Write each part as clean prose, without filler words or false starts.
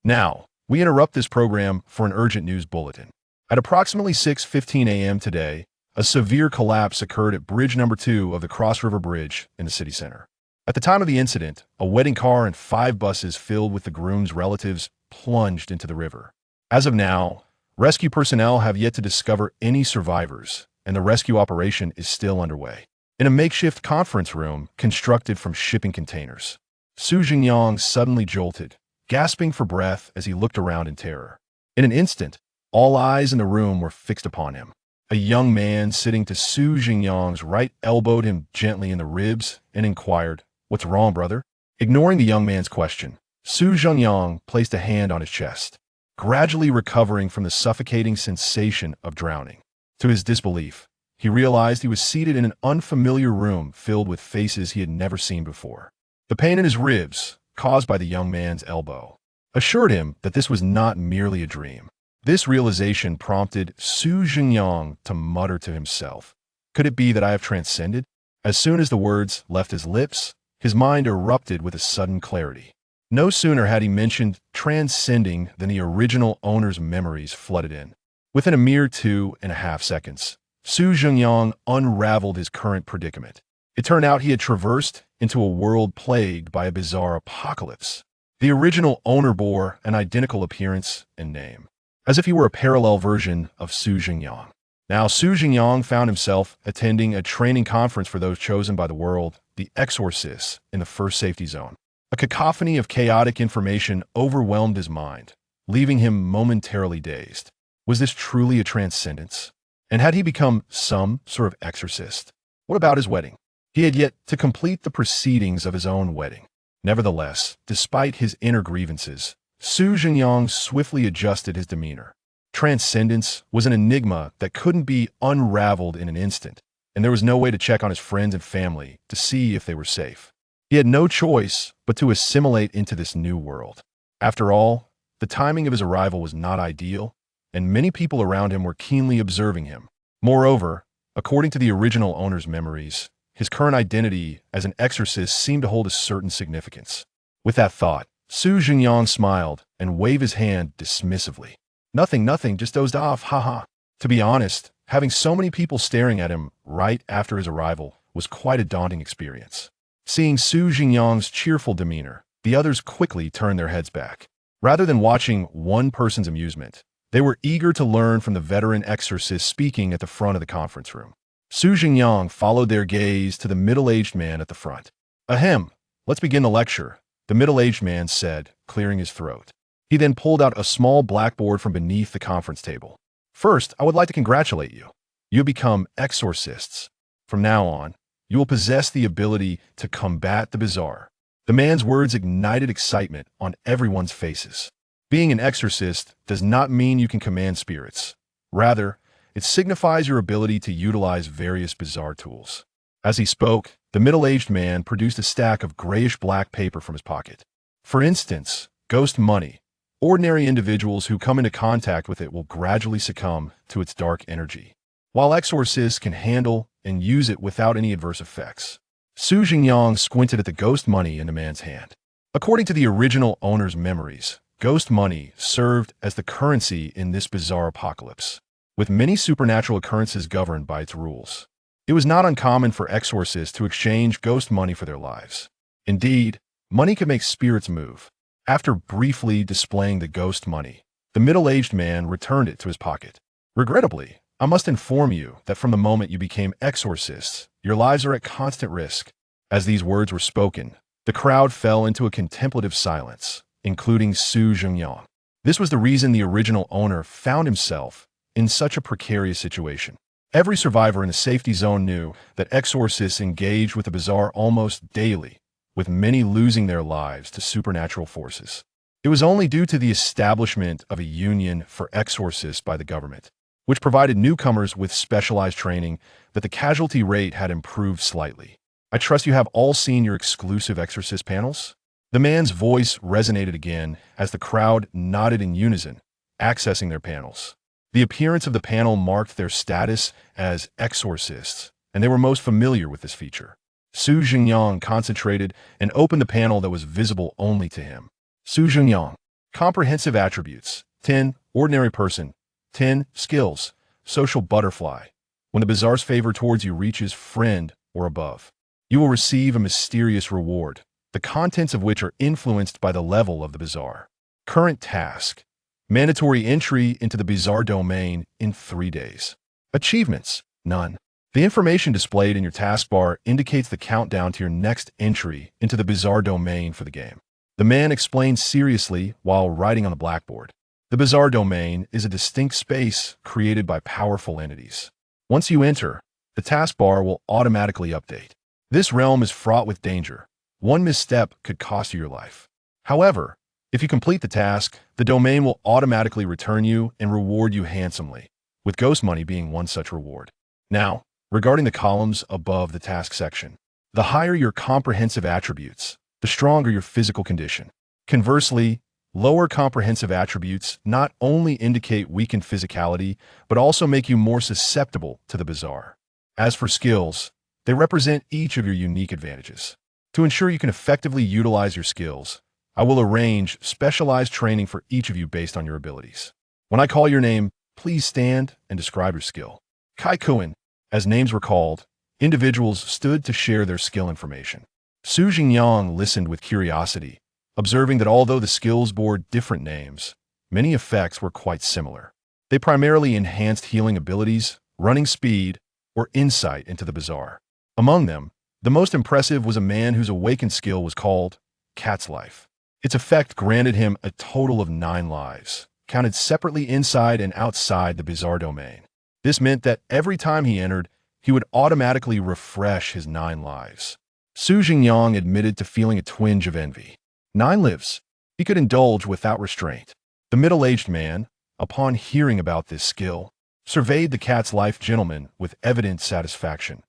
Now, we interrupt this program for an urgent news bulletin. At approximately 6:15 a.m. today, a severe collapse occurred at Bridge Number 2 of the Cross River Bridge in the city center. At the time of the incident, a wedding car and 5 buses filled with the groom's relatives plunged into the river. As of now, rescue personnel have yet to discover any survivors, and the rescue operation is still underway. In a makeshift conference room constructed from shipping containers, Zhengyang suddenly jolted, gasping for breath as he looked around in terror. In an instant, all eyes in the room were fixed upon him. A young man sitting to Zhengyang's right elbowed him gently in the ribs and inquired, "What's wrong, brother?" Ignoring the young man's question, Zhengyang placed a hand on his chest, gradually recovering from the suffocating sensation of drowning. To his disbelief, he realized he was seated in an unfamiliar room filled with faces he had never seen before. The pain in his ribs, caused by the young man's elbow, assured him that this was not merely a dream. This realization prompted Zhengyang to mutter to himself, "Could it be that I have transcended?" As soon as the words left his lips, his mind erupted with a sudden clarity. No sooner had he mentioned transcending than the original owner's memories flooded in. Within a mere 2.5 seconds, Zhengyang unraveled his current predicament. It turned out he had traversed into a world plagued by a bizarre apocalypse. The original owner bore an identical appearance and name, as if he were a parallel version of Zhengyang. Now, Zhengyang found himself attending a training conference for those chosen by the world, the exorcists, in the first safety zone. A cacophony of chaotic information overwhelmed his mind, leaving him momentarily dazed. Was this truly a transcendence? And had he become some sort of exorcist? What about his wedding? He had yet to complete the proceedings of his own wedding. Nevertheless, despite his inner grievances, Zhengyang swiftly adjusted his demeanor. Transcendence was an enigma that couldn't be unraveled in an instant, and there was no way to check on his friends and family to see if they were safe. He had no choice but to assimilate into this new world. After all, the timing of his arrival was not ideal, and many people around him were keenly observing him. Moreover, according to the original owner's memories, his current identity as an exorcist seemed to hold a certain significance. With that thought, Zhengyang smiled and waved his hand dismissively. Nothing, just dozed off, haha. To be honest, having so many people staring at him right after his arrival was quite a daunting experience. Seeing Zhengyang's cheerful demeanor, the others quickly turned their heads back. Rather than watching one person's amusement, they were eager to learn from the veteran exorcist speaking at the front of the conference room. Zhengyang followed their gaze to the middle-aged man at the front. "Ahem, let's begin the lecture," the middle-aged man said, clearing his throat. He then pulled out a small blackboard from beneath the conference table. "First, I would like to congratulate you. You have become exorcists. From now on, you will possess the ability to combat the bizarre." The man's words ignited excitement on everyone's faces. Being an exorcist does not mean you can command spirits. Rather, it signifies your ability to utilize various bizarre tools. As he spoke, the middle-aged man produced a stack of grayish-black paper from his pocket. For instance, ghost money. Ordinary individuals who come into contact with it will gradually succumb to its dark energy, while exorcists can handle and use it without any adverse effects. Zhengyang squinted at the ghost money in the man's hand. According to the original owner's memories, ghost money served as the currency in this bizarre apocalypse, with many supernatural occurrences governed by its rules. It was not uncommon for exorcists to exchange ghost money for their lives. Indeed, money could make spirits move. After briefly displaying the ghost money, the middle-aged man returned it to his pocket. "Regrettably, I must inform you that from the moment you became exorcists, your lives are at constant risk." As these words were spoken, the crowd fell into a contemplative silence, including Zhengyang. This was the reason the original owner found himself in such a precarious situation. Every survivor in the safety zone knew that exorcists engaged with the bizarre almost daily, with many losing their lives to supernatural forces. It was only due to the establishment of a union for exorcists by the government, which provided newcomers with specialized training, that the casualty rate had improved slightly. "I trust you have all seen your exclusive exorcist panels?" The man's voice resonated again as the crowd nodded in unison, accessing their panels. The appearance of the panel marked their status as exorcists, and they were most familiar with this feature. Zhengyang concentrated and opened the panel that was visible only to him. Zhengyang, Comprehensive attributes. 10. Ordinary person. 10. Skills. Social butterfly. When the bazaar's favor towards you reaches friend or above, you will receive a mysterious reward, the contents of which are influenced by the level of the bazaar. Current task. Mandatory entry into the bazaar domain in 3 days. Achievements. None. The information displayed in your taskbar indicates the countdown to your next entry into the bazaar domain for the game. The man explained seriously while writing on the blackboard. The bazaar domain is a distinct space created by powerful entities. Once you enter, the taskbar will automatically update. This realm is fraught with danger. One misstep could cost you your life. However, if you complete the task, the domain will automatically return you and reward you handsomely, with ghost money being one such reward. Now, regarding the columns above the task section, the higher your comprehensive attributes, the stronger your physical condition. Conversely, lower comprehensive attributes not only indicate weakened physicality, but also make you more susceptible to the bazaar. As for skills, they represent each of your unique advantages. To ensure you can effectively utilize your skills, I will arrange specialized training for each of you based on your abilities. When I call your name, please stand and describe your skill. Kaikuin. As names were called, individuals stood to share their skill information. Zhengyang listened with curiosity, observing that although the skills bore different names, many effects were quite similar. They primarily enhanced healing abilities, running speed, or insight into the bazaar. Among them, the most impressive was a man whose awakened skill was called Cat's Life. Its effect granted him a total of 9 lives, counted separately inside and outside the bazaar domain. This meant that every time he entered, he would automatically refresh his 9 lives. Zhengyang admitted to feeling a twinge of envy. 9 lives. He could indulge without restraint. The middle-aged man, upon hearing about this skill, surveyed the Cat's Life gentleman with evident satisfaction.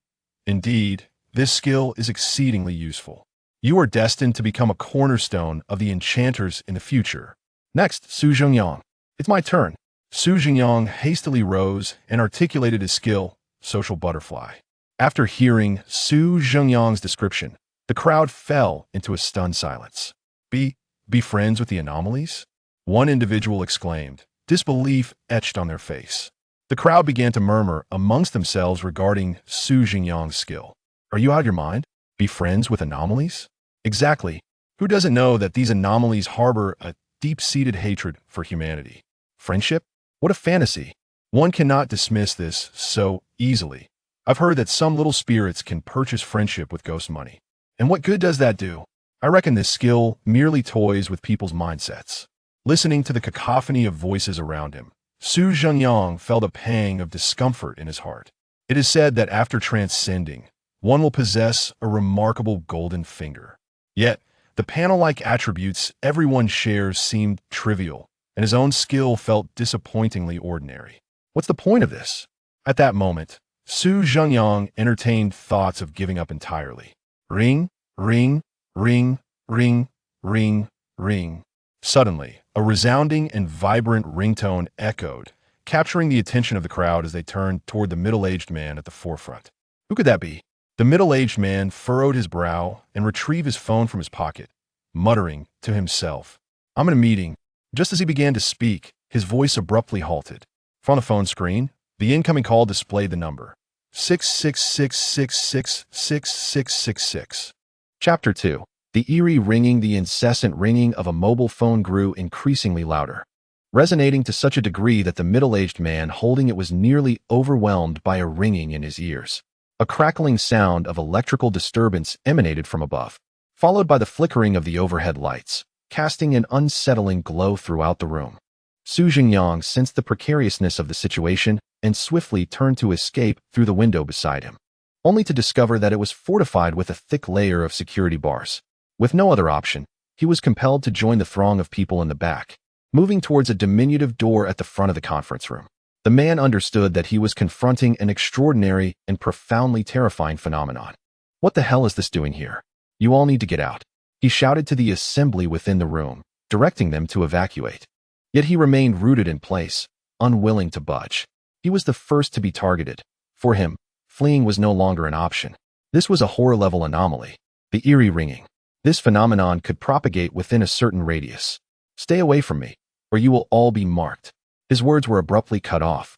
Indeed, this skill is exceedingly useful. You are destined to become a cornerstone of the enchanters in the future. Next, Zhengyang. It's my turn. Zhengyang hastily rose and articulated his skill, Social Butterfly. After hearing Zhengyang's description, the crowd fell into a stunned silence. Be friends with the anomalies? One individual exclaimed, disbelief etched on their face. The crowd began to murmur amongst themselves regarding Zhengyang's skill. Are you out of your mind? Be friends with anomalies? Exactly. Who doesn't know that these anomalies harbor a deep-seated hatred for humanity? Friendship? What a fantasy. One cannot dismiss this so easily. I've heard that some little spirits can purchase friendship with ghost money. And what good does that do? I reckon this skill merely toys with people's mindsets. Listening to the cacophony of voices around him, Zhengyang felt a pang of discomfort in his heart. It is said that after transcending, one will possess a remarkable golden finger. Yet, the panel-like attributes everyone shares seemed trivial, and his own skill felt disappointingly ordinary. What's the point of this? At that moment, Zhengyang entertained thoughts of giving up entirely. Ring, ring, ring, ring, ring, ring. Suddenly, a resounding and vibrant ringtone echoed, capturing the attention of the crowd as they turned toward the middle-aged man at the forefront. Who could that be? The middle-aged man furrowed his brow and retrieved his phone from his pocket, muttering to himself, "I'm in a meeting." Just as he began to speak, his voice abruptly halted. From the phone screen, the incoming call displayed the number 666666666. Chapter 2. The eerie ringing. The incessant ringing of a mobile phone grew increasingly louder, resonating to such a degree that the middle-aged man holding it was nearly overwhelmed by a ringing in his ears. A crackling sound of electrical disturbance emanated from above, followed by the flickering of the overhead lights, casting an unsettling glow throughout the room. Zhengyang sensed the precariousness of the situation and swiftly turned to escape through the window beside him, only to discover that it was fortified with a thick layer of security bars. With no other option, he was compelled to join the throng of people in the back, moving towards a diminutive door at the front of the conference room. The man understood that he was confronting an extraordinary and profoundly terrifying phenomenon. What the hell is this doing here? You all need to get out, he shouted to the assembly within the room, directing them to evacuate. Yet he remained rooted in place, unwilling to budge. He was the first to be targeted. For him, fleeing was no longer an option. This was a horror-level anomaly. The eerie ringing. This phenomenon could propagate within a certain radius. Stay away from me, or you will all be marked. His words were abruptly cut off,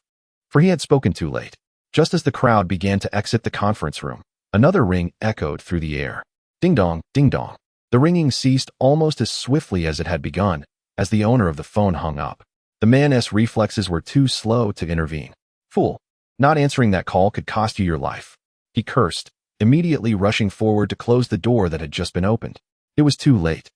for he had spoken too late. Just as the crowd began to exit the conference room, another ring echoed through the air. Ding dong, ding dong. The ringing ceased almost as swiftly as it had begun, as the owner of the phone hung up. The man's reflexes were too slow to intervene. Fool, not answering that call could cost you your life. He cursed, immediately rushing forward to close the door that had just been opened. It was too late.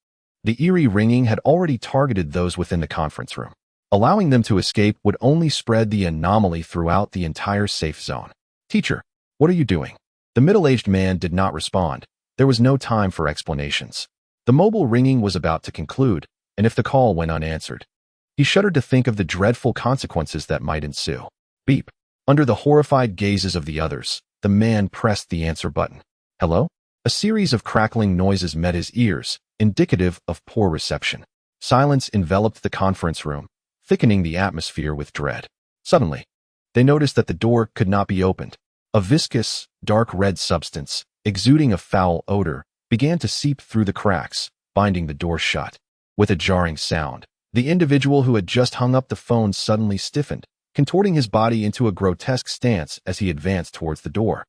The eerie ringing had already targeted those within the conference room. Allowing them to escape would only spread the anomaly throughout the entire safe zone. Teacher, what are you doing? The middle-aged man did not respond. There was no time for explanations. The mobile ringing was about to conclude, and if the call went unanswered, he shuddered to think of the dreadful consequences that might ensue. Beep. Under the horrified gazes of the others, the man pressed the answer button. Hello? A series of crackling noises met his ears, indicative of poor reception. Silence enveloped the conference room, thickening the atmosphere with dread. Suddenly, they noticed that the door could not be opened. A viscous, dark red substance, exuding a foul odor, began to seep through the cracks, binding the door shut. With a jarring sound, the individual who had just hung up the phone suddenly stiffened, contorting his body into a grotesque stance as he advanced towards the door.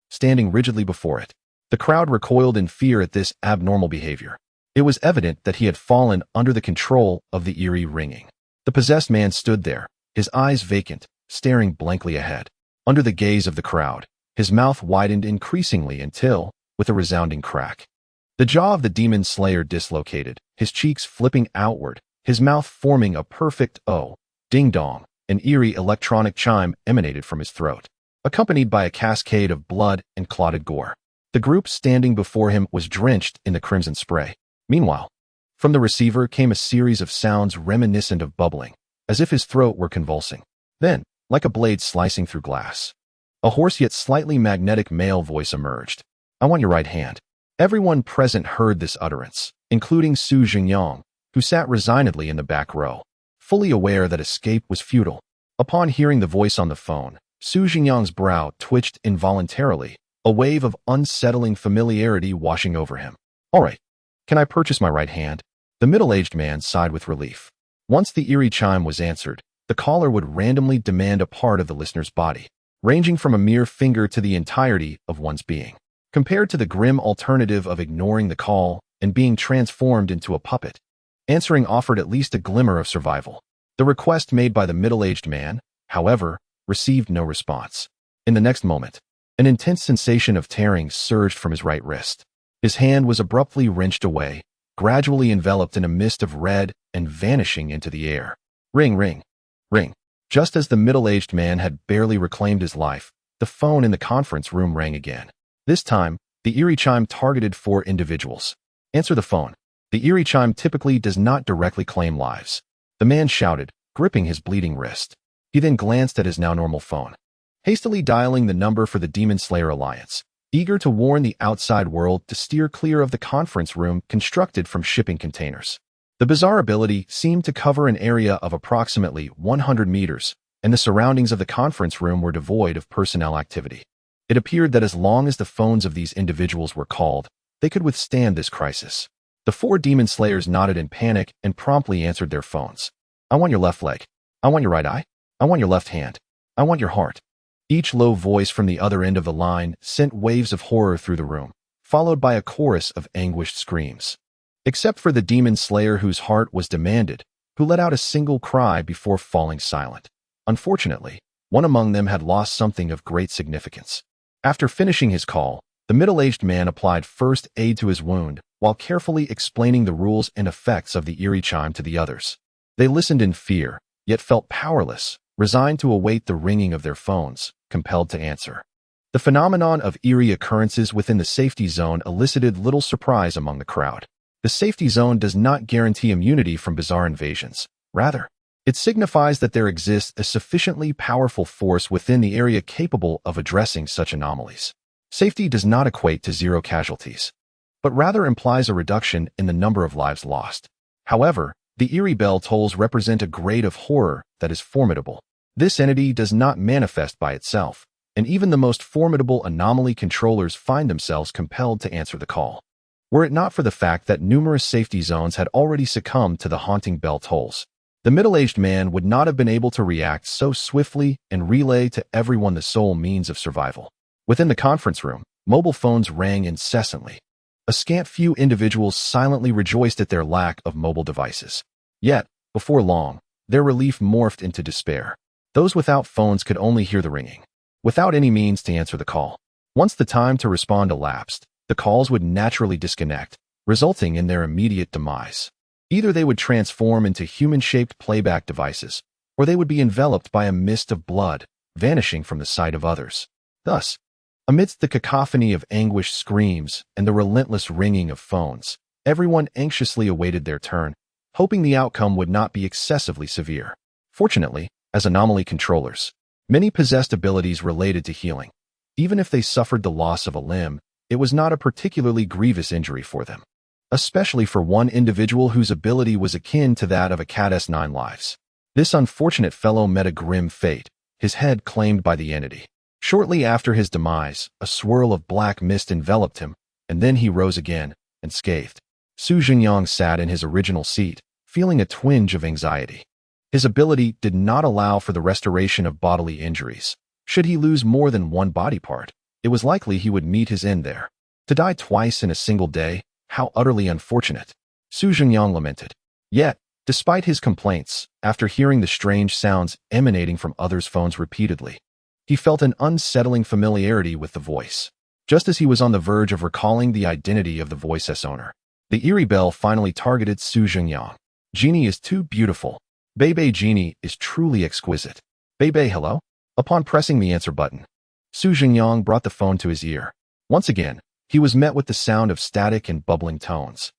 Standing rigidly before it, the crowd recoiled in fear at this abnormal behavior. It was evident that he had fallen under the control of the eerie ringing. The possessed man stood there, his eyes vacant, staring blankly ahead. Under the gaze of the crowd, his mouth widened increasingly until, with a resounding crack, the jaw of the demon slayer dislocated, his cheeks flipping outward, his mouth forming a perfect O. Ding-dong, an eerie electronic chime emanated from his throat, accompanied by a cascade of blood and clotted gore. The group standing before him was drenched in the crimson spray. Meanwhile, from the receiver came a series of sounds reminiscent of bubbling, as if his throat were convulsing. Then, like a blade slicing through glass, a hoarse yet slightly magnetic male voice emerged. I want your right hand. Everyone present heard this utterance, including Zhengyang, who sat resignedly in the back row, fully aware that escape was futile. Upon hearing the voice on the phone, Zhengyang's brow twitched involuntarily, a wave of unsettling familiarity washing over him. All right, can I purchase my right hand? The middle-aged man sighed with relief. Once the eerie chime was answered, the caller would randomly demand a part of the listener's body, ranging from a mere finger to the entirety of one's being. Compared to the grim alternative of ignoring the call and being transformed into a puppet, answering offered at least a glimmer of survival. The request made by the middle-aged man, however, received no response. In the next moment, an intense sensation of tearing surged from his right wrist. His hand was abruptly wrenched away, gradually enveloped in a mist of red and vanishing into the air. Ring, ring, ring. Just as the middle-aged man had barely reclaimed his life, the phone in the conference room rang again. This time, the eerie chime targeted 4 individuals. Answer the phone. The eerie chime typically does not directly claim lives. The man shouted, gripping his bleeding wrist. He then glanced at his now normal phone, hastily dialing the number for the Demon Slayer Alliance, eager to warn the outside world to steer clear of the conference room constructed from shipping containers. The bizarre ability seemed to cover an area of approximately 100 meters, and the surroundings of the conference room were devoid of personnel activity. It appeared that as long as the phones of these individuals were called, they could withstand this crisis. The 4 demon slayers nodded in panic and promptly answered their phones. I want your left leg. I want your right eye. I want your left hand. I want your heart. Each low voice from the other end of the line sent waves of horror through the room, followed by a chorus of anguished screams. Except for the demon slayer whose heart was demanded, who let out a single cry before falling silent. Unfortunately, one among them had lost something of great significance. After finishing his call, the middle-aged man applied first aid to his wound while carefully explaining the rules and effects of the eerie chime to the others. They listened in fear, yet felt powerless, resigned to await the ringing of their phones, compelled to answer. The phenomenon of eerie occurrences within the safety zone elicited little surprise among the crowd. The safety zone does not guarantee immunity from bizarre invasions. Rather, it signifies that there exists a sufficiently powerful force within the area capable of addressing such anomalies. Safety does not equate to 0 casualties, but rather implies a reduction in the number of lives lost. However, the eerie bell tolls represent a grade of horror that is formidable. This entity does not manifest by itself, and even the most formidable anomaly controllers find themselves compelled to answer the call. were it not for the fact that numerous safety zones had already succumbed to the haunting bell tolls. The middle-aged man would not have been able to react so swiftly and relay to everyone the sole means of survival. Within the conference room, mobile phones rang incessantly. A scant few individuals silently rejoiced at their lack of mobile devices. Yet, before long, their relief morphed into despair. Those without phones could only hear the ringing, without any means to answer the call. Once the time to respond elapsed, the calls would naturally disconnect, resulting in their immediate demise. Either they would transform into human-shaped playback devices, or they would be enveloped by a mist of blood, vanishing from the sight of others. Thus, amidst the cacophony of anguished screams and the relentless ringing of phones, everyone anxiously awaited their turn, hoping the outcome would not be excessively severe. Fortunately, as anomaly controllers, many possessed abilities related to healing. Even if they suffered the loss of a limb, it was not a particularly grievous injury for them, especially for one individual whose ability was akin to that of a cat's 9 lives. This unfortunate fellow met a grim fate, his head claimed by the entity. Shortly after his demise, a swirl of black mist enveloped him, and then he rose again, unscathed. Zhengyang sat in his original seat, feeling a twinge of anxiety. His ability did not allow for the restoration of bodily injuries. Should he lose more than one body part, it was likely he would meet his end there. To die twice in a single day, how utterly unfortunate, Zhengyang lamented. Yet, despite his complaints, after hearing the strange sounds emanating from others' phones repeatedly, he felt an unsettling familiarity with the voice. Just as he was on the verge of recalling the identity of the voice's owner, the eerie bell finally targeted Zhengyang. Genie is too beautiful. Bebe Genie is truly exquisite. Bebe, hello? Upon pressing the answer button, Zhengyang brought the phone to his ear. Once again, he was met with the sound of static and bubbling tones,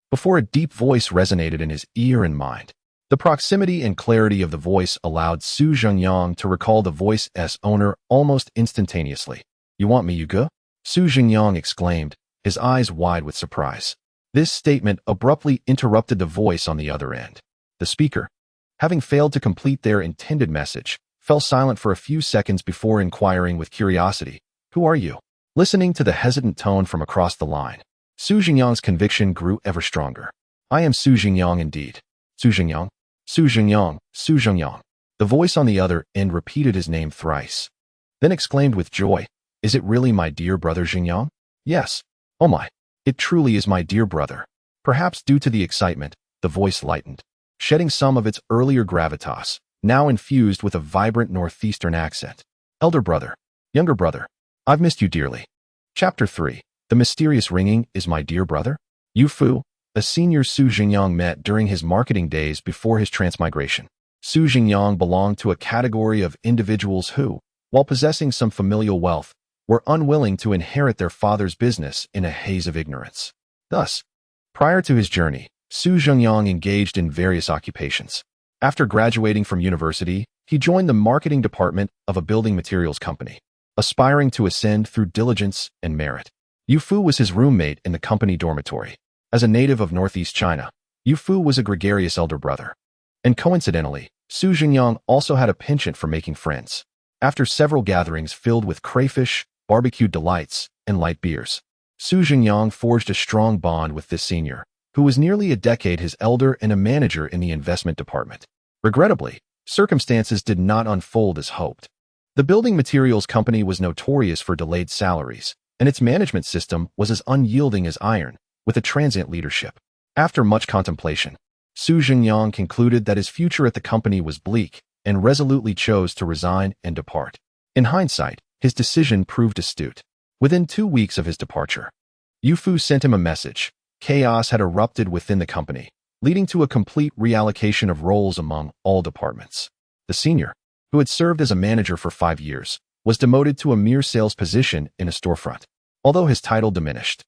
before a deep voice resonated in his ear and mind. The proximity and clarity of the voice allowed Zhengyang to recall the voice's owner almost instantaneously. You want me, Yuga? Zhengyang exclaimed, his eyes wide with surprise. This statement abruptly interrupted the voice on the other end. The speaker, having failed to complete their intended message, fell silent for a few seconds before inquiring with curiosity, "Who are you?" Listening to the hesitant tone from across the line, Zhengyang's conviction grew ever stronger. "I am Zhengyang indeed. Zhengyang, Zhengyang, Zhengyang." The voice on the other end repeated his name thrice, then exclaimed with joy, "Is it really my dear brother Zhengyang?" "Yes. Oh my, it truly is my dear brother." Perhaps due to the excitement, the voice lightened, shedding some of its earlier gravitas, now infused with a vibrant northeastern accent. "Elder brother, younger brother, I've missed you dearly." Chapter 3. The mysterious ringing is my dear brother? Yu Fu, a senior Zhengyang met during his marketing days before his transmigration. Zhengyang belonged to a category of individuals who, while possessing some familial wealth, were unwilling to inherit their father's business in a haze of ignorance. Thus, prior to his journey, Zhengyang engaged in various occupations. After graduating from university, he joined the marketing department of a building materials company, aspiring to ascend through diligence and merit. Yu Fu was his roommate in the company dormitory. As a native of Northeast China, Yu Fu was a gregarious elder brother. And coincidentally, Zhengyang also had a penchant for making friends. After several gatherings filled with crayfish, barbecued delights, and light beers, Zhengyang forged a strong bond with this senior, who was nearly a decade his elder and a manager in the investment department. Regrettably, circumstances did not unfold as hoped. The building materials company was notorious for delayed salaries, and its management system was as unyielding as iron, with a transient leadership. After much contemplation, Zhengyang concluded that his future at the company was bleak and resolutely chose to resign and depart. In hindsight, his decision proved astute. Within 2 weeks of his departure, Yu Fu sent him a message. Chaos had erupted within the company, leading to a complete reallocation of roles among all departments. The senior, who had served as a manager for 5 years, was demoted to a mere sales position in a storefront. Although his title diminished,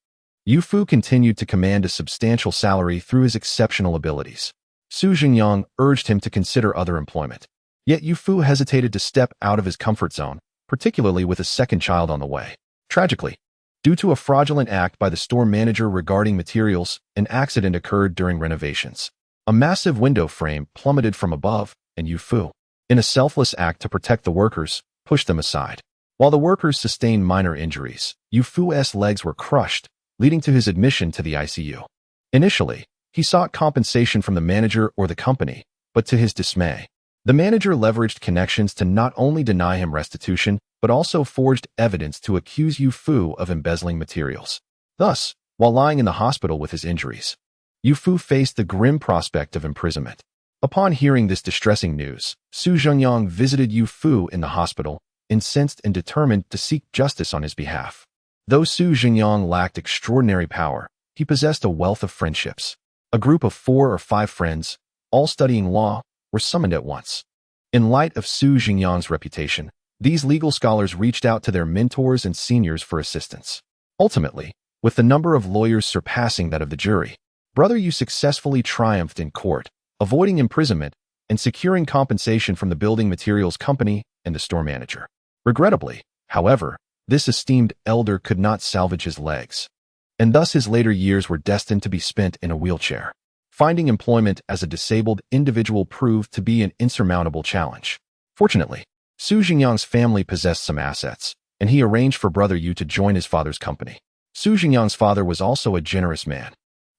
Yu Fu continued to command a substantial salary through his exceptional abilities. Zhengyang urged him to consider other employment. Yet Yu Fu hesitated to step out of his comfort zone, particularly with a second child on the way. Tragically, due to a fraudulent act by the store manager regarding materials, an accident occurred during renovations. A massive window frame plummeted from above, and Yu Fu, in a selfless act to protect the workers, pushed them aside. While the workers sustained minor injuries, Yu Fu's legs were crushed, leading to his admission to the ICU. Initially, he sought compensation from the manager or the company, but to his dismay, the manager leveraged connections to not only deny him restitution, but also forged evidence to accuse Yu Fu of embezzling materials. Thus, while lying in the hospital with his injuries, Yu Fu faced the grim prospect of imprisonment. Upon hearing this distressing news, Zhengyang visited Yu Fu in the hospital, incensed and determined to seek justice on his behalf. Though Zhengyang lacked extraordinary power, he possessed a wealth of friendships. A group of 4 or 5 friends, all studying law, were summoned at once. In light of Zhengyang's reputation, these legal scholars reached out to their mentors and seniors for assistance. Ultimately, with the number of lawyers surpassing that of the jury, Brother Yu successfully triumphed in court, avoiding imprisonment and securing compensation from the building materials company and the store manager. Regrettably, however, this esteemed elder could not salvage his legs, and thus his later years were destined to be spent in a wheelchair. Finding employment as a disabled individual proved to be an insurmountable challenge. Fortunately, Zhengyang's family possessed some assets, and he arranged for Brother Yu to join his father's company. Zhengyang's father was also a generous man,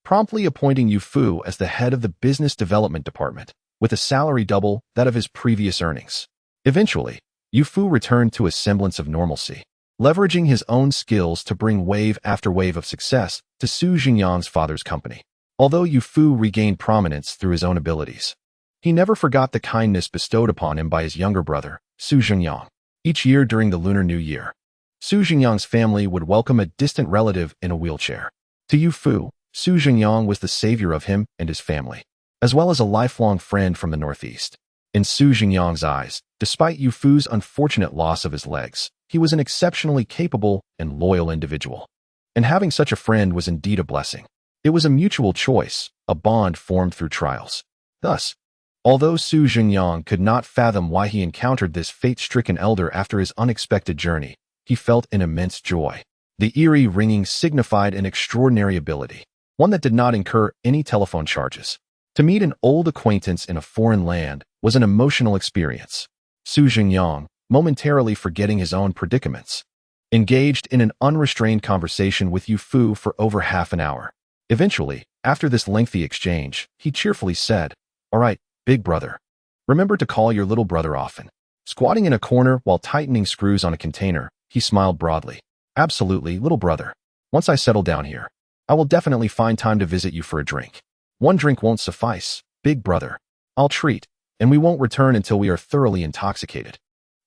promptly appointing Yu Fu as the head of the business development department, with a salary double that of his previous earnings. Eventually, Yu Fu returned to a semblance of normalcy, leveraging his own skills to bring wave after wave of success to Zhengyang's father's company. Although Yu Fu regained prominence through his own abilities, he never forgot the kindness bestowed upon him by his younger brother, Zhengyang. Each year during the Lunar New Year, Zhengyang's family would welcome a distant relative in a wheelchair. To Yu Fu, Zhengyang was the savior of him and his family, as well as a lifelong friend from the Northeast. In Zhengyang's eyes, despite Yu Fu's unfortunate loss of his legs, he was an exceptionally capable and loyal individual. And having such a friend was indeed a blessing. It was a mutual choice, a bond formed through trials. Thus, although Zhengyang could not fathom why he encountered this fate-stricken elder after his unexpected journey, he felt an immense joy. The eerie ringing signified an extraordinary ability, one that did not incur any telephone charges. To meet an old acquaintance in a foreign land was an emotional experience. Zhengyang, momentarily forgetting his own predicaments, engaged in an unrestrained conversation with Yu Fu for over half an hour. Eventually, after this lengthy exchange, he cheerfully said, "All right, big brother. Remember to call your little brother often." Squatting in a corner while tightening screws on a container, he smiled broadly. "Absolutely, little brother. Once I settle down here, I will definitely find time to visit you for a drink. One drink won't suffice, big brother. I'll treat, and we won't return until we are thoroughly intoxicated."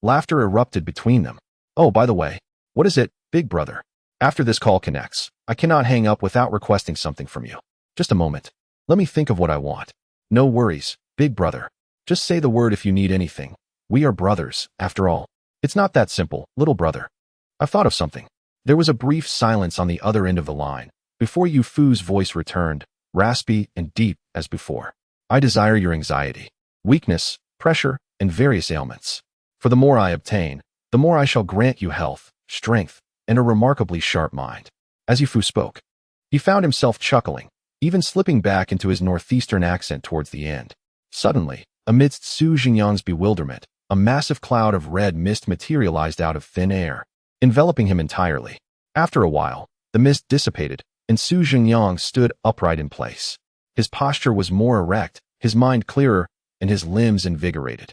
Laughter erupted between them. "Oh, by the way, what is it, big brother? After this call connects, I cannot hang up without requesting something from you. Just a moment. Let me think of what I want." "No worries, big brother. Just say the word if you need anything. We are brothers, after all." "It's not that simple, little brother. I've thought of something." There was a brief silence on the other end of the line, before Yu Fu's voice returned, raspy and deep as before. "I desire your anxiety, weakness, pressure, and various ailments. For the more I obtain, the more I shall grant you health, strength, and a remarkably sharp mind." As Yu Fu spoke, he found himself chuckling, even slipping back into his northeastern accent towards the end. Suddenly, amidst Zhengyang's bewilderment, a massive cloud of red mist materialized out of thin air, enveloping him entirely. After a while, the mist dissipated, and Zhengyang stood upright in place. His posture was more erect, his mind clearer, and his limbs invigorated.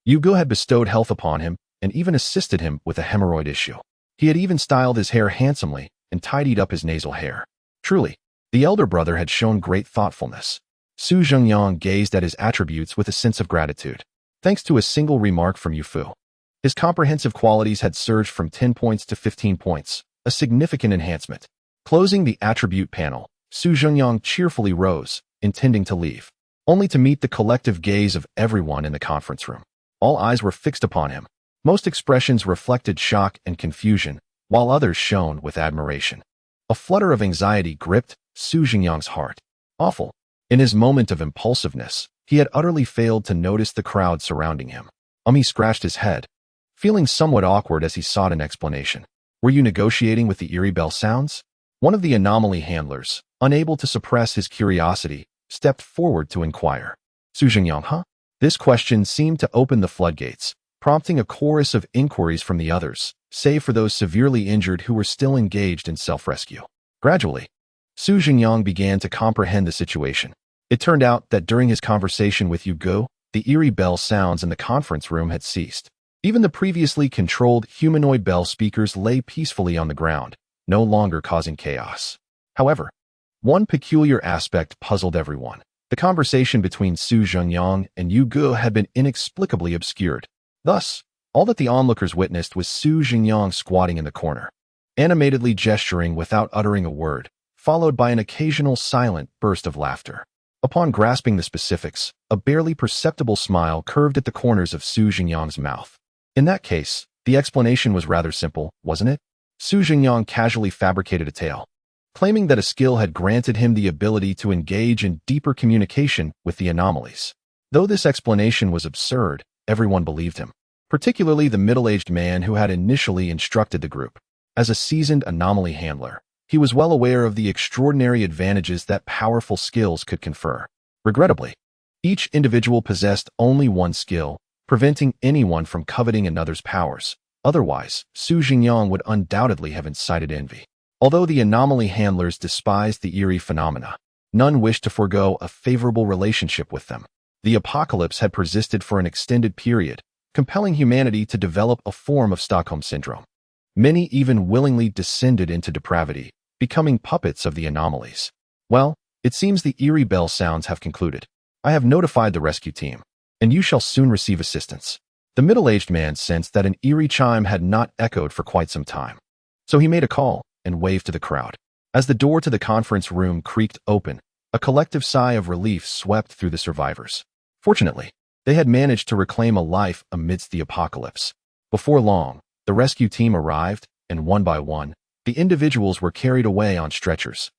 Yu Gu had bestowed health upon him and even assisted him with a hemorrhoid issue. He had even styled his hair handsomely and tidied up his nasal hair. Truly, the elder brother had shown great thoughtfulness. Zhengyang gazed at his attributes with a sense of gratitude. Thanks to a single remark from Yu Fu, his comprehensive qualities had surged from 10 points to 15 points, a significant enhancement. Closing the attribute panel, Zhengyang cheerfully rose, intending to leave, only to meet the collective gaze of everyone in the conference room. All eyes were fixed upon him. Most expressions reflected shock and confusion, while others shone with admiration. A flutter of anxiety gripped Zhengyang's heart. Awful. In his moment of impulsiveness, he had utterly failed to notice the crowd surrounding him. He scratched his head, feeling somewhat awkward as he sought an explanation. "Were you negotiating with the eerie bell sounds?" One of the anomaly handlers, unable to suppress his curiosity, stepped forward to inquire. "Zhengyang, huh?" This question seemed to open the floodgates, prompting a chorus of inquiries from the others, save for those severely injured who were still engaged in self-rescue. Gradually, Zhengyang began to comprehend the situation. It turned out that during his conversation with Hugo, the eerie bell sounds in the conference room had ceased. Even the previously controlled humanoid bell speakers lay peacefully on the ground, no longer causing chaos. However, one peculiar aspect puzzled everyone. The conversation between Zhengyang and Hugo had been inexplicably obscured. Thus, all that the onlookers witnessed was Zhengyang squatting in the corner, animatedly gesturing without uttering a word, followed by an occasional silent burst of laughter. Upon grasping the specifics, a barely perceptible smile curved at the corners of Zhengyang's mouth. In that case, the explanation was rather simple, wasn't it? Zhengyang casually fabricated a tale, claiming that a skill had granted him the ability to engage in deeper communication with the anomalies. Though this explanation was absurd, everyone believed him, particularly the middle-aged man who had initially instructed the group. As a seasoned anomaly handler, he was well aware of the extraordinary advantages that powerful skills could confer. Regrettably, each individual possessed only one skill, preventing anyone from coveting another's powers. Otherwise, Zhengyang would undoubtedly have incited envy. Although the anomaly handlers despised the eerie phenomena, none wished to forego a favorable relationship with them. The apocalypse had persisted for an extended period, compelling humanity to develop a form of Stockholm Syndrome. Many even willingly descended into depravity, becoming puppets of the anomalies. Well, it seems the eerie bell sounds have concluded. I have notified the rescue team, and you shall soon receive assistance. The middle-aged man sensed that an eerie chime had not echoed for quite some time. So he made a call and waved to the crowd. As the door to the conference room creaked open, a collective sigh of relief swept through the survivors. Fortunately, they had managed to reclaim a life amidst the apocalypse. Before long, the rescue team arrived, and one by one, the individuals were carried away on stretchers.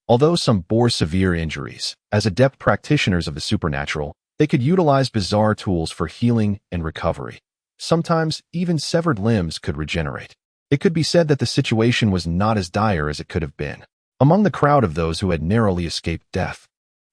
Although some bore severe injuries, as adept practitioners of the supernatural, they could utilize bizarre tools for healing and recovery. Sometimes, even severed limbs could regenerate. It could be said that the situation was not as dire as it could have been. Among the crowd of those who had narrowly escaped death,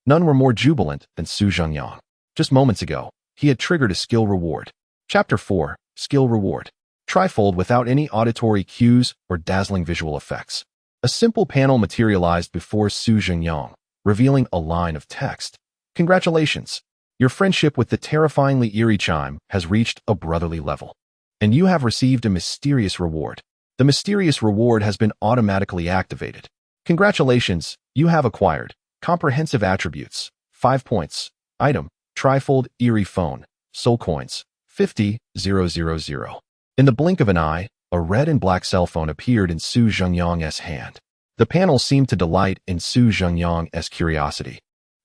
none were more jubilant than Zhengyang. Just moments ago, he had triggered a skill reward. Chapter 4, Skill Reward. Trifold without any auditory cues or dazzling visual effects. A simple panel materialized before Zhengyang, revealing a line of text. Congratulations! Your friendship with the terrifyingly eerie chime has reached a brotherly level, and you have received a mysterious reward. The mysterious reward has been automatically activated. Congratulations, you have acquired comprehensive attributes. 5 points. Item, Trifold Eerie Phone. Soul Coins, 50,000. In the blink of an eye, a red and black cell phone appeared in Zhengyang's hand. The panel seemed to delight in Zhengyang's curiosity,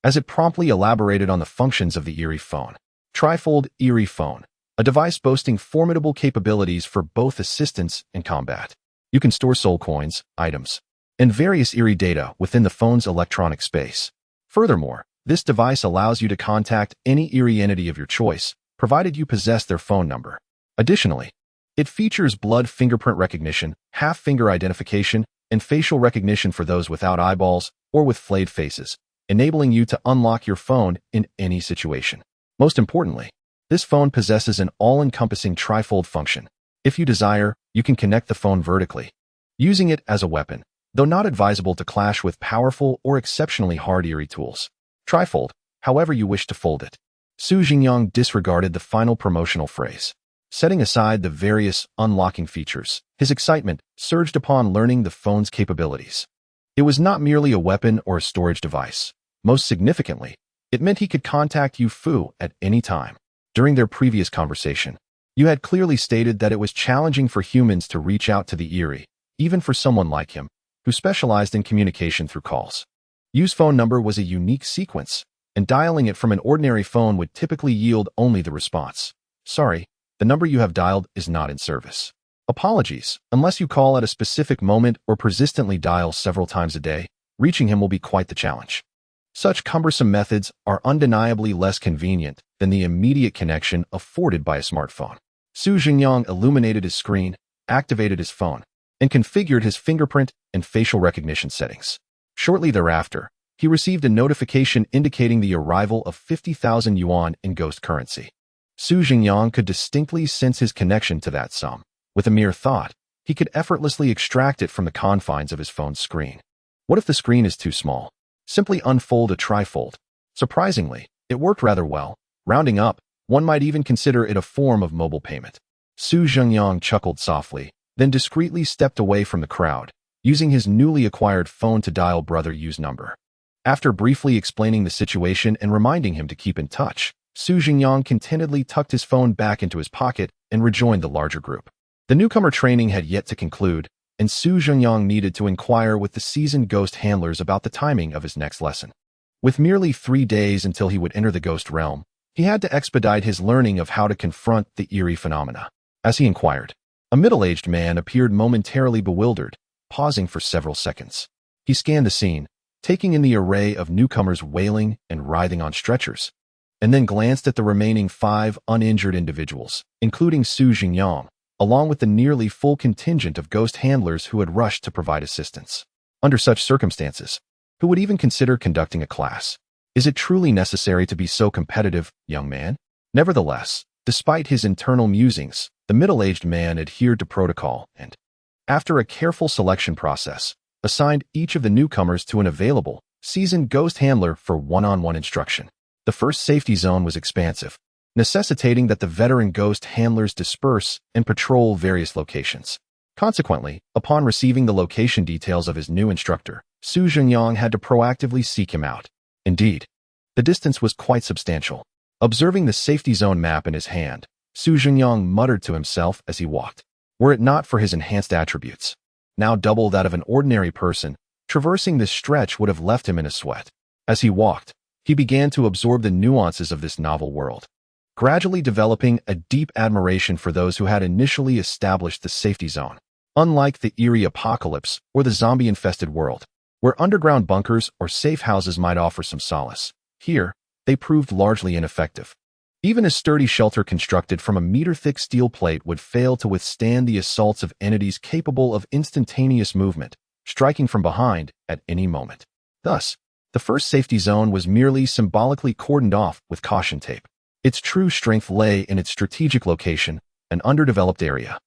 as it promptly elaborated on the functions of the eerie phone. Trifold Eerie Phone, a device boasting formidable capabilities for both assistance and combat. You can store soul coins, items, and various eerie data within the phone's electronic space. Furthermore, this device allows you to contact any eerie entity of your choice, provided you possess their phone number. Additionally, it features blood fingerprint recognition, half-finger identification, and facial recognition for those without eyeballs or with flayed faces, enabling you to unlock your phone in any situation. Most importantly, this phone possesses an all-encompassing trifold function. If you desire, you can connect the phone vertically, using it as a weapon, though not advisable to clash with powerful or exceptionally hard eerie tools. Trifold, however you wish to fold it. Zhengyang disregarded the final promotional phrase. Setting aside the various unlocking features, his excitement surged upon learning the phone's capabilities. It was not merely a weapon or a storage device. Most significantly, it meant he could contact Yu Fu at any time. During their previous conversation, you had clearly stated that it was challenging for humans to reach out to the eerie, even for someone like him, who specialized in communication through calls. Yu's phone number was a unique sequence, and dialing it from an ordinary phone would typically yield only the response, "Sorry, the number you have dialed is not in service. Apologies, unless you call at a specific moment or persistently dial several times a day, reaching him will be quite the challenge." Such cumbersome methods are undeniably less convenient than the immediate connection afforded by a smartphone. Zhengyang illuminated his screen, activated his phone, and configured his fingerprint and facial recognition settings. Shortly thereafter, he received a notification indicating the arrival of 50,000 yuan in ghost currency. Zhengyang could distinctly sense his connection to that sum. With a mere thought, he could effortlessly extract it from the confines of his phone's screen. What if the screen is too small? Simply unfold a trifold. Surprisingly, it worked rather well. Rounding up, one might even consider it a form of mobile payment. Zhengyang chuckled softly, then discreetly stepped away from the crowd, using his newly acquired phone to dial Brother Yu's number. After briefly explaining the situation and reminding him to keep in touch, Zhengyang contentedly tucked his phone back into his pocket and rejoined the larger group. The newcomer training had yet to conclude, and Zhengyang needed to inquire with the seasoned ghost handlers about the timing of his next lesson. With merely 3 days until he would enter the ghost realm, he had to expedite his learning of how to confront the eerie phenomena. As he inquired, a middle-aged man appeared momentarily bewildered, pausing for several seconds. He scanned the scene, taking in the array of newcomers wailing and writhing on stretchers, and then glanced at the remaining 5 uninjured individuals, including Zhengyang, along with the nearly full contingent of ghost handlers who had rushed to provide assistance. Under such circumstances, who would even consider conducting a class? Is it truly necessary to be so competitive, young man? Nevertheless, despite his internal musings, the middle-aged man adhered to protocol and, after a careful selection process, assigned each of the newcomers to an available, seasoned ghost handler for one-on-one instruction. The first safety zone was expansive, necessitating that the veteran ghost handlers disperse and patrol various locations. Consequently, upon receiving the location details of his new instructor, Zhengyang had to proactively seek him out. Indeed, the distance was quite substantial. Observing the safety zone map in his hand, Zhengyang muttered to himself as he walked. Were it not for his enhanced attributes, now double that of an ordinary person, traversing this stretch would have left him in a sweat. As he walked, he began to absorb the nuances of this novel world, gradually developing a deep admiration for those who had initially established the safety zone. Unlike the eerie apocalypse or the zombie-infested world, where underground bunkers or safe houses might offer some solace, here, they proved largely ineffective. Even a sturdy shelter constructed from a meter-thick steel plate would fail to withstand the assaults of entities capable of instantaneous movement, striking from behind at any moment. Thus, the first safety zone was merely symbolically cordoned off with caution tape. Its true strength lay in its strategic location, an underdeveloped area,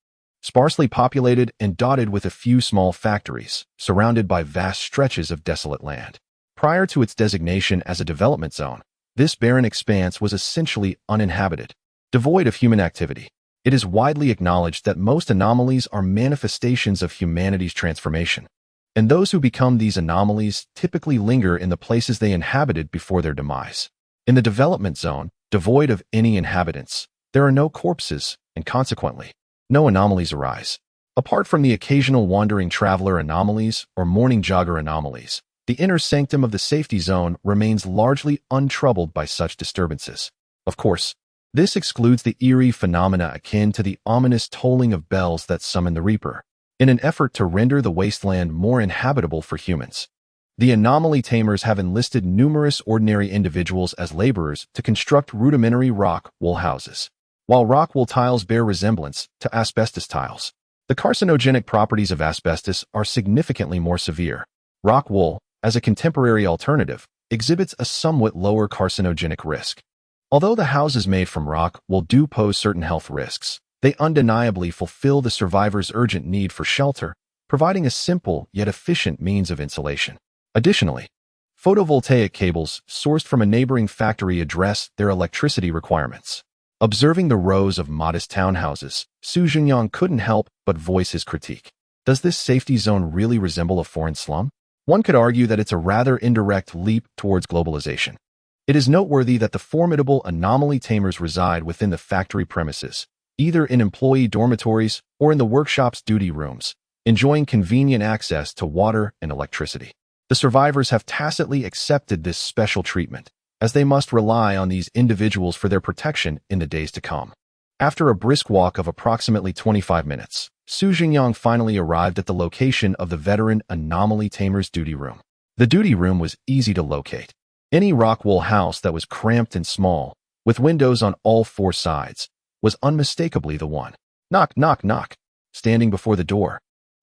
sparsely populated and dotted with a few small factories, surrounded by vast stretches of desolate land. Prior to its designation as a development zone, this barren expanse was essentially uninhabited, devoid of human activity. It is widely acknowledged that most anomalies are manifestations of humanity's transformation, and those who become these anomalies typically linger in the places they inhabited before their demise. In the development zone, devoid of any inhabitants, there are no corpses, and consequently, no anomalies arise. Apart from the occasional wandering traveler anomalies or morning jogger anomalies, the inner sanctum of the safety zone remains largely untroubled by such disturbances. Of course, this excludes the eerie phenomena akin to the ominous tolling of bells that summon the Reaper, in an effort to render the wasteland more inhabitable for humans. The anomaly tamers have enlisted numerous ordinary individuals as laborers to construct rudimentary rock wool houses. While rock wool tiles bear resemblance to asbestos tiles, the carcinogenic properties of asbestos are significantly more severe. Rock wool, as a contemporary alternative, exhibits a somewhat lower carcinogenic risk. Although the houses made from rock wool do pose certain health risks, they undeniably fulfill the survivor's urgent need for shelter, providing a simple yet efficient means of insulation. Additionally, photovoltaic cables sourced from a neighboring factory address their electricity requirements. Observing the rows of modest townhouses, Zhengyang couldn't help but voice his critique. Does this safety zone really resemble a foreign slum? One could argue that it's a rather indirect leap towards globalization. It is noteworthy that the formidable anomaly tamers reside within the factory premises, either in employee dormitories or in the workshop's duty rooms, enjoying convenient access to water and electricity. The survivors have tacitly accepted this special treatment, as they must rely on these individuals for their protection in the days to come. After a brisk walk of approximately 25 minutes, Zhengyang finally arrived at the location of the veteran anomaly tamer's duty room. The duty room was easy to locate. Any rock wool house that was cramped and small, with windows on all 4 sides, was unmistakably the one. Knock, knock, knock. Standing before the door,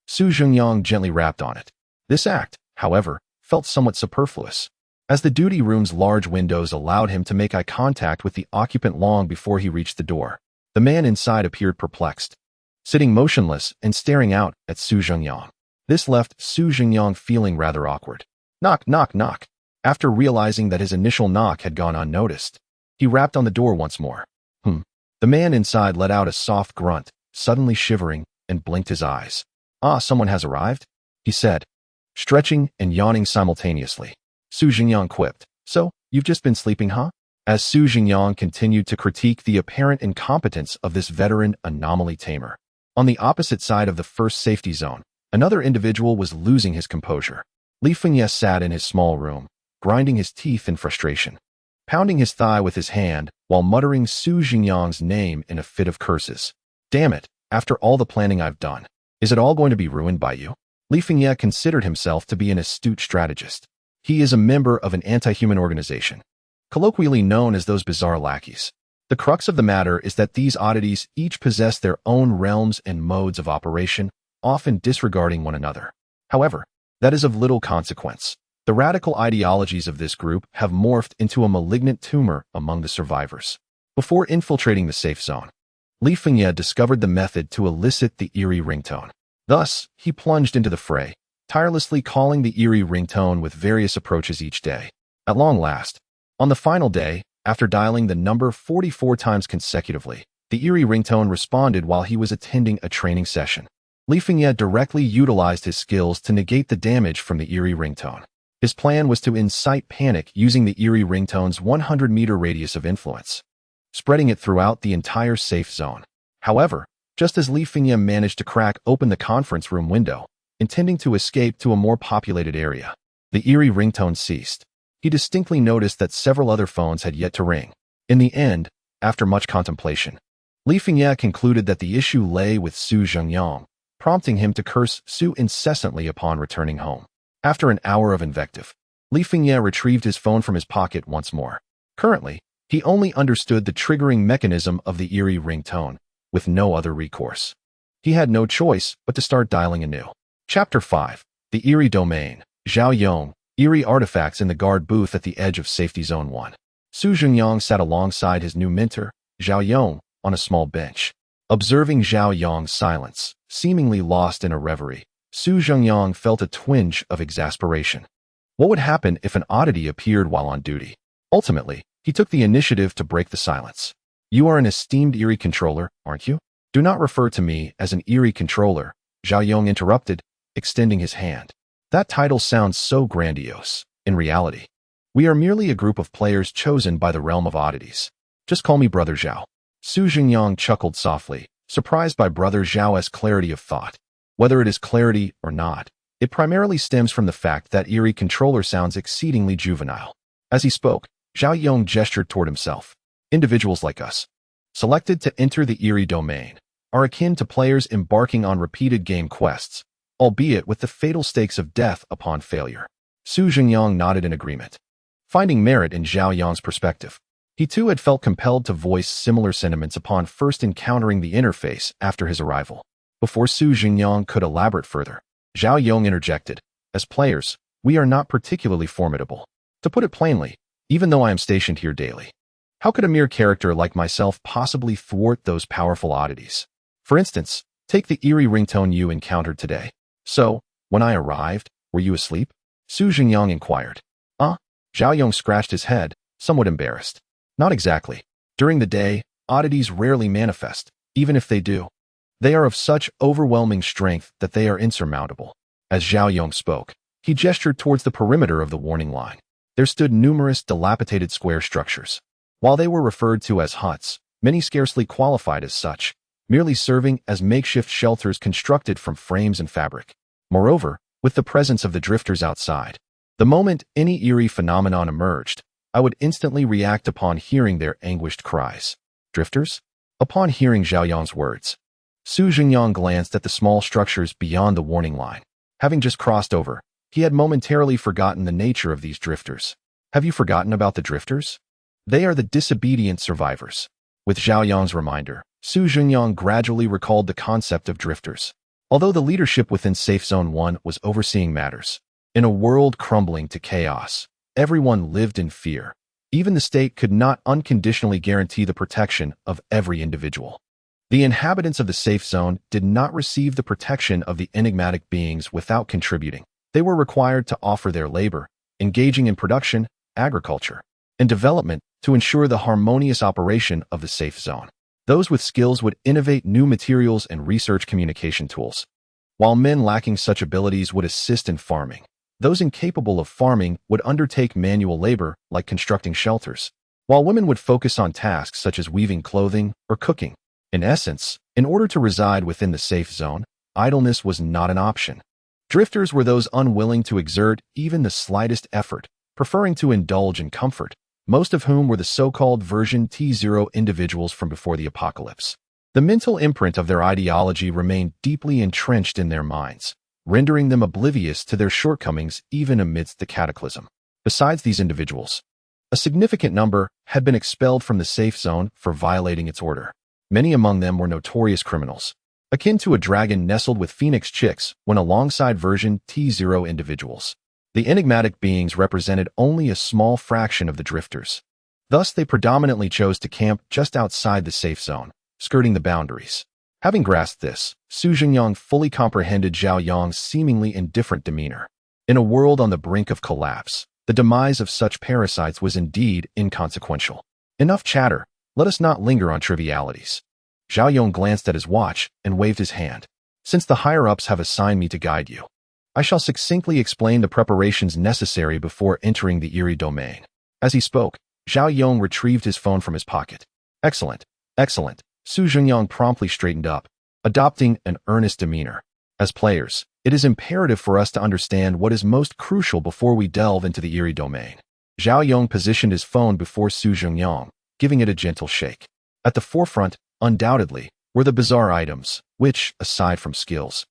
Zhengyang gently rapped on it. This act, however, felt somewhat superfluous, as the duty room's large windows allowed him to make eye contact with the occupant long before he reached the door. The man inside appeared perplexed, sitting motionless and staring out at Zhengyang. This left Su Zhengyang feeling rather awkward. Knock, knock, knock. After realizing that his initial knock had gone unnoticed, he rapped on the door once more. The man inside let out a soft grunt, suddenly shivering, and blinked his eyes. "Ah, someone has arrived?" he said, stretching and yawning simultaneously. Su Zhengyang quipped, "So, you've just been sleeping, huh?" As Su Zhengyang continued to critique the apparent incompetence of this veteran anomaly Tamer. On the opposite side of the first safety zone, another individual was losing his composure. Li Fengye sat in his small room, grinding his teeth in frustration, pounding his thigh with his hand while muttering Su Zhengyang's name in a fit of curses. "Damn it, after all the planning I've done, is it all going to be ruined by you?" Li Fengye considered himself to be an astute strategist. He is a member of an anti-human organization, colloquially known as those bizarre lackeys. The crux of the matter is that these oddities each possess their own realms and modes of operation, often disregarding one another. However, that is of little consequence. The radical ideologies of this group have morphed into a malignant tumor among the survivors. Before infiltrating the safe zone, Li Fengye discovered the method to elicit the eerie ringtone. Thus, he plunged into the fray, tirelessly calling the eerie ringtone with various approaches each day. At long last, on the final day, after dialing the number 44 times consecutively, the eerie ringtone responded while he was attending a training session. Li Fengye directly utilized his skills to negate the damage from the eerie ringtone. His plan was to incite panic using the eerie ringtone's 100-meter radius of influence, spreading it throughout the entire safe zone. However, just as Li Fengye managed to crack open the conference room window, intending to escape to a more populated area, the eerie ringtone ceased. He distinctly noticed that several other phones had yet to ring. In the end, after much contemplation, Li Fengye concluded that the issue lay with Su Zhengyang, prompting him to curse Su incessantly upon returning home. After an hour of invective, Li Fengye retrieved his phone from his pocket once more. Currently, he only understood the triggering mechanism of the eerie ringtone, with no other recourse. He had no choice but to start dialing anew. Chapter 5. The Eerie Domain. Zhengyang. Eerie artifacts in the guard booth at the edge of Safety Zone 1. Su Zhengyang sat alongside his new mentor, Zhengyang, on a small bench. Observing Zhengyang's silence, seemingly lost in a reverie, Su Zhengyang felt a twinge of exasperation. What would happen if an oddity appeared while on duty? Ultimately, he took the initiative to break the silence. "You are an esteemed eerie controller, aren't you?" "Do not refer to me as an eerie controller," Zhengyang interrupted, extending his hand. "That title sounds so grandiose. In reality, we are merely a group of players chosen by the realm of oddities. Just call me Brother Zhao." Su Zhengyang chuckled softly, surprised by Brother Zhao's clarity of thought. Whether it is clarity or not, it primarily stems from the fact that eerie controller sounds exceedingly juvenile. As he spoke, Zhengyang gestured toward himself. "Individuals like us, selected to enter the eerie domain, are akin to players embarking on repeated game quests, albeit with the fatal stakes of death upon failure." Su Zhengyang nodded in agreement, finding merit in Zhengyang's perspective. He too had felt compelled to voice similar sentiments upon first encountering the interface after his arrival. Before Su Zhengyang could elaborate further, Zhengyang interjected, "As players, we are not particularly formidable. To put it plainly, even though I am stationed here daily, how could a mere character like myself possibly thwart those powerful oddities? For instance, take the eerie ringtone you encountered today. So, when I arrived, were you asleep?" Su Zhengyang inquired. Zhengyang scratched his head, somewhat embarrassed. "Not exactly. During the day, oddities rarely manifest, even if they do. They are of such overwhelming strength that they are insurmountable." As Zhengyang spoke, he gestured towards the perimeter of the warning line. There stood numerous dilapidated square structures. While they were referred to as huts, many scarcely qualified as such, merely serving as makeshift shelters constructed from frames and fabric. Moreover, with the presence of the drifters outside, the moment any eerie phenomenon emerged, I would instantly react upon hearing their anguished cries. "Drifters?" Upon hearing Zhengyang's words, Su Zhengyang glanced at the small structures beyond the warning line. Having just crossed over, he had momentarily forgotten the nature of these drifters. "Have you forgotten about the drifters? They are the disobedient survivors." With Zhengyang's reminder, Su Zhengyang gradually recalled the concept of drifters. Although the leadership within Safe Zone 1 was overseeing matters, in a world crumbling to chaos, everyone lived in fear. Even the state could not unconditionally guarantee the protection of every individual. The inhabitants of the safe zone did not receive the protection of the enigmatic beings without contributing. They were required to offer their labor, engaging in production, agriculture, and development to ensure the harmonious operation of the safe zone. Those with skills would innovate new materials and research communication tools, while men lacking such abilities would assist in farming. Those incapable of farming would undertake manual labor like constructing shelters, while women would focus on tasks such as weaving clothing or cooking. In essence, in order to reside within the safe zone, idleness was not an option. Drifters were those unwilling to exert even the slightest effort, preferring to indulge in comfort, most of whom were the so-called version T0 individuals from before the apocalypse. The mental imprint of their ideology remained deeply entrenched in their minds, rendering them oblivious to their shortcomings even amidst the cataclysm. Besides these individuals, a significant number had been expelled from the safe zone for violating its order. Many among them were notorious criminals, akin to a dragon nestled with phoenix chicks when alongside version T0 individuals. The enigmatic beings represented only a small fraction of the drifters. Thus, they predominantly chose to camp just outside the safe zone, skirting the boundaries. Having grasped this, Zhengyang fully comprehended Zhao Yong's seemingly indifferent demeanor. In a world on the brink of collapse, the demise of such parasites was indeed inconsequential. Enough chatter. Let us not linger on trivialities. Zhao Yong glanced at his watch and waved his hand. Since the higher-ups have assigned me to guide you, I shall succinctly explain the preparations necessary before entering the eerie domain. As he spoke, Zhao Yong retrieved his phone from his pocket. Excellent, excellent. Zhengyang promptly straightened up, adopting an earnest demeanor. As players, it is imperative for us to understand what is most crucial before we delve into the eerie domain. Zhao Yong positioned his phone before Zhengyang, giving it a gentle shake. At the forefront, undoubtedly, were the bizarre items, which, aside from skills,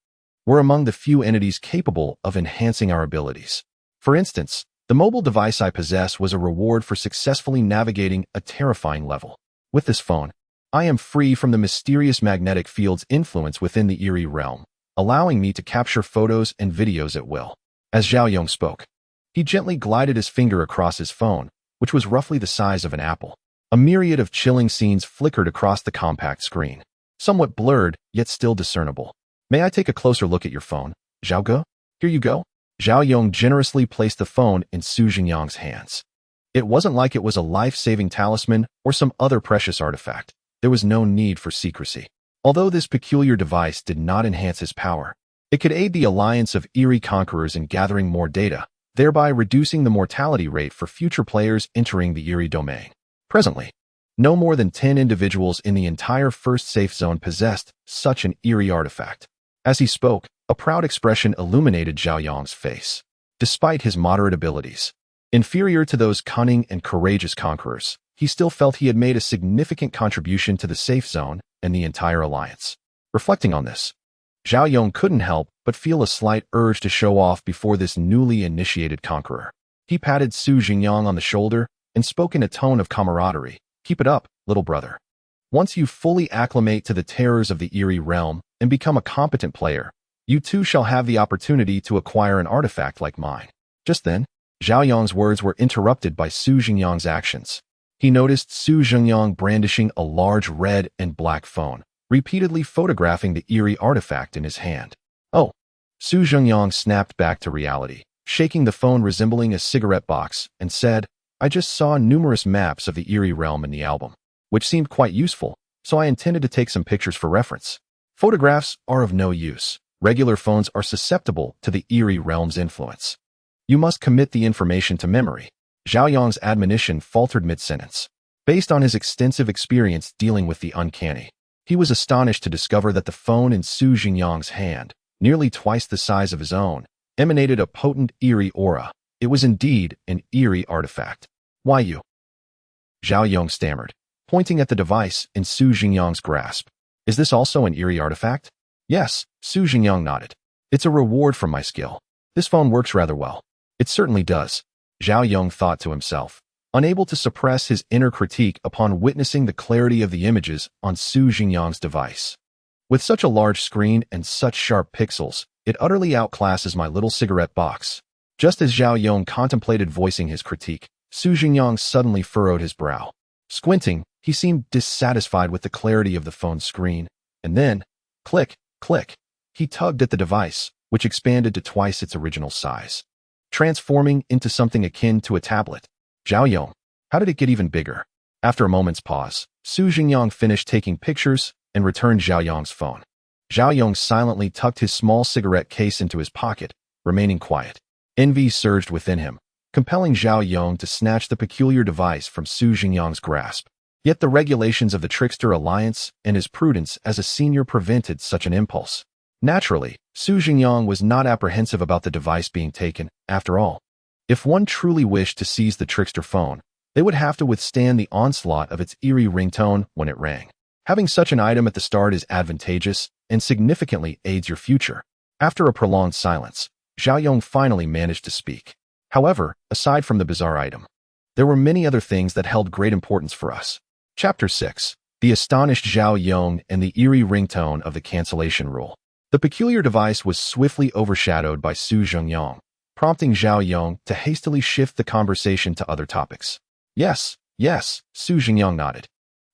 were among the few entities capable of enhancing our abilities. For instance, the mobile device I possess was a reward for successfully navigating a terrifying level. With this phone, I am free from the mysterious magnetic field's influence within the eerie realm, allowing me to capture photos and videos at will. As Zhao Yong spoke, he gently glided his finger across his phone, which was roughly the size of an apple. A myriad of chilling scenes flickered across the compact screen, somewhat blurred, yet still discernible. May I take a closer look at your phone, Zhao Ge? Here you go. Zhao Yong generously placed the phone in Zhengyang's hands. It wasn't like it was a life-saving talisman or some other precious artifact. There was no need for secrecy. Although this peculiar device did not enhance his power, it could aid the alliance of eerie conquerors in gathering more data, thereby reducing the mortality rate for future players entering the eerie domain. Presently, no more than 10 individuals in the entire first safe zone possessed such an eerie artifact. As he spoke, a proud expression illuminated Zhao Yong's face. Despite his moderate abilities, inferior to those cunning and courageous conquerors, he still felt he had made a significant contribution to the safe zone and the entire alliance. Reflecting on this, Zhao Yong couldn't help but feel a slight urge to show off before this newly initiated conqueror. He patted Zhengyang on the shoulder and spoke in a tone of camaraderie. Keep it up, little brother. Once you fully acclimate to the terrors of the eerie realm and become a competent player, you too shall have the opportunity to acquire an artifact like mine. Just then, Zhao Yong's words were interrupted by Zhengyang's actions. He noticed Zhengyang brandishing a large red and black phone, repeatedly photographing the eerie artifact in his hand. Oh! Zhengyang snapped back to reality, shaking the phone resembling a cigarette box, and said, I just saw numerous maps of the eerie realm in the album, which seemed quite useful, so I intended to take some pictures for reference. Photographs are of no use. Regular phones are susceptible to the eerie realm's influence. You must commit the information to memory. Zhao Yong's admonition faltered mid-sentence. Based on his extensive experience dealing with the uncanny, he was astonished to discover that the phone in Zhengyang's hand, nearly twice the size of his own, emanated a potent eerie aura. It was indeed an eerie artifact. Why you? Zhao Yong stammered, pointing at the device in Zhengyang's grasp. Is this also an eerie artifact? Yes, Zhengyang nodded. It's a reward from my skill. This phone works rather well. It certainly does, Zhao Yong thought to himself, unable to suppress his inner critique upon witnessing the clarity of the images on Zhengyang's device. With such a large screen and such sharp pixels, it utterly outclasses my little cigarette box. Just as Zhao Yong contemplated voicing his critique, Zhengyang suddenly furrowed his brow. Squinting, he seemed dissatisfied with the clarity of the phone's screen, and then, click, click, he tugged at the device, which expanded to twice its original size, transforming into something akin to a tablet. Zhengyang, how did it get even bigger? After a moment's pause, Zhengyang finished taking pictures and returned Zhengyang's phone. Zhengyang silently tucked his small cigarette case into his pocket, remaining quiet. Envy surged within him, compelling Zhengyang to snatch the peculiar device from Zhengyang's grasp. Yet the regulations of the Trickster Alliance and his prudence as a senior prevented such an impulse. Naturally, Zhengyang was not apprehensive about the device being taken, after all. If one truly wished to seize the Trickster phone, they would have to withstand the onslaught of its eerie ringtone when it rang. Having such an item at the start is advantageous and significantly aids your future. After a prolonged silence, Zhengyang finally managed to speak. However, aside from the bizarre item, there were many other things that held great importance for us. Chapter 6. The astonished Zhengyang and the eerie ringtone of the cancellation rule. The peculiar device was swiftly overshadowed by Zhengyang, prompting Zhengyang to hastily shift the conversation to other topics. Yes, Zhengyang nodded,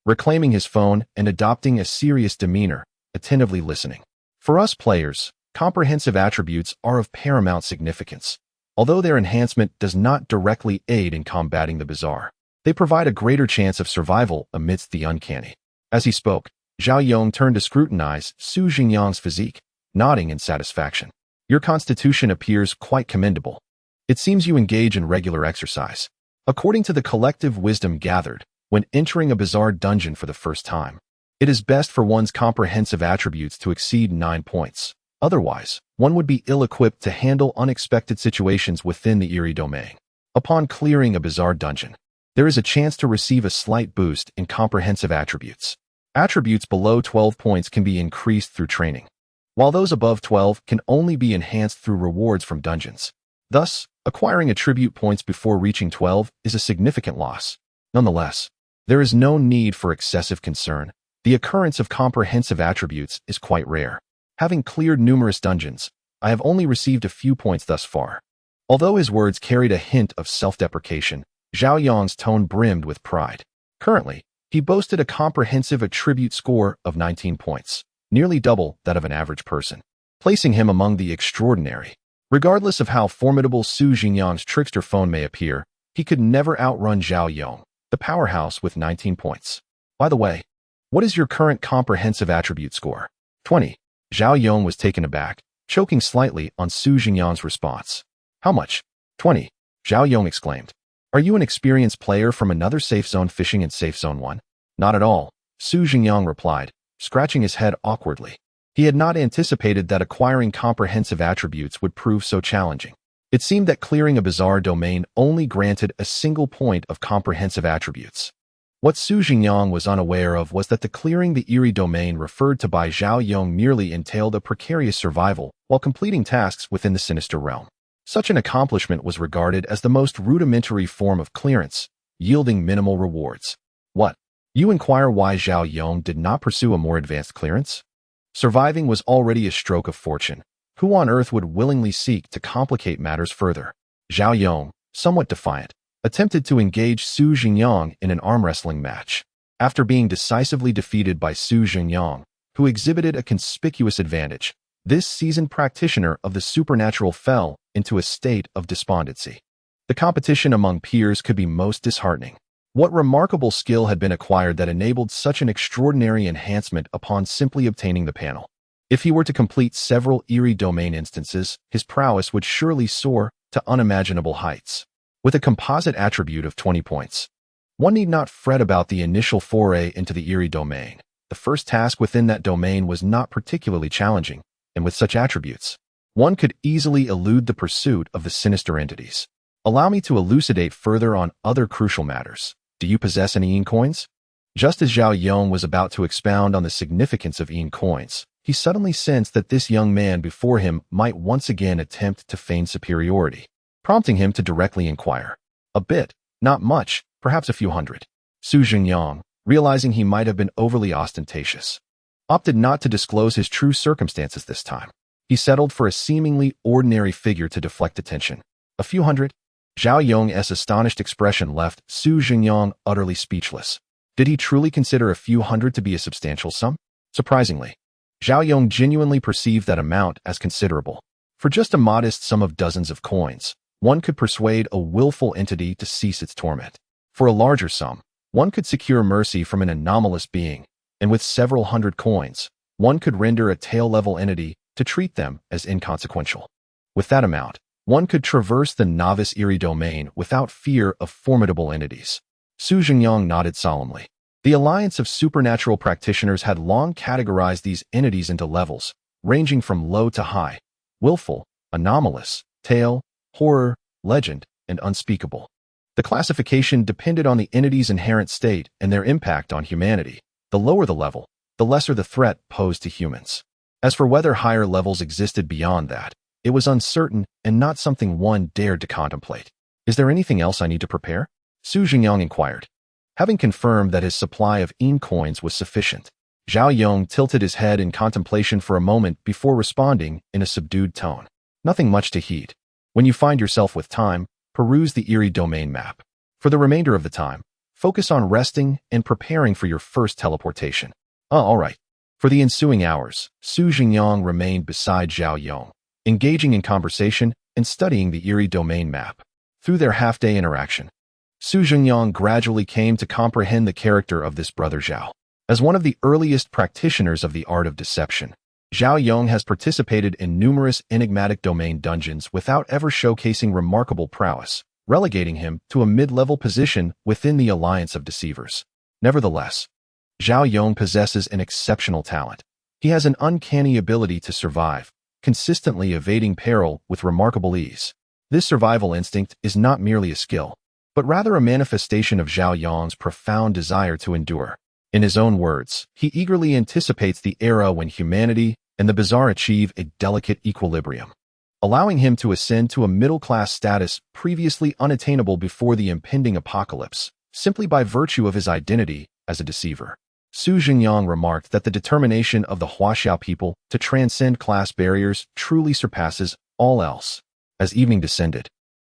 reclaiming his phone and adopting a serious demeanor, attentively listening. For us players, comprehensive attributes are of paramount significance. Although their enhancement does not directly aid in combating the bizarre, they provide a greater chance of survival amidst the uncanny. As he spoke, Zhengyang turned to scrutinize Zhengyang's physique, nodding in satisfaction. Your constitution appears quite commendable. It seems you engage in regular exercise. According to the collective wisdom gathered, when entering a bizarre dungeon for the first time, it is best for one's comprehensive attributes to exceed 9 points. Otherwise, one would be ill-equipped to handle unexpected situations within the eerie domain. Upon clearing a bizarre dungeon, there is a chance to receive a slight boost in comprehensive attributes. Attributes below 12 points can be increased through training, while those above 12 can only be enhanced through rewards from dungeons. Thus, acquiring attribute points before reaching 12 is a significant loss. Nonetheless, there is no need for excessive concern. The occurrence of comprehensive attributes is quite rare. Having cleared numerous dungeons, I have only received a few points thus far. Although his words carried a hint of self-deprecation, Zhengyang's tone brimmed with pride. Currently, he boasted a comprehensive attribute score of 19 points, nearly double that of an average person, placing him among the extraordinary. Regardless of how formidable Zhengyang's trickster phone may appear, he could never outrun Zhengyang, the powerhouse with 19 points. By the way, what is your current comprehensive attribute score? 20. Zhengyang was taken aback, choking slightly on Zhengyang's response. How much? 20. Zhengyang exclaimed. Are you an experienced player from another safe zone fishing in Safe Zone 1? Not at all, Zhengyang replied, scratching his head awkwardly. He had not anticipated that acquiring comprehensive attributes would prove so challenging. It seemed that clearing a bizarre domain only granted a single point of comprehensive attributes. What Zhengyang was unaware of was that the clearing the eerie domain referred to by Zhengyang merely entailed a precarious survival while completing tasks within the sinister realm. Such an accomplishment was regarded as the most rudimentary form of clearance, yielding minimal rewards. What? You inquire why Zhengyang did not pursue a more advanced clearance? Surviving was already a stroke of fortune. Who on earth would willingly seek to complicate matters further? Zhengyang, somewhat defiant, attempted to engage Zhengyang in an arm wrestling match. After being decisively defeated by Zhengyang, who exhibited a conspicuous advantage, this seasoned practitioner of the supernatural fell into a state of despondency. The competition among peers could be most disheartening. What remarkable skill had been acquired that enabled such an extraordinary enhancement upon simply obtaining the panel? If he were to complete several eerie domain instances, his prowess would surely soar to unimaginable heights. With a composite attribute of 20 points, one need not fret about the initial foray into the eerie domain. The first task within that domain was not particularly challenging, and with such attributes, one could easily elude the pursuit of the sinister entities. Allow me to elucidate further on other crucial matters. Do you possess any Yin coins? Just as Zhengyang was about to expound on the significance of Yin coins, he suddenly sensed that this young man before him might once again attempt to feign superiority, prompting him to directly inquire. A bit, not much, perhaps a few hundred. Zhengyang, realizing he might have been overly ostentatious, opted not to disclose his true circumstances this time. He settled for a seemingly ordinary figure to deflect attention. A few hundred? Zhao Yong's astonished expression left Su Zhengyang utterly speechless. Did he truly consider a few hundred to be a substantial sum? Surprisingly, Zhao Yong genuinely perceived that amount as considerable. For just a modest sum of dozens of coins, one could persuade a willful entity to cease its torment. For a larger sum, one could secure mercy from an anomalous being, and with several hundred coins, one could render a tail-level entity to treat them as inconsequential. With that amount, one could traverse the novice eerie domain without fear of formidable entities. Su Zhengyang nodded solemnly. The alliance of supernatural practitioners had long categorized these entities into levels, ranging from low to high, willful, anomalous, tale, horror, legend, and unspeakable. The classification depended on the entity's inherent state and their impact on humanity. The lower the level, the lesser the threat posed to humans. As for whether higher levels existed beyond that, it was uncertain and not something one dared to contemplate. Is there anything else I need to prepare? Su Zhengyang inquired. Having confirmed that his supply of coins was sufficient, Zhao Yong tilted his head in contemplation for a moment before responding in a subdued tone. Nothing much to heed. When you find yourself with time, peruse the eerie domain map. For the remainder of the time, focus on resting and preparing for your first teleportation. All right. For the ensuing hours, Su Zhengyang remained beside Zhao Yong, engaging in conversation and studying the eerie domain map. Through their half-day interaction, Su Zhengyang gradually came to comprehend the character of this brother Zhao. As one of the earliest practitioners of the art of deception, Zhao Yong has participated in numerous enigmatic domain dungeons without ever showcasing remarkable prowess, relegating him to a mid-level position within the alliance of deceivers. Nevertheless, Zhao Yong possesses an exceptional talent. He has an uncanny ability to survive, consistently evading peril with remarkable ease. This survival instinct is not merely a skill, but rather a manifestation of Zhao Yong's profound desire to endure. In his own words, he eagerly anticipates the era when humanity and the bizarre achieve a delicate equilibrium, allowing him to ascend to a middle-class status previously unattainable before the impending apocalypse, simply by virtue of his identity as a deceiver. Su Zhengyang remarked that the determination of the Huaxiao people to transcend class barriers truly surpasses all else. As evening descended,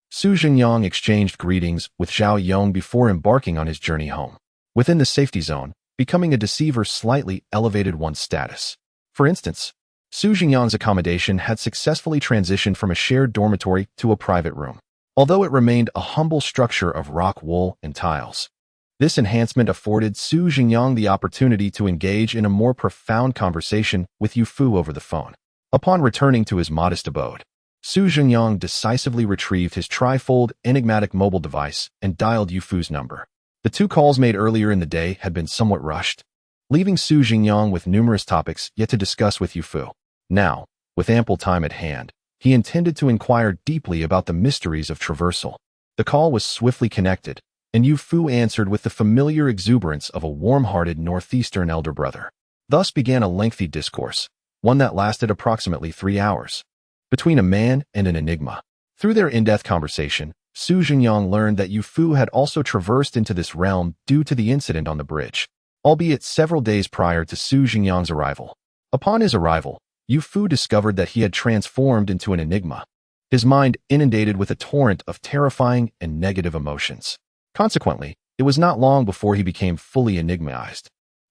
Su Zhengyang exchanged greetings with Zhao Yong before embarking on his journey home. Within the safety zone, becoming a deceiver slightly elevated one's status. For instance, Su Zhengyang's accommodation had successfully transitioned from a shared dormitory to a private room, although it remained a humble structure of rock wool and tiles. This enhancement afforded Su Zhengyang the opportunity to engage in a more profound conversation with Yu Fu over the phone. Upon returning to his modest abode, Su Zhengyang decisively retrieved his trifold enigmatic mobile device and dialed Yu Fu's number. The two calls made earlier in the day had been somewhat rushed, leaving Su Zhengyang with numerous topics yet to discuss with Yu Fu. Now, with ample time at hand, he intended to inquire deeply about the mysteries of traversal. The call was swiftly connected, and Yu Fu answered with the familiar exuberance of a warm-hearted northeastern elder brother. Thus began a lengthy discourse, one that lasted approximately 3 hours, between a man and an enigma. Through their in-depth conversation, Su Zhengyang learned that Yu Fu had also traversed into this realm due to the incident on the bridge, albeit several days prior to Su Zhengyang's arrival. Upon his arrival, Yu Fu discovered that he had transformed into an enigma, his mind inundated with a torrent of terrifying and negative emotions. Consequently, it was not long before he became fully enigmatized,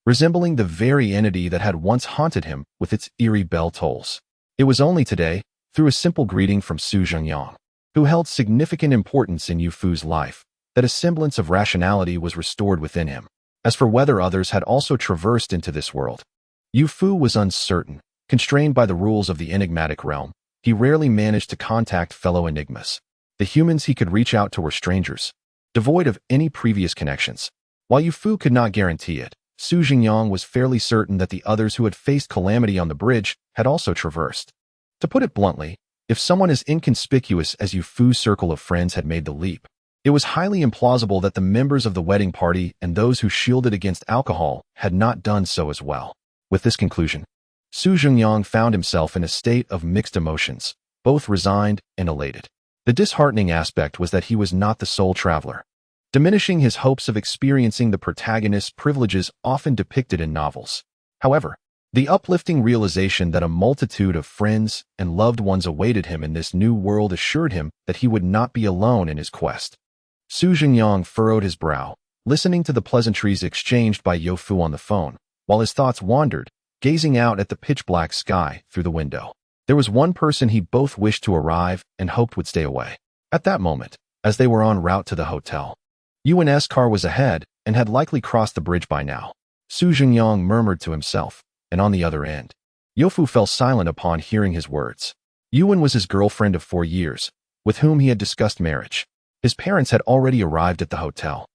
resembling the very entity that had once haunted him with its eerie bell tolls. It was only today, through a simple greeting from Su Zhengyang, who held significant importance in Yu Fu's life, that a semblance of rationality was restored within him. As for whether others had also traversed into this world, Yu Fu was uncertain. Constrained by the rules of the enigmatic realm, he rarely managed to contact fellow enigmas. The humans he could reach out to were strangers, devoid of any previous connections. While Yu Fu could not guarantee it, Su Zhengyang was fairly certain that the others who had faced calamity on the bridge had also traversed. To put it bluntly, if someone as inconspicuous as Yu Fu's circle of friends had made the leap, it was highly implausible that the members of the wedding party and those who shielded against alcohol had not done so as well. With this conclusion, Su Zhengyang found himself in a state of mixed emotions, both resigned and elated. The disheartening aspect was that he was not the sole traveler, diminishing his hopes of experiencing the protagonist's privileges often depicted in novels. However, The uplifting realization that a multitude of friends and loved ones awaited him in this new world assured him that he would not be alone in his quest. Zhengyang furrowed his brow, listening to the pleasantries exchanged by Youfu on the phone, while his thoughts wandered, gazing out at the pitch-black sky through the window. There was one person he both wished to arrive and hoped would stay away. At that moment, as they were en route to the hotel, Yuan's car was ahead and had likely crossed the bridge by now. Zhengyang murmured to himself, and on the other end, Youfu fell silent upon hearing his words. Yuan was his girlfriend of 4 years, with whom he had discussed marriage. His parents had already arrived at the hotel,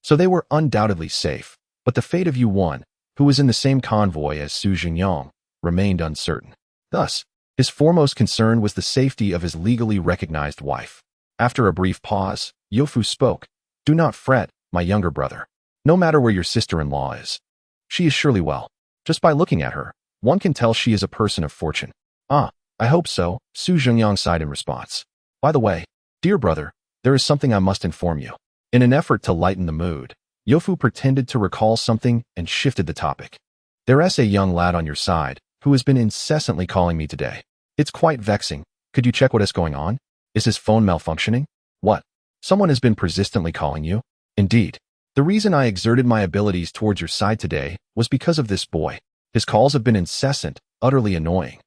so they were undoubtedly safe, but the fate of Yuan, who was in the same convoy as Zhengyang, remained uncertain. Thus, his foremost concern was the safety of his legally recognized wife. After a brief pause, Youfu spoke. "Do not fret, my younger brother. No matter where your sister-in-law is, she is surely well. Just by looking at her, one can tell she is a person of fortune." "Ah, I hope so," Zhengyang sighed in response. "By the way, dear brother, there is something I must inform you." In an effort to lighten the mood, Youfu pretended to recall something and shifted the topic. "There's a young lad on your side who has been incessantly calling me today. It's quite vexing. Could you check what is going on? Is his phone malfunctioning?" "What? Someone has been persistently calling you?" "Indeed. The reason I exerted my abilities towards your side today was because of this boy. His calls have been incessant, utterly annoying."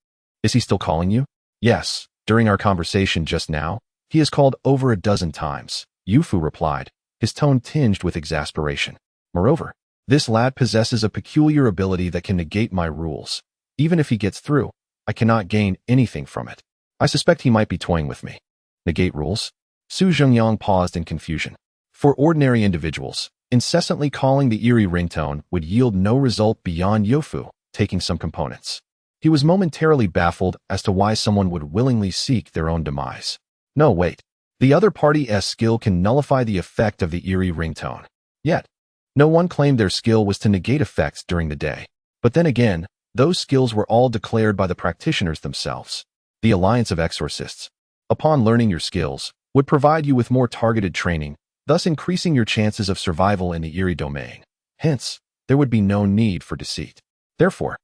"Is he still calling you?" "Yes. During our conversation just now, he has called over a dozen times," Youfu replied, his tone tinged with exasperation. "Moreover, this lad possesses a peculiar ability that can negate my rules. Even if he gets through, I cannot gain anything from it. I suspect he might be toying with me." "Negate rules?" Zhengyang paused in confusion. For ordinary individuals, incessantly calling the eerie ringtone would yield no result beyond Youfu taking some components. He was momentarily baffled as to why someone would willingly seek their own demise. No, wait. The other party's skill can nullify the effect of the eerie ringtone. Yet, no one claimed their skill was to negate effects during the day. But then again, those skills were all declared by the practitioners themselves. The Alliance of Exorcists, upon learning your skills, would provide you with more targeted training, thus increasing your chances of survival in the eerie domain. Hence, there would be no need for deceit. Therefore,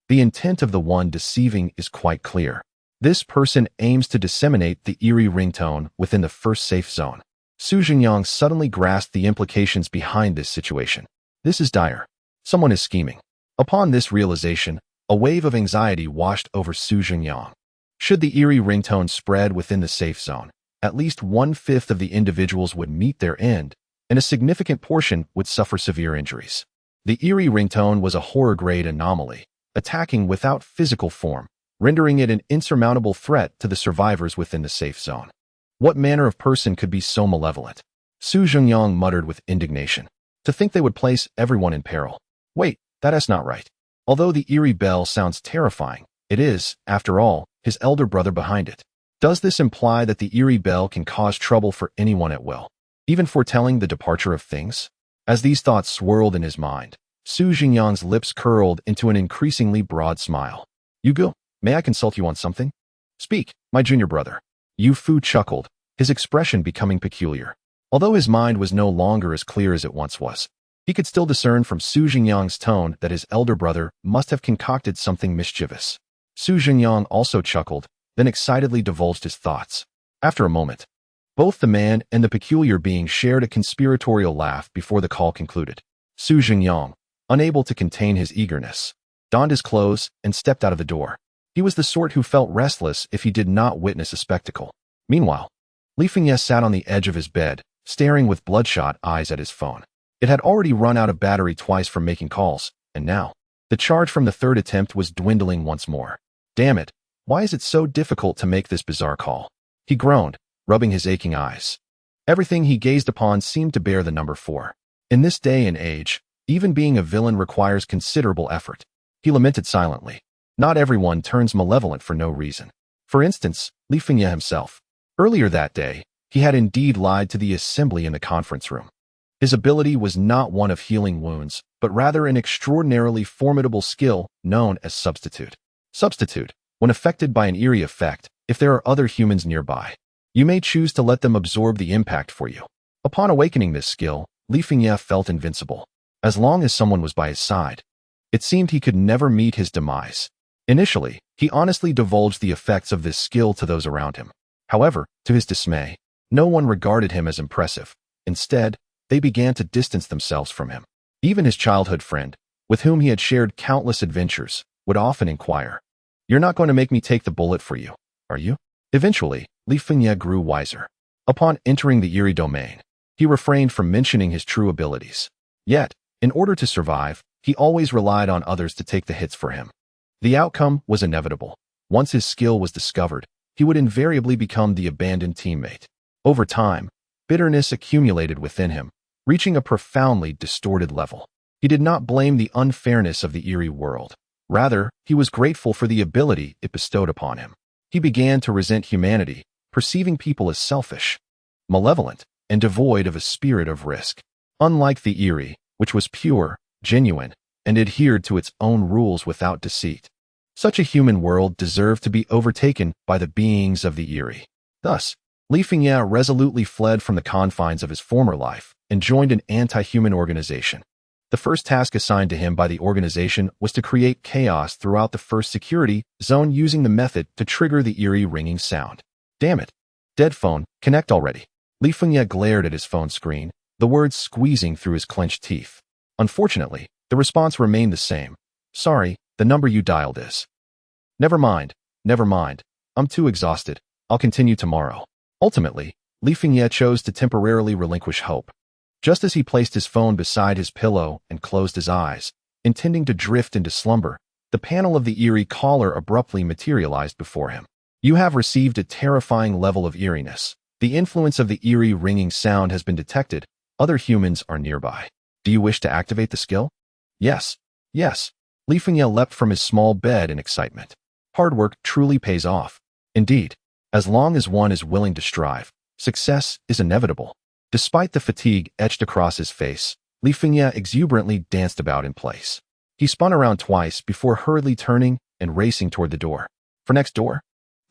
the intent of the one deceiving is quite clear. This person aims to disseminate the eerie ringtone within the first safe zone. Zhengyang suddenly grasped the implications behind this situation. This is dire. Someone is scheming. Upon this realization, a wave of anxiety washed over Zhengyang. Should the eerie ringtone spread within the safe zone, at least 1/5 of the individuals would meet their end, and a significant portion would suffer severe injuries. The eerie ringtone was a horror-grade anomaly, attacking without physical form, rendering it an insurmountable threat to the survivors within the safe zone. What manner of person could be so malevolent? Zhengyang muttered with indignation. To think they would place everyone in peril. Wait, that is not right. Although the eerie bell sounds terrifying, it is, after all, his elder brother behind it. Does this imply that the eerie bell can cause trouble for anyone at will, even foretelling the departure of things? As these thoughts swirled in his mind, Zhengyang's lips curled into an increasingly broad smile. "Yugo, may I consult you on something?" "Speak, my junior brother." Youfu chuckled, his expression becoming peculiar. Although his mind was no longer as clear as it once was, he could still discern from Zhengyang's tone that his elder brother must have concocted something mischievous. Zhengyang also chuckled, then excitedly divulged his thoughts. After a moment, both the man and the peculiar being shared a conspiratorial laugh before the call concluded. Zhengyang, unable to contain his eagerness, donned his clothes and stepped out of the door. He was the sort who felt restless if he did not witness a spectacle. Meanwhile, Li Fengye sat on the edge of his bed, staring with bloodshot eyes at his phone. It had already run out of battery twice from making calls, and now, the charge from the third attempt was dwindling once more. Damn it, why is it so difficult to make this bizarre call? He groaned, rubbing his aching eyes. Everything he gazed upon seemed to bear the number 4. In this day and age, even being a villain requires considerable effort. He lamented silently. Not everyone turns malevolent for no reason. For instance, Li Fengye himself. Earlier that day, he had indeed lied to the assembly in the conference room. His ability was not one of healing wounds, but rather an extraordinarily formidable skill known as substitute. Substitute, when affected by an eerie effect, if there are other humans nearby, you may choose to let them absorb the impact for you. Upon awakening this skill, Li Fengye felt invincible. As long as someone was by his side, It seemed he could never meet his demise. Initially, he honestly divulged the effects of this skill to those around him. However, to his dismay, no one regarded him as impressive. Instead, they began to distance themselves from him. Even his childhood friend, with whom he had shared countless adventures, would often inquire, "You're not going to make me take the bullet for you, are you?" Eventually, Li Fengye grew wiser. Upon entering the eerie domain, he refrained from mentioning his true abilities. Yet, in order to survive, he always relied on others to take the hits for him. The outcome was inevitable. Once his skill was discovered, he would invariably become the abandoned teammate. Over time, bitterness accumulated within him, reaching a profoundly distorted level. He did not blame the unfairness of the eerie world. Rather, he was grateful for the ability it bestowed upon him. He began to resent humanity, perceiving people as selfish, malevolent, and devoid of a spirit of risk. Unlike the eerie, which was pure, genuine, and adhered to its own rules without deceit, such a human world deserved to be overtaken by the beings of the eerie. Thus, Li Fengye resolutely fled from the confines of his former life and joined an anti-human organization. The first task assigned to him by the organization was to create chaos throughout the first security zone using the method to trigger the eerie ringing sound. "Damn it. Dead phone, connect already." Li Fengye glared at his phone screen, the words squeezing through his clenched teeth. Unfortunately, the response remained the same. "Sorry, the number you dialed is." Never mind. I'm too exhausted. I'll continue tomorrow." Ultimately, Li Fengye chose to temporarily relinquish hope. Just as he placed his phone beside his pillow and closed his eyes, intending to drift into slumber, the panel of the eerie caller abruptly materialized before him. "You have received a terrifying level of eeriness. The influence of the eerie ringing sound has been detected. Other humans are nearby. Do you wish to activate the skill?" Yes. Li Fengye leapt from his small bed in excitement. Hard work truly pays off. Indeed, as long as one is willing to strive, success is inevitable. Despite the fatigue etched across his face, Li Fengye exuberantly danced about in place. He spun around twice before hurriedly turning and racing toward the door. For next door,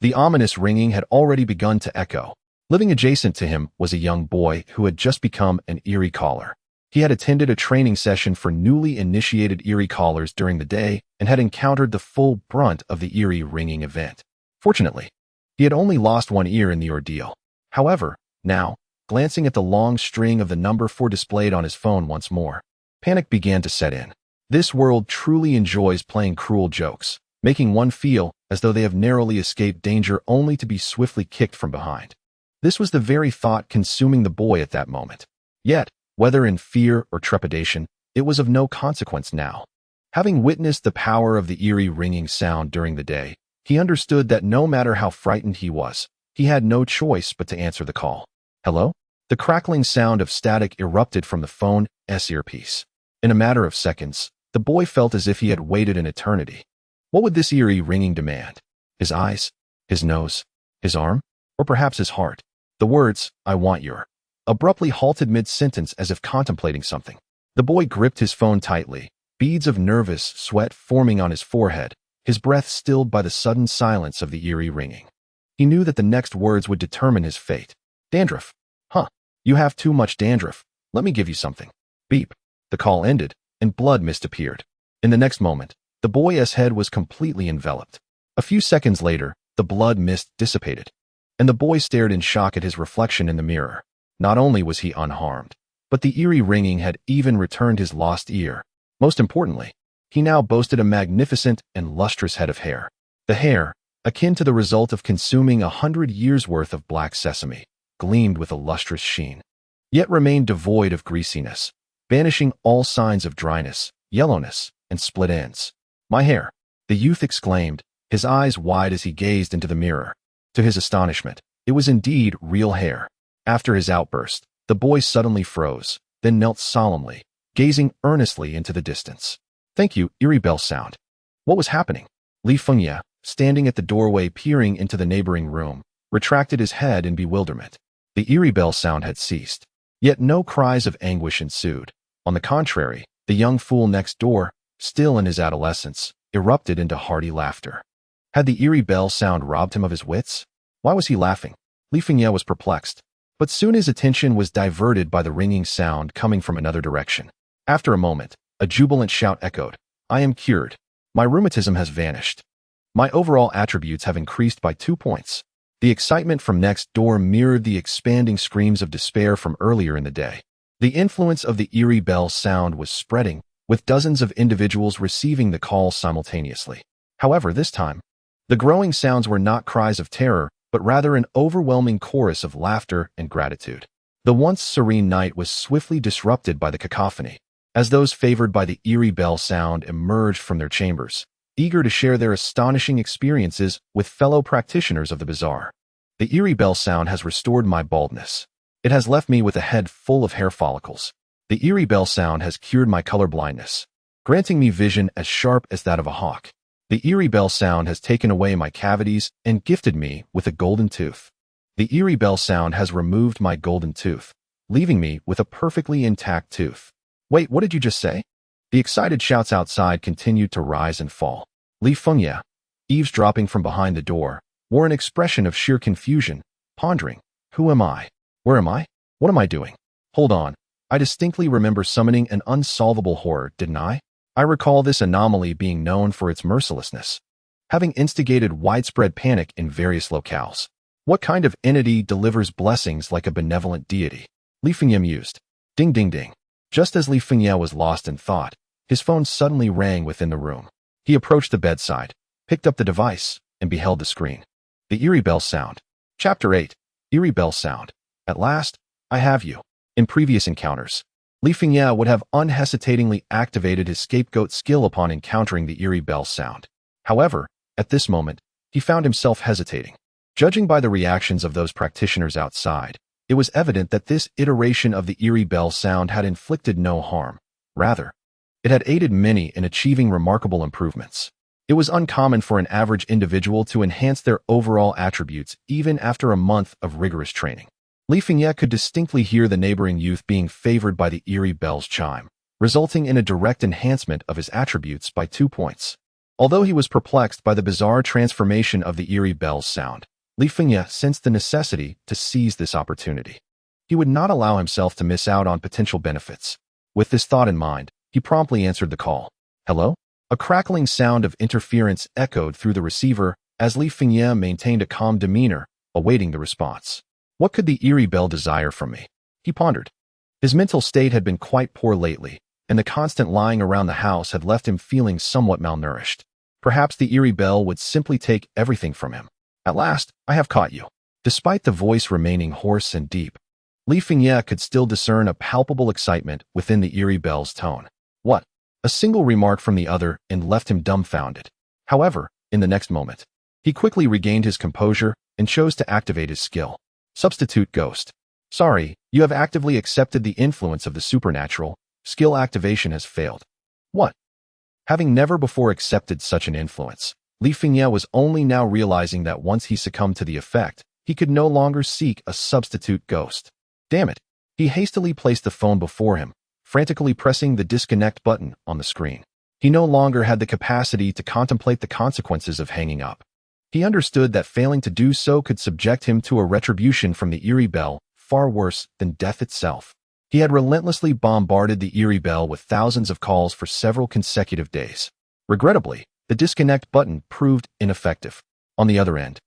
the ominous ringing had already begun to echo. Living adjacent to him was a young boy who had just become an eerie caller. He had attended a training session for newly initiated eerie callers during the day and had encountered the full brunt of the eerie ringing event. Fortunately, he had only lost one ear in the ordeal. However, now, glancing at the long string of the number 4 displayed on his phone once more, panic began to set in. This world truly enjoys playing cruel jokes, making one feel as though they have narrowly escaped danger only to be swiftly kicked from behind. This was the very thought consuming the boy at that moment. Yet, whether in fear or trepidation, it was of no consequence now. Having witnessed the power of the eerie ringing sound during the day, he understood that no matter how frightened he was, he had no choice but to answer the call. "Hello?" The crackling sound of static erupted from the phone's earpiece. In a matter of seconds, the boy felt as if he had waited an eternity. What would this eerie ringing demand? His eyes? His nose? His arm? Or perhaps his heart? The words, "I want your," abruptly halted mid-sentence as if contemplating something. The boy gripped his phone tightly, beads of nervous sweat forming on his forehead, his breath stilled by the sudden silence of the eerie ringing. He knew that the next words would determine his fate. "Dandruff. Huh. You have too much dandruff. Let me give you something." Beep. The call ended, and blood mist appeared. In the next moment, the boy's head was completely enveloped. A few seconds later, the blood mist dissipated, and the boy stared in shock at his reflection in the mirror. Not only was he unharmed, but the eerie ringing had even returned his lost ear. Most importantly, he now boasted a magnificent and lustrous head of hair. The hair, akin to the result of consuming 100 years' worth of black sesame, gleamed with a lustrous sheen, yet remained devoid of greasiness, banishing all signs of dryness, yellowness, and split ends. "My hair," the youth exclaimed, his eyes wide as he gazed into the mirror. To his astonishment, it was indeed real hair. After his outburst, the boy suddenly froze, then knelt solemnly, gazing earnestly into the distance. "Thank you, eerie bell sound." What was happening? Li Fengye, standing at the doorway peering into the neighboring room, retracted his head in bewilderment. The eerie bell sound had ceased, yet no cries of anguish ensued. On the contrary, the young fool next door, still in his adolescence, erupted into hearty laughter. Had the eerie bell sound robbed him of his wits? Why was he laughing? Li Fengye was perplexed, but soon his attention was diverted by the ringing sound coming from another direction. After a moment, a jubilant shout echoed. I am cured. My rheumatism has vanished. My overall attributes have increased by 2 points. The excitement from next door mirrored the expanding screams of despair from earlier in the day. The influence of the eerie bell sound was spreading, with dozens of individuals receiving the call simultaneously. However, this time, the growing sounds were not cries of terror, but rather an overwhelming chorus of laughter and gratitude. The once serene night was swiftly disrupted by the cacophony, as those favored by the eerie bell sound emerged from their chambers, eager to share their astonishing experiences with fellow practitioners of the bazaar. The eerie bell sound has restored my baldness. It has left me with a head full of hair follicles. The eerie bell sound has cured my color blindness, granting me vision as sharp as that of a hawk. The eerie bell sound has taken away my cavities and gifted me with a golden tooth. The eerie bell sound has removed my golden tooth, leaving me with a perfectly intact tooth. Wait, what did you just say? The excited shouts outside continued to rise and fall. Li Fengye, eavesdropping from behind the door, wore an expression of sheer confusion, pondering, who am I? Where am I? What am I doing? Hold on. I distinctly remember summoning an unsolvable horror, didn't I? I recall this anomaly being known for its mercilessness, having instigated widespread panic in various locales. What kind of entity delivers blessings like a benevolent deity? Li Fengye mused. Ding ding ding. Just as Li Fengye was lost in thought, his phone suddenly rang within the room. He approached the bedside, picked up the device, and beheld the screen. The eerie bell sound. Chapter 8. Eerie bell sound. At last, I have you. In previous encounters, Li Fengye would have unhesitatingly activated his scapegoat skill upon encountering the eerie bell sound. However, at this moment, he found himself hesitating. Judging by the reactions of those practitioners outside, it was evident that this iteration of the eerie bell sound had inflicted no harm. Rather, it had aided many in achieving remarkable improvements. It was uncommon for an average individual to enhance their overall attributes even after a month of rigorous training. Li Fengye could distinctly hear the neighboring youth being favored by the eerie bell's chime, resulting in a direct enhancement of his attributes by 2 points. Although he was perplexed by the bizarre transformation of the eerie bell's sound, Li Fengye sensed the necessity to seize this opportunity. He would not allow himself to miss out on potential benefits. With this thought in mind, he promptly answered the call. Hello? A crackling sound of interference echoed through the receiver as Li Fengye maintained a calm demeanor, awaiting the response. What could the eerie bell desire from me? He pondered. His mental state had been quite poor lately, and the constant lying around the house had left him feeling somewhat malnourished. Perhaps the eerie bell would simply take everything from him. At last, I have caught you. Despite the voice remaining hoarse and deep, Li Fengye could still discern a palpable excitement within the eerie bell's tone. What? A single remark from the other and left him dumbfounded. However, in the next moment, he quickly regained his composure and chose to activate his skill. Substitute Ghost. Sorry, you have actively accepted the influence of the supernatural. Skill activation has failed. What? Having never before accepted such an influence, Li Fengye was only now realizing that once he succumbed to the effect, he could no longer seek a substitute ghost. Damn it. He hastily placed the phone before him, frantically pressing the disconnect button on the screen. He no longer had the capacity to contemplate the consequences of hanging up. He understood that failing to do so could subject him to a retribution from the eerie bell far worse than death itself. He had relentlessly bombarded the eerie bell with thousands of calls for several consecutive days. Regrettably, the disconnect button proved ineffective. On the other end,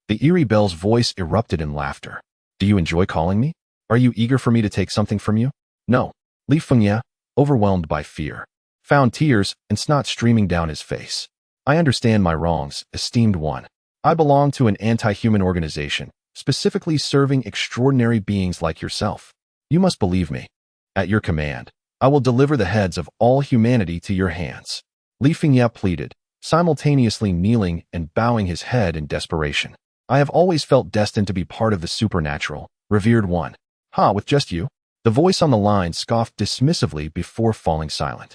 the eerie bell's voice erupted in laughter. Do you enjoy calling me? Are you eager for me to take something from you? No. Li Fengye, overwhelmed by fear, found tears and snot streaming down his face. I understand my wrongs, esteemed one. I belong to an anti-human organization, specifically serving extraordinary beings like yourself. You must believe me. At your command, I will deliver the heads of all humanity to your hands. Li Fengye pleaded, simultaneously kneeling and bowing his head in desperation. I have always felt destined to be part of the supernatural, revered one. Ha, with just you? The voice on the line scoffed dismissively before falling silent.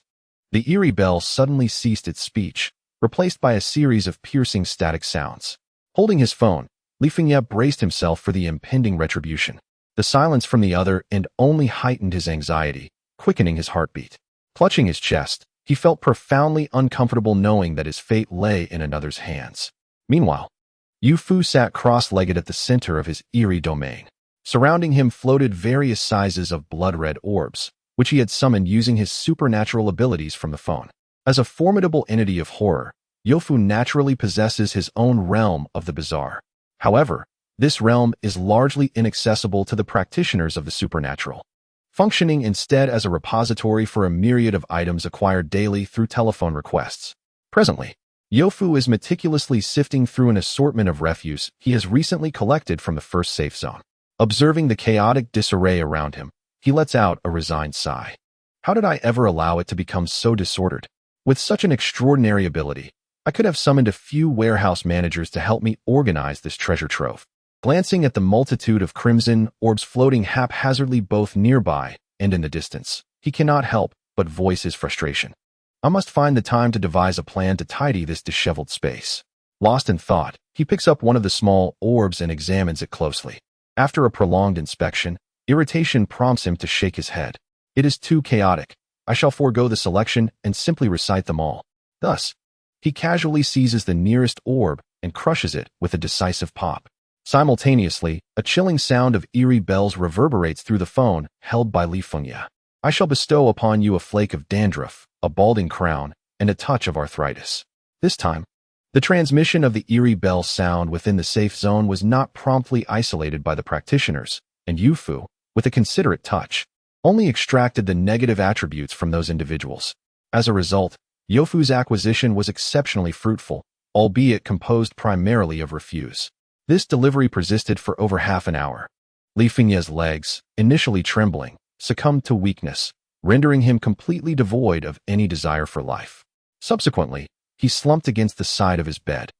The eerie bell suddenly ceased its speech, replaced by a series of piercing static sounds. Holding his phone, Li Fengye braced himself for the impending retribution. The silence from the other end only heightened his anxiety, quickening his heartbeat. Clutching his chest, he felt profoundly uncomfortable knowing that his fate lay in another's hands. Meanwhile, Yu Fu sat cross-legged at the center of his eerie domain. Surrounding him floated various sizes of blood-red orbs, which he had summoned using his supernatural abilities from the phone. As a formidable entity of horror, Yofu naturally possesses his own realm of the bizarre. However, this realm is largely inaccessible to the practitioners of the supernatural, functioning instead as a repository for a myriad of items acquired daily through telephone requests. Presently, Yofu is meticulously sifting through an assortment of refuse he has recently collected from the first safe zone. Observing the chaotic disarray around him, he lets out a resigned sigh. How did I ever allow it to become so disordered? With such an extraordinary ability, I could have summoned a few warehouse managers to help me organize this treasure trove. Glancing at the multitude of crimson orbs floating haphazardly both nearby and in the distance, he cannot help but voice his frustration. I must find the time to devise a plan to tidy this disheveled space. Lost in thought, he picks up one of the small orbs and examines it closely. After a prolonged inspection, irritation prompts him to shake his head. It is too chaotic. I shall forego the selection and simply recite them all. Thus, he casually seizes the nearest orb and crushes it with a decisive pop. Simultaneously, a chilling sound of eerie bells reverberates through the phone held by Li Fengye. I shall bestow upon you a flake of dandruff, a balding crown, and a touch of arthritis. This time, the transmission of the eerie bell sound within the safe zone was not promptly isolated by the practitioners, and Yofu, with a considerate touch, only extracted the negative attributes from those individuals. As a result, Yofu's acquisition was exceptionally fruitful, albeit composed primarily of refuse. This delivery persisted for over half an hour. Li Fengye's legs, initially trembling, succumbed to weakness, rendering him completely devoid of any desire for life. Subsequently, he slumped against the side of his bed,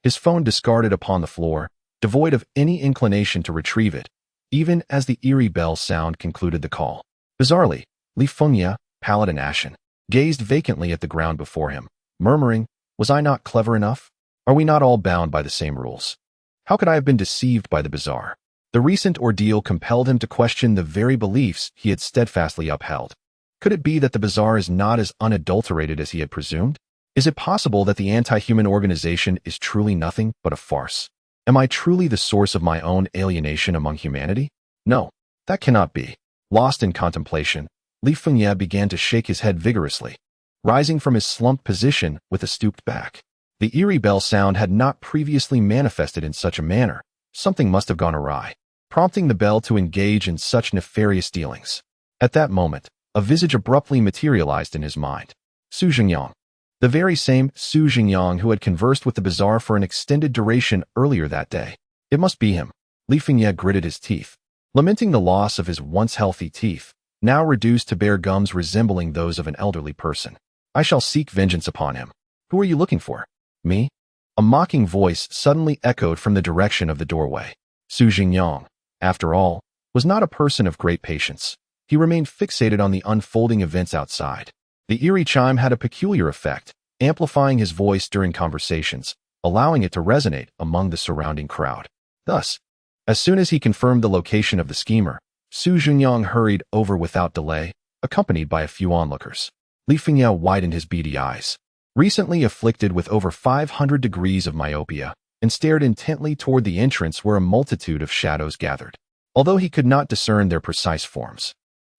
his phone discarded upon the floor, devoid of any inclination to retrieve it, even as the eerie bell sound concluded the call. Bizarrely, Li Fengye, pallid and ashen, gazed vacantly at the ground before him, murmuring, "Was I not clever enough? Are we not all bound by the same rules? How could I have been deceived by the bizarre?" The recent ordeal compelled him to question the very beliefs he had steadfastly upheld. Could it be that the bizarre is not as unadulterated as he had presumed? Is it possible that the anti-human organization is truly nothing but a farce? Am I truly the source of my own alienation among humanity? No, that cannot be. Lost in contemplation, Li Fengye began to shake his head vigorously, rising from his slumped position with a stooped back. The eerie bell sound had not previously manifested in such a manner. Something must have gone awry, prompting the bell to engage in such nefarious dealings. At that moment, a visage abruptly materialized in his mind. Zhengyang. The very same Zhengyang who had conversed with the bizarre for an extended duration earlier that day. It must be him. Li Fengye gritted his teeth, lamenting the loss of his once healthy teeth, now reduced to bare gums resembling those of an elderly person. I shall seek vengeance upon him. Who are you looking for? Me? A mocking voice suddenly echoed from the direction of the doorway. Zhengyang, after all, was not a person of great patience. He remained fixated on the unfolding events outside. The eerie chime had a peculiar effect, amplifying his voice during conversations, allowing it to resonate among the surrounding crowd. Thus, as soon as he confirmed the location of the schemer, Zhengyang hurried over without delay, accompanied by a few onlookers. Li Fengye widened his beady eyes, recently afflicted with over 500 degrees of myopia, and stared intently toward the entrance where a multitude of shadows gathered. Although he could not discern their precise forms,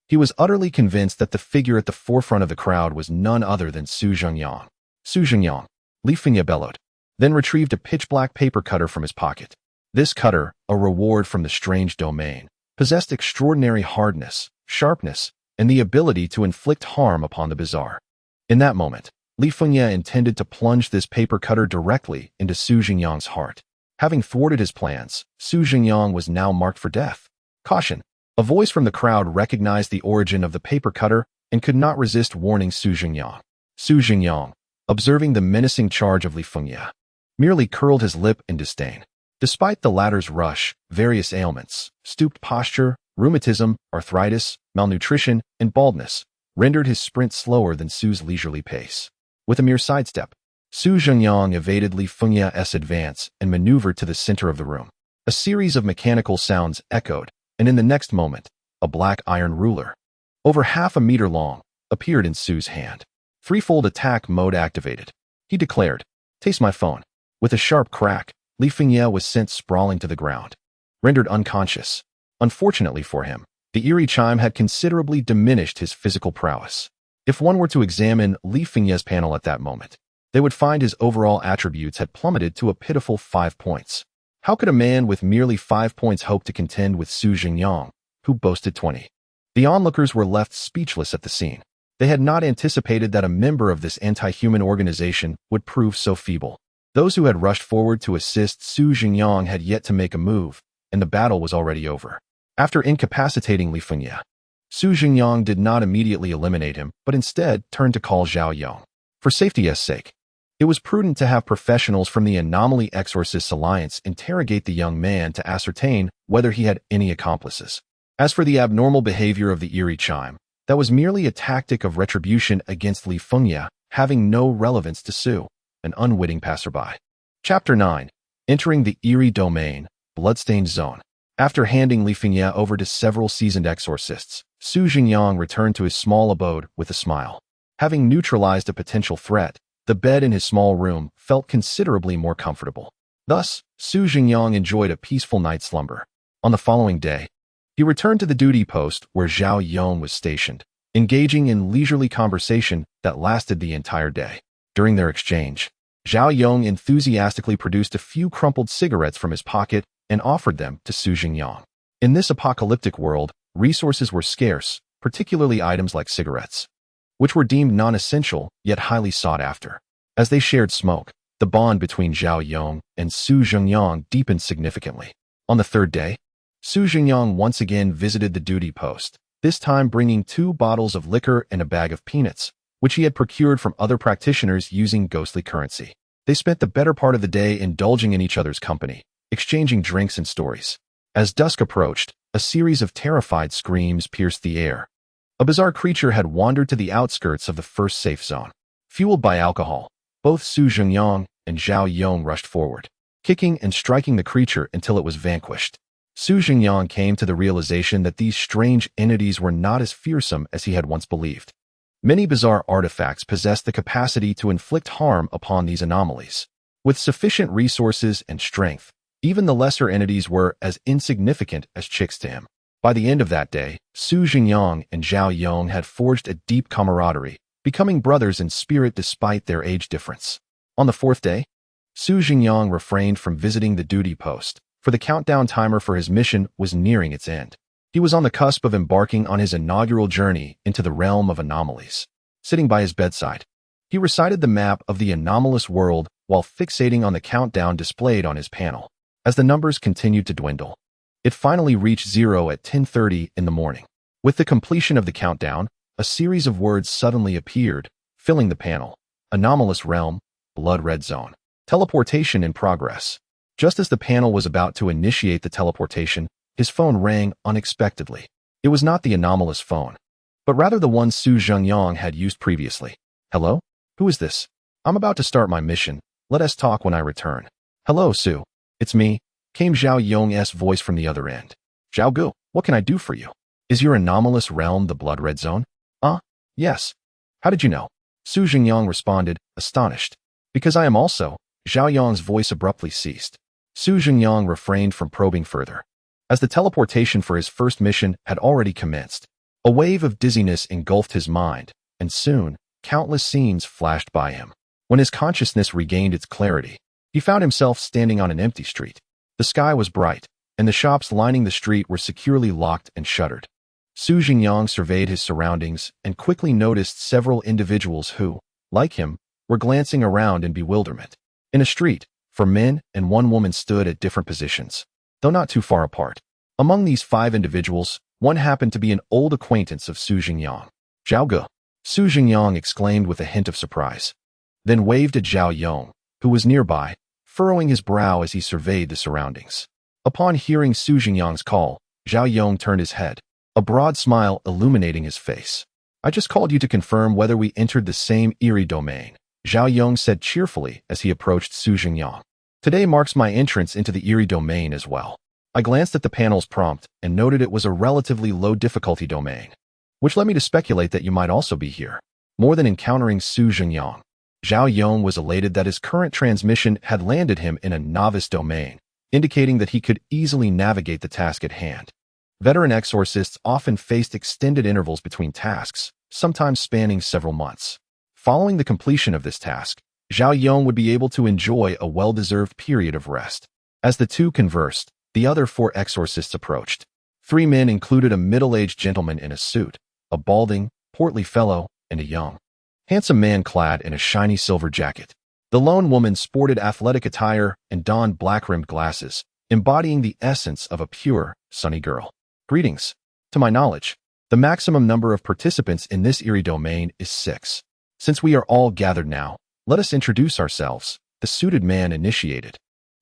he was utterly convinced that the figure at the forefront of the crowd was none other than Zhengyang. Zhengyang, Li Fengye bellowed, then retrieved a pitch-black paper cutter from his pocket. This cutter, a reward from the strange domain, possessed extraordinary hardness, sharpness, and the ability to inflict harm upon the bizarre. In that moment, Li Fengye intended to plunge this paper cutter directly into Zhengyang's heart. Having thwarted his plans, Zhengyang was now marked for death. Caution! A voice from the crowd recognized the origin of the paper cutter and could not resist warning Zhengyang. Zhengyang, observing the menacing charge of Li Fengye, merely curled his lip in disdain. Despite the latter's rush, various ailments, stooped posture, rheumatism, arthritis, malnutrition, and baldness rendered his sprint slower than Su's leisurely pace. With a mere sidestep, Zhengyang evaded Li Fengye's advance and maneuvered to the center of the room. A series of mechanical sounds echoed, and in the next moment, a black iron ruler, over half a meter long, appeared in Su's hand. Threefold attack mode activated. He declared, "Taste my phone." With a sharp crack, Li Fengye was sent sprawling to the ground, rendered unconscious. Unfortunately for him, the eerie chime had considerably diminished his physical prowess. If one were to examine Li Fengye's panel at that moment, they would find his overall attributes had plummeted to a pitiful 5 points. How could a man with merely 5 points hope to contend with Su Zhengyang, who boasted 20? The onlookers were left speechless at the scene. They had not anticipated that a member of this anti-human organization would prove so feeble. Those who had rushed forward to assist Su Zhengyang had yet to make a move, and the battle was already over. After incapacitating Li Fengye, Su Zhengyang did not immediately eliminate him, but instead turned to call Zhao Yong. For safety's sake, it was prudent to have professionals from the Anomaly Exorcists Alliance interrogate the young man to ascertain whether he had any accomplices. As for the abnormal behavior of the eerie chime, that was merely a tactic of retribution against Li Fengye, having no relevance to Su, an unwitting passerby. Chapter 9. Entering the eerie domain, bloodstained zone. After handing Li Fengye over to several seasoned exorcists, Su Zhengyang returned to his small abode with a smile. Having neutralized a potential threat, the bed in his small room felt considerably more comfortable. Thus, Su Zhengyang enjoyed a peaceful night's slumber. On the following day, he returned to the duty post where Zhao Yong was stationed, engaging in leisurely conversation that lasted the entire day. During their exchange, Zhao Yong enthusiastically produced a few crumpled cigarettes from his pocket and offered them to Su Zhengyang. In this apocalyptic world, resources were scarce, particularly items like cigarettes, which were deemed non-essential yet highly sought after. As they shared smoke, the bond between Zhao Yong and Su Zhengyang deepened significantly. On the third day, Su Zhengyang once again visited the duty post, this time bringing 2 bottles of liquor and a bag of peanuts, which he had procured from other practitioners using ghostly currency. They spent the better part of the day indulging in each other's company, exchanging drinks and stories. As dusk approached, a series of terrified screams pierced the air. A bizarre creature had wandered to the outskirts of the first safe zone. Fueled by alcohol, both Su Zhengyang and Zhao Yong rushed forward, kicking and striking the creature until it was vanquished. Su Zhengyang came to the realization that these strange entities were not as fearsome as he had once believed. Many bizarre artifacts possessed the capacity to inflict harm upon these anomalies. With sufficient resources and strength, even the lesser entities were as insignificant as chicks to him. By the end of that day, Su Zhengyang and Zhao Yong had forged a deep camaraderie, becoming brothers in spirit despite their age difference. On the 4th day, Su Zhengyang refrained from visiting the duty post, for the countdown timer for his mission was nearing its end. He was on the cusp of embarking on his inaugural journey into the realm of anomalies. Sitting by his bedside, he recited the map of the anomalous world while fixating on the countdown displayed on his panel. As the numbers continued to dwindle, it finally reached 0 at 10:30 in the morning. With the completion of the countdown, a series of words suddenly appeared, filling the panel. Anomalous realm, blood red zone. Teleportation in progress. Just as the panel was about to initiate the teleportation, his phone rang unexpectedly. It was not the anomalous phone, but rather the one Su Zhengyang had used previously. Hello? Who is this? I'm about to start my mission. Let us talk when I return. Hello, Su. It's me, came Zhao Yong's voice from the other end. Zhao Gu, what can I do for you? Is your anomalous realm the blood red zone? Yes. How did you know? Su Zhengyang responded, astonished. Because I am also. Zhao Yong's voice abruptly ceased. Su Zhengyang refrained from probing further, as the teleportation for his first mission had already commenced. A wave of dizziness engulfed his mind, and soon, countless scenes flashed by him. When his consciousness regained its clarity, he found himself standing on an empty street. The sky was bright, and the shops lining the street were securely locked and shuttered. Su Zhengyang surveyed his surroundings and quickly noticed several individuals who, like him, were glancing around in bewilderment. In a street, 4 men and 1 woman stood at different positions, though not too far apart. Among these 5 individuals, one happened to be an old acquaintance of Su Zhengyang. Zhao Gu, Su Zhengyang exclaimed with a hint of surprise, then waved at Zhao Yong, who was nearby, furrowing his brow as he surveyed the surroundings. Upon hearing Su Zhengyang's call, Zhao Yong turned his head, a broad smile illuminating his face. I just called you to confirm whether we entered the same eerie domain, Zhao Yong said cheerfully as he approached Su Zhengyang. Today marks my entrance into the eerie domain as well. I glanced at the panel's prompt and noted it was a relatively low difficulty domain, which led me to speculate that you might also be here. More than encountering Su Zhengyang, Zhao Yong was elated that his current transmission had landed him in a novice domain, indicating that he could easily navigate the task at hand. Veteran exorcists often faced extended intervals between tasks, sometimes spanning several months. Following the completion of this task, Zhao Yong would be able to enjoy a well-deserved period of rest. As the two conversed, the other 4 exorcists approached. 3 men included a middle-aged gentleman in a suit, a balding, portly fellow, and a young, handsome man clad in a shiny silver jacket. The lone woman sported athletic attire and donned black-rimmed glasses, embodying the essence of a pure, sunny girl. Greetings. To my knowledge, the maximum number of participants in this eerie domain is 6. Since we are all gathered now, let us introduce ourselves, the suited man initiated,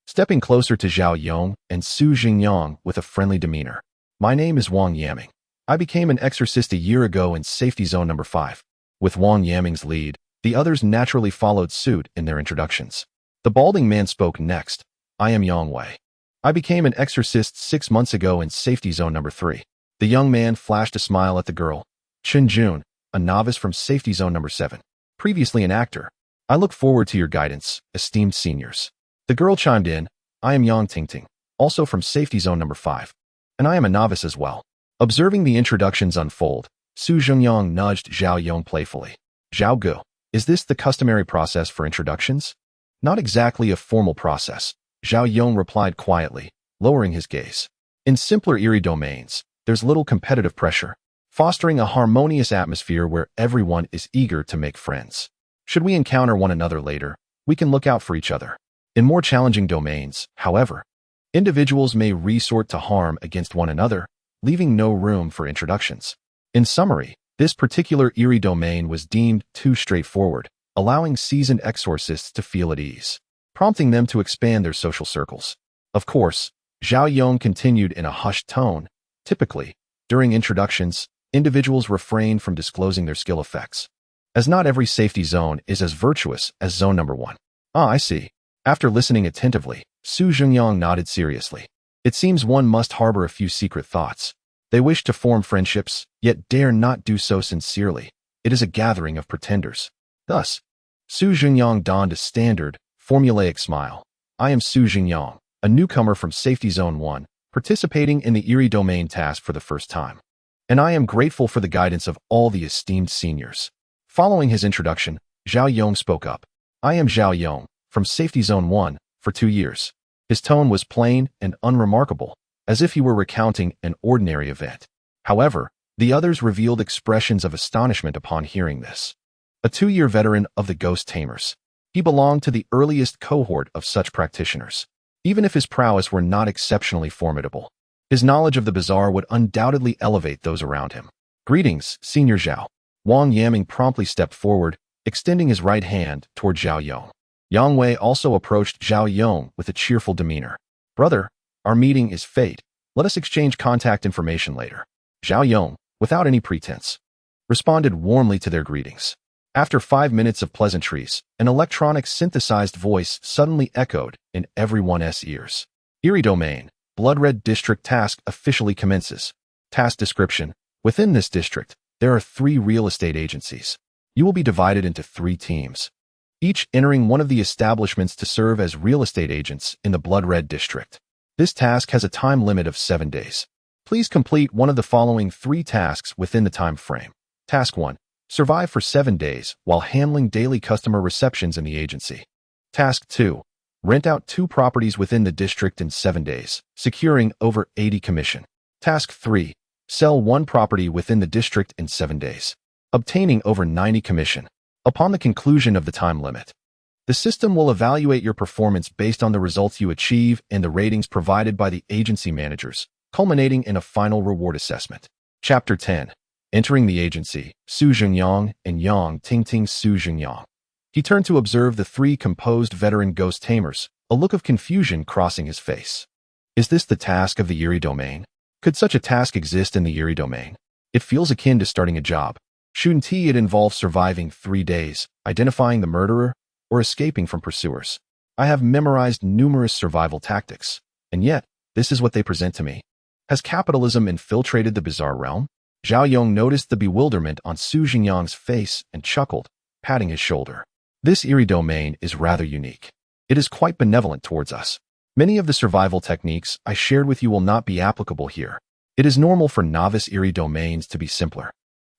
stepping closer to Zhao Yong and Su Zhengyang with a friendly demeanor. My name is Wang Yaming. I became an exorcist a year ago in safety zone number 5. With Wang Yaming's lead, the others naturally followed suit in their introductions. The balding man spoke next. I am Yang Wei. I became an exorcist 6 months ago in safety zone number 3. The young man flashed a smile at the girl. Chen Jun, a novice from safety zone number 7. Previously an actor. I look forward to your guidance, esteemed seniors. The girl chimed in. I am Yang Tingting, also from safety zone number 5. And I am a novice as well. Observing the introductions unfold, Su Zhengyang nudged Zhao Yong playfully. Zhao Gu, is this the customary process for introductions? Not exactly a formal process, Zhao Yong replied quietly, lowering his gaze. In simpler eerie domains, there's little competitive pressure, fostering a harmonious atmosphere where everyone is eager to make friends. Should we encounter one another later, we can look out for each other. In more challenging domains, however, individuals may resort to harm against one another, leaving no room for introductions. In summary, this particular eerie domain was deemed too straightforward, allowing seasoned exorcists to feel at ease, prompting them to expand their social circles. Of course, Zhao Yong continued in a hushed tone. Typically, during introductions, individuals refrain from disclosing their skill effects, as not every safety zone is as virtuous as zone number 1. Ah, I see. After listening attentively, Su Zhengyang nodded seriously. It seems one must harbor a few secret thoughts. They wish to form friendships, yet dare not do so sincerely. It is a gathering of pretenders. Thus, Su Zhengyang donned a standard, formulaic smile. I am Su Zhengyang, a newcomer from Safety Zone 1, participating in the eerie domain task for the first time. And I am grateful for the guidance of all the esteemed seniors. Following his introduction, Zhao Yong spoke up. I am Zhao Yong, from Safety Zone 1, for 2 years. His tone was plain and unremarkable, as if he were recounting an ordinary event. However, the others revealed expressions of astonishment upon hearing this. A 2-year veteran of the Ghost Tamers, he belonged to the earliest cohort of such practitioners. Even if his prowess were not exceptionally formidable, his knowledge of the bizarre would undoubtedly elevate those around him. Greetings, Senior Zhao. Wang Yaming promptly stepped forward, extending his right hand toward Zhao Yong. Yang Wei also approached Zhao Yong with a cheerful demeanor. Brother, our meeting is fate. Let us exchange contact information later. Zhao Yong, without any pretense, responded warmly to their greetings. After 5 minutes of pleasantries, an electronic synthesized voice suddenly echoed in everyone's ears. Eerie Domain, Blood Red District task officially commences. Task description. Within this district, there are 3 real estate agencies. You will be divided into 3 teams, each entering one of the establishments to serve as real estate agents in the Blood Red District. This task has a time limit of 7 days. Please complete one of the following 3 tasks within the time frame. Task 1. Survive for 7 days while handling daily customer receptions in the agency. Task 2. Rent out 2 properties within the district in 7 days, securing over 80 commission. Task 3. Sell 1 property within the district in 7 days, obtaining over 90 commission. Upon the conclusion of the time limit, the system will evaluate your performance based on the results you achieve and the ratings provided by the agency managers, culminating in a final reward assessment. Chapter 10. Entering the agency, Su Zhengyang and Yang Tingting. Su Zhengyang. He turned to observe the 3 composed veteran ghost tamers, a look of confusion crossing his face. Is this the task of the eerie domain? Could such a task exist in the eerie domain? It feels akin to starting a job. Shouldn't it involve surviving 3 days, identifying the murderer, or escaping from pursuers? I have memorized numerous survival tactics, and yet, this is what they present to me. Has capitalism infiltrated the bizarre realm? Zhao Yong noticed the bewilderment on Su Zhengyang's face and chuckled, patting his shoulder. This eerie domain is rather unique. It is quite benevolent towards us. Many of the survival techniques I shared with you will not be applicable here. It is normal for novice eerie domains to be simpler.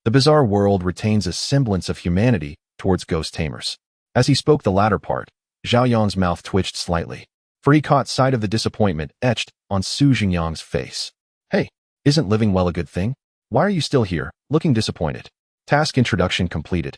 The bizarre world retains a semblance of humanity towards ghost tamers. As he spoke the latter part, Zhao Yong's mouth twitched slightly, for he caught sight of the disappointment etched on Su Zhengyang's face. Hey, isn't living well a good thing? Why are you still here, looking disappointed? Task introduction completed.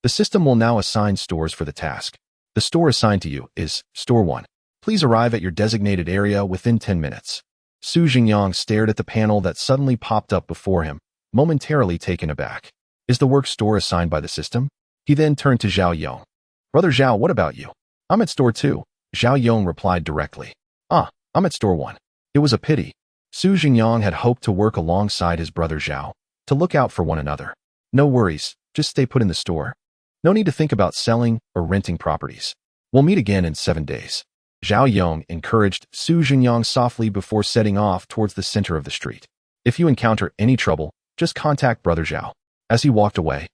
The system will now assign stores for the task. The store assigned to you is Store 1. Please arrive at your designated area within 10 minutes. Su Zhengyang stared at the panel that suddenly popped up before him, momentarily taken aback. Is the work store assigned by the system? He then turned to Zhao Yong. Brother Zhao, what about you? I'm at Store 2. Zhao Yong replied directly. I'm at Store 1. It was a pity. Su Zhengyang had hoped to work alongside his brother Zhao, to look out for one another. No worries, just stay put in the store. No need to think about selling or renting properties. We'll meet again in 7 days. Zhao Yong encouraged Su Zhengyang softly before setting off towards the center of the street. If you encounter any trouble, just contact Brother Zhao. As he walked away,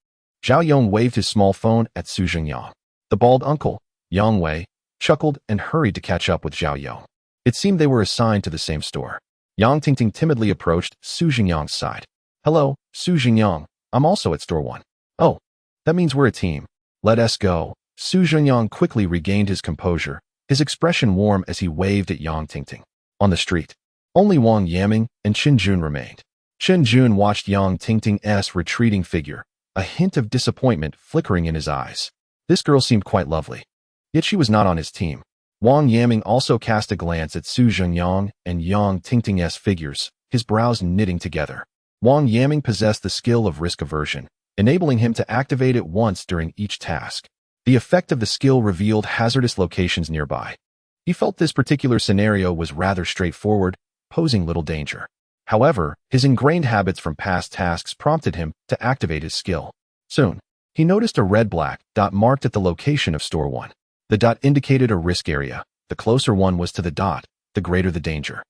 Zhao Yong waved his small phone at Su Zhengyang. The bald uncle, Yang Wei, chuckled and hurried to catch up with Zhao Yong. It seemed they were assigned to the same store. Yang Tingting timidly approached Su Zhengyang's side. Hello, Su Zhengyang, I'm also at Store 1. Oh, that means we're a team. Let us go. Su Zhengyang quickly regained his composure, his expression warm as he waved at Yang Tingting. On the street, only Wang Yaming and Chen Jun remained. Chen Jun watched Yang Tingting's retreating figure, a hint of disappointment flickering in his eyes. This girl seemed quite lovely. Yet she was not on his team. Wang Yaming also cast a glance at Su Zhengyang and Yang Tingting's figures, his brows knitting together. Wang Yaming possessed the skill of risk aversion, enabling him to activate it once during each task. The effect of the skill revealed hazardous locations nearby. He felt this particular scenario was rather straightforward, posing little danger. However, his ingrained habits from past tasks prompted him to activate his skill. Soon, he noticed a red-black dot marked at the location of Store 1. The dot indicated a risk area. The closer one was to the dot, the greater the danger.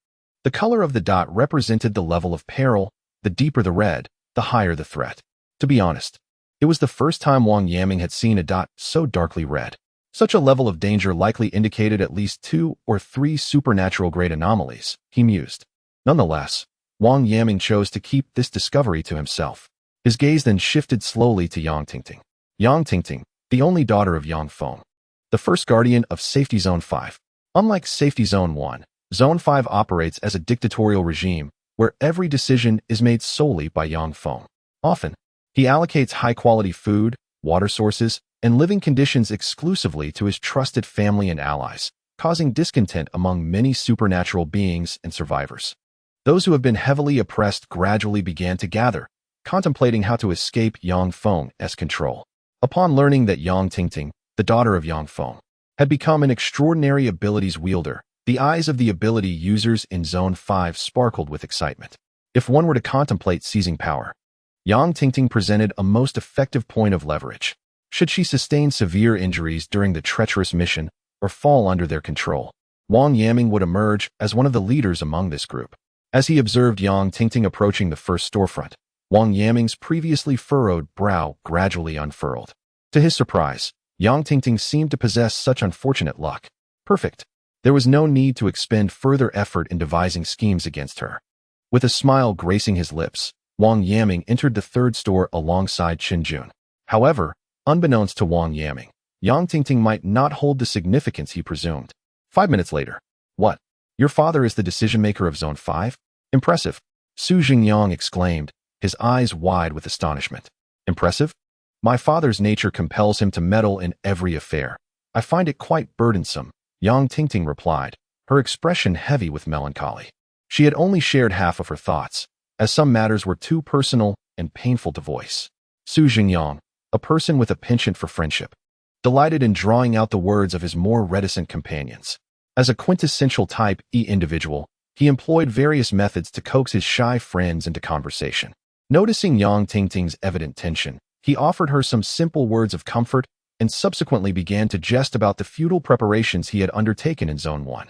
The color of the dot represented the level of peril. The deeper the red, the higher the threat. To be honest, it was the first time Wang Yaming had seen a dot so darkly red. Such a level of danger likely indicated at least 2 or 3 supernatural-grade anomalies, he mused. Nonetheless, Wang Yaming chose to keep this discovery to himself. His gaze then shifted slowly to Yang Tingting. Yang Tingting, the only daughter of Yang Feng, the first guardian of Safety Zone 5. Unlike Safety Zone 1, Zone 5 operates as a dictatorial regime where every decision is made solely by Yang Feng. Often, he allocates high-quality food, water sources, and living conditions exclusively to his trusted family and allies, causing discontent among many supernatural beings and survivors. Those who have been heavily oppressed gradually began to gather, contemplating how to escape Yang Feng's control. Upon learning that Yang Tingting, the daughter of Yang Feng, had become an extraordinary abilities wielder, the eyes of the ability users in Zone 5 sparkled with excitement. If one were to contemplate seizing power, Yang Tingting presented a most effective point of leverage. Should she sustain severe injuries during the treacherous mission or fall under their control, Wang Yaming would emerge as one of the leaders among this group. As he observed Yang Tingting approaching the first storefront, Wang Yaming's previously furrowed brow gradually unfurled. To his surprise, Yang Tingting seemed to possess such unfortunate luck. Perfect. There was no need to expend further effort in devising schemes against her. With a smile gracing his lips, Wang Yaming entered the third store alongside Chen Jun. However, unbeknownst to Wang Yaming, Yang Tingting might not hold the significance he presumed. 5 minutes later. What? Your father is the decision-maker of Zone 5? Impressive. Su Zhengyang exclaimed, his eyes wide with astonishment. Impressive? My father's nature compels him to meddle in every affair. I find it quite burdensome, Yang Tingting replied, her expression heavy with melancholy. She had only shared half of her thoughts, as some matters were too personal and painful to voice. Su Zhengyang, a person with a penchant for friendship, delighted in drawing out the words of his more reticent companions. As a quintessential Type E individual, he employed various methods to coax his shy friends into conversation. Noticing Yang Tingting's evident tension, he offered her some simple words of comfort and subsequently began to jest about the futile preparations he had undertaken in Zone 1,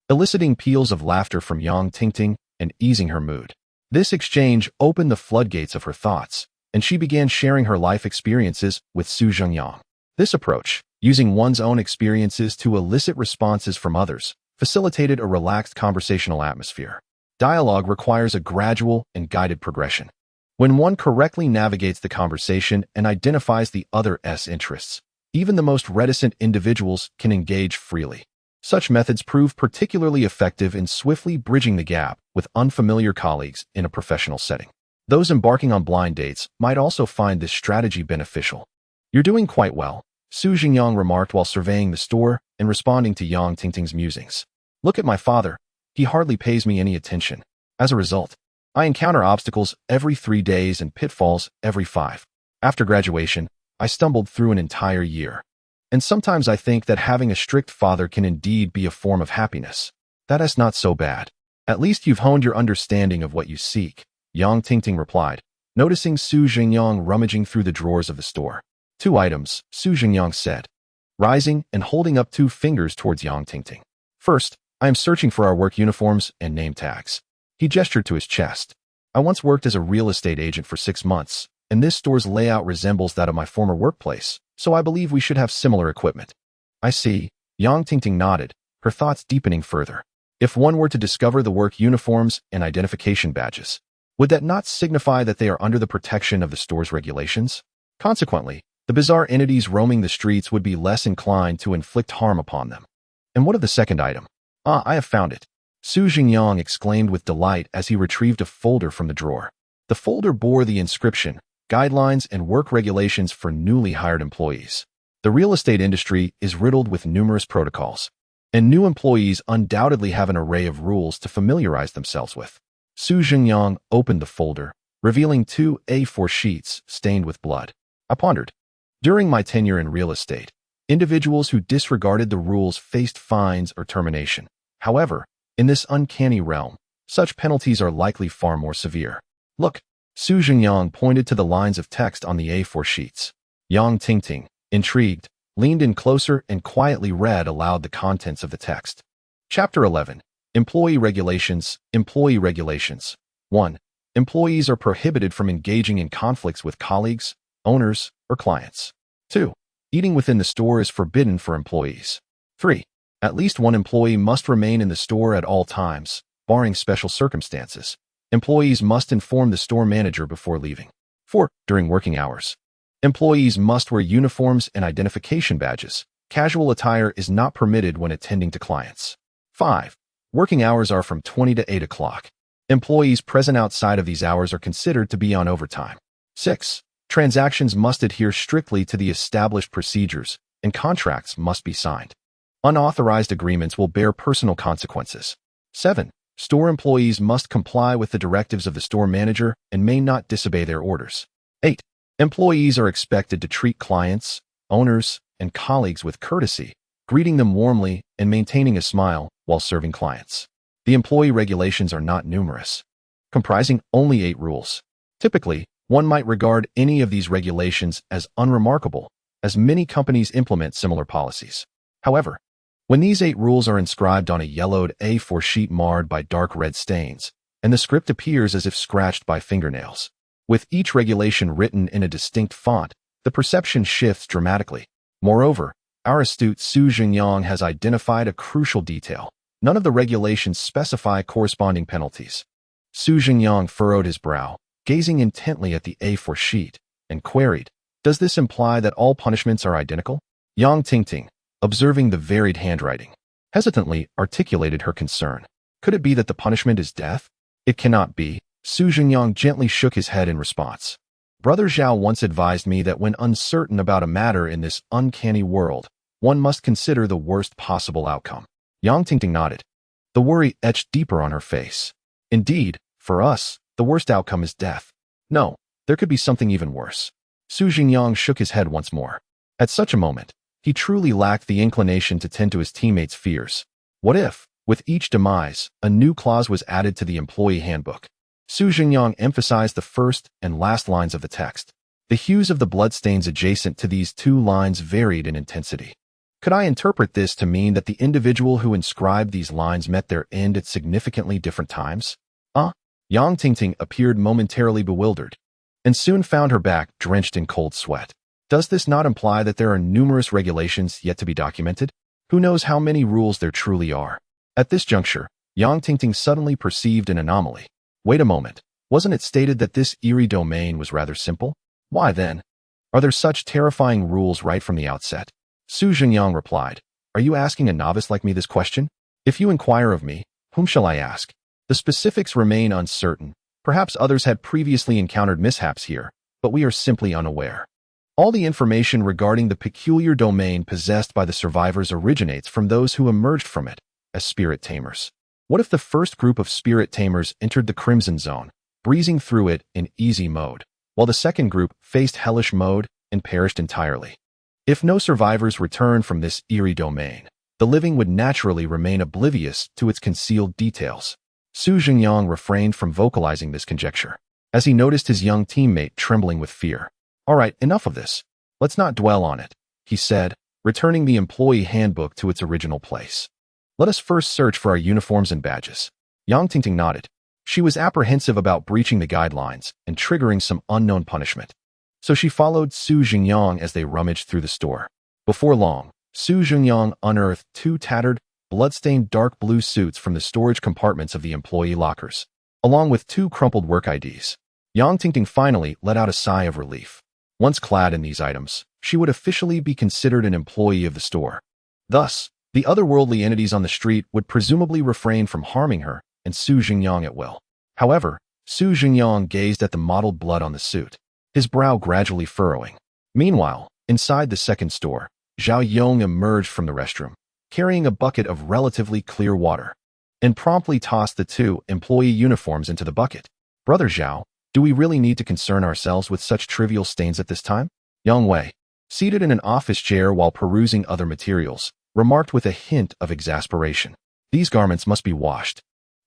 eliciting peals of laughter from Yang Tingting and easing her mood. This exchange opened the floodgates of her thoughts, and she began sharing her life experiences with Su Zhengyang. This approach, using one's own experiences to elicit responses from others, facilitated a relaxed conversational atmosphere. Dialogue requires a gradual and guided progression. When one correctly navigates the conversation and identifies the other's interests, even the most reticent individuals can engage freely. Such methods prove particularly effective in swiftly bridging the gap with unfamiliar colleagues in a professional setting. Those embarking on blind dates might also find this strategy beneficial. "You're doing quite well," Zhengyang remarked while surveying the store and responding to Yang Tingting's musings. "Look at my father. He hardly pays me any attention. As a result, I encounter obstacles every 3 days and pitfalls every 5. After graduation, I stumbled through an entire year. And sometimes I think that having a strict father can indeed be a form of happiness. That is not so bad. At least you've honed your understanding of what you seek," Yang Tingting replied, noticing Zhengyang rummaging through the drawers of the store. "2 items," Zhengyang said, rising and holding up 2 fingers towards Yang Tingting. "First, I am searching for our work uniforms and name tags." He gestured to his chest. "I once worked as a real estate agent for 6 months, and this store's layout resembles that of my former workplace, so I believe we should have similar equipment." "I see," Yang Tingting nodded, her thoughts deepening further. If one were to discover the work uniforms and identification badges, would that not signify that they are under the protection of the store's regulations? Consequently, the bizarre entities roaming the streets would be less inclined to inflict harm upon them. "And what of the second item?" "Ah, I have found it," Zhengyang exclaimed with delight as he retrieved a folder from the drawer. The folder bore the inscription, "Guidelines and Work Regulations for Newly Hired Employees." The real estate industry is riddled with numerous protocols, and new employees undoubtedly have an array of rules to familiarize themselves with. Zhengyang opened the folder, revealing 2 A4 sheets stained with blood. I pondered. During my tenure in real estate, individuals who disregarded the rules faced fines or termination. However, in this uncanny realm, such penalties are likely far more severe. "Look," Zhengyang pointed to the lines of text on the A4 sheets. Yang Tingting, intrigued, leaned in closer and quietly read aloud the contents of the text. Chapter 11. Employee Regulations. Employee Regulations. 1. Employees are prohibited from engaging in conflicts with colleagues, owners, or clients. 2. Eating within the store is forbidden for employees. 3. At least 1 employee must remain in the store at all times, barring special circumstances. Employees must inform the store manager before leaving. 4. During working hours, employees must wear uniforms and identification badges. Casual attire is not permitted when attending to clients. 5. Working hours are from 20 to 8 o'clock. Employees present outside of these hours are considered to be on overtime. 6. Transactions must adhere strictly to the established procedures, and contracts must be signed. Unauthorized agreements will bear personal consequences. 7. Store employees must comply with the directives of the store manager and may not disobey their orders. 8. Employees are expected to treat clients, owners, and colleagues with courtesy, greeting them warmly and maintaining a smile while serving clients. The employee regulations are not numerous, comprising only 8 rules. Typically, one might regard any of these regulations as unremarkable, as many companies implement similar policies. However, when these 8 rules are inscribed on a yellowed A4 sheet marred by dark red stains, and the script appears as if scratched by fingernails, with each regulation written in a distinct font, the perception shifts dramatically. Moreover, our astute Zhengyang has identified a crucial detail. None of the regulations specify corresponding penalties. Zhengyang furrowed his brow, gazing intently at the A4 sheet, and queried, "Does this imply that all punishments are identical?" Yang Tingting, observing the varied handwriting, hesitantly articulated her concern. "Could it be that the punishment is death?" "It cannot be." Zhengyang gently shook his head in response. "Brother Zhao once advised me that when uncertain about a matter in this uncanny world, one must consider the worst possible outcome." Yang Tingting nodded. The worry etched deeper on her face. "Indeed, for us, the worst outcome is death." "No, there could be something even worse." Zhengyang shook his head once more. At such a moment, he truly lacked the inclination to tend to his teammates' fears. What if, with each demise, a new clause was added to the employee handbook? Zhengyang emphasized the first and last lines of the text. The hues of the bloodstains adjacent to these 2 lines varied in intensity. Could I interpret this to mean that the individual who inscribed these lines met their end at significantly different times? Yang Tingting appeared momentarily bewildered, and soon found her back drenched in cold sweat. Does this not imply that there are numerous regulations yet to be documented? Who knows how many rules there truly are? At this juncture, Yang Tingting suddenly perceived an anomaly. Wait a moment. Wasn't it stated that this eerie domain was rather simple? Why then? Are there such terrifying rules right from the outset? Zhengyang replied, "Are you asking a novice like me this question? If you inquire of me, whom shall I ask? The specifics remain uncertain. Perhaps others had previously encountered mishaps here, but we are simply unaware. All the information regarding the peculiar domain possessed by the survivors originates from those who emerged from it as spirit tamers. What if the first group of spirit tamers entered the Crimson Zone, breezing through it in easy mode, while the second group faced hellish mode and perished entirely? If no survivors returned from this eerie domain, the living would naturally remain oblivious to its concealed details." Zhengyang refrained from vocalizing this conjecture, as he noticed his young teammate trembling with fear. "All right, enough of this. Let's not dwell on it," he said, returning the employee handbook to its original place. "Let us first search for our uniforms and badges." Yang Tingting nodded. She was apprehensive about breaching the guidelines and triggering some unknown punishment. So she followed Zhengyang as they rummaged through the store. Before long, Zhengyang unearthed 2 tattered, blood-stained dark blue suits from the storage compartments of the employee lockers, along with 2 crumpled work IDs. Yang Tingting finally let out a sigh of relief. Once clad in these items, she would officially be considered an employee of the store. Thus, the otherworldly entities on the street would presumably refrain from harming her and Zhengyang at will. However, Zhengyang gazed at the mottled blood on the suit, his brow gradually furrowing. Meanwhile, inside the second store, Zhao Yong emerged from the restroom, carrying a bucket of relatively clear water, and promptly tossed the 2 employee uniforms into the bucket. "Brother Zhao, do we really need to concern ourselves with such trivial stains at this time?" Yang Wei, seated in an office chair while perusing other materials, remarked with a hint of exasperation. "These garments must be washed."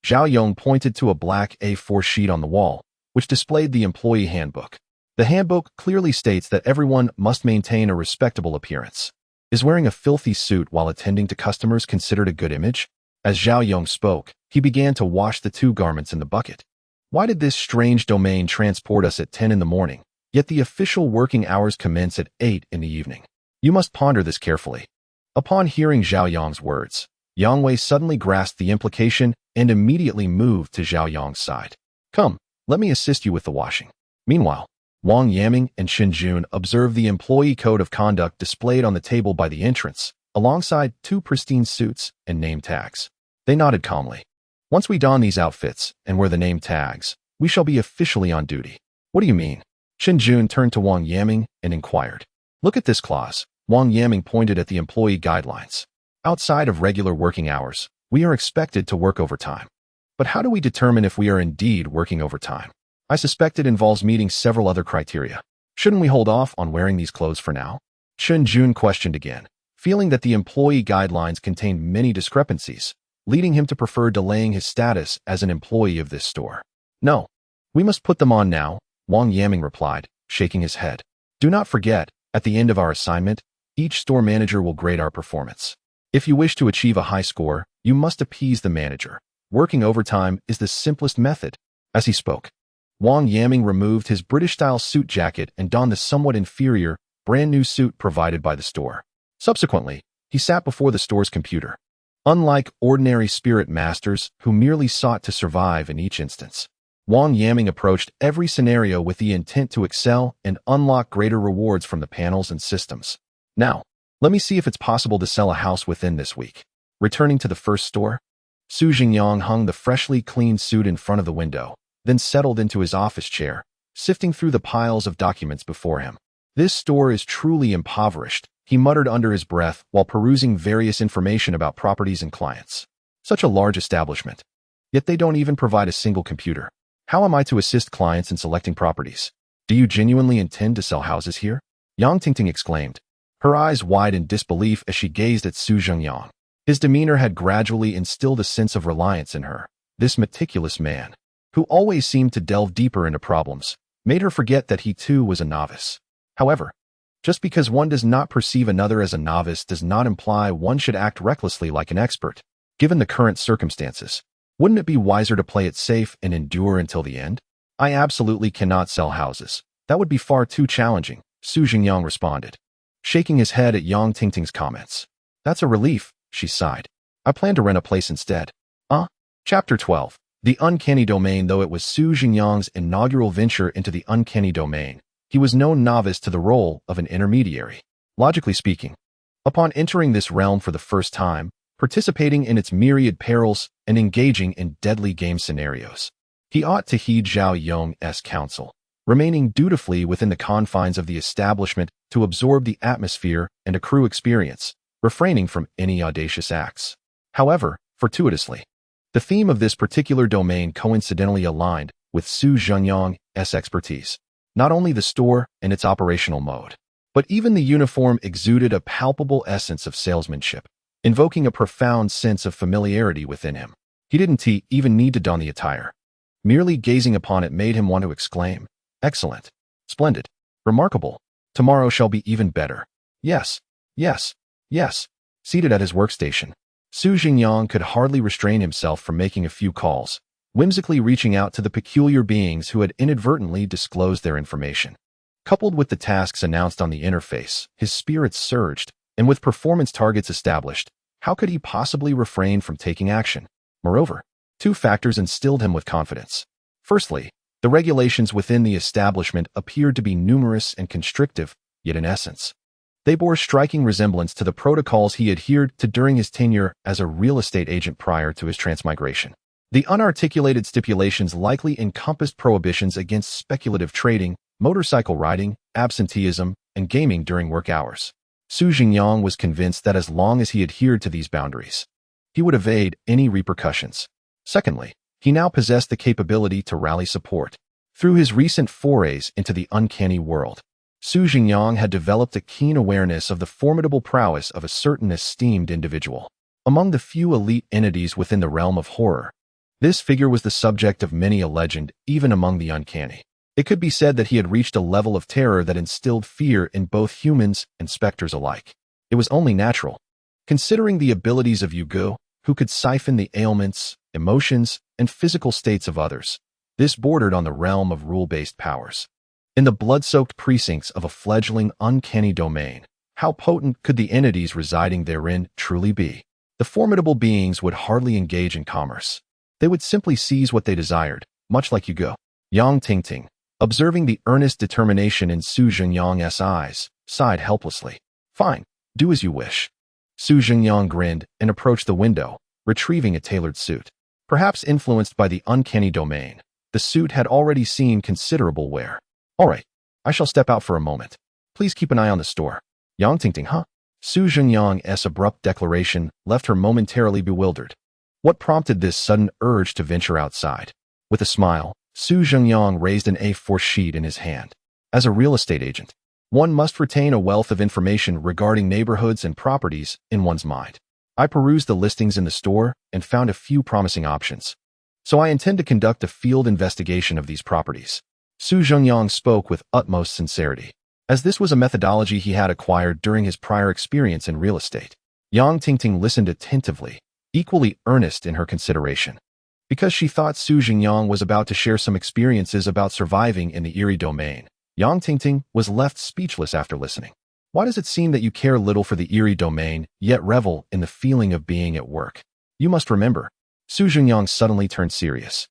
Zhao Yong pointed to a black A4 sheet on the wall, which displayed the employee handbook. The handbook clearly states that everyone must maintain a respectable appearance. Is wearing a filthy suit while attending to customers considered a good image? As Zhao Yong spoke, he began to wash the 2 garments in the bucket. Why did this strange domain transport us at 10 in the morning, yet the official working hours commence at 8 in the evening? You must ponder this carefully. Upon hearing Zhao Yong's words, Yang Wei suddenly grasped the implication and immediately moved to Zhao Yong's side. "Come, let me assist you with the washing." Meanwhile, Wang Yaming and Shin Jun observed the employee code of conduct displayed on the table by the entrance, alongside 2 pristine suits and name tags. They nodded calmly. "Once we don these outfits and wear the name tags, we shall be officially on duty." "What do you mean?" Shin Jun turned to Wang Yaming and inquired. "Look at this clause." Wang Yaming pointed at the employee guidelines. "Outside of regular working hours, we are expected to work overtime. But how do we determine if we are indeed working overtime? I suspect it involves meeting several other criteria. Shouldn't we hold off on wearing these clothes for now?" Shin Jun questioned again, feeling that the employee guidelines contained many discrepancies, leading him to prefer delaying his status as an employee of this store. "No, we must put them on now," Wang Yaming replied, shaking his head. "Do not forget, at the end of our assignment, each store manager will grade our performance. If you wish to achieve a high score, you must appease the manager. Working overtime is the simplest method." As he spoke, Wang Yaming removed his British-style suit jacket and donned the somewhat inferior, brand-new suit provided by the store. Subsequently, he sat before the store's computer. Unlike ordinary spirit masters who merely sought to survive in each instance, Wang Yaming approached every scenario with the intent to excel and unlock greater rewards from the panels and systems. "Now, let me see if it's possible to sell a house within this week." Returning to the first store, Zhengyang hung the freshly cleaned suit in front of the window, then settled into his office chair, sifting through the piles of documents before him. "This store is truly impoverished," he muttered under his breath while perusing various information about properties and clients. "Such a large establishment. Yet they don't even provide a single computer. How am I to assist clients in selecting properties? Do you genuinely intend to sell houses here?" Yang Tingting exclaimed, her eyes wide in disbelief as she gazed at Zhengyang. His demeanor had gradually instilled a sense of reliance in her. This meticulous man, who always seemed to delve deeper into problems, made her forget that he too was a novice. However, just because one does not perceive another as a novice does not imply one should act recklessly like an expert. Given the current circumstances, wouldn't it be wiser to play it safe and endure until the end? "I absolutely cannot sell houses. That would be far too challenging," Zhengyang responded, shaking his head at Yang Tingting's comments. "That's a relief," she sighed. "I plan to rent a place instead." Chapter 12. The uncanny domain. Though it was Su Zhengyang's inaugural venture into the uncanny domain, he was no novice to the role of an intermediary. Logically speaking, upon entering this realm for the first time, participating in its myriad perils, and engaging in deadly game scenarios, he ought to heed Zhao Yong's counsel, remaining dutifully within the confines of the establishment to absorb the atmosphere and accrue experience, refraining from any audacious acts. However, fortuitously, the theme of this particular domain coincidentally aligned with Su Zhengyang's expertise. Not only the store and its operational mode, but even the uniform exuded a palpable essence of salesmanship, invoking a profound sense of familiarity within him. He didn't even need to don the attire. Merely gazing upon it made him want to exclaim, "Excellent, splendid, remarkable, tomorrow shall be even better." Yes, yes, yes. Seated at his workstation, Su Zhengyang could hardly restrain himself from making a few calls, whimsically reaching out to the peculiar beings who had inadvertently disclosed their information. Coupled with the tasks announced on the interface, his spirits surged, and with performance targets established, how could he possibly refrain from taking action? Moreover, two factors instilled him with confidence. Firstly, the regulations within the establishment appeared to be numerous and constrictive, yet in essence, they bore striking resemblance to the protocols he adhered to during his tenure as a real estate agent prior to his transmigration. The unarticulated stipulations likely encompassed prohibitions against speculative trading, motorcycle riding, absenteeism, and gaming during work hours. Su Zhengyang was convinced that as long as he adhered to these boundaries, he would evade any repercussions. Secondly, he now possessed the capability to rally support. Through his recent forays into the uncanny world, Su Zhengyang had developed a keen awareness of the formidable prowess of a certain esteemed individual. Among the few elite entities within the realm of horror, this figure was the subject of many a legend, even among the uncanny. It could be said that he had reached a level of terror that instilled fear in both humans and specters alike. It was only natural, considering the abilities of Yugo, who could siphon the ailments, emotions, and physical states of others. This bordered on the realm of rule-based powers. In the blood-soaked precincts of a fledgling uncanny domain, how potent could the entities residing therein truly be? The formidable beings would hardly engage in commerce. They would simply seize what they desired, much like Yugo. Yang Tingting, observing the earnest determination in Su Zhengyang's eyes, sighed helplessly. "Fine, do as you wish." Su Zhengyang grinned and approached the window, retrieving a tailored suit. Perhaps influenced by the uncanny domain, the suit had already seen considerable wear. "All right, I shall step out for a moment. Please keep an eye on the store." "Yang Tingting, huh?" Su Zhengyang's abrupt declaration left her momentarily bewildered. What prompted this sudden urge to venture outside? With a smile, Su Zhengyang raised an A4 sheet in his hand. As a real estate agent, one must retain a wealth of information regarding neighborhoods and properties in one's mind. I perused the listings in the store and found a few promising options. So I intend to conduct a field investigation of these properties. Su Zhengyang spoke with utmost sincerity, as this was a methodology he had acquired during his prior experience in real estate. Yang Tingting listened attentively, equally earnest in her consideration. Because she thought Su Zhengyang was about to share some experiences about surviving in the eerie domain, Yang Tingting was left speechless after listening. Why does it seem that you care little for the eerie domain, yet revel in the feeling of being at work? You must remember. Su Zhengyang suddenly turned serious.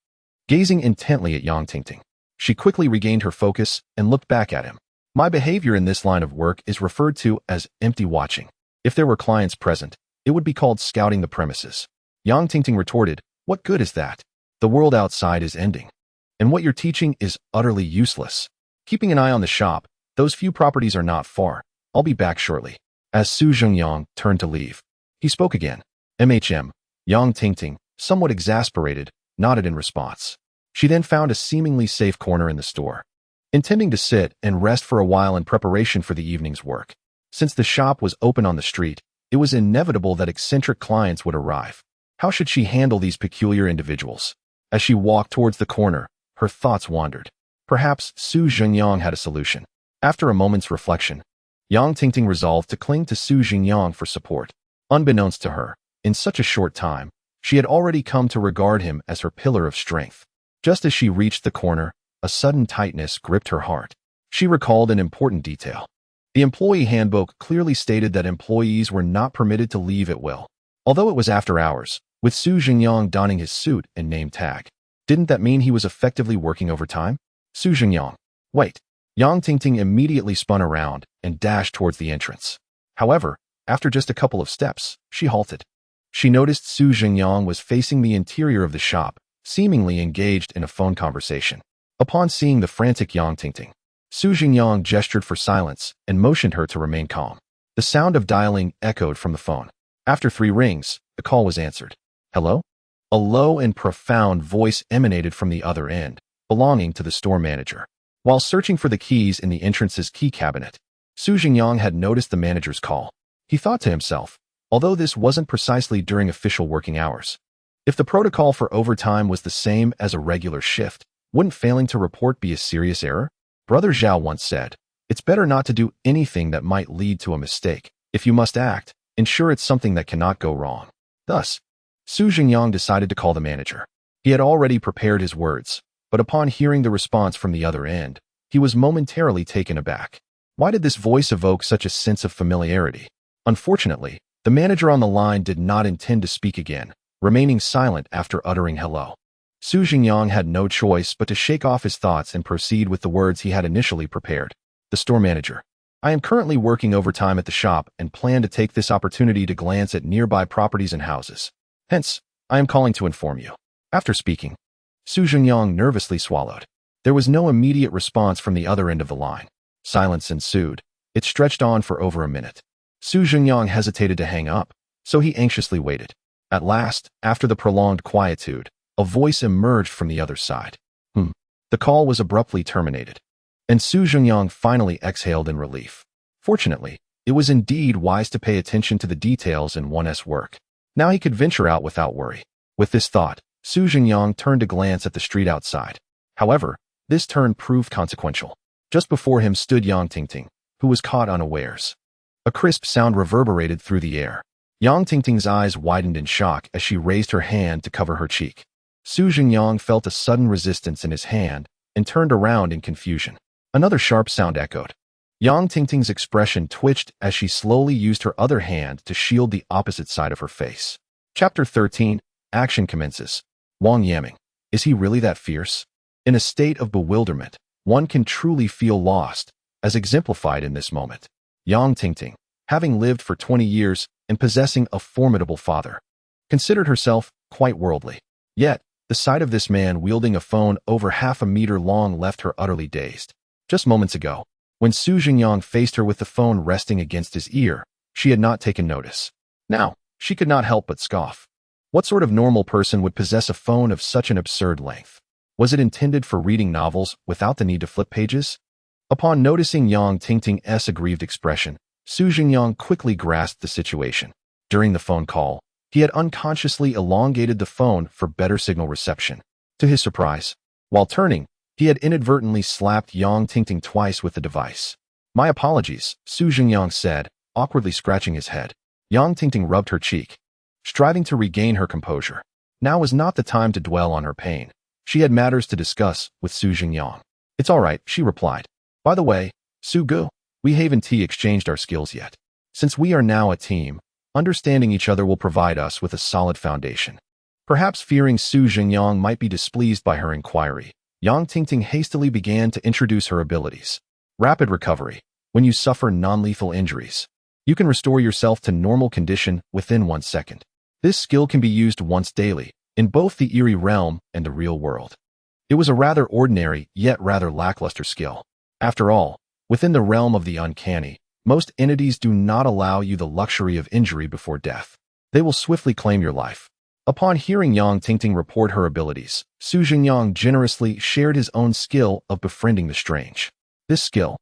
Gazing intently at Yang Tingting, she quickly regained her focus and looked back at him. My behavior in this line of work is referred to as empty watching. If there were clients present, it would be called scouting the premises. Yang Tingting retorted, "What good is that? The world outside is ending. And what you're teaching is utterly useless. Keeping an eye on the shop, those few properties are not far. I'll be back shortly." As Su Zhengyang turned to leave, he spoke again. Yang Tingting, somewhat exasperated, nodded in response. She then found a seemingly safe corner in the store, intending to sit and rest for a while in preparation for the evening's work. Since the shop was open on the street, it was inevitable that eccentric clients would arrive. How should she handle these peculiar individuals? As she walked towards the corner, her thoughts wandered. Perhaps Su Zhengyang had a solution. After a moment's reflection, Yang Tingting resolved to cling to Su Zhengyang for support. Unbeknownst to her, in such a short time, she had already come to regard him as her pillar of strength. Just as she reached the corner, a sudden tightness gripped her heart. She recalled an important detail. The employee handbook clearly stated that employees were not permitted to leave at will. Although it was after hours, with Su Zhengyang donning his suit and name tag, Didn't that mean he was effectively working overtime? Su Zhengyang. Wait. Yang Tingting immediately spun around and dashed towards the entrance. However, after just a couple of steps, she halted. She noticed Su Zhengyang was facing the interior of the shop, seemingly engaged in a phone conversation. Upon seeing the frantic Yang Tingting, Su Zhengyang gestured for silence and motioned her to remain calm. The sound of dialing echoed from the phone. After 3 rings, the call was answered. Hello? A low and profound voice emanated from the other end, belonging to the store manager. While searching for the keys in the entrance's key cabinet, Su Zhengyang had noticed the manager's call. He thought to himself, although this wasn't precisely during official working hours, if the protocol for overtime was the same as a regular shift, wouldn't failing to report be a serious error? Brother Zhao once said, it's better not to do anything that might lead to a mistake. If you must act, ensure it's something that cannot go wrong. Thus, Su Zhengyang decided to call the manager. He had already prepared his words, but upon hearing the response from the other end, he was momentarily taken aback. Why did this voice evoke such a sense of familiarity? Unfortunately, the manager on the line did not intend to speak again, remaining silent after uttering hello. Su Zhengyang had no choice but to shake off his thoughts and proceed with the words he had initially prepared. The store manager. I am currently working overtime at the shop and plan to take this opportunity to glance at nearby properties and houses. Hence, I am calling to inform you. After speaking, Su Zhengyang nervously swallowed. There was no immediate response from the other end of the line. Silence ensued. It stretched on for over a minute. Su Zhengyang hesitated to hang up, so he anxiously waited. At last, after the prolonged quietude, a voice emerged from the other side. The call was abruptly terminated, and Su Zhengyang finally exhaled in relief. Fortunately, it was indeed wise to pay attention to the details in one's work. Now he could venture out without worry. With this thought, Su Zhengyang turned to glance at the street outside. However, this turn proved consequential. Just before him stood Yang Tingting, who was caught unawares. A crisp sound reverberated through the air. Yang Tingting's eyes widened in shock as she raised her hand to cover her cheek. Su Zhengyang felt a sudden resistance in his hand and turned around in confusion. Another sharp sound echoed. Yang Tingting's expression twitched as she slowly used her other hand to shield the opposite side of her face. Chapter 13. Action commences. Wang Yaming. Is he really that fierce? In a state of bewilderment, one can truly feel lost, as exemplified in this moment. Yang Tingting, having lived for 20 years and possessing a formidable father, considered herself quite worldly. Yet, the sight of this man wielding a phone over half a meter long left her utterly dazed. Just moments ago, when Su Zhengyang faced her with the phone resting against his ear, she had not taken notice. Now, she could not help but scoff. What sort of normal person would possess a phone of such an absurd length? Was it intended for reading novels without the need to flip pages? Upon noticing Yang Tingting's aggrieved expression, Su Zhengyang quickly grasped the situation. During the phone call, he had unconsciously elongated the phone for better signal reception. To his surprise, while turning, he had inadvertently slapped Yang Tingting twice with the device. My apologies, Su Zhengyang said, awkwardly scratching his head. Yang Tingting rubbed her cheek, striving to regain her composure. Now was not the time to dwell on her pain. She had matters to discuss with Su Zhengyang. It's all right, she replied. By the way, Su Gu, we haven't exchanged our skills yet. Since we are now a team, understanding each other will provide us with a solid foundation. Perhaps fearing Su Zhengyang might be displeased by her inquiry, Yang Tingting hastily began to introduce her abilities. Rapid recovery. When you suffer non-lethal injuries, you can restore yourself to normal condition within 1 second. This skill can be used once daily, in both the eerie realm and the real world. It was a rather ordinary, yet rather lackluster skill. After all, within the realm of the uncanny, most entities do not allow you the luxury of injury before death. They will swiftly claim your life. Upon hearing Yang Tingting report her abilities, Su Zhengyang generously shared his own skill of befriending the strange. This skill,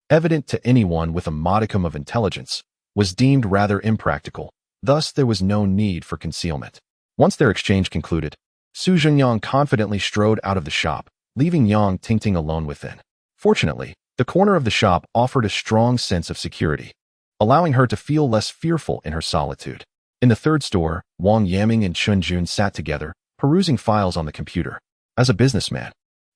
evident to anyone with a modicum of intelligence, was deemed rather impractical, thus there was no need for concealment. Once their exchange concluded, Su Zhengyang confidently strode out of the shop, leaving Yang Tingting alone within. Fortunately, the corner of the shop offered a strong sense of security, allowing her to feel less fearful in her solitude. In the third store, Wang Yaming and Chun Jun sat together, perusing files on the computer. As a businessman,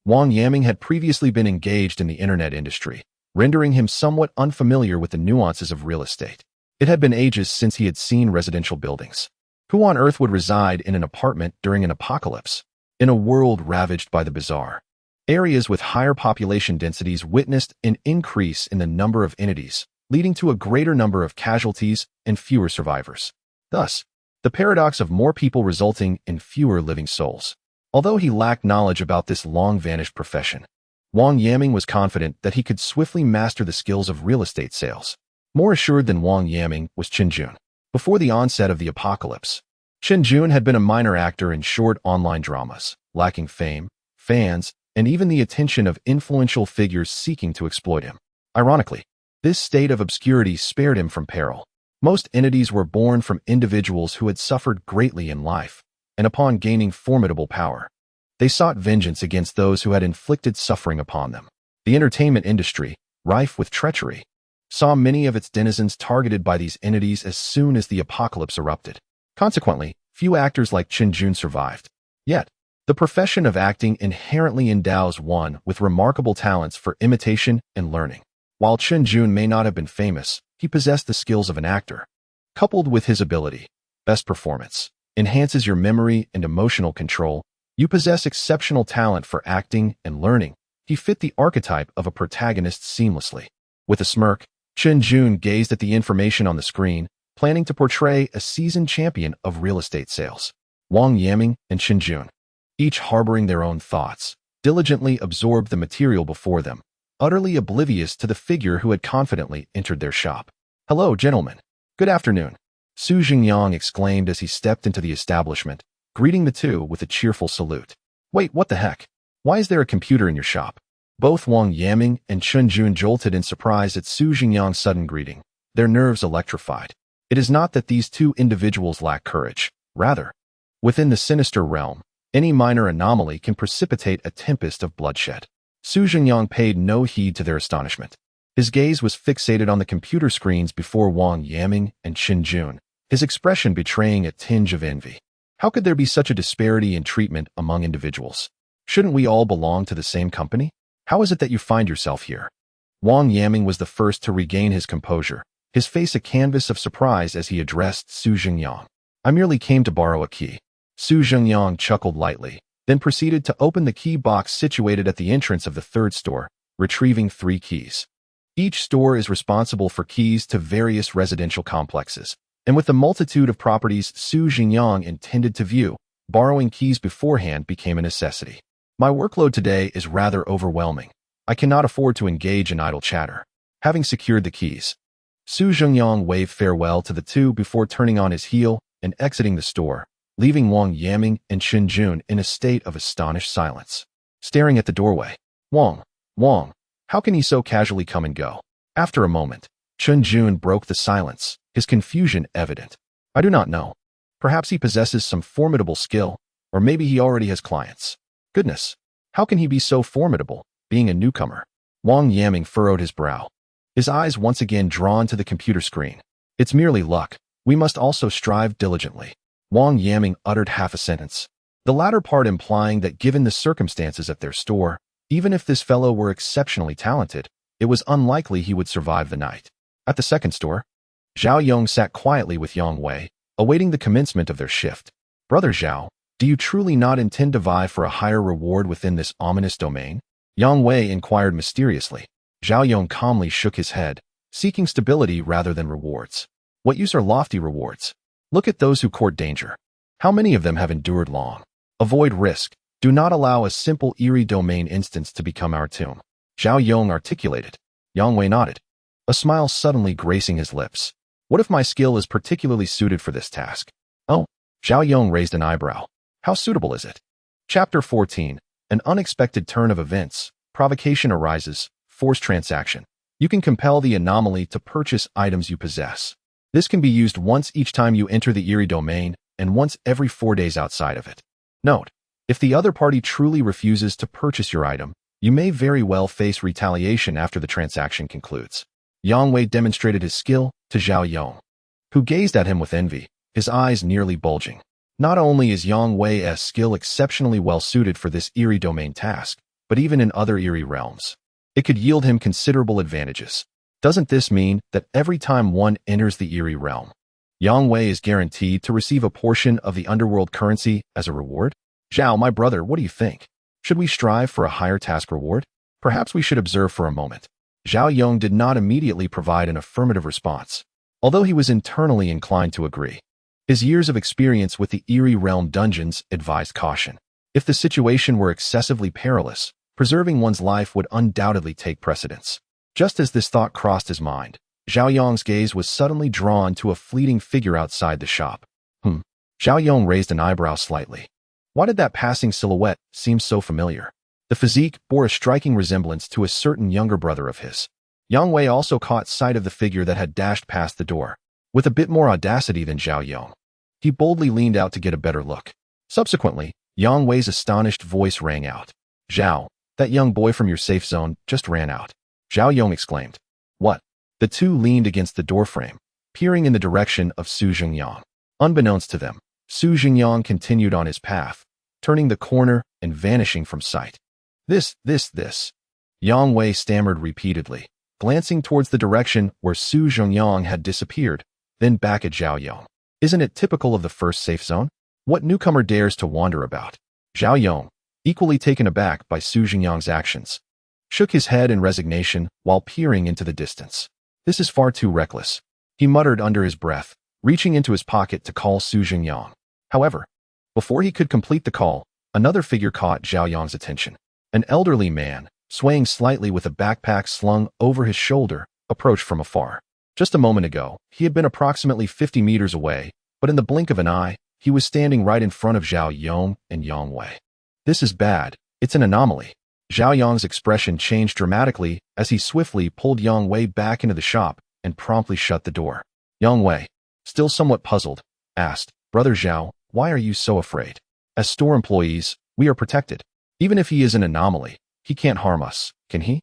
Wang Yaming had previously been engaged in the internet industry, rendering him somewhat unfamiliar with the nuances of real estate. It had been ages since he had seen residential buildings. Who on earth would reside in an apartment during an apocalypse? In a world ravaged by the bizarre, areas with higher population densities witnessed an increase in the number of entities, leading to a greater number of casualties and fewer survivors. Thus, the paradox of more people resulting in fewer living souls. Although he lacked knowledge about this long-vanished profession, Wang Yaming was confident that he could swiftly master the skills of real estate sales. More assured than Wang Yaming was Chen Jun. Before the onset of the apocalypse, Chen Jun had been a minor actor in short online dramas, lacking fame, fans, and even the attention of influential figures seeking to exploit him. Ironically, this state of obscurity spared him from peril. Most entities were born from individuals who had suffered greatly in life, and upon gaining formidable power, they sought vengeance against those who had inflicted suffering upon them. The entertainment industry, rife with treachery, saw many of its denizens targeted by these entities as soon as the apocalypse erupted. Consequently, few actors like Chen Jun survived. Yet, the profession of acting inherently endows one with remarkable talents for imitation and learning. While Chen Jun may not have been famous, he possessed the skills of an actor. Coupled with his ability, best performance enhances your memory and emotional control. You possess exceptional talent for acting and learning. He fit the archetype of a protagonist seamlessly. With a smirk, Chen Jun gazed at the information on the screen, planning to portray a seasoned champion of real estate sales. Wang Yaming and Chen Jun, each harboring their own thoughts, diligently absorbed the material before them, utterly oblivious to the figure who had confidently entered their shop. "Hello, gentlemen. Good afternoon," Su Zhengyang exclaimed as he stepped into the establishment, greeting the two with a cheerful salute. "Wait, what the heck? Why is there a computer in your shop?" Both Wang Yaming and Chen Jun jolted in surprise at Su Zhengyang's sudden greeting, their nerves electrified. It is not that these two individuals lack courage. Rather, within the sinister realm, any minor anomaly can precipitate a tempest of bloodshed. Su Zhengyang paid no heed to their astonishment. His gaze was fixated on the computer screens before Wang Yaming and Chen Jun, his expression betraying a tinge of envy. How could there be such a disparity in treatment among individuals? Shouldn't we all belong to the same company? How is it that you find yourself here? Wang Yaming was the first to regain his composure, his face a canvas of surprise as he addressed Su Zhengyang. "I merely came to borrow a key." Su Zhengyang chuckled lightly, then proceeded to open the key box situated at the entrance of the third store, retrieving 3 keys. Each store is responsible for keys to various residential complexes, and with the multitude of properties Su Zhengyang intended to view, borrowing keys beforehand became a necessity. "My workload today is rather overwhelming. I cannot afford to engage in idle chatter." Having secured the keys, Su Zhengyang waved farewell to the two before turning on his heel and exiting the store, leaving Wang Yaming and Chen Jun in a state of astonished silence. Staring at the doorway, Wang, how can he so casually come and go? After a moment, Chen Jun broke the silence, his confusion evident. "I do not know. Perhaps he possesses some formidable skill, or maybe he already has clients. Goodness, how can he be so formidable, being a newcomer?" Wang Yaming furrowed his brow, his eyes once again drawn to the computer screen. "It's merely luck. We must also strive diligently." Wang Yaming uttered half a sentence, the latter part implying that given the circumstances at their store, even if this fellow were exceptionally talented, it was unlikely he would survive the night. At the second store, Zhao Yong sat quietly with Yang Wei, awaiting the commencement of their shift. "Brother Zhao, do you truly not intend to vie for a higher reward within this ominous domain?" Yang Wei inquired mysteriously. Zhao Yong calmly shook his head, seeking stability rather than rewards. "What use are lofty rewards? Look at those who court danger. How many of them have endured long? Avoid risk. Do not allow a simple eerie domain instance to become our tomb." Zhao Yong articulated. Yang Wei nodded, a smile suddenly gracing his lips. "What if my skill is particularly suited for this task?" "Oh," Zhao Yong raised an eyebrow. "How suitable is it?" Chapter 14. An unexpected turn of events. Provocation arises. Forced transaction. You can compel the anomaly to purchase items you possess. This can be used once each time you enter the eerie domain, and once every 4 days outside of it. Note: if the other party truly refuses to purchase your item, you may very well face retaliation after the transaction concludes. Yang Wei demonstrated his skill to Zhao Yong, who gazed at him with envy, his eyes nearly bulging. Not only is Yang Wei's skill exceptionally well suited for this eerie domain task, but even in other eerie realms, it could yield him considerable advantages. Doesn't this mean that every time one enters the eerie realm, Yang Wei is guaranteed to receive a portion of the underworld currency as a reward? Zhao, my brother, what do you think? Should we strive for a higher task reward? Perhaps we should observe for a moment. Zhao Yong did not immediately provide an affirmative response, although he was internally inclined to agree. His years of experience with the Eerie Realm dungeons advised caution. If the situation were excessively perilous, preserving one's life would undoubtedly take precedence. Just as this thought crossed his mind, Zhao Yong's gaze was suddenly drawn to a fleeting figure outside the shop. Zhao Yong raised an eyebrow slightly. Why did that passing silhouette seem so familiar? The physique bore a striking resemblance to a certain younger brother of his. Yang Wei also caught sight of the figure that had dashed past the door. With a bit more audacity than Zhao Yong, he boldly leaned out to get a better look. Subsequently, Yang Wei's astonished voice rang out. Zhao, that young boy from your safe zone just ran out. Zhao Yong exclaimed. What? The two leaned against the doorframe, peering in the direction of Zhengyang. Unbeknownst to them, Zhengyang continued on his path, turning the corner and vanishing from sight. This. Yang Wei stammered repeatedly, glancing towards the direction where Zhengyang had disappeared, then back at Zhao Yong. Isn't it typical of the first safe zone? What newcomer dares to wander about? Zhao Yong, equally taken aback by Zhengyang's actions, shook his head in resignation while peering into the distance. This is far too reckless, he muttered under his breath, reaching into his pocket to call Zhengyang. However, before he could complete the call, another figure caught Zhao Yong's attention. An elderly man, swaying slightly with a backpack slung over his shoulder, approached from afar. Just a moment ago, he had been approximately 50 meters away, but in the blink of an eye, he was standing right in front of Zhao Yong and Yang Wei. This is bad. It's an anomaly. Zhao Yong's expression changed dramatically as he swiftly pulled Yang Wei back into the shop and promptly shut the door. Yang Wei, still somewhat puzzled, asked, Brother Zhao, why are you so afraid? As store employees, we are protected. Even if he is an anomaly, he can't harm us, can he?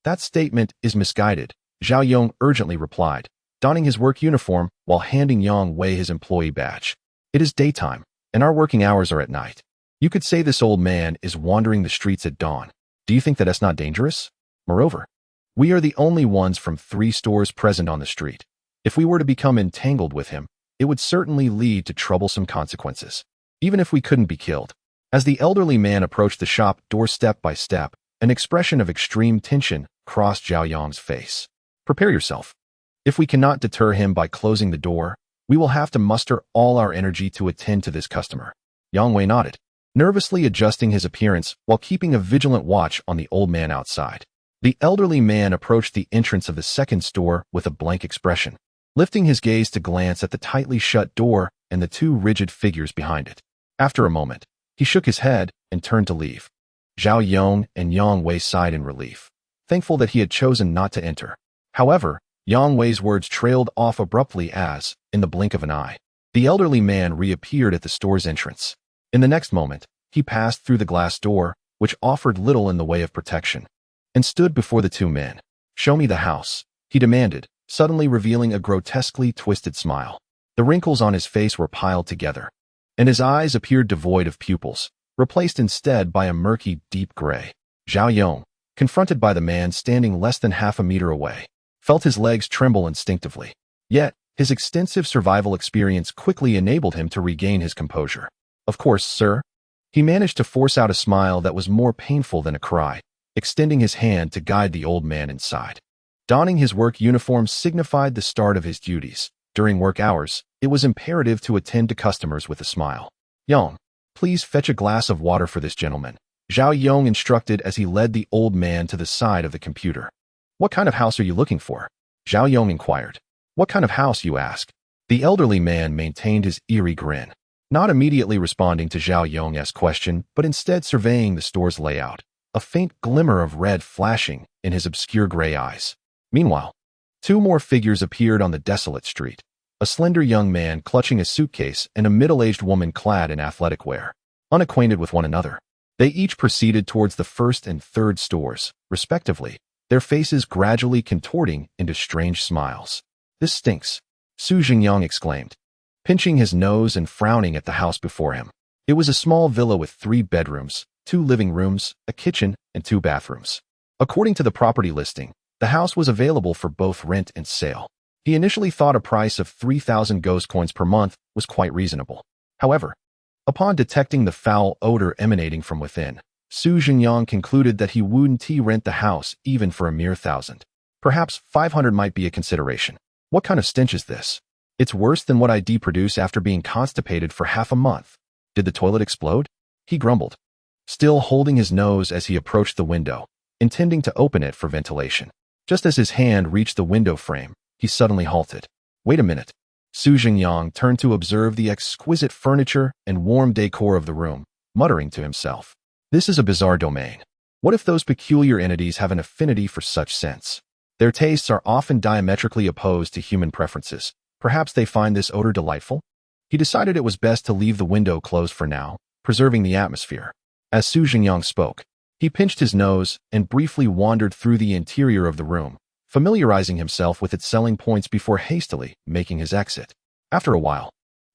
That statement is misguided, Zhao Yong urgently replied, donning his work uniform while handing Yang Wei his employee badge. It is daytime, and our working hours are at night. You could say this old man is wandering the streets at dawn. Do you think that that's not dangerous? Moreover, we are the only ones from 3 stores present on the street. If we were to become entangled with him, it would certainly lead to troublesome consequences, even if we couldn't be killed. As the elderly man approached the shop door step by step, an expression of extreme tension crossed Zhao Yong's face. Prepare yourself. If we cannot deter him by closing the door, we will have to muster all our energy to attend to this customer. Yang Wei nodded, nervously adjusting his appearance while keeping a vigilant watch on the old man outside. The elderly man approached the entrance of the second store with a blank expression, lifting his gaze to glance at the tightly shut door and the 2 rigid figures behind it. After a moment, he shook his head and turned to leave. Zhao Yong and Yang Wei sighed in relief, thankful that he had chosen not to enter. However, Yang Wei's words trailed off abruptly as, in the blink of an eye, the elderly man reappeared at the store's entrance. In the next moment, he passed through the glass door, which offered little in the way of protection, and stood before the 2 men. Show me the house, he demanded, suddenly revealing a grotesquely twisted smile. The wrinkles on his face were piled together, and his eyes appeared devoid of pupils, replaced instead by a murky, deep gray. Zhao Yong, confronted by the man standing less than half a meter away, felt his legs tremble instinctively. Yet, his extensive survival experience quickly enabled him to regain his composure. Of course, sir. He managed to force out a smile that was more painful than a cry, extending his hand to guide the old man inside. Donning his work uniform signified the start of his duties. During work hours, it was imperative to attend to customers with a smile. Yong, please fetch a glass of water for this gentleman, Zhao Yong instructed as he led the old man to the side of the computer. What kind of house are you looking for? Zhao Yong inquired. What kind of house, you ask? The elderly man maintained his eerie grin, not immediately responding to Zhao Yong's question, but instead surveying the store's layout, a faint glimmer of red flashing in his obscure gray eyes. Meanwhile, 2 more figures appeared on the desolate street, a slender young man clutching a suitcase and a middle-aged woman clad in athletic wear. Unacquainted with one another, they each proceeded towards the first and third stores, respectively, their faces gradually contorting into strange smiles. This stinks, Zhengyang exclaimed, pinching his nose and frowning at the house before him. It was a small villa with 3 bedrooms, 2 living rooms, a kitchen, and 2 bathrooms. According to the property listing, the house was available for both rent and sale. He initially thought a price of 3,000 ghost coins per month was quite reasonable. However, Upon detecting the foul odor emanating from within, Zhengyang concluded that he wouldn't rent the house even for a mere 1,000. Perhaps 500 might be a consideration. What kind of stench is this? It's worse than what I produce after being constipated for half a month. Did the toilet explode? He grumbled, still holding his nose as he approached the window, intending to open it for ventilation. Just as his hand reached the window frame, he suddenly halted. Wait a minute. Zhengyang turned to observe the exquisite furniture and warm decor of the room, muttering to himself. This is a bizarre domain. What if those peculiar entities have an affinity for such scents? Their tastes are often diametrically opposed to human preferences. Perhaps they find this odor delightful? He decided it was best to leave the window closed for now, preserving the atmosphere. As Zhengyang spoke, he pinched his nose and briefly wandered through the interior of the room, familiarizing himself with its selling points before hastily making his exit. After a while,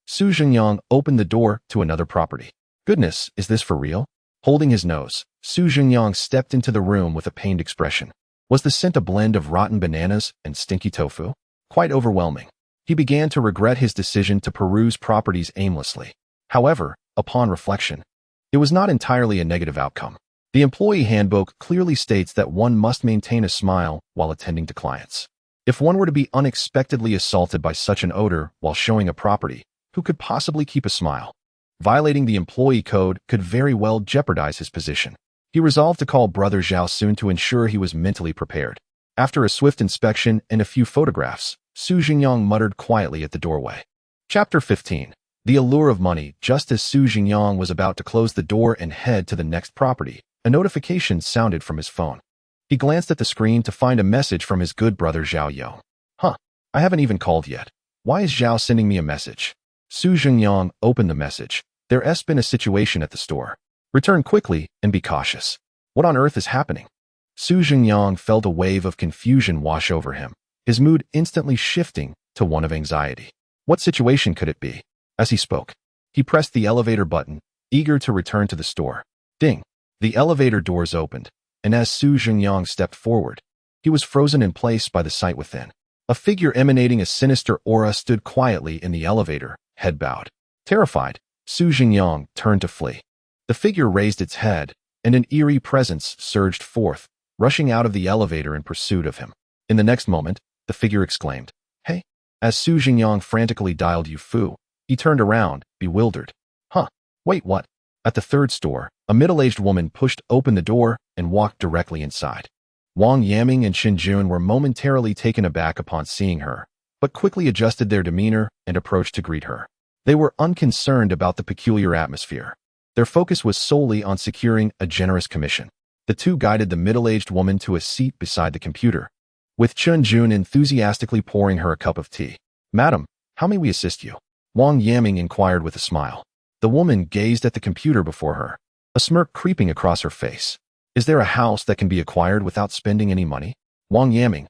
Zhengyang opened the door to another property. Goodness, is this for real? Holding his nose, Zhengyang stepped into the room with a pained expression. Was the scent a blend of rotten bananas and stinky tofu? Quite overwhelming. He began to regret his decision to peruse properties aimlessly. However, upon reflection, it was not entirely a negative outcome. The employee handbook clearly states that one must maintain a smile while attending to clients. If one were to be unexpectedly assaulted by such an odor while showing a property, who could possibly keep a smile? Violating the employee code could very well jeopardize his position. He resolved to call Brother Zhao soon to ensure he was mentally prepared. After a swift inspection and a few photographs, Zhengyang muttered quietly at the doorway. Chapter 15. The Allure of Money. Just as Zhengyang was about to close the door and head to the next property, a notification sounded from his phone. He glanced at the screen to find a message from his good brother Zhao Yo. I haven't even called yet. Why is Zhao sending me a message? Zhengyang opened the message. There's been a situation at the store. Return quickly and be cautious. What on earth is happening? Zhengyang felt a wave of confusion wash over him, his mood instantly shifting to one of anxiety. What situation could it be? As he spoke, he pressed the elevator button, eager to return to the store. Ding! The elevator doors opened, and as Zhengyang stepped forward, he was frozen in place by the sight within. A figure emanating a sinister aura stood quietly in the elevator, head bowed. Terrified, Zhengyang turned to flee. The figure raised its head, and an eerie presence surged forth, rushing out of the elevator in pursuit of him. In the next moment, the figure exclaimed, "Hey!" As Zhengyang frantically dialed Yu Fu, he turned around, bewildered. Wait, what? At the third store, a middle-aged woman pushed open the door and walked directly inside. Wang Yaming and Shenjun were momentarily taken aback upon seeing her, but quickly adjusted their demeanor and approached to greet her. They were unconcerned about the peculiar atmosphere. Their focus was solely on securing a generous commission. The two guided the middle-aged woman to a seat beside the computer, with Shenjun enthusiastically pouring her a cup of tea. "Madam, how may we assist you?" Wang Yaming inquired with a smile. The woman gazed at the computer before her, a smirk creeping across her face. "Is there a house that can be acquired without spending any money?" Wang Yaming.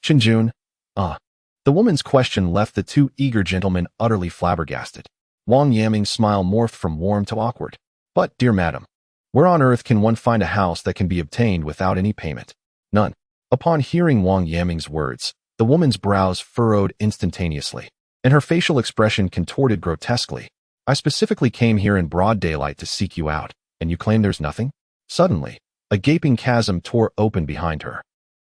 Shenjun. The woman's question left the two eager gentlemen utterly flabbergasted. Wang Yaming's smile morphed from warm to awkward. "But, dear madam, where on earth can one find a house that can be obtained without any payment?" "None." Upon hearing Wang Yaming's words, the woman's brows furrowed instantaneously, and her facial expression contorted grotesquely. "I specifically came here in broad daylight to seek you out, and you claim there's nothing?" Suddenly, a gaping chasm tore open behind her,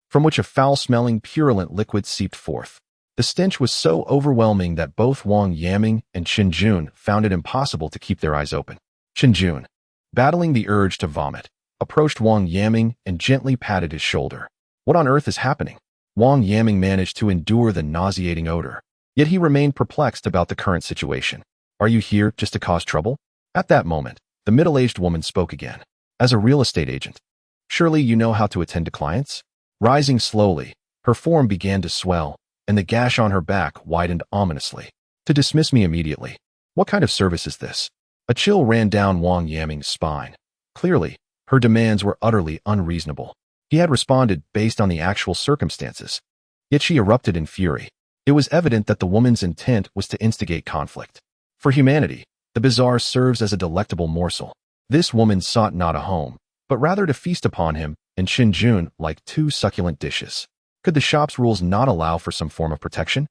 from which a foul-smelling, purulent liquid seeped forth. The stench was so overwhelming that both Wang Yaming and Shenjun found it impossible to keep their eyes open. Shenjun, battling the urge to vomit, approached Wang Yaming and gently patted his shoulder. What on earth is happening? Wang Yaming managed to endure the nauseating odor, yet he remained perplexed about the current situation. "Are you here just to cause trouble?" At that moment, the middle-aged woman spoke again. "As a real estate agent, surely you know how to attend to clients?" Rising slowly, her form began to swell, and the gash on her back widened ominously. "To dismiss me immediately. What kind of service is this?" A chill ran down Wang Yaming's spine. Clearly, her demands were utterly unreasonable. He had responded based on the actual circumstances, yet she erupted in fury. It was evident that the woman's intent was to instigate conflict. For humanity, the bazaar serves as a delectable morsel. This woman sought not a home, but rather to feast upon him and Shenjun like two succulent dishes. Could the shop's rules not allow for some form of protection?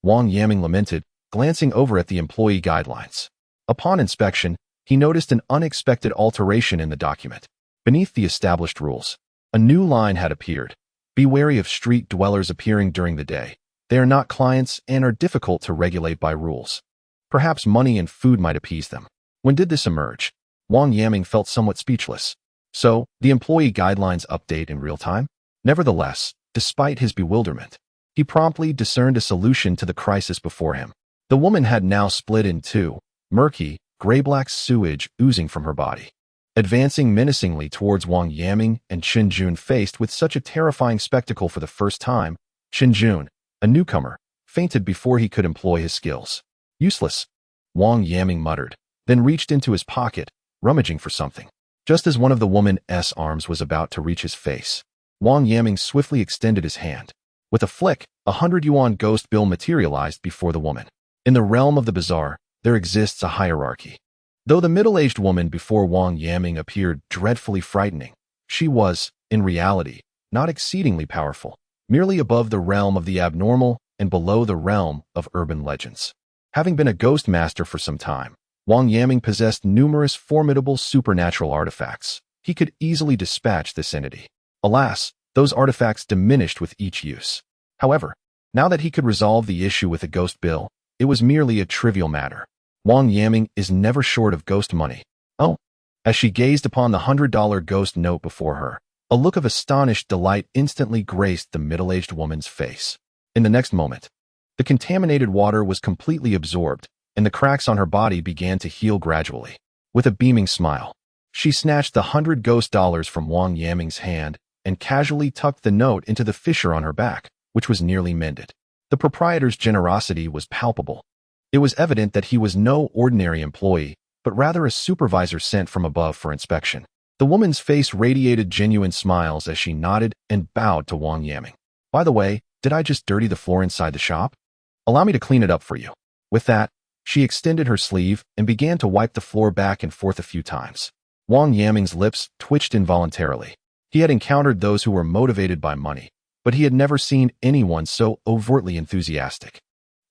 Wang Yaming lamented, glancing over at the employee guidelines. Upon inspection, he noticed an unexpected alteration in the document. Beneath the established rules, a new line had appeared. Be wary of street dwellers appearing during the day. They are not clients and are difficult to regulate by rules. Perhaps money and food might appease them. When did this emerge? Wang Yaming felt somewhat speechless. So, the employee guidelines update in real time? Nevertheless, despite his bewilderment, he promptly discerned a solution to the crisis before him. The woman had now split in two, murky, gray-black sewage oozing from her body. Advancing menacingly towards Wang Yaming and Chen Jun faced with such a terrifying spectacle for the first time, Chen Jun, a newcomer, fainted before he could employ his skills. Useless, Wang Yaming muttered, then reached into his pocket, rummaging for something. Just as one of the woman's arms was about to reach his face, Wang Yaming swiftly extended his hand. With a flick, 100 yuan ghost bill materialized before the woman. In the realm of the bizarre, there exists a hierarchy. Though the middle-aged woman before Wang Yaming appeared dreadfully frightening, she was, in reality, not exceedingly powerful, merely above the realm of the abnormal and below the realm of urban legends. Having been a ghost master for some time, Wang Yaming possessed numerous formidable supernatural artifacts. He could easily dispatch this entity. Alas, those artifacts diminished with each use. However, now that he could resolve the issue with a ghost bill, it was merely a trivial matter. Wang Yaming is never short of ghost money. Oh! As she gazed upon the $100 ghost note before her, a look of astonished delight instantly graced the middle-aged woman's face. In the next moment, the contaminated water was completely absorbed, and the cracks on her body began to heal gradually. With a beaming smile, she snatched the $100 from Wang Yaming's hand and casually tucked the note into the fissure on her back, which was nearly mended. The proprietor's generosity was palpable. It was evident that he was no ordinary employee, but rather a supervisor sent from above for inspection. The woman's face radiated genuine smiles as she nodded and bowed to Wang Yaming. By the way, did I just dirty the floor inside the shop? Allow me to clean it up for you. With that, she extended her sleeve and began to wipe the floor back and forth a few times. Wang Yaming's lips twitched involuntarily. He had encountered those who were motivated by money, but he had never seen anyone so overtly enthusiastic.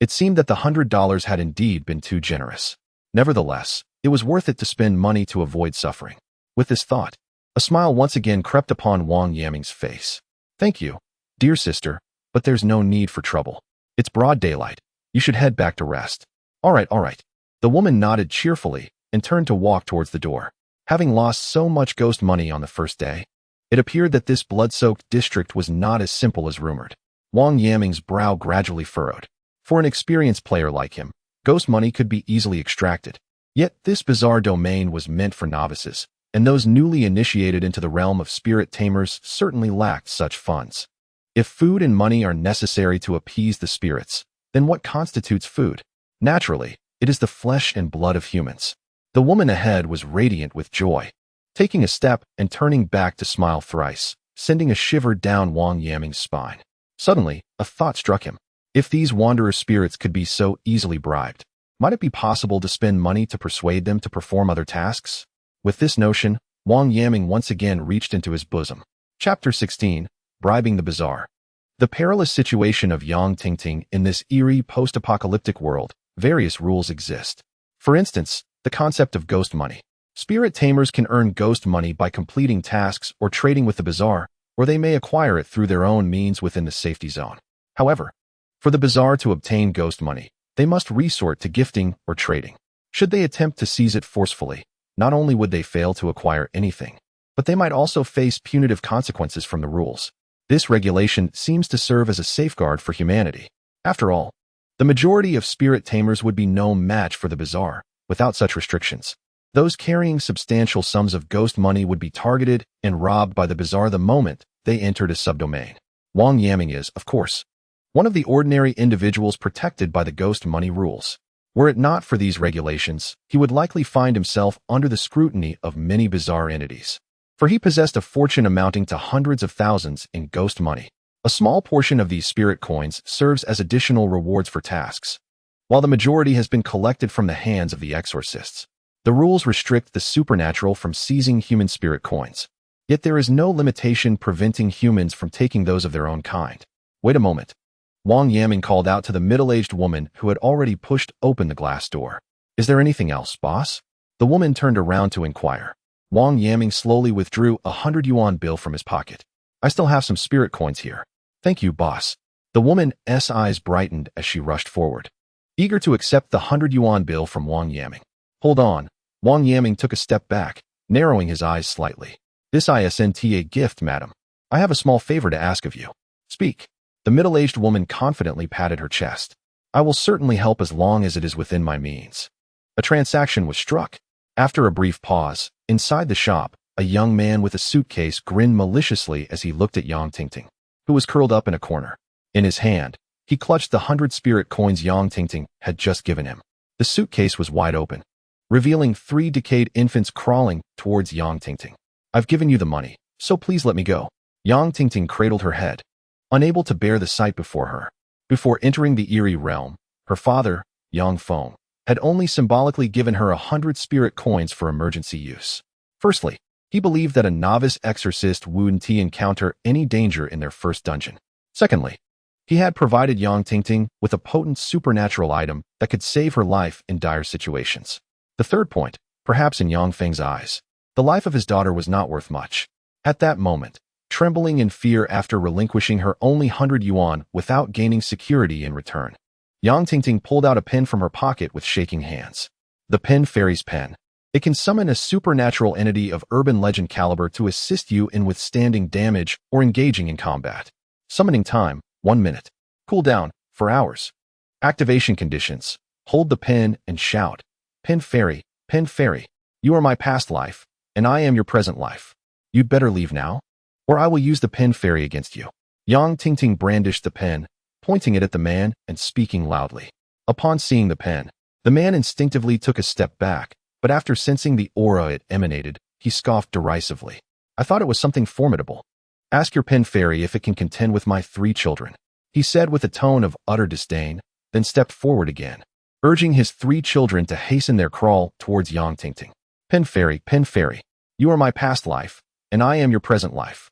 It seemed that the $100 had indeed been too generous. Nevertheless, it was worth it to spend money to avoid suffering. With this thought, a smile once again crept upon Wang Yaming's face. Thank you, dear sister, but there's no need for trouble. It's broad daylight. You should head back to rest. All right. The woman nodded cheerfully and turned to walk towards the door. Having lost so much ghost money on the first day, it appeared that this blood-soaked district was not as simple as rumored. Wang Yaming's brow gradually furrowed. For an experienced player like him, ghost money could be easily extracted. Yet this bizarre domain was meant for novices, and those newly initiated into the realm of spirit tamers certainly lacked such funds. If food and money are necessary to appease the spirits, then what constitutes food? Naturally, it is the flesh and blood of humans. The woman ahead was radiant with joy, taking a step and turning back to smile thrice, sending a shiver down Wang Yaming's spine. Suddenly, a thought struck him. If these wanderer spirits could be so easily bribed, might it be possible to spend money to persuade them to perform other tasks? With this notion, Wang Yaming once again reached into his bosom. Chapter 16. Bribing the Bizarre. The perilous situation of Yang Tingting in this eerie post-apocalyptic world. Various rules exist. For instance, the concept of ghost money. Spirit tamers can earn ghost money by completing tasks or trading with the bizarre, or they may acquire it through their own means within the safety zone. However, for the bizarre to obtain ghost money, they must resort to gifting or trading. Should they attempt to seize it forcefully, not only would they fail to acquire anything, but they might also face punitive consequences from the rules. This regulation seems to serve as a safeguard for humanity. After all, the majority of spirit tamers would be no match for the bizarre without such restrictions. Those carrying substantial sums of ghost money would be targeted and robbed by the bizarre the moment they entered a subdomain. Wang Yaming is, of course, one of the ordinary individuals protected by the ghost money rules. Were it not for these regulations, he would likely find himself under the scrutiny of many bizarre entities. For he possessed a fortune amounting to hundreds of thousands in ghost money. A small portion of these spirit coins serves as additional rewards for tasks, while the majority has been collected from the hands of the exorcists. The rules restrict the supernatural from seizing human spirit coins. Yet there is no limitation preventing humans from taking those of their own kind. Wait a moment. Wang Yaming called out to the middle-aged woman who had already pushed open the glass door. Is there anything else, boss? The woman turned around to inquire. Wang Yaming slowly withdrew a 100 yuan bill from his pocket. I still have some spirit coins here. Thank you, boss. The woman's eyes brightened as she rushed forward, eager to accept the 100 yuan bill from Wang Yaming. Hold on. Wang Yaming took a step back, narrowing his eyes slightly. This isn't a gift, madam. I have a small favor to ask of you. Speak. The middle-aged woman confidently patted her chest. I will certainly help as long as it is within my means. A transaction was struck. After a brief pause, inside the shop, a young man with a suitcase grinned maliciously as he looked at Yang Tingting, who was curled up in a corner. In his hand, he clutched the 100 spirit coins Yang Tingting had just given him. The suitcase was wide open, revealing 3 decayed infants crawling towards Yang Tingting. I've given you the money, so please let me go. Yang Tingting cradled her head, unable to bear the sight before her. Before entering the eerie realm, her father, Yang Feng, had only symbolically given her 100 spirit coins for emergency use. Firstly, he believed that a novice exorcist wouldn't encounter any danger in their first dungeon. Secondly, he had provided Yang Tingting with a potent supernatural item that could save her life in dire situations. The third point, perhaps in Yang Feng's eyes, the life of his daughter was not worth much. At that moment, trembling in fear after relinquishing her only 100 yuan without gaining security in return, Yang Tingting pulled out a pen from her pocket with shaking hands. The Pen Fairy's pen. It can summon a supernatural entity of urban legend caliber to assist you in withstanding damage or engaging in combat. Summoning time, 1 minute. Cooldown, 4 hours. Activation conditions. Hold the pen and shout, Pen Fairy, you are my past life, and I am your present life. You'd better leave now, or I will use the Pen Fairy against you. Yang Tingting brandished the pen, pointing it at the man and speaking loudly. Upon seeing the pen, the man instinctively took a step back, but after sensing the aura it emanated, he scoffed derisively. I thought it was something formidable. Ask your Pen Fairy if it can contend with my 3 children, he said with a tone of utter disdain, then stepped forward again, urging his 3 children to hasten their crawl towards Yang Tingting. Pen Fairy, you are my past life, and I am your present life.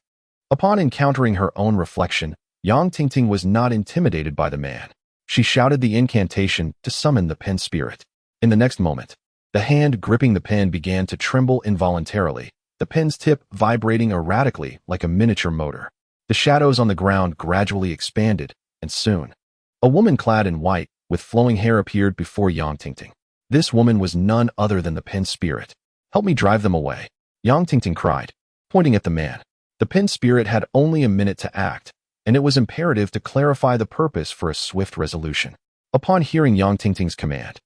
Upon encountering her own reflection, Yang Tingting was not intimidated by the man. She shouted the incantation to summon the pen spirit. In the next moment, the hand gripping the pen began to tremble involuntarily, the pen's tip vibrating erratically like a miniature motor. The shadows on the ground gradually expanded, and soon, a woman clad in white, with flowing hair appeared before Yang Tingting. This woman was none other than the pen spirit. Help me drive them away, Yang Tingting cried, pointing at the man. The pen spirit had only a minute to act, and it was imperative to clarify the purpose for a swift resolution. Upon hearing Yang Tingting's command,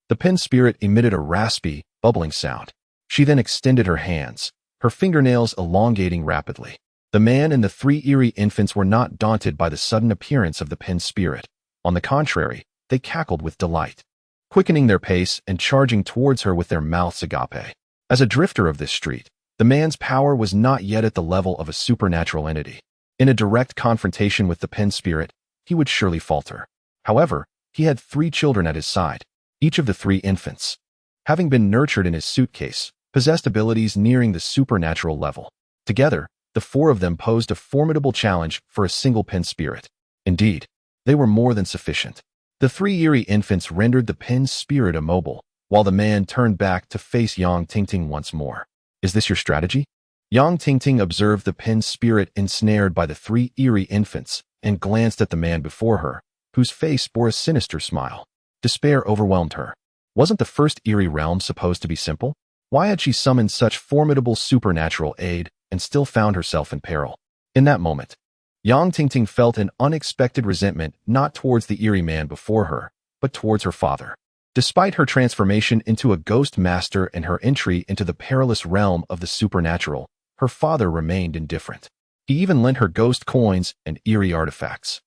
the pen spirit emitted a raspy, bubbling sound. She then extended her hands, her fingernails elongating rapidly. The man and the 3 eerie infants were not daunted by the sudden appearance of the pen spirit. On the contrary, they cackled with delight, quickening their pace and charging towards her with their mouths agape. As a drifter of this street, the man's power was not yet at the level of a supernatural entity. In a direct confrontation with the pen spirit, he would surely falter. However, he had 3 children at his side. Each of the 3 infants, having been nurtured in his suitcase, possessed abilities nearing the supernatural level. Together, the 4 of them posed a formidable challenge for a single pen spirit. Indeed, they were more than sufficient. The 3 eerie infants rendered the pen spirit immobile, while the man turned back to face Yang Tingting once more. Is this your strategy? Yang Tingting observed the pen spirit ensnared by the 3 eerie infants and glanced at the man before her, whose face bore a sinister smile. Despair overwhelmed her. Wasn't the first eerie realm supposed to be simple? Why had she summoned such formidable supernatural aid and still found herself in peril? In that moment, Yang Tingting felt an unexpected resentment not towards the eerie man before her, but towards her father. Despite her transformation into a ghost master and her entry into the perilous realm of the supernatural, her father remained indifferent. He even lent her ghost coins and eerie artifacts,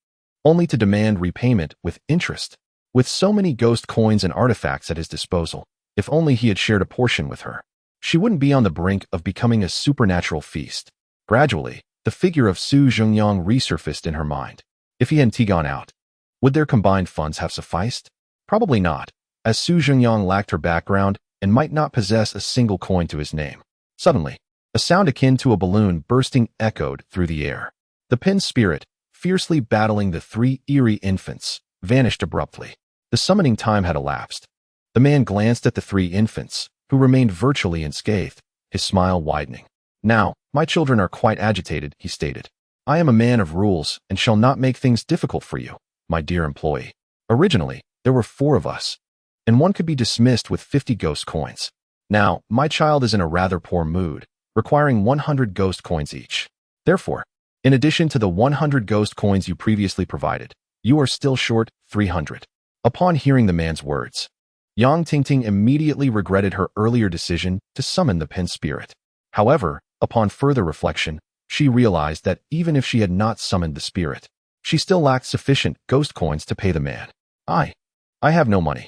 only to demand repayment with interest. With so many ghost coins and artifacts at his disposal, if only he had shared a portion with her, she wouldn't be on the brink of becoming a supernatural feast. Gradually, the figure of Zhengyang resurfaced in her mind. If he hadn't gone out, would their combined funds have sufficed? Probably not, as Zhengyang lacked her background and might not possess a single coin to his name. Suddenly, a sound akin to a balloon bursting echoed through the air. The pen spirit, fiercely battling the 3 eerie infants, vanished abruptly. The summoning time had elapsed. The man glanced at the three infants, who remained virtually unscathed, his smile widening. Now, my children are quite agitated, he stated. I am a man of rules and shall not make things difficult for you, my dear employee. Originally, there were 4 of us, and one could be dismissed with 50 ghost coins. Now, my child is in a rather poor mood, requiring 100 ghost coins each. Therefore, in addition to the 100 ghost coins you previously provided, you are still short 300. Upon hearing the man's words, Yang Tingting immediately regretted her earlier decision to summon the pin spirit. However, upon further reflection, she realized that even if she had not summoned the spirit, she still lacked sufficient ghost coins to pay the man. I have no money.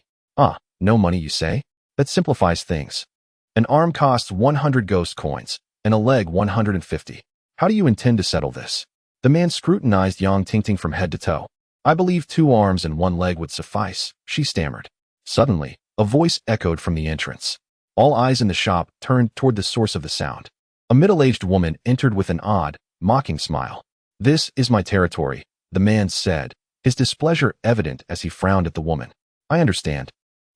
No money, you say? That simplifies things. An arm costs 100 ghost coins, and a leg 150. How do you intend to settle this? The man scrutinized Yang Tingting from head to toe. I believe 2 arms and 1 leg would suffice, she stammered. Suddenly, a voice echoed from the entrance. All eyes in the shop turned toward the source of the sound. A middle-aged woman entered with an odd, mocking smile. This is my territory, the man said, his displeasure evident as he frowned at the woman. I understand.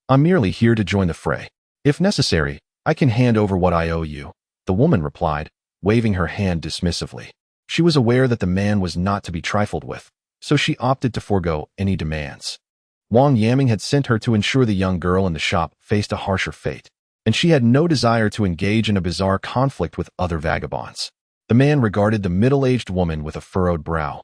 I'm merely here to join the fray. If necessary, I can hand over what I owe you, the woman replied, waving her hand dismissively. She was aware that the man was not to be trifled with, so she opted to forego any demands. Wang Yaming had sent her to ensure the young girl in the shop faced a harsher fate, and she had no desire to engage in a bizarre conflict with other vagabonds. The man regarded the middle-aged woman with a furrowed brow,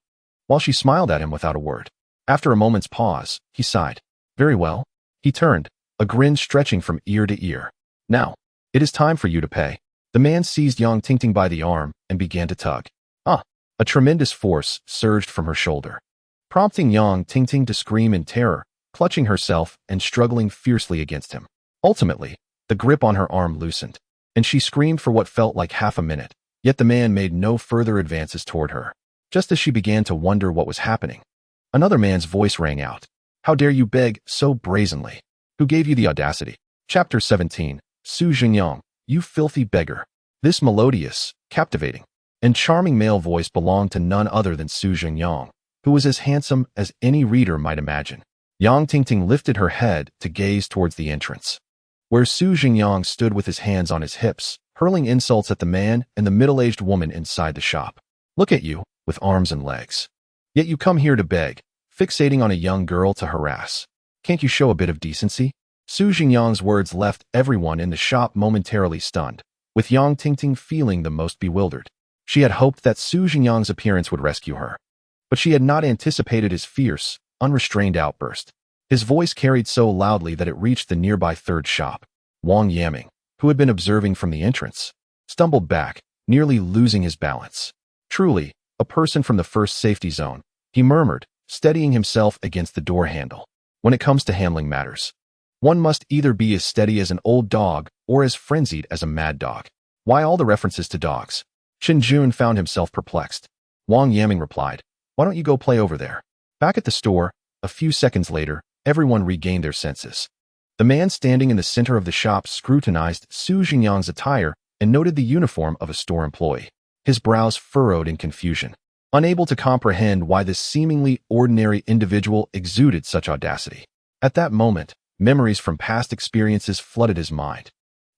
while she smiled at him without a word. After a moment's pause, he sighed. Very well. He turned, a grin stretching from ear to ear. Now, it is time for you to pay. The man seized Yang Tingting by the arm and began to tug. A tremendous force surged from her shoulder, prompting Yang Tingting to scream in terror, clutching herself and struggling fiercely against him. Ultimately, the grip on her arm loosened, and she screamed for what felt like half a minute, yet the man made no further advances toward her. Just as she began to wonder what was happening, another man's voice rang out. How dare you beg so brazenly? Who gave you the audacity? Chapter 17. Zhengyang, you filthy beggar. This melodious, captivating, and charming male voice belonged to none other than Zhengyang, who was as handsome as any reader might imagine. Yang Tingting lifted her head to gaze towards the entrance, where Zhengyang stood with his hands on his hips, hurling insults at the man and the middle-aged woman inside the shop. Look at you, with arms and legs. Yet you come here to beg, fixating on a young girl to harass. Can't you show a bit of decency? Zhengyang's words left everyone in the shop momentarily stunned, with Yang Tingting feeling the most bewildered. She had hoped that Zhengyang's appearance would rescue her, but she had not anticipated his fierce, unrestrained outburst. His voice carried so loudly that it reached the nearby third shop. Wang Yaming, who had been observing from the entrance, stumbled back, nearly losing his balance. Truly, a person from the first safety zone, he murmured, steadying himself against the door handle. When it comes to handling matters, one must either be as steady as an old dog or as frenzied as a mad dog. Why all the references to dogs? Chen Jun found himself perplexed. Wang Yaming replied, why don't you go play over there? Back at the store, a few seconds later, everyone regained their senses. The man standing in the center of the shop scrutinized Zhengyang's attire and noted the uniform of a store employee. His brows furrowed in confusion, unable to comprehend why this seemingly ordinary individual exuded such audacity. At that moment, memories from past experiences flooded his mind.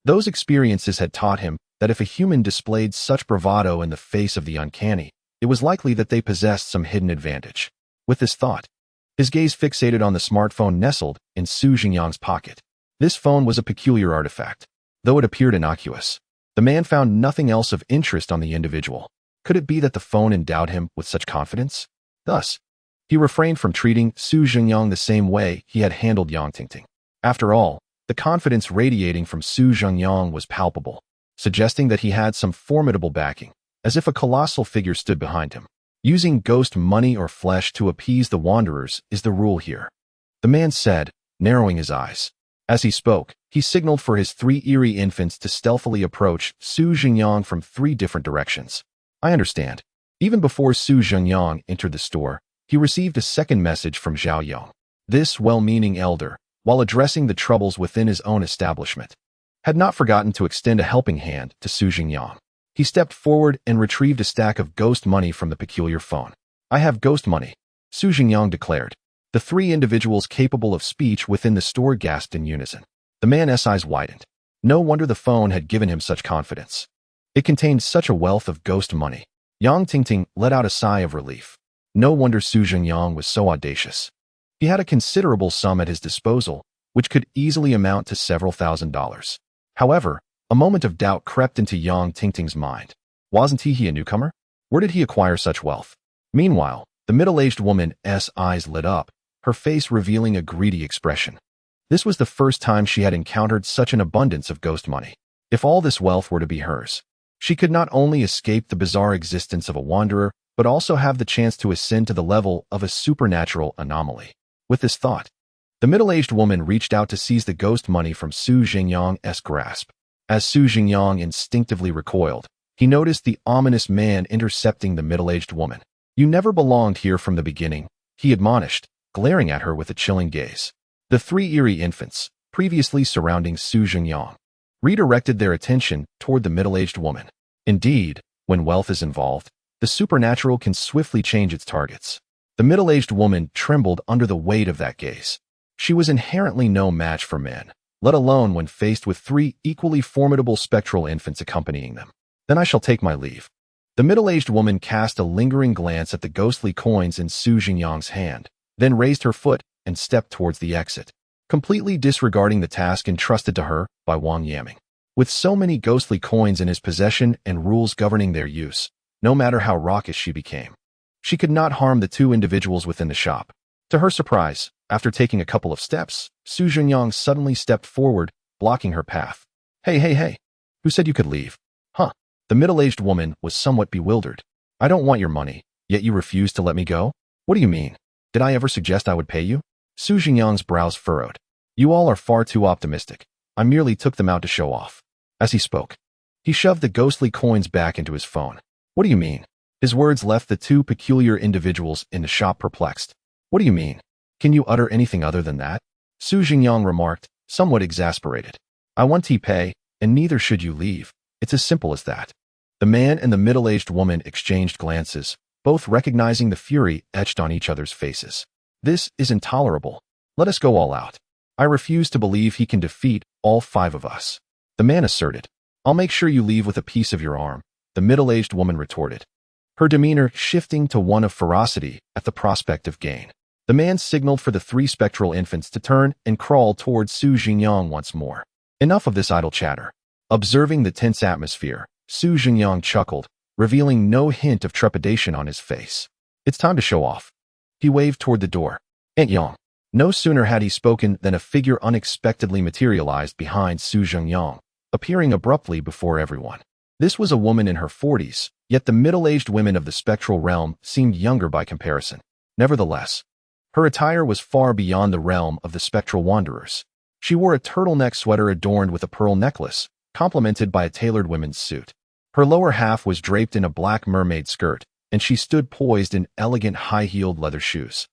Those experiences had taught him that if a human displayed such bravado in the face of the uncanny, it was likely that they possessed some hidden advantage. With this thought, his gaze fixated on the smartphone nestled in Zhengyang's pocket. This phone was a peculiar artifact. Though it appeared innocuous, the man found nothing else of interest on the individual. Could it be that the phone endowed him with such confidence? Thus, he refrained from treating Zhengyang the same way he had handled Yang Tingting. After all, the confidence radiating from Zhengyang was palpable, suggesting that he had some formidable backing, as if a colossal figure stood behind him. Using ghost money or flesh to appease the wanderers is the rule here, the man said, narrowing his eyes. As he spoke, he signaled for his 3 eerie infants to stealthily approach Zhengyang from 3 different directions. I understand. Even before Zhengyang entered the store, he received a second message from Zhao Yong. This well-meaning elder, while addressing the troubles within his own establishment, had not forgotten to extend a helping hand to Zhengyang. He stepped forward and retrieved a stack of ghost money from the peculiar phone. I have ghost money, Zhengyang declared. The 3 individuals capable of speech within the store gasped in unison. The man's eyes widened. No wonder the phone had given him such confidence. It contained such a wealth of ghost money. Yang Tingting let out a sigh of relief. No wonder Zhengyang was so audacious. He had a considerable sum at his disposal, which could easily amount to several $1,000s. However, a moment of doubt crept into Yang Tingting's mind. Wasn't he a newcomer? Where did he acquire such wealth? Meanwhile, the middle-aged woman's eyes lit up, her face revealing a greedy expression. This was the first time she had encountered such an abundance of ghost money. If all this wealth were to be hers, she could not only escape the bizarre existence of a wanderer, but also have the chance to ascend to the level of a supernatural anomaly. With this thought, the middle-aged woman reached out to seize the ghost money from Zhengyang's grasp. As Zhengyang instinctively recoiled, he noticed the ominous man intercepting the middle-aged woman. "You never belonged here from the beginning," he admonished, glaring at her with a chilling gaze. The three eerie infants, previously surrounding Zhengyang, redirected their attention toward the middle-aged woman. Indeed, when wealth is involved, the supernatural can swiftly change its targets. The middle-aged woman trembled under the weight of that gaze. She was inherently no match for men, let alone when faced with three equally formidable spectral infants accompanying them. "Then I shall take my leave." The middle-aged woman cast a lingering glance at the ghostly coins in Zhengyang's hand, then raised her foot and stepped towards the exit, completely disregarding the task entrusted to her by Wang Yaming. With so many ghostly coins in his possession and rules governing their use, no matter how raucous she became, she could not harm the two individuals within the shop. To her surprise, after taking a couple of steps, Zhengyang suddenly stepped forward, blocking her path. Hey, who said you could leave?" "Huh." The middle-aged woman was somewhat bewildered. "I don't want your money, yet you refuse to let me go? What do you mean? Did I ever suggest I would pay you?" Zhengyang's brows furrowed. "You all are far too optimistic. I merely took them out to show off." As he spoke, he shoved the ghostly coins back into his phone. "What do you mean?" His words left the two peculiar individuals in the shop perplexed. "What do you mean? Can you utter anything other than that?" Zhengyang remarked, somewhat exasperated. "I want to pay, and neither should you leave. It's as simple as that." The man and the middle-aged woman exchanged glances, both recognizing the fury etched on each other's faces. "This is intolerable. Let us go all out. I refuse to believe he can defeat all five of us," the man asserted. "I'll make sure you leave with a piece of your arm," the middle-aged woman retorted, her demeanor shifting to one of ferocity at the prospect of gain. The man signaled for the three spectral infants to turn and crawl towards Zhengyang once more. Enough of this idle chatter. Observing the tense atmosphere, Zhengyang chuckled, revealing no hint of trepidation on his face. "It's time to show off." He waved toward the door. "Aunt Yang." No sooner had he spoken than a figure unexpectedly materialized behind Zhengyang, appearing abruptly before everyone. This was a woman in her 40s, yet the middle-aged women of the spectral realm seemed younger by comparison. Nevertheless, her attire was far beyond the realm of the spectral wanderers. She wore a turtleneck sweater adorned with a pearl necklace, complemented by a tailored women's suit. Her lower half was draped in a black mermaid skirt, and she stood poised in elegant high-heeled leather shoes.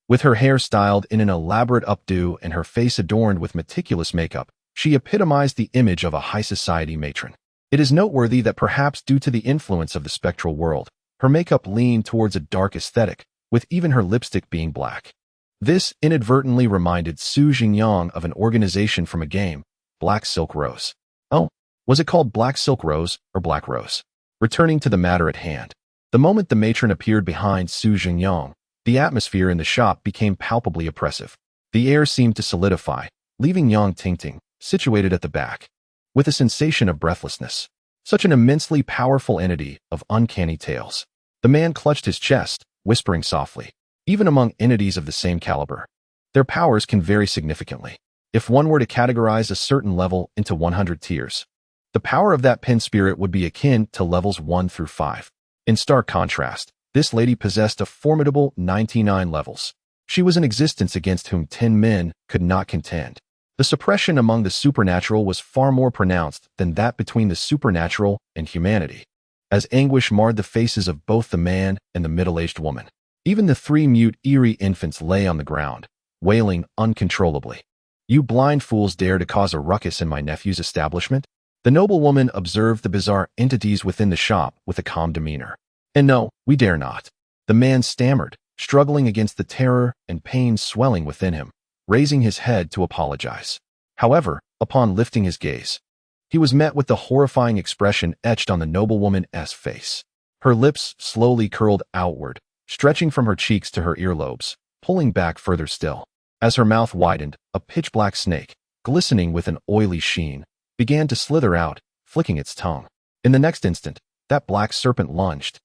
With her hair styled in an elaborate updo and her face adorned with meticulous makeup, she epitomized the image of a high society matron. It is noteworthy that perhaps due to the influence of the spectral world, her makeup leaned towards a dark aesthetic, with even her lipstick being black. This inadvertently reminded Zhengyang of an organization from a game, Black Silk Rose. Oh, was it called Black Silk Rose or Black Rose? Returning to the matter at hand, the moment the matron appeared behind Zhengyang, the atmosphere in the shop became palpably oppressive. The air seemed to solidify, leaving Yang Tingting, situated at the back, with a sensation of breathlessness. Such an immensely powerful entity of uncanny tales. The man clutched his chest, whispering softly. Even among entities of the same caliber, their powers can vary significantly. If one were to categorize a certain level into 100 tiers, the power of that pin spirit would be akin to levels 1 through 5. In stark contrast, this lady possessed a formidable 99 levels. She was an existence against whom 10 men could not contend. The suppression among the supernatural was far more pronounced than that between the supernatural and humanity, as anguish marred the faces of both the man and the middle-aged woman. Even the three mute, eerie infants lay on the ground, wailing uncontrollably. "You blind fools dare to cause a ruckus in my nephew's establishment?" The noblewoman observed the bizarre entities within the shop with a calm demeanor. "And no, we dare not," the man stammered, struggling against the terror and pain swelling within him, raising his head to apologize. However, Upon lifting his gaze, he was met with the horrifying expression etched on the noblewoman's face. Her lips slowly curled outward, stretching from her cheeks to her earlobes, pulling back further still. As her mouth widened, a pitch-black snake, glistening with an oily sheen, began to slither out, flicking its tongue. In the next instant, that black serpent lunged,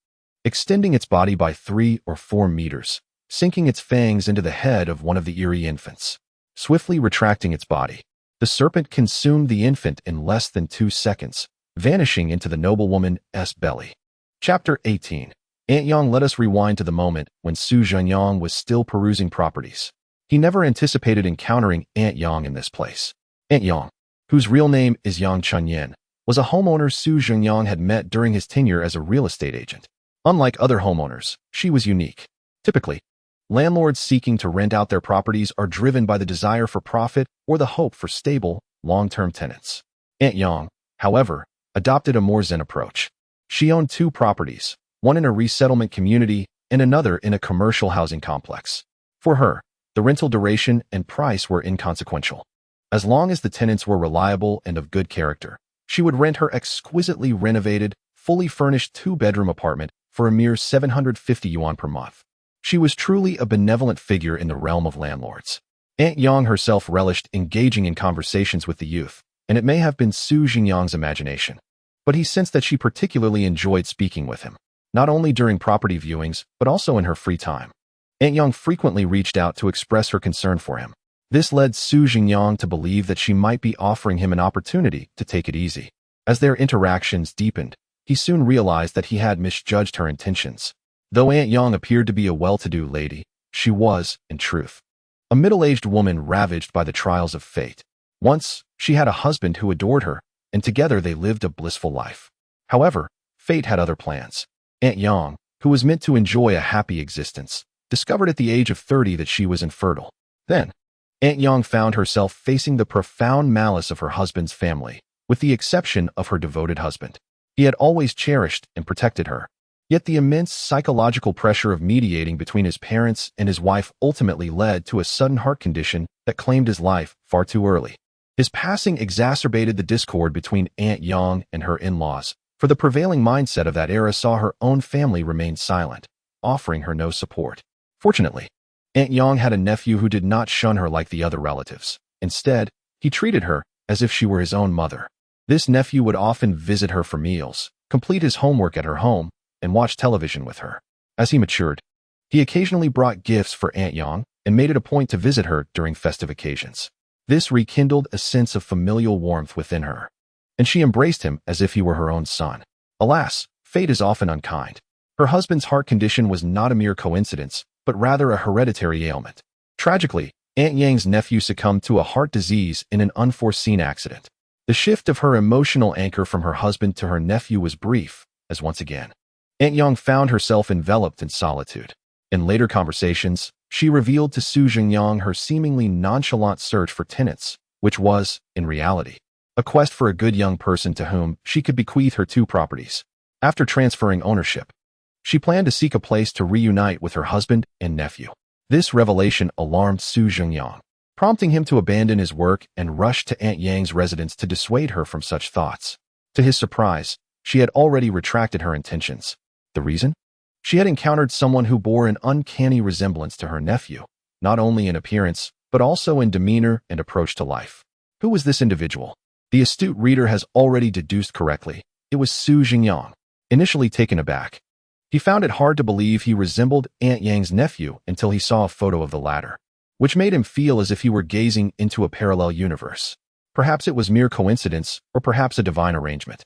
extending its body by 3 or 4 meters, sinking its fangs into the head of one of the eerie infants. Swiftly retracting its body, the serpent consumed the infant in less than 2 seconds, vanishing into the noblewoman's belly. Chapter 18. Zhengyang. Let us rewind to the moment when Zhengyang was still perusing properties. He never anticipated encountering Zhengyang in this place. Zhengyang, whose real name is Yang Chunyin, was a homeowner Zhengyang had met during his tenure as a real estate agent. Unlike other homeowners, she was unique. Typically, landlords seeking to rent out their properties are driven by the desire for profit or the hope for stable, long-term tenants. Zhengyang, however, adopted a more zen approach. She owned 2 properties, one in a resettlement community and another in a commercial housing complex. For her, the rental duration and price were inconsequential. As long as the tenants were reliable and of good character, she would rent her exquisitely renovated, fully furnished 2-bedroom apartment for a mere 750 yuan per month. She was truly a benevolent figure in the realm of landlords. Zhengyang herself relished engaging in conversations with the youth, and it may have been Zhengyang's imagination. But he sensed that she particularly enjoyed speaking with him, not only during property viewings, but also in her free time. Zhengyang frequently reached out to express her concern for him. This led Zhengyang to believe that she might be offering him an opportunity to take it easy. As their interactions deepened, he soon realized that he had misjudged her intentions. Though Zhengyang appeared to be a well-to-do lady, she was, in truth, a middle-aged woman ravaged by the trials of fate. Once, she had a husband who adored her, and together they lived a blissful life. However, fate had other plans. Zhengyang, who was meant to enjoy a happy existence, discovered at the age of 30 that she was infertile. Then, Zhengyang found herself facing the profound malice of her husband's family, with the exception of her devoted husband. He had always cherished and protected her. Yet the immense psychological pressure of mediating between his parents and his wife ultimately led to a sudden heart condition that claimed his life far too early. His passing exacerbated the discord between Zhengyang and her in-laws, for the prevailing mindset of that era saw her own family remain silent, offering her no support. Fortunately, Zhengyang had a nephew who did not shun her like the other relatives. Instead, he treated her as if she were his own mother. This nephew would often visit her for meals, complete his homework at her home, and watch television with her. As he matured, he occasionally brought gifts for Zhengyang and made it a point to visit her during festive occasions. This rekindled a sense of familial warmth within her, and she embraced him as if he were her own son. Alas, fate is often unkind. Her husband's heart condition was not a mere coincidence, but rather a hereditary ailment. Tragically, Zhengyang's nephew succumbed to a heart disease in an unforeseen accident. The shift of her emotional anchor from her husband to her nephew was brief, as once again, Zhengyang found herself enveloped in solitude. In later conversations, she revealed to Zhengyang her seemingly nonchalant search for tenants, which was, in reality, a quest for a good young person to whom she could bequeath her 2 properties. After transferring ownership, she planned to seek a place to reunite with her husband and nephew. This revelation alarmed Zhengyang, prompting him to abandon his work and rush to Zhengyang's residence to dissuade her from such thoughts. To his surprise, she had already retracted her intentions. The reason? She had encountered someone who bore an uncanny resemblance to her nephew, not only in appearance, but also in demeanor and approach to life. Who was this individual? The astute reader has already deduced correctly. It was Zhengyang. Initially taken aback, he found it hard to believe he resembled Zhengyang's nephew until he saw a photo of the latter, which made him feel as if he were gazing into a parallel universe. Perhaps it was mere coincidence, or perhaps a divine arrangement.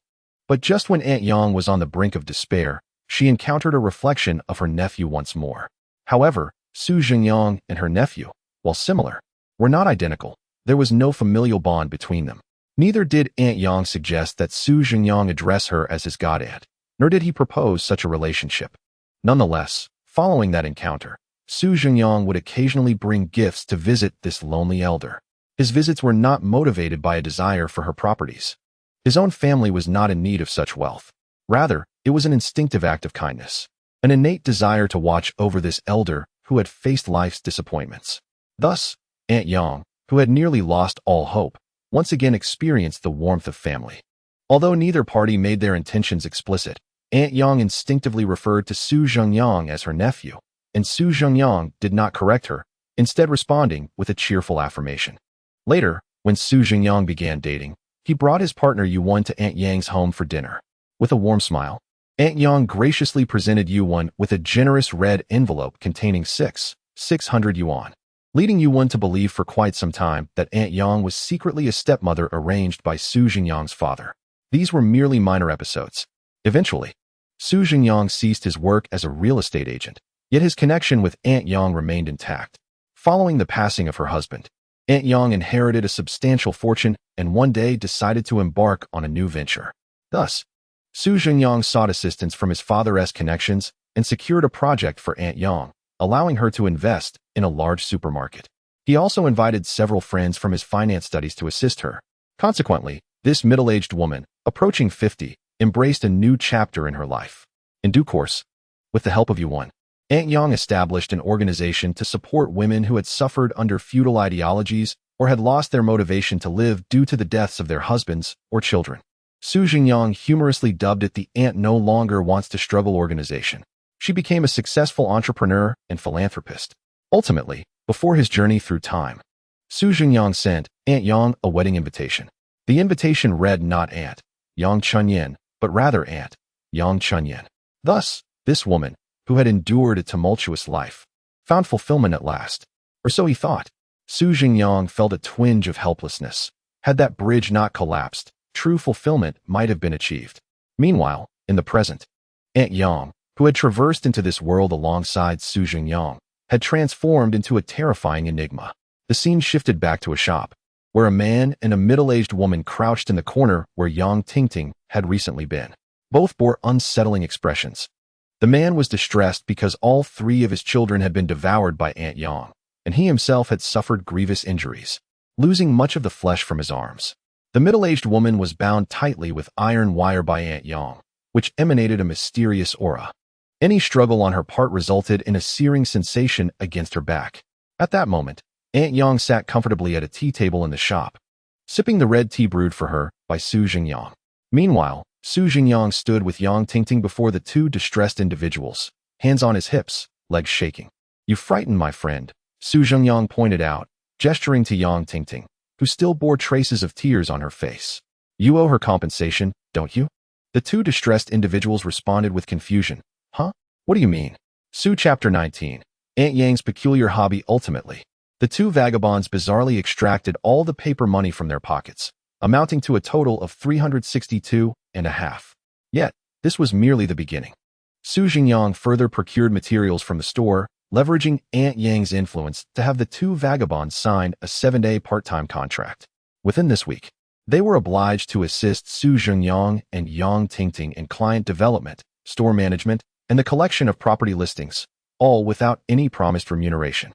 But just when Zhengyang was on the brink of despair, she encountered a reflection of her nephew once more. However, Zhengyang and her nephew, while similar, were not identical. There was no familial bond between them. Neither did Zhengyang suggest that Zhengyang address her as his godaunt, nor did he propose such a relationship. Nonetheless, following that encounter, Zhengyang would occasionally bring gifts to visit this lonely elder. His visits were not motivated by a desire for her properties. His own family was not in need of such wealth. Rather, it was an instinctive act of kindness, an innate desire to watch over this elder who had faced life's disappointments. Thus, Zhengyang, who had nearly lost all hope, once again experienced the warmth of family. Although neither party made their intentions explicit, Aunt Yang instinctively referred to Su Zhengyang as her nephew, and Su Zhengyang did not correct her, instead responding with a cheerful affirmation. Later, when Su Zhengyang began dating, he brought his partner Yuan to Aunt Yang's home for dinner. With a warm smile, Aunt Yang graciously presented Yuan with a generous red envelope containing 600 yuan, leading Yuan to believe for quite some time that Aunt Yang was secretly a stepmother arranged by Su Zhengyang's father. These were merely minor episodes. Eventually, Su Zhengyang ceased his work as a real estate agent, yet his connection with Aunt Yang remained intact. Following the passing of her husband, Aunt Yang inherited a substantial fortune and one day decided to embark on a new venture. Thus, Su Zhengyang sought assistance from his father's connections and secured a project for Aunt Yang, allowing her to invest in a large supermarket. He also invited several friends from his finance studies to assist her. Consequently, this middle-aged woman, approaching 50, embraced a new chapter in her life. In due course, with the help of Yuan, Aunt Yang established an organization to support women who had suffered under feudal ideologies or had lost their motivation to live due to the deaths of their husbands or children. Su Zhengyang humorously dubbed it the Aunt No Longer Wants to Struggle organization. She became a successful entrepreneur and philanthropist. Ultimately, before his journey through time, Su Zhengyang sent Aunt Yang a wedding invitation. The invitation read not Aunt Yang Chunyan, but rather Aunt Yang Chunyan. Thus, this woman, who had endured a tumultuous life, found fulfillment at last. Or so he thought. Su Zhengyang felt a twinge of helplessness. Had that bridge not collapsed, true fulfillment might have been achieved. Meanwhile, in the present, Aunt Yang, who had traversed into this world alongside Su Zhengyang, had transformed into a terrifying enigma. The scene shifted back to a shop, where a man and a middle-aged woman crouched in the corner where Yang Tingting had recently been. Both bore unsettling expressions. The man was distressed because all three of his children had been devoured by Aunt Yang, and he himself had suffered grievous injuries, losing much of the flesh from his arms. The middle-aged woman was bound tightly with iron wire by Aunt Yang, which emanated a mysterious aura. Any struggle on her part resulted in a searing sensation against her back. At that moment, Aunt Yang sat comfortably at a tea table in the shop, sipping the red tea brewed for her by Su Zhengyang. Meanwhile, Su Zhengyang stood with Yang Tingting before the two distressed individuals, hands on his hips, legs shaking. "You frightened my friend," Su Zhengyang pointed out, gesturing to Yang Tingting, who still bore traces of tears on her face. "You owe her compensation, don't you?" The two distressed individuals responded with confusion. "Huh? What do you mean?" Su Chapter 19. Aunt Yang's peculiar hobby. Ultimately, the two vagabonds bizarrely extracted all the paper money from their pockets, amounting to a total of 362.5. Yet, this was merely the beginning. Su Zhengyang further procured materials from the store, leveraging Aunt Yang's influence to have the two vagabonds sign a 7-day part-time contract. Within this week, they were obliged to assist Su Zhengyang and Yang Tingting in client development, store management, and the collection of property listings, all without any promised remuneration.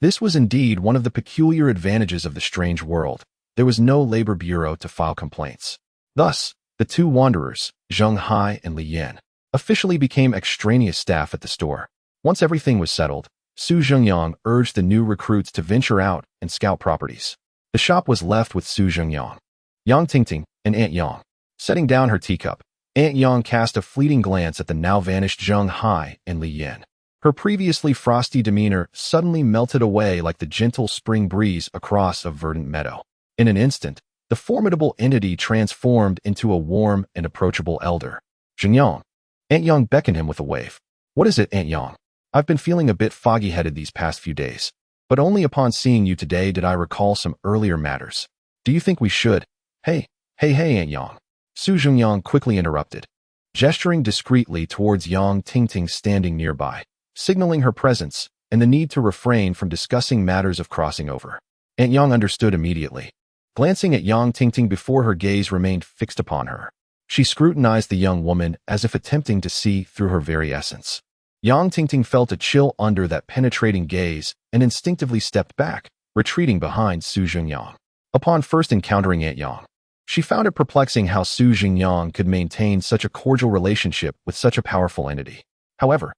This was indeed one of the peculiar advantages of the strange world. There was no labor bureau to file complaints. Thus, the two wanderers, Zheng Hai and Li Yan, officially became extraneous staff at the store. Once everything was settled, Su Zhengyang urged the new recruits to venture out and scout properties. The shop was left with Su Zhengyang, Yang Tingting, and Aunt Yang. Setting down her teacup, Aunt Yang cast a fleeting glance at the now-vanished Zheng Hai and Li Yan. Her previously frosty demeanor suddenly melted away like the gentle spring breeze across a verdant meadow. In an instant, the formidable entity transformed into a warm and approachable elder. "Zhengyang." Aunt Yang beckoned him with a wave. "What is it, Aunt Yang? I've been feeling a bit foggy-headed these past few days, but only upon seeing you today did I recall some earlier matters. Do you think we should—" Hey, Aunt Yang," Su Zhengyang quickly interrupted, gesturing discreetly towards Yang Tingting standing nearby, signaling her presence and the need to refrain from discussing matters of crossing over. Aunt Yang understood immediately. Glancing at Yang Tingting before her gaze remained fixed upon her, she scrutinized the young woman as if attempting to see through her very essence. Yang Tingting felt a chill under that penetrating gaze and instinctively stepped back, retreating behind Su Zhengyang. Upon first encountering Aunt Yang, she found it perplexing how Su Zhengyang could maintain such a cordial relationship with such a powerful entity. However,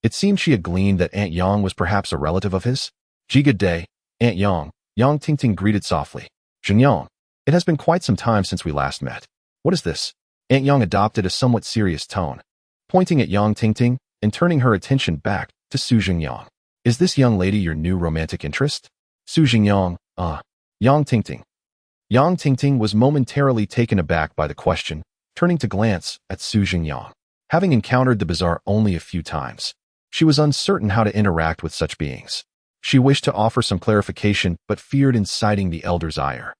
it seemed she had gleaned that Aunt Yang was perhaps a relative of his. "Good day, Aunt Yang," Yang Tingting greeted softly. "Zhengyang." It has been quite some time since we last met. What is this? Aunt Yang adopted a somewhat serious tone, pointing at Yang Tingting and turning her attention back to Su Zhengyang. Is this young lady your new romantic interest? Su Zhengyang, Yang Tingting. Yang Tingting was momentarily taken aback by the question, turning to glance at Su Zhengyang. Having encountered the bazaar only a few times, she was uncertain how to interact with such beings. She wished to offer some clarification but feared inciting the elder's ire.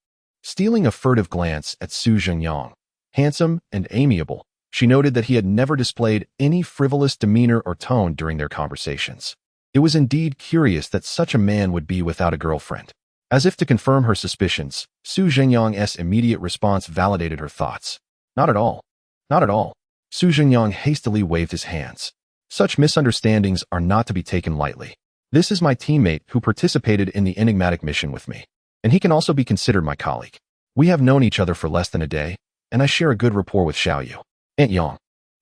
Stealing a furtive glance at Su Zhengyang, handsome and amiable, she noted that he had never displayed any frivolous demeanor or tone during their conversations. It was indeed curious that such a man would be without a girlfriend. As if to confirm her suspicions, Su Zhengyang's immediate response validated her thoughts. Not at all. Not at all. Su Zhengyang hastily waved his hands. Such misunderstandings are not to be taken lightly. This is my teammate who participated in the enigmatic mission with me, and he can also be considered my colleague. We have known each other for less than a day, and I share a good rapport with Xiaoyu. Aunt Yang,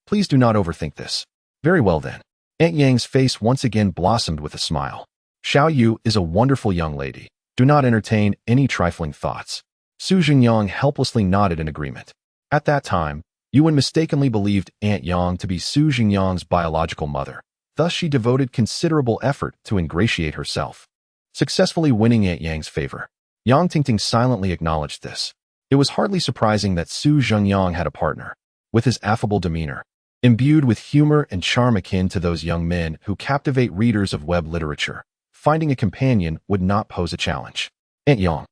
please do not overthink this. Very well then. Aunt Yang's face once again blossomed with a smile. Xiaoyu is a wonderful young lady. Do not entertain any trifling thoughts. Su Zhengyang helplessly nodded in agreement. At that time, Yuan mistakenly believed Aunt Yang to be Su Zhengyang's biological mother. Thus she devoted considerable effort to ingratiate herself, successfully winning Aunt Yang's favor. Yang Tingting silently acknowledged this. It was hardly surprising that Su Zhengyang had a partner. With his affable demeanor, imbued with humor and charm akin to those young men who captivate readers of web literature, finding a companion would not pose a challenge. Aunt Yang.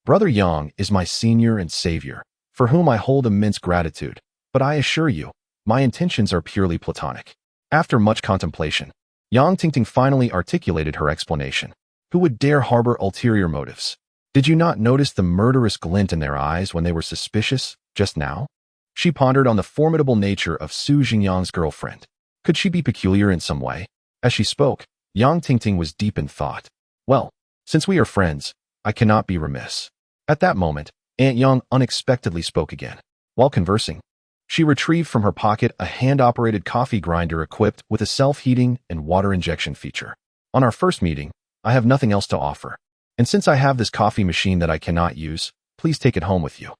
Brother Yang is my senior and savior, for whom I hold immense gratitude, but I assure you, my intentions are purely platonic. After much contemplation, Yang Tingting finally articulated her explanation. Who would dare harbor ulterior motives? Did you not notice the murderous glint in their eyes when they were suspicious, just now? She pondered on the formidable nature of Su Zhengyang's girlfriend. Could she be peculiar in some way? As she spoke, Yang Tingting was deep in thought. Well, since we are friends, I cannot be remiss. At that moment, Aunt Yang unexpectedly spoke again. While conversing, she retrieved from her pocket a hand-operated coffee grinder equipped with a self-heating and water injection feature. On our first meeting, I have nothing else to offer. And since I have this coffee machine that I cannot use, please take it home with you.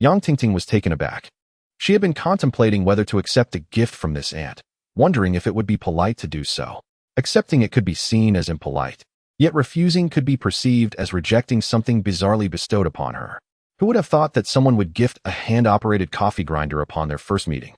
Yang Tingting was taken aback. She had been contemplating whether to accept a gift from this aunt, wondering if it would be polite to do so. Accepting it could be seen as impolite, yet refusing could be perceived as rejecting something bizarrely bestowed upon her. Who would have thought that someone would gift a hand-operated coffee grinder upon their first meeting?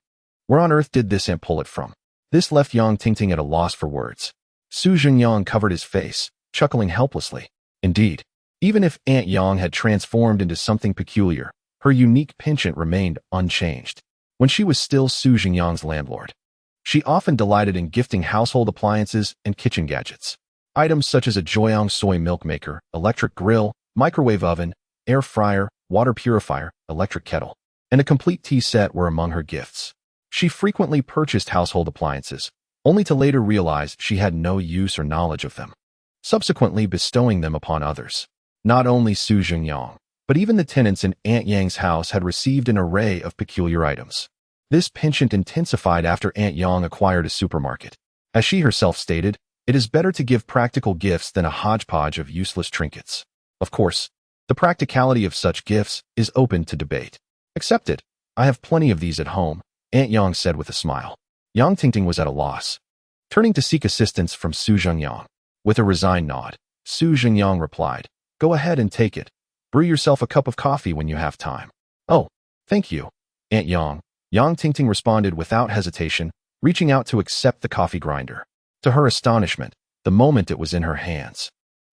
Where on earth did this aunt pull it from? This left Yang Tingting at a loss for words. Su Zhengyang covered his face, chuckling helplessly. Indeed, even if Aunt Yang had transformed into something peculiar, her unique penchant remained unchanged. When she was still Su Zhengyang's landlord, she often delighted in gifting household appliances and kitchen gadgets. Items such as a Zhengyang soy milk maker, electric grill, microwave oven, air fryer, water purifier, electric kettle, and a complete tea set were among her gifts. She frequently purchased household appliances, only to later realize she had no use or knowledge of them, subsequently bestowing them upon others. Not only Su Zhengyang, but even the tenants in Aunt Yang's house had received an array of peculiar items. This penchant intensified after Aunt Yang acquired a supermarket. As she herself stated, it is better to give practical gifts than a hodgepodge of useless trinkets. Of course, the practicality of such gifts is open to debate. Accept it. I have plenty of these at home, Aunt Yang said with a smile. Yang Tingting was at a loss, turning to seek assistance from Su Zhengyang. With a resigned nod, Su Zhengyang replied, Go ahead and take it. Brew yourself a cup of coffee when you have time. Oh, thank you, Aunt Yang. Yang Tingting responded without hesitation, reaching out to accept the coffee grinder. To her astonishment, the moment it was in her hands,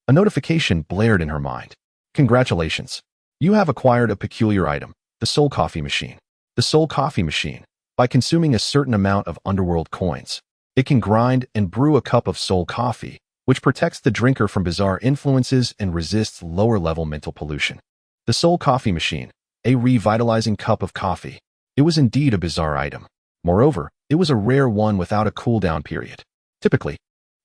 a notification blared in her mind. Congratulations. You have acquired a peculiar item, the Soul Coffee Machine. The Soul Coffee Machine, by consuming a certain amount of underworld coins, it can grind and brew a cup of soul coffee, which protects the drinker from bizarre influences and resists lower-level mental pollution. The Soul Coffee Machine, a revitalizing cup of coffee. It was indeed a bizarre item. Moreover, it was a rare one without a cooldown period. Typically,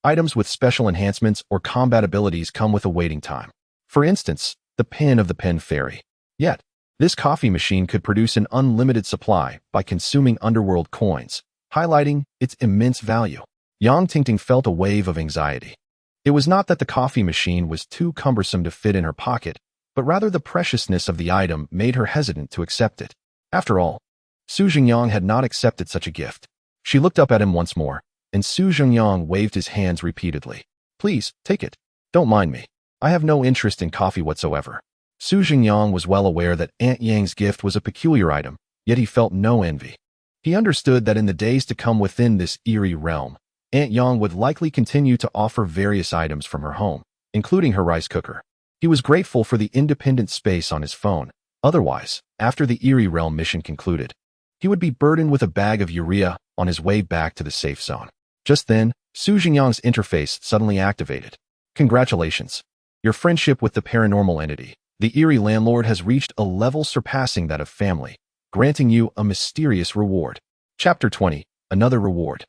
items with special enhancements or combat abilities come with a waiting time. For instance, the pen of the Pen Fairy. Yet, this coffee machine could produce an unlimited supply by consuming underworld coins, highlighting its immense value. Yang Tingting felt a wave of anxiety. It was not that the coffee machine was too cumbersome to fit in her pocket, but rather the preciousness of the item made her hesitant to accept it. After all, Zhengyang had not accepted such a gift. She looked up at him once more, and Zhengyang waved his hands repeatedly. Please, take it. Don't mind me. I have no interest in coffee whatsoever. Zhengyang was well aware that Aunt Yang's gift was a peculiar item, yet he felt no envy. He understood that in the days to come within this eerie realm, Aunt Yang would likely continue to offer various items from her home, including her rice cooker. He was grateful for the independent space on his phone. Otherwise, after the eerie realm mission concluded, he would be burdened with a bag of urea on his way back to the safe zone. Just then, Zhengyang's interface suddenly activated. Congratulations. Your friendship with the paranormal entity, the eerie landlord, has reached a level surpassing that of family, granting you a mysterious reward. Chapter 20. Another reward.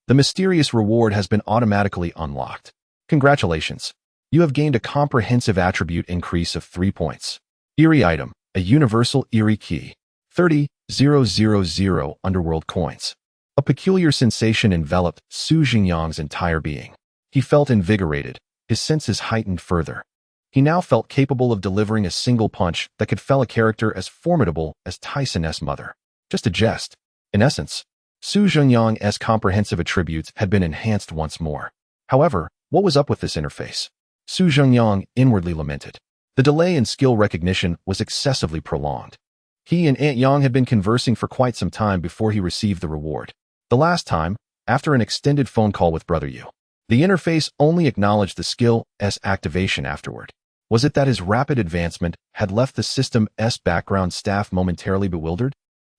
The mysterious reward has been automatically unlocked. Congratulations. You have gained a comprehensive attribute increase of 3 points. Eerie item, a universal eerie key. 30,000 underworld coins. A peculiar sensation enveloped Zhengyang's entire being. He felt invigorated, his senses heightened further. He now felt capable of delivering a single punch that could fell a character as formidable as Tyson's mother. Just a jest. In essence, Zhengyang's comprehensive attributes had been enhanced once more. However, what was up with this interface? Zhengyang inwardly lamented. The delay in skill recognition was excessively prolonged. He and Aunt Yang had been conversing for quite some time before he received the reward. The last time, after an extended phone call with Brother Yu. The interface only acknowledged the skill's activation afterward. Was it that his rapid advancement had left the system's background staff momentarily bewildered?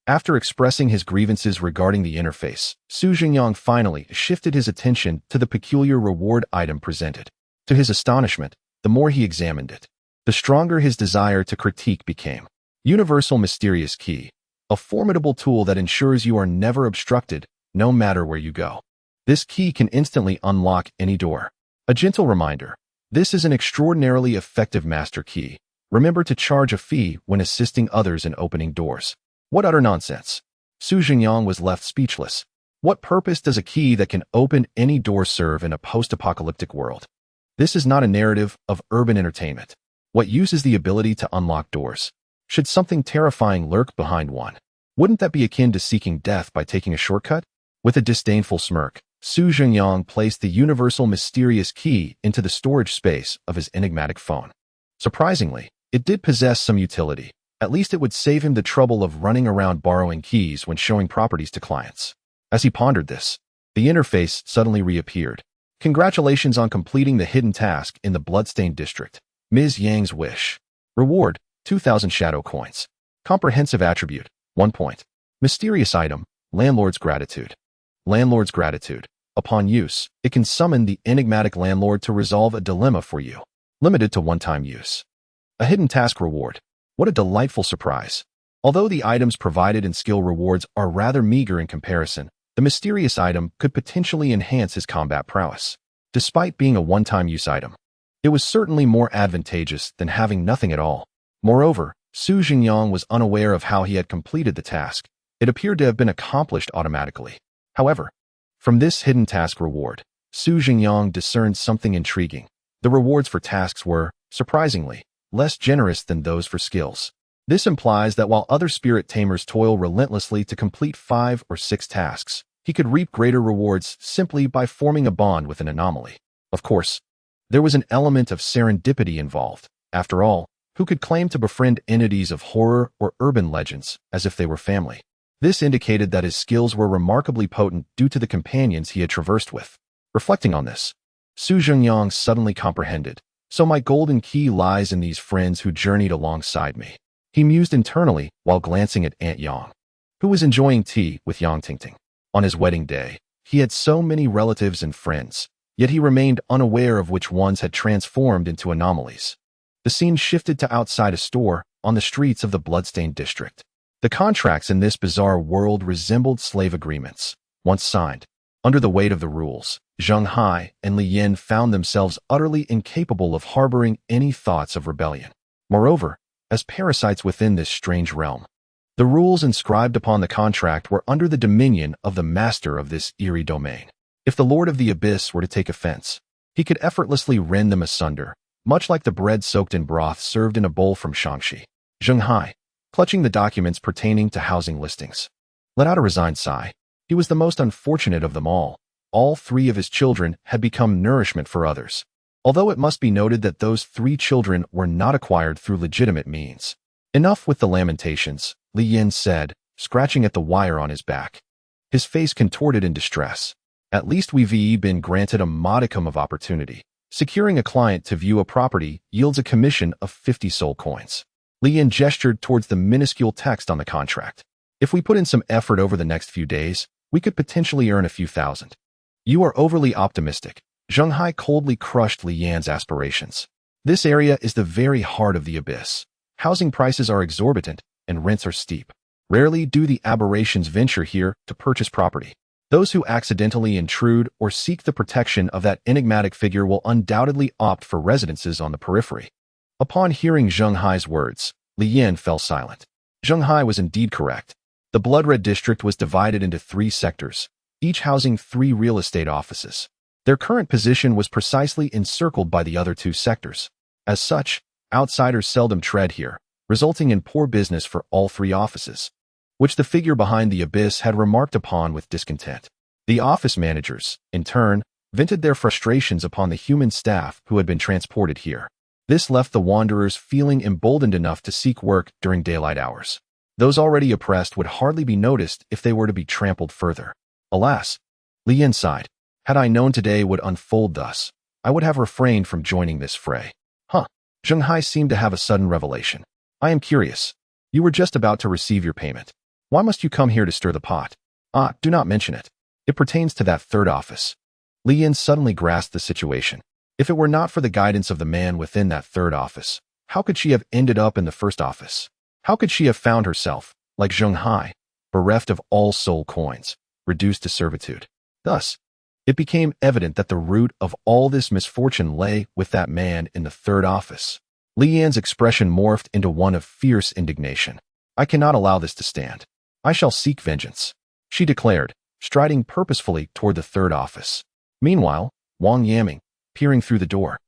After expressing his grievances regarding the interface, Zhengyang finally shifted his attention to the peculiar reward item presented. To his astonishment, the more he examined it, the stronger his desire to critique became. Universal Mysterious Key, a formidable tool that ensures you are never obstructed, no matter where you go. This key can instantly unlock any door. A gentle reminder, this is an extraordinarily effective master key. Remember to charge a fee when assisting others in opening doors. What utter nonsense. Zhengyang was left speechless. What purpose does a key that can open any door serve in a post-apocalyptic world? This is not a narrative of urban entertainment. What use is the ability to unlock doors? Should something terrifying lurk behind one? Wouldn't that be akin to seeking death by taking a shortcut? With a disdainful smirk, Zhengyang placed the universal mysterious key into the storage space of his enigmatic phone. Surprisingly, it did possess some utility. At least it would save him the trouble of running around borrowing keys when showing properties to clients. As he pondered this, the interface suddenly reappeared. Congratulations on completing the hidden task in the Bloodstained District. Ms. Yang's wish. Reward, 2,000 shadow coins. Comprehensive attribute, 1 point. Mysterious item, Landlord's Gratitude. Landlord's Gratitude. Upon use, it can summon the enigmatic landlord to resolve a dilemma for you. Limited to one-time use. A hidden task reward. What a delightful surprise. Although the items provided in skill rewards are rather meager in comparison, the mysterious item could potentially enhance his combat prowess. Despite being a one-time use item, it was certainly more advantageous than having nothing at all. Moreover, Zhengyang was unaware of how he had completed the task. It appeared to have been accomplished automatically. However, from this hidden task reward, Zhengyang discerned something intriguing. The rewards for tasks were, surprisingly, less generous than those for skills. This implies that while other spirit tamers toil relentlessly to complete 5 or 6 tasks, he could reap greater rewards simply by forming a bond with an anomaly. Of course, there was an element of serendipity involved. After all, who could claim to befriend entities of horror or urban legends as if they were family? This indicated that his skills were remarkably potent due to the companions he had traversed with. Reflecting on this, Zhengyang suddenly comprehended. So my golden key lies in these friends who journeyed alongside me. He mused internally while glancing at Aunt Yang, who was enjoying tea with Yang Tingting. On his wedding day, he had so many relatives and friends, yet he remained unaware of which ones had transformed into anomalies. The scene shifted to outside a store on the streets of the Bloodstained District. The contracts in this bizarre world resembled slave agreements, once signed. Under the weight of the rules, Zheng Hai and Li Yin found themselves utterly incapable of harboring any thoughts of rebellion. Moreover, as parasites within this strange realm, the rules inscribed upon the contract were under the dominion of the master of this eerie domain. If the Lord of the Abyss were to take offense, he could effortlessly rend them asunder, much like the bread soaked in broth served in a bowl from Shaanxi. Zhengyang, clutching the documents pertaining to housing listings, let out a resigned sigh. He was the most unfortunate of them all. All three of his children had become nourishment for others. Although it must be noted that those three children were not acquired through legitimate means. Enough with the lamentations, Li Yin said, scratching at the wire on his back. His face contorted in distress. At least we've been granted a modicum of opportunity. Securing a client to view a property yields a commission of 50 soul coins. Li Yin gestured towards the minuscule text on the contract. If we put in some effort over the next few days, we could potentially earn a few thousand. You are overly optimistic. Zhengyang coldly crushed Li Yan's aspirations. This area is the very heart of the abyss. Housing prices are exorbitant, and rents are steep. Rarely do the aberrations venture here to purchase property. Those who accidentally intrude or seek the protection of that enigmatic figure will undoubtedly opt for residences on the periphery. Upon hearing Zhengyang's words, Li Yin fell silent. Zhengyang was indeed correct. The blood-red district was divided into 3 sectors, each housing 3 real estate offices. Their current position was precisely encircled by the other 2 sectors. As such, outsiders seldom tread here, resulting in poor business for all 3 offices, which the figure behind the abyss had remarked upon with discontent. The office managers, in turn, vented their frustrations upon the human staff who had been transported here. This left the wanderers feeling emboldened enough to seek work during daylight hours. Those already oppressed would hardly be noticed if they were to be trampled further. Alas, Li Yin sighed. Had I known today would unfold thus, I would have refrained from joining this fray. Zhengyang seemed to have a sudden revelation. I am curious. You were just about to receive your payment. Why must you come here to stir the pot? Do not mention it. It pertains to that 3rd office. Li Yin suddenly grasped the situation. If it were not for the guidance of the man within that 3rd office, how could she have ended up in the 1st office? How could she have found herself, like Zhengyang, bereft of all soul coins, reduced to servitude? Thus, it became evident that the root of all this misfortune lay with that man in the 3rd office. Li Yan's expression morphed into one of fierce indignation. I cannot allow this to stand. I shall seek vengeance, she declared, striding purposefully toward the 3rd office. Meanwhile, Wang Yaming, peering through the door,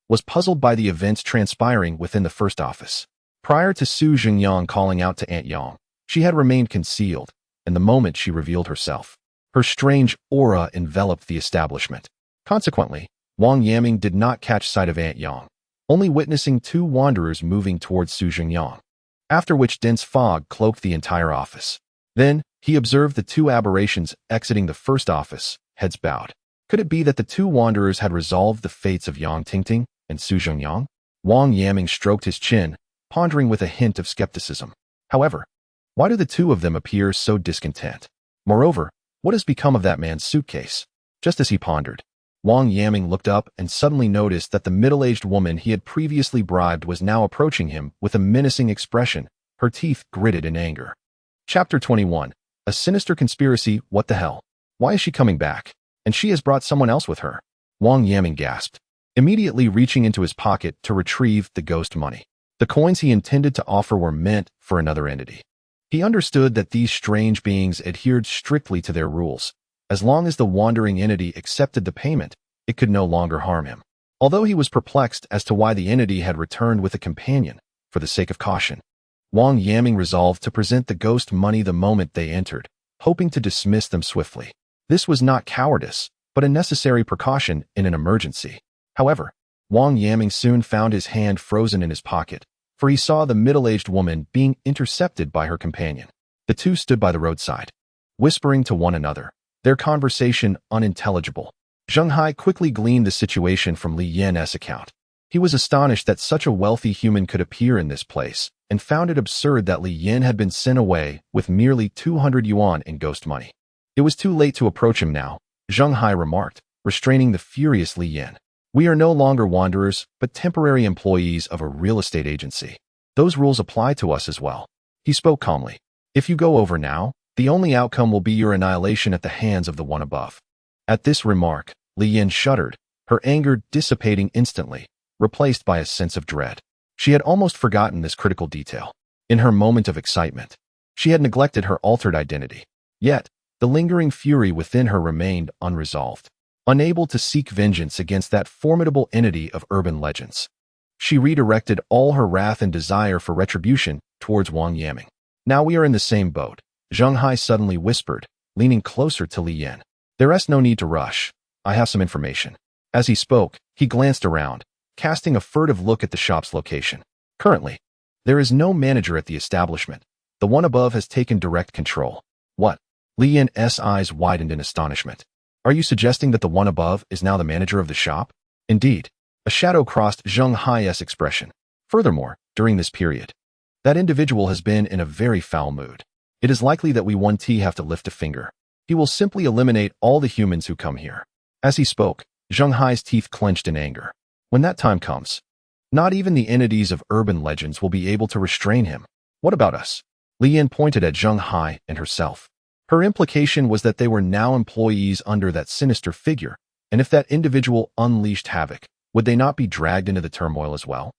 was puzzled by the events transpiring within the 1st office. Prior to Su Zhengyang calling out to Aunt Yang, she had remained concealed, and the moment she revealed herself, her strange aura enveloped the establishment. Consequently, Wang Yaming did not catch sight of Aunt Yang, only witnessing 2 wanderers moving towards Su Zhengyang, after which dense fog cloaked the entire office. Then, he observed the 2 aberrations exiting the 1st office, heads bowed. Could it be that the 2 wanderers had resolved the fates of Yang Tingting and Su Zhengyang? Wang Yaming stroked his chin, pondering with a hint of skepticism. However, why do the 2 of them appear so discontent? Moreover, what has become of that man's suitcase? Just as he pondered, Wang Yaming looked up and suddenly noticed that the middle-aged woman he had previously bribed was now approaching him with a menacing expression, her teeth gritted in anger. Chapter 21. A sinister conspiracy. What the hell? Why is she coming back? And she has brought someone else with her. Wang Yaming gasped, immediately reaching into his pocket to retrieve the ghost money. The coins he intended to offer were meant for another entity. He understood that these strange beings adhered strictly to their rules. As long as the wandering entity accepted the payment, it could no longer harm him. Although he was perplexed as to why the entity had returned with a companion, for the sake of caution, Wang Yaming resolved to present the ghost money the moment they entered, hoping to dismiss them swiftly. This was not cowardice, but a necessary precaution in an emergency. However, Wang Yaming soon found his hand frozen in his pocket, for he saw the middle-aged woman being intercepted by her companion. The 2 stood by the roadside, whispering to one another, their conversation unintelligible. Zhengyang quickly gleaned the situation from Li Yin's account. He was astonished that such a wealthy human could appear in this place, and found it absurd that Li Yin had been sent away with merely 200 yuan in ghost money. It was too late to approach him now, Zhengyang remarked, restraining the furious Li Yin. We are no longer wanderers, but temporary employees of a real estate agency. Those rules apply to us as well. He spoke calmly. If you go over now, the only outcome will be your annihilation at the hands of the one above. At this remark, Li Yin shuddered, her anger dissipating instantly, replaced by a sense of dread. She had almost forgotten this critical detail. In her moment of excitement, she had neglected her altered identity. Yet, the lingering fury within her remained unresolved. Unable to seek vengeance against that formidable entity of urban legends, She redirected all her wrath and desire for retribution towards Wang Yamming. Now we are in the same boat, Zheng Hai suddenly whispered, leaning closer to Li Yan. There is no need to rush. I have some information. As he spoke, he glanced around, casting a furtive look at the shop's location. Currently, there is no manager at the establishment. The one above has taken direct control. What? Li Yan's eyes widened in astonishment. Are you suggesting that the one above is now the manager of the shop? Indeed. A shadow crossed Zheng Hai's expression. Furthermore, during this period, that individual has been in a very foul mood. It is likely that we 1T have to lift a finger. He will simply eliminate all the humans who come here. As he spoke, Zheng Hai's teeth clenched in anger. When that time comes, not even the entities of urban legends will be able to restrain him. What about us? Li Yan pointed at Zheng Hai and herself. Her implication was that they were now employees under that sinister figure, and if that individual unleashed havoc, would they not be dragged into the turmoil as well?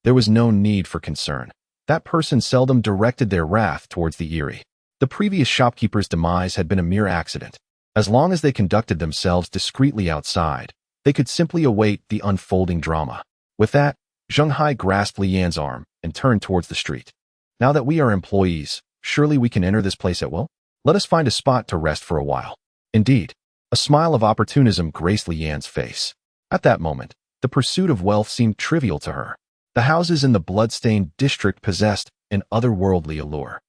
There was no need for concern. That person seldom directed their wrath towards the eerie. The previous shopkeeper's demise had been a mere accident. As long as they conducted themselves discreetly outside, they could simply await the unfolding drama. With that, Zheng Hai grasped Li Yan's arm and turned towards the street. Now that we are employees, surely we can enter this place at will? Let us find a spot to rest for a while. Indeed, a smile of opportunism graced Li Yan's face. At that moment, the pursuit of wealth seemed trivial to her. The houses in the blood-stained district possessed an otherworldly allure.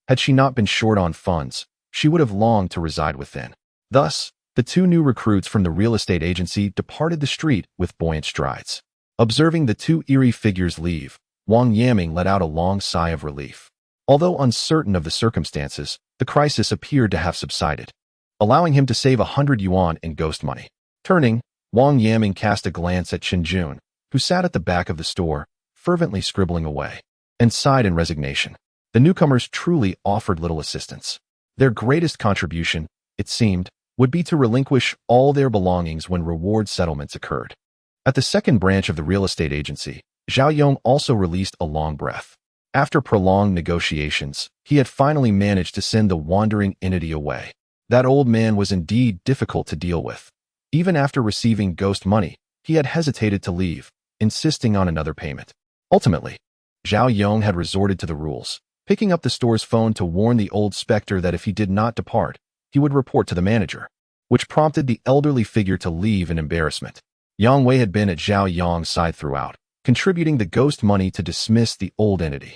Had she not been short on funds, she would have longed to reside within. Thus, the two new recruits from the real estate agency departed the street with buoyant strides. Observing the two eerie figures leave, Wang Yamming let out a long sigh of relief. Although uncertain of the circumstances, the crisis appeared to have subsided, allowing him to save 100 yuan in ghost money. Turning, Wang Yamming cast a glance at Qinjun, who sat at the back of the store, fervently scribbling away, and sighed in resignation. The newcomers truly offered little assistance. Their greatest contribution, it seemed, would be to relinquish all their belongings when reward settlements occurred. At the second branch of the real estate agency, Zhao Yong also released a long breath. After prolonged negotiations, he had finally managed to send the wandering entity away. That old man was indeed difficult to deal with. Even after receiving ghost money, he had hesitated to leave, insisting on another payment. Ultimately, Zhao Yong had resorted to the rules, picking up the store's phone to warn the old specter that if he did not depart, he would report to the manager, which prompted the elderly figure to leave in embarrassment. Yang Wei had been at Zhao Yong's side throughout, contributing the ghost money to dismiss the old entity.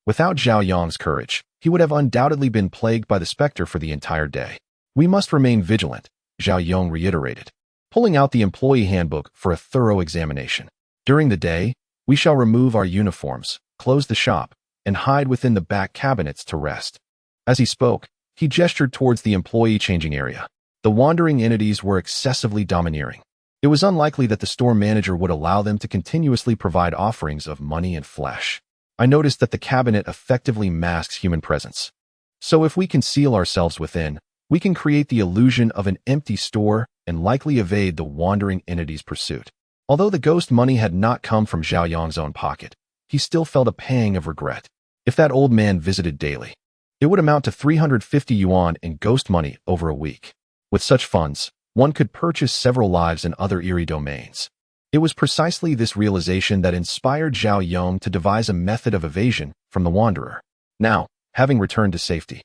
Without Zhao Yong's courage, he would have undoubtedly been plagued by the specter for the entire day. We must remain vigilant, Zhao Yong reiterated, pulling out the employee handbook for a thorough examination. During the day, we shall remove our uniforms, close the shop, and hide within the back cabinets to rest. As he spoke, he gestured towards the employee changing area. The wandering entities were excessively domineering. It was unlikely that the store manager would allow them to continuously provide offerings of money and flesh. I noticed that the cabinet effectively masks human presence. So if we conceal ourselves within, we can create the illusion of an empty store and likely evade the wandering entity's pursuit. Although the ghost money had not come from Zhao Yong's own pocket, he still felt a pang of regret. If that old man visited daily, it would amount to 350 yuan in ghost money over a week. With such funds, one could purchase several lives in other eerie domains. It was precisely this realization that inspired Zhao Yong to devise a method of evasion from the Wanderer. Now, having returned to safety,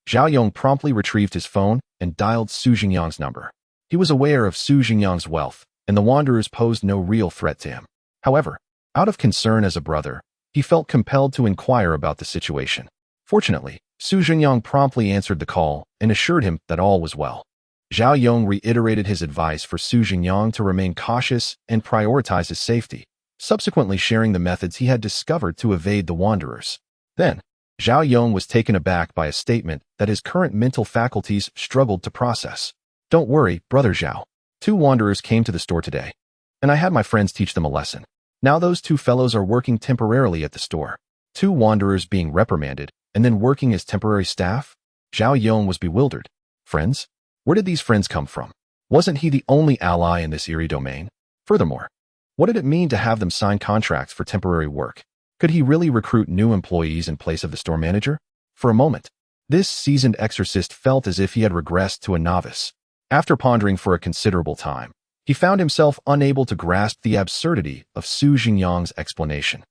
Zhao Yong promptly retrieved his phone and dialed Su Zhengyang's number. He was aware of Su Zhengyang's wealth, and the Wanderers posed no real threat to him. However, out of concern as a brother, he felt compelled to inquire about the situation. Fortunately, Su Zhengyang promptly answered the call and assured him that all was well. Zhao Yong reiterated his advice for Su Zhengyang to remain cautious and prioritize his safety, subsequently sharing the methods he had discovered to evade the Wanderers. Then, Zhao Yong was taken aback by a statement that his current mental faculties struggled to process. Don't worry, brother Zhao. 2 Wanderers came to the store today, and I had my friends teach them a lesson. Now those 2 fellows are working temporarily at the store. 2 Wanderers being reprimanded and then working as temporary staff? Zhao Yong was bewildered. Friends? Where did these friends come from? Wasn't he the only ally in this eerie domain? Furthermore, what did it mean to have them sign contracts for temporary work? Could he really recruit new employees in place of the store manager? For a moment, this seasoned exorcist felt as if he had regressed to a novice. After pondering for a considerable time, He found himself unable to grasp the absurdity of Su Zhengyang's explanation.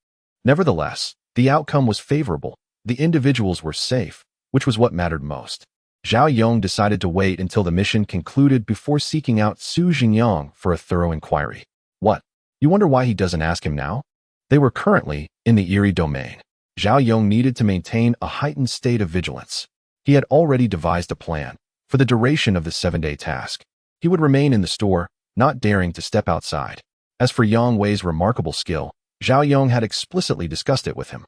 Nevertheless, the outcome was favorable. The individuals were safe, which was what mattered most. Zhao Yong decided to wait until the mission concluded before seeking out Su Zhengyang for a thorough inquiry. What? You wonder why he doesn't ask him now? They were currently in the eerie domain. Zhao Yong needed to maintain a heightened state of vigilance. He had already devised a plan. For the duration of the 7-day task, he would remain in the store, not daring to step outside. As for Yang Wei's remarkable skill, Zhao Yong had explicitly discussed it with him.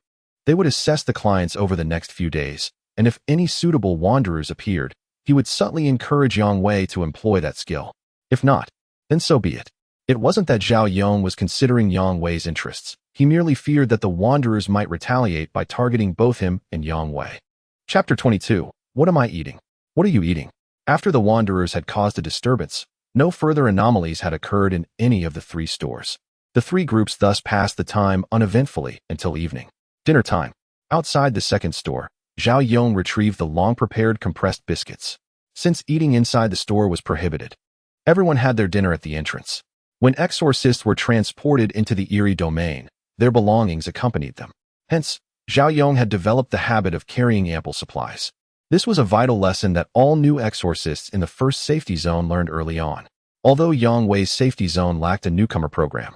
They would assess the clients over the next few days, and if any suitable wanderers appeared, he would subtly encourage Yang Wei to employ that skill. If not, then so be it. It wasn't that Zhao Yong was considering Yang Wei's interests. He merely feared that the wanderers might retaliate by targeting both him and Yang Wei. Chapter 22. What am I eating? What are you eating? After the wanderers had caused a disturbance, no further anomalies had occurred in any of the 3 stores. The 3 groups thus passed the time uneventfully until evening. Dinner time. Outside the 2nd store, Zhao Yong retrieved the long-prepared compressed biscuits. Since eating inside the store was prohibited, everyone had their dinner at the entrance. When exorcists were transported into the eerie domain, their belongings accompanied them. Hence, Zhao Yong had developed the habit of carrying ample supplies. This was a vital lesson that all new exorcists in the first safety zone learned early on. Although Yang Wei's safety zone lacked a newcomer program,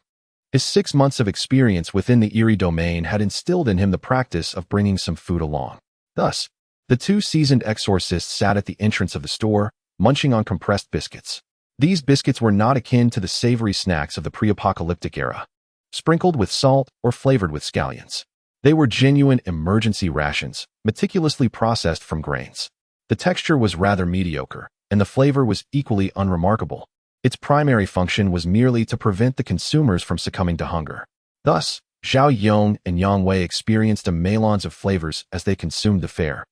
his 6 months of experience within the eerie domain had instilled in him the practice of bringing some food along. Thus, the 2 seasoned exorcists sat at the entrance of the store, munching on compressed biscuits. These biscuits were not akin to the savory snacks of the pre-apocalyptic era, sprinkled with salt or flavored with scallions. They were genuine emergency rations, meticulously processed from grains. The texture was rather mediocre, and the flavor was equally unremarkable. Its primary function was merely to prevent the consumers from succumbing to hunger. Thus, Zhao Yong and Yang Wei experienced a melange of flavors as they consumed the fare.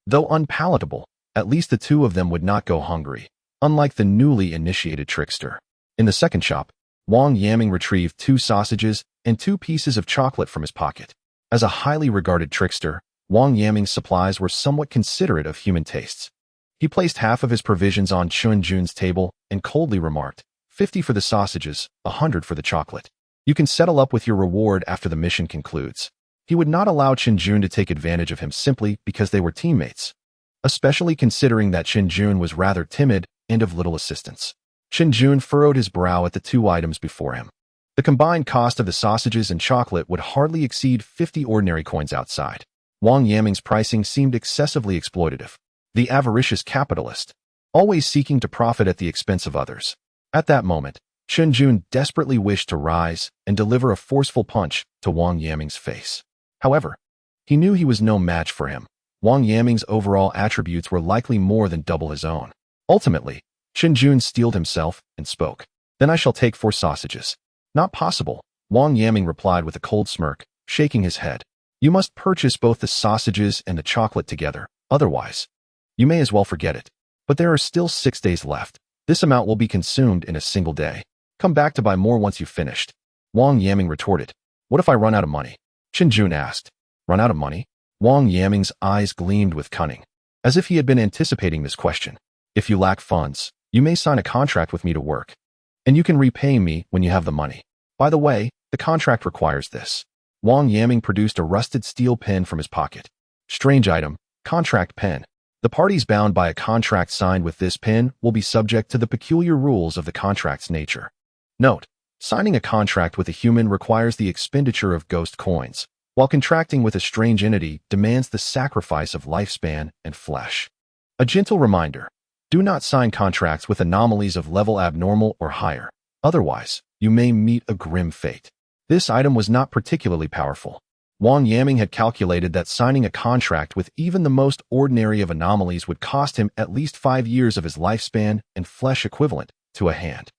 Though unpalatable, at least the 2 of them would not go hungry, unlike the newly initiated trickster. In the 2nd shop, Wang Yaming retrieved 2 sausages and 2 pieces of chocolate from his pocket. As a highly regarded trickster, Wang Yaming's supplies were somewhat considerate of human tastes. He placed half of his provisions on Chun Jun's table and coldly remarked, 50 for the sausages, 100 for the chocolate. You can settle up with your reward after the mission concludes. He would not allow Chun Jun to take advantage of him simply because they were teammates, especially considering that Chun Jun was rather timid and of little assistance. Chun Jun furrowed his brow at the 2 items before him. The combined cost of the sausages and chocolate would hardly exceed 50 ordinary coins outside. Wang Yaming's pricing seemed excessively exploitative. The avaricious capitalist, always seeking to profit at the expense of others. At that moment, Chun Jun desperately wished to rise and deliver a forceful punch to Wang Yaming's face. However, he knew he was no match for him. Wang Yaming's overall attributes were likely more than double his own. Ultimately, Chun Jun steeled himself and spoke. Then I shall take 4 sausages. Not possible, Wang Yaming replied with a cold smirk, shaking his head. You must purchase both the sausages and the chocolate together, otherwise, you may as well forget it. But there are still 6 days left. This amount will be consumed in a single day. Come back to buy more once you've finished. Wang Yaming retorted. What if I run out of money? Chun Jun asked. Run out of money? Wang Yaming's eyes gleamed with cunning, as if he had been anticipating this question. If you lack funds, you may sign a contract with me to work, and you can repay me when you have the money. By the way, the contract requires this. Wang Yaming produced a rusted steel pen from his pocket. Strange item, contract pen. The parties bound by a contract signed with this pen will be subject to the peculiar rules of the contract's nature. Note, signing a contract with a human requires the expenditure of ghost coins, while contracting with a strange entity demands the sacrifice of lifespan and flesh. A gentle reminder, do not sign contracts with anomalies of level abnormal or higher, otherwise, you may meet a grim fate. This item was not particularly powerful. Wang Yaming had calculated that signing a contract with even the most ordinary of anomalies would cost him at least 5 years of his lifespan and flesh equivalent to a hand.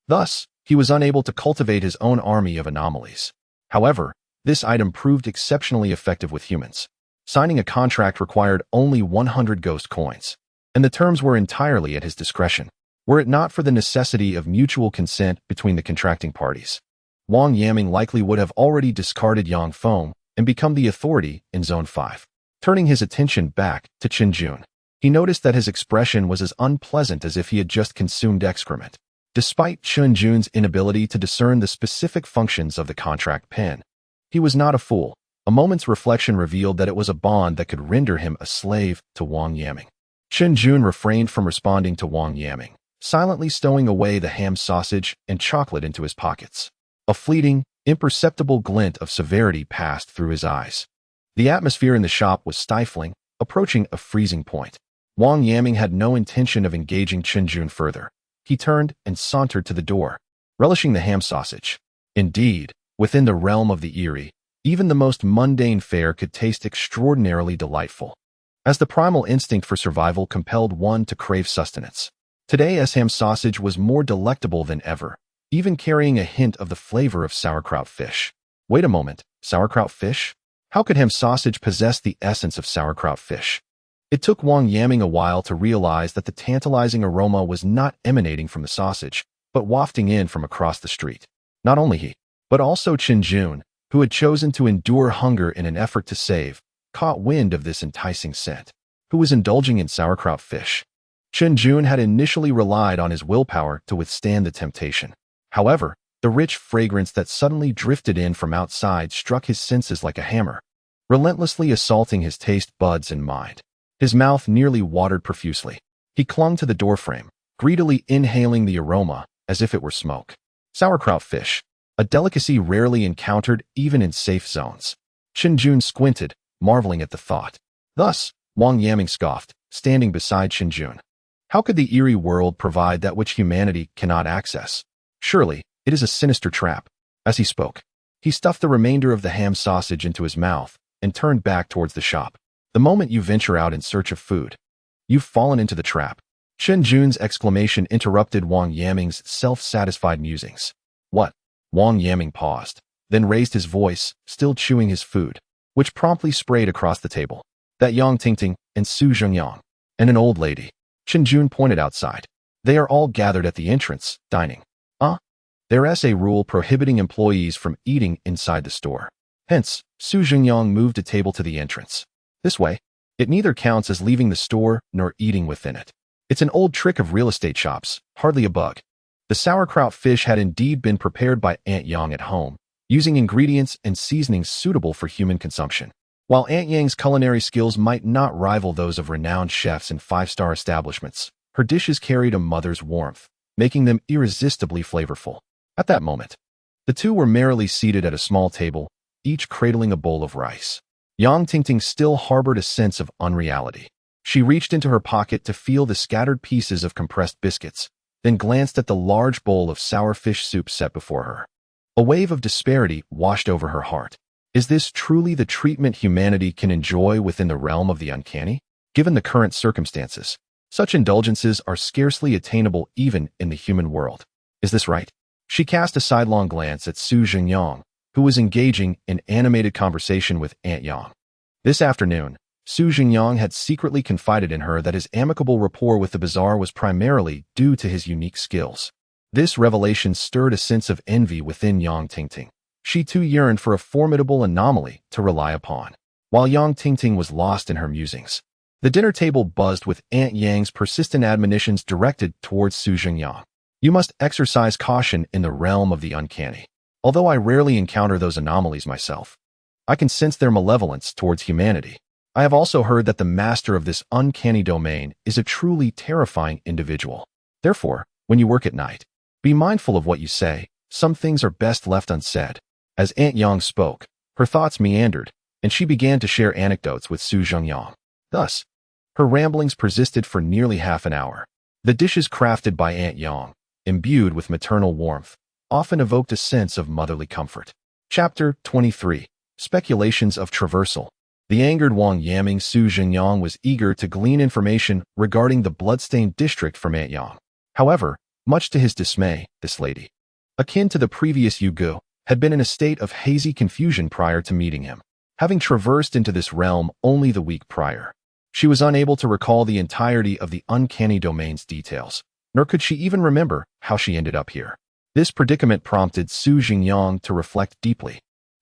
Thus, he was unable to cultivate his own army of anomalies. However, this item proved exceptionally effective with humans. Signing a contract required only 100 ghost coins, and the terms were entirely at his discretion, were it not for the necessity of mutual consent between the contracting parties. Wang Yaming likely would have already discarded Yang Feng and become the authority in Zone 5. Turning his attention back to Chun Jun, he noticed that his expression was as unpleasant as if he had just consumed excrement. Despite Chun Jun's inability to discern the specific functions of the contract pen, he was not a fool. A moment's reflection revealed that it was a bond that could render him a slave to Wang Yaming. Chun Jun refrained from responding to Wang Yaming, silently stowing away the ham sausage and chocolate into his pockets. A fleeting, imperceptible glint of severity passed through his eyes. The atmosphere in the shop was stifling, approaching a freezing point. Wang Yaming had no intention of engaging Chun Jun further. He turned and sauntered to the door, relishing the ham sausage. Indeed, within the realm of the eerie, even the most mundane fare could taste extraordinarily delightful, as the primal instinct for survival compelled one to crave sustenance. Today's ham sausage was more delectable than ever, even carrying a hint of the flavor of sauerkraut fish. Wait a moment, sauerkraut fish? How could ham sausage possess the essence of sauerkraut fish? It took Wang Yaming a while to realize that the tantalizing aroma was not emanating from the sausage, but wafting in from across the street. Not only he, but also Chun Jun, who had chosen to endure hunger in an effort to save, caught wind of this enticing scent. Who was indulging in sauerkraut fish? Chun Jun had initially relied on his willpower to withstand the temptation. However, the rich fragrance that suddenly drifted in from outside struck his senses like a hammer, relentlessly assaulting his taste buds and mind. His mouth nearly watered profusely. He clung to the doorframe, greedily inhaling the aroma as if it were smoke. Sauerkraut fish, a delicacy rarely encountered even in safe zones. Chun Jun squinted, marveling at the thought. Thus, Wang Yaming scoffed, standing beside Chun Jun. How could the eerie world provide that which humanity cannot access? Surely, it is a sinister trap. As he spoke, he stuffed the remainder of the ham sausage into his mouth and turned back towards the shop. The moment you venture out in search of food, you've fallen into the trap. Chun Jun's exclamation interrupted Wang Yaming's self-satisfied musings. What? Wang Yaming paused, then raised his voice, still chewing his food, which promptly sprayed across the table. That Yang Tingting and Su Zhengyang, and an old lady. Chun Jun pointed outside. They are all gathered at the entrance, dining. There's a rule prohibiting employees from eating inside the store. Hence, Su Zhengyang moved a table to the entrance. This way, it neither counts as leaving the store nor eating within it. It's an old trick of real estate shops, hardly a bug. The sauerkraut fish had indeed been prepared by Aunt Yang at home, using ingredients and seasonings suitable for human consumption. While Aunt Yang's culinary skills might not rival those of renowned chefs in five-star establishments, her dishes carried a mother's warmth, making them irresistibly flavorful. At that moment, the two were merrily seated at a small table, each cradling a bowl of rice. Yang Tingting still harbored a sense of unreality. She reached into her pocket to feel the scattered pieces of compressed biscuits, then glanced at the large bowl of sour fish soup set before her. A wave of disparity washed over her heart. Is this truly the treatment humanity can enjoy within the realm of the uncanny? Given the current circumstances, such indulgences are scarcely attainable even in the human world. Is this right? She cast a sidelong glance at Su Zhengyang, who was engaging in animated conversation with Aunt Yang. This afternoon, Su Zhengyang had secretly confided in her that his amicable rapport with the bazaar was primarily due to his unique skills. This revelation stirred a sense of envy within Yang Tingting. She too yearned for a formidable anomaly to rely upon. While Yang Tingting was lost in her musings, the dinner table buzzed with Aunt Yang's persistent admonitions directed towards Su Zhengyang. You must exercise caution in the realm of the uncanny. Although I rarely encounter those anomalies myself, I can sense their malevolence towards humanity. I have also heard that the master of this uncanny domain is a truly terrifying individual. Therefore, when you work at night, be mindful of what you say. Some things are best left unsaid. As Aunt Yang spoke, her thoughts meandered, and she began to share anecdotes with Su Zhengyang. Thus, her ramblings persisted for nearly half an hour. The dishes crafted by Aunt Yang, imbued with maternal warmth, often evoked a sense of motherly comfort. Chapter 23. Speculations of Traversal. The angered Wang Yaming Su Zhengyang was eager to glean information regarding the bloodstained district from Aunt Yang. However, much to his dismay, this lady, akin to the previous Yugu, had been in a state of hazy confusion prior to meeting him, having traversed into this realm only the week prior. She was unable to recall the entirety of the uncanny domain's details, nor could she even remember how she ended up here. This predicament prompted Su Zhengyang to reflect deeply.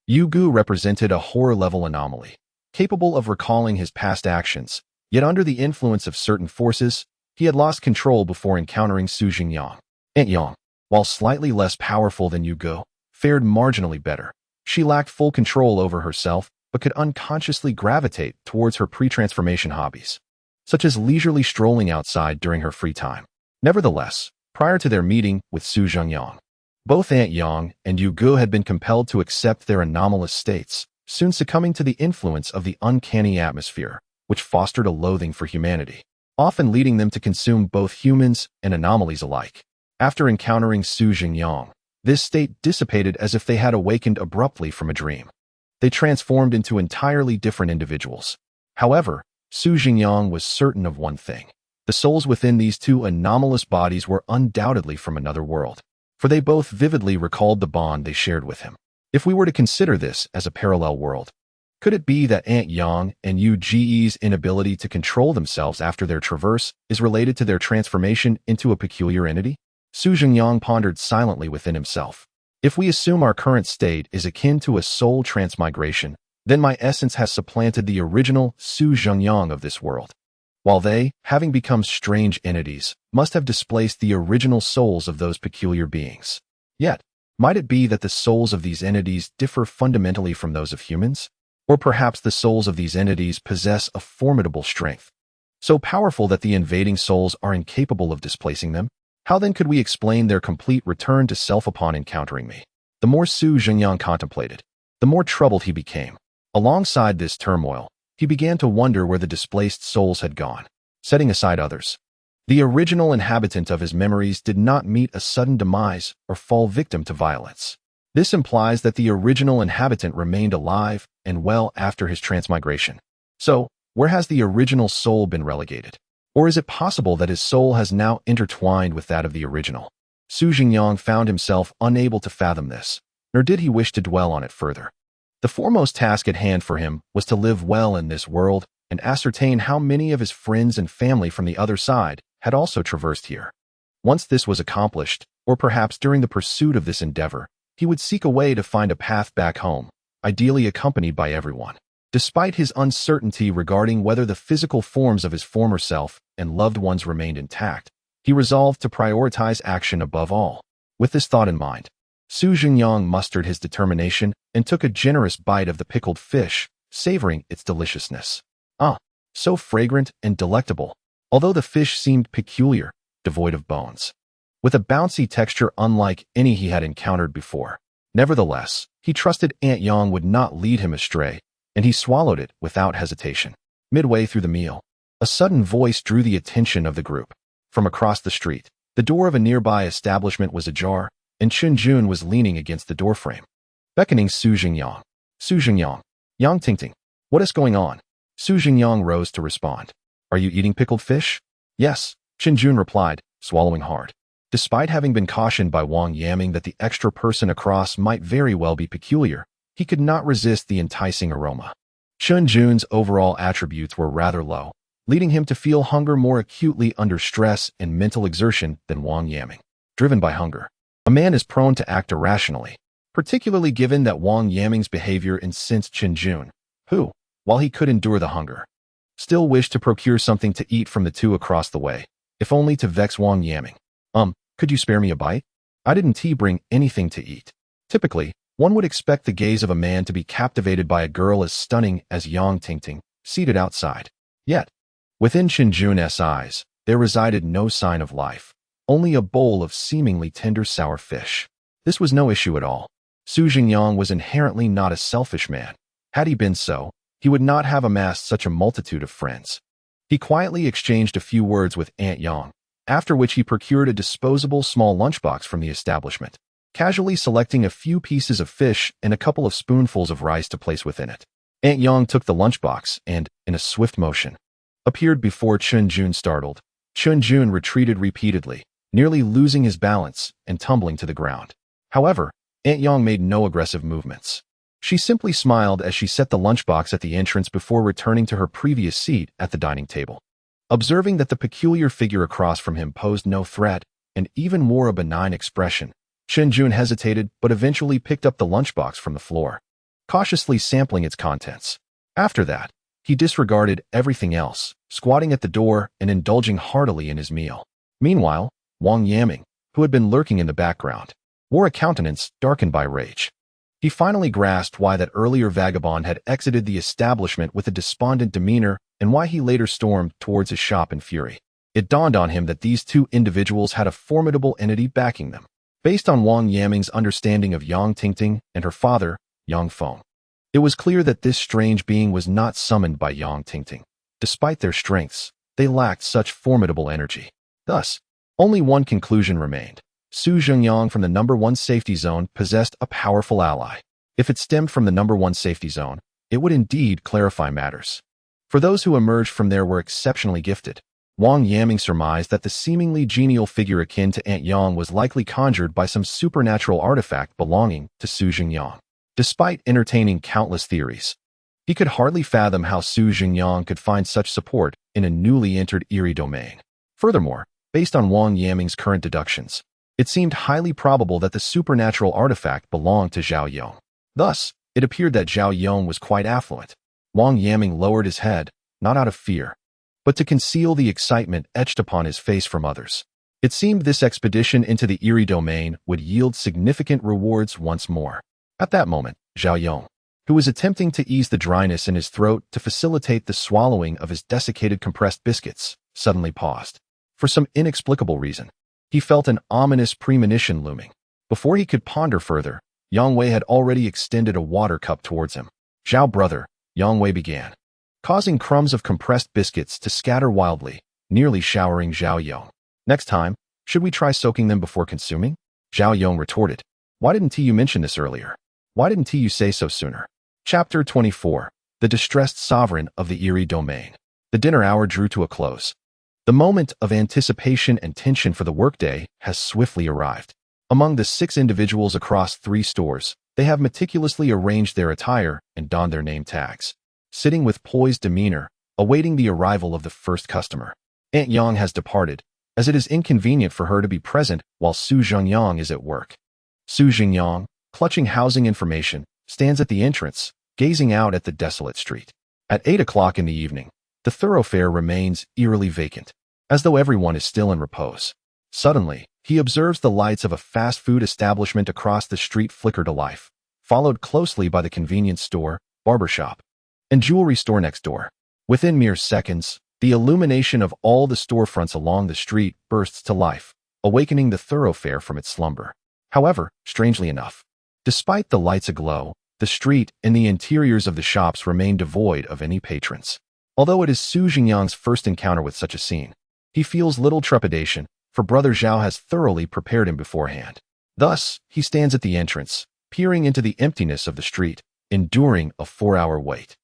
Yugu represented a horror-level anomaly, capable of recalling his past actions, yet under the influence of certain forces, he had lost control before encountering Su Zhengyang. Aunt Yang, while slightly less powerful than Yugo, fared marginally better. She lacked full control over herself, but could unconsciously gravitate towards her pre-transformation hobbies, such as leisurely strolling outside during her free time. Nevertheless, prior to their meeting with Zhengyang, both Aunt Yang and Yugo had been compelled to accept their anomalous states, soon succumbing to the influence of the uncanny atmosphere, which fostered a loathing for humanity, often leading them to consume both humans and anomalies alike. After encountering Zhengyang, this state dissipated as if they had awakened abruptly from a dream. They transformed into entirely different individuals. However, Zhengyang was certain of one thing. The souls within these two anomalous bodies were undoubtedly from another world, for they both vividly recalled the bond they shared with him. If we were to consider this as a parallel world, could it be that Aunt Yang and Yuge's inability to control themselves after their traverse is related to their transformation into a peculiar entity? Zhengyang pondered silently within himself. If we assume our current state is akin to a soul transmigration, then my essence has supplanted the original Zhengyang of this world, while they, having become strange entities, must have displaced the original souls of those peculiar beings. Yet, might it be that the souls of these entities differ fundamentally from those of humans? Or perhaps the souls of these entities possess a formidable strength, so powerful that the invading souls are incapable of displacing them? How then could we explain their complete return to self upon encountering me? The more Zhengyang contemplated, the more troubled he became. Alongside this turmoil, he began to wonder where the displaced souls had gone. Setting aside others, the original inhabitant of his memories did not meet a sudden demise or fall victim to violence. This implies that the original inhabitant remained alive and well after his transmigration. So, where has the original soul been relegated? Or is it possible that his soul has now intertwined with that of the original? Zhengyang found himself unable to fathom this, nor did he wish to dwell on it further. The foremost task at hand for him was to live well in this world and ascertain how many of his friends and family from the other side had also traversed here. Once this was accomplished, or perhaps during the pursuit of this endeavor, he would seek a way to find a path back home, ideally accompanied by everyone. Despite his uncertainty regarding whether the physical forms of his former self and loved ones remained intact, he resolved to prioritize action above all. With this thought in mind, Zhengyang mustered his determination and took a generous bite of the pickled fish, savoring its deliciousness. So fragrant and delectable, although the fish seemed peculiar, devoid of bones, with a bouncy texture unlike any he had encountered before. Nevertheless, he trusted Aunt Yang would not lead him astray, and he swallowed it without hesitation. Midway through the meal, a sudden voice drew the attention of the group. From across the street, the door of a nearby establishment was ajar, and Chunjun was leaning against the doorframe, beckoning Zhengyang. Zhengyang, Yang Tingting, what is going on? Zhengyang rose to respond. Are you eating pickled fish? Yes, Chunjun replied, swallowing hard. Despite having been cautioned by Wang Yaming that the extra person across might very well be peculiar, he could not resist the enticing aroma. Chunjun's overall attributes were rather low, leading him to feel hunger more acutely under stress and mental exertion than Wang Yaming. Driven by hunger, a man is prone to act irrationally, particularly given that Wang Yaming's behavior incensed Chunjun, who, while he could endure the hunger, still wished to procure something to eat from the two across the way, if only to vex Wang Yaming. Could you spare me a bite? I didn't bring anything to eat. Typically, one would expect the gaze of a man to be captivated by a girl as stunning as Yang Tingting, seated outside. Yet, within Chunjun's eyes, there resided no sign of life, only a bowl of seemingly tender sour fish. This was no issue at all. Zhengyang was inherently not a selfish man. Had he been so, he would not have amassed such a multitude of friends. He quietly exchanged a few words with Aunt Yang, after which he procured a disposable small lunchbox from the establishment, casually selecting a few pieces of fish and a couple of spoonfuls of rice to place within it. Aunt Yang took the lunchbox and, in a swift motion, appeared before Chunjun. Startled, Chunjun retreated repeatedly, nearly losing his balance and tumbling to the ground. However, Aunt Yang made no aggressive movements. She simply smiled as she set the lunchbox at the entrance before returning to her previous seat at the dining table. Observing that the peculiar figure across from him posed no threat and even wore a benign expression, Chunjun hesitated but eventually picked up the lunchbox from the floor, cautiously sampling its contents. After that, he disregarded everything else, squatting at the door and indulging heartily in his meal. Meanwhile, Wang Yaming, who had been lurking in the background, wore a countenance darkened by rage. He finally grasped why that earlier vagabond had exited the establishment with a despondent demeanor and why he later stormed towards his shop in fury. It dawned on him that these two individuals had a formidable entity backing them, based on Wang Yaming's understanding of Yang Tingting and her father, Yang Feng. It was clear that this strange being was not summoned by Yang Tingting. Despite their strengths, they lacked such formidable energy. Thus, only one conclusion remained. Zhengyang from the number 1 safety zone possessed a powerful ally. If it stemmed from the number 1 safety zone, it would indeed clarify matters. For those who emerged from there were exceptionally gifted. Wang Yaming surmised that the seemingly genial figure akin to Aunt Yang was likely conjured by some supernatural artifact belonging to Zhengyang. Despite entertaining countless theories, he could hardly fathom how Zhengyang could find such support in a newly entered eerie domain. Furthermore, based on Wang Yaming's current deductions, it seemed highly probable that the supernatural artifact belonged to Zhao Yong. Thus, it appeared that Zhao Yong was quite affluent. Wang Yaming lowered his head, not out of fear, but to conceal the excitement etched upon his face from others. It seemed this expedition into the eerie domain would yield significant rewards once more. At that moment, Zhao Yong, who was attempting to ease the dryness in his throat to facilitate the swallowing of his desiccated compressed biscuits, suddenly paused. For some inexplicable reason, he felt an ominous premonition looming. Before he could ponder further, Yang Wei had already extended a water cup towards him. "Zhao brother," Yang Wei began, causing crumbs of compressed biscuits to scatter wildly, nearly showering Zhao Yong. "Next time, should we try soaking them before consuming?" Zhao Yong retorted. "Why didn't you mention this earlier? Why didn't you say so sooner?" Chapter 24. The Distressed Sovereign of the Eerie Domain. The dinner hour drew to a close. The moment of anticipation and tension for the workday has swiftly arrived. Among the 6 individuals across 3 stores, they have meticulously arranged their attire and donned their name tags, sitting with poised demeanor, awaiting the arrival of the first customer. Aunt Yang has departed, as it is inconvenient for her to be present while Zhengyang is at work. Zhengyang, clutching housing information, stands at the entrance, gazing out at the desolate street. At 8 o'clock in the evening, the thoroughfare remains eerily vacant, as though everyone is still in repose. Suddenly, he observes the lights of a fast food establishment across the street flicker to life, followed closely by the convenience store, barbershop, and jewelry store next door. Within mere seconds, the illumination of all the storefronts along the street bursts to life, awakening the thoroughfare from its slumber. However, strangely enough, despite the lights aglow, the street and the interiors of the shops remain devoid of any patrons. Although it is Zhengyang's first encounter with such a scene, he feels little trepidation, for Brother Zhao has thoroughly prepared him beforehand. Thus, he stands at the entrance, peering into the emptiness of the street, enduring a 4-hour wait.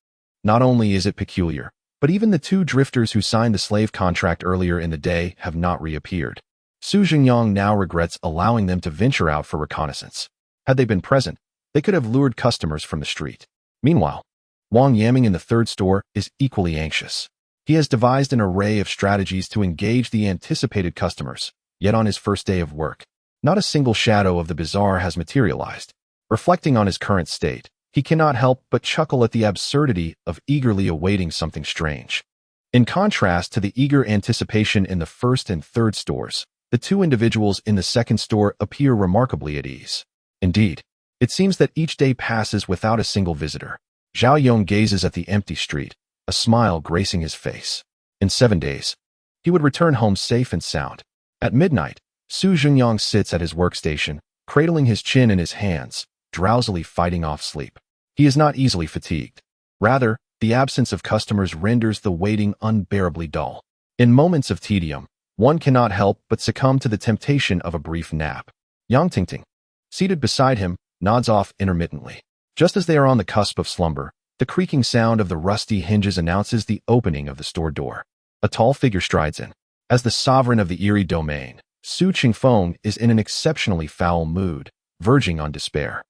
Not only is it peculiar, but even the 2 drifters who signed the slave contract earlier in the day have not reappeared. Zhengyang now regrets allowing them to venture out for reconnaissance. Had they been present, they could have lured customers from the street. Meanwhile, Wang Yaming in the 3rd store is equally anxious. He has devised an array of strategies to engage the anticipated customers, yet on his first day of work, not a single shadow of the bazaar has materialized. Reflecting on his current state, he cannot help but chuckle at the absurdity of eagerly awaiting something strange. In contrast to the eager anticipation in the 1st and 3rd stores, the 2 individuals in the 2nd store appear remarkably at ease. Indeed, it seems that each day passes without a single visitor. Zhao Yong gazes at the empty street, a smile gracing his face. In 7 days, he would return home safe and sound. At midnight, Zhengyang sits at his workstation, cradling his chin in his hands, drowsily fighting off sleep. He is not easily fatigued. Rather, the absence of customers renders the waiting unbearably dull. In moments of tedium, one cannot help but succumb to the temptation of a brief nap. Yang Tingting, seated beside him, nods off intermittently. Just as they are on the cusp of slumber, the creaking sound of the rusty hinges announces the opening of the store door. A tall figure strides in. As the sovereign of the eerie domain, Su Qingfeng is in an exceptionally foul mood, verging on despair.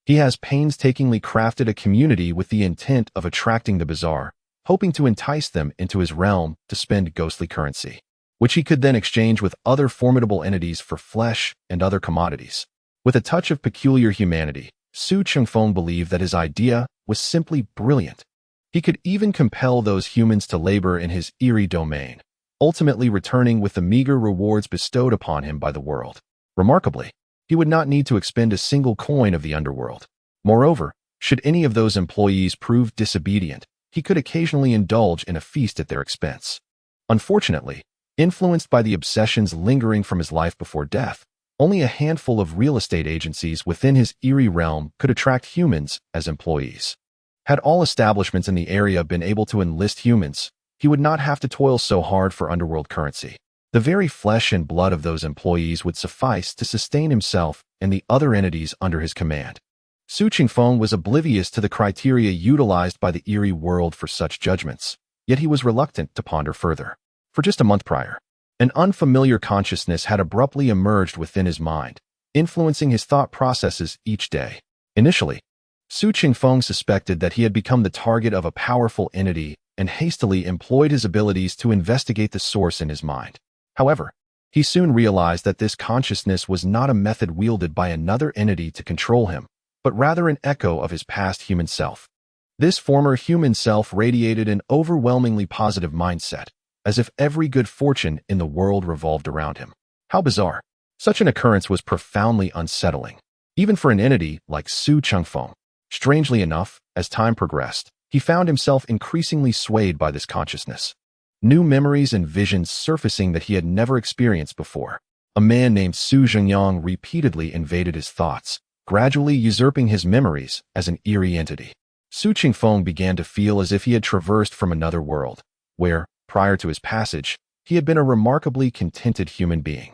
He has painstakingly crafted a community with the intent of attracting the bazaar, hoping to entice them into his realm to spend ghostly currency, which he could then exchange with other formidable entities for flesh and other commodities. With a touch of peculiar humanity, Su Qingfeng believed that his idea was simply brilliant. He could even compel those humans to labor in his eerie domain, ultimately returning with the meager rewards bestowed upon him by the world. Remarkably, he would not need to expend a single coin of the underworld. Moreover, should any of those employees prove disobedient, he could occasionally indulge in a feast at their expense. Unfortunately, influenced by the obsessions lingering from his life before death, only a handful of real estate agencies within his eerie realm could attract humans as employees. Had all establishments in the area been able to enlist humans, he would not have to toil so hard for underworld currency. The very flesh and blood of those employees would suffice to sustain himself and the other entities under his command. Su Qingfeng was oblivious to the criteria utilized by the eerie world for such judgments, yet he was reluctant to ponder further. For just a month prior, an unfamiliar consciousness had abruptly emerged within his mind, influencing his thought processes each day. Initially, Su Qingfeng suspected that he had become the target of a powerful entity and hastily employed his abilities to investigate the source in his mind. However, he soon realized that this consciousness was not a method wielded by another entity to control him, but rather an echo of his past human self. This former human self radiated an overwhelmingly positive mindset, as if every good fortune in the world revolved around him. How bizarre. Such an occurrence was profoundly unsettling, even for an entity like Su Qingfeng. Strangely enough, as time progressed, he found himself increasingly swayed by this consciousness. New memories and visions surfacing that he had never experienced before. A man named Su Zhengyang repeatedly invaded his thoughts, gradually usurping his memories as an eerie entity. Su Qingfeng began to feel as if he had traversed from another world, where, prior to his passage, he had been a remarkably contented human being.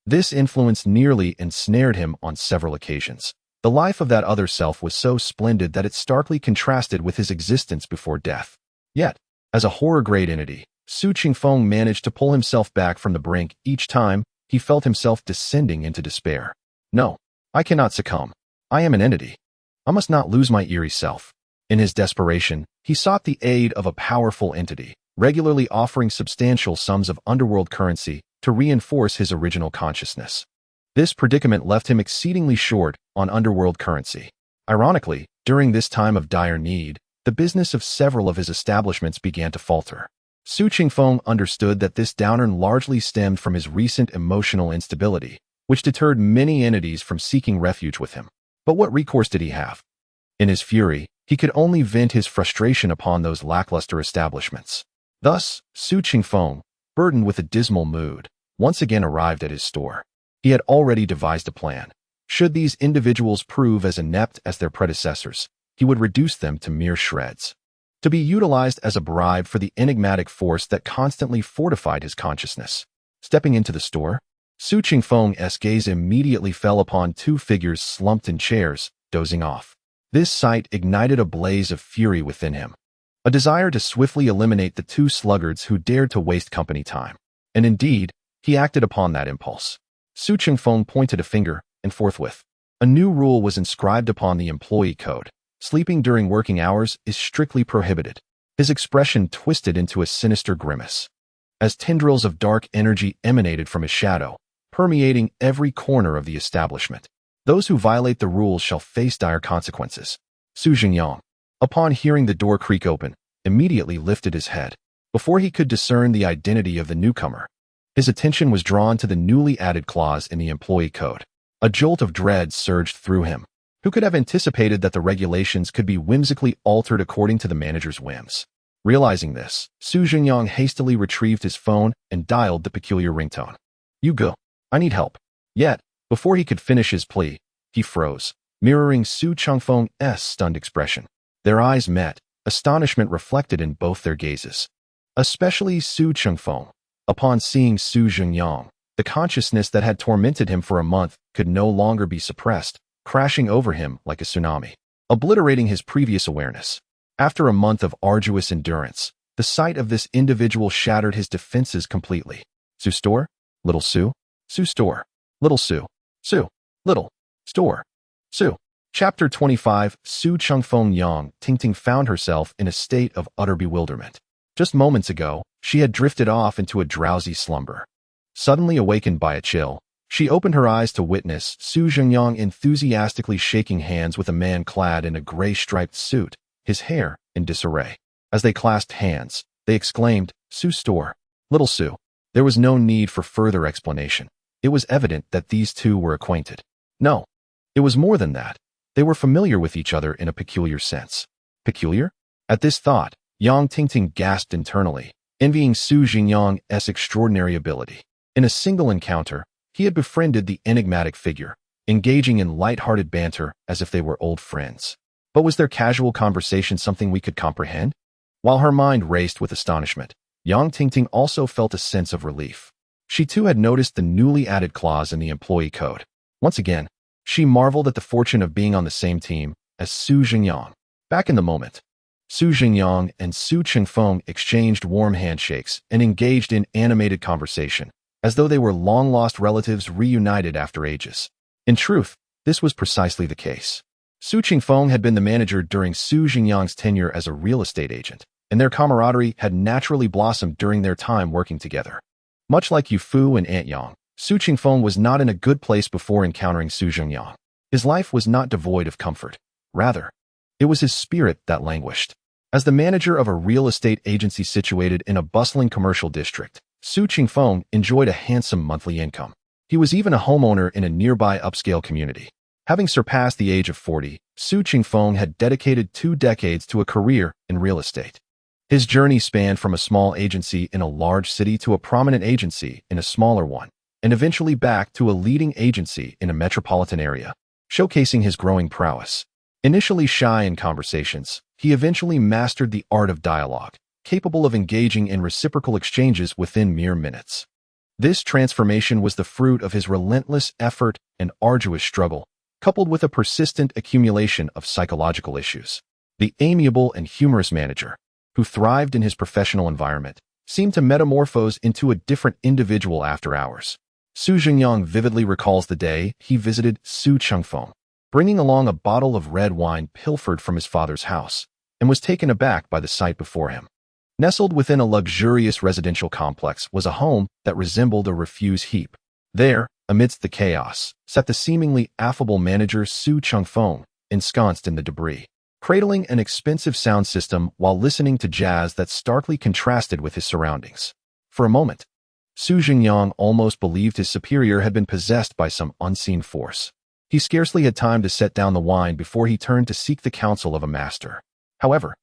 This influence nearly ensnared him on several occasions. The life of that other self was so splendid that it starkly contrasted with his existence before death. Yet, as a horror-grade entity, Su Qingfeng managed to pull himself back from the brink each time he felt himself descending into despair. No, I cannot succumb. I am an entity. I must not lose my eerie self. In his desperation, he sought the aid of a powerful entity, regularly offering substantial sums of underworld currency to reinforce his original consciousness. This predicament left him exceedingly short on underworld currency. Ironically, during this time of dire need, the business of several of his establishments began to falter. Su Qingfeng understood that this downturn largely stemmed from his recent emotional instability, which deterred many entities from seeking refuge with him. But what recourse did he have? In his fury, he could only vent his frustration upon those lackluster establishments. Thus, Su Qingfeng, burdened with a dismal mood, once again arrived at his store. He had already devised a plan. Should these individuals prove as inept as their predecessors, he would reduce them to mere shreds, to be utilized as a bribe for the enigmatic force that constantly fortified his consciousness. Stepping into the store, Su Qingfeng's gaze immediately fell upon two figures slumped in chairs, dozing off. This sight ignited a blaze of fury within him, a desire to swiftly eliminate the two sluggards who dared to waste company time. And indeed, he acted upon that impulse. Su Qingfeng pointed a finger, and forthwith, a new rule was inscribed upon the employee code. Sleeping during working hours is strictly prohibited. His expression twisted into a sinister grimace, as tendrils of dark energy emanated from his shadow, permeating every corner of the establishment. Those who violate the rules shall face dire consequences. Su Zhengyang, upon hearing the door creak open, immediately lifted his head. Before he could discern the identity of the newcomer, his attention was drawn to the newly added clause in the employee code. A jolt of dread surged through him. Who could have anticipated that the regulations could be whimsically altered according to the manager's whims? Realizing this, Su Zhengyang hastily retrieved his phone and dialed the peculiar ringtone. "You go. I need help." Yet, before he could finish his plea, he froze, mirroring Su Qingfeng's stunned expression. Their eyes met, astonishment reflected in both their gazes. Especially Su Qingfeng. Upon seeing Su Zhengyang, the consciousness that had tormented him for a month could no longer be suppressed, crashing over him like a tsunami, obliterating his previous awareness. After a month of arduous endurance, the sight of this individual shattered his defenses completely. Su store? Little Su? Su store. Little Su. Su. Little. Store. Su. Chapter 25. Su Qingfeng Yang Tingting found herself in a state of utter bewilderment. Just moments ago, she had drifted off into a drowsy slumber. Suddenly awakened by a chill, she opened her eyes to witness Su Zhengyang enthusiastically shaking hands with a man clad in a gray striped suit, his hair in disarray. As they clasped hands, they exclaimed, "Su store, little Su." There was no need for further explanation. it was evident that these two were acquainted. No, it was more than that. They were familiar with each other in a peculiar sense. Peculiar? At this thought, Yang Tingting gasped internally, envying Su Zhengyang's extraordinary ability. In a single encounter, he had befriended the enigmatic figure, engaging in light-hearted banter as if they were old friends. But was their casual conversation something we could comprehend? While her mind raced with astonishment, Yang Tingting also felt a sense of relief. She too had noticed the newly added clause in the employee code. Once again, she marveled at the fortune of being on the same team as Su Zhengyang. Back in the moment, Su Zhengyang and Su Chengfeng exchanged warm handshakes and engaged in animated conversation, as though they were long-lost relatives reunited after ages. In truth, this was precisely the case. Su Chengfeng had been the manager during Su Zhengyang's tenure as a real estate agent, and their camaraderie had naturally blossomed during their time working together. Much like Yu Fu and Aunt Yang, Su Chengfeng was not in a good place before encountering Su Zhengyang. His life was not devoid of comfort. Rather, it was his spirit that languished. As the manager of a real estate agency situated in a bustling commercial district, Su Chengfeng enjoyed a handsome monthly income. He was even a homeowner in a nearby upscale community. Having surpassed the age of 40, Su Chengfeng had dedicated 2 decades to a career in real estate. His journey spanned from a small agency in a large city to a prominent agency in a smaller one, and eventually back to a leading agency in a metropolitan area, showcasing his growing prowess. Initially shy in conversations, he eventually mastered the art of dialogue, capable of engaging in reciprocal exchanges within mere minutes. This transformation was the fruit of his relentless effort and arduous struggle, coupled with a persistent accumulation of psychological issues. The amiable and humorous manager, who thrived in his professional environment, seemed to metamorphose into a different individual after hours. Su Zhengyang vividly recalls the day he visited Su Chengfeng, bringing along a bottle of red wine pilfered from his father's house, and was taken aback by the sight before him. Nestled within a luxurious residential complex was a home that resembled a refuse heap. There, amidst the chaos, sat the seemingly affable manager Su Chengfeng, ensconced in the debris, cradling an expensive sound system while listening to jazz that starkly contrasted with his surroundings. For a moment, Su Zhengyang almost believed his superior had been possessed by some unseen force. He scarcely had time to set down the wine before he turned to seek the counsel of a master. However,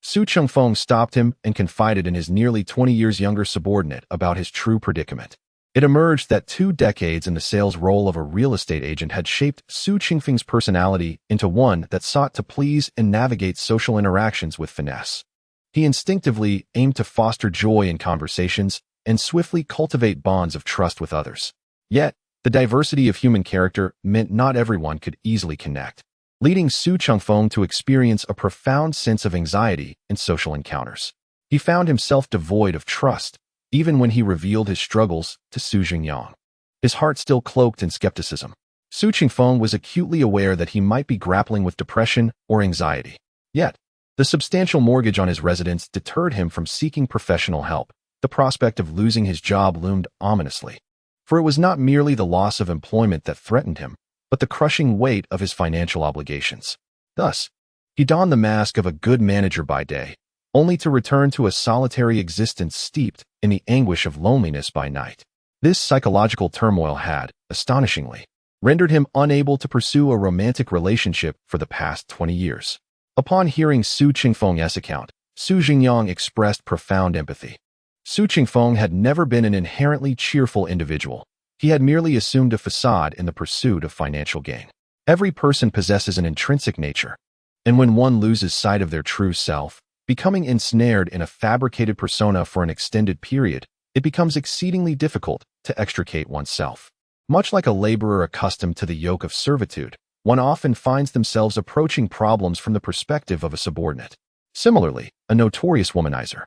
Su Chengfeng stopped him and confided in his nearly 20 years younger subordinate about his true predicament. It emerged that 2 decades in the sales role of a real estate agent had shaped Su Chengfeng's personality into one that sought to please and navigate social interactions with finesse. He instinctively aimed to foster joy in conversations and swiftly cultivate bonds of trust with others. Yet, the diversity of human character meant not everyone could easily connect, leading Su Chengfeng to experience a profound sense of anxiety in social encounters. He found himself devoid of trust, even when he revealed his struggles to Su Zhengyang. His heart still cloaked in skepticism. Su Chengfeng was acutely aware that he might be grappling with depression or anxiety. Yet, the substantial mortgage on his residence deterred him from seeking professional help. The prospect of losing his job loomed ominously. For it was not merely the loss of employment that threatened him, but the crushing weight of his financial obligations. Thus, he donned the mask of a good manager by day, only to return to a solitary existence steeped in the anguish of loneliness by night. This psychological turmoil had, astonishingly, rendered him unable to pursue a romantic relationship for the past 20 years. Upon hearing Su Chengfeng's account, Su Zhengyang expressed profound empathy. Su Chengfeng had never been an inherently cheerful individual. He had merely assumed a facade in the pursuit of financial gain. Every person possesses an intrinsic nature, and when one loses sight of their true self, becoming ensnared in a fabricated persona for an extended period, it becomes exceedingly difficult to extricate oneself. Much like a laborer accustomed to the yoke of servitude, one often finds themselves approaching problems from the perspective of a subordinate. Similarly, a notorious womanizer,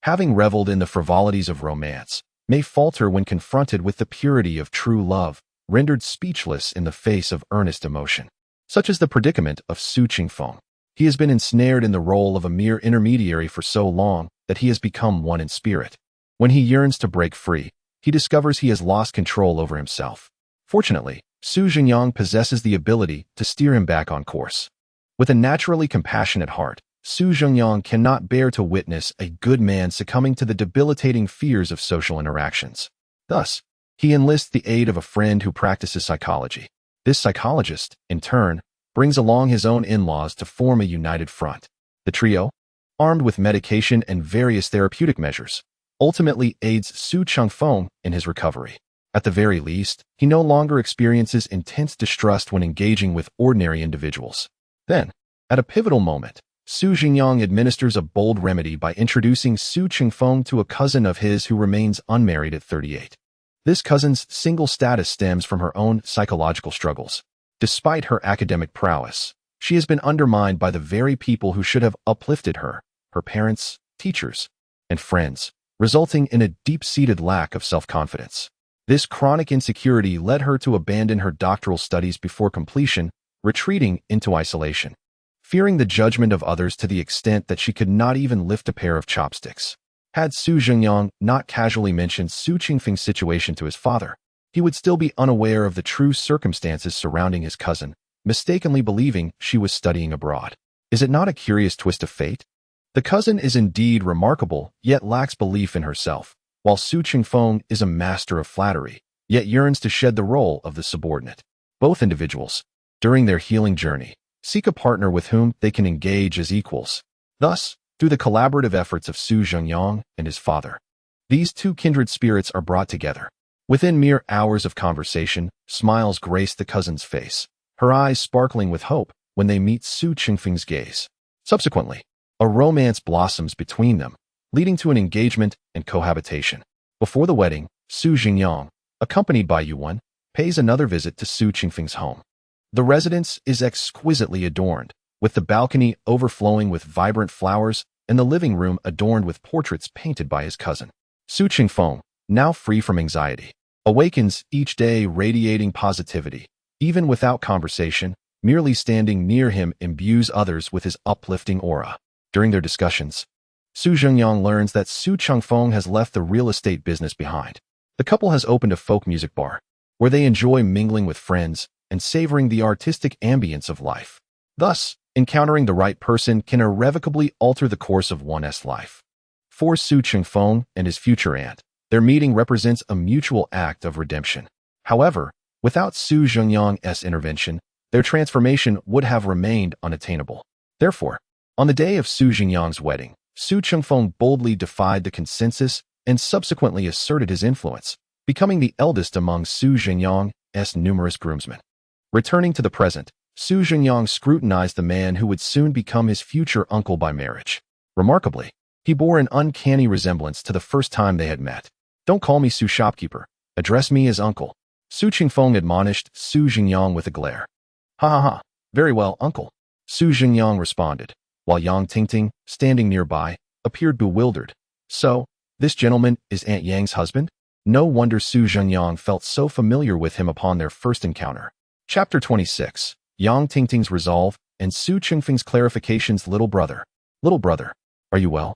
having reveled in the frivolities of romance, may falter when confronted with the purity of true love, rendered speechless in the face of earnest emotion. Such is the predicament of Su Chengfeng. He has been ensnared in the role of a mere intermediary for so long that he has become one in spirit. When he yearns to break free, he discovers he has lost control over himself. Fortunately, Su Zhengyang possesses the ability to steer him back on course. With a naturally compassionate heart, Su Zhengyang cannot bear to witness a good man succumbing to the debilitating fears of social interactions. Thus, He enlists the aid of a friend who practices psychology. This psychologist, in turn, brings along his own in-laws to form a united front. The trio, armed with medication and various therapeutic measures, ultimately aids Su Changfeng in his recovery. At the very least, he no longer experiences intense distrust when engaging with ordinary individuals. Then, at a pivotal moment, Su Zhengyang administers a bold remedy by introducing Su Changfeng to a cousin of his who remains unmarried at 38. This cousin's single status stems from her own psychological struggles. Despite her academic prowess, she has been undermined by the very people who should have uplifted her parents, teachers, and friends, resulting in a deep-seated lack of self-confidence. This chronic insecurity led her to abandon her doctoral studies before completion, retreating into isolation, fearing the judgment of others to the extent that she could not even lift a pair of chopsticks. Had Su Zhengyang not casually mentioned Su Qingfeng's situation to his father, he would still be unaware of the true circumstances surrounding his cousin, mistakenly believing she was studying abroad. Is it not a curious twist of fate? The cousin is indeed remarkable, yet lacks belief in herself, while Su Qingfeng is a master of flattery, yet yearns to shed the role of the subordinate. Both individuals, during their healing journey, seek a partner with whom they can engage as equals. Thus, through the collaborative efforts of Su Zhengyang and his father, these two kindred spirits are brought together. Within mere hours of conversation, smiles grace the cousin's face, her eyes sparkling with hope when they meet Su Qingfeng's gaze. Subsequently, a romance blossoms between them, leading to an engagement and cohabitation. Before the wedding, Su Zhengyang, accompanied by Yuan, pays another visit to Su Qingfeng's home. The residence is exquisitely adorned, with the balcony overflowing with vibrant flowers and the living room adorned with portraits painted by his cousin. Su Qingfeng, now free from anxiety, awakens each day radiating positivity. Even without conversation, merely standing near him imbues others with his uplifting aura. During their discussions, Su Zhengyang learns that Su Changfeng has left the real estate business behind. The couple has opened a folk music bar, where they enjoy mingling with friends and savoring the artistic ambience of life. Thus, encountering the right person can irrevocably alter the course of one's life. For Su Changfeng and his future aunt, their meeting represents a mutual act of redemption. However, without Su Zhengyang's intervention, their transformation would have remained unattainable. Therefore, on the day of Su Zhengyang's wedding, Su Changfeng boldly defied the consensus and subsequently asserted his influence, becoming the eldest among Su Zhengyang's numerous groomsmen. Returning to the present, Su Zhengyang scrutinized the man who would soon become his future uncle by marriage. Remarkably, he bore an uncanny resemblance to the first time they had met. "Don't call me Su shopkeeper. Address me as uncle," Su Qingfeng admonished Su Zhengyang with a glare. "Ha ha ha. Very well, uncle," Su Zhengyang responded, while Yang Tingting, standing nearby, appeared bewildered. "So, this gentleman is Aunt Yang's husband?" No wonder Su Zhengyang felt so familiar with him upon their first encounter. Chapter 26. Yang Tingting's Resolve and Su Qingfeng's Clarifications. Little brother, are you well?"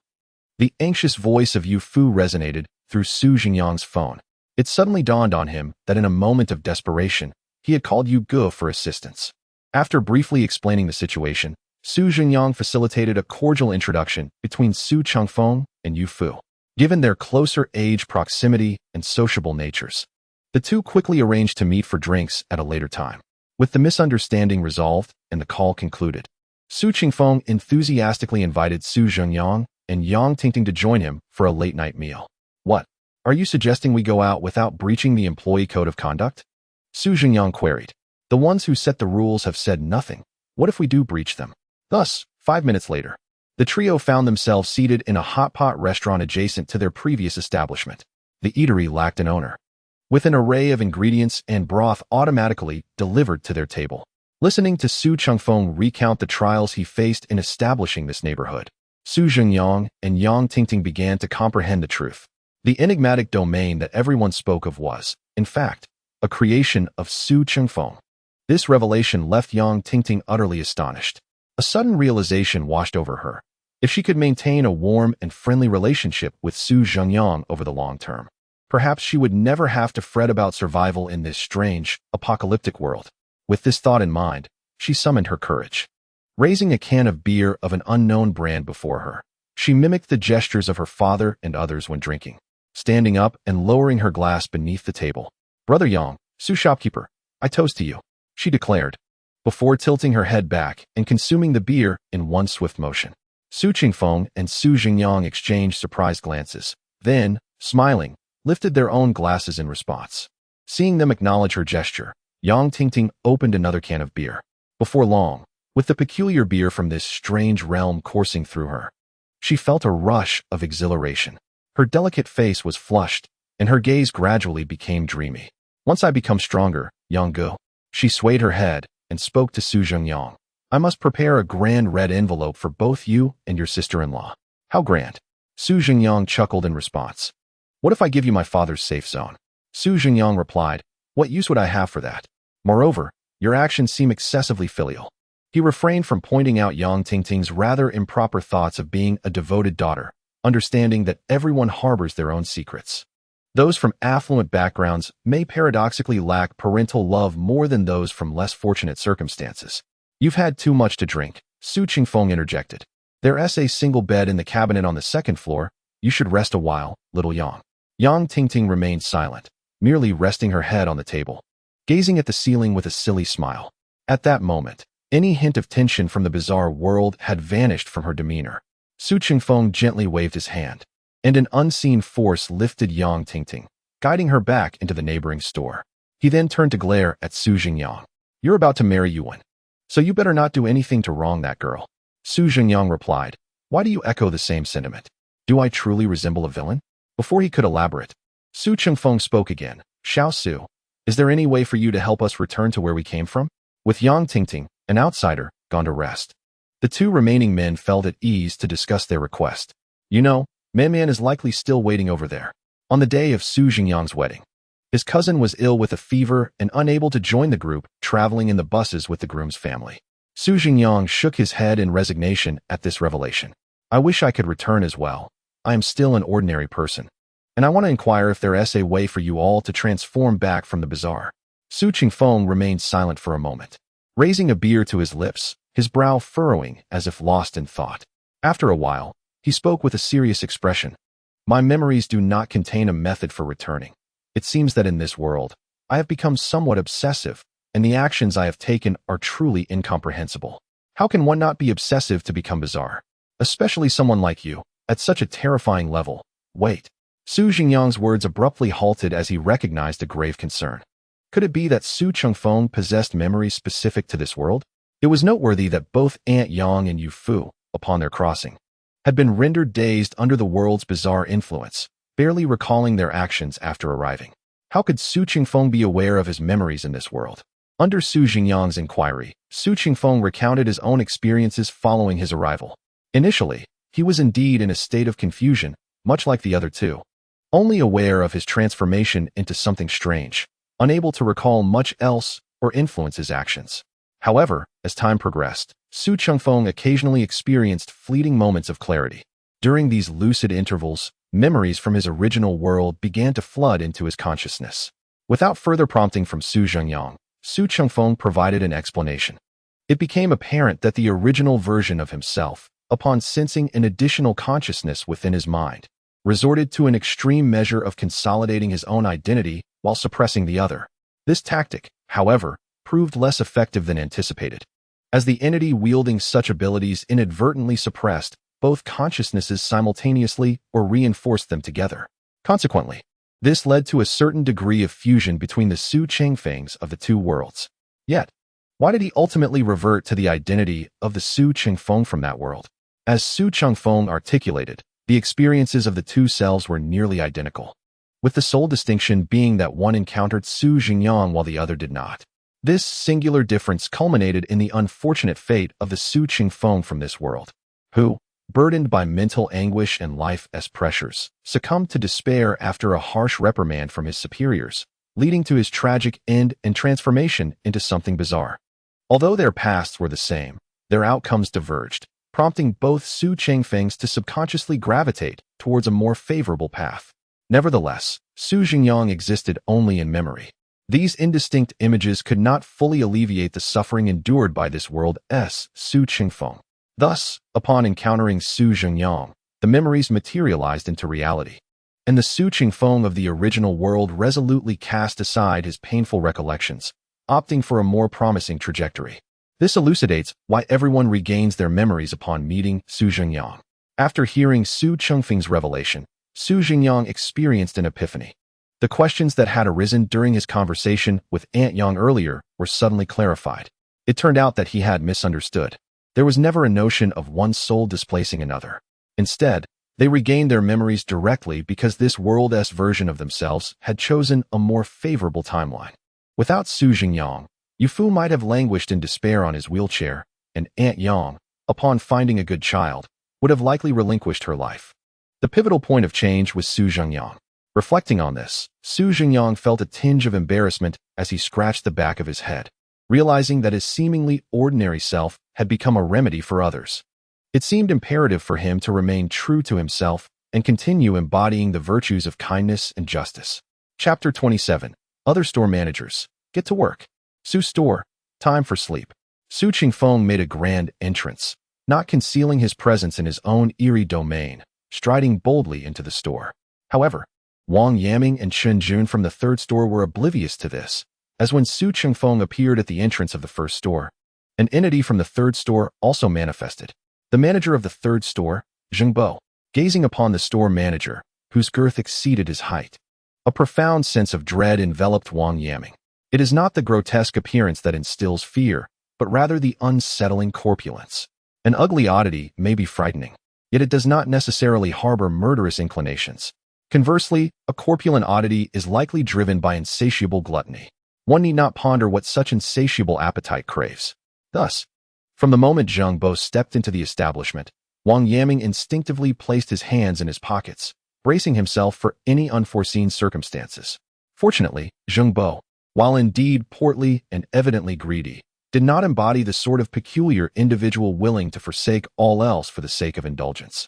The anxious voice of Yu Fu resonated through Su Zhengyang's phone. It suddenly dawned on him that in a moment of desperation, he had called Yu Ge for assistance. After briefly explaining the situation, Su Zhengyang facilitated a cordial introduction between Su Changfeng and Yu Fu. Given their closer age proximity and sociable natures, the two quickly arranged to meet for drinks at a later time. With the misunderstanding resolved and the call concluded, Su Qingfeng enthusiastically invited Su Zhengyang and Yang Tingting to join him for a late-night meal. "What? Are you suggesting we go out without breaching the employee code of conduct?" Su Zhengyang queried. "The ones who set the rules have said nothing. What if we do breach them?" Thus, 5 minutes later, the trio found themselves seated in a hot pot restaurant adjacent to their previous establishment. The eatery lacked an owner, with an array of ingredients and broth automatically delivered to their table. Listening to Su Changfeng recount the trials he faced in establishing this neighborhood, Su Zhengyang and Yang Tingting began to comprehend the truth. The enigmatic domain that everyone spoke of was, in fact, a creation of Su Changfeng. This revelation left Yang Tingting utterly astonished. A sudden realization washed over her. If she could maintain a warm and friendly relationship with Su Zhengyang over the long term, perhaps she would never have to fret about survival in this strange, apocalyptic world. With this thought in mind, she summoned her courage. Raising a can of beer of an unknown brand before her, she mimicked the gestures of her father and others when drinking, standing up and lowering her glass beneath the table. Brother Yang, Su shopkeeper, I toast to you, she declared, before tilting her head back and consuming the beer in one swift motion. Su Qingfeng and Su Zhengyang exchanged surprised glances, then, smiling, lifted their own glasses in response. Seeing them acknowledge her gesture, Yang Tingting opened another can of beer. Before long, with the peculiar beer from this strange realm coursing through her, she felt a rush of exhilaration. Her delicate face was flushed, and her gaze gradually became dreamy. Once I become stronger, Yang Gu. She swayed her head and spoke to Su Zhengyang. I must prepare a grand red envelope for both you and your sister-in-law. How grand? Su Zhengyang chuckled in response. What if I give you my father's safe zone? Su Zhengyang replied, what use would I have for that? Moreover, your actions seem excessively filial. He refrained from pointing out Yang Tingting's rather improper thoughts of being a devoted daughter, understanding that everyone harbors their own secrets. Those from affluent backgrounds may paradoxically lack parental love more than those from less fortunate circumstances. You've had too much to drink, Su Qingfeng interjected. There's a single bed in the cabinet on the second floor. You should rest a while, little Yang. Yang Tingting remained silent, merely resting her head on the table, gazing at the ceiling with a silly smile. At that moment, any hint of tension from the bizarre world had vanished from her demeanor. Su Qingfeng gently waved his hand, and an unseen force lifted Yang Tingting, guiding her back into the neighboring store. He then turned to glare at Su Zhengyang. You're about to marry Yuan, so you better not do anything to wrong that girl. Su Zhengyang replied, why do you echo the same sentiment? Do I truly resemble a villain? Before he could elaborate, Su Qingfeng spoke again. Xiao Su, is there any way for you to help us return to where we came from? With Yang Tingting, an outsider, gone to rest, the two remaining men felt at ease to discuss their request. You know, Man is likely still waiting over there. On the day of Su Zhengyang's wedding, his cousin was ill with a fever and unable to join the group traveling in the buses with the groom's family. Su Zhengyang shook his head in resignation at this revelation. I wish I could return as well. I am still an ordinary person, and I want to inquire if there's a way for you all to transform back from the bazaar. Su Qingfeng remained silent for a moment, raising a beer to his lips, his brow furrowing as if lost in thought. After a while, he spoke with a serious expression. My memories do not contain a method for returning. It seems that in this world, I have become somewhat obsessive, and the actions I have taken are truly incomprehensible. How can one not be obsessive to become bizarre? Especially someone like you, at such a terrifying level. Wait. Su Zhengyang's words abruptly halted as he recognized a grave concern. Could it be that Su Qingfeng possessed memories specific to this world? It was noteworthy that both Aunt Yang and Yu Fu, upon their crossing, had been rendered dazed under the world's bizarre influence, barely recalling their actions after arriving. How could Su Qingfeng be aware of his memories in this world? Under Su Zhengyang's inquiry, Su Qingfeng recounted his own experiences following his arrival. Initially, he was indeed in a state of confusion, much like the other two, only aware of his transformation into something strange, unable to recall much else or influence his actions. However, as time progressed, Su Qingfeng occasionally experienced fleeting moments of clarity. During these lucid intervals, memories from his original world began to flood into his consciousness. Without further prompting from Su Zhengyang, Su Qingfeng provided an explanation. It became apparent that the original version of himself, upon sensing an additional consciousness within his mind, resorted to an extreme measure of consolidating his own identity while suppressing the other. This tactic, however, proved less effective than anticipated, as the entity wielding such abilities inadvertently suppressed both consciousnesses simultaneously or reinforced them together. Consequently, this led to a certain degree of fusion between the Su Qingfengs of the two worlds. Yet, why did he ultimately revert to the identity of the Su Qingfeng from that world? As Su Qingfeng articulated, the experiences of the two selves were nearly identical, with the sole distinction being that one encountered Su Zhengyang while the other did not. This singular difference culminated in the unfortunate fate of the Su Qingfeng from this world, who, burdened by mental anguish and life as pressures, succumbed to despair after a harsh reprimand from his superiors, leading to his tragic end and transformation into something bizarre. Although their paths were the same, their outcomes diverged, prompting both Su Qingfengs to subconsciously gravitate towards a more favorable path. Nevertheless, Su Zhengyang existed only in memory. These indistinct images could not fully alleviate the suffering endured by this world's Su Qingfeng. Thus, upon encountering Su Zhengyang, the memories materialized into reality. and the Su Qingfeng of the original world resolutely cast aside his painful recollections, opting for a more promising trajectory. This elucidates why everyone regains their memories upon meeting Su Zhengyang. After hearing Su Qingfeng's revelation, Su Zhengyang experienced an epiphany. The questions that had arisen during his conversation with Aunt Yang earlier were suddenly clarified. It turned out that he had misunderstood. There was never a notion of one soul displacing another. Instead, they regained their memories directly because this world's version of themselves had chosen a more favorable timeline. Without Su Zhengyang, Yufu might have languished in despair on his wheelchair, and Aunt Yang, upon finding a good child, would have likely relinquished her life. The pivotal point of change was Su Zhengyang. Reflecting on this, Su Zhengyang felt a tinge of embarrassment as he scratched the back of his head, realizing that his seemingly ordinary self had become a remedy for others. It seemed imperative for him to remain true to himself and continue embodying the virtues of kindness and justice. Chapter 27. Other store managers. Get to work. Su store. Time for sleep. Su Qingfeng made a grand entrance, not concealing his presence in his own eerie domain, striding boldly into the store. However, Wang Yaming and Chen Jun from the third store were oblivious to this, as when Su Qingfeng appeared at the entrance of the first store, an entity from the third store also manifested. The manager of the third store, Zheng Bo, gazing upon the store manager, whose girth exceeded his height. A profound sense of dread enveloped Wang Yaming. It is not the grotesque appearance that instills fear, but rather the unsettling corpulence. An ugly oddity may be frightening, yet it does not necessarily harbor murderous inclinations. Conversely, a corpulent oddity is likely driven by insatiable gluttony. One need not ponder what such insatiable appetite craves. Thus, from the moment Zheng Bo stepped into the establishment, Wang Yaming instinctively placed his hands in his pockets, bracing himself for any unforeseen circumstances. Fortunately, Zheng Bo, while indeed portly and evidently greedy, did not embody the sort of peculiar individual willing to forsake all else for the sake of indulgence.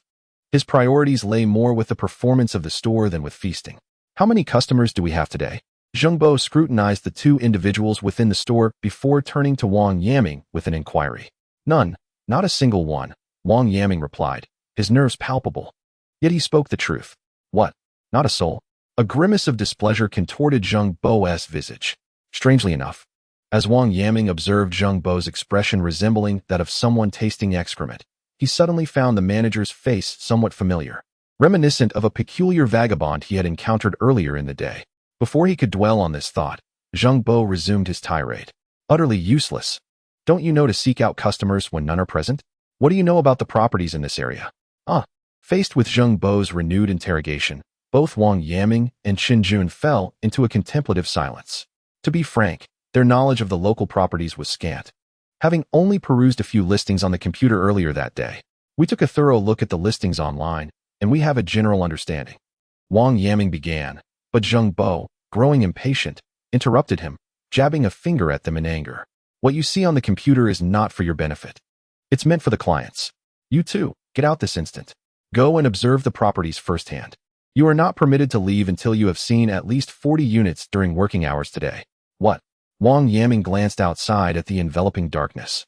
His priorities lay more with the performance of the store than with feasting. How many customers do we have today? Zheng Bo scrutinized the two individuals within the store before turning to Wang Yaming with an inquiry. None, not a single one, Wang Yaming replied, his nerves palpable. Yet he spoke the truth. What? Not a soul? A grimace of displeasure contorted Zheng Bo's visage. Strangely enough, as Wang Yaming observed Zheng Bo's expression resembling that of someone tasting excrement, he suddenly found the manager's face somewhat familiar, reminiscent of a peculiar vagabond he had encountered earlier in the day. Before he could dwell on this thought, Zheng Bo resumed his tirade. Utterly useless. Don't you know to seek out customers when none are present? What do you know about the properties in this area? Faced with Zheng Bo's renewed interrogation, both Wang Yaming and Chen Jun fell into a contemplative silence. To be frank, their knowledge of the local properties was scant. Having only perused a few listings on the computer earlier that day, we took a thorough look at the listings online, and we have a general understanding. Wang Yaming began, but Zheng Bo, growing impatient, interrupted him, jabbing a finger at them in anger. What you see on the computer is not for your benefit. It's meant for the clients. You too, get out this instant. Go and observe the properties firsthand. You are not permitted to leave until you have seen at least 40 units during working hours today. What? Wang Yaming glanced outside at the enveloping darkness,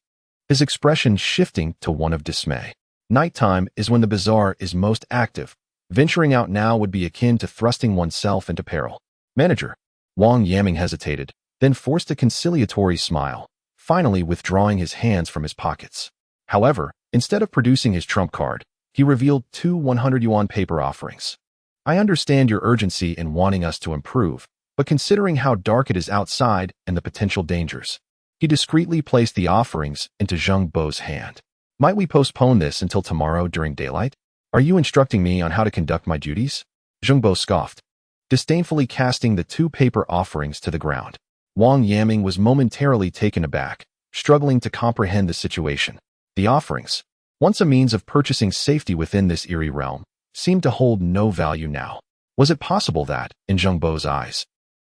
his expression shifting to one of dismay. Nighttime is when the bazaar is most active. Venturing out now would be akin to thrusting oneself into peril. Manager. Wang Yaming hesitated, then forced a conciliatory smile, finally withdrawing his hands from his pockets. However, instead of producing his trump card, he revealed two 100 yuan paper offerings. I understand your urgency in wanting us to improve, but considering how dark it is outside and the potential dangers, he discreetly placed the offerings into Zheng Bo's hand. Might we postpone this until tomorrow during daylight? Are you instructing me on how to conduct my duties? Zheng Bo scoffed, disdainfully casting the two paper offerings to the ground. Wang Yaming was momentarily taken aback, struggling to comprehend the situation. The offerings, once a means of purchasing safety within this eerie realm, seemed to hold no value now. Was it possible that, in Zheng Bo's eyes,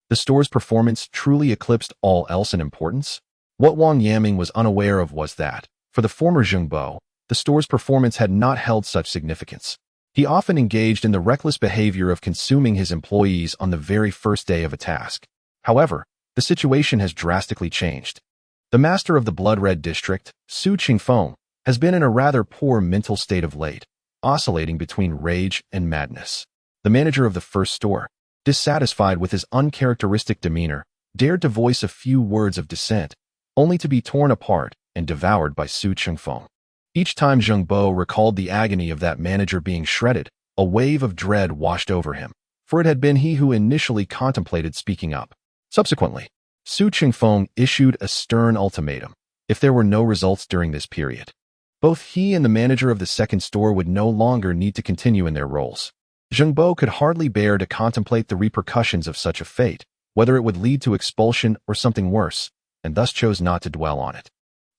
the store's performance truly eclipsed all else in importance? What Wang Yaming was unaware of was that, for the former Zheng Bo, the store's performance had not held such significance. He often engaged in the reckless behavior of consuming his employees on the very first day of a task. However, the situation has drastically changed. The master of the Blood Red District, Su Qingfeng, has been in a rather poor mental state of late, oscillating between rage and madness. the manager of the first store, dissatisfied with his uncharacteristic demeanor, dared to voice a few words of dissent, only to be torn apart and devoured by Su Chengfeng. Each time Zheng Bo recalled the agony of that manager being shredded, a wave of dread washed over him, for it had been he who initially contemplated speaking up. Subsequently, Su Chengfeng issued a stern ultimatum. If there were no results during this period, both he and the manager of the second store would no longer need to continue in their roles. Zheng Bo could hardly bear to contemplate the repercussions of such a fate, whether it would lead to expulsion or something worse, and thus chose not to dwell on it.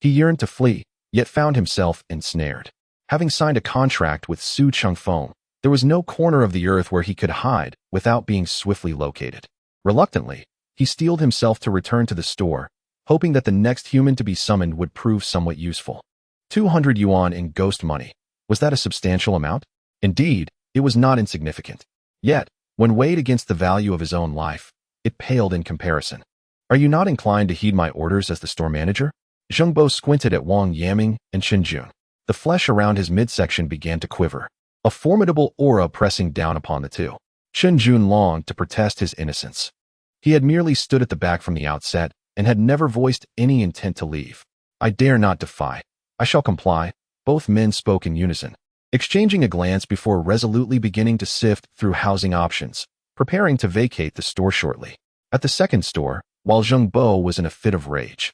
He yearned to flee, yet found himself ensnared. Having signed a contract with Su Chengfeng, there was no corner of the earth where he could hide without being swiftly located. Reluctantly, he steeled himself to return to the store, hoping that the next human to be summoned would prove somewhat useful. 200 yuan in ghost money. Was that a substantial amount? Indeed, it was not insignificant. Yet, when weighed against the value of his own life, it paled in comparison. Are you not inclined to heed my orders as the store manager? Zheng Bo squinted at Wang Yaming and Shenjun. The flesh around his midsection began to quiver, a formidable aura pressing down upon the two. Shenjun longed to protest his innocence. He had merely stood at the back from the outset and had never voiced any intent to leave. I dare not defy. I shall comply. Both men spoke in unison, exchanging a glance before resolutely beginning to sift through housing options, preparing to vacate the store shortly. At the second store, while Zheng Bo was in a fit of rage,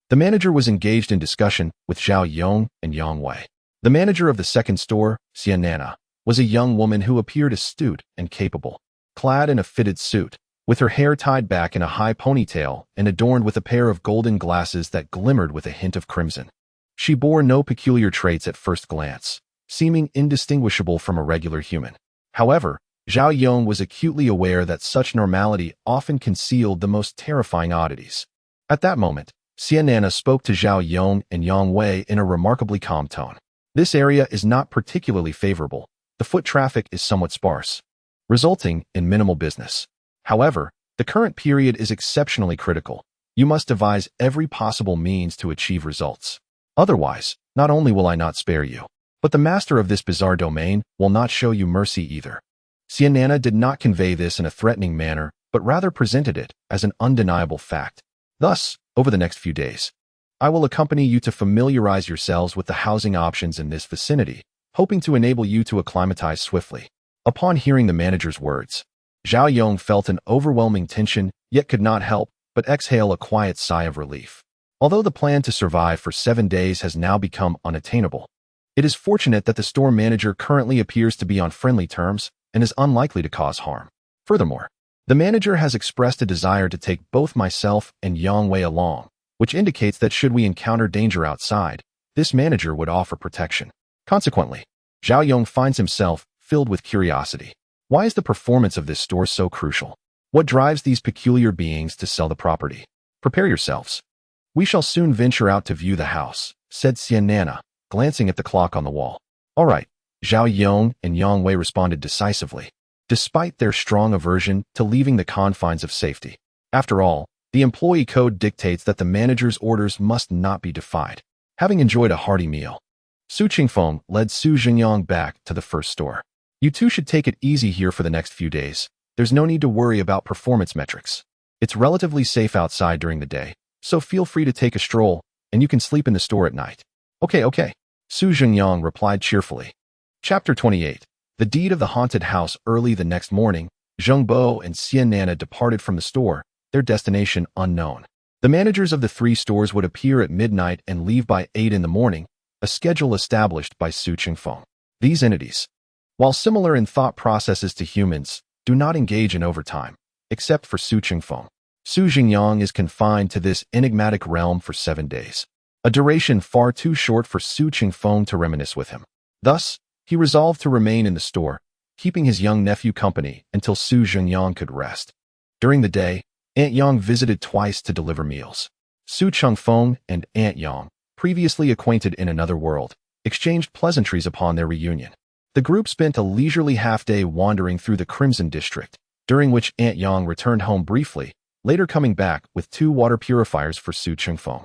the manager was engaged in discussion with Zhao Yong and Yang Wei. The manager of the second store, Xian Nana, was a young woman who appeared astute and capable, clad in a fitted suit, with her hair tied back in a high ponytail and adorned with a pair of golden glasses that glimmered with a hint of crimson. She bore no peculiar traits at first glance, seeming indistinguishable from a regular human. However, Zhao Yong was acutely aware that such normality often concealed the most terrifying oddities. At that moment, Xian Nana spoke to Zhao Yong and Yang Wei in a remarkably calm tone. This area is not particularly favorable. The foot traffic is somewhat sparse, resulting in minimal business. However, the current period is exceptionally critical. You must devise every possible means to achieve results. Otherwise, not only will I not spare you, but the master of this bizarre domain will not show you mercy either. Xian Nana did not convey this in a threatening manner, but rather presented it as an undeniable fact. Thus, over the next few days, I will accompany you to familiarize yourselves with the housing options in this vicinity, hoping to enable you to acclimatize swiftly. Upon hearing the manager's words, Zhao Yong felt an overwhelming tension, yet could not help but exhale a quiet sigh of relief. Although the plan to survive for 7 days has now become unattainable, it is fortunate that the store manager currently appears to be on friendly terms and is unlikely to cause harm. Furthermore, the manager has expressed a desire to take both myself and Yang Wei along, which indicates that should we encounter danger outside, this manager would offer protection. Consequently, Zhao Yong finds himself filled with curiosity. Why is the performance of this store so crucial? What drives these peculiar beings to sell the property? Prepare yourselves. We shall soon venture out to view the house, said Xian Nana, glancing at the clock on the wall. All right, Zhao Yong and Yang Wei responded decisively, despite their strong aversion to leaving the confines of safety. After all, the employee code dictates that the manager's orders must not be defied. Having enjoyed a hearty meal, Su Chengfeng led Su Zhengyang back to the first store. You two should take it easy here for the next few days. There's no need to worry about performance metrics. It's relatively safe outside during the day, so feel free to take a stroll, and you can sleep in the store at night. Okay. Su Zhengyang replied cheerfully. Chapter 28. The deed of the haunted house. Early the next morning, Zheng Bo and Xian Nana departed from the store, their destination unknown. The managers of the 3 stores would appear at midnight and leave by 8 in the morning, a schedule established by Su Chengfeng. These entities, while similar in thought processes to humans, do not engage in overtime, except for Su Chengfeng. Su Zhengyang is confined to this enigmatic realm for 7 days, a duration far too short for Su Chengfeng to reminisce with him. Thus, he resolved to remain in the store, keeping his young nephew company until Su Zhengyang could rest. During the day, Aunt Yang visited twice to deliver meals. Su Chengfeng and Aunt Yang, previously acquainted in another world, exchanged pleasantries upon their reunion. The group spent a leisurely half-day wandering through the Crimson District, during which Aunt Yang returned home briefly, later coming back with 2 water purifiers for Su Chengfeng.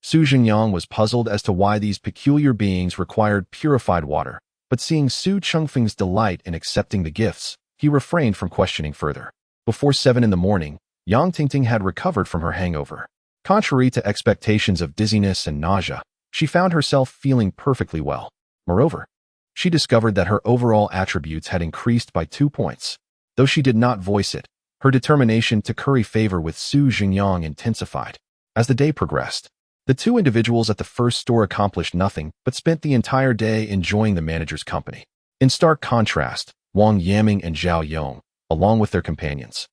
Su Zhengyang was puzzled as to why these peculiar beings required purified water, but seeing Su Chengfeng's delight in accepting the gifts, he refrained from questioning further. Before 7 in the morning, Yang Tingting had recovered from her hangover. Contrary to expectations of dizziness and nausea, she found herself feeling perfectly well. Moreover, she discovered that her overall attributes had increased by 2 points. Though she did not voice it, her determination to curry favor with Su Zhengyang intensified. As the day progressed, the two individuals at the first store accomplished nothing but spent the entire day enjoying the manager's company. In stark contrast, Wang Yaming and Zhao Yong, along with their companions,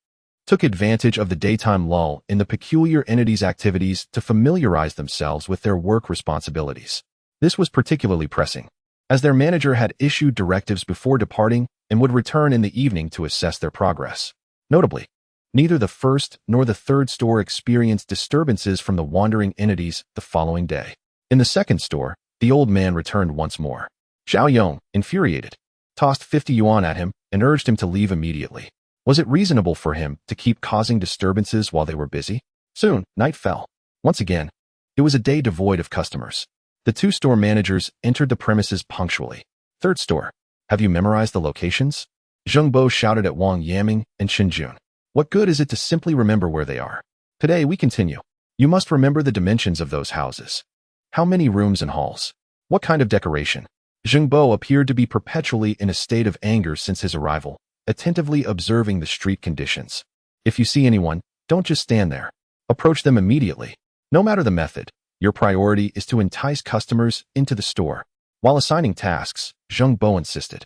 took advantage of the daytime lull in the peculiar entity's activities to familiarize themselves with their work responsibilities. This was particularly pressing, as their manager had issued directives before departing and would return in the evening to assess their progress. Notably, neither the first nor the third store experienced disturbances from the wandering entities the following day. In the second store, the old man returned once more. Zhao Yong, infuriated, tossed 50 yuan at him and urged him to leave immediately. Was it reasonable for him to keep causing disturbances while they were busy? Soon, night fell. Once again, it was a day devoid of customers. The two store managers entered the premises punctually. Third store. Have you memorized the locations? Zheng Bo shouted at Wang Yaming and Shen Jun. What good is it to simply remember where they are? Today we continue. You must remember the dimensions of those houses. How many rooms and halls? What kind of decoration? Zheng Bo appeared to be perpetually in a state of anger since his arrival, attentively observing the street conditions. If you see anyone, don't just stand there. Approach them immediately. No matter the method, your priority is to entice customers into the store. While assigning tasks, Zheng Bo insisted.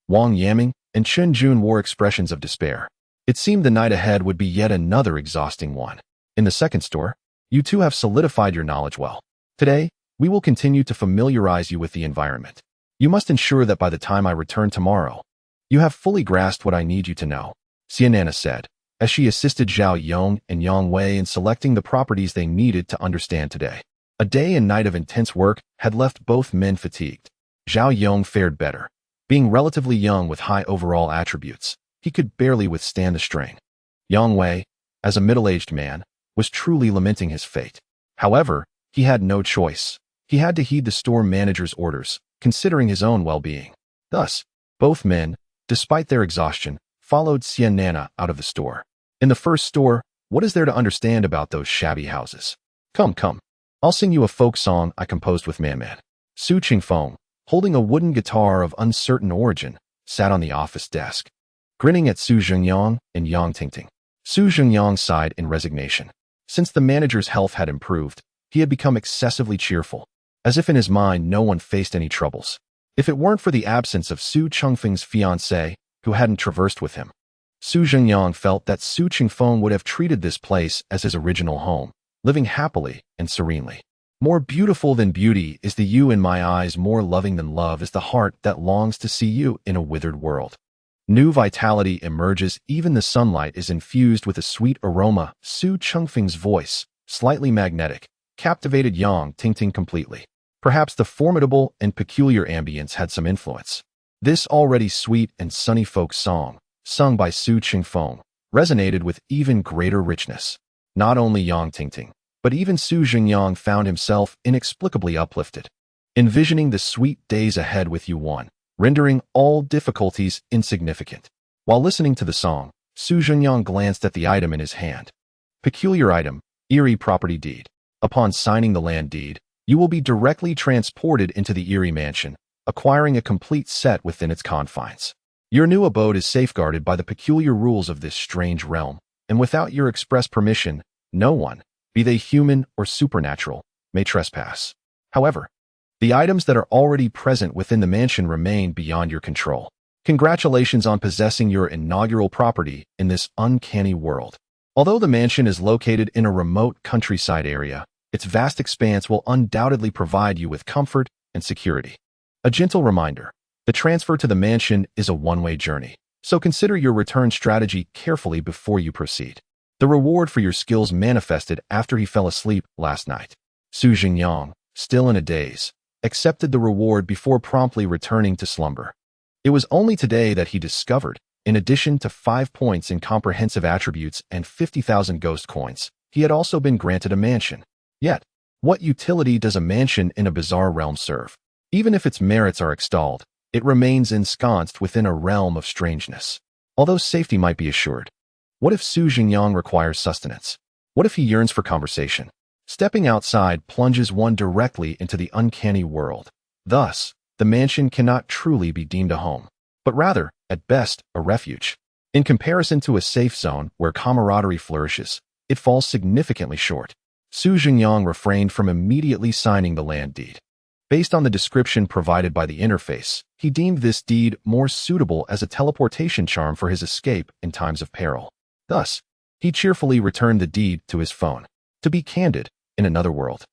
Wang Yaming and Chen Jun wore expressions of despair. It seemed the night ahead would be yet another exhausting one. In the second store, you two have solidified your knowledge well. Today, we will continue to familiarize you with the environment. You must ensure that by the time I return tomorrow, you have fully grasped what I need you to know, Xianana said, as she assisted Zhao Yong and Yang Wei in selecting the properties they needed to understand today. A day and night of intense work had left both men fatigued. Zhao Yong fared better. Being relatively young with high overall attributes, he could barely withstand the strain. Yang Wei, as a middle-aged man, was truly lamenting his fate. However, he had no choice. He had to heed the store manager's orders, considering his own well-being. Thus, both men, despite their exhaustion, followed Xianana out of the store. In the first store, what is there to understand about those shabby houses? Come, come. I'll sing you a folk song I composed with Man. Su Qingfeng, holding a wooden guitar of uncertain origin, sat on the office desk, grinning at Su Zhengyang and Yang Tingting. Su Zhengyang sighed in resignation. Since the manager's health had improved, he had become excessively cheerful, as if in his mind no one faced any troubles. If it weren't for the absence of Su Chengfeng's fiancée, who hadn't traversed with him, Su Zhengyang felt that Su Qingfeng would have treated this place as his original home, living happily and serenely. More beautiful than beauty is the you in my eyes, more loving than love is the heart that longs to see you in a withered world. New vitality emerges, even the sunlight is infused with a sweet aroma. Su Chengfeng's voice, slightly magnetic, captivated Yang Tingting completely. Perhaps the formidable and peculiar ambience had some influence. This already sweet and sunny folk song, sung by Su Qingfeng, resonated with even greater richness. Not only Yang Tingting, but even Su Zhengyang found himself inexplicably uplifted. Envisioning the sweet days ahead with Yuan, rendering all difficulties insignificant. While listening to the song, Su Zhengyang glanced at the item in his hand. Peculiar item, Eerie property deed. Upon signing the land deed, you will be directly transported into the Eerie mansion, acquiring a complete set within its confines. Your new abode is safeguarded by the peculiar rules of this strange realm, and without your express permission, no one, be they human or supernatural, may trespass. However, the items that are already present within the mansion remain beyond your control. Congratulations on possessing your inaugural property in this uncanny world. Although the mansion is located in a remote countryside area, its vast expanse will undoubtedly provide you with comfort and security. A gentle reminder, the transfer to the mansion is a one-way journey, so consider your return strategy carefully before you proceed. The reward for your skills manifested after he fell asleep last night. Su Zhengyang, still in a daze, accepted the reward before promptly returning to slumber. It was only today that he discovered, in addition to 5 points in comprehensive attributes and 50,000 ghost coins, he had also been granted a mansion. Yet, what utility does a mansion in a bizarre realm serve? Even if its merits are extolled, it remains ensconced within a realm of strangeness. Although safety might be assured. What if Su Zhengyang requires sustenance? What if he yearns for conversation? Stepping outside plunges one directly into the uncanny world. Thus, the mansion cannot truly be deemed a home, but rather, at best, a refuge. In comparison to a safe zone where camaraderie flourishes, it falls significantly short. Su Zhengyang refrained from immediately signing the land deed. Based on the description provided by the interface, he deemed this deed more suitable as a teleportation charm for his escape in times of peril. Thus, he cheerfully returned the deed to his phone. To be candid, in another world,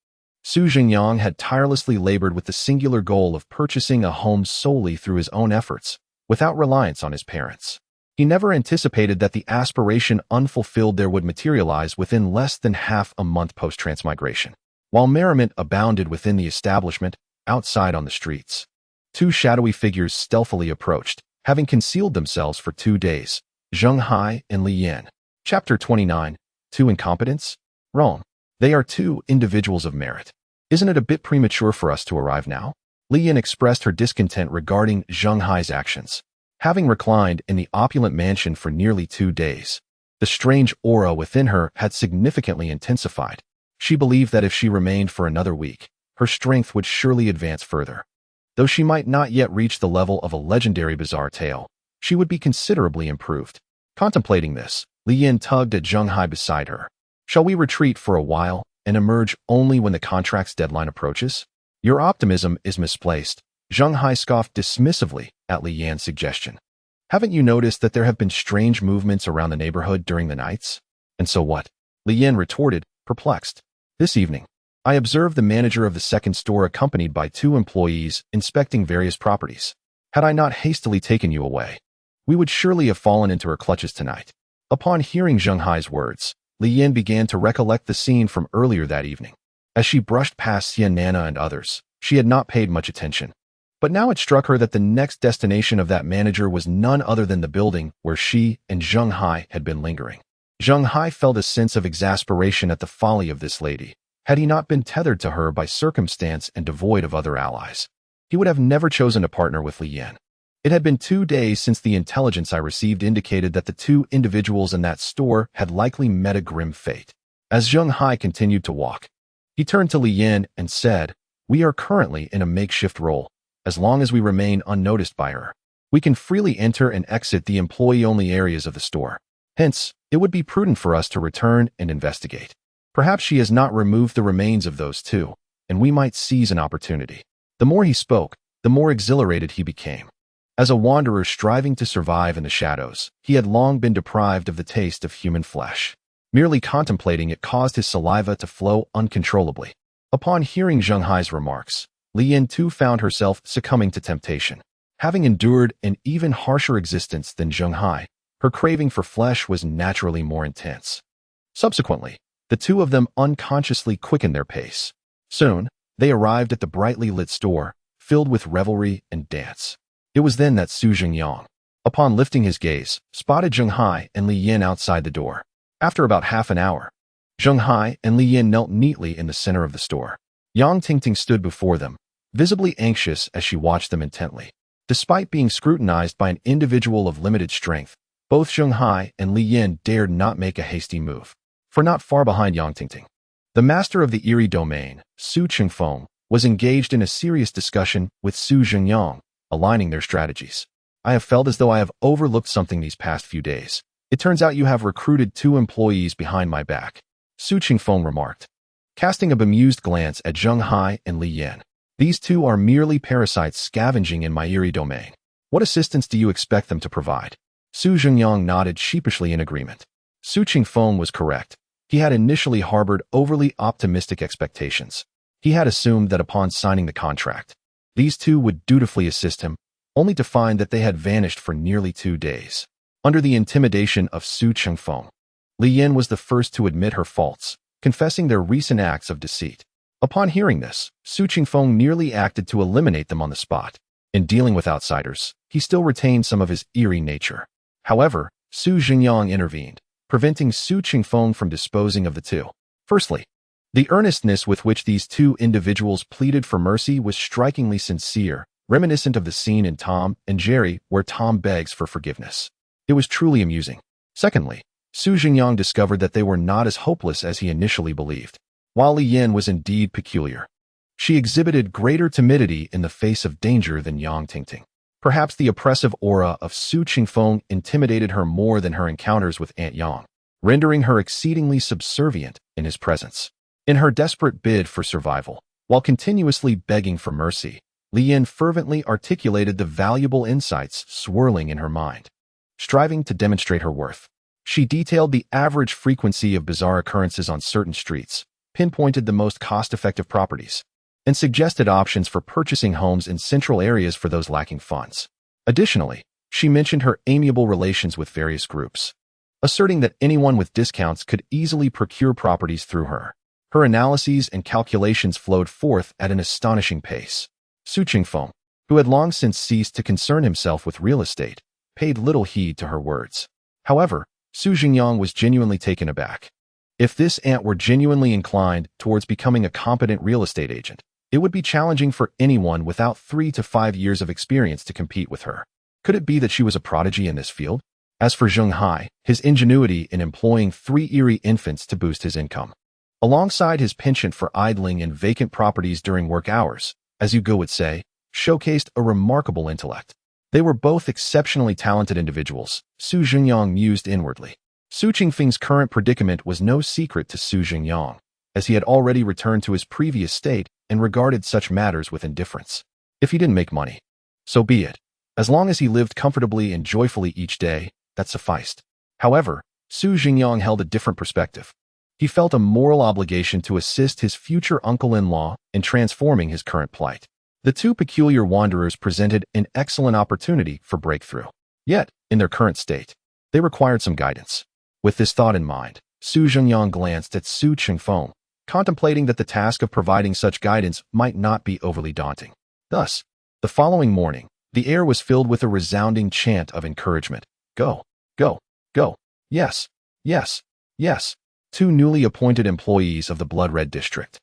Su Zhengyang had tirelessly labored with the singular goal of purchasing a home solely through his own efforts, without reliance on his parents. He never anticipated that the aspiration unfulfilled there would materialize within less than half a month post-transmigration. While merriment abounded within the establishment, outside on the streets, two shadowy figures stealthily approached, having concealed themselves for 2 days. Zhenghai and Li Yan. Chapter 29. Two Incompetents? Wrong. They are two individuals of merit. Isn't it a bit premature for us to arrive now? Li Yan expressed her discontent regarding Zhenghai's actions. Having reclined in the opulent mansion for nearly 2 days, the strange aura within her had significantly intensified. She believed that if she remained for another week, her strength would surely advance further. Though she might not yet reach the level of a legendary bizarre tale, she would be considerably improved. Contemplating this, Li Yan tugged at Zhenghai beside her. Shall we retreat for a while and emerge only when the contract's deadline approaches? Your optimism is misplaced. Zhenghai scoffed dismissively at Li Yan's suggestion. Haven't you noticed that there have been strange movements around the neighborhood during the nights? And so what? Li Yan retorted, perplexed. This evening, I observed the manager of the second store accompanied by 2 employees inspecting various properties. Had I not hastily taken you away, we would surely have fallen into her clutches tonight. Upon hearing Zhenghai's words, Li Yan began to recollect the scene from earlier that evening. As she brushed past Xian Nana and others, she had not paid much attention. But now it struck her that the next destination of that manager was none other than the building where she and Zhenghai had been lingering. Zhenghai felt a sense of exasperation at the folly of this lady. Had he not been tethered to her by circumstance and devoid of other allies, he would have never chosen to partner with Li Yan. It had been 2 days since the intelligence I received indicated that the 2 individuals in that store had likely met a grim fate. As Zhenghai continued to walk, he turned to Li Yan and said, "We are currently in a makeshift role. As long as we remain unnoticed by her, we can freely enter and exit the employee-only areas of the store. Hence, it would be prudent for us to return and investigate. Perhaps she has not removed the remains of those 2, and we might seize an opportunity." The more he spoke, the more exhilarated he became. As a wanderer striving to survive in the shadows, he had long been deprived of the taste of human flesh. Merely contemplating it caused his saliva to flow uncontrollably. Upon hearing Zhenghai's remarks, Li Yan too found herself succumbing to temptation. Having endured an even harsher existence than Zhenghai, her craving for flesh was naturally more intense. Subsequently, the 2 of them unconsciously quickened their pace. Soon, they arrived at the brightly lit store, filled with revelry and dance. It was then that Su Zhengyang, upon lifting his gaze, spotted Zhenghai and Li Yan outside the door. After about half an hour, Zhenghai and Li Yan knelt neatly in the center of the store. Yang Tingting stood before them, visibly anxious as she watched them intently. Despite being scrutinized by an individual of limited strength, both Zhenghai and Li Yan dared not make a hasty move. For not far behind Yang Tingting, the master of the eerie domain, Su Qingfeng, was engaged in a serious discussion with Su Zhengyang, aligning their strategies. "I have felt as though I have overlooked something these past few days. It turns out you have recruited 2 employees behind my back," Su Qingfeng remarked, casting a bemused glance at Zhenghai and Li Yan. "These 2 are merely parasites scavenging in my eerie domain. What assistance do you expect them to provide?" Su Zhengyang nodded sheepishly in agreement. Su Qingfeng was correct. He had initially harbored overly optimistic expectations. He had assumed that upon signing the contract, these 2 would dutifully assist him, only to find that they had vanished for nearly 2 days. Under the intimidation of Su Qingfeng, Li Yan was the first to admit her faults, confessing their recent acts of deceit. Upon hearing this, Su Qingfeng nearly acted to eliminate them on the spot. In dealing with outsiders, he still retained some of his eerie nature. However, Su Zhengyang intervened, preventing Su Qingfeng from disposing of the 2. Firstly, the earnestness with which these 2 individuals pleaded for mercy was strikingly sincere, reminiscent of the scene in Tom and Jerry where Tom begs for forgiveness. It was truly amusing. Secondly, Zhengyang discovered that they were not as hopeless as he initially believed. While Li Yin was indeed peculiar, she exhibited greater timidity in the face of danger than Yang Tingting. Perhaps the oppressive aura of Su Qingfeng intimidated her more than her encounters with Aunt Yang, rendering her exceedingly subservient in his presence. In her desperate bid for survival, while continuously begging for mercy, Li Yin fervently articulated the valuable insights swirling in her mind. Striving to demonstrate her worth, she detailed the average frequency of bizarre occurrences on certain streets, pinpointed the most cost-effective properties, and suggested options for purchasing homes in central areas for those lacking funds. Additionally, she mentioned her amiable relations with various groups, asserting that anyone with discounts could easily procure properties through her. Her analyses and calculations flowed forth at an astonishing pace. Su Qingfeng, who had long since ceased to concern himself with real estate, paid little heed to her words. However, Zhengyang was genuinely taken aback. If this aunt were genuinely inclined towards becoming a competent real estate agent, it would be challenging for anyone without 3 to 5 years of experience to compete with her. Could it be that she was a prodigy in this field? As for Zhenghai, his ingenuity in employing 3 eerie infants to boost his income, alongside his penchant for idling in vacant properties during work hours, as Hugo would say, showcased a remarkable intellect. They were both exceptionally talented individuals, Zhengyang mused inwardly. Su Qingfeng's current predicament was no secret to Zhengyang, as he had already returned to his previous state and regarded such matters with indifference. If he didn't make money, so be it. As long as he lived comfortably and joyfully each day, that sufficed. However, Zhengyang held a different perspective. He felt a moral obligation to assist his future uncle-in-law in transforming his current plight. The two peculiar wanderers presented an excellent opportunity for breakthrough. Yet, in their current state, they required some guidance. With this thought in mind, Zhengyang glanced at Su Qingfeng, contemplating that the task of providing such guidance might not be overly daunting. Thus, the following morning, the air was filled with a resounding chant of encouragement. Go, go, go. Yes, yes, yes. 2 newly appointed employees of the blood-red district,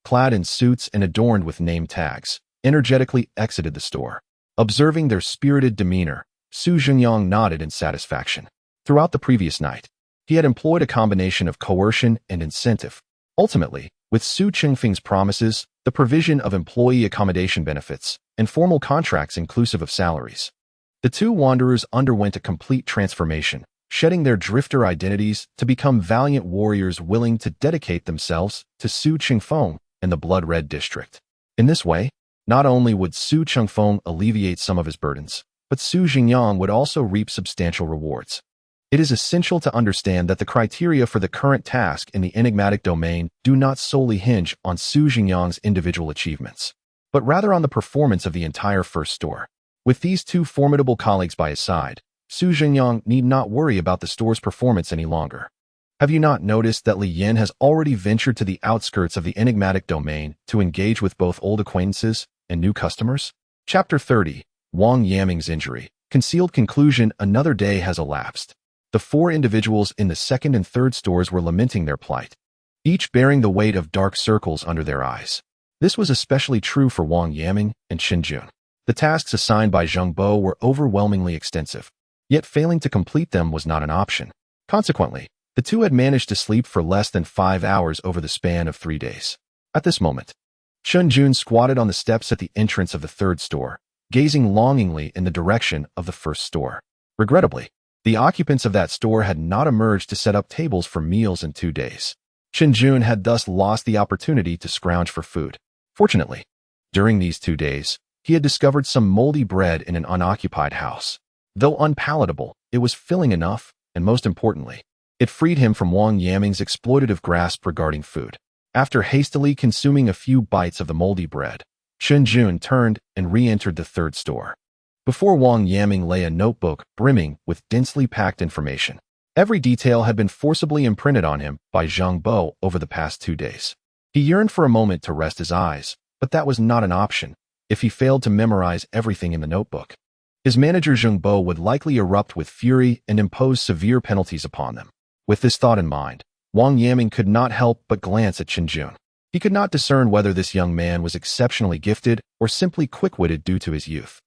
clad in suits and adorned with name tags, energetically exited the store. Observing their spirited demeanor, Zhengyang nodded in satisfaction. Throughout the previous night, he had employed a combination of coercion and incentive. Ultimately, with Su Qingfeng's promises, the provision of employee accommodation benefits, and formal contracts inclusive of salaries, the 2 wanderers underwent a complete transformation, shedding their drifter identities to become valiant warriors willing to dedicate themselves to Su Qingfeng and the blood-red district. In this way, not only would Su Qingfeng alleviate some of his burdens, but Zhengyang would also reap substantial rewards. It is essential to understand that the criteria for the current task in the enigmatic domain do not solely hinge on Zhengyang's individual achievements, but rather on the performance of the entire first store. With these 2 formidable colleagues by his side, Zhengyang need not worry about the store's performance any longer. Have you not noticed that Li Yin has already ventured to the outskirts of the enigmatic domain to engage with both old acquaintances and new customers? Chapter 30, Wang Yaming's Injury. Concealed conclusion. Another day has elapsed. The 4 individuals in the second and third stores were lamenting their plight, each bearing the weight of dark circles under their eyes. This was especially true for Wang Yaming and Jun. The tasks assigned by Zheng Bo were overwhelmingly extensive, yet failing to complete them was not an option. Consequently, the 2 had managed to sleep for less than 5 hours over the span of 3 days. At this moment, Jun squatted on the steps at the entrance of the third store, gazing longingly in the direction of the first store. Regrettably, the occupants of that store had not emerged to set up tables for meals in 2 days. Jun had thus lost the opportunity to scrounge for food. Fortunately, during these 2 days, he had discovered some moldy bread in an unoccupied house. Though unpalatable, it was filling enough, and most importantly, it freed him from Wang Yaming's exploitative grasp regarding food. After hastily consuming a few bites of the moldy bread, Jun turned and re-entered the third store. Before Wang Yaming lay a notebook brimming with densely packed information. Every detail had been forcibly imprinted on him by Zheng Bo over the past 2 days. He yearned for a moment to rest his eyes, but that was not an option if he failed to memorize everything in the notebook. His manager Zheng Bo would likely erupt with fury and impose severe penalties upon them. With this thought in mind, Wang Yaming could not help but glance at Jun. He could not discern whether this young man was exceptionally gifted or simply quick-witted due to his youth.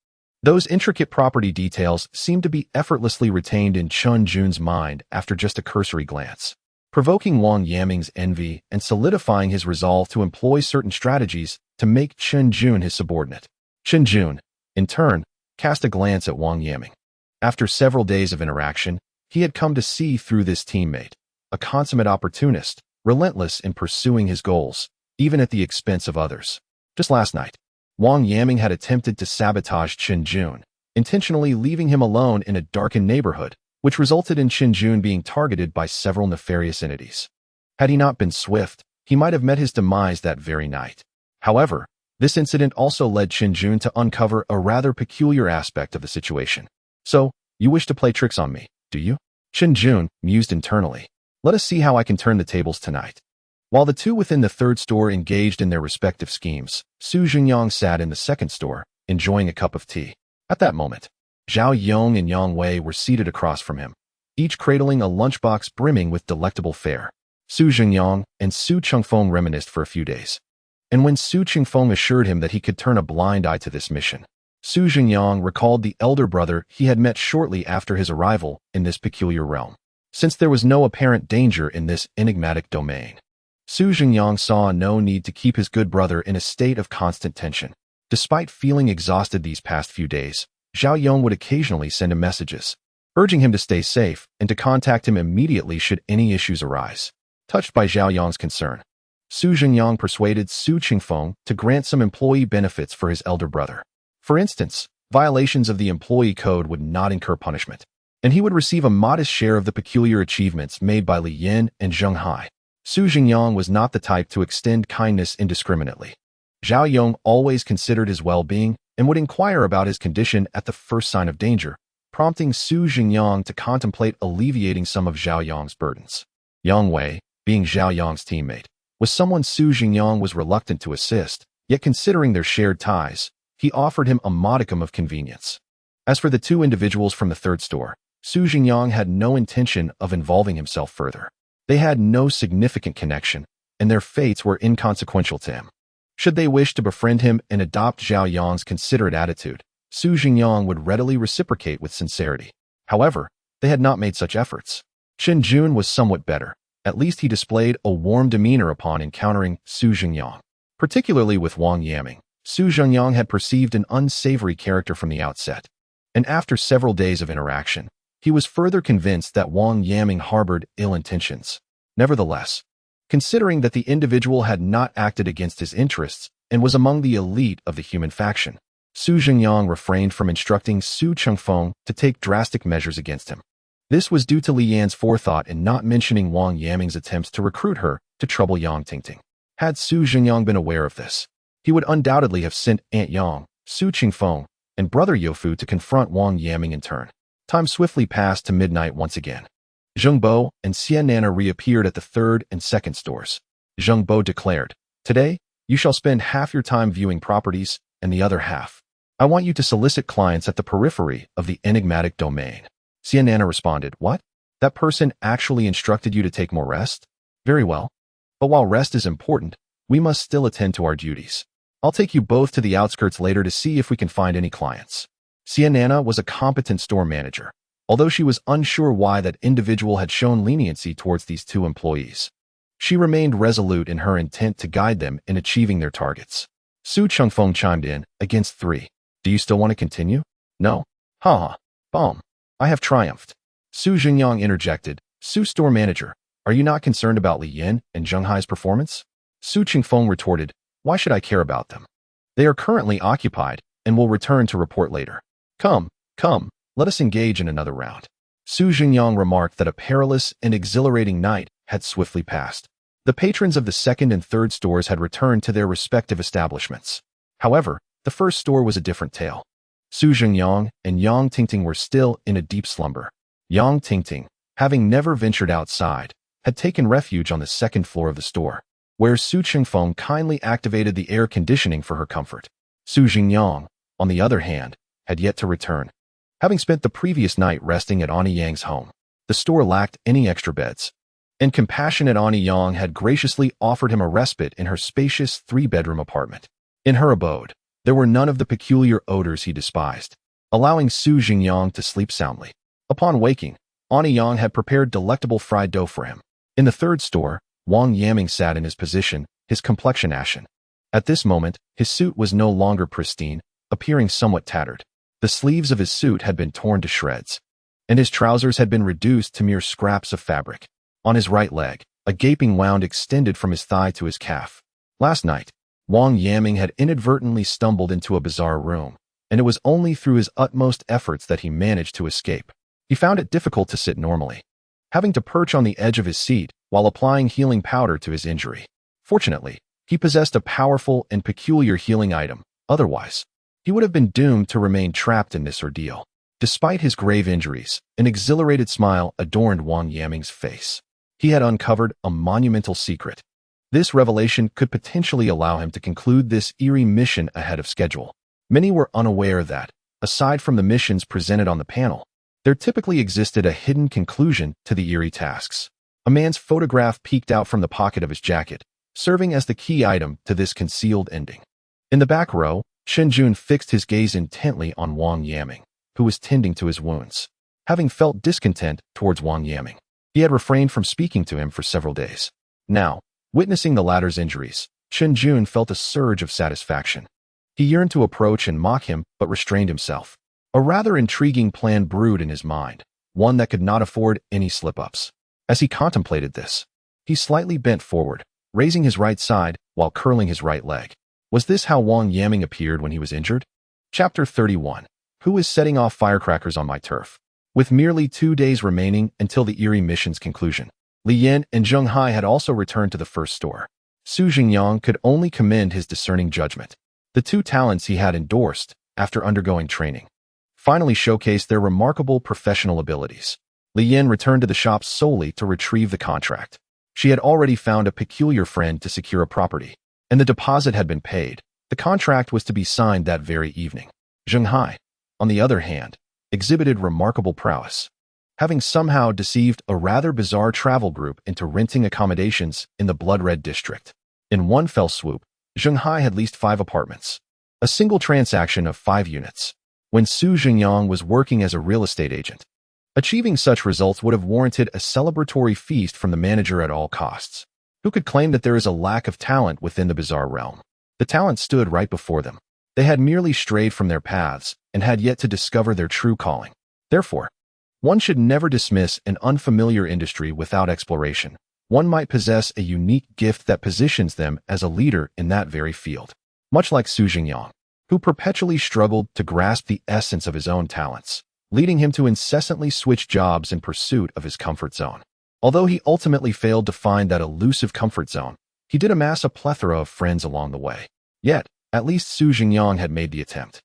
Those intricate property details seemed to be effortlessly retained in Chun Jun's mind after just a cursory glance, provoking Wang Yaming's envy and solidifying his resolve to employ certain strategies to make Chun Jun his subordinate. Chun Jun, in turn, cast a glance at Wang Yaming. After several days of interaction, he had come to see through this teammate, a consummate opportunist, relentless in pursuing his goals, even at the expense of others. Just last night, Wang Yaming had attempted to sabotage Chun Jun, intentionally leaving him alone in a darkened neighborhood, which resulted in Chun Jun being targeted by several nefarious entities. Had he not been swift, he might have met his demise that very night. However, this incident also led Chun Jun to uncover a rather peculiar aspect of the situation. So, you wish to play tricks on me, do you? Chun Jun mused internally. Let us see how I can turn the tables tonight. While the two within the third store engaged in their respective schemes, Zhengyang sat in the second store, enjoying a cup of tea. At that moment, Zhao Yong and Yang Wei were seated across from him, each cradling a lunchbox brimming with delectable fare. Zhengyang and Su Chengfeng reminisced for a few days. And when Su Chengfeng assured him that he could turn a blind eye to this mission, Zhengyang recalled the elder brother he had met shortly after his arrival in this peculiar realm. Since there was no apparent danger in this enigmatic domain, Zhengyang saw no need to keep his good brother in a state of constant tension. Despite feeling exhausted these past few days, Zhao Yong would occasionally send him messages, urging him to stay safe and to contact him immediately should any issues arise. Touched by Zhao Yong's concern, Zhengyang persuaded Su Chengfeng to grant some employee benefits for his elder brother. For instance, violations of the employee code would not incur punishment, and he would receive a modest share of the peculiar achievements made by Li Yin and Zheng Hai. Zhengyang was not the type to extend kindness indiscriminately. Zhao Yong always considered his well-being and would inquire about his condition at the first sign of danger, prompting Zhengyang to contemplate alleviating some of Zhao Yong's burdens. Yang Wei, being Zhao Yong's teammate, was someone Zhengyang was reluctant to assist, yet considering their shared ties, he offered him a modicum of convenience. As for the two individuals from the third store, Zhengyang had no intention of involving himself further. They had no significant connection, and their fates were inconsequential to him. Should they wish to befriend him and adopt Zhao Yong's considerate attitude, Zhengyang would readily reciprocate with sincerity. However, they had not made such efforts. Chun Jun was somewhat better. At least he displayed a warm demeanor upon encountering Zhengyang. Particularly with Wang Yaming, Zhengyang had perceived an unsavory character from the outset, and after several days of interaction, he was further convinced that Wang Yaming harbored ill intentions. Nevertheless, considering that the individual had not acted against his interests and was among the elite of the human faction, Zhengyang refrained from instructing Su Chengfeng to take drastic measures against him. This was due to Li Yan's forethought in not mentioning Wang Yaming's attempts to recruit her to trouble Yang Tingting. Had Zhengyang been aware of this, he would undoubtedly have sent Aunt Yang, Su Chengfeng, and Brother Youfu to confront Wang Yaming in turn. Time swiftly passed to midnight once again. Zheng Bo and Xian Nana reappeared at the third and second stores. Zheng Bo declared, "Today, you shall spend half your time viewing properties, and the other half. I want you to solicit clients at the periphery of the enigmatic domain." Xian Nana responded, "What? That person actually instructed you to take more rest? Very well. But while rest is important, we must still attend to our duties. I'll take you both to the outskirts later to see if we can find any clients." Xian Nana was a competent store manager, although she was unsure why that individual had shown leniency towards these two employees. She remained resolute in her intent to guide them in achieving their targets. Su Chengfeng chimed in, "Against 3. Do you still want to continue?" "No." "Ha. Bomb. I have triumphed." Su Zhengyang interjected, "Su store manager, are you not concerned about Li Yin and Zheng Hai's performance?" Su Chengfeng retorted, "Why should I care about them? They are currently occupied and will return to report later. Come, let us engage in another round." Su Zhengyang remarked that a perilous and exhilarating night had swiftly passed. The patrons of the second and third stores had returned to their respective establishments. However, the first store was a different tale. Su Zhengyang and Yang Tingting were still in a deep slumber. Yang Tingting, having never ventured outside, had taken refuge on the second floor of the store, where Su Chengfeng kindly activated the air conditioning for her comfort. Su Zhengyang, on the other hand, had yet to return. Having spent the previous night resting at Ani Yang's home, the store lacked any extra beds, and compassionate Ani Yang had graciously offered him a respite in her spacious 3-bedroom apartment. In her abode, there were none of the peculiar odors he despised. allowing Su Zhengyang to sleep soundly. Upon waking, Ani Yang had prepared delectable fried dough for him. In the third store, Wang Yaming sat in his position, his complexion ashen. At this moment, his suit was no longer pristine, appearing somewhat tattered. The sleeves of his suit had been torn to shreds, and his trousers had been reduced to mere scraps of fabric. On his right leg, a gaping wound extended from his thigh to his calf. Last night, Wang Yaming had inadvertently stumbled into a bizarre room, and it was only through his utmost efforts that he managed to escape. He found it difficult to sit normally, having to perch on the edge of his seat while applying healing powder to his injury. Fortunately, he possessed a powerful and peculiar healing item. Otherwise, he would have been doomed to remain trapped in this ordeal. Despite his grave injuries, an exhilarated smile adorned Wang Yaming's face. He had uncovered a monumental secret. This revelation could potentially allow him to conclude this eerie mission ahead of schedule. Many were unaware that, aside from the missions presented on the panel, there typically existed a hidden conclusion to the eerie tasks. A man's photograph peeked out from the pocket of his jacket, serving as the key item to this concealed ending. In the back row, Shenjun fixed his gaze intently on Wang Yaming, who was tending to his wounds. Having felt discontent towards Wang Yaming, he had refrained from speaking to him for several days. Now, witnessing the latter's injuries, Shenjun felt a surge of satisfaction. He yearned to approach and mock him, but restrained himself. A rather intriguing plan brewed in his mind, one that could not afford any slip-ups. As he contemplated this, he slightly bent forward, raising his right side while curling his right leg. Was this how Wang Yaming appeared when he was injured? Chapter 31. Who is setting off firecrackers on my turf? With merely 2 days remaining until the eerie mission's conclusion, Li Yan and Zheng Hai had also returned to the first store. Su Zhengyang could only commend his discerning judgment. The two talents he had endorsed, after undergoing training, finally showcased their remarkable professional abilities. Li Yan returned to the shop solely to retrieve the contract. She had already found a peculiar friend to secure a property, and the deposit had been paid. The contract was to be signed that very evening. Zheng Hai, on the other hand, exhibited remarkable prowess, having somehow deceived a rather bizarre travel group into renting accommodations in the blood-red district. In one fell swoop, Zheng Hai had leased 5 apartments, a single transaction of 5 units, when Su Zhengyang was working as a real estate agent. Achieving such results would have warranted a celebratory feast from the manager at all costs. Who could claim that there is a lack of talent within the bizarre realm? The talent stood right before them. They had merely strayed from their paths and had yet to discover their true calling. Therefore, one should never dismiss an unfamiliar industry without exploration. One might possess a unique gift that positions them as a leader in that very field. Much like Su Zhengyang, who perpetually struggled to grasp the essence of his own talents, leading him to incessantly switch jobs in pursuit of his comfort zone. Although he ultimately failed to find that elusive comfort zone, he did amass a plethora of friends along the way. Yet, at least Su Zhengyang had made the attempt.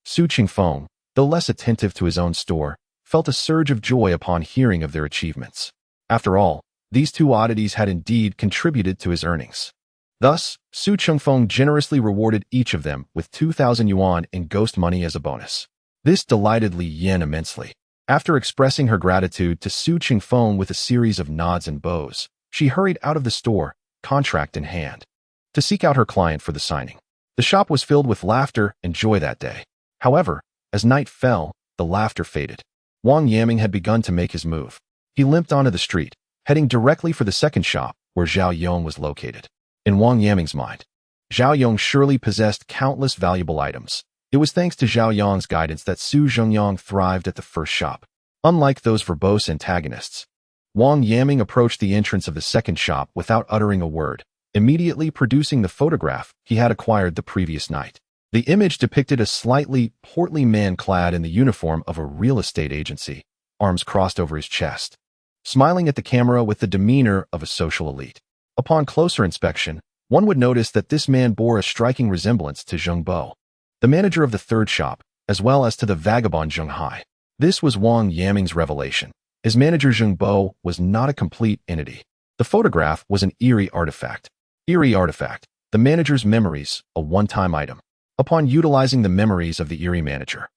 Su Qingfeng, though less attentive to his own store, felt a surge of joy upon hearing of their achievements. After all, these two oddities had indeed contributed to his earnings. Thus, Su Qingfeng generously rewarded each of them with 2,000 yuan in ghost money as a bonus. This delighted Li Yan immensely. After expressing her gratitude to Su Qingfeng with a series of nods and bows, she hurried out of the store, contract in hand, to seek out her client for the signing. The shop was filled with laughter and joy that day. However, as night fell, the laughter faded. Wang Yaming had begun to make his move. He limped onto the street, heading directly for the second shop where Zhao Yong was located. In Wang Yaming's mind, Zhao Yong surely possessed countless valuable items. It was thanks to Zhao Yong's guidance that Su Zhengyang thrived at the first shop. Unlike those verbose antagonists, Wang Yaming approached the entrance of the second shop without uttering a word, immediately producing the photograph he had acquired the previous night. The image depicted a slightly portly man clad in the uniform of a real estate agency, arms crossed over his chest, smiling at the camera with the demeanor of a social elite. Upon closer inspection, one would notice that this man bore a striking resemblance to Zheng Bo, the manager of the third shop, as well as to the vagabond Zheng Hai. This was Wang Yaming's revelation. His manager Zheng Bo was not a complete entity. The photograph was an eerie artifact. Eerie artifact, the manager's memories, a one-time item. Upon utilizing the memories of the eerie manager,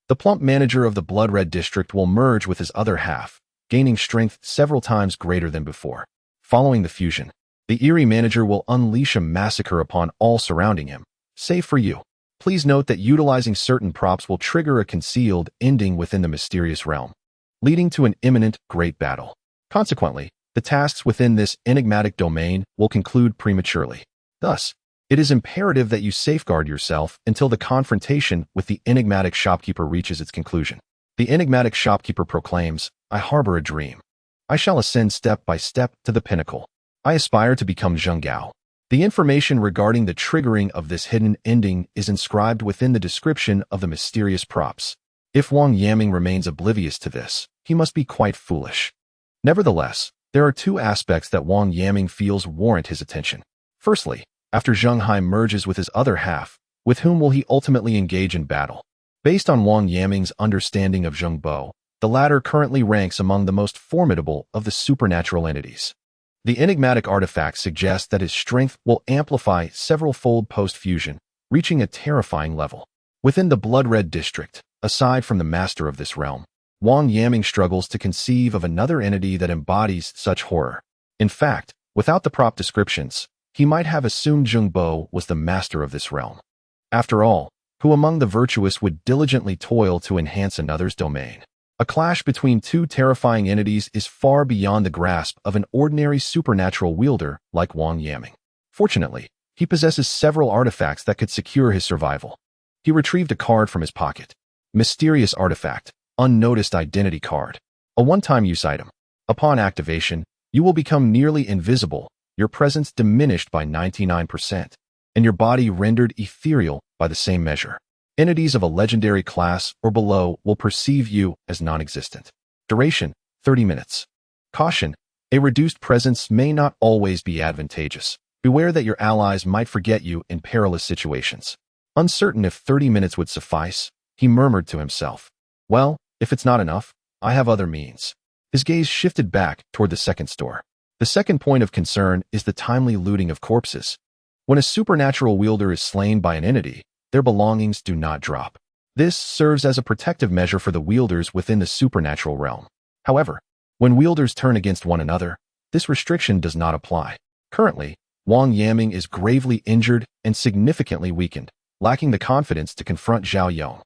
the plump manager of the blood-red district will merge with his other half, gaining strength several times greater than before. Following the fusion, the eerie manager will unleash a massacre upon all surrounding him, save for you. Please note that utilizing certain props will trigger a concealed ending within the mysterious realm, leading to an imminent great battle. Consequently, the tasks within this enigmatic domain will conclude prematurely. Thus, it is imperative that you safeguard yourself until the confrontation with the enigmatic shopkeeper reaches its conclusion. The enigmatic shopkeeper proclaims, "I harbor a dream. I shall ascend step by step to the pinnacle. I aspire to become Zhengyang." The information regarding the triggering of this hidden ending is inscribed within the description of the mysterious props. If Wang Yaming remains oblivious to this, he must be quite foolish. Nevertheless, there are two aspects that Wang Yaming feels warrant his attention. Firstly, after Zheng Hai merges with his other half, with whom will he ultimately engage in battle? Based on Wang Yaming's understanding of Zheng Bo, the latter currently ranks among the most formidable of the supernatural entities. The enigmatic artifact suggests that his strength will amplify several-fold post-fusion, reaching a terrifying level. Within the Blood Red District, aside from the master of this realm, Wang Yaming struggles to conceive of another entity that embodies such horror. In fact, without the prop descriptions, he might have assumed Zheng Bo was the master of this realm. After all, who among the virtuous would diligently toil to enhance another's domain? A clash between two terrifying entities is far beyond the grasp of an ordinary supernatural wielder like Wang Yaming. Fortunately, he possesses several artifacts that could secure his survival. He retrieved a card from his pocket. Mysterious artifact, unnoticed identity card. A one-time use item. Upon activation, you will become nearly invisible, your presence diminished by 99%, and your body rendered ethereal by the same measure. Entities of a legendary class or below will perceive you as non-existent. Duration, 30 minutes. Caution, a reduced presence may not always be advantageous. Beware that your allies might forget you in perilous situations. Uncertain if 30 minutes would suffice, he murmured to himself. Well, if it's not enough, I have other means. His gaze shifted back toward the second store. The second point of concern is the timely looting of corpses. When a supernatural wielder is slain by an entity, their belongings do not drop. This serves as a protective measure for the wielders within the supernatural realm. However, when wielders turn against one another, this restriction does not apply. Currently, Wang Yaming is gravely injured and significantly weakened, lacking the confidence to confront Zhao Yong.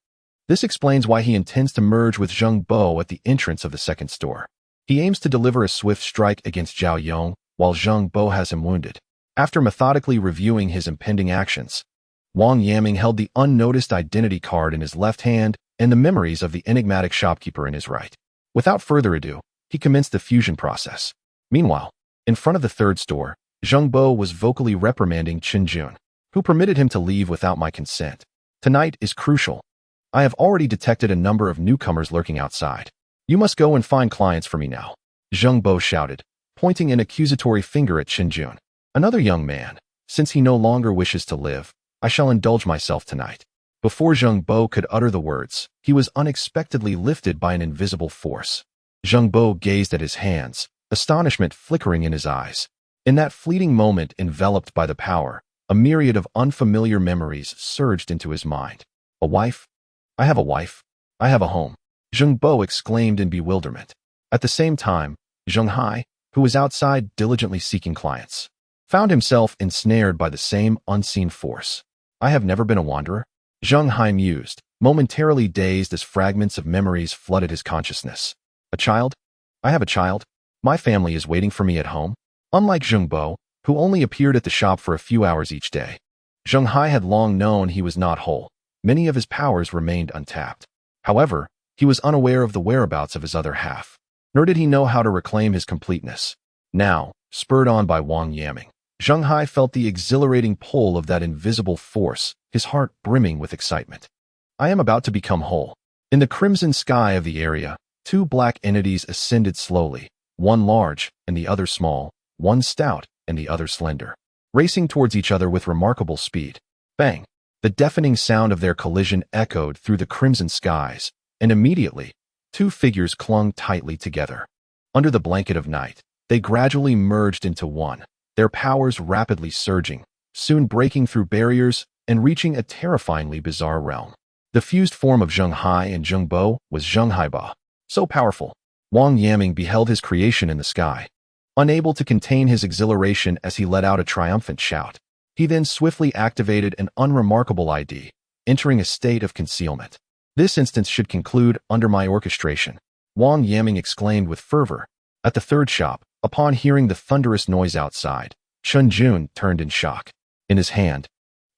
This explains why he intends to merge with Zheng Bo at the entrance of the second store. He aims to deliver a swift strike against Zhao Yong, while Zheng Bo has him wounded. After methodically reviewing his impending actions, Wang Yaming held the unnoticed identity card in his left hand and the memories of the enigmatic shopkeeper in his right. Without further ado, he commenced the fusion process. Meanwhile, in front of the third store, Zheng Bo was vocally reprimanding Chen Jun, who permitted him to leave without my consent. Tonight is crucial. I have already detected a number of newcomers lurking outside. You must go and find clients for me now, Zheng Bo shouted, pointing an accusatory finger at Chen Jun. Another young man, since he no longer wishes to live, I shall indulge myself tonight. Before Zheng Bo could utter the words, he was unexpectedly lifted by an invisible force. Zheng Bo gazed at his hands, astonishment flickering in his eyes. In that fleeting moment enveloped by the power, a myriad of unfamiliar memories surged into his mind. A wife? I have a wife. I have a home. Zheng Bo exclaimed in bewilderment. At the same time, Zheng Hai, who was outside diligently seeking clients, found himself ensnared by the same unseen force. I have never been a wanderer, Zheng Hai mused, momentarily dazed as fragments of memories flooded his consciousness. A child? I have a child. My family is waiting for me at home. Unlike Zheng Bo, who only appeared at the shop for a few hours each day, Zheng Hai had long known he was not whole. Many of his powers remained untapped. However, he was unaware of the whereabouts of his other half, nor did he know how to reclaim his completeness. Now, spurred on by Wang Yaming, Zheng Hai felt the exhilarating pull of that invisible force, his heart brimming with excitement. I am about to become whole. In the crimson sky of the area, two black entities ascended slowly, one large and the other small, one stout and the other slender, racing towards each other with remarkable speed. Bang! The deafening sound of their collision echoed through the crimson skies, and immediately, two figures clung tightly together. Under the blanket of night, they gradually merged into one, their powers rapidly surging, soon breaking through barriers and reaching a terrifyingly bizarre realm. The fused form of Zheng Hai and Zheng Bo was Zheng Haiba. So powerful, Wang Yaming beheld his creation in the sky. Unable to contain his exhilaration as he let out a triumphant shout, he then swiftly activated an unremarkable ID, entering a state of concealment. This instance should conclude under my orchestration, Wang Yaming exclaimed with fervor. At the third shop, upon hearing the thunderous noise outside, Chun Jun turned in shock. In his hand,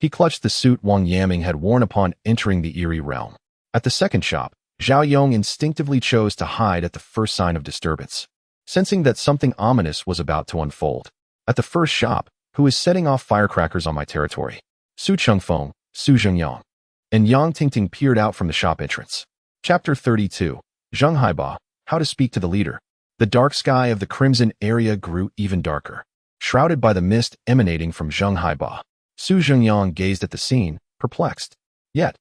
he clutched the suit Wang Yaming had worn upon entering the eerie realm. At the second shop, Zhao Yong instinctively chose to hide at the first sign of disturbance, sensing that something ominous was about to unfold. At the first shop, who is setting off firecrackers on my territory? Su Chengfeng, Su Zhengyang, and Yang Tingting peered out from the shop entrance. Chapter 32. Zheng Haiba, How to Speak to the Leader. The dark sky of the crimson area grew even darker, shrouded by the mist emanating from Zheng Haiba. Su Zhengyang gazed at the scene, perplexed. Yet,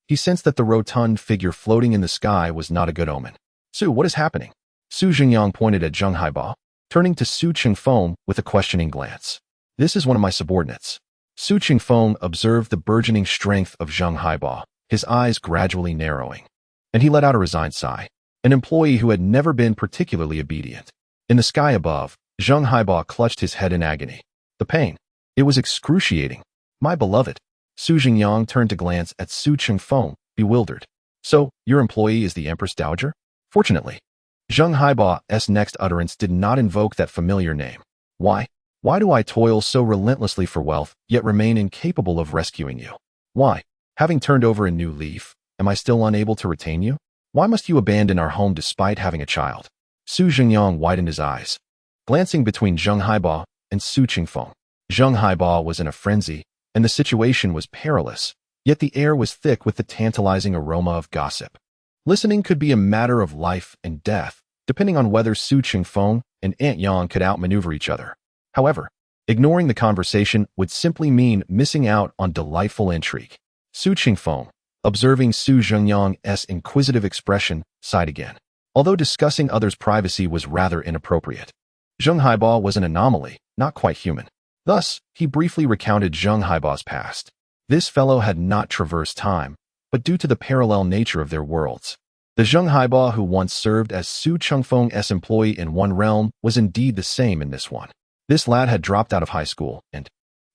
he sensed that the rotund figure floating in the sky was not a good omen. Su, what is happening? Su Zhengyang pointed at Zheng Haiba, turning to Su Chengfeng with a questioning glance. This is one of my subordinates. Su Chengfeng observed the burgeoning strength of Zheng Haiba, his eyes gradually narrowing, and he let out a resigned sigh. An employee who had never been particularly obedient. In the sky above, Zheng Haiba clutched his head in agony. The pain. It was excruciating. My beloved. Su Zhengyang turned to glance at Su Chengfeng, bewildered. So, your employee is the Empress Dowager? Fortunately, Zheng Haiba's next utterance did not invoke that familiar name. Why? Why do I toil so relentlessly for wealth, yet remain incapable of rescuing you? Why? Having turned over a new leaf, am I still unable to retain you? Why must you abandon our home despite having a child? Su Zhengyang widened his eyes, glancing between Zheng Haiba and Su Chengfeng. Zheng Haiba was in a frenzy, and the situation was perilous, yet the air was thick with the tantalizing aroma of gossip. Listening could be a matter of life and death, depending on whether Su Chengfeng and Aunt Yang could outmaneuver each other. However, ignoring the conversation would simply mean missing out on delightful intrigue. Su Chengfeng, observing Su Zhengyang's inquisitive expression, sighed again. Although discussing others' privacy was rather inappropriate, Zheng Haiba was an anomaly, not quite human. Thus, he briefly recounted Zheng Haiba's past. This fellow had not traversed time, but due to the parallel nature of their worlds, the Zheng Haiba who once served as Su Chengfeng's employee in one realm was indeed the same in this one. This lad had dropped out of high school and,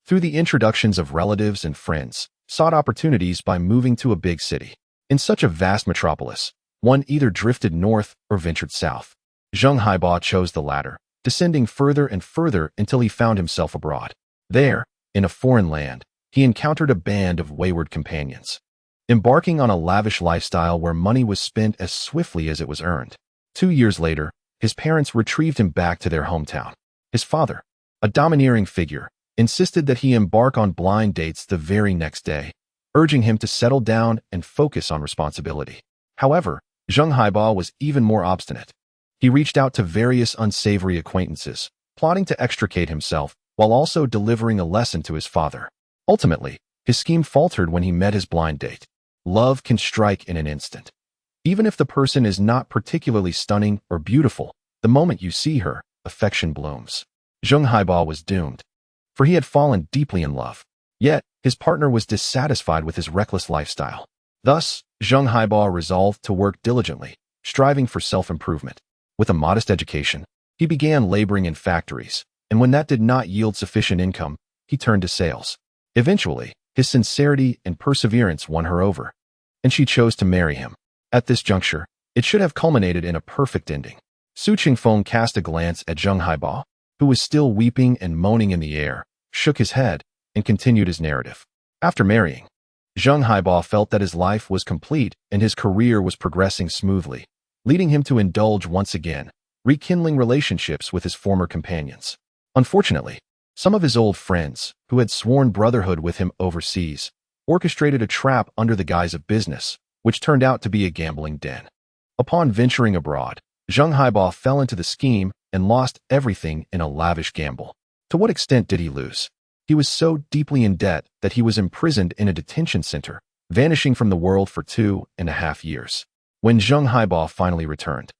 through the introductions of relatives and friends, sought opportunities by moving to a big city. In such a vast metropolis, one either drifted north or ventured south. Zheng Haiba chose the latter, descending further and further until he found himself abroad. There, in a foreign land, he encountered a band of wayward companions, embarking on a lavish lifestyle where money was spent as swiftly as it was earned. 2 years later, his parents retrieved him back to their hometown. His father, a domineering figure, insisted that he embark on blind dates the very next day, urging him to settle down and focus on responsibility. However, Zheng Haiba was even more obstinate. He reached out to various unsavory acquaintances, plotting to extricate himself while also delivering a lesson to his father. Ultimately, his scheme faltered when he met his blind date. Love can strike in an instant. Even if the person is not particularly stunning or beautiful, the moment you see her, affection blooms. Zheng Haiba was doomed, for he had fallen deeply in love. Yet, his partner was dissatisfied with his reckless lifestyle. Thus, Zheng Haiba resolved to work diligently, striving for self-improvement. With a modest education, he began laboring in factories, and when that did not yield sufficient income, he turned to sales. Eventually, his sincerity and perseverance won her over, and she chose to marry him. At this juncture, it should have culminated in a perfect ending. Su Chengfeng cast a glance at Zheng Haiba, who was still weeping and moaning in the air, shook his head, and continued his narrative. After marrying, Zheng Haiba felt that his life was complete and his career was progressing smoothly, leading him to indulge once again, rekindling relationships with his former companions. Unfortunately, some of his old friends, who had sworn brotherhood with him overseas, orchestrated a trap under the guise of business, which turned out to be a gambling den. Upon venturing abroad, Zheng Haiba fell into the scheme and lost everything in a lavish gamble. To what extent did he lose? He was so deeply in debt that he was imprisoned in a detention center, vanishing from the world for 2.5 years. When Zheng Haiba finally returned,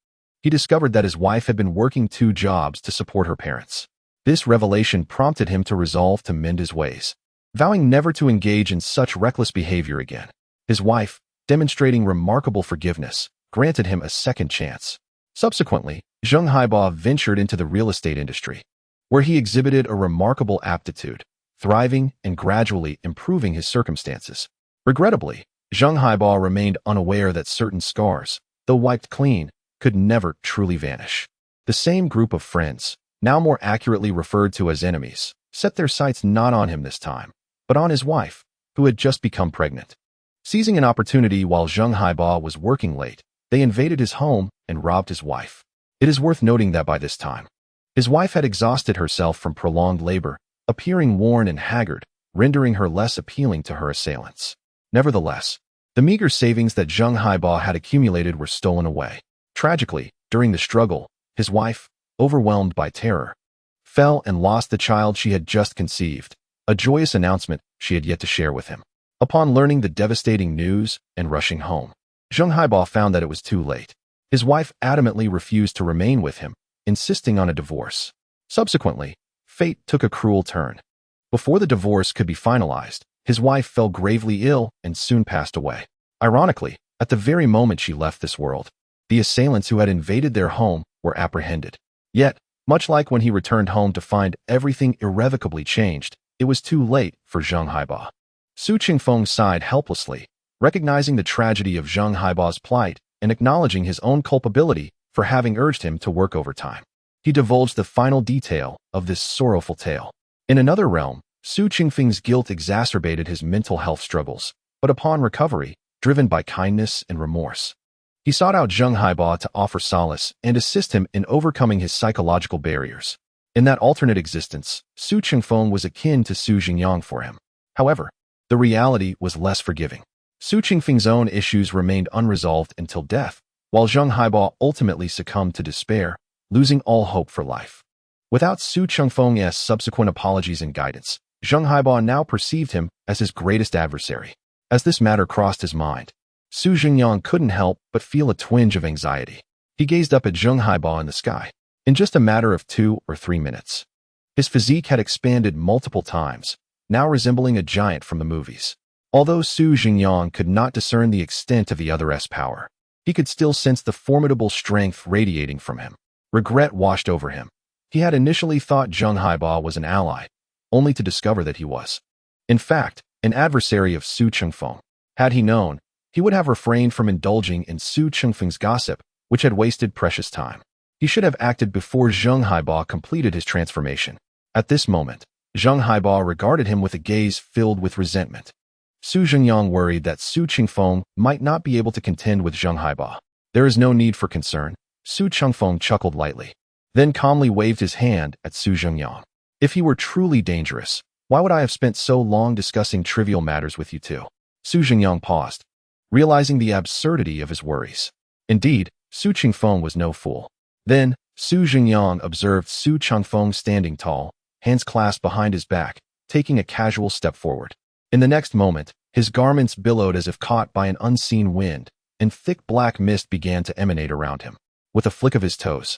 he discovered that his wife had been working 2 jobs to support her parents. This revelation prompted him to resolve to mend his ways, vowing never to engage in such reckless behavior again. His wife, demonstrating remarkable forgiveness, granted him a second chance. Subsequently, Zheng Haiba ventured into the real estate industry, where he exhibited a remarkable aptitude, thriving and gradually improving his circumstances. Regrettably, Zheng Haibao remained unaware that certain scars, though wiped clean, could never truly vanish. The same group of friends, now more accurately referred to as enemies, set their sights not on him this time, but on his wife, who had just become pregnant. Seizing an opportunity while Zheng Haibao was working late, they invaded his home and robbed his wife. It is worth noting that by this time, his wife had exhausted herself from prolonged labor, appearing worn and haggard, rendering her less appealing to her assailants. Nevertheless, the meager savings that Zheng Haibao had accumulated were stolen away. Tragically, during the struggle, his wife, overwhelmed by terror, fell and lost the child she had just conceived, a joyous announcement she had yet to share with him. Upon learning the devastating news and rushing home, Zheng Haibao found that it was too late. His wife adamantly refused to remain with him, insisting on a divorce. Subsequently, fate took a cruel turn. Before the divorce could be finalized, his wife fell gravely ill and soon passed away. Ironically, at the very moment she left this world, the assailants who had invaded their home were apprehended. Yet, much like when he returned home to find everything irrevocably changed, it was too late for Zheng Haibao. Su Qingfeng sighed helplessly, recognizing the tragedy of Zheng Haibao's plight and acknowledging his own culpability for having urged him to work overtime. He divulged the final detail of this sorrowful tale. In another realm, Su Qingfeng's guilt exacerbated his mental health struggles, but upon recovery, driven by kindness and remorse, he sought out Zheng Haibao to offer solace and assist him in overcoming his psychological barriers. In that alternate existence, Su Qingfeng was akin to Su Zhengyang for him. However, the reality was less forgiving. Su Qingfeng's own issues remained unresolved until death, while Zheng Haibao ultimately succumbed to despair, losing all hope for life. Without Su Qingfeng's subsequent apologies and guidance, Zheng Haibao now perceived him as his greatest adversary. As this matter crossed his mind, Su Zhengyang couldn't help but feel a twinge of anxiety. He gazed up at Zheng Haibao in the sky. In just a matter of 2 or 3 minutes, his physique had expanded multiple times, now resembling a giant from the movies. Although Su Zhengyang could not discern the extent of the other's power, he could still sense the formidable strength radiating from him. Regret washed over him. He had initially thought Zheng Haibao was an ally, only to discover that he was, in fact, an adversary of Su Qingfeng. Had he known, he would have refrained from indulging in Su Qingfeng's gossip, which had wasted precious time. He should have acted before Zheng Haibao completed his transformation. At this moment, Zheng Haibao regarded him with a gaze filled with resentment. Su Zhengyang worried that Su Qingfeng might not be able to contend with Zheng Haibao. There is no need for concern, Su Qingfeng chuckled lightly, then calmly waved his hand at Su Zhengyang. If he were truly dangerous, why would I have spent so long discussing trivial matters with you two? Su Zhengyang paused, realizing the absurdity of his worries. Indeed, Su Qingfeng was no fool. Then, Su Zhengyang observed Su Qingfeng standing tall, hands clasped behind his back, taking a casual step forward. In the next moment, his garments billowed as if caught by an unseen wind, and thick black mist began to emanate around him. With a flick of his toes,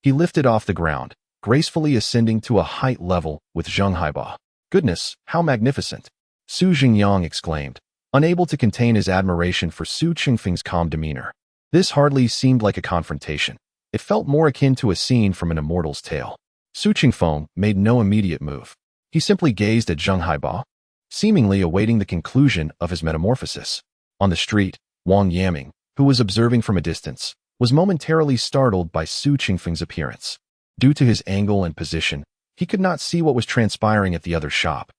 he lifted off the ground, gracefully ascending to a height level with Zheng Haibao. Goodness, how magnificent! Su Zhengyang exclaimed, unable to contain his admiration for Su Qingfeng's calm demeanor. This hardly seemed like a confrontation. It felt more akin to a scene from an immortal's tale. Su Qingfeng made no immediate move. He simply gazed at Zheng Haibao, seemingly awaiting the conclusion of his metamorphosis. On the street, Wang Yaming, who was observing from a distance, was momentarily startled by Su Qingfeng's appearance. Due to his angle and position, he could not see what was transpiring at the other shop,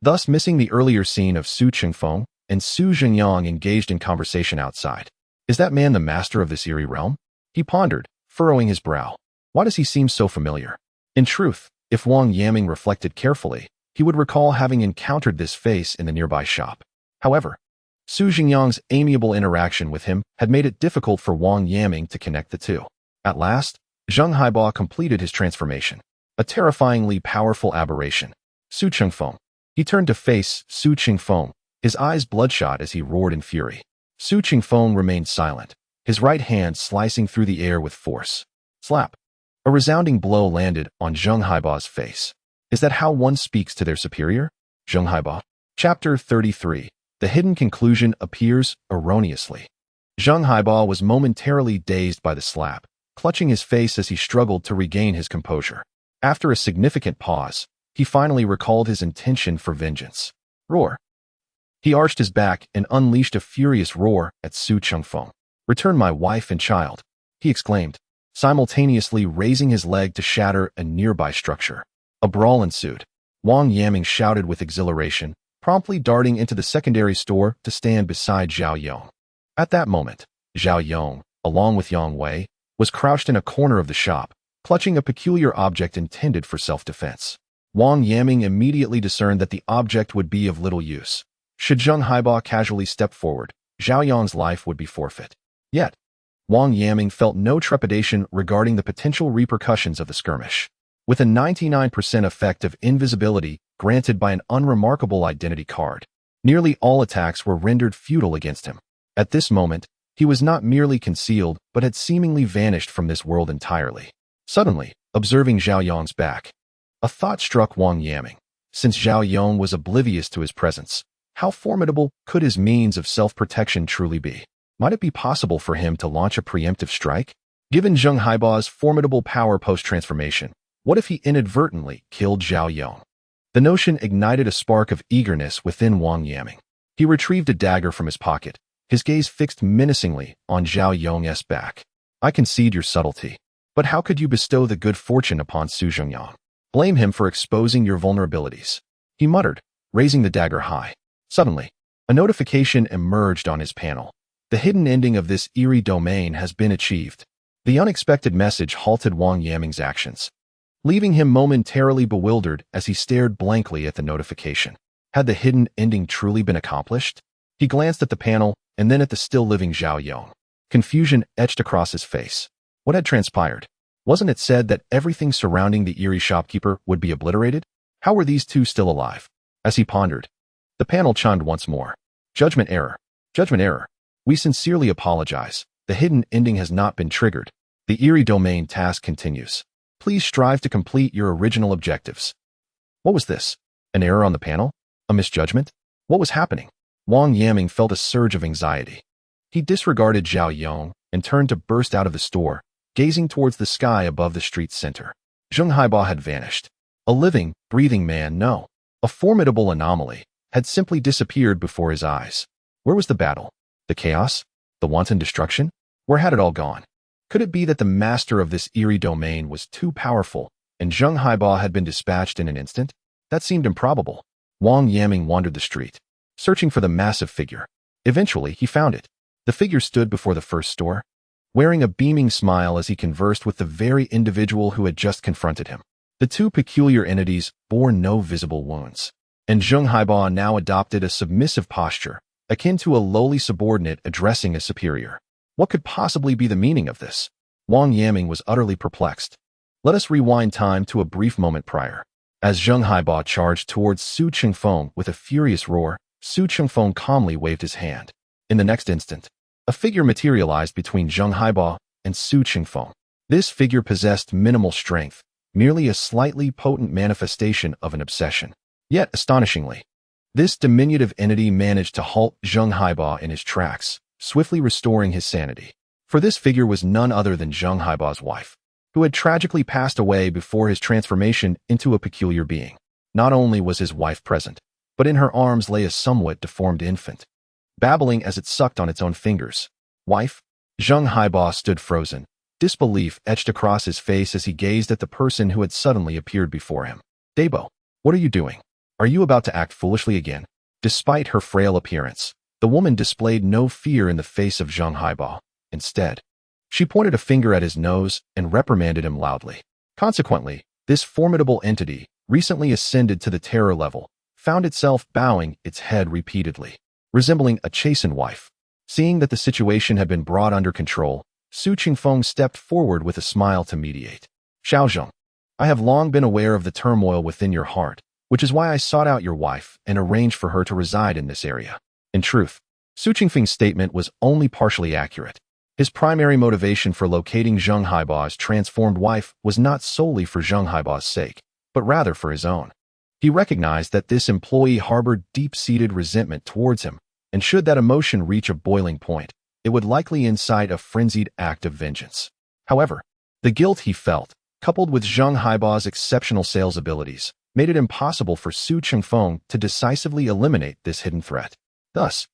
thus missing the earlier scene of Su Qingfeng and Su Zhengyang engaged in conversation outside. Is that man the master of this eerie realm? He pondered, furrowing his brow. Why does he seem so familiar? In truth, if Wang Yaming reflected carefully, he would recall having encountered this face in the nearby shop. However, Su Zhengyang's amiable interaction with him had made it difficult for Wang Yaming to connect the two. At last, Zheng Haibao completed his transformation, a terrifyingly powerful aberration. Su Qingfeng. He turned to face Su Qingfeng, his eyes bloodshot as he roared in fury. Su Qingfeng remained silent, his right hand slicing through the air with force. Slap. A resounding blow landed on Zheng Haibao's face. Is that how one speaks to their superior? Zheng Haibao. Chapter 33. The hidden conclusion appears erroneously. Zheng Haibao was momentarily dazed by the slap, clutching his face as he struggled to regain his composure. After a significant pause, he finally recalled his intention for vengeance. Roar. He arched his back and unleashed a furious roar at Su Chengfeng. "Return my wife and child," he exclaimed, simultaneously raising his leg to shatter a nearby structure. A brawl ensued. Wang Yaming shouted with exhilaration, promptly darting into the secondary store to stand beside Zhao Yong. At that moment, Zhao Yong, along with Yang Wei, was crouched in a corner of the shop, clutching a peculiar object intended for self-defense. Wang Yaming immediately discerned that the object would be of little use. Should Zheng Haiba casually step forward, Zhao Yong's life would be forfeit. Yet, Wang Yaming felt no trepidation regarding the potential repercussions of the skirmish. With a 99% effect of invisibility granted by an unremarkable identity card, nearly all attacks were rendered futile against him. At this moment, he was not merely concealed but had seemingly vanished from this world entirely. Suddenly, observing Zhao Yong's back, a thought struck Wang Yaming. Since Zhao Yong was oblivious to his presence, how formidable could his means of self-protection truly be? Might it be possible for him to launch a preemptive strike? Given Zheng Haiba's formidable power post-transformation, what if he inadvertently killed Zhao Yong? The notion ignited a spark of eagerness within Wang Yaming. He retrieved a dagger from his pocket, his gaze fixed menacingly on Zhao Yong's back. "I concede your subtlety, but how could you bestow the good fortune upon Su Zhengyang? Blame him for exposing your vulnerabilities," he muttered, raising the dagger high. Suddenly, a notification emerged on his panel. "The hidden ending of this eerie domain has been achieved." The unexpected message halted Wang Yaming's actions, leaving him momentarily bewildered as he stared blankly at the notification. Had the hidden ending truly been accomplished? He glanced at the panel and then at the still-living Zhao Yong. Confusion etched across his face. What had transpired? Wasn't it said that everything surrounding the eerie shopkeeper would be obliterated? How were these two still alive? As he pondered, the panel chimed once more. "Judgment error. Judgment error. We sincerely apologize. The hidden ending has not been triggered. The eerie domain task continues. Please strive to complete your original objectives." What was this? An error on the panel? A misjudgment? What was happening? Wang Yaming felt a surge of anxiety. He disregarded Zhao Yong and turned to burst out of the store, gazing towards the sky above the street's center. Zheng Haiba had vanished. A living, breathing man, no, a formidable anomaly, had simply disappeared before his eyes. Where was the battle? The chaos? The wanton destruction? Where had it all gone? Could it be that the master of this eerie domain was too powerful, and Zheng Haiba had been dispatched in an instant? That seemed improbable. Wang Yaming wandered the street, searching for the massive figure. Eventually, he found it. The figure stood before the first store, wearing a beaming smile as he conversed with the very individual who had just confronted him. The two peculiar entities bore no visible wounds, and Zheng Haiba now adopted a submissive posture, akin to a lowly subordinate addressing a superior. What could possibly be the meaning of this? Wang Yaming was utterly perplexed. Let us rewind time to a brief moment prior. As Zheng Haiba charged towards Su Chengfeng with a furious roar, Su Chengfeng calmly waved his hand. In the next instant, a figure materialized between Zheng Haiba and Su Chengfeng. This figure possessed minimal strength, merely a slightly potent manifestation of an obsession. Yet, astonishingly, this diminutive entity managed to halt Zheng Haiba in his tracks, swiftly restoring his sanity. For this figure was none other than Zheng Haiba's wife, who had tragically passed away before his transformation into a peculiar being. Not only was his wife present, but in her arms lay a somewhat deformed infant, babbling as it sucked on its own fingers. "Wife?" Zheng Haiba stood frozen, disbelief etched across his face as he gazed at the person who had suddenly appeared before him. "Dabo, what are you doing? Are you about to act foolishly again?" Despite her frail appearance, the woman displayed no fear in the face of Zheng Haiba. Instead, she pointed a finger at his nose and reprimanded him loudly. Consequently, this formidable entity, recently ascended to the terror level, found itself bowing its head repeatedly, resembling a chastened wife. Seeing that the situation had been brought under control, Su Chengfeng stepped forward with a smile to mediate. "Xiao Zheng, I have long been aware of the turmoil within your heart, which is why I sought out your wife and arranged for her to reside in this area." In truth, Su Chengfeng's statement was only partially accurate. His primary motivation for locating Zheng Haiba's transformed wife was not solely for Zheng Haiba's sake, but rather for his own. He recognized that this employee harbored deep-seated resentment towards him, and should that emotion reach a boiling point, it would likely incite a frenzied act of vengeance. However, the guilt he felt, coupled with Zheng Haiba's exceptional sales abilities, made it impossible for Su Chengfeng to decisively eliminate this hidden threat. Thus,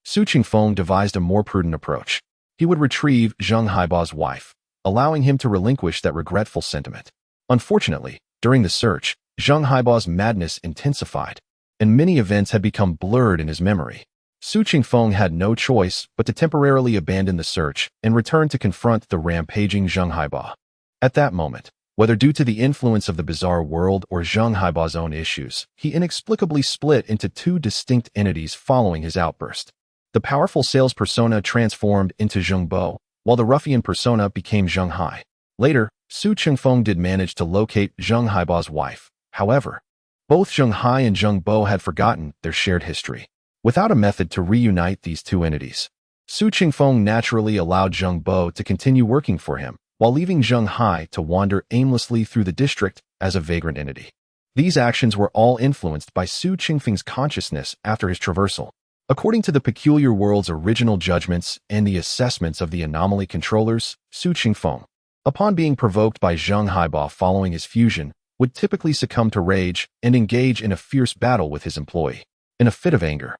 Su Qingfeng devised a more prudent approach. He would retrieve Zheng Haiba's wife, allowing him to relinquish that regretful sentiment. Unfortunately, during the search, Zheng Haiba's madness intensified, and many events had become blurred in his memory. Su Qingfeng had no choice but to temporarily abandon the search and return to confront the rampaging Zheng Haiba. At that moment, whether due to the influence of the bizarre world or Zheng Haiba's own issues, he inexplicably split into two distinct entities following his outburst. The powerful sales persona transformed into Zheng Bo, while the ruffian persona became Zheng Hai. Later, Su Qingfeng did manage to locate Zheng Haiba's wife. However, both Zheng Hai and Zheng Bo had forgotten their shared history. Without a method to reunite these two entities, Su Qingfeng naturally allowed Zheng Bo to continue working for him, while leaving Zheng Hai to wander aimlessly through the district as a vagrant entity. These actions were all influenced by Su Qingfeng's consciousness after his traversal. According to the peculiar world's original judgments and the assessments of the anomaly controllers, Su Qingfeng, upon being provoked by Zheng Haiba following his fusion, would typically succumb to rage and engage in a fierce battle with his employee. In a fit of anger,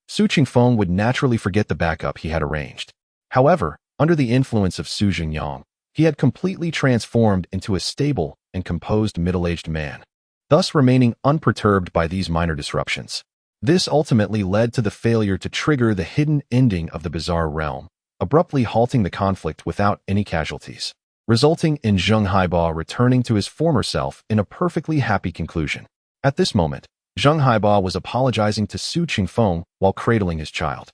Su Qingfeng would naturally forget the backup he had arranged. However, under the influence of Su Zhengyang, he had completely transformed into a stable and composed middle-aged man, thus remaining unperturbed by these minor disruptions. This ultimately led to the failure to trigger the hidden ending of the bizarre realm, abruptly halting the conflict without any casualties, resulting in Zheng Haiba returning to his former self in a perfectly happy conclusion. At this moment, Zheng Haiba was apologizing to Su Qingfeng while cradling his child.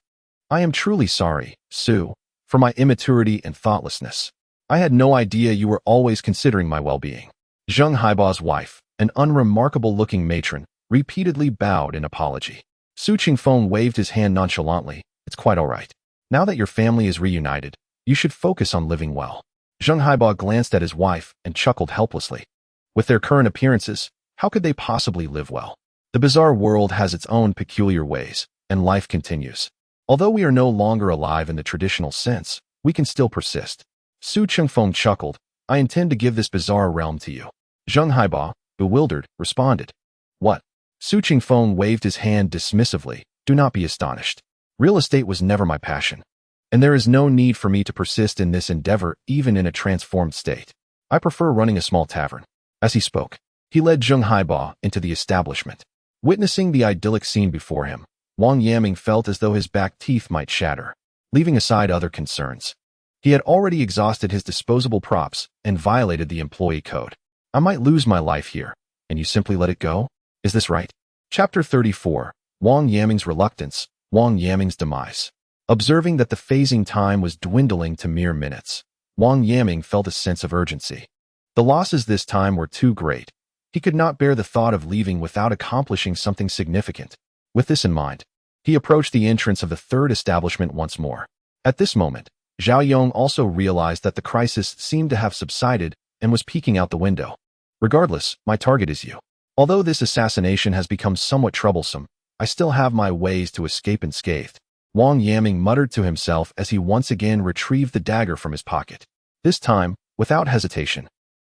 "I am truly sorry, Su, for my immaturity and thoughtlessness. I had no idea you were always considering my well-being." Zheng Haiba's wife, an unremarkable-looking matron, repeatedly bowed in apology. Su Qingfeng waved his hand nonchalantly. "It's quite all right. Now that your family is reunited, you should focus on living well." Zheng Haiba glanced at his wife and chuckled helplessly. With their current appearances, how could they possibly live well? The bizarre world has its own peculiar ways, and life continues. Although we are no longer alive in the traditional sense, we can still persist. Su Qingfeng chuckled. "I intend to give this bizarre realm to you." Zheng Haiba, bewildered, responded. "What?" Su Qingfeng waved his hand dismissively. "Do not be astonished. Real estate was never my passion, and there is no need for me to persist in this endeavor even in a transformed state. I prefer running a small tavern." As he spoke, he led Zheng Haiba into the establishment. Witnessing the idyllic scene before him, Wang Yaming felt as though his back teeth might shatter. Leaving aside other concerns, he had already exhausted his disposable props and violated the employee code. "I might lose my life here, and you simply let it go? Is this right?" Chapter 34, Wang Yaming's Reluctance, Wang Yaming's Demise. Observing that the phasing time was dwindling to mere minutes, Wang Yaming felt a sense of urgency. The losses this time were too great. He could not bear the thought of leaving without accomplishing something significant. With this in mind, he approached the entrance of the third establishment once more. At this moment, Zhao Yong also realized that the crisis seemed to have subsided and was peeking out the window. "Regardless, my target is you. Although this assassination has become somewhat troublesome, I still have my ways to escape unscathed," Wang Yaming muttered to himself as he once again retrieved the dagger from his pocket. This time, without hesitation,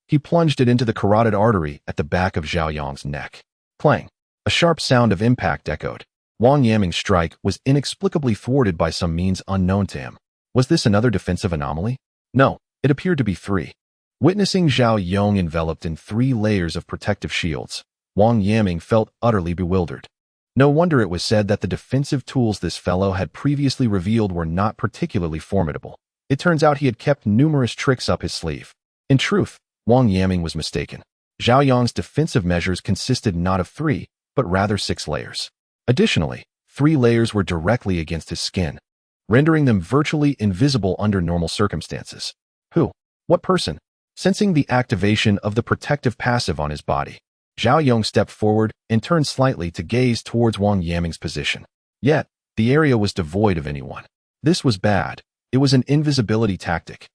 he plunged it into the carotid artery at the back of Zhao Yong's neck. Clang! A sharp sound of impact echoed. Wang Yaming's strike was inexplicably thwarted by some means unknown to him. Was this another defensive anomaly? No, it appeared to be three. Witnessing Zhao Yong enveloped in 3 layers of protective shields, Wang Yaming felt utterly bewildered. No wonder it was said that the defensive tools this fellow had previously revealed were not particularly formidable. It turns out he had kept numerous tricks up his sleeve. In truth, Wang Yaming was mistaken. Zhao Yong's defensive measures consisted not of 3, but rather 6 layers. Additionally, 3 layers were directly against his skin, rendering them virtually invisible under normal circumstances. Who? What person? Sensing the activation of the protective passive on his body, Zhao Yong stepped forward and turned slightly to gaze towards Wang Yaming's position. Yet, the area was devoid of anyone. This was bad. It was an invisibility tactic.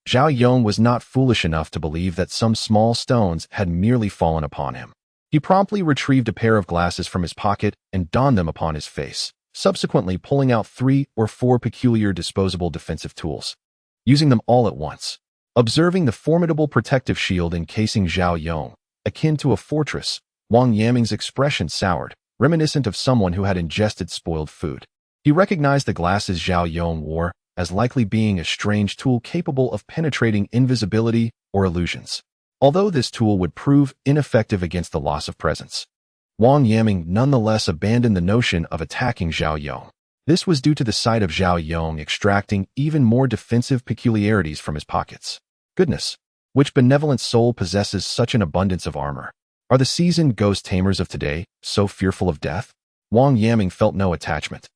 Zhao Yong was not foolish enough to believe that some small stones had merely fallen upon him. He promptly retrieved a pair of glasses from his pocket and donned them upon his face, subsequently pulling out 3 or 4 peculiar disposable defensive tools, using them all at once. Observing the formidable protective shield encasing Zhao Yong, akin to a fortress, Wang Yaming's expression soured, reminiscent of someone who had ingested spoiled food. He recognized the glasses Zhao Yong wore as likely being a strange tool capable of penetrating invisibility or illusions. Although this tool would prove ineffective against the loss of presence, Wang Yaming nonetheless abandoned the notion of attacking Zhao Yong. This was due to the sight of Zhao Yong extracting even more defensive peculiarities from his pockets. Goodness, which benevolent soul possesses such an abundance of armor? Are the seasoned ghost tamers of today so fearful of death? Wang Yaming felt no attachment.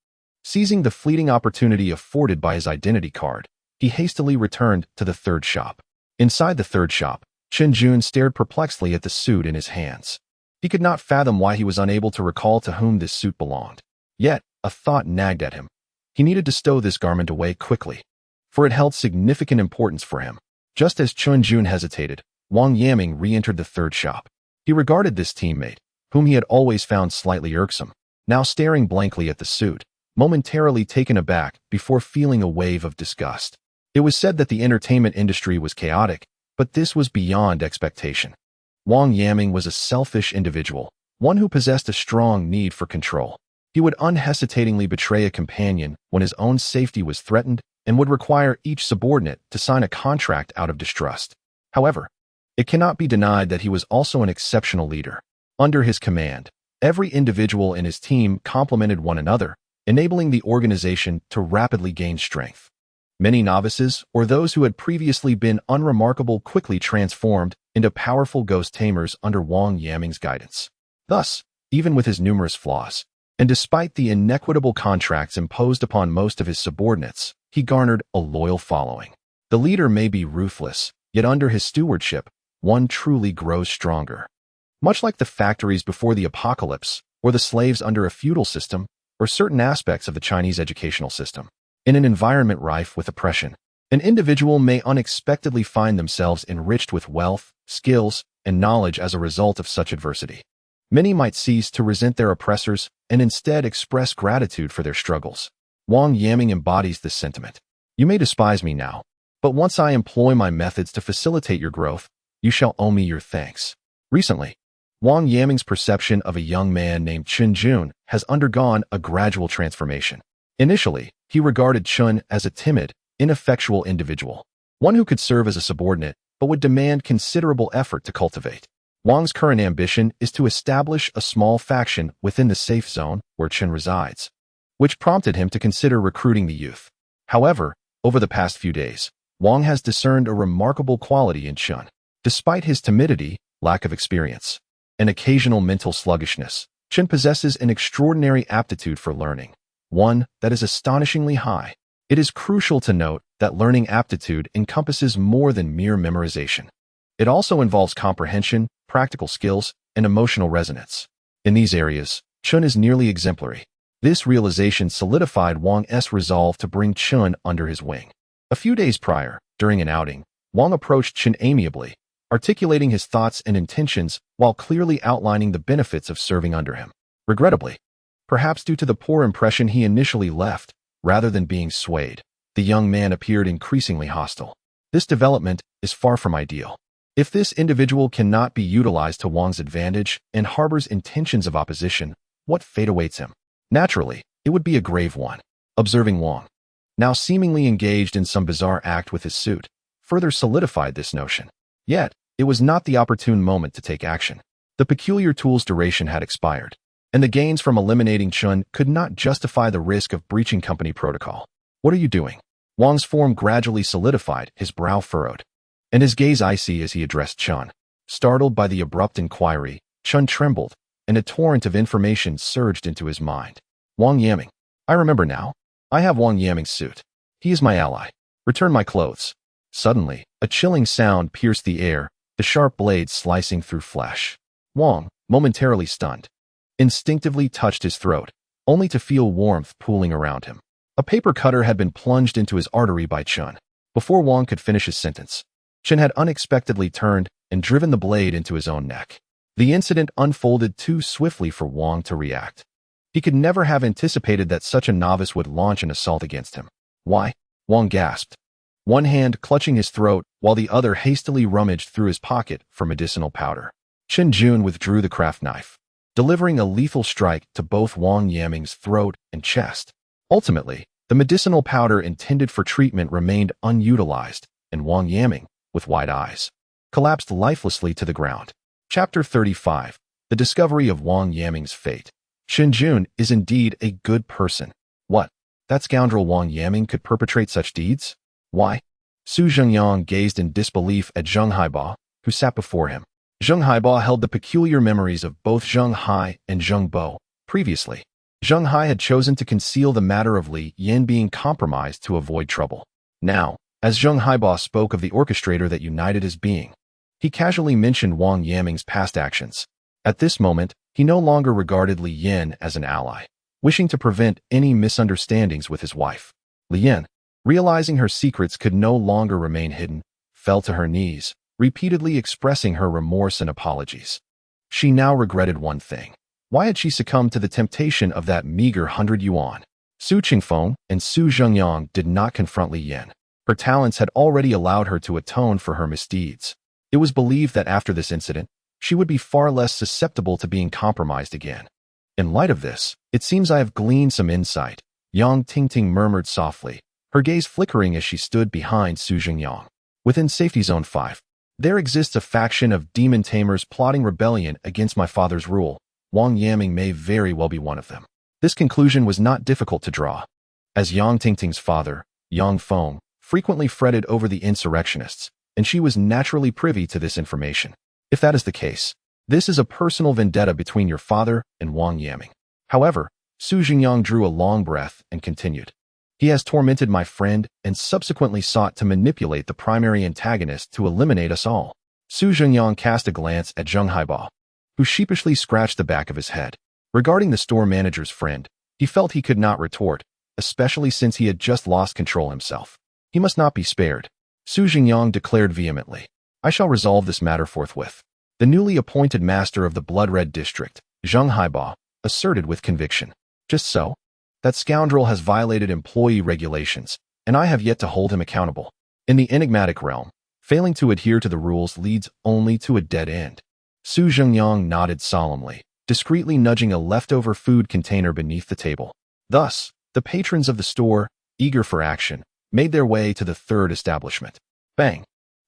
Seizing the fleeting opportunity afforded by his identity card, he hastily returned to the third shop. Inside the third shop, Chen Jun stared perplexedly at the suit in his hands. He could not fathom why he was unable to recall to whom this suit belonged. Yet, a thought nagged at him. He needed to stow this garment away quickly, for it held significant importance for him. Just as Chen Jun hesitated, Wang Yaming re-entered the third shop. He regarded this teammate, whom he had always found slightly irksome, now staring blankly at the suit, momentarily taken aback before feeling a wave of disgust. It was said that the entertainment industry was chaotic, but this was beyond expectation. Wang Yaming was a selfish individual, one who possessed a strong need for control. He would unhesitatingly betray a companion when his own safety was threatened and would require each subordinate to sign a contract out of distrust. However, it cannot be denied that he was also an exceptional leader. Under his command, every individual in his team complemented one another, enabling the organization to rapidly gain strength. Many novices, or those who had previously been unremarkable, quickly transformed into powerful ghost tamers under Wang Yaming's guidance. Thus, even with his numerous flaws, and despite the inequitable contracts imposed upon most of his subordinates, he garnered a loyal following. The leader may be ruthless, yet under his stewardship, one truly grows stronger. Much like the factories before the apocalypse, or the slaves under a feudal system, or certain aspects of the Chinese educational system. In an environment rife with oppression, an individual may unexpectedly find themselves enriched with wealth, skills, and knowledge as a result of such adversity. Many might cease to resent their oppressors and instead express gratitude for their struggles. Wang Yaming embodies this sentiment. You may despise me now, but once I employ my methods to facilitate your growth, you shall owe me your thanks. Recently, Wang Yaming's perception of a young man named Chen Jun has undergone a gradual transformation. Initially, he regarded Chen as a timid, ineffectual individual, one who could serve as a subordinate but would demand considerable effort to cultivate. Wang's current ambition is to establish a small faction within the safe zone where Chen resides, which prompted him to consider recruiting the youth. However, over the past few days, Wang has discerned a remarkable quality in Chen. Despite his timidity, lack of experience, and occasional mental sluggishness, Chen possesses an extraordinary aptitude for learning, one that is astonishingly high. It is crucial to note that learning aptitude encompasses more than mere memorization. It also involves comprehension, practical skills, and emotional resonance. In these areas, Chen is nearly exemplary. This realization solidified Wang's resolve to bring Chen under his wing. A few days prior, during an outing, Wang approached Chen amiably, articulating his thoughts and intentions while clearly outlining the benefits of serving under him. Regrettably, perhaps due to the poor impression he initially left, rather than being swayed, the young man appeared increasingly hostile. This development is far from ideal. If this individual cannot be utilized to Wang's advantage and harbors intentions of opposition, what fate awaits him? Naturally, it would be a grave one. Observing Wang, now seemingly engaged in some bizarre act with his suit, further solidified this notion. Yet, it was not the opportune moment to take action. The peculiar tool's duration had expired, and the gains from eliminating Chen could not justify the risk of breaching company protocol. What are you doing? Wang's form gradually solidified, his brow furrowed, and his gaze icy as he addressed Chen. Startled by the abrupt inquiry, Chen trembled, and a torrent of information surged into his mind. Wang Yaming. I remember now. I have Wang Yaming's suit. He is my ally. Return my clothes. Suddenly, a chilling sound pierced the air, the sharp blade slicing through flesh. Wang, momentarily stunned, instinctively touched his throat, only to feel warmth pooling around him. A paper cutter had been plunged into his artery by Chen. Before Wang could finish his sentence, Chen had unexpectedly turned and driven the blade into his own neck. The incident unfolded too swiftly for Wang to react. He could never have anticipated that such a novice would launch an assault against him. Why? Wang gasped, one hand clutching his throat while the other hastily rummaged through his pocket for medicinal powder. Chen Jun withdrew the craft knife, delivering a lethal strike to both Wang Yaming's throat and chest. Ultimately, the medicinal powder intended for treatment remained unutilized, and Wang Yaming, with wide eyes, collapsed lifelessly to the ground. Chapter 35. The Discovery of Wang Yaming's Fate. Zhengyang is indeed a good person. What? That scoundrel Wang Yaming could perpetrate such deeds? Why? Zhengyang gazed in disbelief at Zheng Haiba, who sat before him. Zheng Haiba held the peculiar memories of both Zheng Hai and Zheng Bo. Previously, Zheng Hai had chosen to conceal the matter of Li Yan being compromised to avoid trouble. Now, as Zheng Haiba spoke of the orchestrator that united his being, he casually mentioned Wang Yaming's past actions. At this moment, he no longer regarded Li Yan as an ally, wishing to prevent any misunderstandings with his wife. Li Yan, realizing her secrets could no longer remain hidden, fell to her knees, repeatedly expressing her remorse and apologies. She now regretted one thing. Why had she succumbed to the temptation of that meager 100 yuan? Su Qingfeng and Su Zhengyang did not confront Li Yan. Her talents had already allowed her to atone for her misdeeds. It was believed that after this incident, she would be far less susceptible to being compromised again. In light of this, it seems I have gleaned some insight, Yang Tingting murmured softly, her gaze flickering as she stood behind Su Zhengyang. Within Safety Zone 5, there exists a faction of demon tamers plotting rebellion against my father's rule. Wang Yaming may very well be one of them. This conclusion was not difficult to draw, as Yang Tingting's father, Yang Feng, frequently fretted over the insurrectionists, and she was naturally privy to this information. If that is the case, this is a personal vendetta between your father and Wang Yaming. However, Su Zhengyang drew a long breath and continued. He has tormented my friend and subsequently sought to manipulate the primary antagonist to eliminate us all. Su Zhengyang cast a glance at Zheng Haiba, who sheepishly scratched the back of his head. Regarding the store manager's friend, he felt he could not retort, especially since he had just lost control himself. He must not be spared. Su Zhengyang declared vehemently. I shall resolve this matter forthwith. The newly appointed master of the Blood Red District, Zheng Haiba, asserted with conviction. Just so? That scoundrel has violated employee regulations, and I have yet to hold him accountable. In the enigmatic realm, failing to adhere to the rules leads only to a dead end. Su Zhengyang nodded solemnly, discreetly nudging a leftover food container beneath the table. Thus, the patrons of the store, eager for action, made their way to the third establishment. Bang!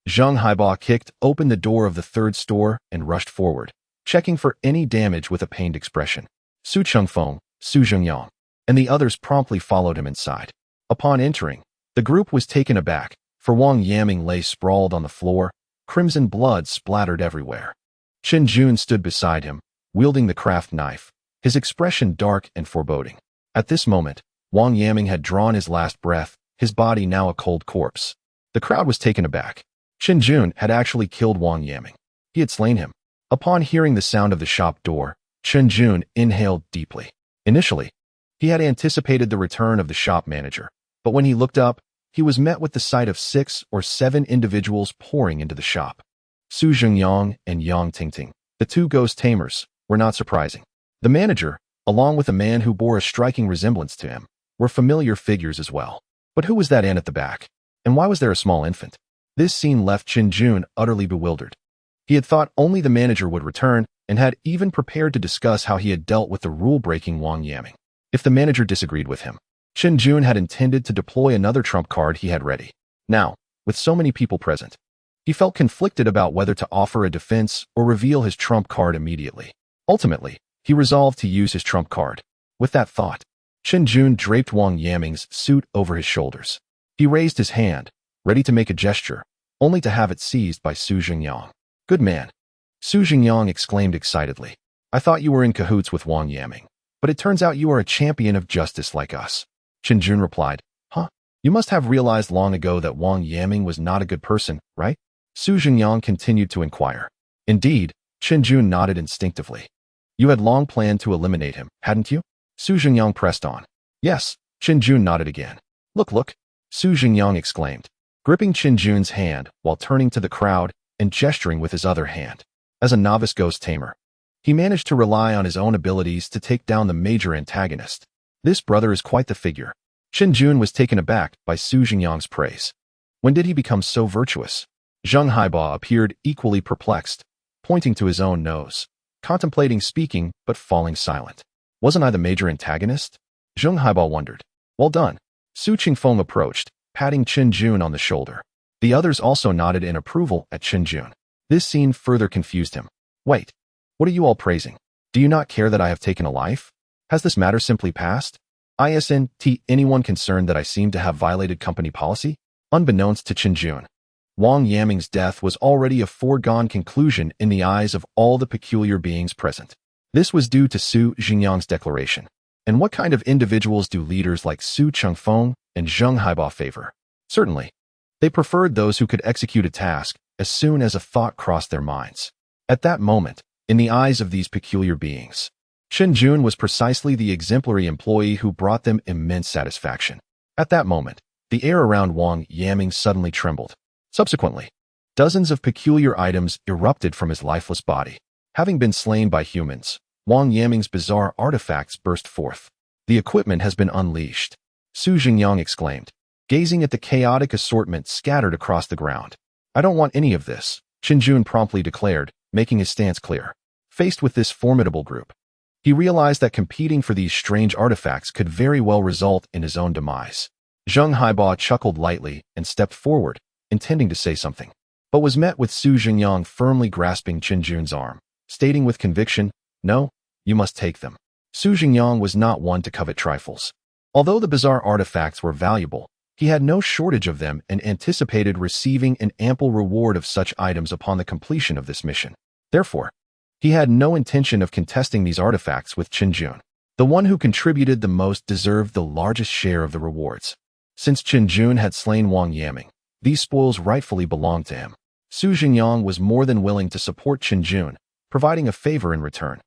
Zheng Haiba kicked open the door of the third store and rushed forward, checking for any damage with a pained expression. Su Qingfeng, Su Zhengyang, and the others promptly followed him inside. Upon entering, the group was taken aback, for Wang Yaming lay sprawled on the floor, crimson blood splattered everywhere. Zhengyang stood beside him, wielding the craft knife, his expression dark and foreboding. At this moment, Wang Yaming had drawn his last breath, his body now a cold corpse. The crowd was taken aback. Zhengyang had actually killed Wang Yaming. He had slain him. Upon hearing the sound of the shop door, Zhengyang inhaled deeply. Initially, he had anticipated the return of the shop manager, but when he looked up, he was met with the sight of 6 or 7 individuals pouring into the shop. Su Zhengyang and Yang Tingting, the 2 ghost tamers, were not surprising. The manager, along with a man who bore a striking resemblance to him, were familiar figures as well. But who was that ant at the back? And why was there a small infant? This scene left Zhengyang utterly bewildered. He had thought only the manager would return and had even prepared to discuss how he had dealt with the rule-breaking Wang Yaming. If the manager disagreed with him, Zhengyang had intended to deploy another trump card he had ready. Now, with so many people present, he felt conflicted about whether to offer a defense or reveal his trump card immediately. Ultimately, he resolved to use his trump card. With that thought, Zhengyang draped Wang Yaming's suit over his shoulders. He raised his hand, ready to make a gesture, only to have it seized by Su Zhengyang. Good man. Su Zhengyang exclaimed excitedly. I thought you were in cahoots with Wang Yaming, but it turns out you are a champion of justice like us. Zhengyang replied. Huh? You must have realized long ago that Wang Yaming was not a good person, right? Su Zhengyang continued to inquire. Indeed, Zhengyang nodded instinctively. You had long planned to eliminate him, hadn't you? Su Zhengyang pressed on. Yes, Zhengyang nodded again. Look, Su Zhengyang exclaimed, gripping Zhengyang's hand while turning to the crowd and gesturing with his other hand. As a novice ghost tamer, he managed to rely on his own abilities to take down the major antagonist. This brother is quite the figure. Zhengyang was taken aback by Su Zhengyang's praise. When did he become so virtuous? Zheng Haiba appeared equally perplexed, pointing to his own nose, contemplating speaking but falling silent. Wasn't I the major antagonist? Zheng Haiba wondered. Well done. Su Qingfeng approached, patting Qin Jun on the shoulder. The others also nodded in approval at Qin Jun. This scene further confused him. Wait, what are you all praising? Do you not care that I have taken a life? Has this matter simply passed? Isn't anyone concerned that I seem to have violated company policy? Unbeknownst to Qin Jun, Wang Yaming's death was already a foregone conclusion in the eyes of all the peculiar beings present. This was due to Su Zhengyang's declaration. And what kind of individuals do leaders like Su Qingfeng and Zheng Haiba favor? Certainly, they preferred those who could execute a task as soon as a thought crossed their minds. At that moment, in the eyes of these peculiar beings, Qin Jun was precisely the exemplary employee who brought them immense satisfaction. At that moment, the air around Wang Yaming suddenly trembled. Subsequently, dozens of peculiar items erupted from his lifeless body. Having been slain by humans, Wang Yaming's bizarre artifacts burst forth. The equipment has been unleashed, Su Zhengyang exclaimed, gazing at the chaotic assortment scattered across the ground. I don't want any of this, Qin Jun promptly declared, making his stance clear. Faced with this formidable group, he realized that competing for these strange artifacts could very well result in his own demise. Zheng Haiba chuckled lightly and stepped forward, intending to say something, but was met with Su Zhengyang firmly grasping Qin Jun's arm, stating with conviction, "No, you must take them." Su Zhengyang was not one to covet trifles. Although the bizarre artifacts were valuable, he had no shortage of them and anticipated receiving an ample reward of such items upon the completion of this mission. Therefore, he had no intention of contesting these artifacts with Qin Jun. The one who contributed the most deserved the largest share of the rewards. Since Qin Jun had slain Wang Yaming, these spoils rightfully belonged to him. Su Zhengyang was more than willing to support Qin Jun, providing a favor in return.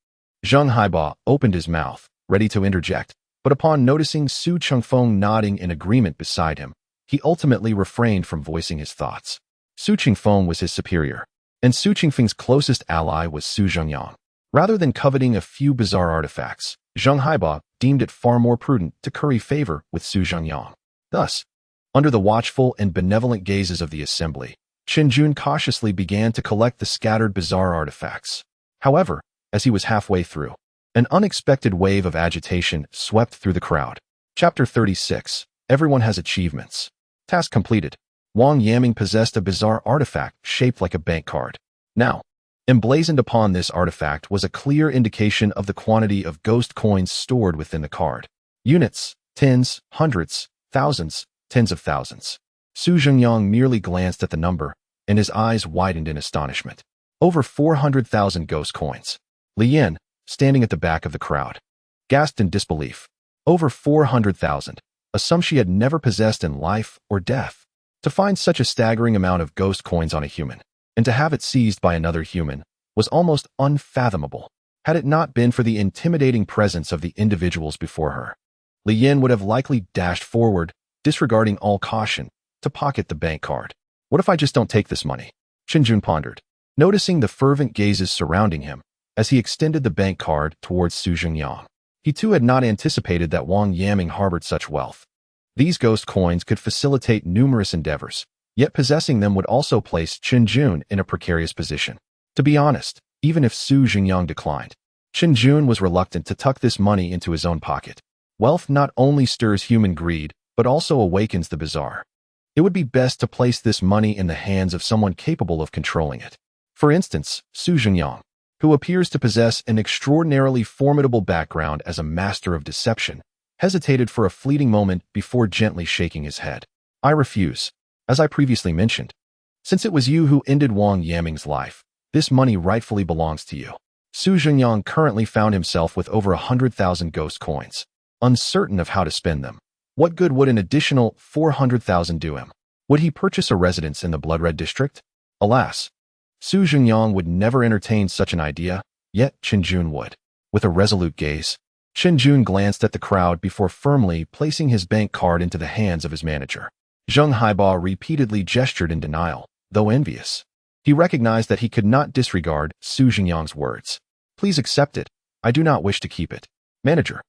Zheng Haiba opened his mouth, ready to interject, but upon noticing Su Qingfeng nodding in agreement beside him, he ultimately refrained from voicing his thoughts. Su Qingfeng was his superior, and Su Qingfeng's closest ally was Su Zhengyang. Rather than coveting a few bizarre artifacts, Zheng Haiba deemed it far more prudent to curry favor with Su Zhengyang. Thus, under the watchful and benevolent gazes of the assembly, Qin Jun cautiously began to collect the scattered bizarre artifacts. However, as he was halfway through, an unexpected wave of agitation swept through the crowd. Chapter 36. Everyone has achievements. Task completed. Wang Yaming possessed a bizarre artifact shaped like a bank card. Now, emblazoned upon this artifact was a clear indication of the quantity of ghost coins stored within the card. Units, tens, hundreds, thousands, tens of thousands. Su Zhengyang merely glanced at the number, and his eyes widened in astonishment. Over 400,000 ghost coins. Li Yin, standing at the back of the crowd, gasped in disbelief. Over 400,000, a sum she had never possessed in life or death. To find such a staggering amount of ghost coins on a human, and to have it seized by another human, was almost unfathomable. Had it not been for the intimidating presence of the individuals before her, Li Yin would have likely dashed forward, disregarding all caution, to pocket the bank card. What if I just don't take this money? Qin Jun pondered, noticing the fervent gazes surrounding him as he extended the bank card towards Su Zhengyang. He too had not anticipated that Wang Yaming harbored such wealth. These ghost coins could facilitate numerous endeavors, yet possessing them would also place Qin Jun in a precarious position. To be honest, even if Su Zhengyang declined, Qin Jun was reluctant to tuck this money into his own pocket. Wealth not only stirs human greed, but also awakens the bizarre. It would be best to place this money in the hands of someone capable of controlling it. For instance, Su Zhengyang, who appears to possess an extraordinarily formidable background as a master of deception, hesitated for a fleeting moment before gently shaking his head. I refuse. As I previously mentioned, since it was you who ended Wang Yaming's life, this money rightfully belongs to you. Su Zhengyang currently found himself with over 100,000 ghost coins, uncertain of how to spend them. What good would an additional 400,000 do him? Would he purchase a residence in the Blood Red district? Alas, Su Zhengyang would never entertain such an idea, yet Qin Jun would. With a resolute gaze, Qin Jun glanced at the crowd before firmly placing his bank card into the hands of his manager. Zheng Haiba repeatedly gestured in denial, though envious. He recognized that he could not disregard Su Zhengyang's words. Please accept it. I do not wish to keep it. Manager,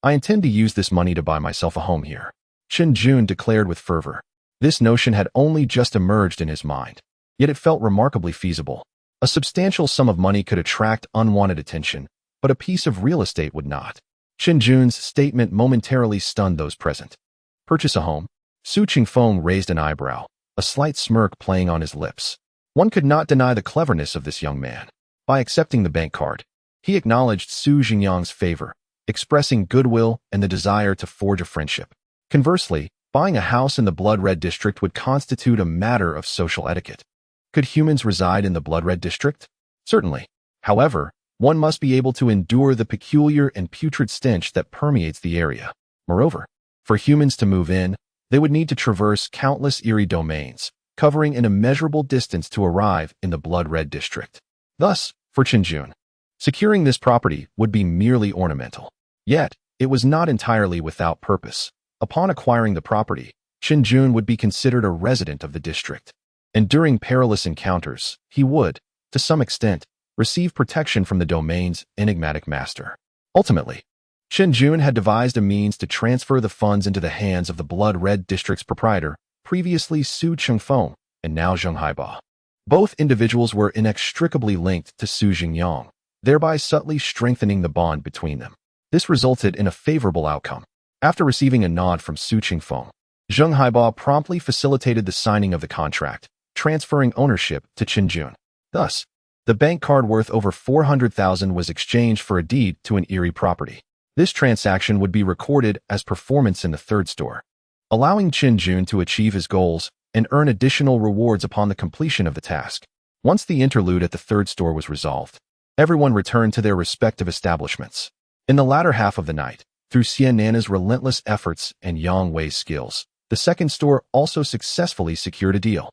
I intend to use this money to buy myself a home here, Qin Jun declared with fervor. This notion had only just emerged in his mind, yet it felt remarkably feasible. A substantial sum of money could attract unwanted attention, but a piece of real estate would not. Qin Jun's statement momentarily stunned those present. Purchase a home? Su Qingfeng raised an eyebrow, a slight smirk playing on his lips. One could not deny the cleverness of this young man. By accepting the bank card, he acknowledged Su Zhengyang's favor, expressing goodwill and the desire to forge a friendship. Conversely, buying a house in the Blood Red District would constitute a matter of social etiquette. Could humans reside in the Blood Red District? Certainly. However, one must be able to endure the peculiar and putrid stench that permeates the area. Moreover, for humans to move in, they would need to traverse countless eerie domains, covering an immeasurable distance to arrive in the Blood Red District. Thus, for Qinjun, securing this property would be merely ornamental. Yet, it was not entirely without purpose. Upon acquiring the property, Qinjun would be considered a resident of the district. And during perilous encounters, he would, to some extent, receive protection from the domain's enigmatic master. Ultimately, Qinjun had devised a means to transfer the funds into the hands of the Blood Red District's proprietor, previously Su Qingfeng, and now Zheng Haiba. Both individuals were inextricably linked to Su Zhengyang, thereby subtly strengthening the bond between them. This resulted in a favorable outcome. After receiving a nod from Su Qingfeng, Zheng Haiba promptly facilitated the signing of the contract, transferring ownership to Qinjun. Thus, the bank card worth over 400,000 was exchanged for a deed to an eerie property. This transaction would be recorded as performance in the third store, allowing Qinjun to achieve his goals and earn additional rewards upon the completion of the task. Once the interlude at the third store was resolved, everyone returned to their respective establishments. In the latter half of the night, through Xian Nana's relentless efforts and Yang Wei's skills, the second store also successfully secured a deal.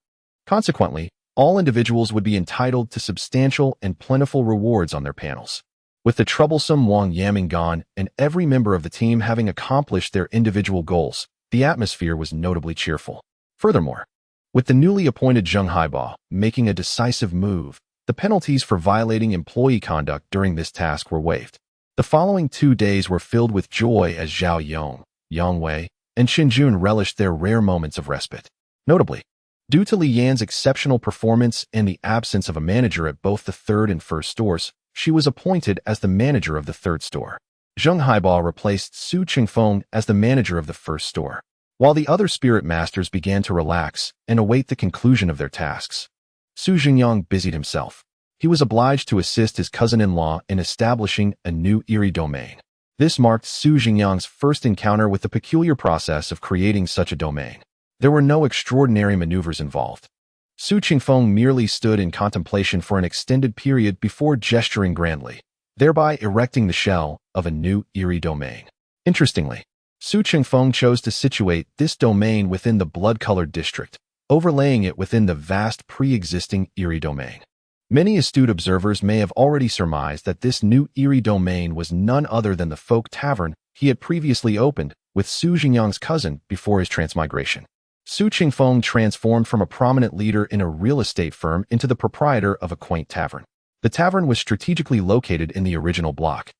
Consequently, all individuals would be entitled to substantial and plentiful rewards on their panels. With the troublesome Wang Yaming gone and every member of the team having accomplished their individual goals, the atmosphere was notably cheerful. Furthermore, with the newly appointed Zheng Haiba making a decisive move, the penalties for violating employee conduct during this task were waived. The following 2 days were filled with joy as Zhao Yong, Yang Wei, and Qinjun relished their rare moments of respite. Notably, due to Li Yan's exceptional performance and the absence of a manager at both the third and first stores, she was appointed as the manager of the third store. Zheng Haiba replaced Su Qingfeng as the manager of the first store, while the other spirit masters began to relax and await the conclusion of their tasks. Su Zhengyang busied himself. He was obliged to assist his cousin-in-law in establishing a new eerie domain. This marked Su Zhengyang's first encounter with the peculiar process of creating such a domain. There were no extraordinary maneuvers involved. Su Qingfeng merely stood in contemplation for an extended period before gesturing grandly, thereby erecting the shell of a new eerie domain. Interestingly, Su Qingfeng chose to situate this domain within the blood-colored district, overlaying it within the vast pre-existing eerie domain. Many astute observers may have already surmised that this new eerie domain was none other than the folk tavern he had previously opened with Su Zhengyang's cousin before his transmigration. Su Qingfeng transformed from a prominent leader in a real estate firm into the proprietor of a quaint tavern. The tavern was strategically located in the original block,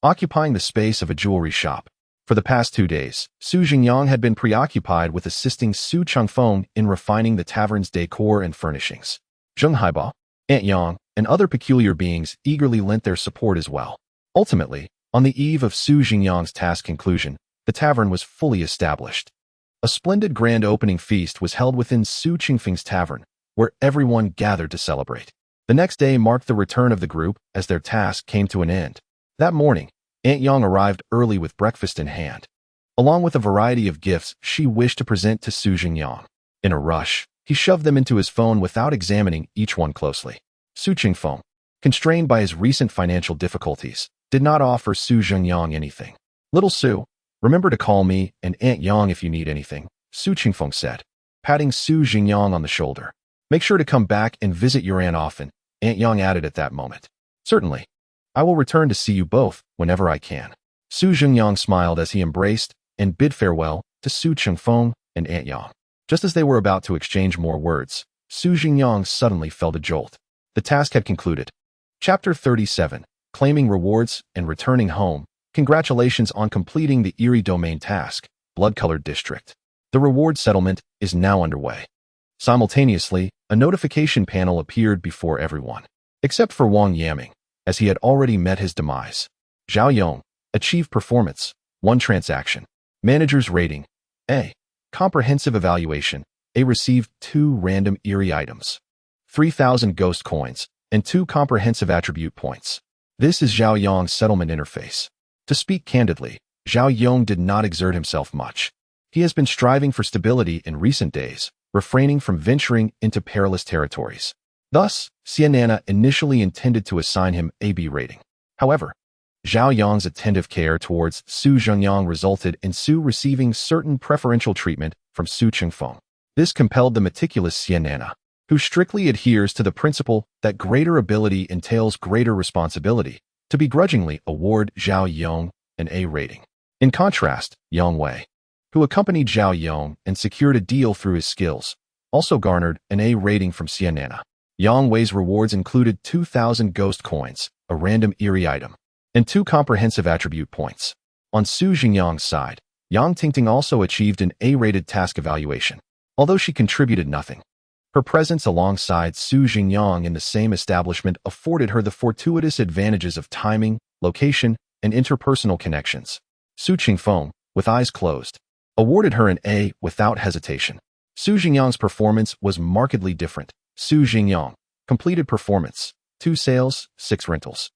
occupying the space of a jewelry shop. For the past 2 days, Su Zhengyang had been preoccupied with assisting Su Qingfeng in refining the tavern's decor and furnishings. Zheng Haiba, Aunt Yang, and other peculiar beings eagerly lent their support as well. Ultimately, on the eve of Su Zhengyang's task conclusion, the tavern was fully established. A splendid grand opening feast was held within Su Qingfeng's tavern, where everyone gathered to celebrate. The next day marked the return of the group as their task came to an end. That morning, Aunt Yang arrived early with breakfast in hand, along with a variety of gifts she wished to present to Su Zhengyang. In a rush, he shoved them into his phone without examining each one closely. Su Qingfeng, constrained by his recent financial difficulties, did not offer Su Zhengyang anything. "Little Su, remember to call me and Aunt Yang if you need anything," Su Qingfeng said, patting Su Zhengyang on the shoulder. "Make sure to come back and visit your aunt often," Aunt Yang added at that moment. "Certainly. I will return to see you both whenever I can." Su Zhengyang smiled as he embraced and bid farewell to Su Qingfeng and Aunt Yang. Just as they were about to exchange more words, Su Zhengyang suddenly felt a jolt. The task had concluded. Chapter 37, Claiming Rewards and Returning Home. Congratulations on completing the eerie domain task, Blood-Colored District. The reward settlement is now underway. Simultaneously, a notification panel appeared before everyone, except for Wang Yaming, as he had already met his demise. Zhao Yong, achieved performance, 1 transaction. Manager's rating, A. Comprehensive evaluation. A received 2 random eerie items, 3,000 ghost coins, and 2 comprehensive attribute points. This is Zhao Yong's settlement interface. To speak candidly, Zhao Yong did not exert himself much. He has been striving for stability in recent days, refraining from venturing into perilous territories. Thus, Xianana initially intended to assign him a B rating. However, Zhao Yong's attentive care towards Su Zhengyang resulted in Su receiving certain preferential treatment from Su Chengfeng. This compelled the meticulous Xianana, who strictly adheres to the principle that greater ability entails greater responsibility, to begrudgingly award Zhao Yong an A rating. In contrast, Yang Wei, who accompanied Zhao Yong and secured a deal through his skills, also garnered an A rating from Xianana. Yang Wei's rewards included 2,000 ghost coins, a random eerie item, and 2 comprehensive attribute points. On Su Zhengyang's side, Yang Tingting also achieved an A-rated task evaluation, although she contributed nothing. Her presence alongside Su Zhengyang in the same establishment afforded her the fortuitous advantages of timing, location, and interpersonal connections. Su Chengfeng, with eyes closed, awarded her an A without hesitation. Su Zhengyang's performance was markedly different. Su Zhengyang, completed performance, 2 sales, 6 rentals.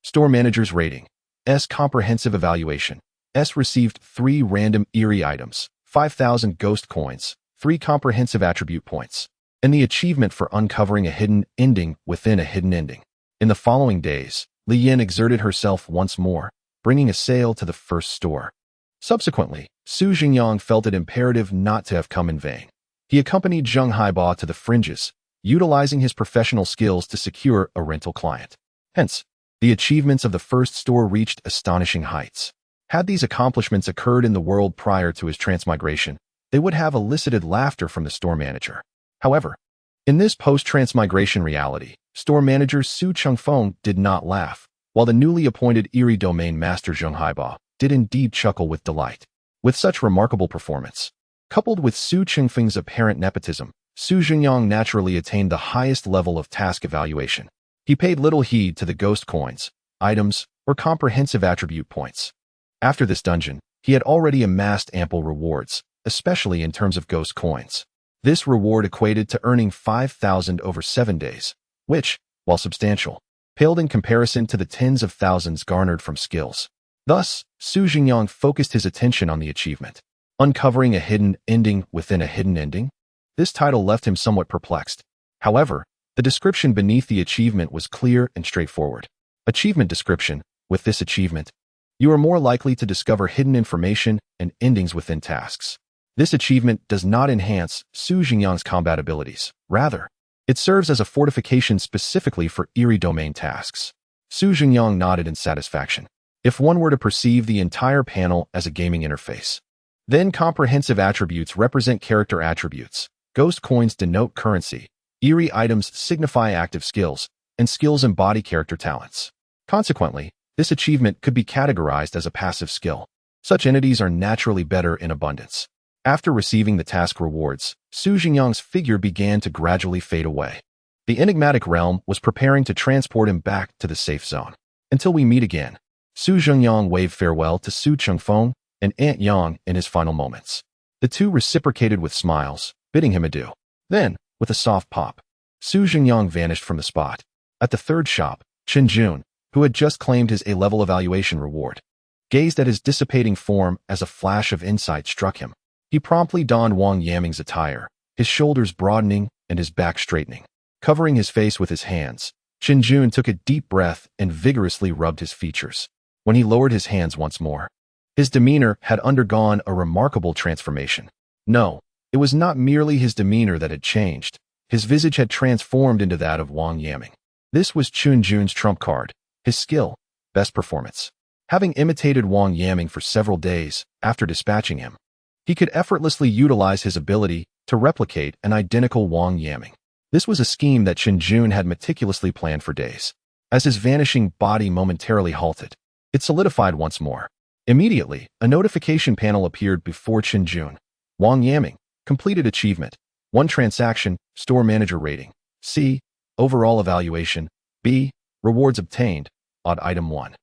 Store manager's rating, S comprehensive evaluation, S received 3 random eerie items, 5,000 ghost coins, 3 comprehensive attribute points, and the achievement for uncovering a hidden ending within a hidden ending. In the following days, Li Yin exerted herself once more, bringing a sale to the first store. Subsequently, Su Zhengyang felt it imperative not to have come in vain. He accompanied Zheng Haiba to the fringes, utilizing his professional skills to secure a rental client. Hence, the achievements of the first store reached astonishing heights. Had these accomplishments occurred in the world prior to his transmigration, they would have elicited laughter from the store manager. However, in this post-transmigration reality, store manager Su Chengfeng did not laugh, while the newly appointed Eerie Domain Master Zheng Haiba did indeed chuckle with delight. With such remarkable performance, coupled with Su Chengfeng's apparent nepotism, Su Zhengyang naturally attained the highest level of task evaluation. He paid little heed to the ghost coins, items, or comprehensive attribute points. After this dungeon, he had already amassed ample rewards, especially in terms of ghost coins. This reward equated to earning 5,000 over 7 days, which, while substantial, paled in comparison to the tens of thousands garnered from skills. Thus, Su Zhengyang focused his attention on the achievement, uncovering a hidden ending within a hidden ending. This title left him somewhat perplexed. However, the description beneath the achievement was clear and straightforward. Achievement description: with this achievement, you are more likely to discover hidden information and endings within tasks. This achievement does not enhance Su Zhengyang's combat abilities. Rather, it serves as a fortification specifically for Eerie Domain tasks. Su Zhengyang nodded in satisfaction. If one were to perceive the entire panel as a gaming interface, then comprehensive attributes represent character attributes, ghost coins denote currency, eerie items signify active skills, and skills embody character talents. Consequently, this achievement could be categorized as a passive skill. Such entities are naturally better in abundance. After receiving the task rewards, Su Zhengyang's figure began to gradually fade away. The enigmatic realm was preparing to transport him back to the safe zone. Until we meet again. Su Zhengyang waved farewell to Su Chengfeng and Aunt Yang in his final moments. The two reciprocated with smiles, bidding him adieu. Then, with a soft pop, Su Zhengyang vanished from the spot. At the third shop, Chen Jun, who had just claimed his A-level evaluation reward, gazed at his dissipating form as a flash of insight struck him. He promptly donned Wang Yaming's attire, his shoulders broadening and his back straightening. Covering his face with his hands, Chen Jun took a deep breath and vigorously rubbed his features. When he lowered his hands once more, his demeanor had undergone a remarkable transformation. No, it was not merely his demeanor that had changed. His visage had transformed into that of Wang Yaming. This was Chen Jun's trump card, his skill, best performance. Having imitated Wang Yaming for several days after dispatching him, he could effortlessly utilize his ability to replicate an identical Wang Yaming. This was a scheme that Chen Jun had meticulously planned for days. As his vanishing body momentarily halted, it solidified once more. Immediately, a notification panel appeared before Chen Jun. Wang Yaming, completed achievement. 1 transaction, store manager rating. C, overall evaluation. B, rewards obtained. Odd item 1.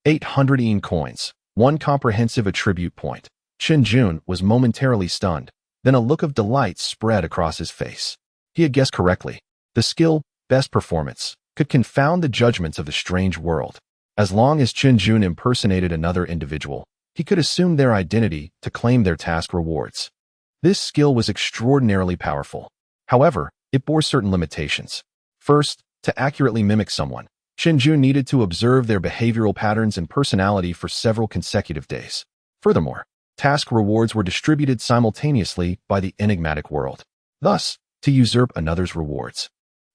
800 EN coins. 1 comprehensive attribute point. Chen Jun was momentarily stunned. Then a look of delight spread across his face. He had guessed correctly. The skill, best performance, could confound the judgments of the strange world. As long as Zhengyang impersonated another individual, he could assume their identity to claim their task rewards. This skill was extraordinarily powerful. However, it bore certain limitations. First, to accurately mimic someone, Zhengyang needed to observe their behavioral patterns and personality for several consecutive days. Furthermore, task rewards were distributed simultaneously by the enigmatic world, thus, to usurp another's rewards.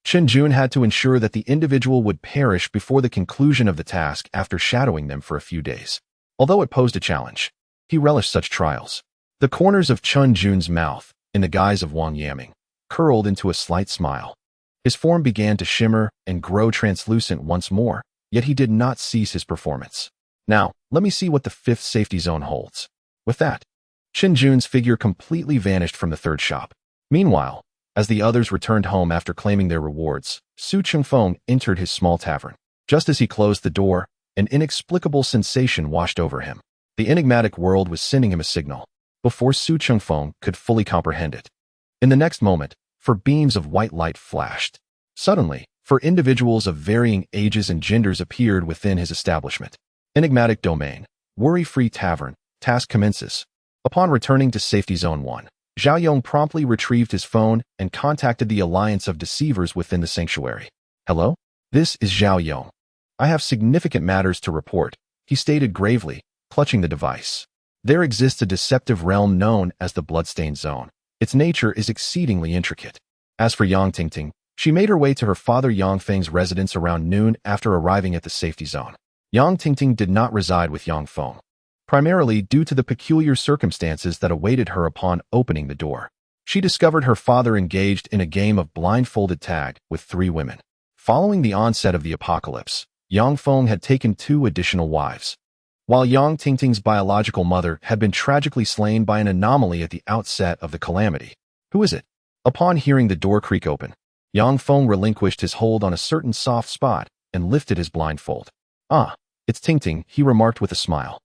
Zhengyang had to ensure that the individual would perish before the conclusion of the task after shadowing them for a few days. Although it posed a challenge, he relished such trials. The corners of Zhengyang's mouth, in the guise of Wang Yaming, curled into a slight smile. His form began to shimmer and grow translucent once more, yet he did not cease his performance. Now, let me see what the fifth safety zone holds. With that, Zhengyang's figure completely vanished from the third shop. Meanwhile, as the others returned home after claiming their rewards, Su Chengfeng entered his small tavern. Just as he closed the door, an inexplicable sensation washed over him. The enigmatic world was sending him a signal, before Su Chengfeng could fully comprehend it. In the next moment, four beams of white light flashed. Suddenly, four individuals of varying ages and genders appeared within his establishment. Enigmatic domain, worry-free tavern, task commences. Upon returning to Safety Zone 1, Zhao Yong promptly retrieved his phone and contacted the alliance of deceivers within the sanctuary. Hello? This is Zhao Yong. I have significant matters to report, he stated gravely, clutching the device. There exists a deceptive realm known as the Bloodstained Zone. Its nature is exceedingly intricate. As for Yang Tingting, she made her way to her father Yang Feng's residence around noon after arriving at the safety zone. Yang Tingting did not reside with Yang Feng, primarily due to the peculiar circumstances that awaited her upon opening the door. She discovered her father engaged in a game of blindfolded tag with 3 women. Following the onset of the apocalypse, Yang Feng had taken 2 additional wives, while Yang Tingting's biological mother had been tragically slain by an anomaly at the outset of the calamity. Who is it? Upon hearing the door creak open, Yang Feng relinquished his hold on a certain soft spot and lifted his blindfold. Ah, it's Tingting, he remarked with a smile.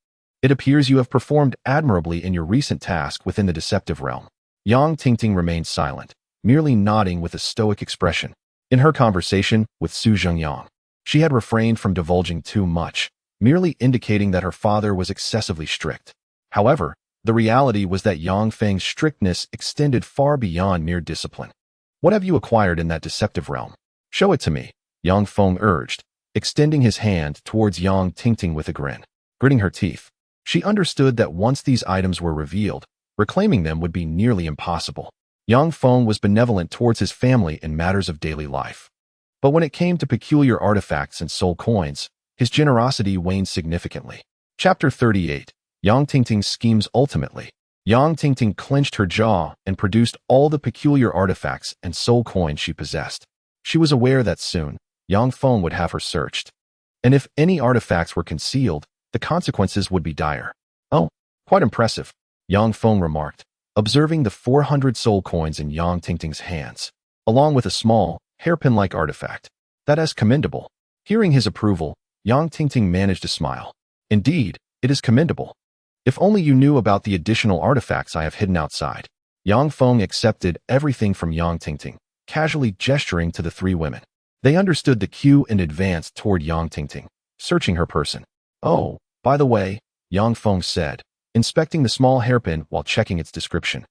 It appears you have performed admirably in your recent task within the deceptive realm. Yang Tingting remained silent, merely nodding with a stoic expression. In her conversation with Su Zhengyang, she had refrained from divulging too much, merely indicating that her father was excessively strict. However, the reality was that Yang Feng's strictness extended far beyond mere discipline. What have you acquired in that deceptive realm? Show it to me, Yang Feng urged, extending his hand towards Yang Tingting with a grin. Gritting her teeth, she understood that once these items were revealed, reclaiming them would be nearly impossible. Yang Feng was benevolent towards his family in matters of daily life. But when it came to peculiar artifacts and soul coins, his generosity waned significantly. Chapter 38. Yang Tingting schemes ultimately. Yang Tingting clenched her jaw and produced all the peculiar artifacts and soul coins she possessed. She was aware that soon, Yang Feng would have her searched. And if any artifacts were concealed, the consequences would be dire. Oh, quite impressive, Yang Feng remarked, observing the 400 soul coins in Yang Tingting's hands, along with a small, hairpin-like artifact. That is commendable. Hearing his approval, Yang Tingting managed to smile. Indeed, it is commendable. If only you knew about the additional artifacts I have hidden outside. Yang Feng accepted everything from Yang Tingting, casually gesturing to the 3 women. They understood the cue and advanced toward Yang Tingting, searching her person. Oh, by the way, Yang Feng said, inspecting the small hairpin while checking its description.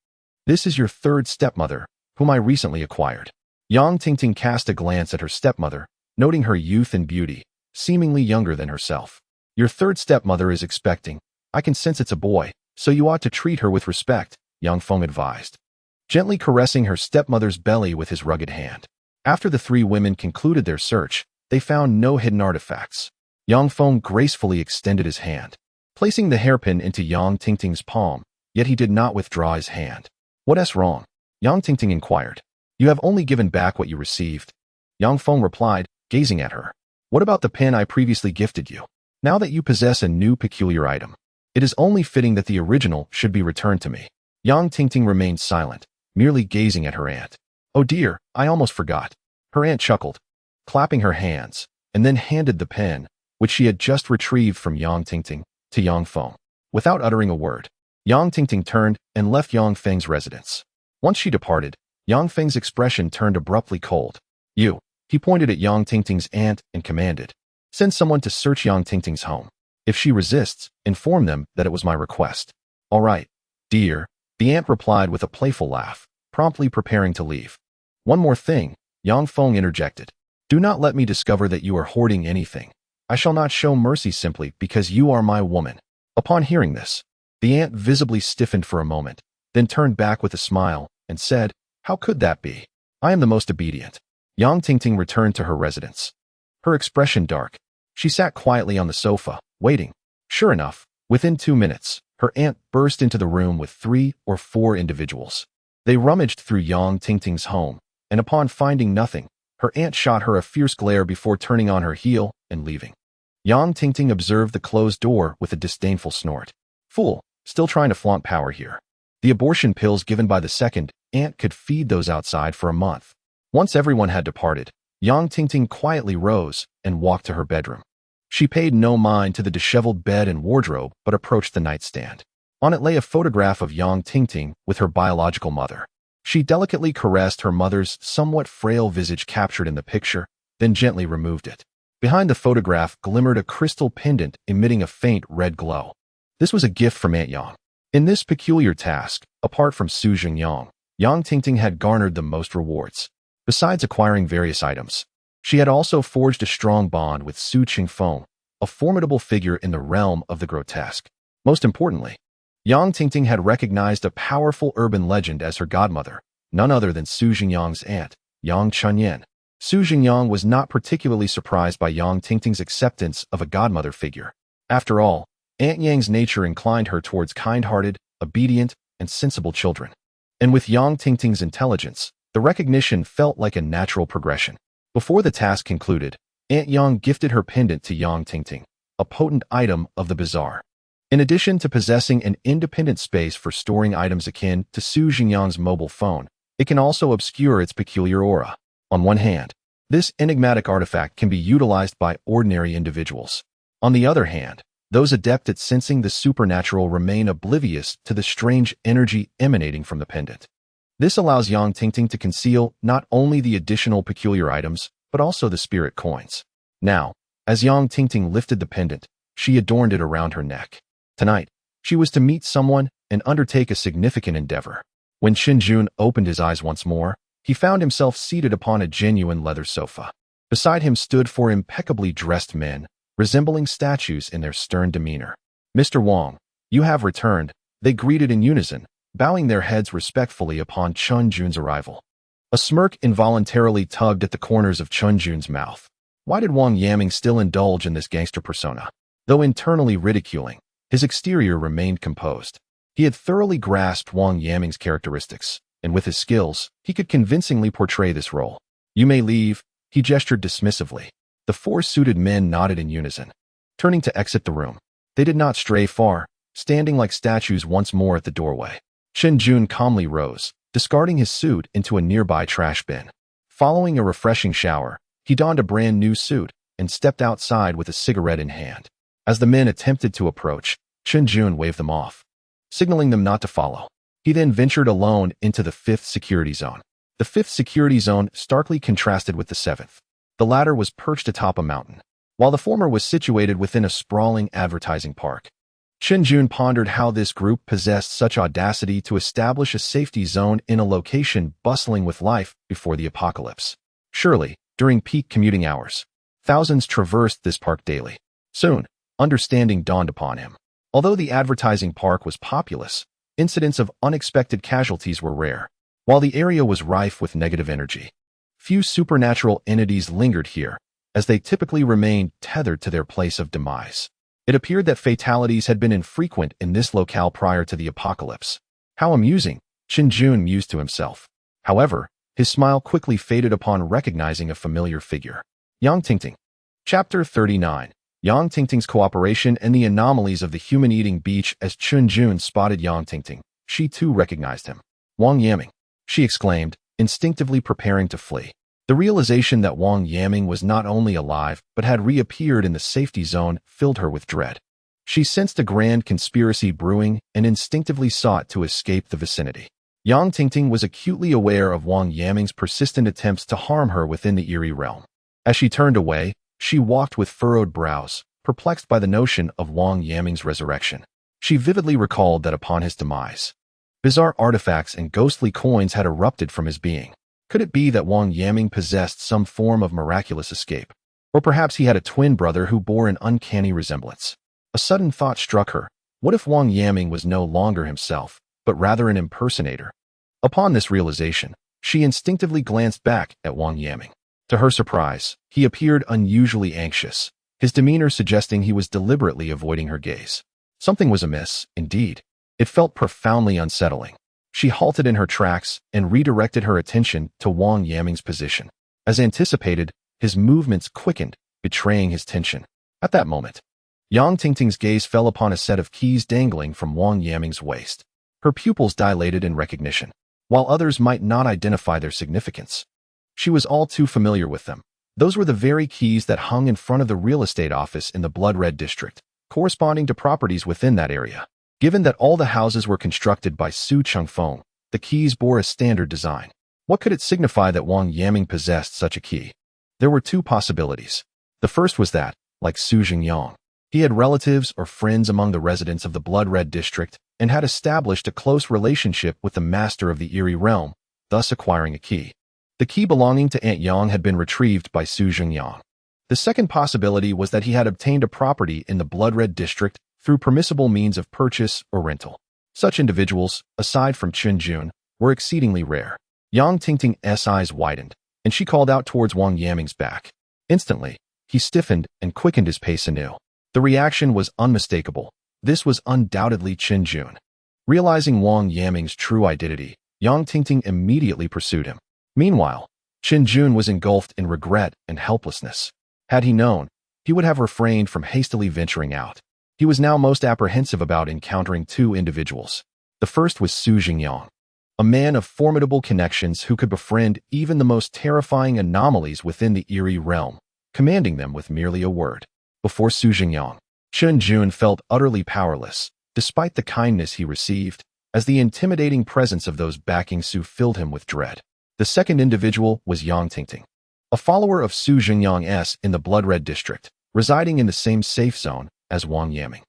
This is your 3rd stepmother, whom I recently acquired. Yang Tingting cast a glance at her stepmother, noting her youth and beauty, seemingly younger than herself. Your 3rd stepmother is expecting. I can sense it's a boy, so you ought to treat her with respect, Yang Feng advised, gently caressing her stepmother's belly with his rugged hand. After the 3 women concluded their search, they found no hidden artifacts. Yang Feng gracefully extended his hand, placing the hairpin into Yang Tingting's palm, yet he did not withdraw his hand. What's wrong? Yang Tingting inquired. You have only given back what you received, Yang Feng replied, gazing at her. What about the pen I previously gifted you? Now that you possess a new peculiar item, it is only fitting that the original should be returned to me. Yang Tingting remained silent, merely gazing at her aunt. Oh dear, I almost forgot. Her aunt chuckled, clapping her hands, and then handed the pen, which she had just retrieved from Yang Tingting, to Yang Feng. Without uttering a word, Yang Tingting turned and left Yang Feng's residence. Once she departed, Yang Feng's expression turned abruptly cold. You. He pointed at Yang Tingting's aunt and commanded, "Send someone to search Yang Tingting's home. If she resists, inform them that it was my request." "All right, dear," the aunt replied with a playful laugh, promptly preparing to leave. "One more thing," Yang Feng interjected. "Do not let me discover that you are hoarding anything. I shall not show mercy simply because you are my woman." Upon hearing this, the aunt visibly stiffened for a moment, then turned back with a smile and said, "How could that be? I am the most obedient." Yang Tingting returned to her residence. Her expression dark. She sat quietly on the sofa, waiting. Sure enough, within 2 minutes, her aunt burst into the room with 3 or 4 individuals. They rummaged through Yang Tingting's home, and upon finding nothing, her aunt shot her a fierce glare before turning on her heel and leaving. Yang Tingting observed the closed door with a disdainful snort. Fool, still trying to flaunt power here. The abortion pills given by the second aunt could feed those outside for a month. Once everyone had departed, Yang Tingting quietly rose and walked to her bedroom. She paid no mind to the disheveled bed and wardrobe, but approached the nightstand. On it lay a photograph of Yang Tingting with her biological mother. She delicately caressed her mother's somewhat frail visage captured in the picture, then gently removed it. Behind the photograph glimmered a crystal pendant emitting a faint red glow. This was a gift from Aunt Yang. In this peculiar task, apart from Su Zhengyang, Yang Tingting had garnered the most rewards. Besides acquiring various items, she had also forged a strong bond with Su Qingfeng, a formidable figure in the realm of the grotesque. Most importantly, Yang Tingting had recognized a powerful urban legend as her godmother, none other than Su Zhengyang's aunt, Yang Chunyan. Su Zhengyang was not particularly surprised by Yang Tingting's acceptance of a godmother figure. After all, Aunt Yang's nature inclined her towards kind-hearted, obedient, and sensible children. And with Yang Tingting's intelligence, the recognition felt like a natural progression. Before the task concluded, Aunt Yang gifted her pendant to Yang Tingting, a potent item of the bazaar. In addition to possessing an independent space for storing items akin to Su Zhengyang's mobile phone, it can also obscure its peculiar aura. On one hand, this enigmatic artifact can be utilized by ordinary individuals. On the other hand, those adept at sensing the supernatural remain oblivious to the strange energy emanating from the pendant. This allows Yang Tingting to conceal not only the additional peculiar items, but also the spirit coins. Now, as Yang Tingting lifted the pendant, she adorned it around her neck. Tonight, she was to meet someone and undertake a significant endeavor. When Shinjun opened his eyes once more, he found himself seated upon a genuine leather sofa. Beside him stood 4 impeccably dressed men, resembling statues in their stern demeanor. "Mr. Wang, you have returned," they greeted in unison, bowing their heads respectfully upon Chunjun's arrival. A smirk involuntarily tugged at the corners of Chunjun's mouth. Why did Wang Yaming still indulge in this gangster persona? Though internally ridiculing, his exterior remained composed. He had thoroughly grasped Wang Yaming's characteristics, and with his skills, he could convincingly portray this role. "You may leave," he gestured dismissively. The 4 suited men nodded in unison. Turning to exit the room, they did not stray far, standing like statues once more at the doorway. Shinjun calmly rose, discarding his suit into a nearby trash bin. Following a refreshing shower, he donned a brand new suit and stepped outside with a cigarette in hand. As the men attempted to approach, Shinjun waved them off, signaling them not to follow. He then ventured alone into the 5th security zone. The 5th security zone starkly contrasted with the 7th. The latter was perched atop a mountain, while the former was situated within a sprawling advertising park. Shinjun pondered how this group possessed such audacity to establish a safety zone in a location bustling with life before the apocalypse. Surely, during peak commuting hours, thousands traversed this park daily. Soon, understanding dawned upon him. Although the advertising park was populous, incidents of unexpected casualties were rare. While the area was rife with negative energy, few supernatural entities lingered here, as they typically remained tethered to their place of demise. It appeared that fatalities had been infrequent in this locale prior to the apocalypse. How amusing, Shinjun mused to himself. However, his smile quickly faded upon recognizing a familiar figure. Yang Tingting. Chapter 39. Yang Tingting's cooperation and the anomalies of the human-eating beach. As Chunjun spotted Yang Tingting, she too recognized him. "Wang Yaming," she exclaimed, instinctively preparing to flee. The realization that Wang Yaming was not only alive but had reappeared in the safety zone filled her with dread. She sensed a grand conspiracy brewing and instinctively sought to escape the vicinity. Yang Tingting was acutely aware of Wang Yaming's persistent attempts to harm her within the eerie realm. As she turned away, she walked with furrowed brows, perplexed by the notion of Wang Yaming's resurrection. She vividly recalled that upon his demise, bizarre artifacts and ghostly coins had erupted from his being. Could it be that Wang Yaming possessed some form of miraculous escape? Or perhaps he had a twin brother who bore an uncanny resemblance. A sudden thought struck her. What if Wang Yaming was no longer himself, but rather an impersonator? Upon this realization, she instinctively glanced back at Wang Yaming. To her surprise, he appeared unusually anxious, his demeanor suggesting he was deliberately avoiding her gaze. Something was amiss, indeed. It felt profoundly unsettling. She halted in her tracks and redirected her attention to Wang Yaming's position. As anticipated, his movements quickened, betraying his tension. At that moment, Yang Tingting's gaze fell upon a set of keys dangling from Wang Yaming's waist. Her pupils dilated in recognition, while others might not identify their significance. She was all too familiar with them. Those were the very keys that hung in front of the real estate office in the Blood Red district, corresponding to properties within that area. Given that all the houses were constructed by Su Chengfeng, the keys bore a standard design. What could it signify that Wang Yaming possessed such a key? There were two possibilities. The first was that, like Su Zhengyang, he had relatives or friends among the residents of the Blood Red district and had established a close relationship with the master of the Eerie realm, thus acquiring a key. The key belonging to Aunt Yang had been retrieved by Su Zhengyang. The second possibility was that he had obtained a property in the Blood Red district through permissible means of purchase or rental. Such individuals, aside from Chen Jun, were exceedingly rare. Yang Tingting's eyes widened, and she called out towards Wang Yaming's back. Instantly, he stiffened and quickened his pace anew. The reaction was unmistakable. This was undoubtedly Chen Jun. Realizing Wang Yaming's true identity, Yang Tingting immediately pursued him. Meanwhile, Chen Jun was engulfed in regret and helplessness. Had he known, he would have refrained from hastily venturing out. He was now most apprehensive about encountering two individuals. The first was Su Zhengyang, a man of formidable connections who could befriend even the most terrifying anomalies within the Eerie realm, commanding them with merely a word. Before Su Zhengyang, Chen Jun felt utterly powerless, despite the kindness he received, as the intimidating presence of those backing Su filled him with dread. The second individual was Yang Tingting, a follower of Su Zhengyang's in the Blood Red district, residing in the same safe zone as Wang Yaming.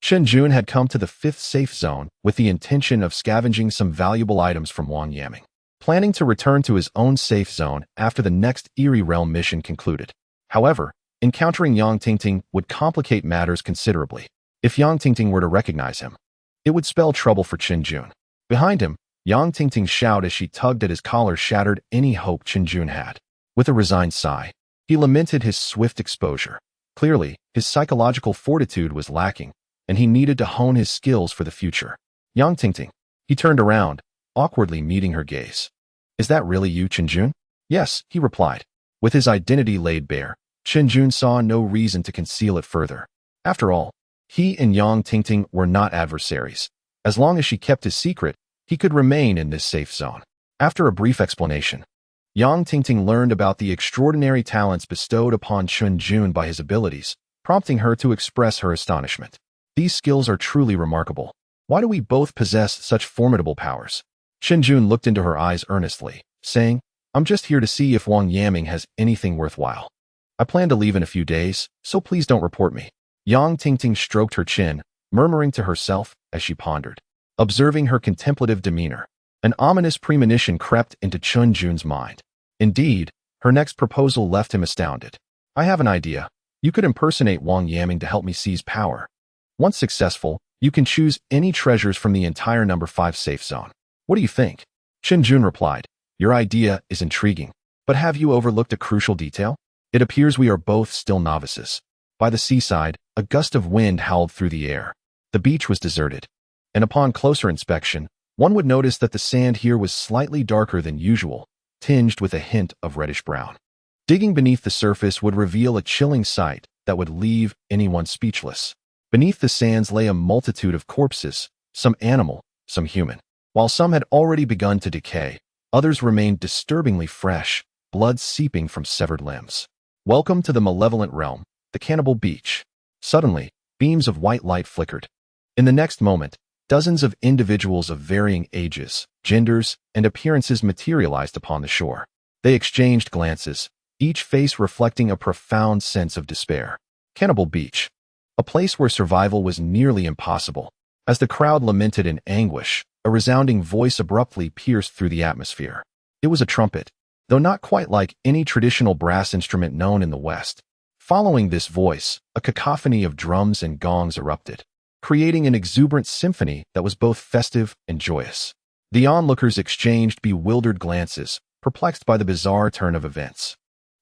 Chen Jun had come to the fifth safe zone with the intention of scavenging some valuable items from Wang Yaming, planning to return to his own safe zone after the next Eerie realm mission concluded. However, encountering Yang Tingting would complicate matters considerably. If Yang Tingting were to recognize him, it would spell trouble for Chen Jun. Behind him, Yang Tingting's shout as she tugged at his collar shattered any hope Chen Jun had. With a resigned sigh, he lamented his swift exposure. Clearly, his psychological fortitude was lacking, and he needed to hone his skills for the future. Yang Tingting. He turned around, awkwardly meeting her gaze. Is that really you, Chen Jun? Yes, he replied. With his identity laid bare, Chen Jun saw no reason to conceal it further. After all, he and Yang Tingting were not adversaries. As long as she kept his secret, he could remain in this safe zone. After a brief explanation, Yang Tingting learned about the extraordinary talents bestowed upon Chen Jun by his abilities, prompting her to express her astonishment. These skills are truly remarkable. Why do we both possess such formidable powers? Chen Jun looked into her eyes earnestly, saying, I'm just here to see if Wang Yaming has anything worthwhile. I plan to leave in a few days, so please don't report me. Yang Tingting stroked her chin, murmuring to herself as she pondered. Observing her contemplative demeanor, an ominous premonition crept into Chen Jun's mind. Indeed, her next proposal left him astounded. I have an idea. You could impersonate Wang Yaming to help me seize power. Once successful, you can choose any treasures from the entire number 5 safe zone. What do you think? Chen Jun replied, Your idea is intriguing, but have you overlooked a crucial detail? It appears we are both still novices. By the seaside, a gust of wind howled through the air. The beach was deserted, and upon closer inspection, one would notice that the sand here was slightly darker than usual, tinged with a hint of reddish-brown. Digging beneath the surface would reveal a chilling sight that would leave anyone speechless. Beneath the sands lay a multitude of corpses, some animal, some human. While some had already begun to decay, others remained disturbingly fresh, blood seeping from severed limbs. Welcome to the malevolent realm, the Cannibal Beach. Suddenly, beams of white light flickered. In the next moment, dozens of individuals of varying ages, genders, and appearances materialized upon the shore. They exchanged glances, each face reflecting a profound sense of despair. Cannibal Beach, a place where survival was nearly impossible. As the crowd lamented in anguish, a resounding voice abruptly pierced through the atmosphere. It was a trumpet, though not quite like any traditional brass instrument known in the West. Following this voice, a cacophony of drums and gongs erupted, creating an exuberant symphony that was both festive and joyous. The onlookers exchanged bewildered glances, perplexed by the bizarre turn of events.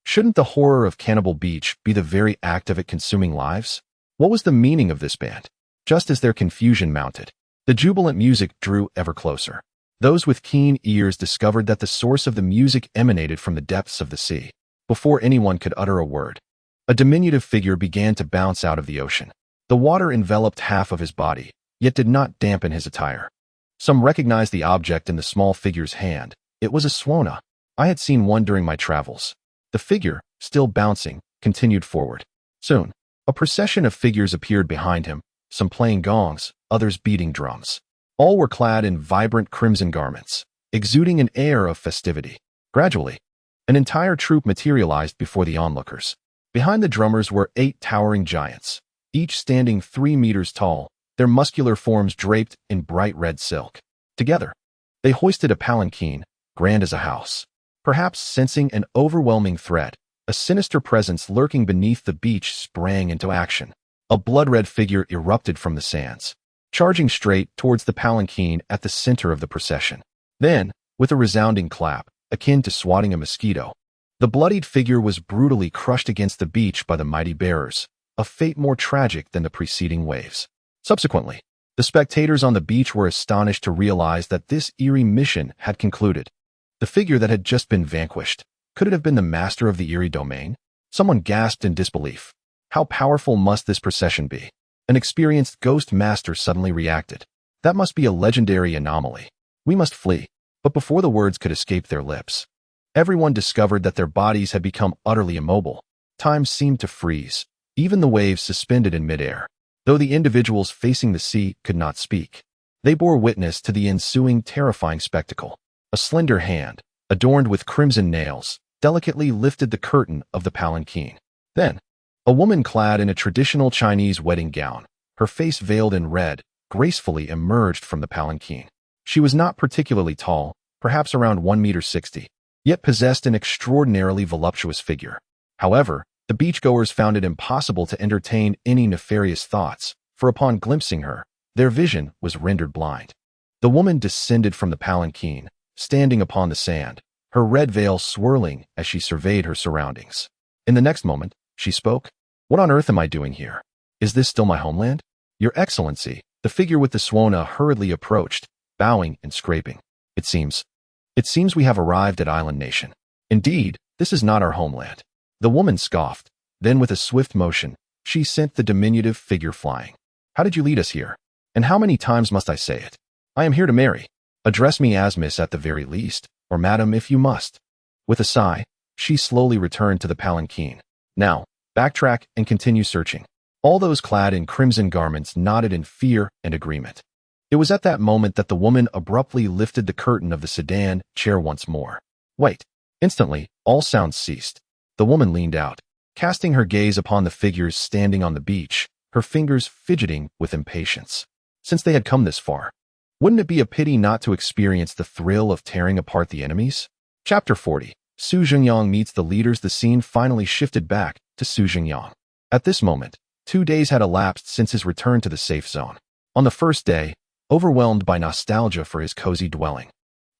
Shouldn't the horror of Cannibal Beach be the very act of it consuming lives? What was the meaning of this band? Just as their confusion mounted, the jubilant music drew ever closer. Those with keen ears discovered that the source of the music emanated from the depths of the sea. Before anyone could utter a word, a diminutive figure began to bounce out of the ocean. The water enveloped half of his body, yet did not dampen his attire. Some recognized the object in the small figure's hand. It was a swona. I had seen one during my travels. The figure, still bouncing, continued forward. Soon, a procession of figures appeared behind him, some playing gongs, others beating drums. All were clad in vibrant crimson garments, exuding an air of festivity. Gradually, an entire troupe materialized before the onlookers. Behind the drummers were 8 towering giants, each standing 3 meters tall, their muscular forms draped in bright red silk. Together, they hoisted a palanquin, grand as a house. Perhaps sensing an overwhelming threat, a sinister presence lurking beneath the beach sprang into action. A blood-red figure erupted from the sands, charging straight towards the palanquin at the center of the procession. Then, with a resounding clap, akin to swatting a mosquito, the bloodied figure was brutally crushed against the beach by the mighty bearers, a fate more tragic than the preceding waves. Subsequently, the spectators on the beach were astonished to realize that this eerie mission had concluded. The figure that had just been vanquished, could it have been the master of the eerie domain? Someone gasped in disbelief. How powerful must this procession be? An experienced ghost master suddenly reacted. That must be a legendary anomaly. We must flee. But before the words could escape their lips, everyone discovered that their bodies had become utterly immobile. Time seemed to freeze, even the waves suspended in midair. Though the individuals facing the sea could not speak, they bore witness to the ensuing terrifying spectacle. A slender hand, adorned with crimson nails, delicately lifted the curtain of the palanquin. Then, a woman clad in a traditional Chinese wedding gown, her face veiled in red, gracefully emerged from the palanquin. She was not particularly tall, perhaps around 1.60 meters, yet possessed an extraordinarily voluptuous figure. However, the beachgoers found it impossible to entertain any nefarious thoughts, for upon glimpsing her, their vision was rendered blind. The woman descended from the palanquin, standing upon the sand, her red veil swirling as she surveyed her surroundings. In the next moment, she spoke. "What on earth am I doing here? Is this still my homeland?" "Your Excellency," the figure with the swona hurriedly approached, bowing and scraping. It seems we have arrived at Island Nation. Indeed, this is not our homeland." The woman scoffed. Then with a swift motion, she sent the diminutive figure flying. "How did you lead us here? And how many times must I say it? I am here to marry. Address me as Miss at the very least, or Madam if you must." With a sigh, she slowly returned to the palanquin. "Now, backtrack and continue searching." All those clad in crimson garments nodded in fear and agreement. It was at that moment that the woman abruptly lifted the curtain of the sedan chair once more. Wait. Instantly, all sounds ceased. The woman leaned out, casting her gaze upon the figures standing on the beach, her fingers fidgeting with impatience. Since they had come this far, wouldn't it be a pity not to experience the thrill of tearing apart the enemies? Chapter 40. Zhengyang meets the leaders. The scene finally shifted back to Zhengyang. At this moment, 2 days had elapsed since his return to the safe zone. On the first day, overwhelmed by nostalgia for his cozy dwelling,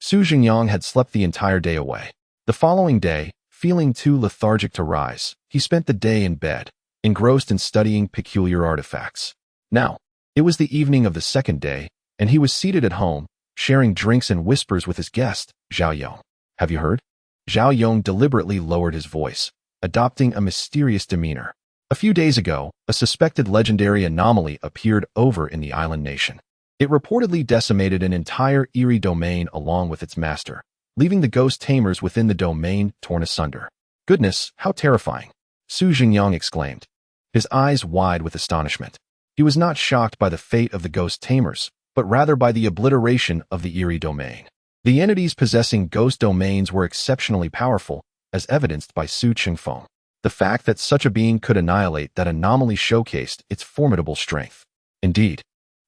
Zhengyang had slept the entire day away. The following day, feeling too lethargic to rise, he spent the day in bed, engrossed in studying peculiar artifacts. Now, it was the evening of the second day, and he was seated at home, sharing drinks and whispers with his guest, Zhao Yong. "Have you heard?" Zhao Yong deliberately lowered his voice, adopting a mysterious demeanor. A few days ago, a suspected legendary anomaly appeared over in the island nation. It reportedly decimated an entire eerie domain along with its master, leaving the ghost tamers within the domain torn asunder. "Goodness, how terrifying!" Zhengyang exclaimed, his eyes wide with astonishment. He was not shocked by the fate of the ghost tamers, but rather by the obliteration of the eerie domain. The entities possessing ghost domains were exceptionally powerful, as evidenced by Su Qingfeng. The fact that such a being could annihilate that anomaly showcased its formidable strength. Indeed,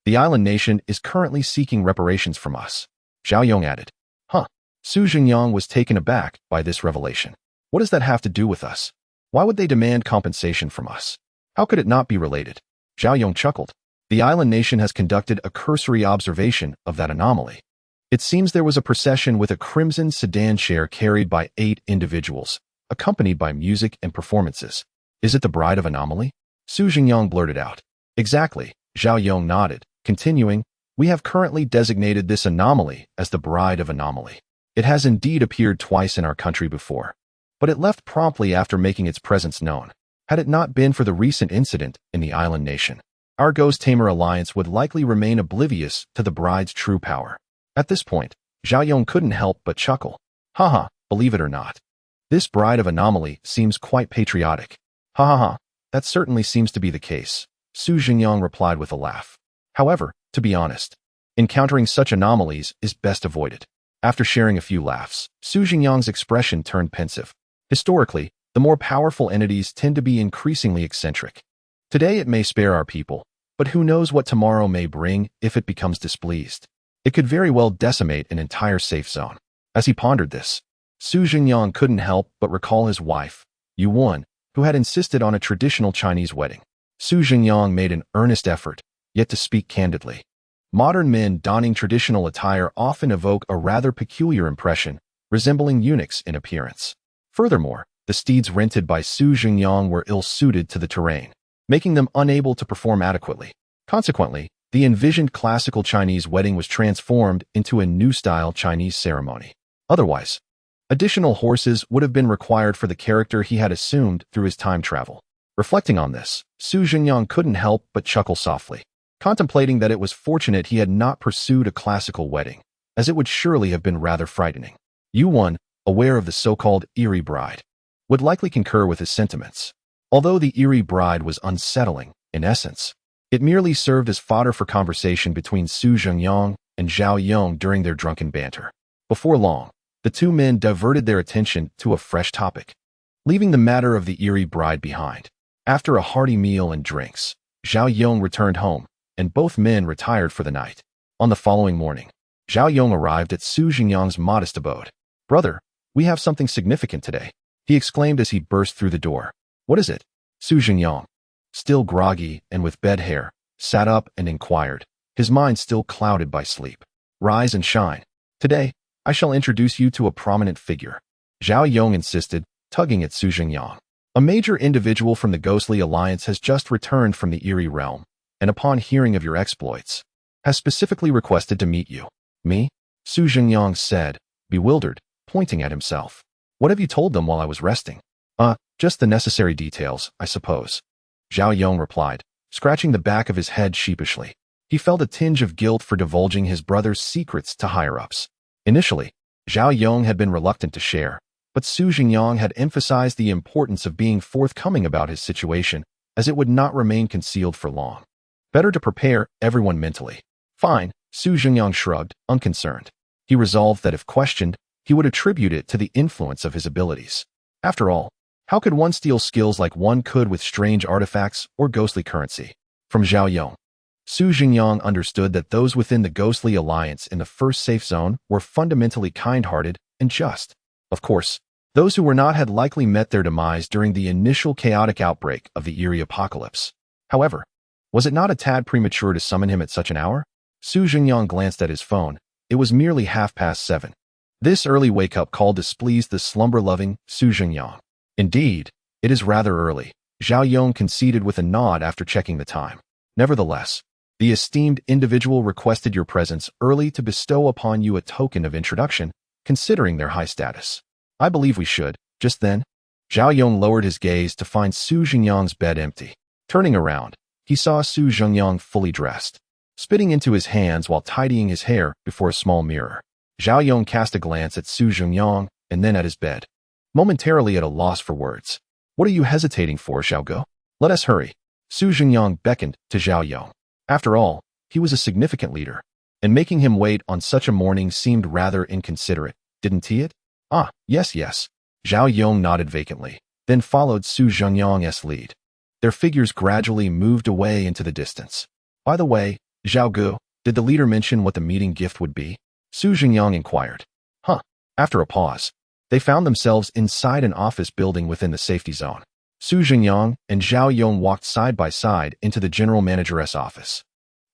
the island nation is currently seeking reparations from us, Zhao Yong added. Huh. Su Zhengyang was taken aback by this revelation. What does that have to do with us? Why would they demand compensation from us? How could it not be related? Zhao Yong chuckled. The island nation has conducted a cursory observation of that anomaly. It seems there was a procession with a crimson sedan chair carried by 8 individuals, accompanied by music and performances. Is it the Bride of Anomaly? Su Zhengyang blurted out. Exactly, Zhao Yong nodded, continuing, we have currently designated this anomaly as the Bride of Anomaly. It has indeed appeared twice in our country before, but it left promptly after making its presence known. Had it not been for the recent incident in the island nation, our Ghost Tamer alliance would likely remain oblivious to the bride's true power. At this point, Zhao Yong couldn't help but chuckle. Haha, believe it or not. This Bride of Anomaly seems quite patriotic. Ha ha ha, that certainly seems to be the case, Su Zhengyang replied with a laugh. However, to be honest, encountering such anomalies is best avoided. After sharing a few laughs, Su Zhengyang's expression turned pensive. Historically, the more powerful entities tend to be increasingly eccentric. Today it may spare our people, but who knows what tomorrow may bring if it becomes displeased. It could very well decimate an entire safe zone. As he pondered this, Su Zhengyang couldn't help but recall his wife, Yuan, who had insisted on a traditional Chinese wedding. Su Zhengyang made an earnest effort, yet to speak candidly. Modern men donning traditional attire often evoke a rather peculiar impression, resembling eunuchs in appearance. Furthermore, the steeds rented by Su Zhengyang were ill-suited to the terrain, making them unable to perform adequately. Consequently, the envisioned classical Chinese wedding was transformed into a new-style Chinese ceremony. Otherwise, additional horses would have been required for the character he had assumed through his time travel. Reflecting on this, Su Zhengyang couldn't help but chuckle softly, contemplating that it was fortunate he had not pursued a classical wedding, as it would surely have been rather frightening. Yuan, aware of the so-called eerie bride, would likely concur with his sentiments. Although the eerie bride was unsettling, in essence, it merely served as fodder for conversation between Su Zhengyang and Zhao Yong during their drunken banter. Before long, the two men diverted their attention to a fresh topic, leaving the matter of the eerie bride behind. After a hearty meal and drinks, Zhao Yong returned home, and both men retired for the night. On the following morning, Zhao Yong arrived at Su Zhengyang's modest abode. Brother, we have something significant today, he exclaimed as he burst through the door. What is it? Su Zhengyang, still groggy and with bed hair, sat up and inquired, his mind still clouded by sleep. Rise and shine. Today, I shall introduce you to a prominent figure, Zhao Yong insisted, tugging at Su Zhengyang. A major individual from the Ghostly Alliance has just returned from the Eerie Realm, and upon hearing of your exploits, has specifically requested to meet you. Me? Su Zhengyang said, bewildered, pointing at himself. What have you told them while I was resting? Just the necessary details, I suppose. Zhao Yong replied, scratching the back of his head sheepishly. He felt a tinge of guilt for divulging his brother's secrets to higher-ups. Initially, Zhao Yong had been reluctant to share, but Su Zhengyang had emphasized the importance of being forthcoming about his situation, as it would not remain concealed for long. Better to prepare everyone mentally. Fine, Su Zhengyang shrugged, unconcerned. He resolved that if questioned, he would attribute it to the influence of his abilities. After all, how could one steal skills like one could with strange artifacts or ghostly currency? From Zhao Yong, Su Zhengyang understood that those within the Ghostly Alliance in the first safe zone were fundamentally kind-hearted and just. Of course, those who were not had likely met their demise during the initial chaotic outbreak of the Eerie Apocalypse. However, was it not a tad premature to summon him at such an hour? Su Zhengyang glanced at his phone. It was merely 7:30. This early wake-up call displeased the slumber-loving Su Zhengyang. Indeed, it is rather early, Zhao Yong conceded with a nod after checking the time. Nevertheless, the esteemed individual requested your presence early to bestow upon you a token of introduction, considering their high status. I believe we should. Just then, Zhao Yong lowered his gaze to find Su Zhengyang's bed empty. Turning around, he saw Su Zhengyang fully dressed, spitting into his hands while tidying his hair before a small mirror. Zhao Yong cast a glance at Su Zhengyang and then at his bed, momentarily at a loss for words. What are you hesitating for, Xiaogo? Let us hurry. Su Zhengyang beckoned to Zhao Yong. After all, he was a significant leader, and making him wait on such a morning seemed rather inconsiderate, didn't he? Ah, yes, yes. Zhao Yong nodded vacantly, then followed Su Zhengyang's lead. Their figures gradually moved away into the distance. By the way, Zhao Gu, did the leader mention what the meeting gift would be? Su Zhengyang inquired. Huh. After a pause, they found themselves inside an office building within the safety zone. Su Zhengyang and Zhao Yong walked side by side into the general manager's office.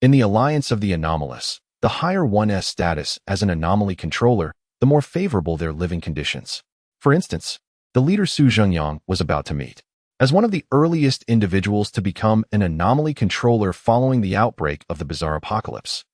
In the alliance of the anomalous, the higher one's status as an anomaly controller, the more favorable their living conditions. For instance, the leader Su Zhengyang was about to meet. As one of the earliest individuals to become an anomaly controller following the outbreak of the bizarre apocalypse.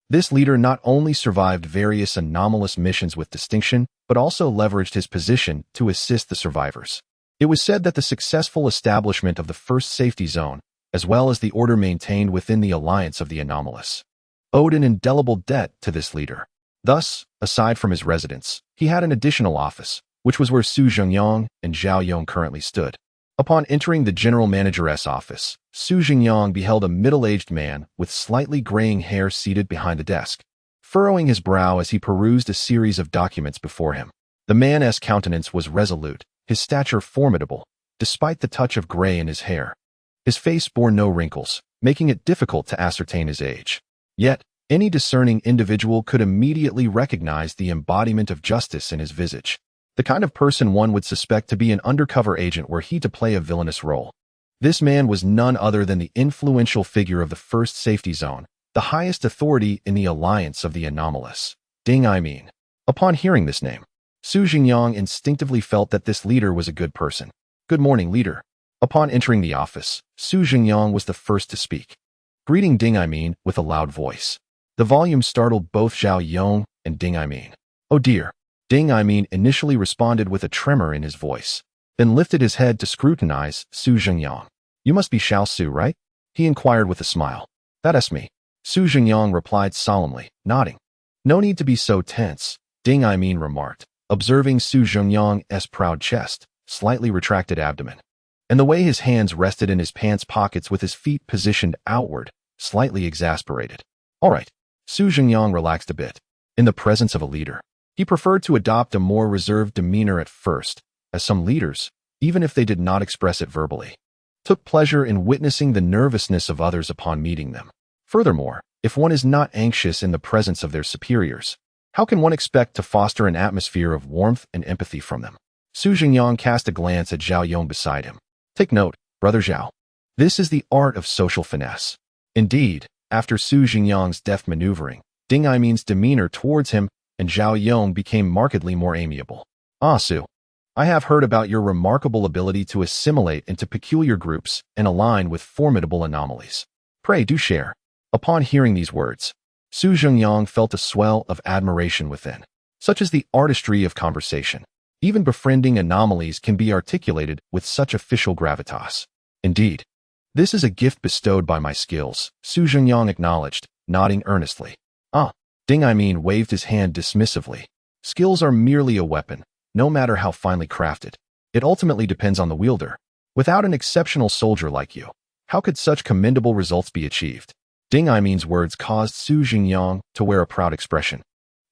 This leader not only survived various anomalous missions with distinction, but also leveraged his position to assist the survivors. It was said that the successful establishment of the first safety zone, as well as the order maintained within the alliance of the anomalous, owed an indelible debt to this leader. Thus, aside from his residence, he had an additional office, which was where Su Zhengyang and Zhao Yong currently stood. Upon entering the general manager's office, Su Zhengyang beheld a middle-aged man with slightly graying hair seated behind the desk, furrowing his brow as he perused a series of documents before him. The man's countenance was resolute, his stature formidable, despite the touch of gray in his hair. His face bore no wrinkles, making it difficult to ascertain his age. Yet, any discerning individual could immediately recognize the embodiment of justice in his visage. The kind of person one would suspect to be an undercover agent were he to play a villainous role. This man was none other than the influential figure of the first safety zone, the highest authority in the alliance of the anomalous, Ding Aimin. Upon hearing this name, Su Zhengyang instinctively felt that this leader was a good person. Good morning, leader. Upon entering the office, Su Zhengyang was the first to speak, greeting Ding Aimin with a loud voice. The volume startled both Zhao Yong and Ding Aimin. Oh dear. Ding Aimin initially responded with a tremor in his voice, then lifted his head to scrutinize Su Zhengyang. You must be Xiao Su, right? He inquired with a smile. That's me. Su Zhengyang replied solemnly, nodding. No need to be so tense, Ding Aimin remarked, observing Su Zhengyang's proud chest, slightly retracted abdomen, and the way his hands rested in his pants pockets with his feet positioned outward, slightly exasperated. All right. Su Zhengyang relaxed a bit. In the presence of a leader, he preferred to adopt a more reserved demeanor at first, as some leaders, even if they did not express it verbally, took pleasure in witnessing the nervousness of others upon meeting them. Furthermore, if one is not anxious in the presence of their superiors, how can one expect to foster an atmosphere of warmth and empathy from them? Su Zhengyang cast a glance at Zhao Yong beside him. Take note, brother Zhao. This is the art of social finesse. Indeed, after Su Zhengyang's deft maneuvering, Ding Aimin's demeanor towards him and Zhao Yong became markedly more amiable. Ah, Su. I have heard about your remarkable ability to assimilate into peculiar groups and align with formidable anomalies. Pray do share. Upon hearing these words, Su Zhengyang felt a swell of admiration within. Such is the artistry of conversation. Even befriending anomalies can be articulated with such official gravitas. Indeed, this is a gift bestowed by my skills, Su Zhengyang acknowledged, nodding earnestly. Ah. Ding Aimin waved his hand dismissively. Skills are merely a weapon, no matter how finely crafted. It ultimately depends on the wielder. Without an exceptional soldier like you, how could such commendable results be achieved? Ding Aimin's words caused Su Zhengyang to wear a proud expression,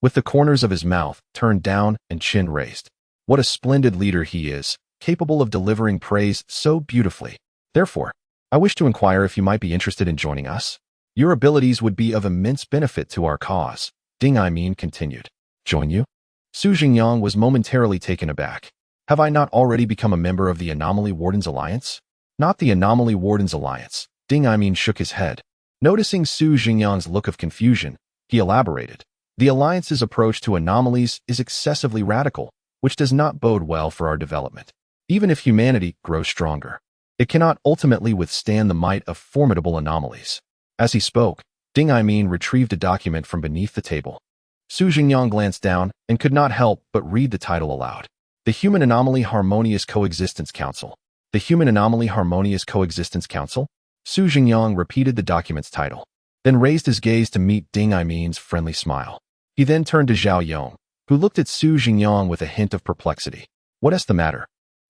with the corners of his mouth turned down and chin raised. What a splendid leader he is, capable of delivering praise so beautifully. Therefore, I wish to inquire if you might be interested in joining us. Your abilities would be of immense benefit to our cause, Ding Aimin continued. Join you? Su Zhengyang was momentarily taken aback. Have I not already become a member of the Anomaly Wardens Alliance? Not the Anomaly Wardens Alliance, Ding Aimin shook his head. Noticing Su Zhengyang's look of confusion, he elaborated. The Alliance's approach to anomalies is excessively radical, which does not bode well for our development. Even if humanity grows stronger, it cannot ultimately withstand the might of formidable anomalies. As he spoke, Ding Aimin retrieved a document from beneath the table. Su Zhengyang glanced down and could not help but read the title aloud. The Human Anomaly Harmonious Coexistence Council. The Human Anomaly Harmonious Coexistence Council? Su Zhengyang repeated the document's title, then raised his gaze to meet Ding Aimin's friendly smile. He then turned to Zhao Yong, who looked at Su Zhengyang with a hint of perplexity. What is the matter?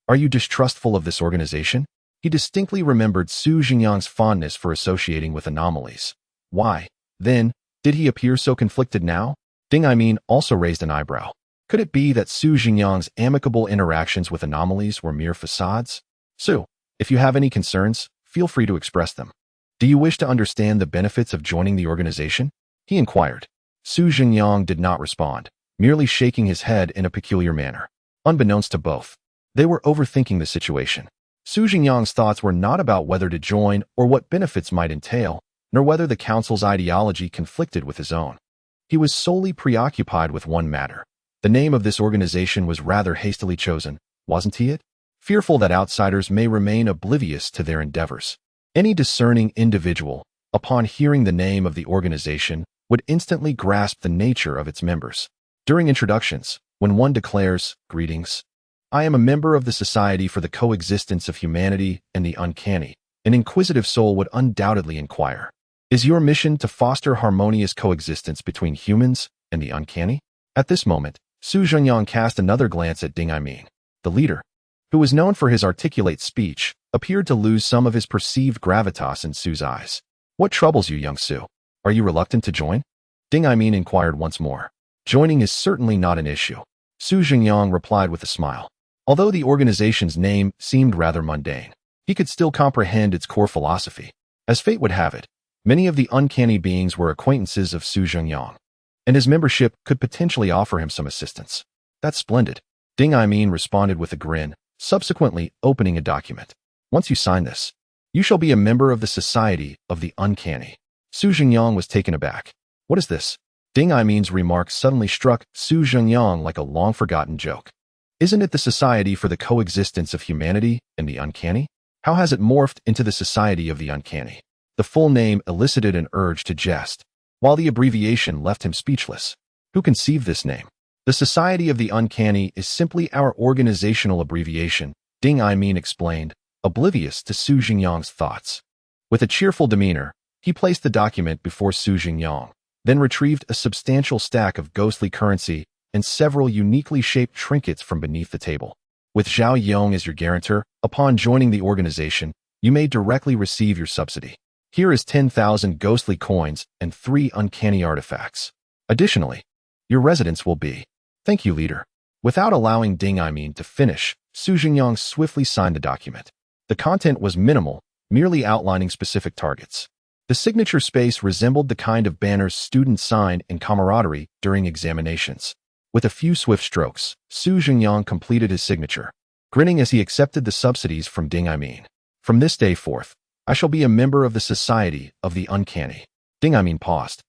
Are you distrustful of this organization? He distinctly remembered Su Zhengyang's fondness for associating with anomalies. Why, then, did he appear so conflicted now? Ding Aimin also raised an eyebrow. Could it be that Su Zhengyang's amicable interactions with anomalies were mere facades? Su, if you have any concerns, feel free to express them. Do you wish to understand the benefits of joining the organization? He inquired. Su Zhengyang did not respond, merely shaking his head in a peculiar manner. Unbeknownst to both, they were overthinking the situation. Su Zhengyang's thoughts were not about whether to join or what benefits might entail, nor whether the council's ideology conflicted with his own. He was solely preoccupied with one matter. The name of this organization was rather hastily chosen, wasn't he it? Fearful that outsiders may remain oblivious to their endeavors. Any discerning individual, upon hearing the name of the organization, would instantly grasp the nature of its members. During introductions, when one declares, "Greetings, I am a member of the Society for the Coexistence of Humanity and the Uncanny," an inquisitive soul would undoubtedly inquire, "Is your mission to foster harmonious coexistence between humans and the uncanny?" At this moment, Su Zhengyang cast another glance at Ding Aimin. The leader, who was known for his articulate speech, appeared to lose some of his perceived gravitas in Su's eyes. "What troubles you, young Su? Are you reluctant to join?" Ding Aimin inquired once more. "Joining is certainly not an issue," Su Zhengyang replied with a smile. Although the organization's name seemed rather mundane, he could still comprehend its core philosophy. As fate would have it, many of the uncanny beings were acquaintances of Su Zhengyang, and his membership could potentially offer him some assistance. "That's splendid," Ding Aimin responded with a grin, subsequently opening a document. "Once you sign this, you shall be a member of the Society of the Uncanny." Su Zhengyang was taken aback. "What is this?" Ding Aimin's remark suddenly struck Su Zhengyang like a long-forgotten joke. "Isn't it the Society for the Coexistence of Humanity and the Uncanny? How has it morphed into the Society of the Uncanny?" The full name elicited an urge to jest, while the abbreviation left him speechless. Who conceived this name? "The Society of the Uncanny is simply our organizational abbreviation," Ding Aimin explained, oblivious to Su Zhengyang's thoughts. With a cheerful demeanor, he placed the document before Su Zhengyang, then retrieved a substantial stack of ghostly currency and several uniquely shaped trinkets from beneath the table. "With Zhao Yong as your guarantor, upon joining the organization, you may directly receive your subsidy. Here is 10,000 ghostly coins and 3 uncanny artifacts. Additionally, your residence will be..." "Thank you, leader." Without allowing Ding Aimin to finish, Su Zhengyang swiftly signed the document. The content was minimal, merely outlining specific targets. The signature space resembled the kind of banners students sign in camaraderie during examinations. With a few swift strokes, Su Zhengyang completed his signature, grinning as he accepted the subsidies from Ding Aimin. "From this day forth, I shall be a member of the Society of the Uncanny." Ding Aimin paused,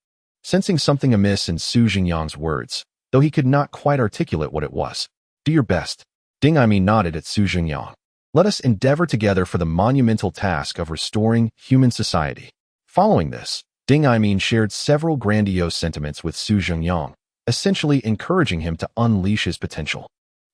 sensing something amiss in Su Zhengyang's words, though he could not quite articulate what it was. "Do your best." Ding Aimin nodded at Su Zhengyang. "Let us endeavor together for the monumental task of restoring human society." Following this, Ding Aimin shared several grandiose sentiments with Su Zhengyang, essentially encouraging him to unleash his potential,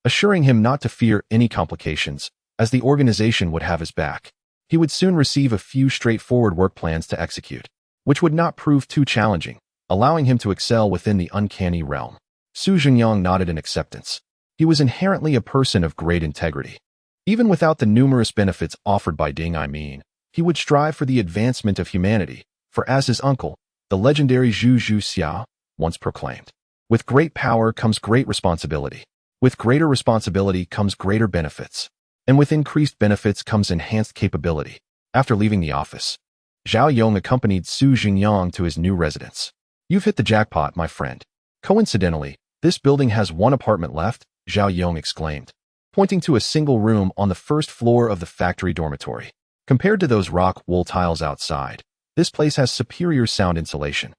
assuring him not to fear any complications, as the organization would have his back. He would soon receive a few straightforward work plans to execute, which would not prove too challenging, allowing him to excel within the uncanny realm. Su Zhengyang nodded in acceptance. He was inherently a person of great integrity. Even without the numerous benefits offered by Ding Aimin, he would strive for the advancement of humanity, for as his uncle, the legendary Zhu Xiao, once proclaimed, "With great power comes great responsibility. With greater responsibility comes greater benefits. And with increased benefits comes enhanced capability." After leaving the office, Zhao Yong accompanied Su Zhengyang to his new residence. "You've hit the jackpot, my friend. Coincidentally, this building has one apartment left," Zhao Yong exclaimed, pointing to a single room on the first floor of the factory dormitory. "Compared to those rock wool tiles outside, this place has superior sound insulation,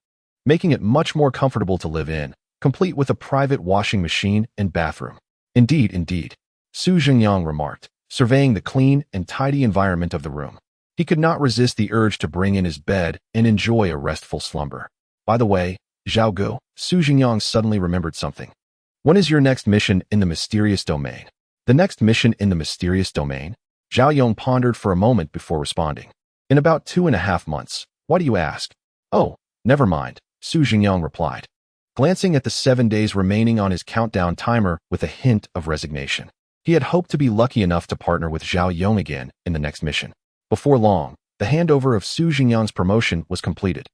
making it much more comfortable to live in, complete with a private washing machine and bathroom." "Indeed, indeed," Su Zhengyang remarked, surveying the clean and tidy environment of the room. He could not resist the urge to bring in his bed and enjoy a restful slumber. "By the way, Zhao Gu," Su Zhengyang suddenly remembered something. "When is your next mission in the mysterious domain?" "The next mission in the mysterious domain?" Zhao Yong pondered for a moment before responding. "In about 2.5 months. Why do you ask?" "Oh, never mind," Su Zhengyang replied, glancing at the 7 days remaining on his countdown timer with a hint of resignation. He had hoped to be lucky enough to partner with Zhao Yong again in the next mission. Before long, the handover of Su Zhengyang's promotion was completed.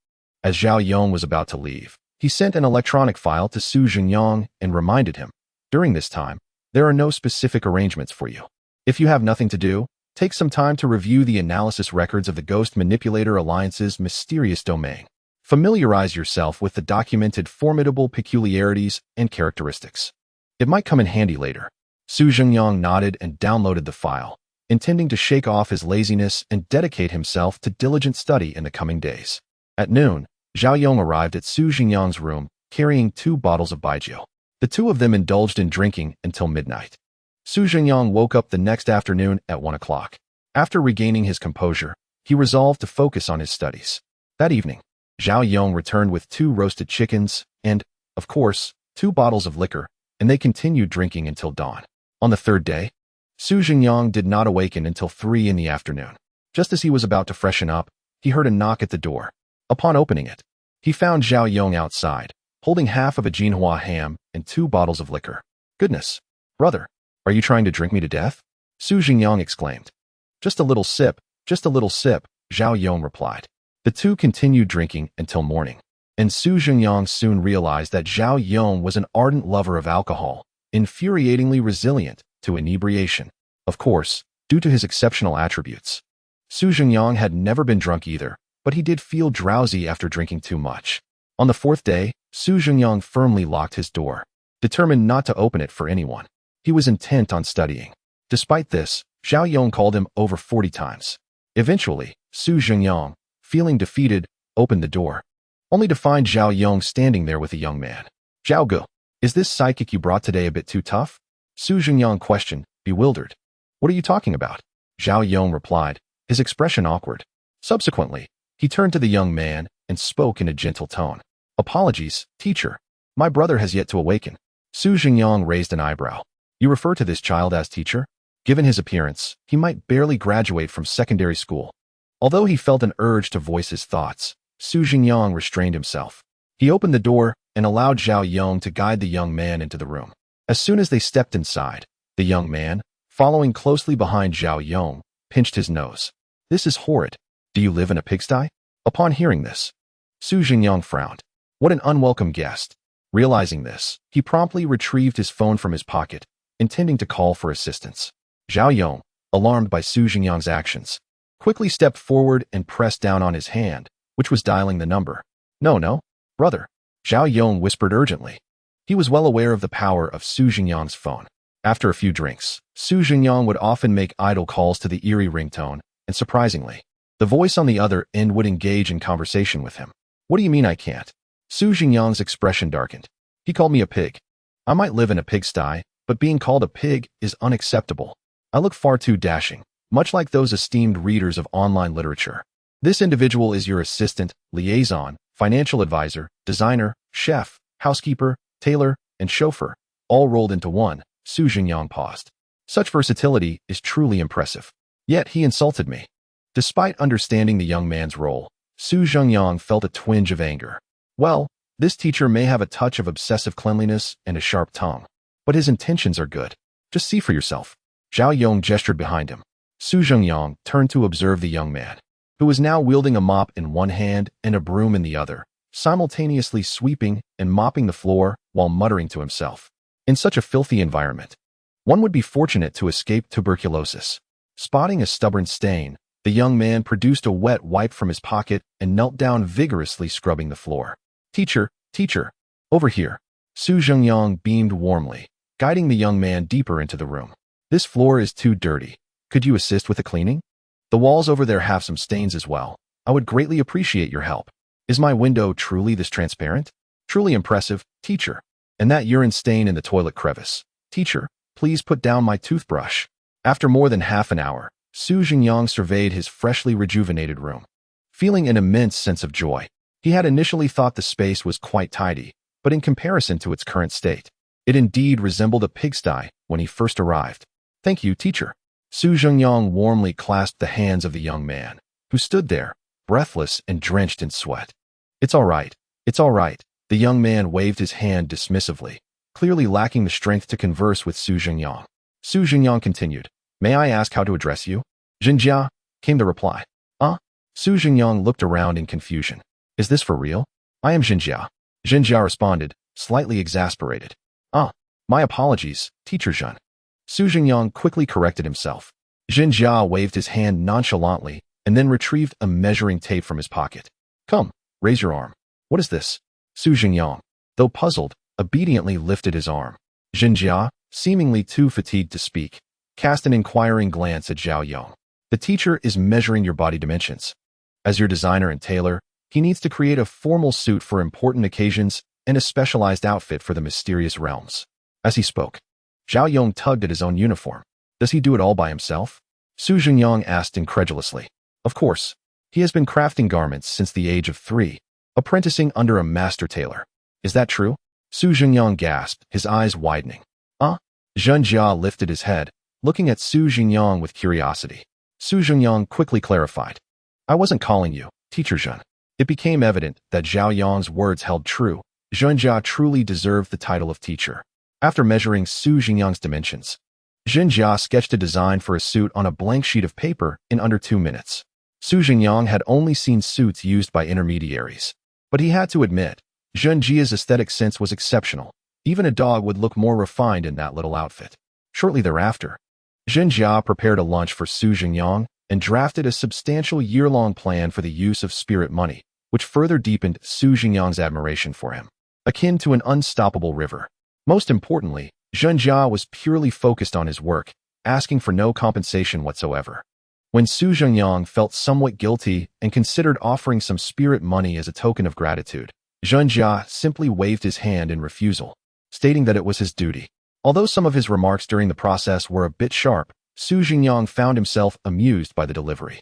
As Zhao Yong was about to leave, he sent an electronic file to Su Zhengyang and reminded him, "During this time, there are no specific arrangements for you. If you have nothing to do, take some time to review the analysis records of the Ghost Manipulator Alliance's mysterious domain. Familiarize yourself with the documented formidable peculiarities and characteristics. It might come in handy later." Su Zhengyang nodded and downloaded the file, intending to shake off his laziness and dedicate himself to diligent study in the coming days. At noon, Zhao Yong arrived at Su Zhengyang's room, carrying 2 bottles of baijiu. The two of them indulged in drinking until midnight. Su Zhengyang woke up the next afternoon at 1 o'clock. After regaining his composure, he resolved to focus on his studies. That evening, Zhao Yong returned with 2 roasted chickens and, of course, 2 bottles of liquor, and they continued drinking until dawn. On the 3rd day, Su Zhengyang did not awaken until 3 in the afternoon. Just as he was about to freshen up, he heard a knock at the door. Upon opening it, he found Zhao Yong outside, holding half of a Jinhua ham and 2 bottles of liquor. "Goodness, brother, are you trying to drink me to death?" Su Zhengyang exclaimed. Just a little sip, Zhao Yong replied. The two continued drinking until morning, and Su Zhengyang soon realized that Zhao Yong was an ardent lover of alcohol, infuriatingly resilient to inebriation. Of course, due to his exceptional attributes. Su Zhengyang had never been drunk either, but he did feel drowsy after drinking too much. On the 4th day, Su Zhengyang firmly locked his door, determined not to open it for anyone. He was intent on studying. Despite this, Zhao Yong called him over 40 times. Eventually, Su Zhengyang, feeling defeated, opened the door, only to find Zhao Yong standing there with a young man. "Zhao Ge, is this psychic you brought today a bit too tough?" Su Zhengyang questioned, bewildered. "What are you talking about?" Zhao Yong replied, his expression awkward. Subsequently, he turned to the young man and spoke in a gentle tone. "Apologies, teacher. My brother has yet to awaken." Su Zhengyang raised an eyebrow. "You refer to this child as teacher?" Given his appearance, he might barely graduate from secondary school. Although he felt an urge to voice his thoughts, Su Zhengyang restrained himself. He opened the door and allowed Zhao Yong to guide the young man into the room. As soon as they stepped inside, the young man, following closely behind Zhao Yong, pinched his nose. "This is horrid. Do you live in a pigsty?" Upon hearing this, Su Zhengyang frowned. What an unwelcome guest. Realizing this, he promptly retrieved his phone from his pocket, intending to call for assistance. Zhao Yong, alarmed by Su Zhengyang's actions, quickly stepped forward and pressed down on his hand, which was dialing the number. No, brother," Zhao Yong whispered urgently. He was well aware of the power of Su Zhengyang's phone. After a few drinks, Su Zhengyang would often make idle calls to the eerie ringtone, and surprisingly, the voice on the other end would engage in conversation with him. "What do you mean I can't?" Su Zhengyang's expression darkened. "He called me a pig. I might live in a pigsty, but being called a pig is unacceptable. I look far too dashing, much like those esteemed readers of online literature. This individual is your assistant, liaison, financial advisor, designer, chef, housekeeper, tailor, and chauffeur, all rolled into one." Su Zhengyang paused. "Such versatility is truly impressive. Yet he insulted me." Despite understanding the young man's role, Su Zhengyang felt a twinge of anger. Well, this teacher may have a touch of obsessive cleanliness and a sharp tongue, but his intentions are good. Just see for yourself. Zhao Yong gestured behind him. Su Zhengyang turned to observe the young man, who was now wielding a mop in one hand and a broom in the other, simultaneously sweeping and mopping the floor while muttering to himself. In such a filthy environment, one would be fortunate to escape tuberculosis. Spotting a stubborn stain, the young man produced a wet wipe from his pocket and knelt down vigorously scrubbing the floor. Teacher, over here." Su Zhengyang beamed warmly, guiding the young man deeper into the room. "This floor is too dirty. Could you assist with the cleaning? The walls over there have some stains as well. I would greatly appreciate your help. Is my window truly this transparent?" "Truly impressive, teacher. And that urine stain in the toilet crevice. Teacher, please put down my toothbrush." After more than half an hour, Su Zhengyang surveyed his freshly rejuvenated room, feeling an immense sense of joy. He had initially thought the space was quite tidy, but in comparison to its current state, it indeed resembled a pigsty when he first arrived. "Thank you, teacher." Su Zhengyang warmly clasped the hands of the young man, who stood there, breathless and drenched in sweat. It's all right. The young man waved his hand dismissively, clearly lacking the strength to converse with Su Zhengyang. Su Zhengyang continued. May I ask how to address you? Zhengjia, came the reply. Su Zhengyang looked around in confusion. Is this for real? I am Zhengjia. Zhengjia responded, slightly exasperated. My apologies, Teacher Zhen. Su Zhengyang quickly corrected himself. Zhengjia waved his hand nonchalantly and then retrieved a measuring tape from his pocket. Come, raise your arm. What is this? Su Zhengyang, though puzzled, obediently lifted his arm. Zhengjia, seemingly too fatigued to speak, cast an inquiring glance at Zhao Yong. The teacher is measuring your body dimensions. As your designer and tailor, he needs to create a formal suit for important occasions and a specialized outfit for the mysterious realms. As he spoke, Zhao Yong tugged at his own uniform. Does he do it all by himself? Su Zhengyang asked incredulously. Of course. He has been crafting garments since the age of 3, apprenticing under a master tailor. Is that true? Su Zhengyang gasped, his eyes widening. Zhengjia lifted his head, looking at Su Zhengyang with curiosity. Su Zhengyang quickly clarified. I wasn't calling you, Teacher Zhen. It became evident that Zhao Yong's words held true. Zhengjia truly deserved the title of teacher. After measuring Su Zhengyang's dimensions, Zhengjia sketched a design for a suit on a blank sheet of paper in under 2 minutes. Su Zhengyang had only seen suits used by intermediaries, but he had to admit, Zhengjia's aesthetic sense was exceptional. Even a dog would look more refined in that little outfit. Shortly thereafter, Zhengjia prepared a lunch for Su Zhengyang and drafted a substantial year-long plan for the use of spirit money, which further deepened Su Zhengyang's admiration for him, akin to an unstoppable river. Most importantly, Zhengjia was purely focused on his work, asking for no compensation whatsoever. When Su Zhengyang felt somewhat guilty and considered offering some spirit money as a token of gratitude, Zhengjia simply waved his hand in refusal, stating that it was his duty. Although some of his remarks during the process were a bit sharp, Su Zhengyang found himself amused by the delivery.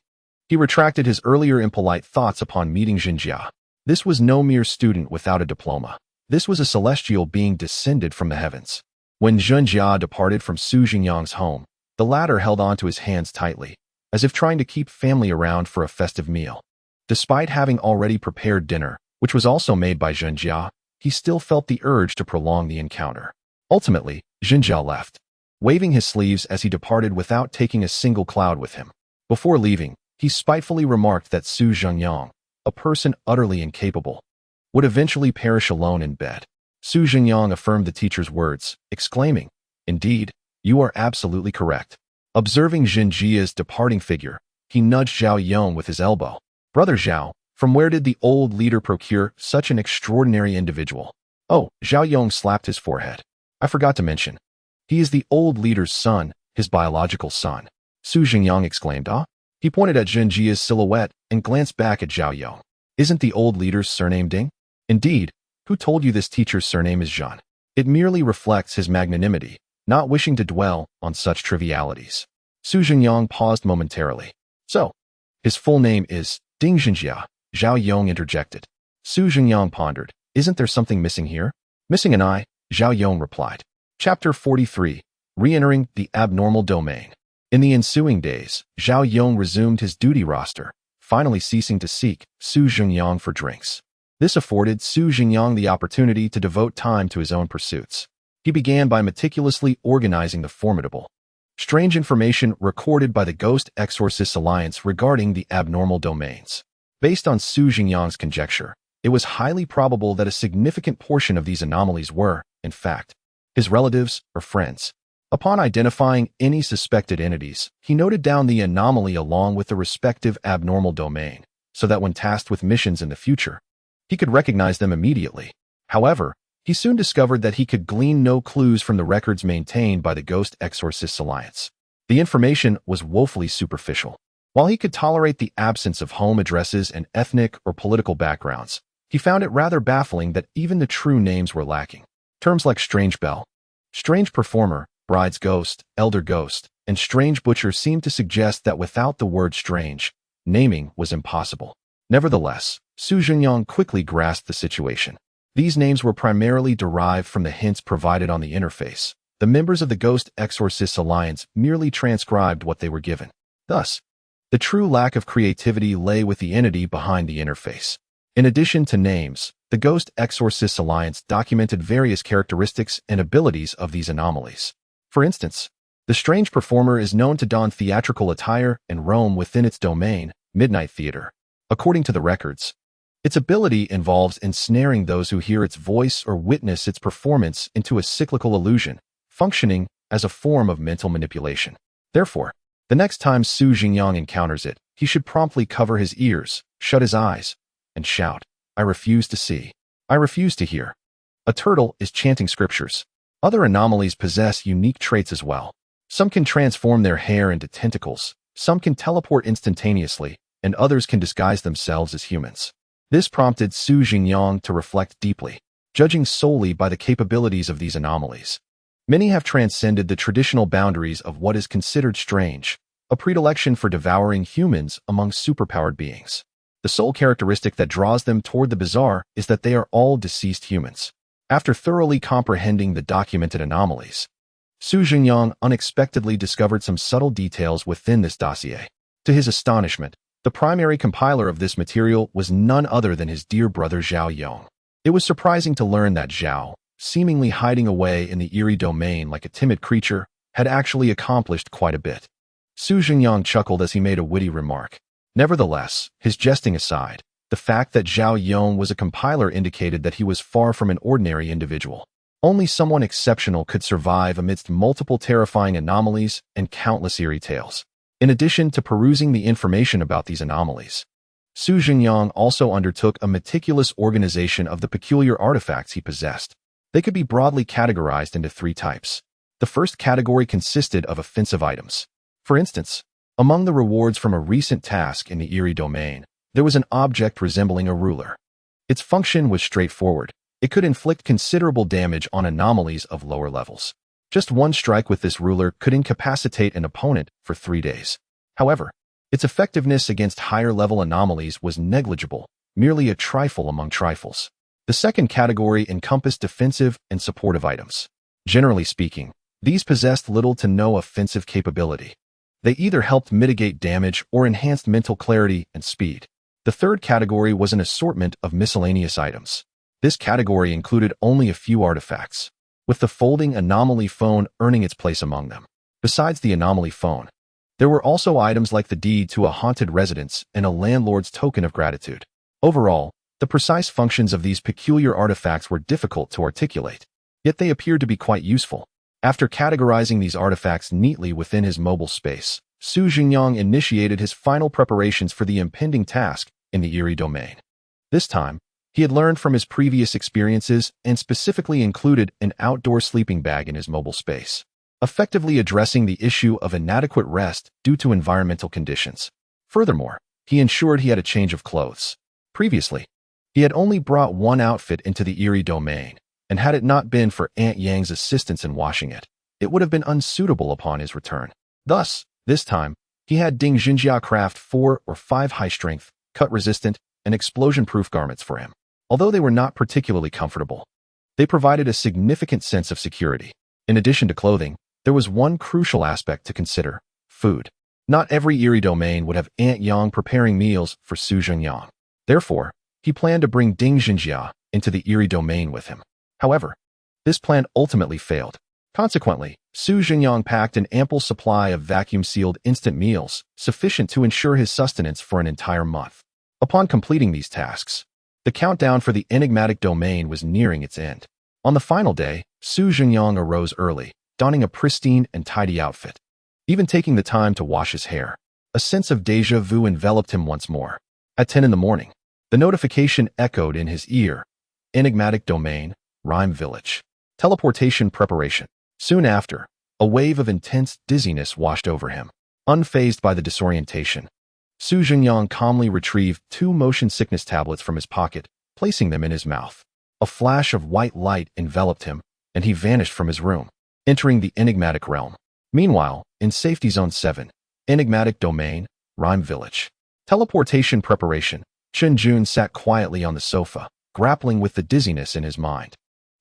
He retracted his earlier impolite thoughts upon meeting Zhengjia. This was no mere student without a diploma. This was a celestial being descended from the heavens. When Zhengjia departed from Su Zhengyang's home, the latter held on to his hands tightly, as if trying to keep family around for a festive meal. Despite having already prepared dinner, which was also made by Zhengjia, he still felt the urge to prolong the encounter. Ultimately, Zhengjia left, waving his sleeves as he departed without taking a single cloud with him. Before leaving, he spitefully remarked that Su Zhengyang, a person utterly incapable, would eventually perish alone in bed. Su Zhengyang affirmed the teacher's words, exclaiming, Indeed, you are absolutely correct. Observing Zhengjia's departing figure, he nudged Zhao Yong with his elbow. Brother Zhao, from where did the old leader procure such an extraordinary individual? Oh, Zhao Yong slapped his forehead. I forgot to mention. He is the old leader's son, his biological son. Su Zhengyang exclaimed, He pointed at Zhengjia's silhouette and glanced back at Zhao Yong. Isn't the old leader's surname Ding? Indeed, who told you this teacher's surname is Zhen? It merely reflects his magnanimity, not wishing to dwell on such trivialities. Su Zhengyang paused momentarily. So, his full name is Ding Zhengjia, Zhao Yong interjected. Su Zhengyang pondered. Isn't there something missing here? Missing an eye, Zhao Yong replied. Chapter 43. Re-entering the abnormal domain. In the ensuing days, Zhao Yong resumed his duty roster, finally ceasing to seek Su Zhengyang for drinks. This afforded Su Zhengyang the opportunity to devote time to his own pursuits. He began by meticulously organizing the formidable, strange information recorded by the Ghost Exorcist Alliance regarding the abnormal domains. Based on Su Zhengyang's conjecture, it was highly probable that a significant portion of these anomalies were, in fact, his relatives or friends. Upon identifying any suspected entities, he noted down the anomaly along with the respective abnormal domain, so that when tasked with missions in the future, he could recognize them immediately. However, he soon discovered that he could glean no clues from the records maintained by the Ghost Exorcist Alliance. The information was woefully superficial. While he could tolerate the absence of home addresses and ethnic or political backgrounds, he found it rather baffling that even the true names were lacking. Terms like strange belle, strange performer, bride's ghost, elder ghost, and strange butcher seemed to suggest that without the word strange, naming was impossible. Nevertheless, Su Zhengyang quickly grasped the situation. These names were primarily derived from the hints provided on the interface. The members of the Ghost Exorcist Alliance merely transcribed what they were given. Thus, the true lack of creativity lay with the entity behind the interface. In addition to names, the Ghost Exorcist Alliance documented various characteristics and abilities of these anomalies. For instance, The strange performer is known to don theatrical attire and roam within its domain, Midnight Theater. According to the records, its ability involves ensnaring those who hear its voice or witness its performance into a cyclical illusion, functioning as a form of mental manipulation. Therefore, the next time Zhengyang encounters it, he should promptly cover his ears, shut his eyes, and shout, "I refuse to see. I refuse to hear." A turtle is chanting scriptures. Other anomalies possess unique traits as well. Some can transform their hair into tentacles, some can teleport instantaneously, and others can disguise themselves as humans. This prompted Zhengyang to reflect deeply, judging solely by the capabilities of these anomalies. Many have transcended the traditional boundaries of what is considered strange, a predilection for devouring humans among superpowered beings. The sole characteristic that draws them toward the bizarre is that they are all deceased humans. After thoroughly comprehending the documented anomalies, Zhengyang unexpectedly discovered some subtle details within this dossier. To his astonishment, the primary compiler of this material was none other than his dear brother Zhao Yong. It was surprising to learn that Zhao, seemingly hiding away in the eerie domain like a timid creature, had actually accomplished quite a bit. Zhengyang chuckled as he made a witty remark. Nevertheless, his jesting aside, the fact that Zhao Yong was a compiler indicated that he was far from an ordinary individual. Only someone exceptional could survive amidst multiple terrifying anomalies and countless eerie tales. In addition to perusing the information about these anomalies, Zhengyang also undertook a meticulous organization of the peculiar artifacts he possessed. They could be broadly categorized into three types. The first category consisted of offensive items. For instance, among the rewards from a recent task in the eerie domain, there was an object resembling a ruler. Its function was straightforward. It could inflict considerable damage on anomalies of lower levels. Just one strike with this ruler could incapacitate an opponent for 3 days. However, its effectiveness against higher-level anomalies was negligible, merely a trifle among trifles. The second category encompassed defensive and supportive items. Generally speaking, these possessed little to no offensive capability. They either helped mitigate damage or enhanced mental clarity and speed. The third category was an assortment of miscellaneous items. This category included only a few artifacts, with the folding anomaly phone earning its place among them. Besides the anomaly phone, there were also items like the deed to a haunted residence and a landlord's token of gratitude. Overall, the precise functions of these peculiar artifacts were difficult to articulate, yet they appeared to be quite useful. After categorizing these artifacts neatly within his mobile space, Zhengyang initiated his final preparations for the impending task in the eerie domain. This time, he had learned from his previous experiences and specifically included an outdoor sleeping bag in his mobile space, effectively addressing the issue of inadequate rest due to environmental conditions. Furthermore, he ensured he had a change of clothes. Previously, he had only brought one outfit into the eerie domain, and had it not been for Aunt Yang's assistance in washing it, it would have been unsuitable upon his return. Thus, this time, he had Ding Xinjia craft 4 or 5 high-strength, cut-resistant, and explosion-proof garments for him. Although they were not particularly comfortable, they provided a significant sense of security. In addition to clothing, there was one crucial aspect to consider: food. Not every eerie domain would have Aunt Yang preparing meals for Zhengyang. Therefore, he planned to bring Ding Xinjia into the eerie domain with him. However, this plan ultimately failed. Consequently, Zhengyang packed an ample supply of vacuum-sealed instant meals, sufficient to ensure his sustenance for an entire month. Upon completing these tasks, the countdown for the enigmatic domain was nearing its end. On the final day, Zhengyang arose early, donning a pristine and tidy outfit, even taking the time to wash his hair. A sense of déjà vu enveloped him once more. At 10 in the morning, the notification echoed in his ear: enigmatic domain, Rhyme Village. Teleportation preparation. Soon after, a wave of intense dizziness washed over him. Unfazed by the disorientation, Zhengyang calmly retrieved 2 motion sickness tablets from his pocket, placing them in his mouth. A flash of white light enveloped him, and he vanished from his room, entering the enigmatic realm. Meanwhile, in Safety Zone 7, enigmatic domain, Rhyme Village. Teleportation preparation. Chen Jun sat quietly on the sofa, grappling with the dizziness in his mind.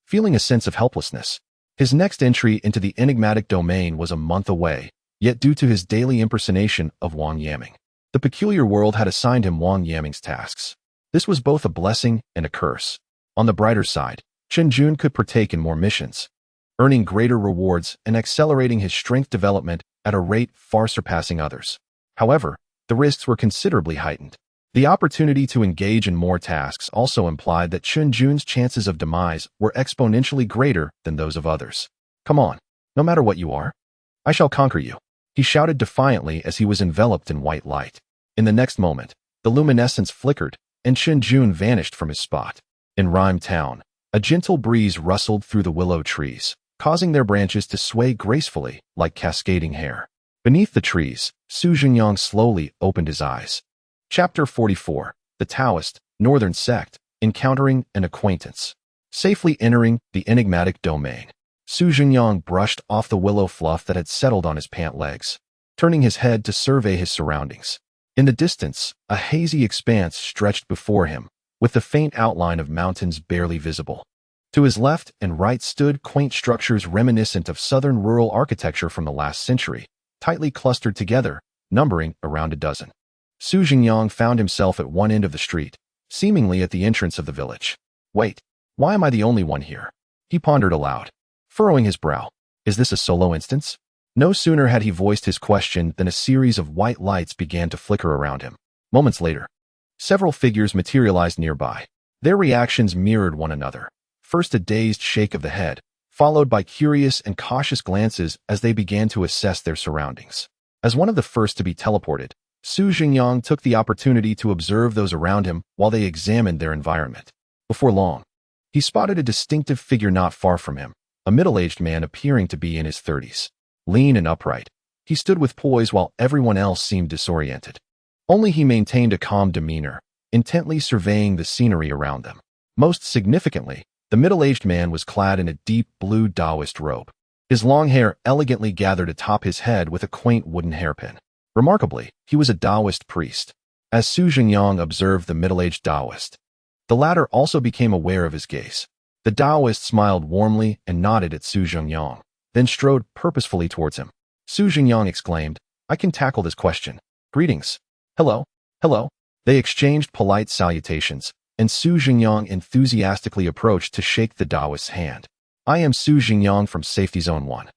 Feeling a sense of helplessness, his next entry into the enigmatic domain was a month away, yet due to his daily impersonation of Wang Yaming, the peculiar world had assigned him Wang Yaming's tasks. This was both a blessing and a curse. On the brighter side, Chen Jun could partake in more missions. earning greater rewards and accelerating his strength development at a rate far surpassing others. However, the risks were considerably heightened. The opportunity to engage in more tasks also implied that Chunjun's chances of demise were exponentially greater than those of others. "Come on, no matter what you are, I shall conquer you," he shouted defiantly as he was enveloped in white light. In the next moment, the luminescence flickered, and Chunjun vanished from his spot. In Rhyme Town, a gentle breeze rustled through the willow trees, causing their branches to sway gracefully like cascading hair. Beneath the trees, Zhengyang slowly opened his eyes. Chapter 44, The Taoist, Northern Sect, Encountering an Acquaintance. Safely entering the enigmatic domain, Zhengyang brushed off the willow fluff that had settled on his pant legs, turning his head to survey his surroundings. In the distance, a hazy expanse stretched before him, with the faint outline of mountains barely visible. To his left and right stood quaint structures reminiscent of southern rural architecture from the last century, tightly clustered together, numbering around a dozen. Zhengyang found himself at one end of the street, seemingly at the entrance of the village. "Wait, why am I the only one here?" he pondered aloud, furrowing his brow. "Is this a solo instance?" No sooner had he voiced his question than a series of white lights began to flicker around him. Moments later, several figures materialized nearby. Their reactions mirrored one another. First a dazed shake of the head, followed by curious and cautious glances as they began to assess their surroundings. As one of the first to be teleported, Zhengyang took the opportunity to observe those around him while they examined their environment. Before long, he spotted a distinctive figure not far from him, a middle-aged man appearing to be in his 30s. Lean and upright, he stood with poise while everyone else seemed disoriented. Only he maintained a calm demeanor, intently surveying the scenery around them. Most significantly, the middle-aged man was clad in a deep blue Taoist robe. His long hair elegantly gathered atop his head with a quaint wooden hairpin. Remarkably, he was a Taoist priest. As Zhengyang observed the middle-aged Taoist, the latter also became aware of his gaze. The Taoist smiled warmly and nodded at Zhengyang, then strode purposefully towards him. Zhengyang exclaimed, "I can tackle this question. Greetings." "Hello, hello." They exchanged polite salutations, and Zhengyang enthusiastically approached to shake the Taoist's hand. "I am Zhengyang from Safety Zone 1.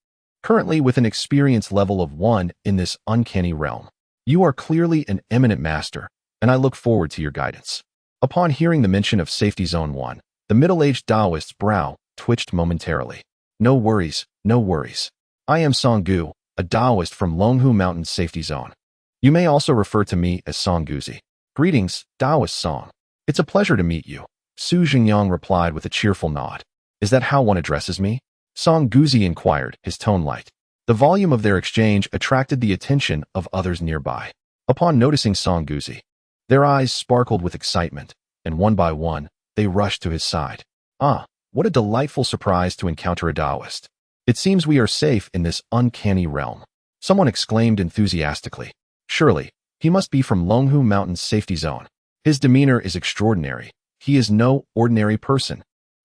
Currently with an experience level of 1 in this uncanny realm. You are clearly an eminent master, and I look forward to your guidance." Upon hearing the mention of Safety Zone 1, the middle-aged Taoist's brow twitched momentarily. No worries, no worries. I am Songgu, a Taoist from Longhu Mountain's Safety Zone. You may also refer to me as Songguzi. Greetings, Taoist Song. It's a pleasure to meet you, Zhengyang replied with a cheerful nod. Is that how one addresses me? Songguzi inquired, his tone light. The volume of their exchange attracted the attention of others nearby. Upon noticing Songguzi, their eyes sparkled with excitement, and one by one, they rushed to his side. "Ah, what a delightful surprise to encounter a Taoist. It seems we are safe in this uncanny realm," someone exclaimed enthusiastically. "Surely, he must be from Longhu Mountain's Safety Zone. His demeanor is extraordinary. He is no ordinary person,"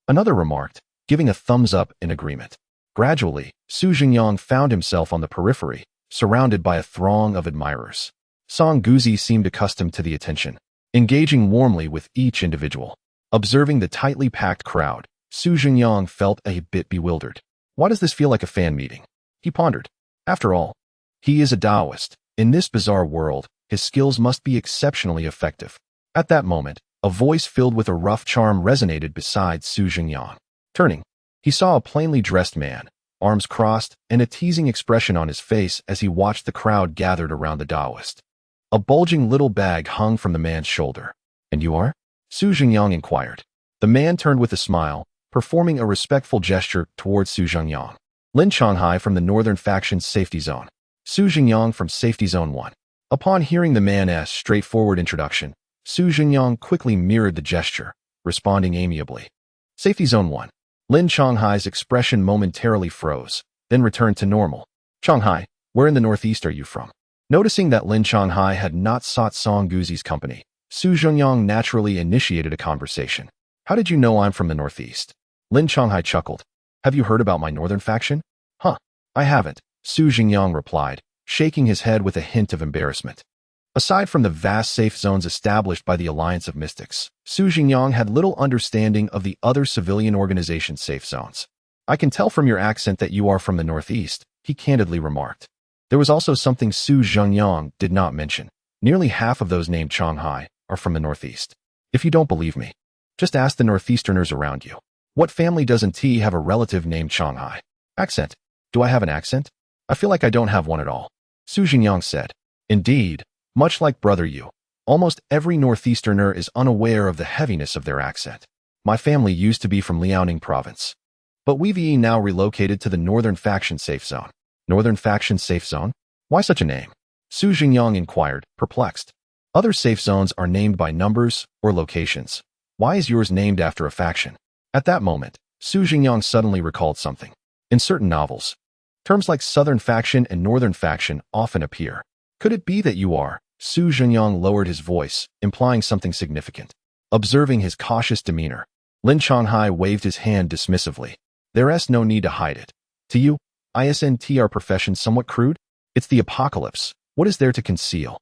another remarked, giving a thumbs up in agreement. Gradually, Zhengyang found himself on the periphery, surrounded by a throng of admirers. Songguzi seemed accustomed to the attention, engaging warmly with each individual. Observing the tightly packed crowd, Zhengyang felt a bit bewildered. Why does this feel like a fan meeting? He pondered. After all, he is a Taoist. In this bizarre world, his skills must be exceptionally effective. At that moment, a voice filled with a rough charm resonated beside Zhengyang. Turning, he saw a plainly dressed man, arms crossed, and a teasing expression on his face as he watched the crowd gathered around the Taoist. A bulging little bag hung from the man's shoulder. "And you are?" Zhengyang inquired. The man turned with a smile, performing a respectful gesture towards Zhengyang. "Lin Changhai from the Northern Faction's Safety Zone. Zhengyang from Safety Zone 1. Upon hearing the man's straightforward introduction, Zhengyang quickly mirrored the gesture, responding amiably. "Safety Zone 1. Lin Changhai's expression momentarily froze, then returned to normal. "Changhai, where in the northeast are you from?" Noticing that Lin Changhai had not sought Songguzi's company, Zhengyang naturally initiated a conversation. "How did you know I'm from the northeast?" Lin Changhai chuckled. "Have you heard about my northern faction?" "Huh, I haven't," Zhengyang replied, shaking his head with a hint of embarrassment. Aside from the vast safe zones established by the Alliance of Mystics, Zhengyang had little understanding of the other civilian organization's safe zones. I can tell from your accent that you are from the Northeast, he candidly remarked. There was also something Zhengyang did not mention. Nearly half of those named Shanghai are from the Northeast. If you don't believe me, just ask the Northeasterners around you. What family doesn't have a relative named Shanghai? Accent. Do I have an accent? I feel like I don't have one at all. Zhengyang said. Indeed, much like brother you, almost every Northeasterner is unaware of the heaviness of their accent. My family used to be from Liaoning province, but we've now relocated to the Northern Faction Safe Zone. Northern Faction Safe Zone? Why such a name? Zhengyang inquired, perplexed. Other safe zones are named by numbers or locations. Why is yours named after a faction? At that moment, Zhengyang suddenly recalled something. In certain novels, terms like Southern Faction and Northern Faction often appear. Could it be that you are? Zhengyang lowered his voice, implying something significant. Observing his cautious demeanor, Lin Shanghai waved his hand dismissively. There's no need to hide it. To you, isn't our profession somewhat crude? It's the apocalypse. What is there to conceal?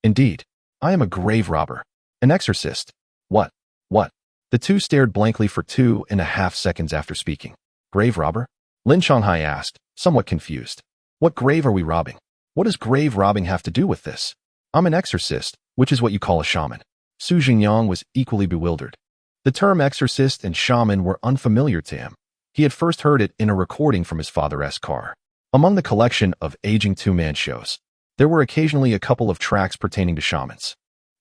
Indeed, I am a grave robber. An exorcist. What? What? The two stared blankly for 2.5 seconds after speaking. Grave robber? Lin Shanghai asked, somewhat confused. What grave are we robbing? What does grave robbing have to do with this? I'm an exorcist, which is what you call a shaman. Zhengyang was equally bewildered. The term exorcist and shaman were unfamiliar to him. He had first heard it in a recording from his father's car. Among the collection of aging two-man shows, there were occasionally a couple of tracks pertaining to shamans.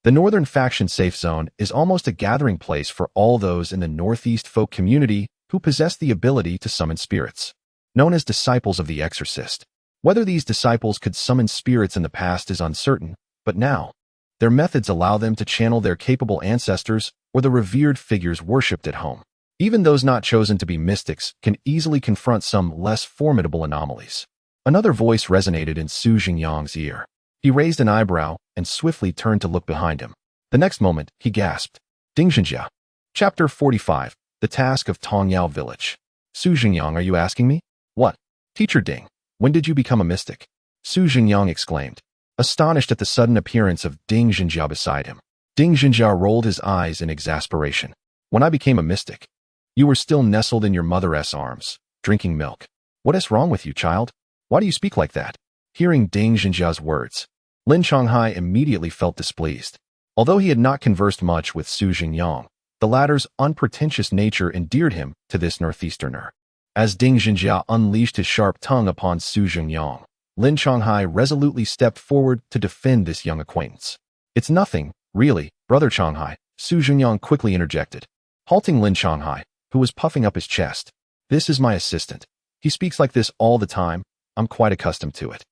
The Northern Faction Safe Zone is almost a gathering place for all those in the Northeast folk community who possess the ability to summon spirits, known as disciples of the exorcist. Whether these disciples could summon spirits in the past is uncertain, but now, their methods allow them to channel their capable ancestors or the revered figures worshipped at home. Even those not chosen to be mystics can easily confront some less formidable anomalies. Another voice resonated in Zhengyang's ear. He raised an eyebrow and swiftly turned to look behind him. The next moment, he gasped. Dingjinjia. Chapter 45. The Task of Tongyao Village. Zhengyang, are you asking me? What? Teacher Ding, when did you become a mystic? Zhengyang exclaimed, astonished at the sudden appearance of Dingjinjia beside him. Dingjinjia rolled his eyes in exasperation. When I became a mystic, you were still nestled in your mother's arms, drinking milk. What is wrong with you, child? Why do you speak like that? Hearing Dingjinjia's words, Lin Shanghai immediately felt displeased. Although he had not conversed much with Zhengyang, the latter's unpretentious nature endeared him to this Northeasterner. As Dingjinjia unleashed his sharp tongue upon Zhengyang, Lin Shanghai resolutely stepped forward to defend this young acquaintance. It's nothing, really, brother Shanghai, Zhengyang quickly interjected, halting Lin Shanghai, who was puffing up his chest. This is my assistant. He speaks like this all the time. I'm quite accustomed to it.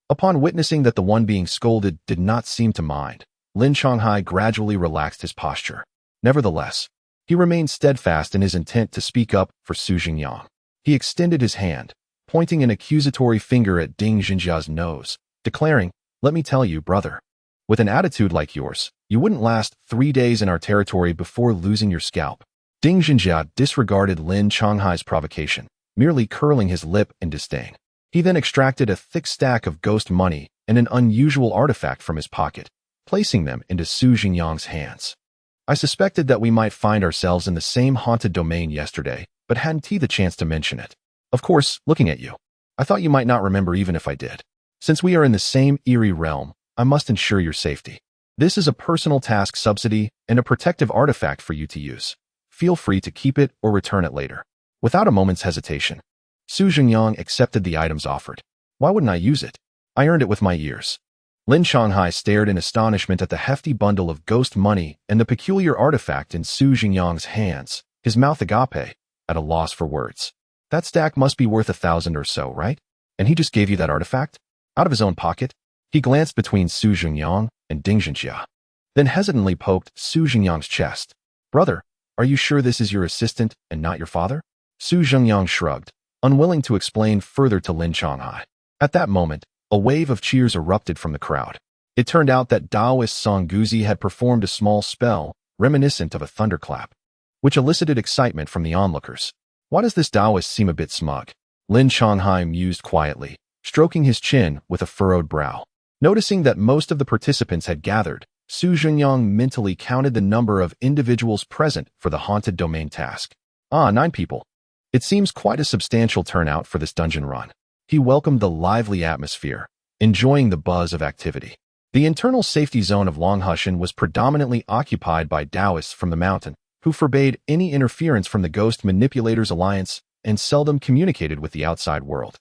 Upon witnessing that the one being scolded did not seem to mind, Lin Shanghai gradually relaxed his posture. Nevertheless, he remained steadfast in his intent to speak up for Zhengyang. He extended his hand, pointing an accusatory finger at Dingjinjia's nose, declaring, let me tell you, brother, with an attitude like yours, you wouldn't last 3 days in our territory before losing your scalp. Dingjinjia disregarded Lin Shanghai's provocation, merely curling his lip in disdain. He then extracted a thick stack of ghost money and an unusual artifact from his pocket, placing them into Zhengyang's hands. I suspected that we might find ourselves in the same haunted domain yesterday, but hadn't the chance to mention it. Of course, looking at you, I thought you might not remember even if I did. Since we are in the same eerie realm, I must ensure your safety. This is a personal task subsidy and a protective artifact for you to use. Feel free to keep it or return it later. Without a moment's hesitation, Zhengyang accepted the items offered. Why wouldn't I use it? I earned it with my ears. Lin Shanghai stared in astonishment at the hefty bundle of ghost money and the peculiar artifact in Zhengyang's hands, his mouth agape, at a loss for words. That stack must be worth 1,000 or so, right? And he just gave you that artifact? Out of his own pocket? He glanced between Zhengyang and Dingjinjia, then hesitantly poked Zhengyang's chest. Brother, are you sure this is your assistant and not your father? Zhengyang shrugged, unwilling to explain further to Lin Shanghai. At that moment, a wave of cheers erupted from the crowd. It turned out that Taoist Songguzi had performed a small spell, reminiscent of a thunderclap, which elicited excitement from the onlookers. Why does this Taoist seem a bit smug? Lin Shanghai mused quietly, stroking his chin with a furrowed brow. Noticing that most of the participants had gathered, Zhengyang mentally counted the number of individuals present for the haunted domain task. 9 people. It seems quite a substantial turnout for this dungeon run. He welcomed the lively atmosphere, enjoying the buzz of activity. The internal safety zone of Longhushan was predominantly occupied by Taoists from the mountain, who forbade any interference from the Ghost Manipulators Alliance and seldom communicated with the outside world.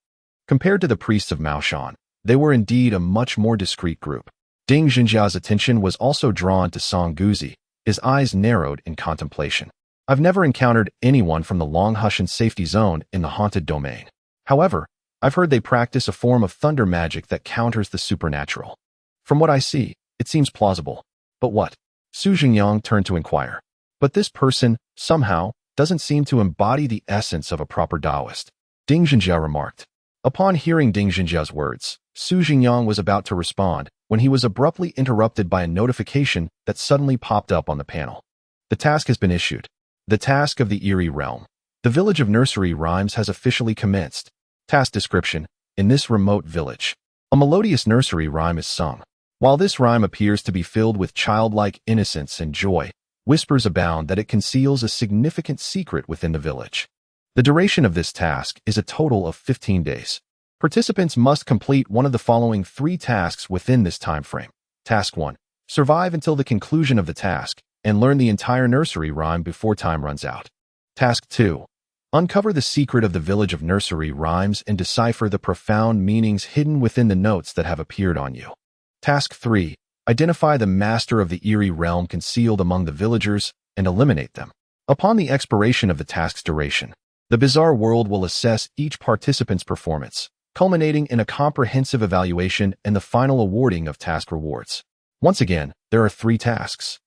Compared to the priests of Maoshan, they were indeed a much more discreet group. Ding Zhenjia's attention was also drawn to Song Guzi, his eyes narrowed in contemplation. I've never encountered anyone from the Longhushan safety zone in the haunted domain. However, I've heard they practice a form of thunder magic that counters the supernatural. From what I see, it seems plausible. But what? Su Zhengyang turned to inquire. But this person, somehow, doesn't seem to embody the essence of a proper Taoist, Ding Zhenjia remarked. Upon hearing Ding Zhenjia's words, Su Zhengyang was about to respond when he was abruptly interrupted by a notification that suddenly popped up on the panel. The task has been issued. The task of the Eerie Realm. The village of nursery rhymes has officially commenced. Task description. In this remote village, a melodious nursery rhyme is sung. While this rhyme appears to be filled with childlike innocence and joy, whispers abound that it conceals a significant secret within the village. The duration of this task is a total of 15 days. Participants must complete one of the following 3 tasks within this time frame. Task 1. Survive until the conclusion of the task and learn the entire nursery rhyme before time runs out. Task 2. Uncover the secret of the village of nursery rhymes and decipher the profound meanings hidden within the notes that have appeared on you. Task 3. Identify the master of the Eerie Realm concealed among the villagers and eliminate them. Upon the expiration of the task's duration, the bizarre world will assess each participant's performance, culminating in a comprehensive evaluation and the final awarding of task rewards. Once again, there are 3 tasks.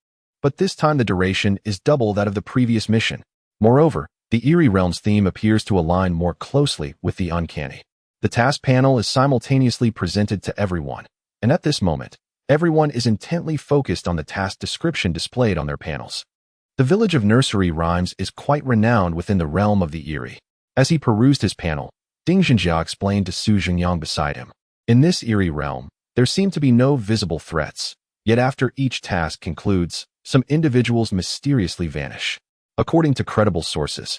But this time the duration is double that of the previous mission. Moreover, the Eerie Realm's theme appears to align more closely with the uncanny. The task panel is simultaneously presented to everyone, and at this moment, everyone is intently focused on the task description displayed on their panels. The village of nursery rhymes is quite renowned within the realm of the Eerie. As he perused his panel, Ding Zhenjia explained to Su Zhengyang beside him. In this Eerie realm, there seem to be no visible threats, yet after each task concludes, some individuals mysteriously vanish. According to credible sources,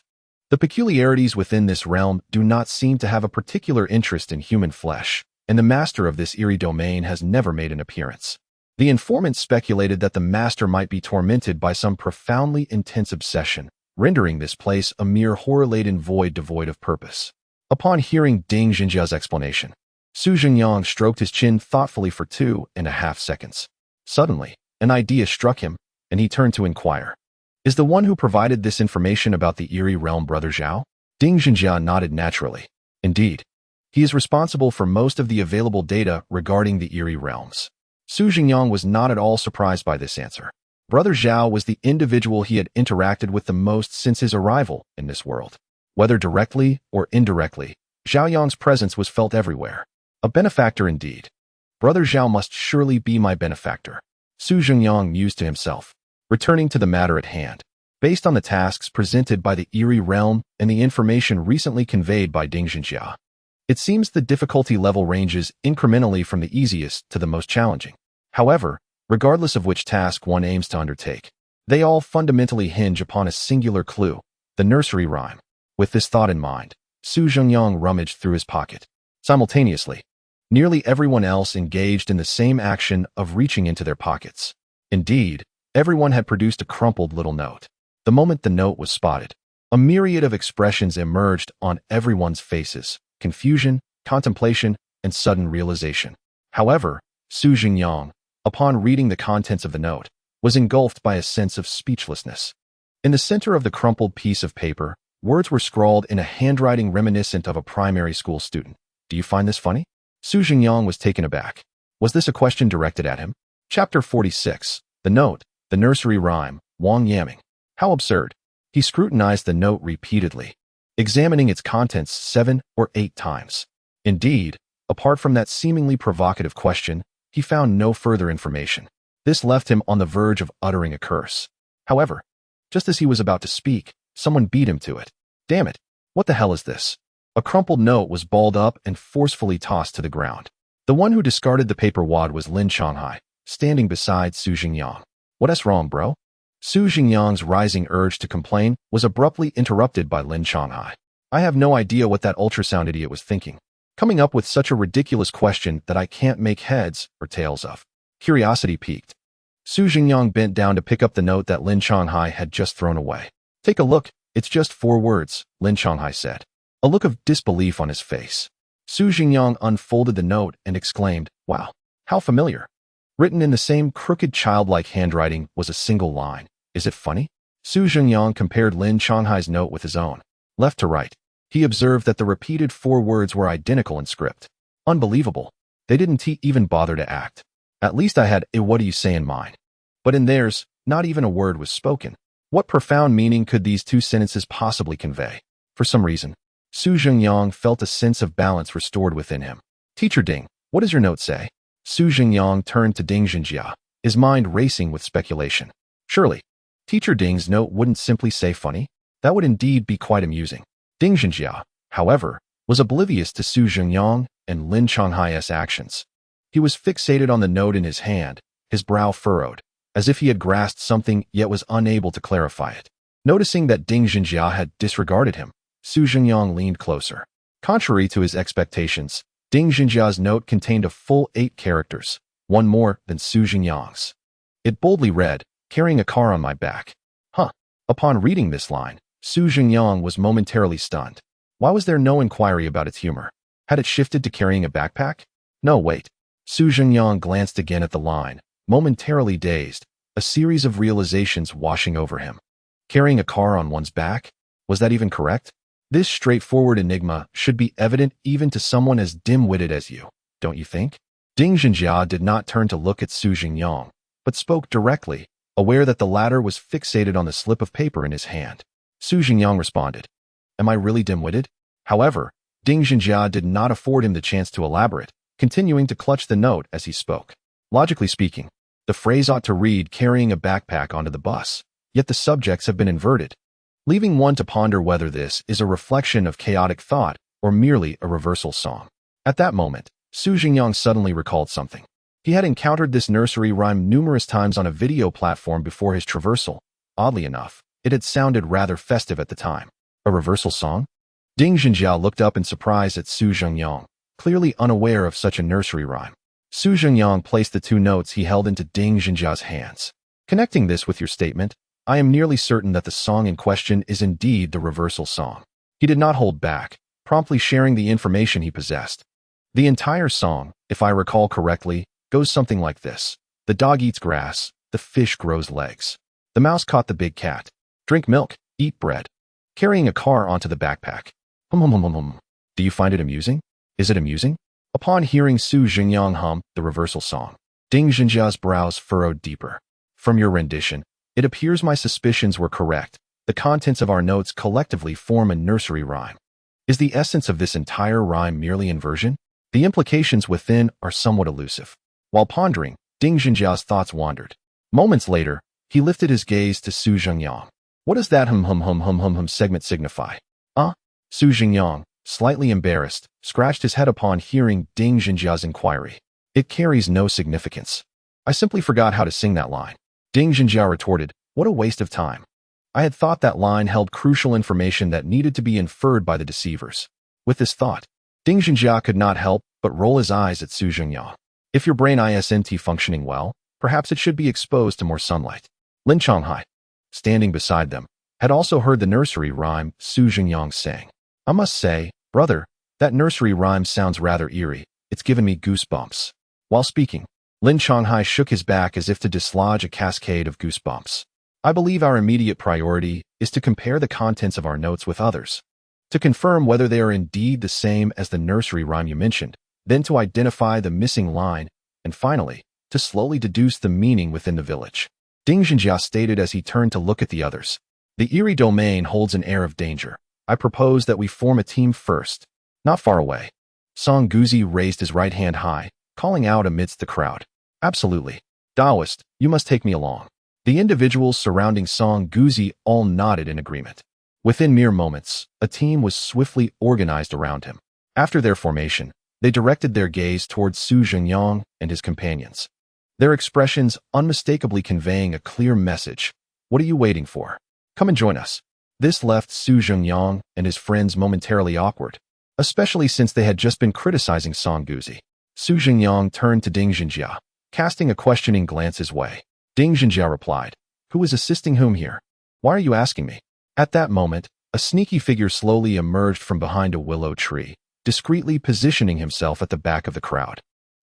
the peculiarities within this realm do not seem to have a particular interest in human flesh, and the master of this Eerie domain has never made an appearance. The informant speculated that the master might be tormented by some profoundly intense obsession, rendering this place a mere horror-laden void devoid of purpose. Upon hearing Ding Zhenjia's explanation, Su Zhengyang stroked his chin thoughtfully for 2.5 seconds. Suddenly, an idea struck him, and he turned to inquire. Is the one who provided this information about the Eerie Realm Brother Zhao? Ding Zhenjia nodded naturally. Indeed, he is responsible for most of the available data regarding the Eerie Realms. Su Zhengyang was not at all surprised by this answer. Brother Zhao was the individual he had interacted with the most since his arrival in this world. Whether directly or indirectly, Zhao Yang's presence was felt everywhere. A benefactor indeed. Brother Zhao must surely be my benefactor, Su Zhengyang mused to himself. Returning to the matter at hand, based on the tasks presented by the Eerie Realm and the information recently conveyed by Ding Zhenjia, it seems the difficulty level ranges incrementally from the easiest to the most challenging. However, regardless of which task one aims to undertake, they all fundamentally hinge upon a singular clue, the nursery rhyme. With this thought in mind, Su Zhengyang rummaged through his pocket. Simultaneously, nearly everyone else engaged in the same action of reaching into their pockets. Indeed, everyone had produced a crumpled little note. The moment the note was spotted, a myriad of expressions emerged on everyone's faces: confusion, contemplation, and sudden realization. However, Su Zhengyang, upon reading the contents of the note, was engulfed by a sense of speechlessness. In the center of the crumpled piece of paper, words were scrawled in a handwriting reminiscent of a primary school student. Do you find this funny? Su Zhengyang was taken aback. Was this a question directed at him? Chapter 46. The Note, the Nursery Rhyme, Wang Yamming. How absurd. He scrutinized the note repeatedly, examining its contents 7 or 8 times. Indeed, apart from that seemingly provocative question, he found no further information. This left him on the verge of uttering a curse. However, just as he was about to speak, someone beat him to it. Damn it, what the hell is this? A crumpled note was balled up and forcefully tossed to the ground. The one who discarded the paper wad was Lin Changhai, standing beside Su Zhengyang. What's wrong, bro? Su Zhengyang's rising urge to complain was abruptly interrupted by Lin Changhai. I have no idea what that ultrasound idiot was thinking, coming up with such a ridiculous question that I can't make heads or tails of. Curiosity piqued. Zhengyang bent down to pick up the note that Lin Changhai had just thrown away. Take a look, it's just 4 words, Lin Changhai said, a look of disbelief on his face. Zhengyang unfolded the note and exclaimed, wow, how familiar. Written in the same crooked childlike handwriting was a single line. Is it funny? Zhengyang compared Lin Changhai's note with his own. Left to right, he observed that the repeated 4 words were identical in script. Unbelievable. They didn't even bother to act. At least I had a what do you say in mind. But in theirs, not even a word was spoken. What profound meaning could these 2 sentences possibly convey? For some reason, Zhengyang felt a sense of balance restored within him. Teacher Ding, what does your note say? Zhengyang turned to Ding Zhenjia, his mind racing with speculation. Surely, Teacher Ding's note wouldn't simply say funny. That would indeed be quite amusing. Ding Zhenjia, however, was oblivious to Zhengyang and Lin Changhai's actions. He was fixated on the note in his hand, his brow furrowed, as if he had grasped something yet was unable to clarify it. Noticing that Ding Zhenjia had disregarded him, Zhengyang leaned closer. Contrary to his expectations, Ding Zhenjia's note contained a full 8 characters, one more than Zhengyang's. It boldly read, carrying a car on my back. Huh. Upon reading this line, Zhengyang was momentarily stunned. Why was there no inquiry about its humor? Had it shifted to carrying a backpack? No, wait. Zhengyang glanced again at the line, momentarily dazed, a series of realizations washing over him. Carrying a car on one's back? Was that even correct? This straightforward enigma should be evident even to someone as dim-witted as you, don't you think? Ding Zhenjia did not turn to look at Zhengyang, but spoke directly, aware that the latter was fixated on the slip of paper in his hand. Zhengyang responded, am I really dim-witted? However, Ding Zhenjia did not afford him the chance to elaborate, continuing to clutch the note as he spoke. Logically speaking, the phrase ought to read carrying a backpack onto the bus, yet the subjects have been inverted, leaving one to ponder whether this is a reflection of chaotic thought or merely a reversal song. At that moment, Zhengyang suddenly recalled something. He had encountered this nursery rhyme numerous times on a video platform before his traversal. Oddly enough, it had sounded rather festive at the time. A reversal song? Ding Zhenjia looked up in surprise at Zhengyang, clearly unaware of such a nursery rhyme. Zhengyang placed the 2 notes he held into Ding Zhenjia's hands. Connecting this with your statement, I am nearly certain that the song in question is indeed the reversal song. He did not hold back, promptly sharing the information he possessed. The entire song, if I recall correctly, goes something like this. The dog eats grass, the fish grows legs. The mouse caught the big cat. Drink milk, eat bread. Carrying a car onto the backpack. Do you find it amusing? Is it amusing? Upon hearing Zhengyang hum the reversal song, Ding Zhenjia's brows furrowed deeper. From your rendition, it appears my suspicions were correct. The contents of our notes collectively form a nursery rhyme. Is the essence of this entire rhyme merely inversion? The implications within are somewhat elusive. While pondering, Ding Zhenjia's thoughts wandered. Moments later, he lifted his gaze to Zhengyang. What does that segment signify? Zhengyang, slightly embarrassed, scratched his head upon hearing Ding Zhenjia's inquiry. It carries no significance. I simply forgot how to sing that line. Ding Zhenjia retorted, what a waste of time. I had thought that line held crucial information that needed to be inferred by the deceivers. With this thought, Ding Zhenjia could not help but roll his eyes at Zhengyang. If your brain isn't functioning well, perhaps it should be exposed to more sunlight. Lin Changhai, standing beside them, had also heard the nursery rhyme Zhengyang sang. I must say, brother, that nursery rhyme sounds rather eerie. It's given me goosebumps. While speaking, Lin Changhai shook his back as if to dislodge a cascade of goosebumps. I believe our immediate priority is to compare the contents of our notes with others, to confirm whether they are indeed the same as the nursery rhyme you mentioned, then to identify the missing line, and finally, to slowly deduce the meaning within the village. Ding Zhenjia stated as he turned to look at the others. The eerie domain holds an air of danger. I propose that we form a team first. Not far away. Song Guzi raised his right hand high, calling out amidst the crowd. Absolutely. Taoist, you must take me along. The individuals surrounding Song Guzi all nodded in agreement. Within mere moments, a team was swiftly organized around him. After their formation, they directed their gaze towards Zhengyang and his companions, their expressions unmistakably conveying a clear message. What are you waiting for? Come and join us. This left Zhengyang and his friends momentarily awkward, especially since they had just been criticizing Song Guzi. Zhengyang turned to Ding Zhenjia, casting a questioning glance his way. Ding Zhenjia replied, "Who is assisting whom here? Why are you asking me?" At that moment, a sneaky figure slowly emerged from behind a willow tree, discreetly positioning himself at the back of the crowd,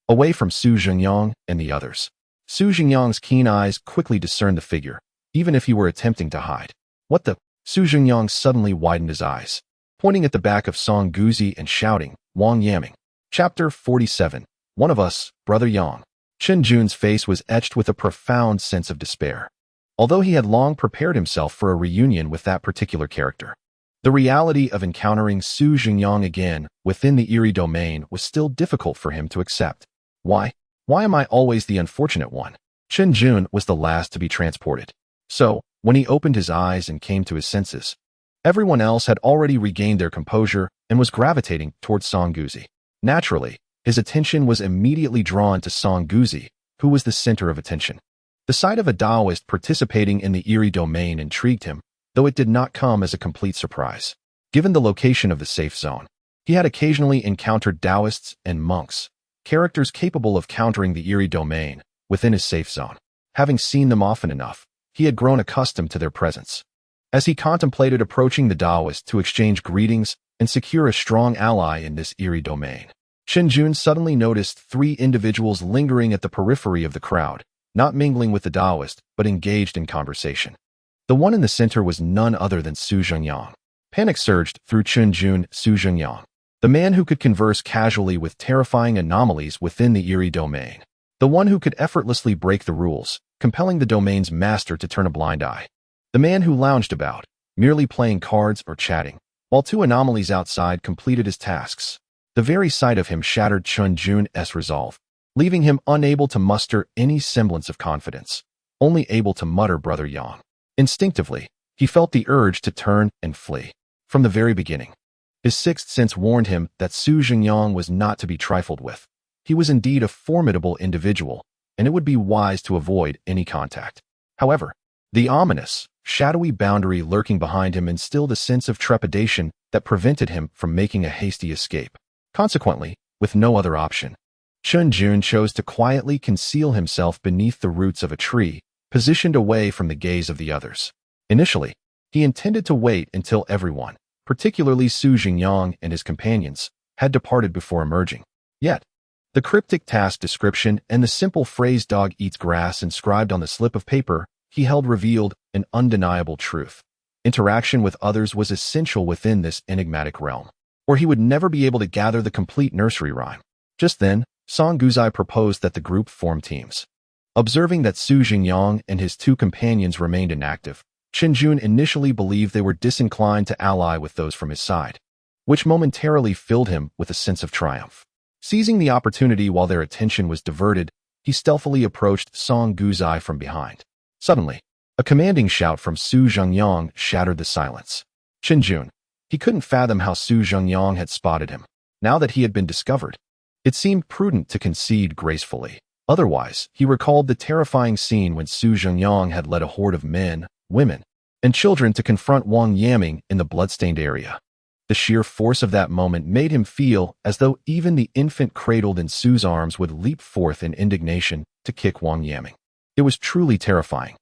away from Zhengyang and the others. Zhengyang's keen eyes quickly discerned the figure, even if he were attempting to hide. "What the?" Zhengyang suddenly widened his eyes, pointing at the back of Song Guzi and shouting, "Wang Yaming." Chapter 47. One of us, Brother Yang. Chen Jun's face was etched with a profound sense of despair. Although he had long prepared himself for a reunion with that particular character, the reality of encountering Zhengyang again within the eerie domain was still difficult for him to accept. Why am I always the unfortunate one? Chen Jun was the last to be transported. So, when he opened his eyes and came to his senses, everyone else had already regained their composure and was gravitating towards Song Guzi. Naturally, his attention was immediately drawn to Song Guzi, who was the center of attention. The sight of a Taoist participating in the eerie domain intrigued him, though it did not come as a complete surprise. Given the location of the safe zone, he had occasionally encountered Taoists and monks, characters capable of countering the eerie domain, within his safe zone. Having seen them often enough, he had grown accustomed to their presence. As he contemplated approaching the Taoist to exchange greetings and secure a strong ally in this eerie domain, Chen Jun suddenly noticed 3 individuals lingering at the periphery of the crowd, not mingling with the Taoist, but engaged in conversation. The one in the center was none other than Zhengyang. Panic surged through Chen Jun. Zhengyang, the man who could converse casually with terrifying anomalies within the eerie domain. The one who could effortlessly break the rules, compelling the domain's master to turn a blind eye. The man who lounged about, merely playing cards or chatting, while 2 anomalies outside completed his tasks. The very sight of him shattered Chen Jun's resolve, leaving him unable to muster any semblance of confidence, only able to mutter Brother Yang. Instinctively, he felt the urge to turn and flee. From the very beginning, his sixth sense warned him that Zhengyang was not to be trifled with. He was indeed a formidable individual, and it would be wise to avoid any contact. However, the ominous, shadowy boundary lurking behind him instilled a sense of trepidation that prevented him from making a hasty escape. Consequently, with no other option, Chen Jun chose to quietly conceal himself beneath the roots of a tree, positioned away from the gaze of the others. Initially, he intended to wait until everyone, particularly Zhengyang and his companions, had departed before emerging. Yet, the cryptic task description and the simple phrase "dog eats grass" inscribed on the slip of paper he held revealed an undeniable truth. Interaction with others was essential within this enigmatic realm, or he would never be able to gather the complete nursery rhyme. Just then, Song Guzi proposed that the group form teams. Observing that Zhengyang and his 2 companions remained inactive, Chen Jun initially believed they were disinclined to ally with those from his side, which momentarily filled him with a sense of triumph. Seizing the opportunity while their attention was diverted, he stealthily approached Song Guzi from behind. Suddenly, a commanding shout from Zhengyang shattered the silence. Chen Jun. He couldn't fathom how Zhengyang had spotted him. Now that he had been discovered, it seemed prudent to concede gracefully. Otherwise, he recalled the terrifying scene when Zhengyang had led a horde of men, women, and children to confront Wang Yaming in the bloodstained area. The sheer force of that moment made him feel as though even the infant cradled in Su's arms would leap forth in indignation to kick Wang Yaming. It was truly terrifying.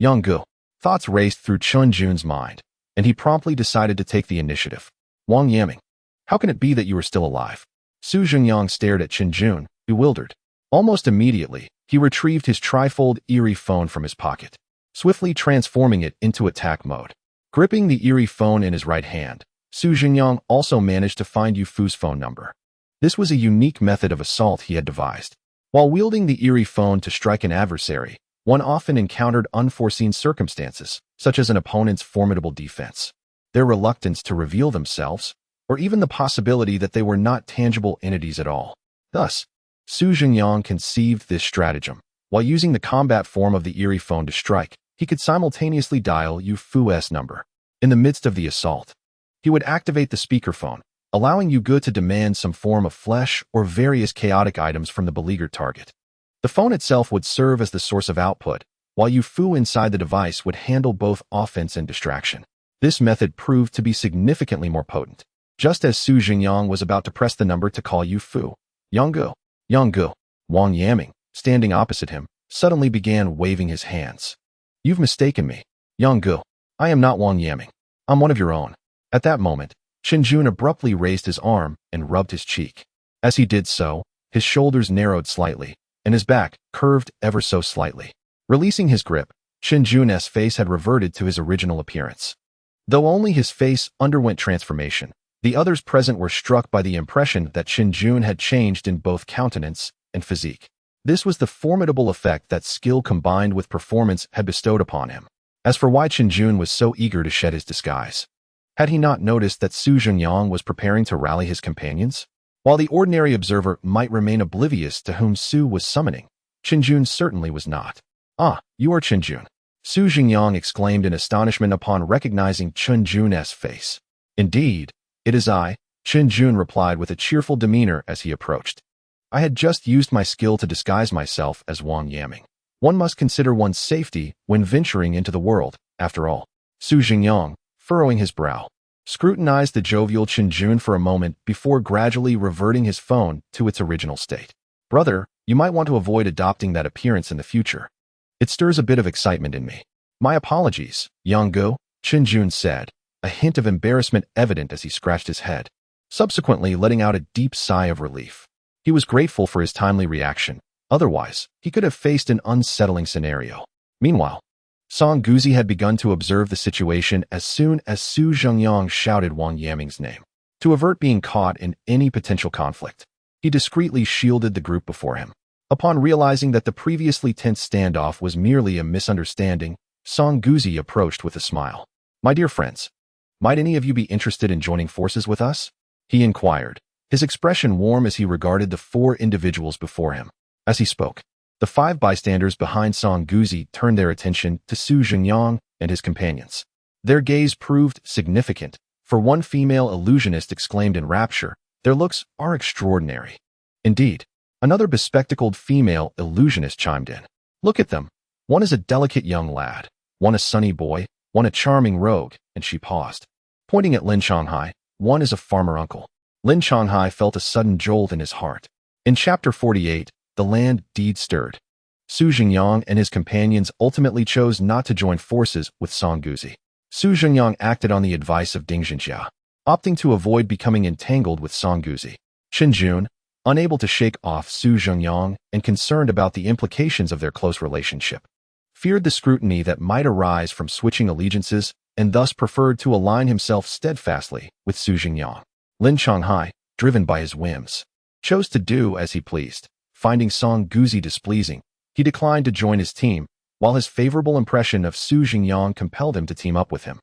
Yang Gu. Thoughts raced through Chen Jun's mind, and he promptly decided to take the initiative. Wang Yaming, how can it be that you are still alive? Zhengyang stared at Chen Jun, bewildered. Almost immediately, he retrieved his trifold eerie phone from his pocket, swiftly transforming it into attack mode. Gripping the eerie phone in his right hand, Zhengyang also managed to find Yu Fu's phone number. This was a unique method of assault he had devised. While wielding the eerie phone to strike an adversary, one often encountered unforeseen circumstances, such as an opponent's formidable defense, their reluctance to reveal themselves, or even the possibility that they were not tangible entities at all. Thus, Zhengyang conceived this stratagem. While using the combat form of the eerie phone to strike, he could simultaneously dial Yu Fu's number. In the midst of the assault, he would activate the speakerphone, allowing Yu Gu to demand some form of flesh or various chaotic items from the beleaguered target. The phone itself would serve as the source of output, while Yu Fu inside the device would handle both offense and distraction. This method proved to be significantly more potent. Just as Su Zhengyang was about to press the number to call Yu Fu, Yanggu, Wang Yaming, standing opposite him, suddenly began waving his hands. You've mistaken me. Yanggu. I am not Wang Yaming. I'm one of your own. At that moment, Qianjun abruptly raised his arm and rubbed his cheek. As he did so, his shoulders narrowed slightly, and his back curved ever so slightly. Releasing his grip, Qianjun's face had reverted to his original appearance. Though only his face underwent transformation, the others present were struck by the impression that Qianjun had changed in both countenance and physique. This was the formidable effect that skill combined with performance had bestowed upon him. As for why Qianjun was so eager to shed his disguise, had he not noticed that Su Zhengyang was preparing to rally his companions? While the ordinary observer might remain oblivious to whom Su was summoning, Qianjun certainly was not. Ah, you are Qianjun. Su Zhengyang exclaimed in astonishment upon recognizing Qianjun's face. Indeed, it is I, Qianjun replied with a cheerful demeanor as he approached. I had just used my skill to disguise myself as Wang Yaming. One must consider one's safety when venturing into the world, after all. Su Zhengyang, furrowing his brow, scrutinized the jovial Qianjun for a moment before gradually reverting his phone to its original state. Brother, you might want to avoid adopting that appearance in the future. It stirs a bit of excitement in me. My apologies, Yanggu, Qianjun said, a hint of embarrassment evident as he scratched his head, subsequently letting out a deep sigh of relief. He was grateful for his timely reaction. Otherwise, he could have faced an unsettling scenario. Meanwhile, Song Guzi had begun to observe the situation as soon as Su Zhengyang shouted Wang Yaming's name. To avert being caught in any potential conflict, he discreetly shielded the group before him. Upon realizing that the previously tense standoff was merely a misunderstanding, Song Guzi approached with a smile. My dear friends, might any of you be interested in joining forces with us? He inquired, his expression warm as he regarded the four individuals before him. As he spoke, the five bystanders behind Song Guzi turned their attention to Su Zhengyang and his companions. Their gaze proved significant, for one female illusionist exclaimed in rapture, "Their looks are extraordinary." Indeed, another bespectacled female illusionist chimed in. "Look at them. One is a delicate young lad, one a sunny boy, one a charming rogue," and she paused. Pointing at Lin Changhai, "One is a farmer uncle." Lin Changhai felt a sudden jolt in his heart. In Chapter 48, the land deed stirred. Su Zhengyang and his companions ultimately chose not to join forces with Song Guzi. Su Zhengyang acted on the advice of Ding Zhenjia, opting to avoid becoming entangled with Song Guzi. Qianjun, unable to shake off Su Zhengyang and concerned about the implications of their close relationship, feared the scrutiny that might arise from switching allegiances and thus preferred to align himself steadfastly with Su Zhengyang. Lin Changhai, driven by his whims, chose to do as he pleased. Finding Song Guzi displeasing, he declined to join his team, while his favorable impression of Su Zhengyang compelled him to team up with him.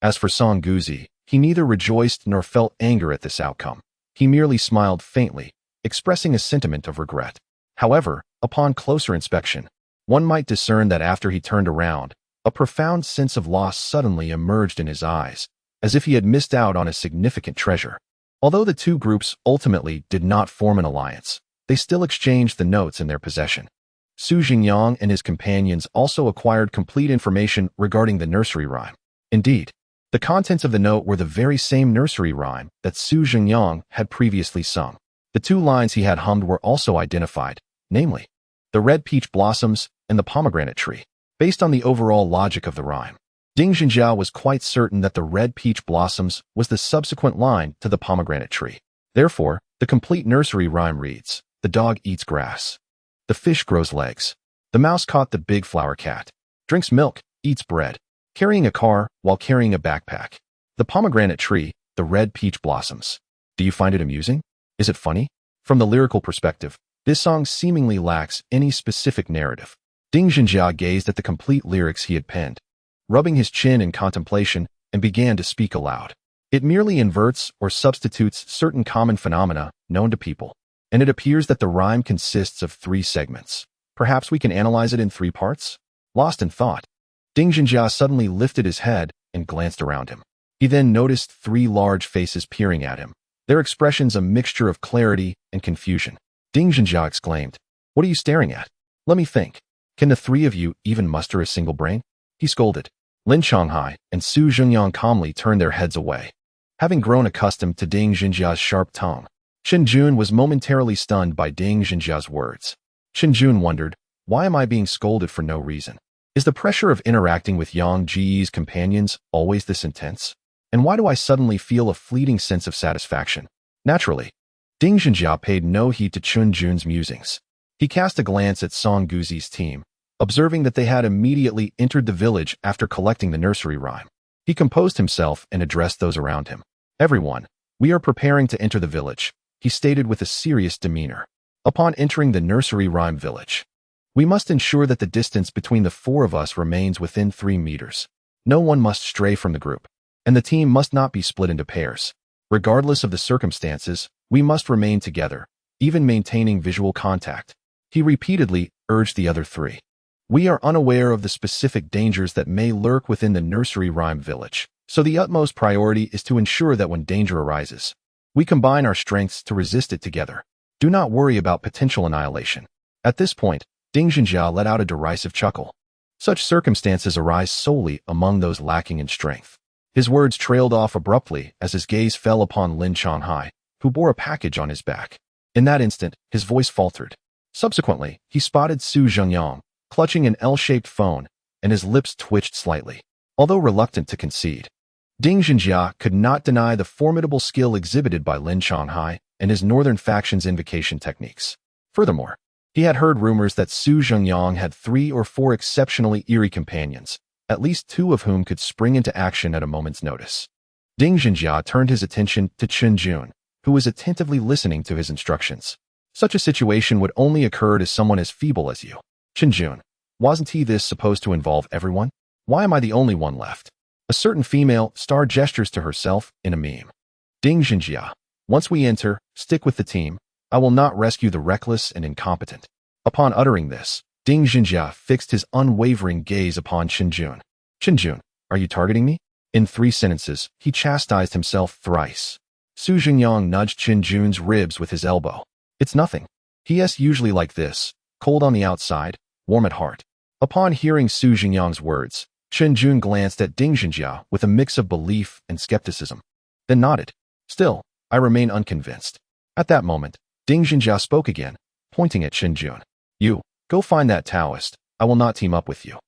As for Song Guzi, he neither rejoiced nor felt anger at this outcome. He merely smiled faintly, expressing a sentiment of regret. However, upon closer inspection, one might discern that after he turned around, a profound sense of loss suddenly emerged in his eyes, as if he had missed out on a significant treasure. Although the two groups ultimately did not form an alliance, they still exchanged the notes in their possession. Su Zhengyang and his companions also acquired complete information regarding the nursery rhyme. Indeed, the contents of the note were the very same nursery rhyme that Su Zhengyang had previously sung. The two lines he had hummed were also identified, namely, the red peach blossoms and the pomegranate tree. Based on the overall logic of the rhyme, Ding Zhenjia was quite certain that the red peach blossoms was the subsequent line to the pomegranate tree. Therefore, the complete nursery rhyme reads, "The dog eats grass. The fish grows legs. The mouse caught the big flower cat. Drinks milk, eats bread. Carrying a car while carrying a backpack. The pomegranate tree, the red peach blossoms." Do you find it amusing? Is it funny? From the lyrical perspective, this song seemingly lacks any specific narrative. Ding Zhenjia gazed at the complete lyrics he had penned, rubbing his chin in contemplation, and began to speak aloud. It merely inverts or substitutes certain common phenomena known to people, and it appears that the rhyme consists of 3 segments. Perhaps we can analyze it in 3 parts? Lost in thought, Ding Zhenjia suddenly lifted his head and glanced around him. He then noticed 3 large faces peering at him, their expressions a mixture of clarity and confusion. Ding Zhenjia exclaimed, "What are you staring at? Let me think. Can the 3 of you even muster a single brain?" He scolded. Lin Changhai and Su Zhengyang calmly turned their heads away. Having grown accustomed to Ding Zhenjia's sharp tone, Chen Jun was momentarily stunned by Ding Zhenjia's words. Chen Jun wondered, why am I being scolded for no reason? Is the pressure of interacting with Yang Ji's companions always this intense? And why do I suddenly feel a fleeting sense of satisfaction? Naturally, Ding Zhenjia paid no heed to Chen Jun's musings. He cast a glance at Song Guzi's team, observing that they had immediately entered the village after collecting the nursery rhyme. He composed himself and addressed those around him. Everyone, we are preparing to enter the village, he stated with a serious demeanor. Upon entering the nursery rhyme village, we must ensure that the distance between the four of us remains within 3 meters. No one must stray from the group, and the team must not be split into pairs. Regardless of the circumstances, we must remain together, even maintaining visual contact. He repeatedly urged the other 3. We are unaware of the specific dangers that may lurk within the nursery rhyme village, so the utmost priority is to ensure that when danger arises, we combine our strengths to resist it together. Do not worry about potential annihilation. At this point, Ding Zhenjia let out a derisive chuckle. Such circumstances arise solely among those lacking in strength. His words trailed off abruptly as his gaze fell upon Lin Changhai, who bore a package on his back. In that instant, his voice faltered. Subsequently, he spotted Su Zhengyang, clutching an L-shaped phone, and his lips twitched slightly. Although reluctant to concede, Ding Zhenjia could not deny the formidable skill exhibited by Lin Changhai and his northern faction's invocation techniques. Furthermore, he had heard rumors that Su Zhengyang had 3 or 4 exceptionally eerie companions, at least 2 of whom could spring into action at a moment's notice. Ding Zhenjia turned his attention to Chen Jun, who was attentively listening to his instructions. Such a situation would only occur to someone as feeble as you. Chen Jun, wasn't this supposed to involve everyone? Why am I the only one left? A certain female star gestures to herself in a meme. Ding Zhenjia, once we enter, stick with the team. I will not rescue the reckless and incompetent. Upon uttering this, Ding Zhenjia fixed his unwavering gaze upon Chen Jun. Chen Jun, are you targeting me? In 3 sentences, he chastised himself thrice. Su Zhengyang nudged Chen Jun's ribs with his elbow. It's nothing. He's usually like this, cold on the outside, warm at heart. Upon hearing Su Zhengyang's words, Chen Jun glanced at Ding Zhenjia with a mix of belief and skepticism, then nodded. Still, I remain unconvinced. At that moment, Ding Zhenjia spoke again, pointing at Chen Jun. You, go find that Taoist. I will not team up with you.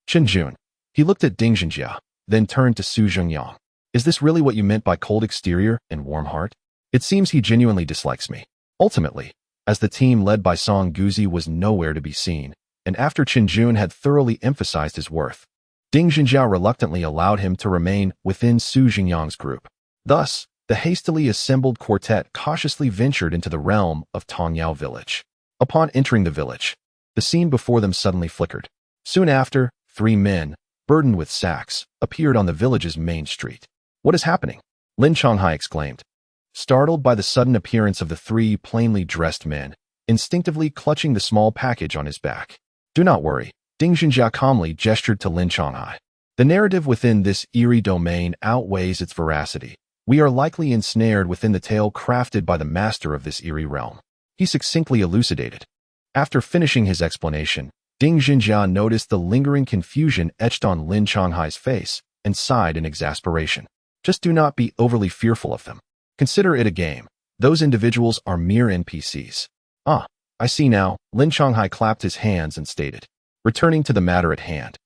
Chen Jun. He looked at Ding Zhenjia, then turned to Su Zhengyang. Is this really what you meant by cold exterior and warm heart? It seems he genuinely dislikes me. Ultimately, as the team led by Song Guzi was nowhere to be seen, and after Chen Jun had thoroughly emphasized his worth, Ding Zhenjia reluctantly allowed him to remain within Su Zhengyang's group. Thus, the hastily assembled quartet cautiously ventured into the realm of Tongyao village. Upon entering the village, the scene before them suddenly flickered. Soon after, 3 men, burdened with sacks, appeared on the village's main street. What is happening? Lin Changhai exclaimed. Startled by the sudden appearance of the 3 plainly dressed men, instinctively clutching the small package on his back. Do not worry, Ding Zhenjia calmly gestured to Lin Changhai. The narrative within this eerie domain outweighs its veracity. We are likely ensnared within the tale crafted by the master of this eerie realm. He succinctly elucidated. After finishing his explanation, Ding Zhenjia noticed the lingering confusion etched on Lin Changhai's face and sighed in exasperation. Just do not be overly fearful of them. Consider it a game. Those individuals are mere NPCs. Ah, I see now. Lin Changhai clapped his hands and stated, returning to the matter at hand.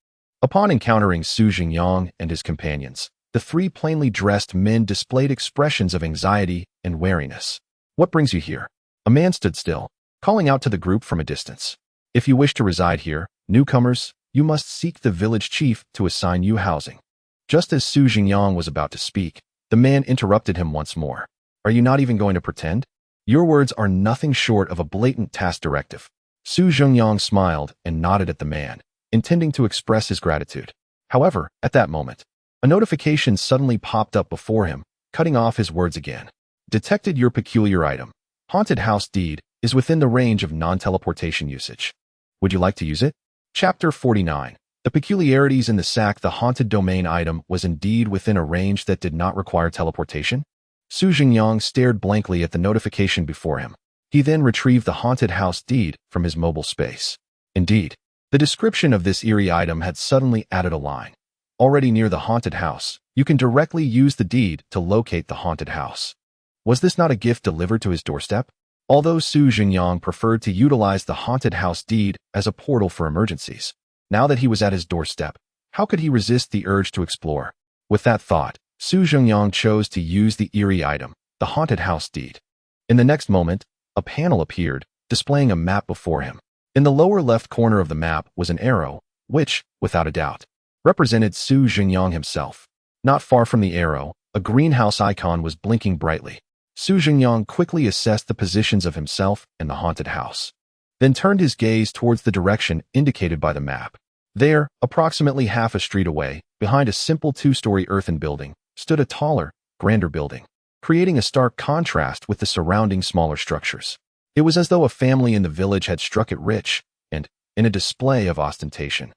Upon encountering Su Zhengyang and his companions, the 3 plainly dressed men displayed expressions of anxiety and wariness. What brings you here? A man stood still, calling out to the group from a distance. If you wish to reside here, newcomers, you must seek the village chief to assign you housing. Just as Su Zhengyang was about to speak, the man interrupted him once more. Are you not even going to pretend? Your words are nothing short of a blatant task directive. Su Zhengyang smiled and nodded at the man, intending to express his gratitude. However, at that moment, a notification suddenly popped up before him, cutting off his words again. Detected your peculiar item. Haunted house deed is within the range of non-teleportation usage. Would you like to use it? Chapter 49. The peculiarities in the sack. The haunted domain item was indeed within a range that did not require teleportation. Su Zhengyang stared blankly at the notification before him. He then retrieved the haunted house deed from his mobile space. Indeed, the description of this eerie item had suddenly added a line. already near the haunted house. You can directly use the deed to locate the haunted house. Was this not a gift delivered to his doorstep? Although Zhengyang preferred to utilize the haunted house deed as a portal for emergencies, now that he was at his doorstep, how could he resist the urge to explore? With that thought, Zhengyang chose to use the eerie item, the haunted house deed. In the next moment, a panel appeared, displaying a map before him. In the lower left corner of the map was an arrow, which, without a doubt, represented Zhengyang himself. Not far from the arrow, a greenhouse icon was blinking brightly. Zhengyang quickly assessed the positions of himself and the haunted house, then turned his gaze towards the direction indicated by the map. There, approximately half a street away, behind a simple two-story earthen building, stood a taller, grander building, creating a stark contrast with the surrounding smaller structures. It was as though a family in the village had struck it rich and, in a display of ostentation,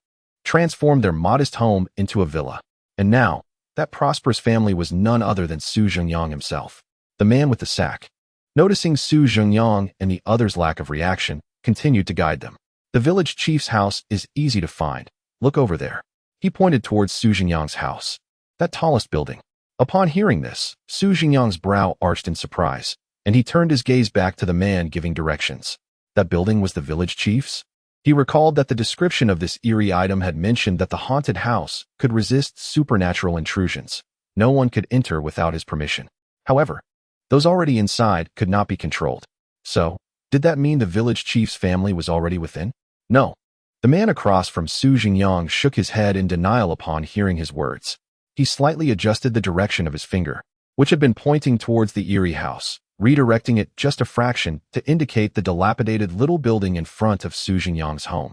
transformed their modest home into a villa. And now, that prosperous family was none other than Zhengyang himself, the man with the sack. Noticing Zhengyang and the others' lack of reaction, continued to guide them. The village chief's house is easy to find. Look over there. He pointed towards Zhengyang's house. That tallest building. Upon hearing this, Zhengyang's brow arched in surprise, and he turned his gaze back to the man giving directions. That building was the village chief's? He recalled that the description of this eerie item had mentioned that the haunted house could resist supernatural intrusions. No one could enter without his permission. However, those already inside could not be controlled. So, did that mean the village chief's family was already within? No. The man across from Zhengyang shook his head in denial upon hearing his words. He slightly adjusted the direction of his finger, which had been pointing towards the eerie house, redirecting it just a fraction to indicate the dilapidated little building in front of Zhengyang's home.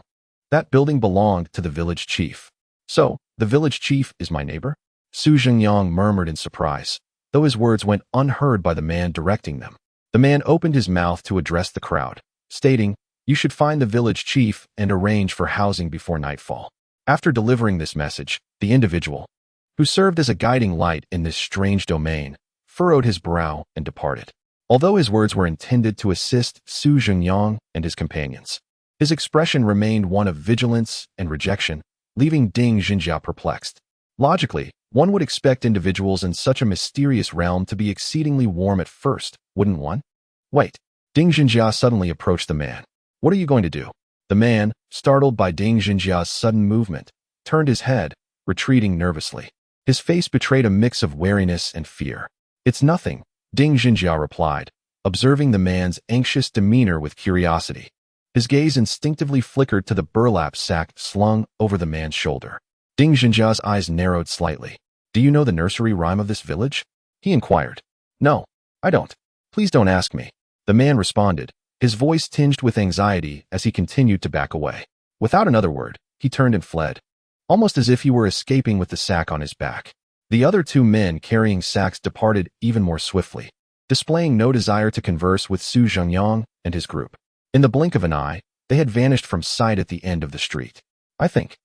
That building belonged to the village chief. So, the village chief is my neighbor? Zhengyang murmured in surprise, though his words went unheard by the man directing them. The man opened his mouth to address the crowd, stating, "You should find the village chief and arrange for housing before nightfall." After delivering this message, the individual, who served as a guiding light in this strange domain, furrowed his brow and departed. Although his words were intended to assist Zhengyang and his companions, his expression remained one of vigilance and rejection, leaving Ding Zhenjia perplexed. Logically, one would expect individuals in such a mysterious realm to be exceedingly warm at first, wouldn't one? Wait. Ding Zhenjia suddenly approached the man. What are you going to do? The man, startled by Ding Zhenjia's sudden movement, turned his head, retreating nervously. His face betrayed a mix of wariness and fear. It's nothing, Ding Zhenjia replied, observing the man's anxious demeanor with curiosity. His gaze instinctively flickered to the burlap sack slung over the man's shoulder. Ding Zhenjia's eyes narrowed slightly. Do you know the nursery rhyme of this village? He inquired. No, I don't. Please don't ask me. The man responded, his voice tinged with anxiety as he continued to back away. Without another word, he turned and fled, almost as if he were escaping with the sack on his back. The other two men carrying sacks departed even more swiftly, displaying no desire to converse with Zhengyang and his group. In the blink of an eye, they had vanished from sight at the end of the street. I think.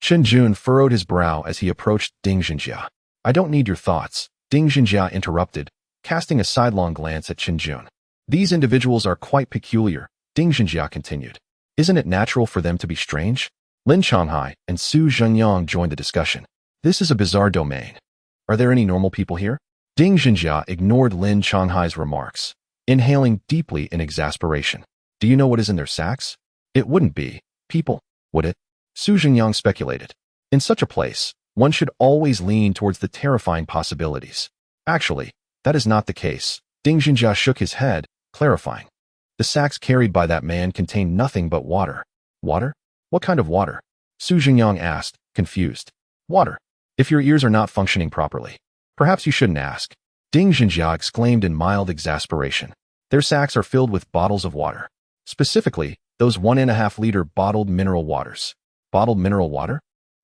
Chen Jun furrowed his brow as he approached Ding Zhenjia. I don't need your thoughts, Ding Zhenjia interrupted, casting a sidelong glance at Chen Jun. These individuals are quite peculiar, Ding Zhenjia continued. Isn't it natural for them to be strange? Lin Changhai and Zhengyang joined the discussion. This is a bizarre domain. Are there any normal people here? Ding Zhenjia ignored Lin Changhai's remarks, inhaling deeply in exasperation. Do you know what is in their sacks? It wouldn't be people, would it? Zhengyang speculated. In such a place, one should always lean towards the terrifying possibilities. Actually, that is not the case. Ding Zhenjia shook his head, clarifying. The sacks carried by that man contained nothing but water. Water? What kind of water? Zhengyang asked, confused. Water. If your ears are not functioning properly, perhaps you shouldn't ask. Ding Zhenjia exclaimed in mild exasperation. Their sacks are filled with bottles of water. Specifically, those 1.5-liter bottled mineral waters. Bottled mineral water?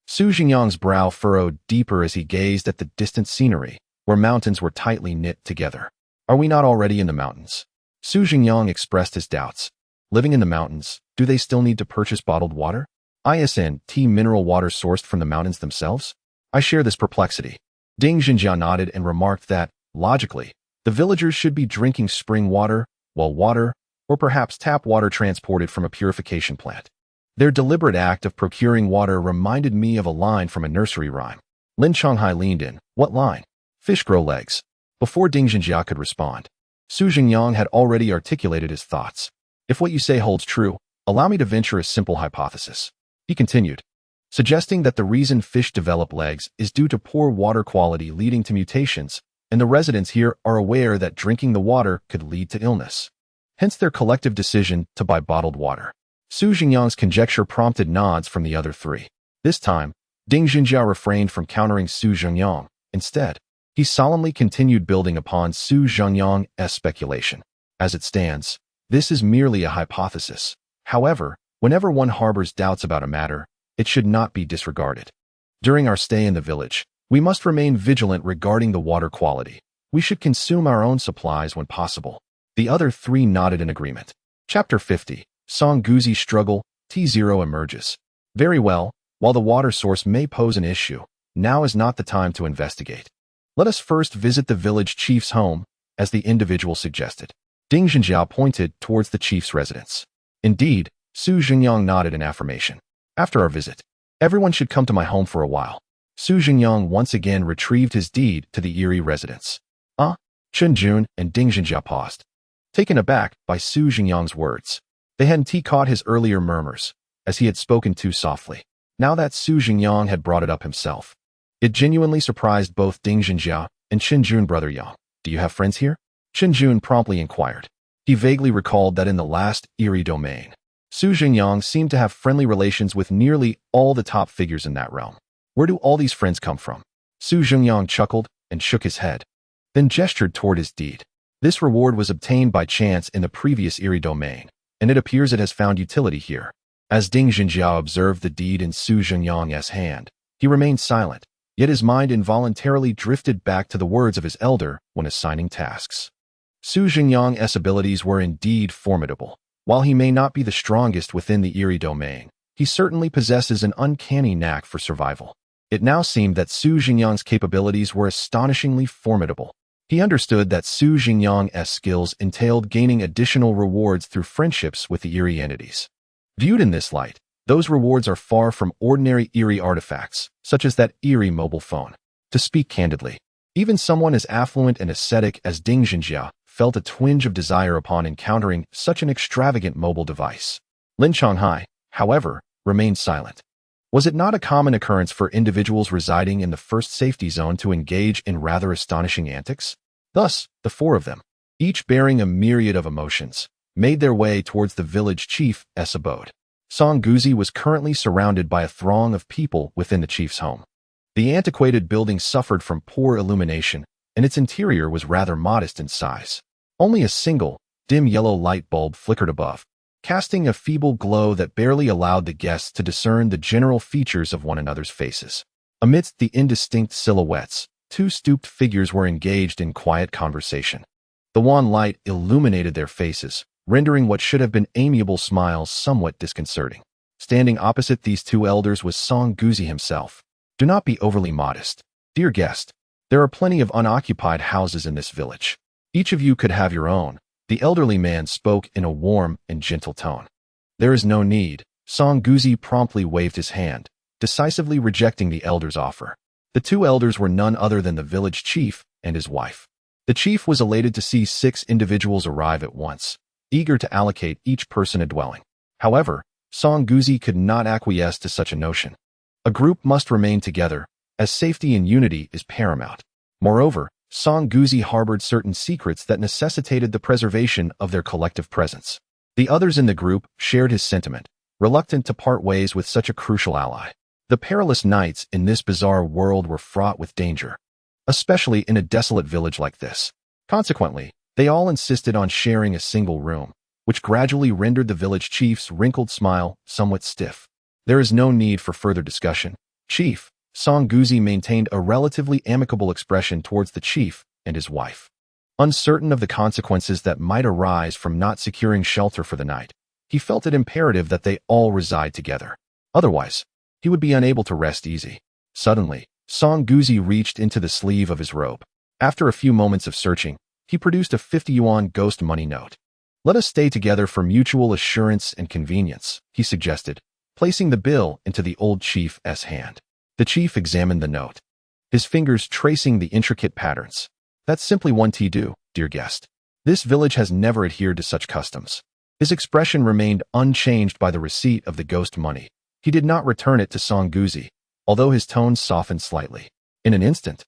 Zhengyang's brow furrowed deeper as he gazed at the distant scenery, where mountains were tightly knit together. Are we not already in the mountains? Zhengyang expressed his doubts. Living in the mountains, do they still need to purchase bottled water? T mineral water sourced from the mountains themselves? I share this perplexity. Ding Zhenjia nodded and remarked that, logically, the villagers should be drinking spring water, well water, or perhaps tap water transported from a purification plant. Their deliberate act of procuring water reminded me of a line from a nursery rhyme. Lin Changhai leaned in. What line? Fish grow legs. Before Ding Zhengyang could respond, Zhengyang had already articulated his thoughts. If what you say holds true, allow me to venture a simple hypothesis. He continued, suggesting that the reason fish develop legs is due to poor water quality leading to mutations, and the residents here are aware that drinking the water could lead to illness. Hence their collective decision to buy bottled water. Zhengyang's conjecture prompted nods from the other three. This time, Ding Zhengyang refrained from countering Zhengyang. Instead, he solemnly continued building upon Zhengyang's speculation. As it stands, this is merely a hypothesis. However, whenever one harbors doubts about a matter, it should not be disregarded. During our stay in the village, we must remain vigilant regarding the water quality. We should consume our own supplies when possible. The other three nodded in agreement. Chapter 50. Song Guzi Struggle, T0 emerges. Very well, while the water source may pose an issue, now is not the time to investigate. Let us first visit the village chief's home, as the individual suggested. Ding Zhengyang pointed towards the chief's residence. Indeed, Zhengyang nodded in affirmation. After our visit, everyone should come to my home for a while. Zhengyang once again retrieved his deed to the eerie residence. Chen Jun and Ding Zhengyang paused, taken aback by Zhengyang's words. They hadn't caught his earlier murmurs, as he had spoken too softly. Now that Zhengyang had brought it up himself, it genuinely surprised both Ding Zhengyang and Chen Jun. Brother Yang, do you have friends here? Chen Jun promptly inquired. He vaguely recalled that in the last eerie domain, Zhengyang seemed to have friendly relations with nearly all the top figures in that realm. Where do all these friends come from? Zhengyang chuckled and shook his head, then gestured toward his deed. This reward was obtained by chance in the previous eerie domain, and it appears it has found utility here. As Ding Zhengyang observed the deed in Zhengyang's hand, he remained silent, yet his mind involuntarily drifted back to the words of his elder when assigning tasks. Zhengyang's abilities were indeed formidable. While he may not be the strongest within the eerie domain, he certainly possesses an uncanny knack for survival. It now seemed that Zhengyang's capabilities were astonishingly formidable. He understood that Zhengyang's skills entailed gaining additional rewards through friendships with the eerie entities. Viewed in this light, those rewards are far from ordinary eerie artifacts, such as that eerie mobile phone. To speak candidly, even someone as affluent and ascetic as Ding Zhengyang felt a twinge of desire upon encountering such an extravagant mobile device. Lin Changhai, however, remained silent. Was it not a common occurrence for individuals residing in the first safety zone to engage in rather astonishing antics? Thus, the four of them, each bearing a myriad of emotions, made their way towards the village chief's abode. Song Guzi was currently surrounded by a throng of people within the chief's home. The antiquated building suffered from poor illumination, and its interior was rather modest in size. Only a single, dim yellow light bulb flickered above, casting a feeble glow that barely allowed the guests to discern the general features of one another's faces. Amidst the indistinct silhouettes, two stooped figures were engaged in quiet conversation. The wan light illuminated their faces, rendering what should have been amiable smiles somewhat disconcerting. Standing opposite these two elders was Song Guzi himself. Do not be overly modest. Dear guest, there are plenty of unoccupied houses in this village. Each of you could have your own. The elderly man spoke in a warm and gentle tone. There is no need. Song Guzi promptly waved his hand, decisively rejecting the elder's offer. The two elders were none other than the village chief and his wife. The chief was elated to see 6 individuals arrive at once, eager to allocate each person a dwelling. However, Song Guzi could not acquiesce to such a notion. A group must remain together, as safety and unity is paramount. Moreover, Song Guzi harbored certain secrets that necessitated the preservation of their collective presence. The others in the group shared his sentiment, reluctant to part ways with such a crucial ally. The perilous nights in this bizarre world were fraught with danger, especially in a desolate village like this. Consequently, they all insisted on sharing a single room, which gradually rendered the village chief's wrinkled smile somewhat stiff. There is no need for further discussion. Chief, Song Guzi maintained a relatively amicable expression towards the chief and his wife. Uncertain of the consequences that might arise from not securing shelter for the night, he felt it imperative that they all reside together. Otherwise, he would be unable to rest easy. Suddenly, Song Guzi reached into the sleeve of his robe. After a few moments of searching, he produced a 50 yuan ghost money note. Let us stay together for mutual assurance and convenience, he suggested, placing the bill into the old chief's hand. The chief examined the note, his fingers tracing the intricate patterns. That's simply one tea do, dear guest. This village has never adhered to such customs. His expression remained unchanged by the receipt of the ghost money. He did not return it to Song Guzi, although his tone softened slightly. In an instant,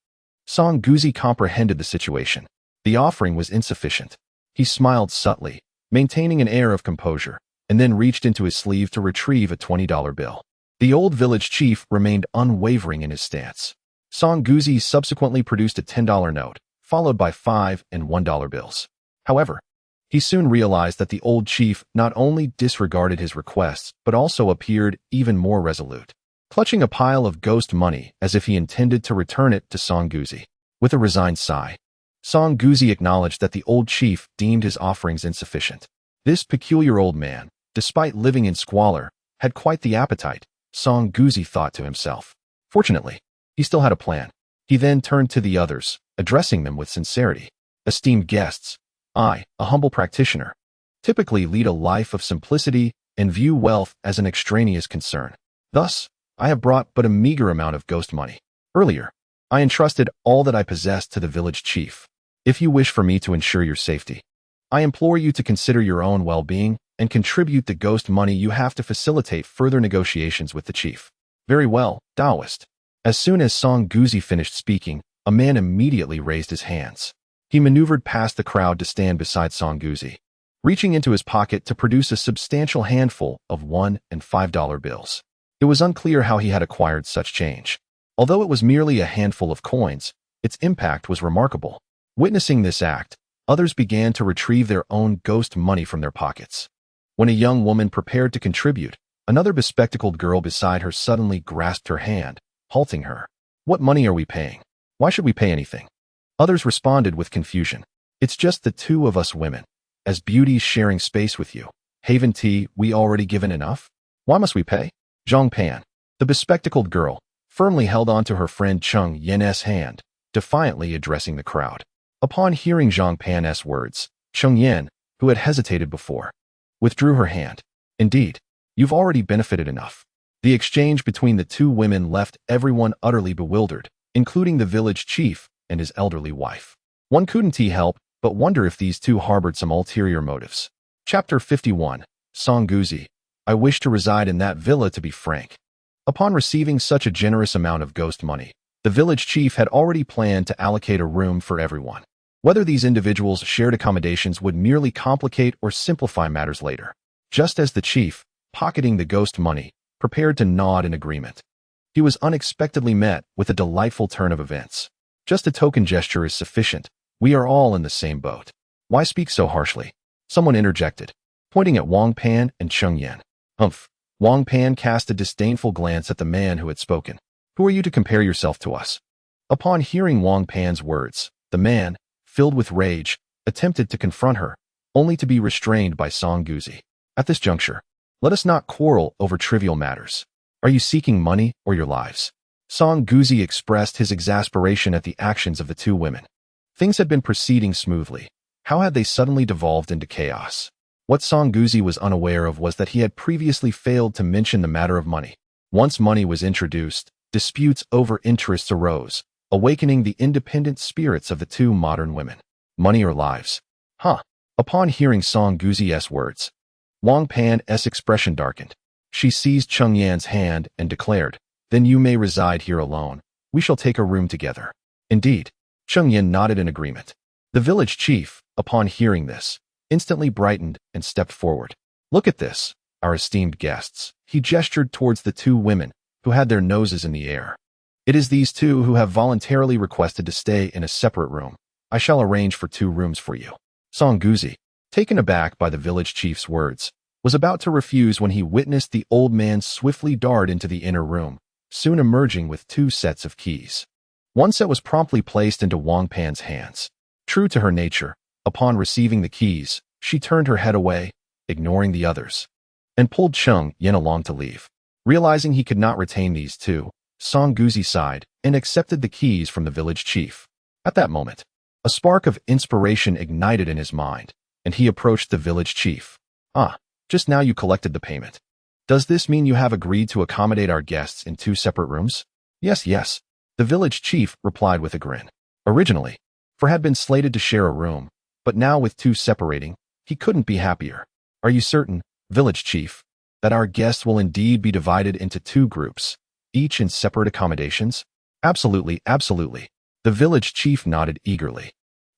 Song Guzi comprehended the situation. The offering was insufficient. He smiled subtly, maintaining an air of composure, and then reached into his sleeve to retrieve a $20 bill. The old village chief remained unwavering in his stance. Song Guzi subsequently produced a $10 note, followed by $5 and $1 bills. However, he soon realized that the old chief not only disregarded his requests, but also appeared even more resolute, clutching a pile of ghost money as if he intended to return it to Song Guzi. With a resigned sigh, Song Guzi acknowledged that the old chief deemed his offerings insufficient. This peculiar old man, despite living in squalor, had quite the appetite, Song Guzi thought to himself. Fortunately, he still had a plan. He then turned to the others, addressing them with sincerity. Esteemed guests, I, a humble practitioner, typically lead a life of simplicity and view wealth as an extraneous concern. Thus, I have brought but a meager amount of ghost money. Earlier, I entrusted all that I possessed to the village chief. If you wish for me to ensure your safety, I implore you to consider your own well-being and contribute the ghost money you have to facilitate further negotiations with the chief. Very well, Taoist. As soon as Song Guzi finished speaking, a man immediately raised his hands. He maneuvered past the crowd to stand beside Song Guzi, reaching into his pocket to produce a substantial handful of $1 and $5 bills. It was unclear how he had acquired such change. Although it was merely a handful of coins, its impact was remarkable. Witnessing this act, others began to retrieve their own ghost money from their pockets. When a young woman prepared to contribute, another bespectacled girl beside her suddenly grasped her hand, halting her. What money are we paying? Why should we pay anything? Others responded with confusion. It's just the two of us women. As beauties sharing space with you. Haven tea, we already given enough? Why must we pay? Zhang Pan, the bespectacled girl, firmly held on to her friend Cheng Yen's hand, defiantly addressing the crowd. Upon hearing Zhang Pan's words, Cheng Yen, who had hesitated before, withdrew her hand. Indeed, you've already benefited enough. The exchange between the two women left everyone utterly bewildered, including the village chief and his elderly wife. One couldn't help but wonder if these two harbored some ulterior motives. Chapter 51. Song Guzi. I wish to reside in that villa, to be frank. Upon receiving such a generous amount of ghost money, the village chief had already planned to allocate a room for everyone. Whether these individuals shared accommodations would merely complicate or simplify matters later. Just as the chief, pocketing the ghost money, prepared to nod in agreement, he was unexpectedly met with a delightful turn of events. Just a token gesture is sufficient. We are all in the same boat. Why speak so harshly? Someone interjected, pointing at Wang Pan and Cheng Yen. Humph. Wang Pan cast a disdainful glance at the man who had spoken. Who are you to compare yourself to us? Upon hearing Wang Pan's words, the man, filled with rage, attempted to confront her, only to be restrained by Song Guzi. At this juncture, let us not quarrel over trivial matters. Are you seeking money or your lives? Song Guzi expressed his exasperation at the actions of the two women. Things had been proceeding smoothly. How had they suddenly devolved into chaos? What Song Guzi was unaware of was that he had previously failed to mention the matter of money. Once money was introduced, disputes over interests arose, awakening the independent spirits of the two modern women. Money or lives? Huh. Upon hearing Song Guzi's words, Wang Pan's expression darkened. She seized Cheng Yan's hand and declared, Then you may reside here alone. We shall take a room together. Indeed, Cheng Yan nodded in agreement. The village chief, upon hearing this, instantly brightened and stepped forward. Look at this, our esteemed guests. He gestured towards the two women, who had their noses in the air. It is these two who have voluntarily requested to stay in a separate room. I shall arrange for 2 rooms for you. Song Guzi, taken aback by the village chief's words, was about to refuse when he witnessed the old man swiftly dart into the inner room, soon emerging with 2 sets of keys. One set was promptly placed into Wang Pan's hands. True to her nature, upon receiving the keys, she turned her head away, ignoring the others, and pulled Cheng Yen along to leave. Realizing he could not retain these 2, Song Guzi sighed and accepted the keys from the village chief. At that moment, a spark of inspiration ignited in his mind, and he approached the village chief. Ah, just now you collected the payment. Does this mean you have agreed to accommodate our guests in 2 separate rooms? Yes, yes, the village chief replied with a grin. Originally, for had been slated to share a room, but now with 2 separating, he couldn't be happier. Are you certain, village chief, that our guests will indeed be divided into 2 groups, each in separate accommodations? Absolutely, absolutely. The village chief nodded eagerly,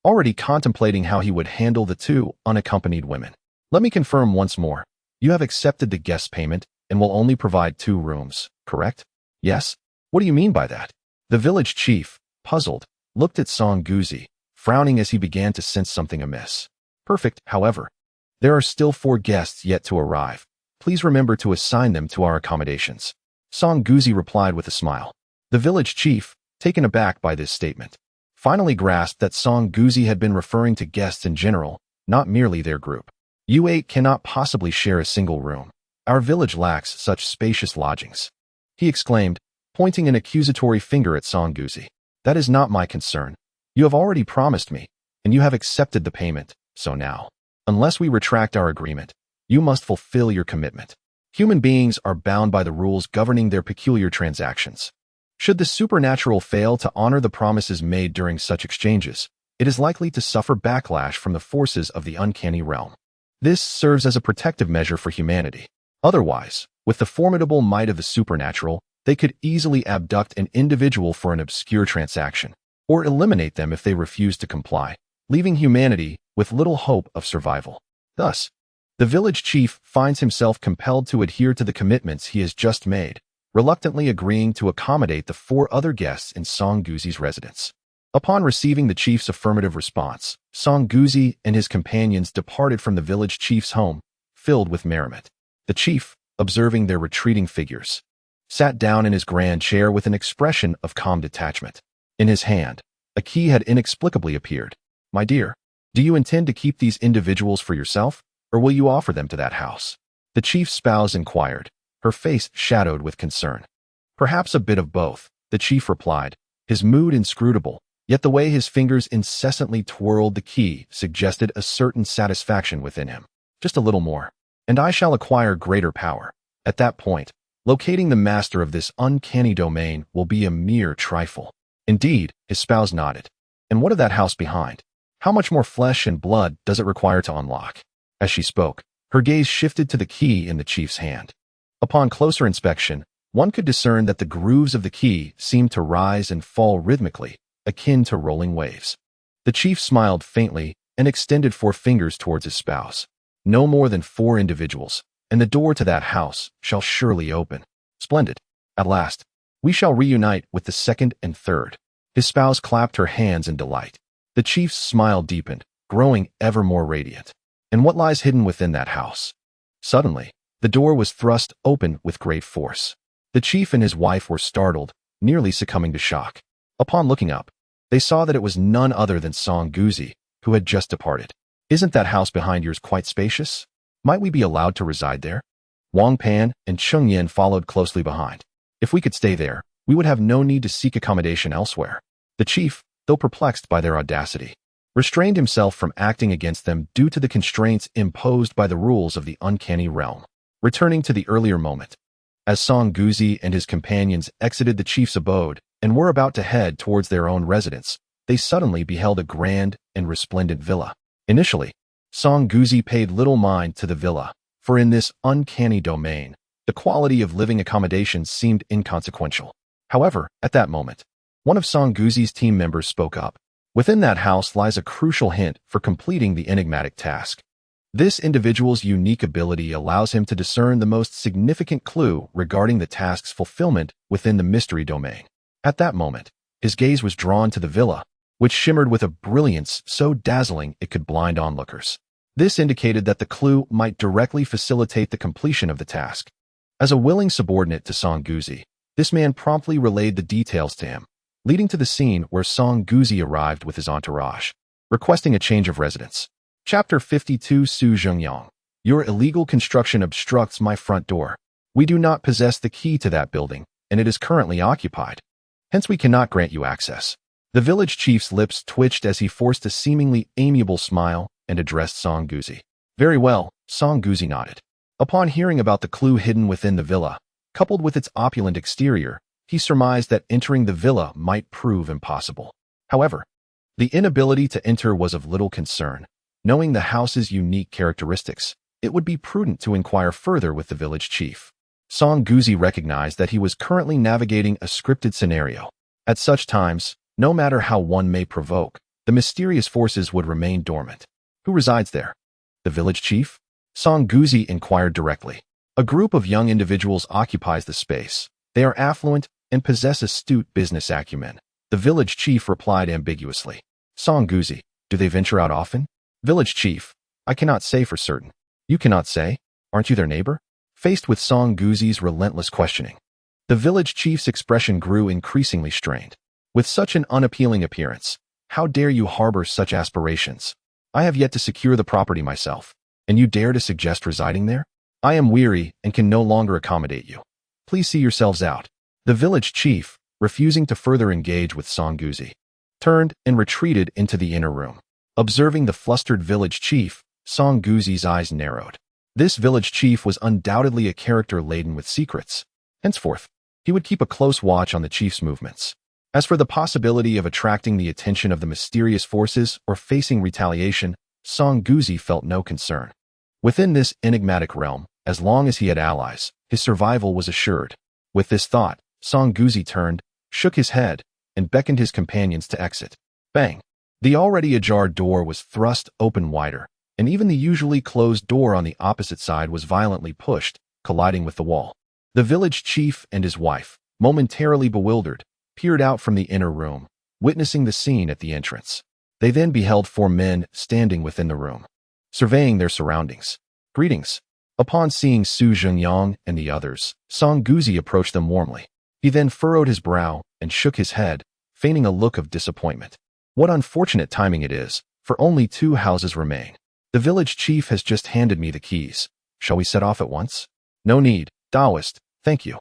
already contemplating how he would handle the 2 unaccompanied women. Let me confirm once more. You have accepted the guest payment and will only provide 2 rooms, correct? Yes? What do you mean by that? The village chief, puzzled, looked at Song Guzi, frowning as he began to sense something amiss. Perfect, however. There are still 4 guests yet to arrive. Please remember to assign them to our accommodations. Song Guzi replied with a smile. The village chief, taken aback by this statement, finally grasped that Song Guzi had been referring to guests in general, not merely their group. You 8 cannot possibly share a single room. Our village lacks such spacious lodgings. He exclaimed, pointing an accusatory finger at Song Guzi. That is not my concern. You have already promised me, and you have accepted the payment, so now, unless we retract our agreement, you must fulfill your commitment. Human beings are bound by the rules governing their peculiar transactions. Should the supernatural fail to honor the promises made during such exchanges, it is likely to suffer backlash from the forces of the uncanny realm. This serves as a protective measure for humanity. Otherwise, with the formidable might of the supernatural, they could easily abduct an individual for an obscure transaction, or eliminate them if they refuse to comply, leaving humanity with little hope of survival. Thus, the village chief finds himself compelled to adhere to the commitments he has just made, reluctantly agreeing to accommodate the 4 other guests in Song Guzi's residence. Upon receiving the chief's affirmative response, Song Guzi and his companions departed from the village chief's home, filled with merriment. The chief, observing their retreating figures, sat down in his grand chair with an expression of calm detachment. In his hand, a key had inexplicably appeared. My dear, do you intend to keep these individuals for yourself, or will you offer them to that house? The chief's spouse inquired, her face shadowed with concern. Perhaps a bit of both, the chief replied, his mood inscrutable, yet the way his fingers incessantly twirled the key suggested a certain satisfaction within him. Just a little more, and I shall acquire greater power. At that point, locating the master of this uncanny domain will be a mere trifle. Indeed, his spouse nodded. And what of that house behind? How much more flesh and blood does it require to unlock? As she spoke, her gaze shifted to the key in the chief's hand. Upon closer inspection, one could discern that the grooves of the key seemed to rise and fall rhythmically, akin to rolling waves. The chief smiled faintly and extended 4 fingers towards his spouse. No more than 4 individuals, and the door to that house shall surely open. Splendid. At last, we shall reunite with the 2nd and 3rd. His spouse clapped her hands in delight. The chief's smile deepened, growing ever more radiant. And what lies hidden within that house? Suddenly, the door was thrust open with great force. The chief and his wife were startled, nearly succumbing to shock. Upon looking up, they saw that it was none other than Song Guzi, who had just departed. Isn't that house behind yours quite spacious? Might we be allowed to reside there? Wang Pan and Cheng Yin followed closely behind. If we could stay there, we would have no need to seek accommodation elsewhere. The chief, though perplexed by their audacity, restrained himself from acting against them due to the constraints imposed by the rules of the uncanny realm. Returning to the earlier moment, as Song Guzi and his companions exited the chief's abode and were about to head towards their own residence, they suddenly beheld a grand and resplendent villa. Initially, Song Guzi paid little mind to the villa, for in this uncanny domain, the quality of living accommodations seemed inconsequential. However, at that moment, one of Song Guzi's team members spoke up. Within that house lies a crucial hint for completing the enigmatic task. This individual's unique ability allows him to discern the most significant clue regarding the task's fulfillment within the mystery domain. At that moment, his gaze was drawn to the villa, which shimmered with a brilliance so dazzling it could blind onlookers. This indicated that the clue might directly facilitate the completion of the task. As a willing subordinate to Song Guzi, this man promptly relayed the details to him, leading to the scene where Song Guzi arrived with his entourage, requesting a change of residence. Chapter 52 Su Zhengyang. Your illegal construction obstructs my front door. We do not possess the key to that building, and it is currently occupied. Hence we cannot grant you access. The village chief's lips twitched as he forced a seemingly amiable smile and addressed Song Guzi. Very well, Song Guzi nodded. Upon hearing about the clue hidden within the villa, coupled with its opulent exterior, he surmised that entering the villa might prove impossible. However, the inability to enter was of little concern. Knowing the house's unique characteristics, it would be prudent to inquire further with the village chief. Song Guzi recognized that he was currently navigating a scripted scenario. At such times, no matter how one may provoke, the mysterious forces would remain dormant. Who resides there? The village chief? Song Guzi inquired directly. A group of young individuals occupies the space. They are affluent and possess astute business acumen. The village chief replied ambiguously. Song Guzi, do they venture out often? Village chief, I cannot say for certain. You cannot say? Aren't you their neighbor? Faced with Song Guzi's relentless questioning, the village chief's expression grew increasingly strained. With such an unappealing appearance, how dare you harbor such aspirations? I have yet to secure the property myself, and you dare to suggest residing there? I am weary and can no longer accommodate you. Please see yourselves out. The village chief, refusing to further engage with Song Guzi, turned and retreated into the inner room. Observing the flustered village chief, Song Guzi's eyes narrowed. This village chief was undoubtedly a character laden with secrets. Henceforth, he would keep a close watch on the chief's movements. As for the possibility of attracting the attention of the mysterious forces or facing retaliation, Song Guzi felt no concern. Within this enigmatic realm, as long as he had allies, his survival was assured. With this thought, Song Guzi turned, shook his head, and beckoned his companions to exit. Bang! The already ajar door was thrust open wider, and even the usually closed door on the opposite side was violently pushed, colliding with the wall. The village chief and his wife, momentarily bewildered, peered out from the inner room, witnessing the scene at the entrance. They then beheld 4 men standing within the room, surveying their surroundings. Greetings. Upon seeing Zhengyang and the others, Song Guzi approached them warmly. He then furrowed his brow and shook his head, feigning a look of disappointment. What unfortunate timing it is, for only 2 houses remain. The village chief has just handed me the keys. Shall we set off at once? No need, Taoist, thank you.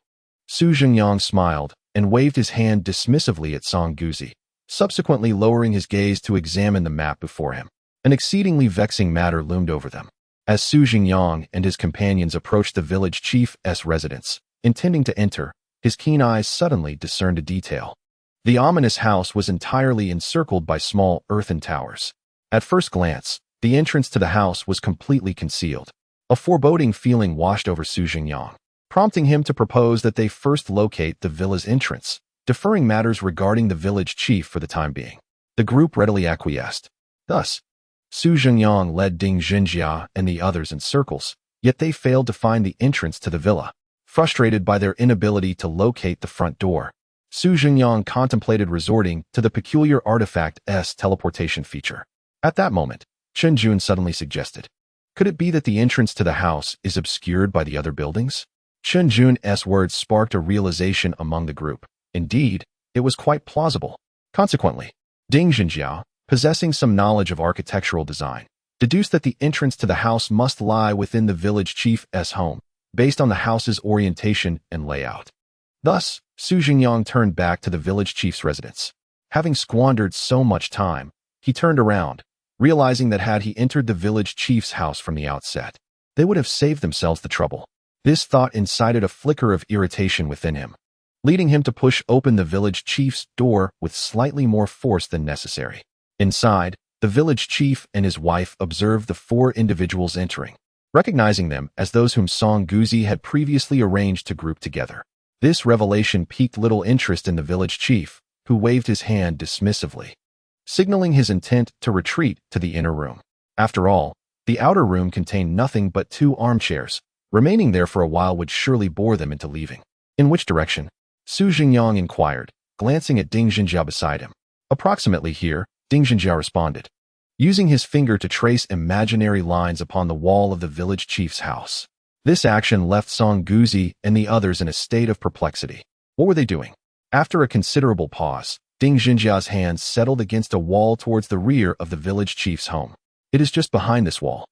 Zhengyang smiled and waved his hand dismissively at Song Guzi, subsequently lowering his gaze to examine the map before him. An exceedingly vexing matter loomed over them. As Zhengyang and his companions approached the village chief's residence, intending to enter, his keen eyes suddenly discerned a detail. The ominous house was entirely encircled by small earthen towers. At first glance, the entrance to the house was completely concealed. A foreboding feeling washed over Zhengyang, prompting him to propose that they first locate the villa's entrance, deferring matters regarding the village chief for the time being. The group readily acquiesced. Thus, Zhengyang led Ding Zhengjia and the others in circles, yet they failed to find the entrance to the villa. Frustrated by their inability to locate the front door, Zhengyang contemplated resorting to the peculiar artifact's teleportation feature. At that moment, Chen Jun suddenly suggested, could it be that the entrance to the house is obscured by the other buildings? Chen Jun's words sparked a realization among the group. Indeed, it was quite plausible. Consequently, Ding Zhengjia, possessing some knowledge of architectural design, deduced that the entrance to the house must lie within the village chief's home, based on the house's orientation and layout. Thus, Zhengyang turned back to the village chief's residence. Having squandered so much time, he turned around, realizing that had he entered the village chief's house from the outset, they would have saved themselves the trouble. This thought incited a flicker of irritation within him, leading him to push open the village chief's door with slightly more force than necessary. Inside, the village chief and his wife observed the 4 individuals entering, recognizing them as those whom Song Guzi had previously arranged to group together. This revelation piqued little interest in the village chief, who waved his hand dismissively, signaling his intent to retreat to the inner room. After all, the outer room contained nothing but 2 armchairs. Remaining there for a while would surely bore them into leaving. In which direction? Zhengyang inquired, glancing at Ding Zhengjia beside him. Approximately here, Ding Zhengjia responded, using his finger to trace imaginary lines upon the wall of the village chief's house. This action left Song Guzi and the others in a state of perplexity. What were they doing? After a considerable pause, Ding Zhenjia's hands settled against a wall towards the rear of the village chief's home. It is just behind this wall.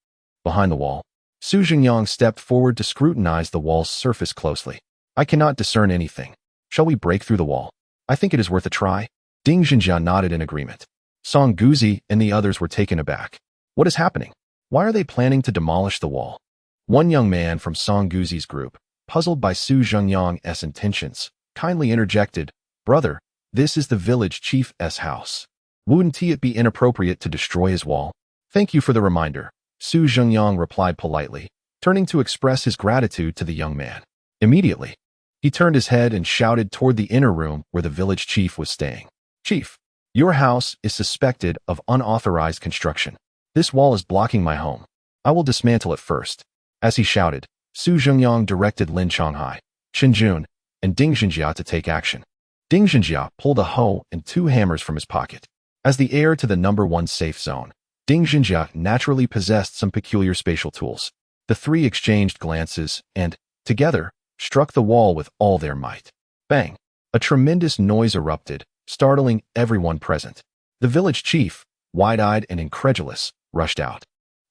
Behind the wall? Zhengyang stepped forward to scrutinize the wall's surface closely. I cannot discern anything. Shall we break through the wall? I think it is worth a try. Ding Zhengjia nodded in agreement. Song Guzi and the others were taken aback. What is happening? Why are they planning to demolish the wall? One young man from Song Guzi's group, puzzled by Su Zhengyang's intentions, kindly interjected, "Brother, this is the village chief's house. Wouldn't it be inappropriate to destroy his wall?" "Thank you for the reminder," Su Zhengyang replied politely, turning to express his gratitude to the young man. Immediately, he turned his head and shouted toward the inner room where the village chief was staying. "Chief, your house is suspected of unauthorized construction. This wall is blocking my home. I will dismantle it first." As he shouted, Su Zhengyang directed Lin Changhai, Chen Jun, and Ding Zhenjia to take action. Ding Zhenjia pulled a hoe and 2 hammers from his pocket. As the heir to the #1 safe zone, Ding Zhenjia naturally possessed some peculiar spatial tools. The 3 exchanged glances and, together, struck the wall with all their might. Bang! A tremendous noise erupted, startling everyone present. The village chief, wide-eyed and incredulous, rushed out.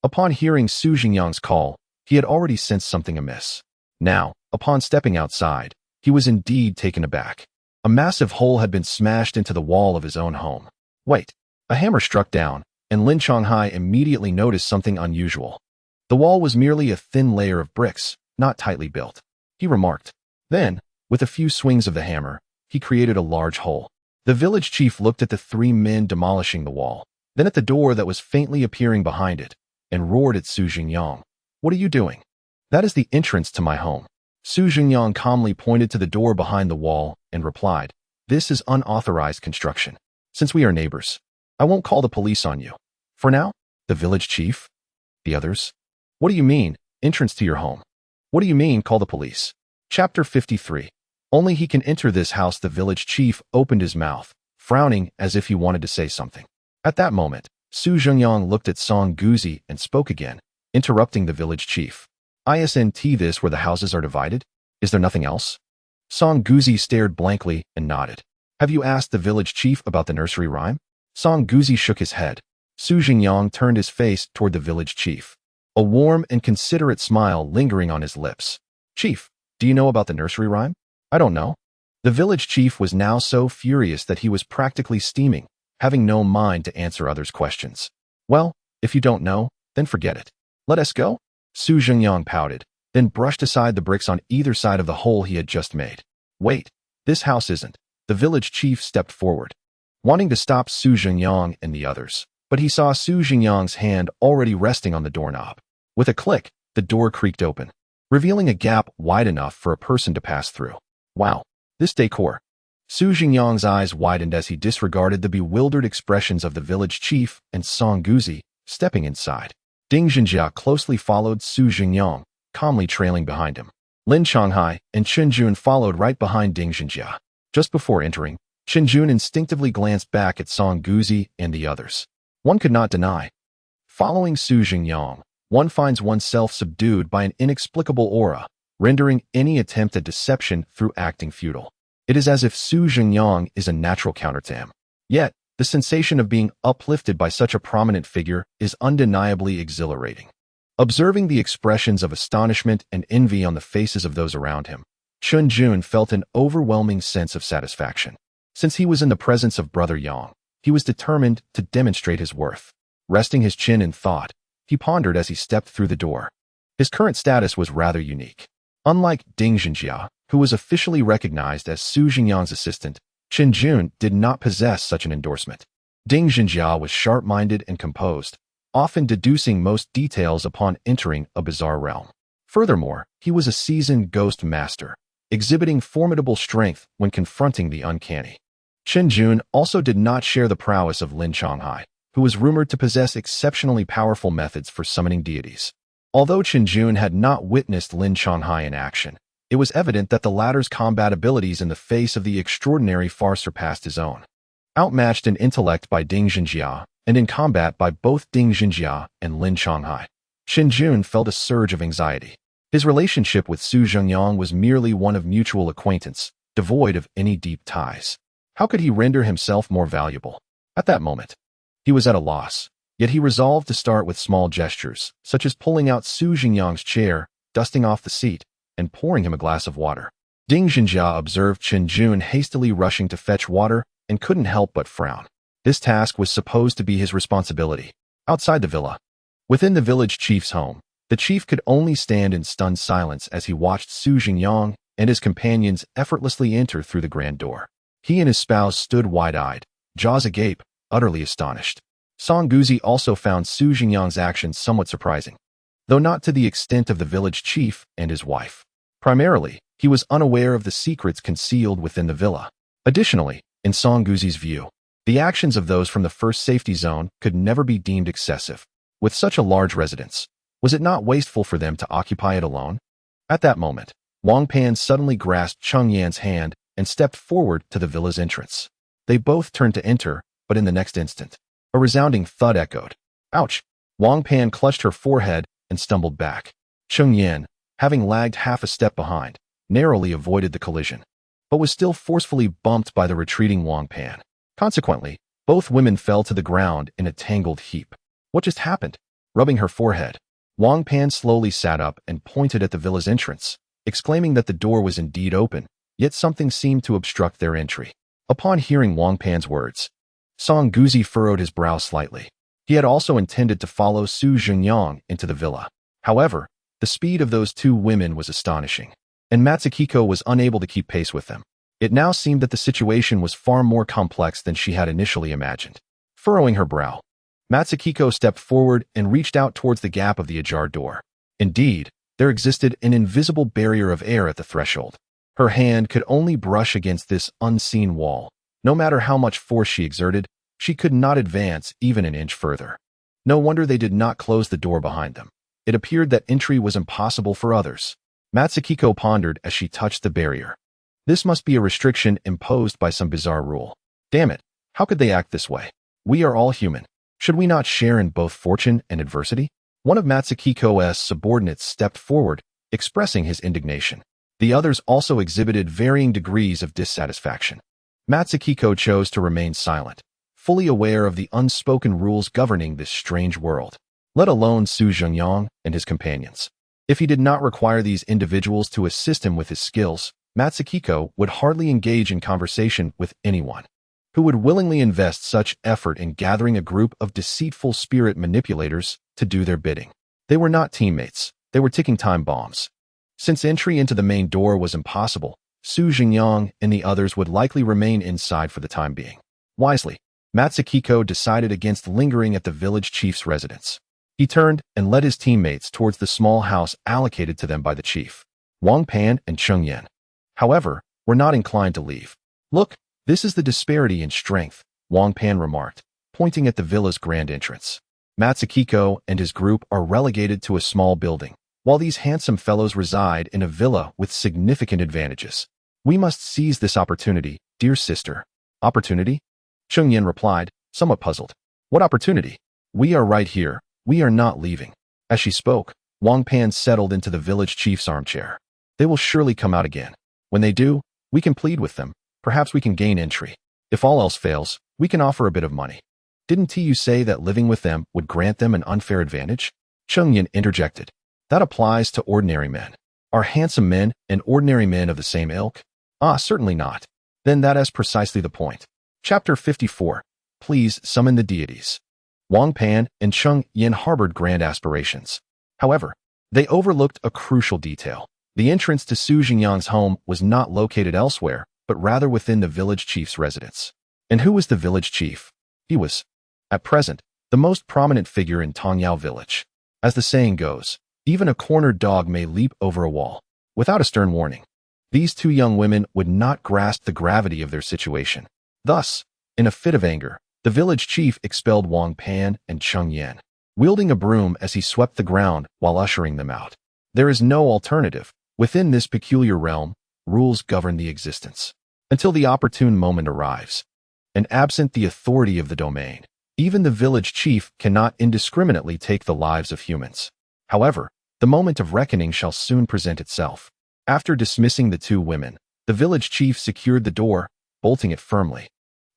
Upon hearing Su Zhengyang's call, he had already sensed something amiss. Now, upon stepping outside, he was indeed taken aback. A massive hole had been smashed into the wall of his own home. Wait! A hammer struck down, and Lin Changhai immediately noticed something unusual. The wall was merely a thin layer of bricks, not tightly built, he remarked. Then, with a few swings of the hammer, he created a large hole. The village chief looked at the 3 men demolishing the wall, then at the door that was faintly appearing behind it, and roared at Su Zhengyang. "What are you doing?" "That is the entrance to my home." Su Zhengyang calmly pointed to the door behind the wall and replied, "This is unauthorized construction. Since we are neighbors, I won't call the police on you. For now." "The village chief?" "The others?" "What do you mean, entrance to your home? What do you mean, call the police?" Chapter 53. Only he can enter this house. The village chief opened his mouth, frowning as if he wanted to say something. At that moment, Su Zhengyang looked at Song Guzi and spoke again, interrupting the village chief. "Isn't this where the houses are divided? Is there nothing else?" Song Guzi stared blankly and nodded. "Have you asked the village chief about the nursery rhyme?" Song Guzi shook his head. Su Zhengyang turned his face toward the village chief, a warm and considerate smile lingering on his lips. "Chief, do you know about the nursery rhyme?" "I don't know." The village chief was now so furious that he was practically steaming, having no mind to answer others' questions. "Well, if you don't know, then forget it. Let us go." Su Zhengyang pouted, then brushed aside the bricks on either side of the hole he had just made. "Wait, this house isn't." The village chief stepped forward, wanting to stop Su Zhengyang and the others, but he saw Su Zhengyang's hand already resting on the doorknob. With a click, the door creaked open, revealing a gap wide enough for a person to pass through. "Wow, this decor." Su Zhengyang's eyes widened as he disregarded the bewildered expressions of the village chief and Song Guzi, stepping inside. Ding Zhenjia closely followed Su Zhengyang, calmly trailing behind him. Lin Changhai and Chen Jun followed right behind Ding Zhenjia. Just before entering, Chen Jun instinctively glanced back at Song Guzi and the others. One could not deny. Following Su Zhengyang, one finds oneself subdued by an inexplicable aura, rendering any attempt at deception through acting futile. It is as if Su Zhengyang is a natural counter to him. Yet, the sensation of being uplifted by such a prominent figure is undeniably exhilarating. Observing the expressions of astonishment and envy on the faces of those around him, Chen Jun felt an overwhelming sense of satisfaction. Since he was in the presence of Brother Yang, he was determined to demonstrate his worth. Resting his chin in thought, he pondered as he stepped through the door. His current status was rather unique. Unlike Ding Zhenjia, who was officially recognized as Su Zhengyang's assistant, Chen Jun did not possess such an endorsement. Ding Zhenjia was sharp-minded and composed, often deducing most details upon entering a bizarre realm. Furthermore, he was a seasoned ghost master, exhibiting formidable strength when confronting the uncanny. Chen Jun also did not share the prowess of Lin Changhai, who was rumored to possess exceptionally powerful methods for summoning deities. Although Chen Jun had not witnessed Lin Changhai in action, it was evident that the latter's combat abilities in the face of the extraordinary far surpassed his own. Outmatched in intellect by Ding Zhenjia, and in combat by both Ding Zhenjia and Lin Changhai, Chen Jun felt a surge of anxiety. His relationship with Su Zhengyang was merely one of mutual acquaintance, devoid of any deep ties. How could he render himself more valuable? At that moment, he was at a loss, yet he resolved to start with small gestures, such as pulling out Su Zhengyang's chair, dusting off the seat, and pouring him a glass of water. Ding Zhenjia observed Chen Jun hastily rushing to fetch water and couldn't help but frown. This task was supposed to be his responsibility. Outside the villa, within the village chief's home, The chief could only stand in stunned silence as he watched Su Zhengyang and his companions effortlessly enter through the grand door. He and his spouse stood wide-eyed, jaws agape, utterly astonished. Song Guzi also found Su Zhengyang's actions somewhat surprising, though not to the extent of the village chief and his wife. Primarily, he was unaware of the secrets concealed within the villa. Additionally, in Song Guzi's view, the actions of those from the first safety zone could never be deemed excessive. With such a large residence, was it not wasteful for them to occupy it alone? At that moment, Wang Pan suddenly grasped Cheng Yan's hand and stepped forward to the villa's entrance. They both turned to enter, but in the next instant, a resounding thud echoed. Ouch! Wang Pan clutched her forehead and stumbled back. Cheng Yan, having lagged half a step behind, narrowly avoided the collision, but was still forcefully bumped by the retreating Wang Pan. Consequently, both women fell to the ground in a tangled heap. What just happened? Rubbing her forehead, Wang Pan slowly sat up and pointed at the villa's entrance, exclaiming that the door was indeed open, yet something seemed to obstruct their entry. Upon hearing Wang Pan's words, Song Guzi furrowed his brow slightly. He had also intended to follow Su Zhengyang into the villa. However, the speed of those two women was astonishing, and Matsuhiko was unable to keep pace with them. It now seemed that the situation was far more complex than she had initially imagined. Furrowing her brow, Matsuhiko stepped forward and reached out towards the gap of the ajar door. Indeed, there existed an invisible barrier of air at the threshold. Her hand could only brush against this unseen wall. No matter how much force she exerted, she could not advance even an inch further. No wonder they did not close the door behind them. It appeared that entry was impossible for others. Matsuhiko pondered as she touched the barrier. This must be a restriction imposed by some bizarre rule. Damn it, how could they act this way? We are all human. Should we not share in both fortune and adversity? One of Matsuhiko's subordinates stepped forward, expressing his indignation. The others also exhibited varying degrees of dissatisfaction. Matsuhiko chose to remain silent, fully aware of the unspoken rules governing this strange world, let alone Su Zhengyang and his companions. If he did not require these individuals to assist him with his skills, Matsuhiko would hardly engage in conversation with anyone who would willingly invest such effort in gathering a group of deceitful spirit manipulators to do their bidding. They were not teammates, they were ticking time bombs. Since entry into the main door was impossible, Su Zhengyang and the others would likely remain inside for the time being. Wisely, Matsuhiko decided against lingering at the village chief's residence. He turned and led his teammates towards the small house allocated to them by the chief. Wang Pan and Cheng Yan, however, were not inclined to leave. Look, this is the disparity in strength, Wang Pan remarked, pointing at the villa's grand entrance. Matsuhiko and his group are relegated to a small building, while these handsome fellows reside in a villa with significant advantages. We must seize this opportunity, dear sister. Opportunity? Cheng Yan replied, somewhat puzzled. What opportunity? We are right here. We are not leaving. As she spoke, Wang Pan settled into the village chief's armchair. They will surely come out again. When they do, we can plead with them. Perhaps we can gain entry. If all else fails, we can offer a bit of money. Didn't you say that living with them would grant them an unfair advantage? Cheng Yan interjected. That applies to ordinary men. Are handsome men and ordinary men of the same ilk? Ah, certainly not. Then that is precisely the point. Chapter 54. Please summon the deities. Wang Pan and Cheng Yan harbored grand aspirations. However, they overlooked a crucial detail. The entrance to Su Zhengyang's home was not located elsewhere, but rather within the village chief's residence. And who was the village chief? He was, at present, the most prominent figure in Tongyao village. As the saying goes, even a cornered dog may leap over a wall. Without a stern warning, these two young women would not grasp the gravity of their situation. Thus, in a fit of anger, the village chief expelled Wang Pan and Cheng Yan, wielding a broom as he swept the ground while ushering them out. There is no alternative. Within this peculiar realm, rules govern the existence, until the opportune moment arrives. And absent the authority of the domain, even the village chief cannot indiscriminately take the lives of humans. However, the moment of reckoning shall soon present itself. After dismissing the two women, the village chief secured the door, bolting it firmly,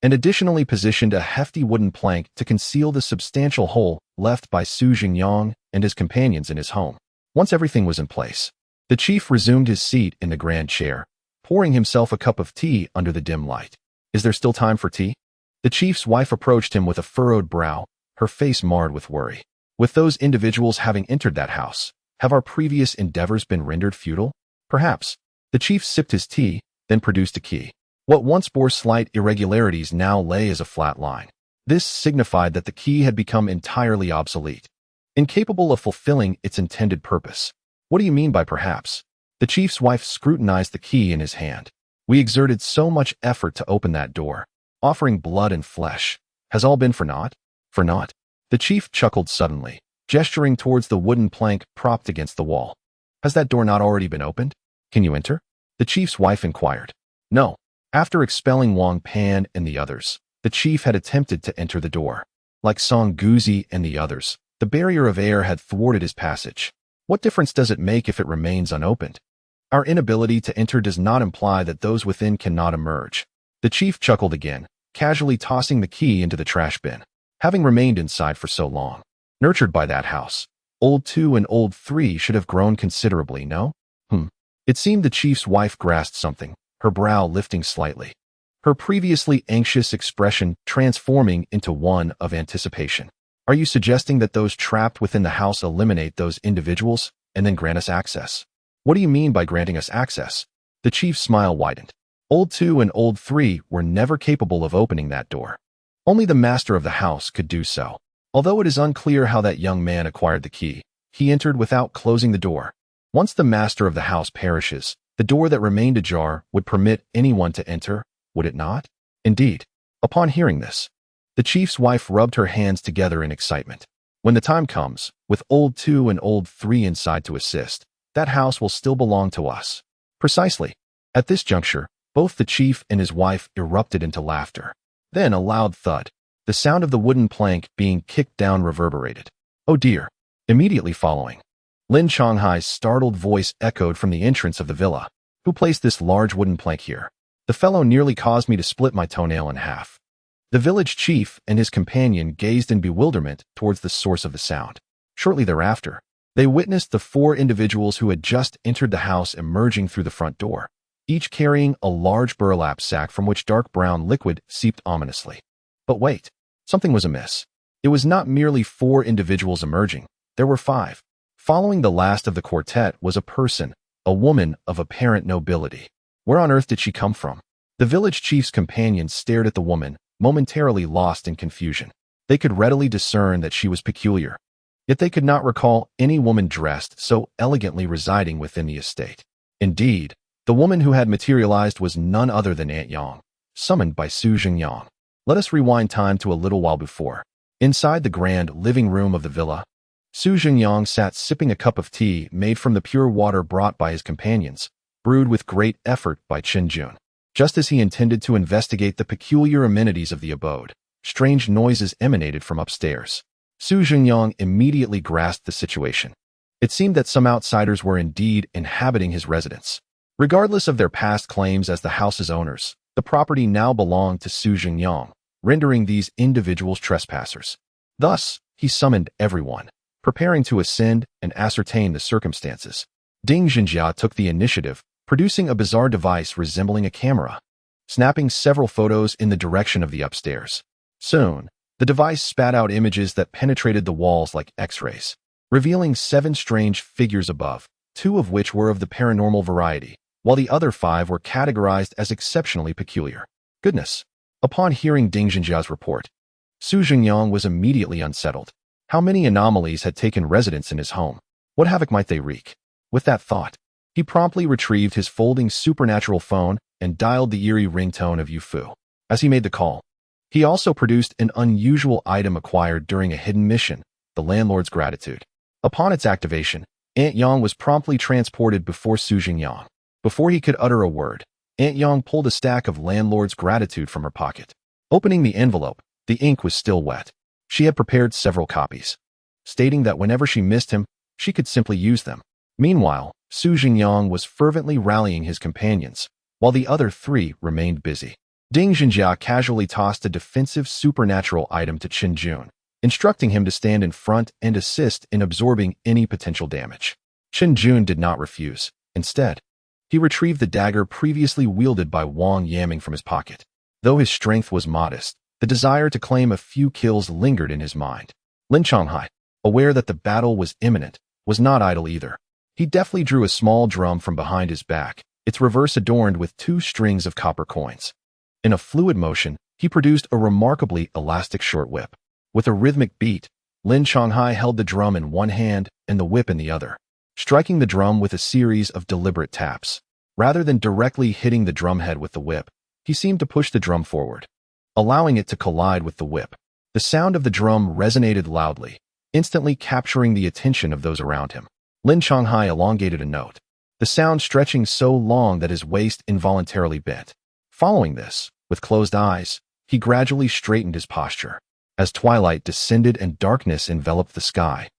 and additionally positioned a hefty wooden plank to conceal the substantial hole left by Su Zhengyang and his companions in his home. Once everything was in place, the chief resumed his seat in the grand chair, pouring himself a cup of tea under the dim light. Is there still time for tea? The chief's wife approached him with a furrowed brow, her face marred with worry. With those individuals having entered that house, Have our previous endeavors been rendered futile? Perhaps. The chief sipped his tea, then produced a key. What once bore slight irregularities now lay as a flat line. This signified that the key had become entirely obsolete, incapable of fulfilling its intended purpose. What do you mean by perhaps? The chief's wife scrutinized the key in his hand. We exerted so much effort to open that door, offering blood and flesh. Has all been for naught? For naught? The chief chuckled suddenly, gesturing towards the wooden plank propped against the wall. Has that door not already been opened? Can you enter? The chief's wife inquired. No. After expelling Wang Pan and the others, the chief had attempted to enter the door. Like Song Guzi and the others, the barrier of air had thwarted his passage. What difference does it make if it remains unopened? Our inability to enter does not imply that those within cannot emerge. The chief chuckled again, casually tossing the key into the trash bin. Having remained inside for so long, nurtured by that house, Old 2 and Old 3 should have grown considerably, no? It seemed the chief's wife grasped something, her brow lifting slightly, her previously anxious expression transforming into one of anticipation. Are you suggesting that those trapped within the house eliminate those individuals and then grant us access? What do you mean by granting us access? The chief's smile widened. Old 2 and Old 3 were never capable of opening that door. Only the master of the house could do so. Although it is unclear how that young man acquired the key, he entered without closing the door. Once the master of the house perishes, the door that remained ajar would permit anyone to enter, would it not? Indeed. Upon hearing this, the chief's wife rubbed her hands together in excitement. When the time comes, with Old 2 and Old 3 inside to assist, that house will still belong to us. Precisely. At this juncture, both the chief and his wife erupted into laughter. Then a loud thud. The sound of the wooden plank being kicked down reverberated. Oh dear. Immediately following, Lin Changhai's startled voice echoed from the entrance of the villa. Who placed this large wooden plank here? The fellow nearly caused me to split my toenail in half. The village chief and his companion gazed in bewilderment towards the source of the sound. Shortly thereafter, they witnessed the 4 individuals who had just entered the house emerging through the front door, each carrying a large burlap sack from which dark brown liquid seeped ominously. But wait, something was amiss. It was not merely 4 individuals emerging, there were 5. Following the last of the quartet was a person, a woman of apparent nobility. Where on earth did she come from? The village chief's companions stared at the woman, momentarily lost in confusion. They could readily discern that she was peculiar, yet they could not recall any woman dressed so elegantly residing within the estate. Indeed, the woman who had materialized was none other than Aunt Yang, summoned by Zhengyang. Let us rewind time to a little while before. Inside the grand living room of the villa, Zhengyang sat sipping a cup of tea made from the pure water brought by his companions, brewed with great effort by Jun. Just as he intended to investigate the peculiar amenities of the abode, strange noises emanated from upstairs. Zhengyang immediately grasped the situation. It seemed that some outsiders were indeed inhabiting his residence. Regardless of their past claims as the house's owners, the property now belonged to Zhengyang, rendering these individuals trespassers. Thus, he summoned everyone, preparing to ascend and ascertain the circumstances. Ding Zhengjia took the initiative, producing a bizarre device resembling a camera, snapping several photos in the direction of the upstairs. Soon, the device spat out images that penetrated the walls like X-rays, revealing 7 strange figures above, 2 of which were of the paranormal variety, while the other 5 were categorized as exceptionally peculiar. Goodness! Upon hearing Ding Zhenjia's report, Zhengyang was immediately unsettled. How many anomalies had taken residence in his home? What havoc might they wreak? With that thought, he promptly retrieved his folding supernatural phone and dialed the eerie ringtone of Yufu. As he made the call, he also produced an unusual item acquired during a hidden mission, the landlord's gratitude. Upon its activation, Aunt Yang was promptly transported before Zhengyang. Before he could utter a word, Aunt Yang pulled a stack of landlord's gratitude from her pocket. Opening the envelope, the ink was still wet. She had prepared several copies, stating that whenever she missed him, she could simply use them. Meanwhile, Zhengyang was fervently rallying his companions, while the other 3 remained busy. Ding Zhenjia casually tossed a defensive supernatural item to Jun, instructing him to stand in front and assist in absorbing any potential damage. Jun did not refuse. Instead, he retrieved the dagger previously wielded by Wang Yaming from his pocket. Though his strength was modest, the desire to claim a few kills lingered in his mind. Lin Changhai, aware that the battle was imminent, was not idle either. He deftly drew a small drum from behind his back, its reverse adorned with 2 strings of copper coins. In a fluid motion, he produced a remarkably elastic short whip. With a rhythmic beat, Lin Changhai held the drum in one hand and the whip in the other, striking the drum with a series of deliberate taps. Rather than directly hitting the drumhead with the whip, he seemed to push the drum forward, allowing it to collide with the whip. The sound of the drum resonated loudly, instantly capturing the attention of those around him. Lin Changhai elongated a note, the sound stretching so long that his waist involuntarily bent. Following this, with closed eyes, he gradually straightened his posture. As twilight descended and darkness enveloped the sky,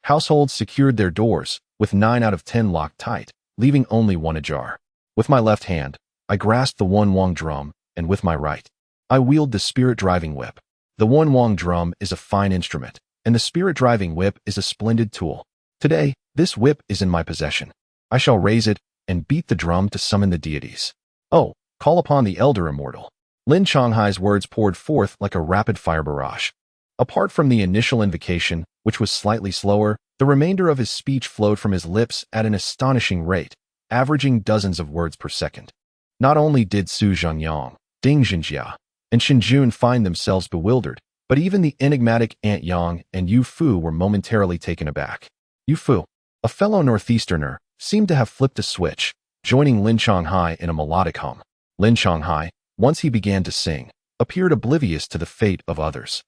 households secured their doors, with 9 out of 10 locked tight, leaving only one ajar. With my left hand, I grasped the Won drum, and with my right, I wield the spirit-driving whip. The Won drum is a fine instrument, and the spirit-driving whip is a splendid tool. Today, this whip is in my possession. I shall raise it and beat the drum to summon the deities. Oh, call upon the elder immortal. Lin Changhai's words poured forth like a rapid-fire barrage. Apart from the initial invocation, which was slightly slower, the remainder of his speech flowed from his lips at an astonishing rate, averaging dozens of words per second. Not only did Su Zhengyang, Ding Zhenjia, and Shinjun find themselves bewildered, but even the enigmatic Ant Yang and Yu Fu were momentarily taken aback. Yu Fu, a fellow Northeasterner, seemed to have flipped a switch, joining Lin Changhai in a melodic hum. Lin Changhai, once he began to sing, appeared oblivious to the fate of others.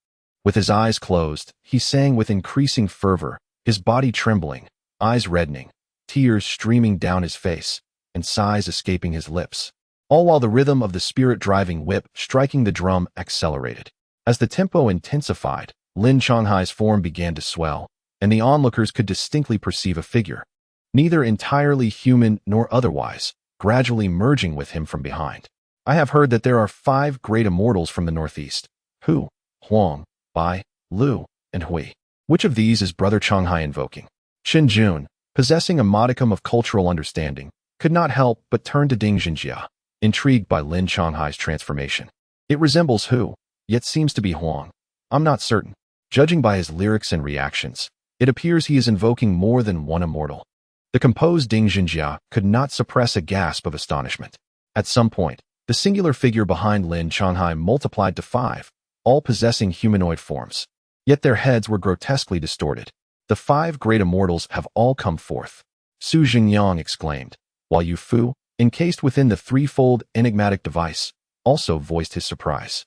With his eyes closed, he sang with increasing fervor, his body trembling, eyes reddening, tears streaming down his face, and sighs escaping his lips, all while the rhythm of the spirit-driving whip striking the drum accelerated. As the tempo intensified, Lin Changhai's form began to swell, and the onlookers could distinctly perceive a figure, neither entirely human nor otherwise, gradually merging with him from behind. I have heard that there are 5 great immortals from the Northeast: Hu, Huang, Bai, Lu, and Hui. Which of these is Brother Changhai invoking? Shinjun, possessing a modicum of cultural understanding, could not help but turn to Ding Zhenjia, intrigued by Lin Changhai's transformation. It resembles Hu, yet seems to be Huang. I'm not certain. Judging by his lyrics and reactions, it appears he is invoking more than one immortal. The composed Ding Zhenjia could not suppress a gasp of astonishment. At some point, the singular figure behind Lin Changhai multiplied to 5, all possessing humanoid forms. Yet their heads were grotesquely distorted. The 5 great immortals have all come forth, Su Zhengyang exclaimed, while Yu Fu, encased within the threefold enigmatic device, also voiced his surprise.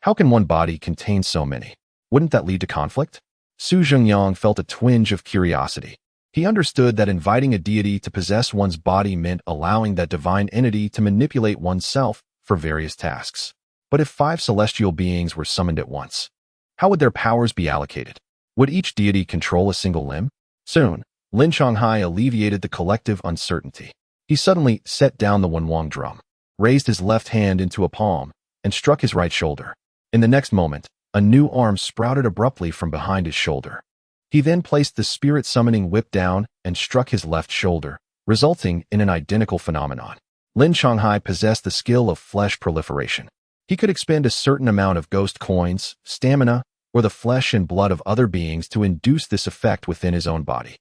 How can one body contain so many? Wouldn't that lead to conflict? Su Zhengyang felt a twinge of curiosity. He understood that inviting a deity to possess one's body meant allowing that divine entity to manipulate oneself for various tasks. But if 5 celestial beings were summoned at once, how would their powers be allocated? Would each deity control a single limb? Soon, Lin Changhai alleviated the collective uncertainty. He suddenly set down the Won drum, raised his left hand into a palm, and struck his right shoulder. In the next moment, a new arm sprouted abruptly from behind his shoulder. He then placed the spirit-summoning whip down and struck his left shoulder, resulting in an identical phenomenon. Lin Changhai possessed the skill of flesh proliferation. He could expend a certain amount of ghost coins, stamina, or the flesh and blood of other beings to induce this effect within his own body.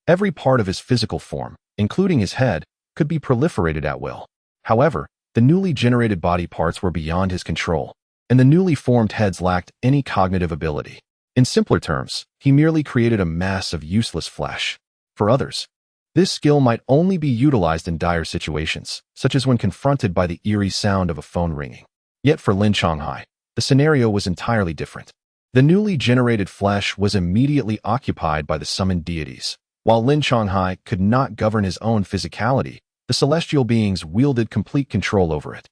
Every part of his physical form, including his head, could be proliferated at will. However, the newly generated body parts were beyond his control, and the newly formed heads lacked any cognitive ability. In simpler terms, he merely created a mass of useless flesh. For others, this skill might only be utilized in dire situations, such as when confronted by the eerie sound of a phone ringing. Yet for Lin Changhai, the scenario was entirely different. The newly generated flesh was immediately occupied by the summoned deities. While Lin Changhai could not govern his own physicality, the celestial beings wielded complete control over it.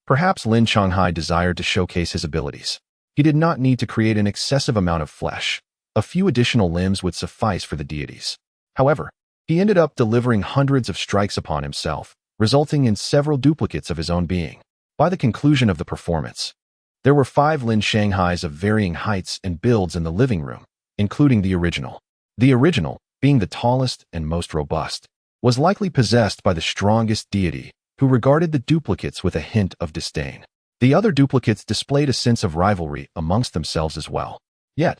Perhaps Lin Changhai desired to showcase his abilities. He did not need to create an excessive amount of flesh. A few additional limbs would suffice for the deities. However, he ended up delivering hundreds of strikes upon himself, resulting in several duplicates of his own being. By the conclusion of the performance, there were 5 Lin Shanghais of varying heights and builds in the living room, including the original. The original, being the tallest and most robust, was likely possessed by the strongest deity, who regarded the duplicates with a hint of disdain. The other duplicates displayed a sense of rivalry amongst themselves as well. Yet,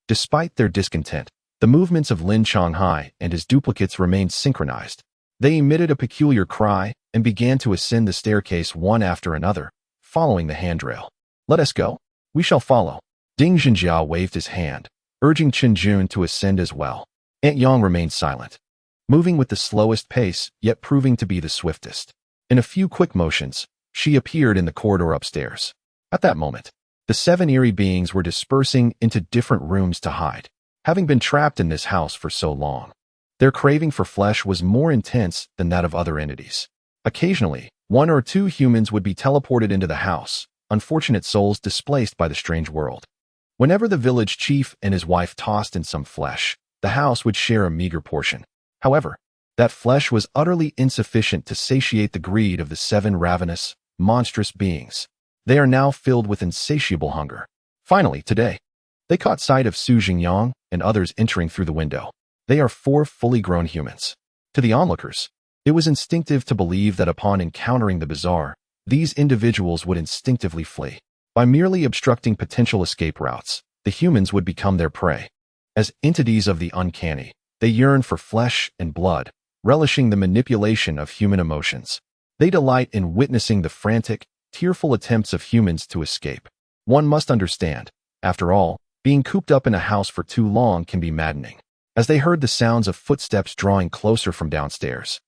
despite their discontent, The movements of Lin Changhai and his duplicates remained synchronized. They emitted a peculiar cry and began to ascend the staircase one after another, following the handrail. "Let us go. We shall follow." Ding Zhengyang waved his hand, urging Chen Jun to ascend as well. Aunt Yang remained silent, moving with the slowest pace, yet proving to be the swiftest. In a few quick motions, she appeared in the corridor upstairs. At that moment, the 7 eerie beings were dispersing into different rooms to hide. Having been trapped in this house for so long, their craving for flesh was more intense than that of other entities. Occasionally, 1 or 2 humans would be teleported into the house, unfortunate souls displaced by the strange world. Whenever the village chief and his wife tossed in some flesh, the house would share a meager portion. However, that flesh was utterly insufficient to satiate the greed of the 7 ravenous, monstrous beings. They are now filled with insatiable hunger. Finally, today, they caught sight of Zhengyang and others entering through the window. They are 4 fully grown humans. To the onlookers, it was instinctive to believe that upon encountering the bazaar, these individuals would instinctively flee. By merely obstructing potential escape routes, the humans would become their prey. As entities of the uncanny, they yearn for flesh and blood, relishing the manipulation of human emotions. They delight in witnessing the frantic, tearful attempts of humans to escape. One must understand, after all, being cooped up in a house for too long can be maddening. As they heard the sounds of footsteps drawing closer from downstairs,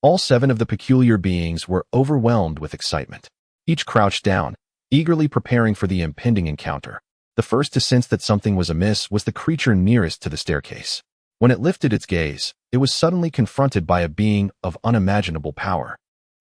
all 7 of the peculiar beings were overwhelmed with excitement. Each crouched down, eagerly preparing for the impending encounter. The first to sense that something was amiss was the creature nearest to the staircase. When it lifted its gaze, it was suddenly confronted by a being of unimaginable power.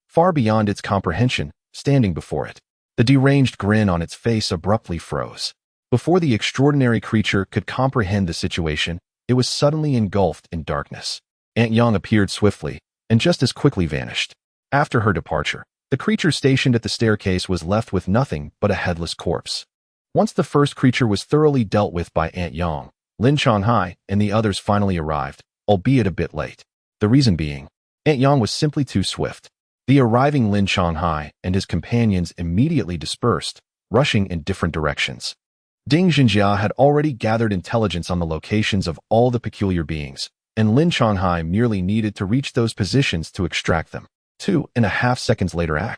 Far beyond its comprehension, standing before it, the deranged grin on its face abruptly froze. Before the extraordinary creature could comprehend the situation, it was suddenly engulfed in darkness. Aunt Yang appeared swiftly, and just as quickly vanished. After her departure, the creature stationed at the staircase was left with nothing but a headless corpse. Once the first creature was thoroughly dealt with by Aunt Yang, Lin Changhai and the others finally arrived, albeit a bit late. The reason being, Aunt Yang was simply too swift. The arriving Lin Changhai and his companions immediately dispersed, rushing in different directions. Ding Zhengyang had already gathered intelligence on the locations of all the peculiar beings, and Lin Changhai merely needed to reach those positions to extract them. 2.5 seconds later,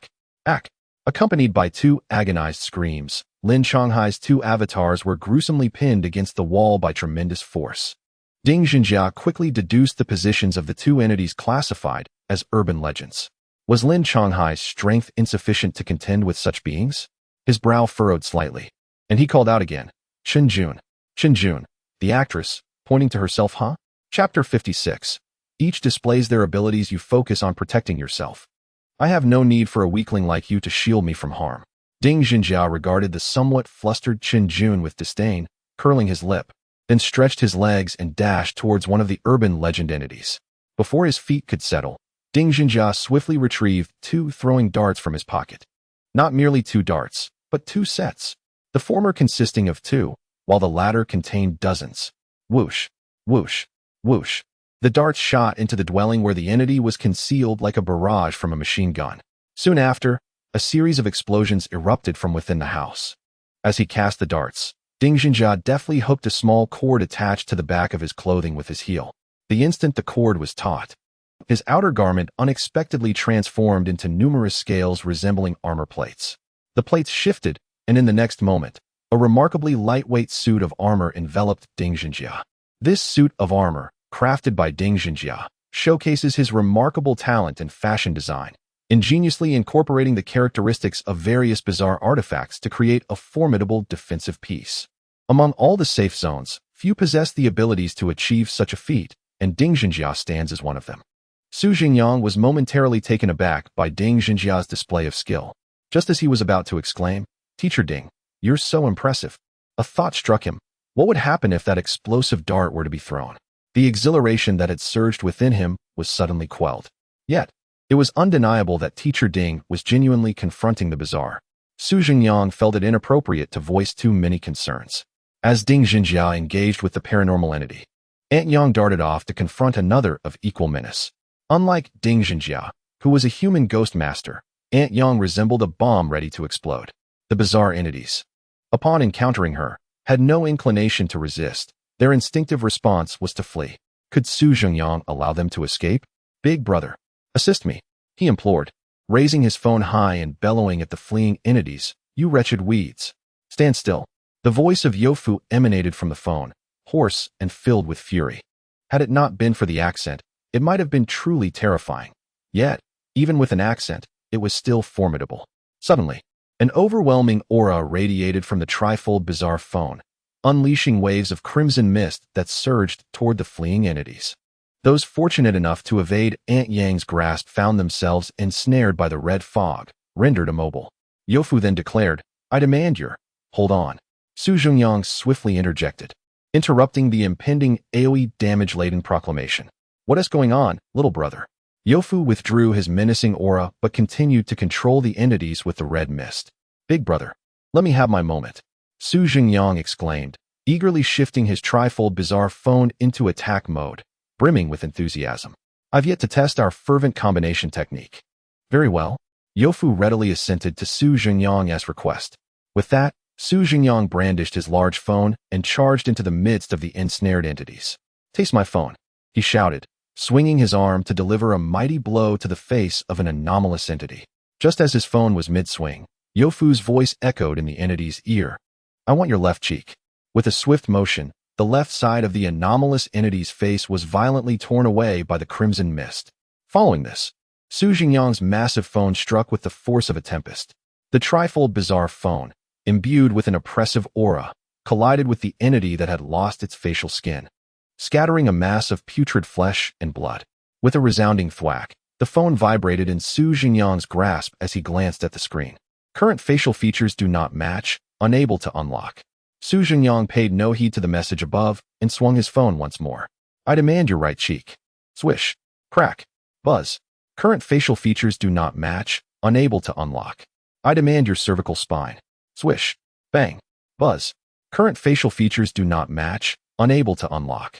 accompanied by 2 agonized screams, Lin Changhai's 2 avatars were gruesomely pinned against the wall by tremendous force. Ding Zhengyang quickly deduced the positions of the 2 entities classified as urban legends. Was Lin Changhai's strength insufficient to contend with such beings? His brow furrowed slightly, and he called out again, "Chen Jun, Chen Jun," the actress, pointing to herself, "Huh?" Chapter 56. Each displays their abilities. You focus on protecting yourself. I have no need for a weakling like you to shield me from harm. Ding Zhengyang regarded the somewhat flustered Chen Jun with disdain, curling his lip, then stretched his legs and dashed towards one of the urban legend entities. Before his feet could settle, Ding Zhengyang swiftly retrieved 2 throwing darts from his pocket. Not merely 2 darts, but 2 sets. The former consisting of 2, while the latter contained dozens. Whoosh, whoosh, whoosh. The darts shot into the dwelling where the entity was concealed like a barrage from a machine gun. Soon after, a series of explosions erupted from within the house. As he cast the darts, Ding Zhengyang deftly hooked a small cord attached to the back of his clothing with his heel. The instant the cord was taut, his outer garment unexpectedly transformed into numerous scales resembling armor plates. The plates shifted, and in the next moment, a remarkably lightweight suit of armor enveloped Ding Zhengyang. This suit of armor, crafted by Ding Zhengyang, showcases his remarkable talent in fashion design, ingeniously incorporating the characteristics of various bizarre artifacts to create a formidable defensive piece. Among all the safe zones, few possess the abilities to achieve such a feat, and Ding Zhengyang stands as one of them. Zhengyang was momentarily taken aback by Ding Zhenjia's display of skill. Just as he was about to exclaim, "Teacher Ding, you're so impressive," a thought struck him. What would happen if that explosive dart were to be thrown? The exhilaration that had surged within him was suddenly quelled. Yet, it was undeniable that Teacher Ding was genuinely confronting the bizarre. Zhengyang felt it inappropriate to voice too many concerns. As Ding Zhenjiang engaged with the paranormal entity, Aunt Yang darted off to confront another of equal menace. Unlike Ding Zhenjiang, who was a human ghost master, Aunt Yang resembled a bomb ready to explode. The bizarre entities, upon encountering her, had no inclination to resist. Their instinctive response was to flee. Could Su Zhengyang allow them to escape? Big brother, assist me, he implored, raising his phone high and bellowing at the fleeing entities. You wretched weeds. Stand still. The voice of Yofu emanated from the phone, hoarse and filled with fury. Had it not been for the accent, it might have been truly terrifying. Yet, even with an accent, it was still formidable. Suddenly, an overwhelming aura radiated from the trifold bizarre phone, unleashing waves of crimson mist that surged toward the fleeing entities. Those fortunate enough to evade Aunt Yang's grasp found themselves ensnared by the red fog, rendered immobile. Yofu then declared, I demand your... Hold on. Su Zhengyang swiftly interjected, interrupting the impending AoE damage-laden proclamation. What is going on, little brother? Yofu withdrew his menacing aura but continued to control the entities with the red mist. Big brother, let me have my moment. Su Zhengyang exclaimed, eagerly shifting his trifold bizarre phone into attack mode, brimming with enthusiasm. I've yet to test our fervent combination technique. Very well. Yofu readily assented to Su Zhengyang's request. With that, Su Zhengyang brandished his large phone and charged into the midst of the ensnared entities. Taste my phone, he shouted, swinging his arm to deliver a mighty blow to the face of an anomalous entity. Just as his phone was mid-swing, Yofu's voice echoed in the entity's ear. I want your left cheek. With a swift motion, the left side of the anomalous entity's face was violently torn away by the crimson mist. Following this, Su Zhengyang's massive phone struck with the force of a tempest. The trifold bizarre phone, imbued with an oppressive aura, collided with the entity that had lost its facial skin, scattering a mass of putrid flesh and blood. With a resounding thwack, the phone vibrated in Su Zhengyang's grasp as he glanced at the screen. Current facial features do not match, unable to unlock. Su Zhengyang paid no heed to the message above and swung his phone once more. I demand your right cheek. Swish. Crack. Buzz. Current facial features do not match, unable to unlock. I demand your cervical spine. Swish. Bang. Buzz. Current facial features do not match, unable to unlock.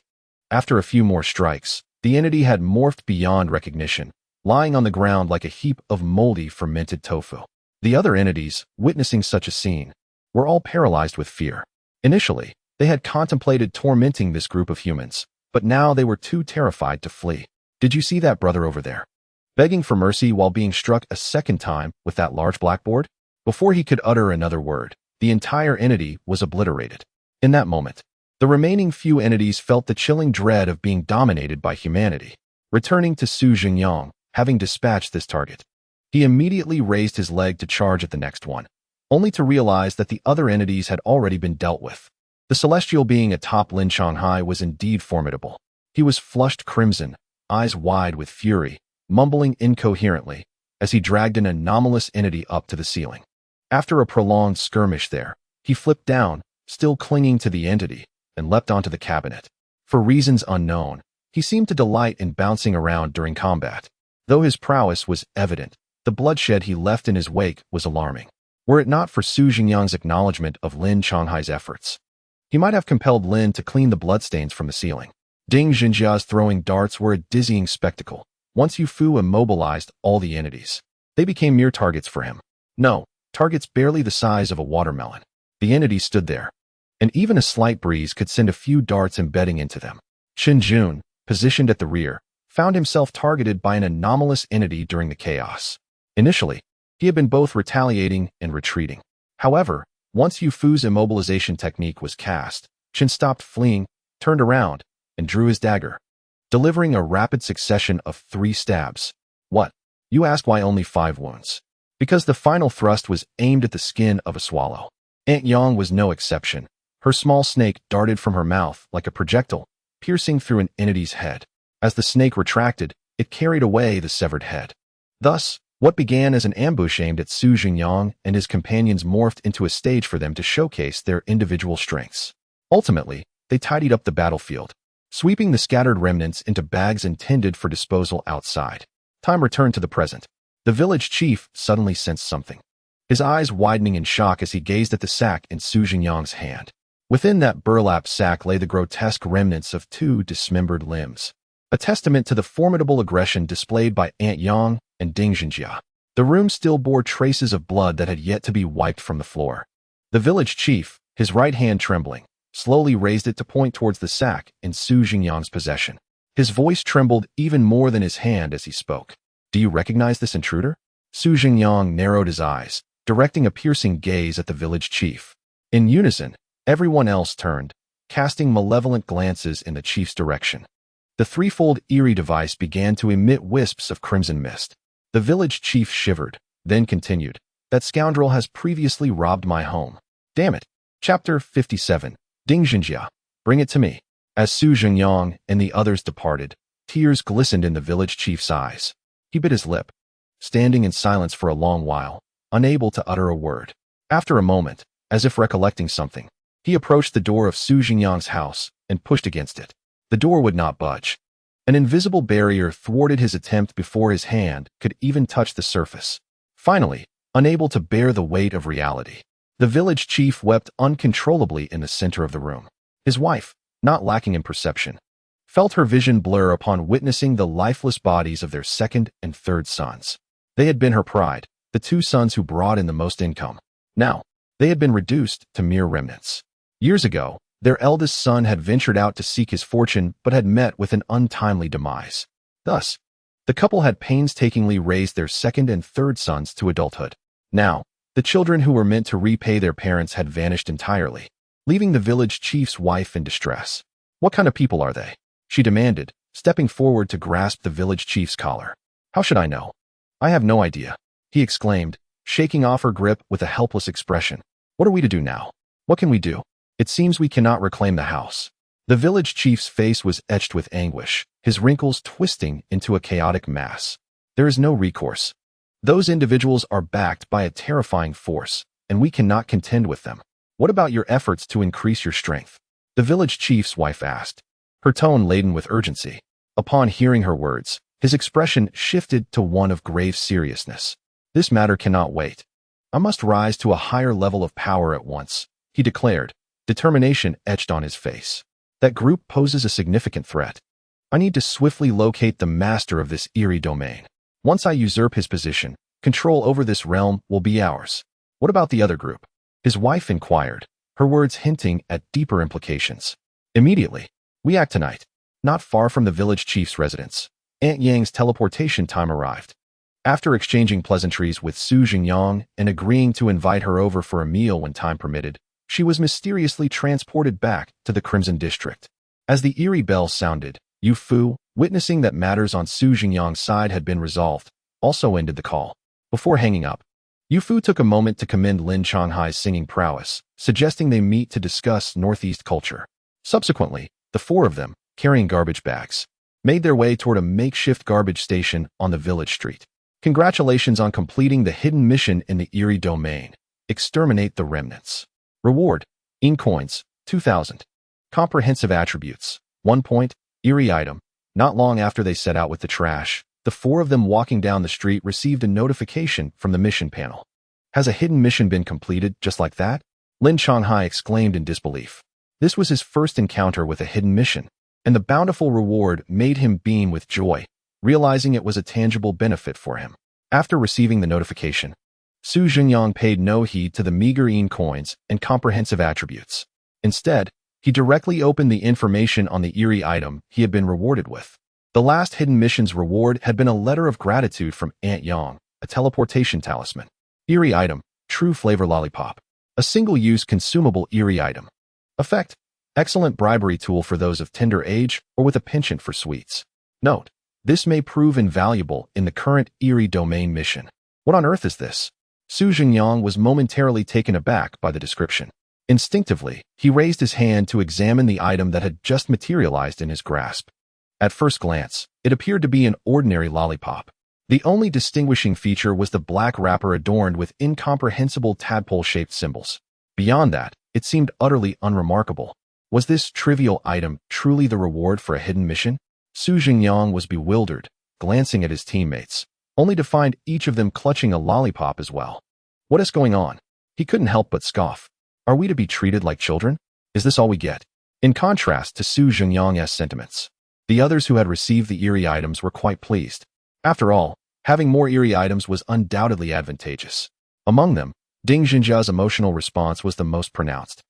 After a few more strikes, the entity had morphed beyond recognition, lying on the ground like a heap of moldy fermented tofu. The other entities, witnessing such a scene, were all paralyzed with fear. Initially, they had contemplated tormenting this group of humans, but now they were too terrified to flee. Did you see that brother over there? Begging for mercy while being struck a second time with that large blackboard? Before he could utter another word, the entire entity was obliterated. In that moment, the remaining few entities felt the chilling dread of being dominated by humanity. Returning to Su Zhengyang, having dispatched this target, he immediately raised his leg to charge at the next one, only to realize that the other entities had already been dealt with. The celestial being atop Lin Shanghai was indeed formidable. He was flushed crimson, eyes wide with fury, mumbling incoherently as he dragged an anomalous entity up to the ceiling. After a prolonged skirmish there, he flipped down, still clinging to the entity, and leapt onto the cabinet. For reasons unknown, he seemed to delight in bouncing around during combat. Though his prowess was evident, the bloodshed he left in his wake was alarming. Were it not for Su Zhengyang's acknowledgement of Lin Shanghai's efforts, he might have compelled Lin to clean the bloodstains from the ceiling. Ding Xinjia's throwing darts were a dizzying spectacle. Once Yufu immobilized all the entities, they became mere targets for him. No, targets barely the size of a watermelon. The entities stood there, and even a slight breeze could send a few darts embedding into them. Shin Jun, positioned at the rear, found himself targeted by an anomalous entity during the chaos. Initially, he had been both retaliating and retreating. However, once Yufu's immobilization technique was cast, Shin stopped fleeing, turned around, and drew his dagger, delivering a rapid succession of 3 stabs. What? You ask why only 5 wounds? Because the final thrust was aimed at the skin of a swallow. Aunt Yang was no exception. Her small snake darted from her mouth like a projectile, piercing through an entity's head. As the snake retracted, it carried away the severed head. Thus, what began as an ambush aimed at Su Zhengyang and his companions morphed into a stage for them to showcase their individual strengths. Ultimately, they tidied up the battlefield, sweeping the scattered remnants into bags intended for disposal outside. Time returned to the present. The village chief suddenly sensed something, his eyes widening in shock as he gazed at the sack in Su Zhengyang's hand. Within that burlap sack lay the grotesque remnants of 2 dismembered limbs, a testament to the formidable aggression displayed by Aunt Yang and Ding Xinjia. The room still bore traces of blood that had yet to be wiped from the floor. The village chief, his right hand trembling, slowly raised it to point towards the sack in Su Zhengyang's possession. His voice trembled even more than his hand as he spoke. "Do you recognize this intruder?" Su Zhengyang narrowed his eyes, directing a piercing gaze at the village chief. In unison, everyone else turned, casting malevolent glances in the chief's direction. The threefold eerie device began to emit wisps of crimson mist. The village chief shivered, then continued, "That scoundrel has previously robbed my home. Damn it." Chapter 57. Ding Zhengjia. Bring it to me. As Su Zhengyang and the others departed, tears glistened in the village chief's eyes. He bit his lip, standing in silence for a long while, unable to utter a word. After a moment, as if recollecting something, he approached the door of Su Zhengyang's house and pushed against it. The door would not budge. An invisible barrier thwarted his attempt before his hand could even touch the surface. Finally, unable to bear the weight of reality, the village chief wept uncontrollably in the center of the room. His wife, not lacking in perception, felt her vision blur upon witnessing the lifeless bodies of their second and third sons. They had been her pride, the two sons who brought in the most income. Now, they had been reduced to mere remnants. Years ago, their eldest son had ventured out to seek his fortune but had met with an untimely demise. Thus, the couple had painstakingly raised their second and third sons to adulthood. Now, the children who were meant to repay their parents had vanished entirely, leaving the village chief's wife in distress. "What kind of people are they?" she demanded, stepping forward to grasp the village chief's collar. "How should I know?" "I have no idea," he exclaimed, shaking off her grip with a helpless expression. "What are we to do now? What can we do? It seems we cannot reclaim the house." The village chief's face was etched with anguish, his wrinkles twisting into a chaotic mass. "There is no recourse. Those individuals are backed by a terrifying force, and we cannot contend with them. What about your efforts to increase your strength?" the village chief's wife asked, her tone laden with urgency. Upon hearing her words, his expression shifted to one of grave seriousness. "This matter cannot wait. I must rise to a higher level of power at once," he declared, determination etched on his face. "That group poses a significant threat. I need to swiftly locate the master of this eerie domain. Once I usurp his position, control over this realm will be ours." "What about the other group?" his wife inquired, her words hinting at deeper implications. "Immediately. We act tonight." Not far from the village chief's residence, Aunt Yang's teleportation time arrived. After exchanging pleasantries with Su Zhengyang and agreeing to invite her over for a meal when time permitted, she was mysteriously transported back to the Crimson District. As the eerie bell sounded, Yu Fu, witnessing that matters on Su Zhengyang's side had been resolved, also ended the call. Before hanging up, Yu Fu took a moment to commend Lin Changhai's singing prowess, suggesting they meet to discuss Northeast culture. Subsequently, the four of them, carrying garbage bags, made their way toward a makeshift garbage station on the village street. "Congratulations on completing the hidden mission in the Eerie Domain. Exterminate the remnants. Reward: In coins, 2,000. Comprehensive attributes, 1 point. Eerie item." Not long after they set out with the trash, the four of them walking down the street received a notification from the mission panel. "Has a hidden mission been completed just like that?" Lin Changhai exclaimed in disbelief. This was his first encounter with a hidden mission, and the bountiful reward made him beam with joy, realizing it was a tangible benefit for him. After receiving the notification, Su Zhengyang paid no heed to the meager coins and comprehensive attributes. Instead, he directly opened the information on the eerie item he had been rewarded with. The last hidden mission's reward had been a letter of gratitude from Aunt Yang, a teleportation talisman. Eerie item: True Flavor Lollipop. A single-use consumable eerie item. Effect: excellent bribery tool for those of tender age or with a penchant for sweets. Note: this may prove invaluable in the current Eerie Domain mission. What on earth is this? Su Zhengyang was momentarily taken aback by the description. Instinctively, he raised his hand to examine the item that had just materialized in his grasp. At first glance, it appeared to be an ordinary lollipop. The only distinguishing feature was the black wrapper adorned with incomprehensible tadpole-shaped symbols. Beyond that, it seemed utterly unremarkable. Was this trivial item truly the reward for a hidden mission? Su Zhengyang was bewildered, glancing at his teammates, only to find each of them clutching a lollipop as well. What is going on? He couldn't help but scoff. Are we to be treated like children? Is this all we get? In contrast to Su Zhengyang's sentiments, the others who had received the eerie items were quite pleased. After all, having more eerie items was undoubtedly advantageous. Among them, Ding Zhenjia's emotional response was the most pronounced.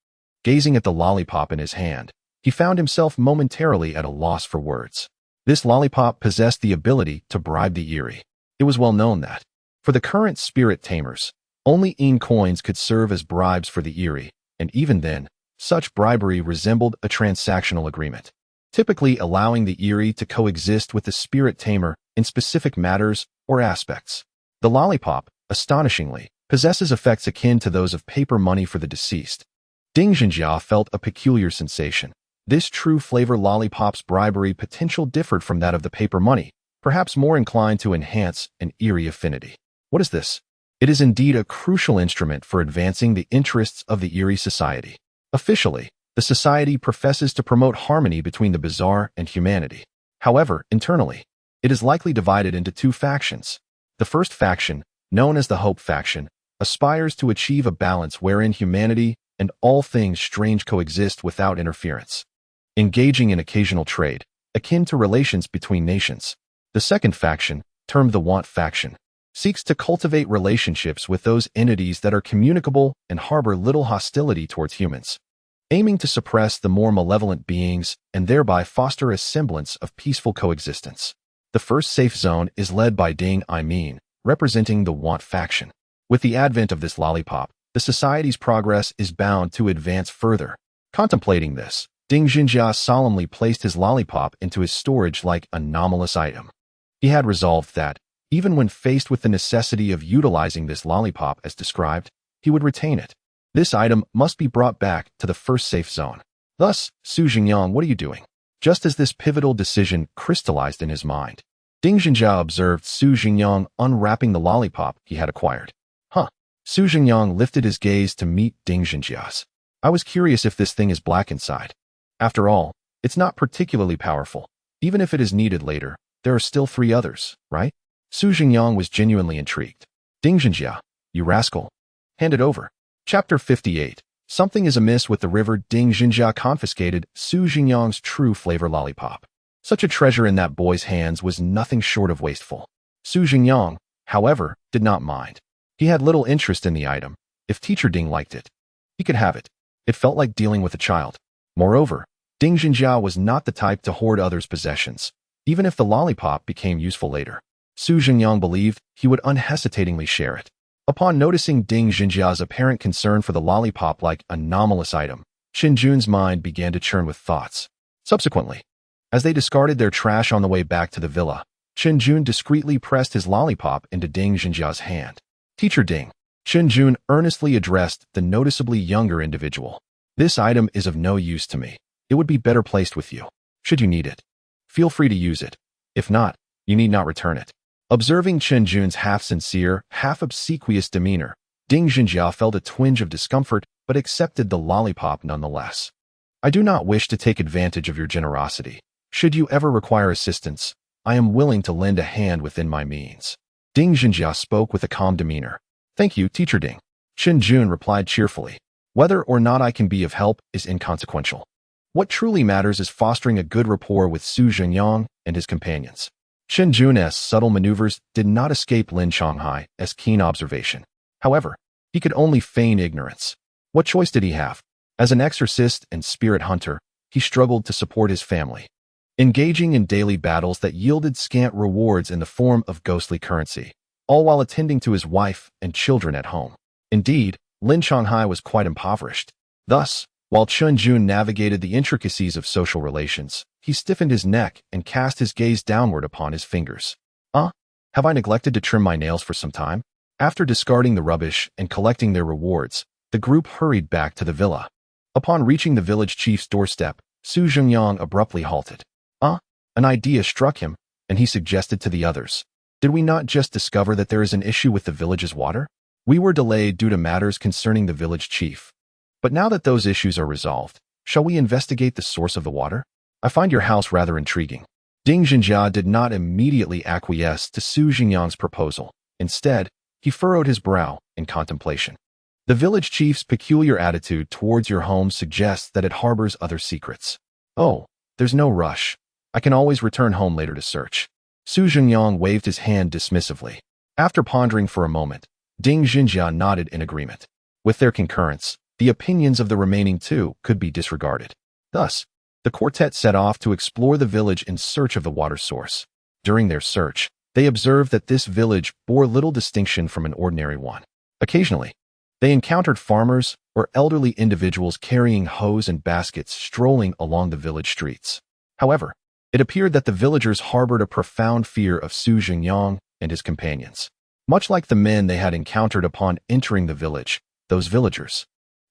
Gazing at the lollipop in his hand, he found himself momentarily at a loss for words. This lollipop possessed the ability to bribe the Eerie. It was well known that, for the current spirit tamers, only coins could serve as bribes for the Eerie, and even then, such bribery resembled a transactional agreement, typically allowing the Eerie to coexist with the spirit tamer in specific matters or aspects. The lollipop, astonishingly, possesses effects akin to those of paper money for the deceased. Ding Zhengyang felt a peculiar sensation. This true flavor lollipop's bribery potential differed from that of the paper money, perhaps more inclined to enhance an Eerie affinity. What is this? It is indeed a crucial instrument for advancing the interests of the Eerie Society. Officially, the society professes to promote harmony between the bizarre and humanity. However, internally, it is likely divided into two factions. The first faction, known as the Hope faction, aspires to achieve a balance wherein humanity and all things strange coexist without interference, engaging in occasional trade, akin to relations between nations. The second faction, termed the Want faction, seeks to cultivate relationships with those entities that are communicable and harbor little hostility towards humans, aiming to suppress the more malevolent beings and thereby foster a semblance of peaceful coexistence. The first safe zone is led by Ding representing the Want faction. With the advent of this lollipop, the society's progress is bound to advance further. Contemplating this, Ding Zhengyang solemnly placed his lollipop into his storage like anomalous item. He had resolved that, even when faced with the necessity of utilizing this lollipop as described, he would retain it. This item must be brought back to the first safe zone. Thus, Zhengyang, what are you doing? Just as this pivotal decision crystallized in his mind, Ding Zhengyang observed Zhengyang unwrapping the lollipop he had acquired. Zhengyang lifted his gaze to meet Ding Zhengyang's. I was curious if this thing is black inside. After all, it's not particularly powerful. Even if it is needed later, there are still 3 others, right? Zhengyang was genuinely intrigued. Ding Zhengyang, you rascal. Hand it over. Chapter 58. Something is amiss with the river. Ding Zhengyang confiscated Zhengyang's true flavor lollipop. Such a treasure in that boy's hands was nothing short of wasteful. Zhengyang, however, did not mind. He had little interest in the item. If Teacher Ding liked it, he could have it. It felt like dealing with a child. Moreover, Ding Zhengyang was not the type to hoard others' possessions, even if the lollipop became useful later. Zhengyang believed he would unhesitatingly share it. Upon noticing Ding Zhengyang's apparent concern for the lollipop like anomalous item, Jun's mind began to churn with thoughts. Subsequently, as they discarded their trash on the way back to the villa, Jun discreetly pressed his lollipop into Ding Zhengyang's hand. Teacher Ding, Jun earnestly addressed the noticeably younger individual. This item is of no use to me. It would be better placed with you. Should you need it, feel free to use it. If not, you need not return it. Observing Jun's half-sincere, half-obsequious demeanor, Ding Zhengyang felt a twinge of discomfort but accepted the lollipop nonetheless. I do not wish to take advantage of your generosity. Should you ever require assistance, I am willing to lend a hand within my means. Ding Zhengyang spoke with a calm demeanor. Thank you, Teacher Ding. Jun replied cheerfully. Whether or not I can be of help is inconsequential. What truly matters is fostering a good rapport with Zhengyang and his companions. Jun's subtle maneuvers did not escape Lin Shanghai's keen observation. However, he could only feign ignorance. What choice did he have? As an exorcist and spirit hunter, he struggled to support his family, engaging in daily battles that yielded scant rewards in the form of ghostly currency, all while attending to his wife and children at home. Indeed, Lin Shanghai was quite impoverished. Thus, while Jun navigated the intricacies of social relations, he stiffened his neck and cast his gaze downward upon his fingers. Have I neglected to trim my nails for some time? After discarding the rubbish and collecting their rewards, the group hurried back to the villa. Upon reaching the village chief's doorstep, Zhengyang abruptly halted. An idea struck him, and he suggested to the others. Did we not just discover that there is an issue with the village's water? We were delayed due to matters concerning the village chief. But now that those issues are resolved, shall we investigate the source of the water? I find your house rather intriguing. Ding Zhengyang did not immediately acquiesce to Zhengyang's proposal. Instead, he furrowed his brow in contemplation. The village chief's peculiar attitude towards your home suggests that it harbors other secrets. Oh, there's no rush. I can always return home later to search. Zhengyang waved his hand dismissively. After pondering for a moment, Ding Zhengyang nodded in agreement. With their concurrence, the opinions of the remaining two could be disregarded. Thus, the quartet set off to explore the village in search of the water source. During their search, they observed that this village bore little distinction from an ordinary one. Occasionally, they encountered farmers or elderly individuals carrying hoes and baskets strolling along the village streets. However, it appeared that the villagers harbored a profound fear of Zhengyang and his companions. Much like the men they had encountered upon entering the village, those villagers,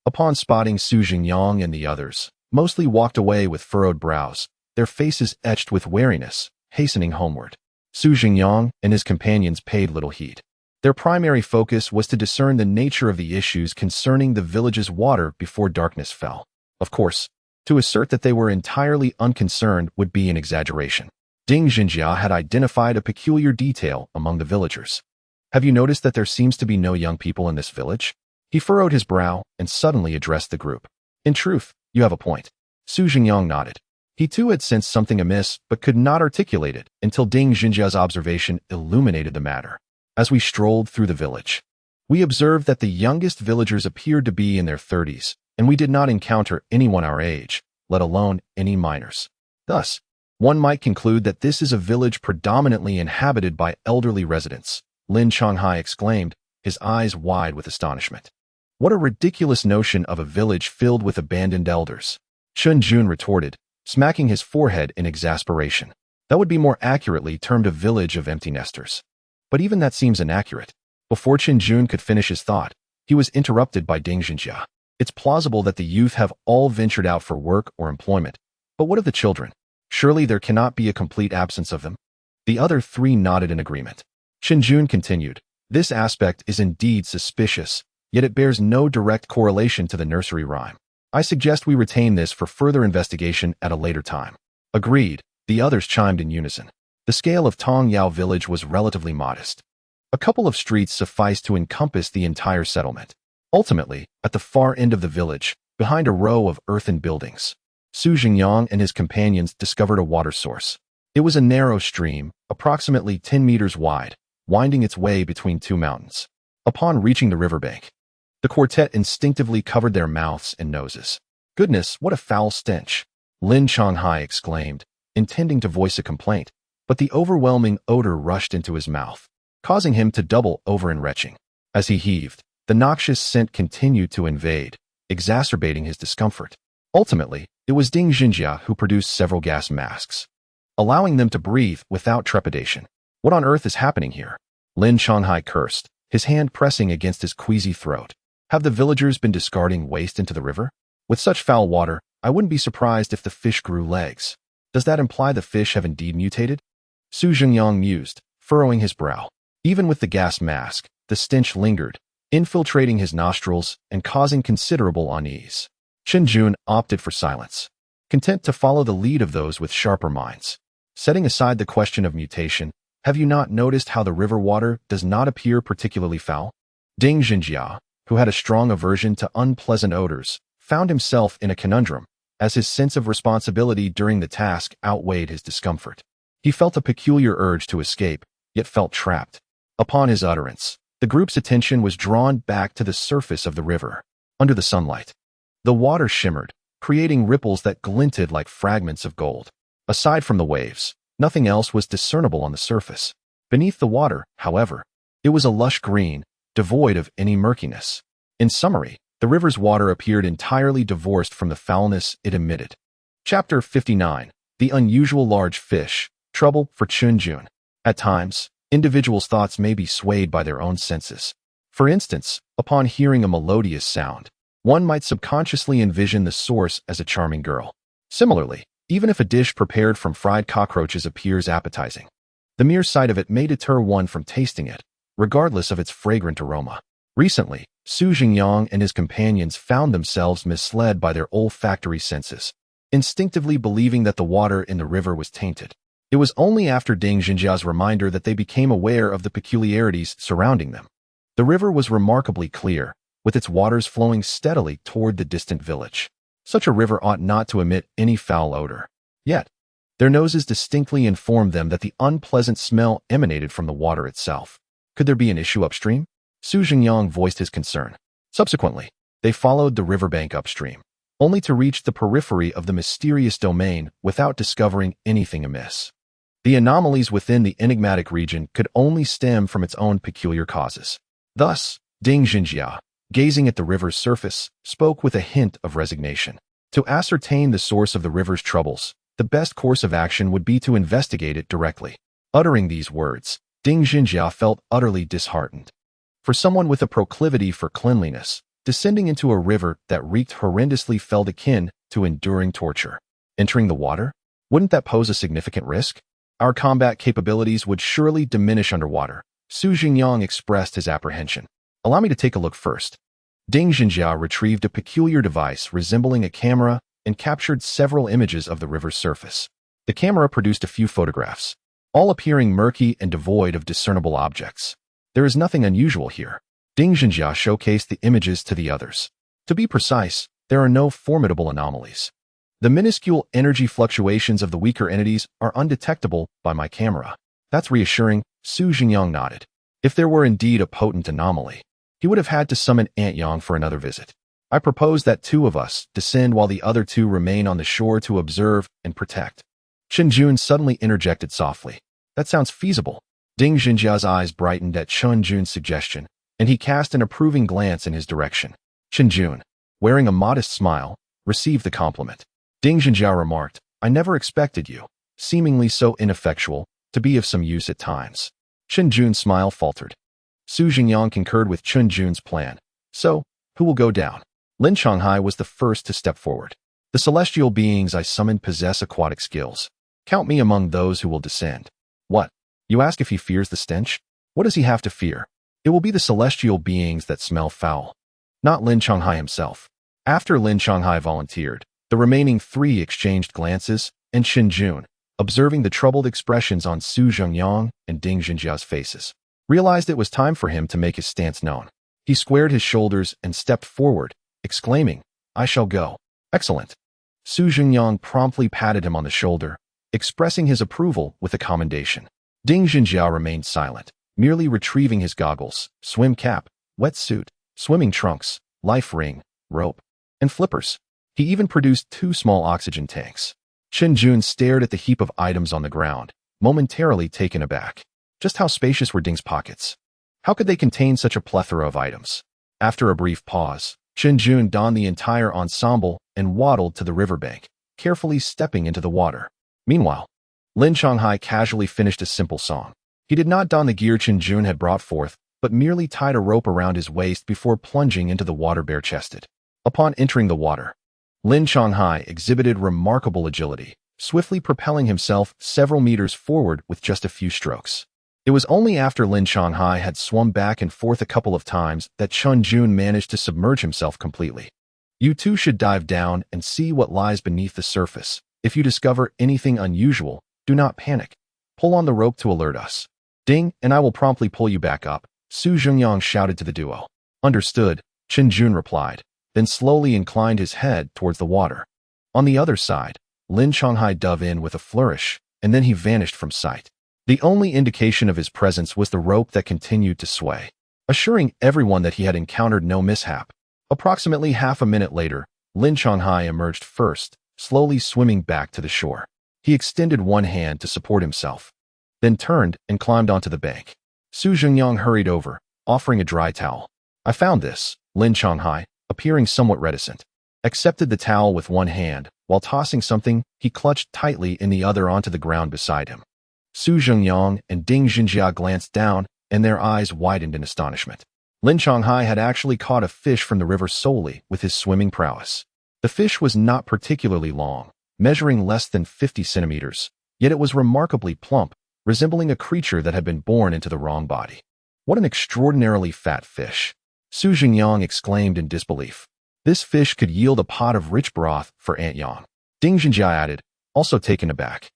upon spotting Zhengyang and the others, mostly walked away with furrowed brows, their faces etched with wariness, hastening homeward. Zhengyang and his companions paid little heed. Their primary focus was to discern the nature of the issues concerning the village's water before darkness fell. Of course, to assert that they were entirely unconcerned would be an exaggeration. Ding Zhengjia had identified a peculiar detail among the villagers. Have you noticed that there seems to be no young people in this village? He furrowed his brow and suddenly addressed the group. In truth, you have a point. Zhengyang nodded. He too had sensed something amiss but could not articulate it until Ding Zhenjia's observation illuminated the matter. As we strolled through the village, we observed that the youngest villagers appeared to be in their 30s, and we did not encounter anyone our age, let alone any minors. Thus, one might conclude that this is a village predominantly inhabited by elderly residents, Lin Changhai exclaimed, his eyes wide with astonishment. What a ridiculous notion of a village filled with abandoned elders, Chun Jun retorted, smacking his forehead in exasperation. That would be more accurately termed a village of empty nesters. But even that seems inaccurate. Before Qin Jun could finish his thought, he was interrupted by Ding Zhenjia. It's plausible that the youth have all ventured out for work or employment, but what of the children? Surely there cannot be a complete absence of them? The other three nodded in agreement. Qin Jun continued, this aspect is indeed suspicious, yet it bears no direct correlation to the nursery rhyme. I suggest we retain this for further investigation at a later time. Agreed, the others chimed in unison. The scale of Tong Yao village was relatively modest. A couple of streets sufficed to encompass the entire settlement. Ultimately, at the far end of the village, behind a row of earthen buildings, Zhengyang and his companions discovered a water source. It was a narrow stream, approximately 10 meters wide, winding its way between two mountains. Upon reaching the riverbank, the quartet instinctively covered their mouths and noses. Goodness, what a foul stench! Lin Changhai exclaimed, intending to voice a complaint, but the overwhelming odor rushed into his mouth, causing him to double over in retching. As he heaved, the noxious scent continued to invade, exacerbating his discomfort. Ultimately, it was Ding Zhenjia who produced several gas masks, allowing them to breathe without trepidation. What on earth is happening here? Lin Changhai cursed, his hand pressing against his queasy throat. Have the villagers been discarding waste into the river? With such foul water, I wouldn't be surprised if the fish grew legs. Does that imply the fish have indeed mutated? Zhengyang mused, furrowing his brow. Even with the gas mask, the stench lingered, infiltrating his nostrils and causing considerable unease. Qin Jun opted for silence, content to follow the lead of those with sharper minds. Setting aside the question of mutation, have you not noticed how the river water does not appear particularly foul? Ding Zhenjia, who had a strong aversion to unpleasant odors, found himself in a conundrum, as his sense of responsibility during the task outweighed his discomfort. He felt a peculiar urge to escape, yet felt trapped. Upon his utterance, the group's attention was drawn back to the surface of the river. Under the sunlight, the water shimmered, creating ripples that glinted like fragments of gold. Aside from the waves, nothing else was discernible on the surface. Beneath the water, however, it was a lush green, devoid of any murkiness. In summary, the river's water appeared entirely divorced from the foulness it emitted. Chapter 59. The Unusual Large Fish. Trouble for Chun Jun. At times, individuals' thoughts may be swayed by their own senses. For instance, upon hearing a melodious sound, one might subconsciously envision the source as a charming girl. Similarly, even if a dish prepared from fried cockroaches appears appetizing, the mere sight of it may deter one from tasting it, regardless of its fragrant aroma. Recently, Zhengyang and his companions found themselves misled by their olfactory senses, instinctively believing that the water in the river was tainted. It was only after Ding Zhenjia's reminder that they became aware of the peculiarities surrounding them. The river was remarkably clear, with its waters flowing steadily toward the distant village. Such a river ought not to emit any foul odor. Yet, their noses distinctly informed them that the unpleasant smell emanated from the water itself. Could there be an issue upstream? Zhengyang voiced his concern. Subsequently, They followed the riverbank upstream, only to reach the periphery of the mysterious domain without discovering anything amiss. The anomalies within the enigmatic region could only stem from its own peculiar causes. Thus, Ding Zhengyang, gazing at the river's surface, spoke with a hint of resignation. To ascertain the source of the river's troubles, the best course of action would be to investigate it directly. Uttering these words, Ding Zhengyang felt utterly disheartened. For someone with a proclivity for cleanliness, descending into a river that reeked horrendously felt akin to enduring torture. Entering the water? Wouldn't that pose a significant risk? Our combat capabilities would surely diminish underwater. Su Zhengyang expressed his apprehension. Allow me to take a look first. Ding Zhengyang retrieved a peculiar device resembling a camera and captured several images of the river's surface. The camera produced a few photographs, all appearing murky and devoid of discernible objects. There is nothing unusual here. Ding Zhengyang showcased the images to the others. To be precise, there are no formidable anomalies. The minuscule energy fluctuations of the weaker entities are undetectable by my camera. That's reassuring, Su Zhengyang nodded. If there were indeed a potent anomaly, he would have had to summon Anti-Trope for another visit. I propose that two of us descend while the other two remain on the shore to observe and protect. Chen Jun suddenly interjected softly. That sounds feasible. Ding Zhenjia's eyes brightened at Chen Jun's suggestion, and he cast an approving glance in his direction. Chen Jun, wearing a modest smile, received the compliment. Ding Zhenjia remarked, I never expected you, seemingly so ineffectual, to be of some use at times. Chen Jun's smile faltered. Su Zhengyang concurred with Chen Jun's plan. So, who will go down? Lin Changhai was the first to step forward. The celestial beings I summoned possess aquatic skills. Count me among those who will descend. What? You ask if he fears the stench? What does he have to fear? It will be the celestial beings that smell foul, not Lin Changhai himself. After Lin Changhai volunteered, the remaining three exchanged glances, and Chen Jun, observing the troubled expressions on Su Zhengyang and Ding Zhenjia's faces, realized it was time for him to make his stance known. He squared his shoulders and stepped forward, exclaiming, I shall go. Excellent. Su Zhengyang promptly patted him on the shoulder, expressing his approval with a commendation. Ding Zhenjia remained silent, merely retrieving his goggles, swim cap, wetsuit, swimming trunks, life ring, rope, and flippers. He even produced 2 small oxygen tanks. Chen Jun stared at the heap of items on the ground, momentarily taken aback. Just how spacious were Ding's pockets? How could they contain such a plethora of items? After a brief pause, Chen Jun donned the entire ensemble and waddled to the riverbank, carefully stepping into the water. Meanwhile, Lin Changhai casually finished a simple song. He did not don the gear Chen Jun had brought forth, but merely tied a rope around his waist before plunging into the water bare-chested. Upon entering the water, Lin Changhai exhibited remarkable agility, swiftly propelling himself several meters forward with just a few strokes. It was only after Lin Changhai had swum back and forth a couple of times that Chen Jun managed to submerge himself completely. You two should dive down and see what lies beneath the surface. If you discover anything unusual, do not panic. Pull on the rope to alert us. Ding, and I will promptly pull you back up, Su Zhengyang shouted to the duo. Understood, Chen Jun replied, then slowly inclined his head towards the water. On the other side, Lin Changhai dove in with a flourish, and then he vanished from sight. The only indication of his presence was the rope that continued to sway, assuring everyone that he had encountered no mishap. Approximately half a minute later, Lin Changhai emerged first, slowly swimming back to the shore. He extended one hand to support himself, then turned and climbed onto the bank. Su Zhengyang hurried over, offering a dry towel. I found this, Lin Changhai, appearing somewhat reticent, accepted the towel with one hand, while tossing something he clutched tightly in the other onto the ground beside him. Su Zhengyang and Ding Zhenjia glanced down, and their eyes widened in astonishment. Lin Changhai had actually caught a fish from the river solely with his swimming prowess. The fish was not particularly long, measuring less than 50 centimeters, yet it was remarkably plump, resembling a creature that had been born into the wrong body. What an extraordinarily fat fish! Su Zhengyang exclaimed in disbelief. This fish could yield a pot of rich broth for Anti-Trope. Ding Zhenjia added, also taken aback.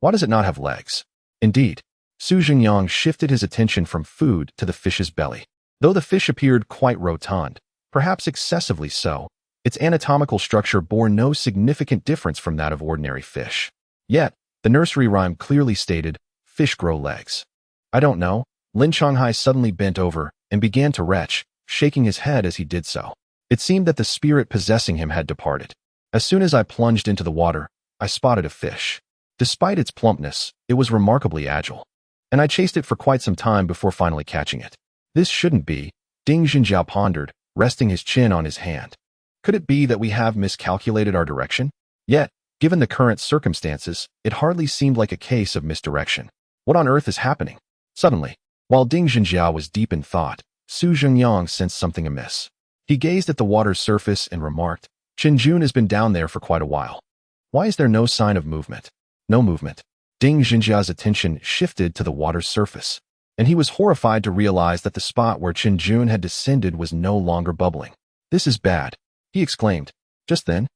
Why does it not have legs? Indeed, Su Zhengyang shifted his attention from food to the fish's belly. Though the fish appeared quite rotund, perhaps excessively so, its anatomical structure bore no significant difference from that of ordinary fish. Yet, the nursery rhyme clearly stated, fish grow legs. I don't know. Lin Changhai suddenly bent over and began to retch, shaking his head as he did so. It seemed that the spirit possessing him had departed. As soon as I plunged into the water, I spotted a fish. Despite its plumpness, it was remarkably agile, and I chased it for quite some time before finally catching it. This shouldn't be, Ding Zhengyang pondered, resting his chin on his hand. Could it be that we have miscalculated our direction? Yet, given the current circumstances, it hardly seemed like a case of misdirection. What on earth is happening? Suddenly, while Ding Zhengyang was deep in thought, Zhengyang sensed something amiss. He gazed at the water's surface and remarked, "Qinjun has been down there for quite a while. Why is there no sign of movement?" No movement. Ding Zhengyang's attention shifted to the water's surface, and he was horrified to realize that the spot where Qinjun had descended was no longer bubbling. "This is bad," he exclaimed. Just then,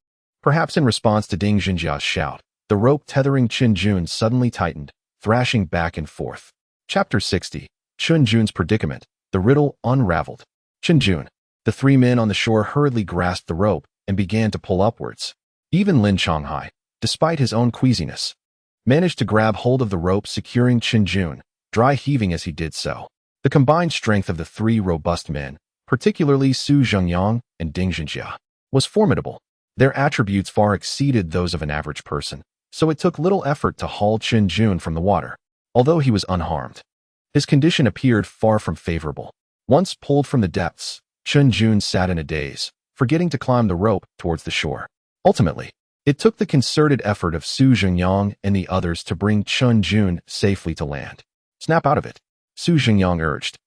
perhaps in response to Ding Zhengyang's shout, the rope tethering Qinjun suddenly tightened, thrashing back and forth. Chapter 60. Qinjun's Predicament. The Riddle Unraveled. Qinjun. The three men on the shore hurriedly grasped the rope and began to pull upwards. Even Lin Changhai, despite his own queasiness, managed to grab hold of the rope, securing Qinjun, dry heaving as he did so. The combined strength of the three robust men, particularly Zhengyang and Ding Zhengyang, was formidable. Their attributes far exceeded those of an average person, so it took little effort to haul Qinjun from the water. Although he was unharmed, his condition appeared far from favorable. Once pulled from the depths, Qinjun sat in a daze, forgetting to climb the rope towards the shore. Ultimately, it took the concerted effort of Zhengyang and the others to bring Qinjun safely to land. "Snap out of it," Zhengyang urged,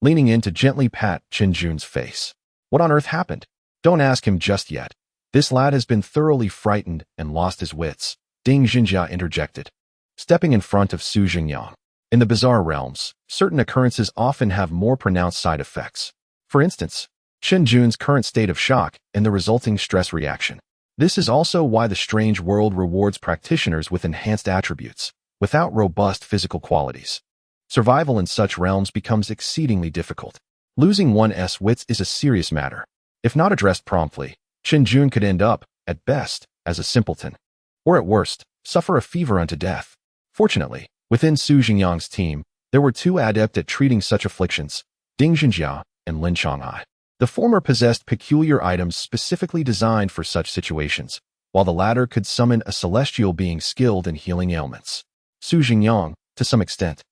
leaning in to gently pat Qinjun's face. "What on earth happened?" "Don't ask him just yet. This lad has been thoroughly frightened and lost his wits," Ding Zhengyang interjected, stepping in front of Zhengyang. In the bizarre realms, certain occurrences often have more pronounced side effects. For instance, Qinjun's current state of shock and the resulting stress reaction. This is also why the strange world rewards practitioners with enhanced attributes, without robust physical qualities. Survival in such realms becomes exceedingly difficult. Losing one's wits is a serious matter. If not addressed promptly, Qinjun could end up, at best, as a simpleton, or at worst, suffer a fever unto death. Fortunately, within Zhengyang's team, there were two adept at treating such afflictions, Ding Zhengyang and Lin Changhai. The former possessed peculiar items specifically designed for such situations, while the latter could summon a celestial being skilled in healing ailments. Zhengyang, to some extent,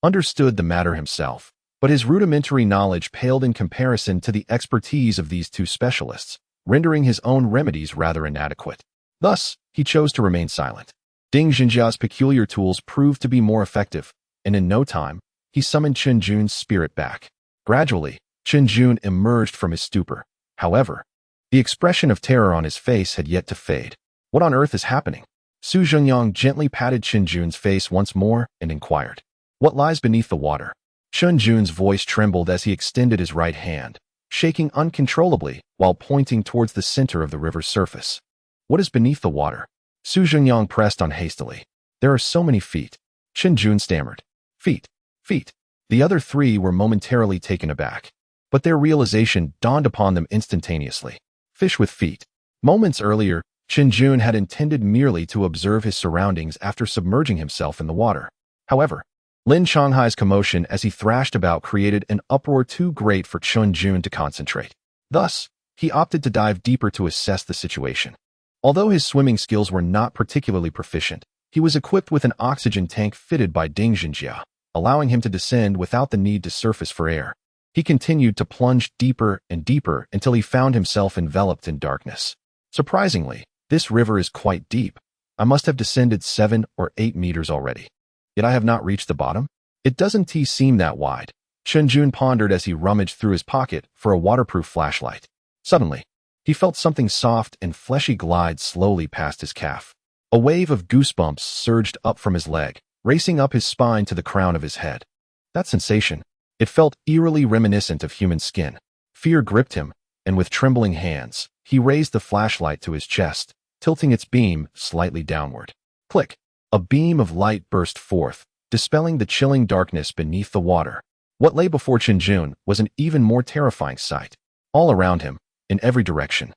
understood the matter himself, but his rudimentary knowledge paled in comparison to the expertise of these two specialists, rendering his own remedies rather inadequate. Thus, he chose to remain silent. Ding Zhengyang's peculiar tools proved to be more effective, and in no time, he summoned Qinjun's spirit back. Gradually, Qinjun emerged from his stupor. However, the expression of terror on his face had yet to fade. "What on earth is happening?" Zhengyang gently patted Qinjun's face once more and inquired, "What lies beneath the water?" Qinjun's voice trembled as he extended his right hand, shaking uncontrollably while pointing towards the center of the river's surface. "What is beneath the water?" Zhengyang pressed on hastily. "There are so many feet." Qinjun stammered. "Feet, feet." The other three were momentarily taken aback, but their realization dawned upon them instantaneously. Fish with feet. Moments earlier, Qinjun had intended merely to observe his surroundings after submerging himself in the water. However, Lin Changhai's commotion as he thrashed about created an uproar too great for Qinjun to concentrate. Thus, he opted to dive deeper to assess the situation. Although his swimming skills were not particularly proficient, he was equipped with an oxygen tank fitted by Ding Zhengyang, allowing him to descend without the need to surface for air. He continued to plunge deeper and deeper until he found himself enveloped in darkness. Surprisingly, this river is quite deep. I must have descended 7 or 8 meters already. Yet I have not reached the bottom? It doesn't seem that wide. Qinjun pondered as he rummaged through his pocket for a waterproof flashlight. Suddenly, he felt something soft and fleshy glide slowly past his calf. A wave of goosebumps surged up from his leg, racing up his spine to the crown of his head. That sensation, it felt eerily reminiscent of human skin. Fear gripped him, and with trembling hands, he raised the flashlight to his chest, tilting its beam slightly downward. Click! A beam of light burst forth, dispelling the chilling darkness beneath the water. What lay before Qinjun was an even more terrifying sight. All around him, in every direction,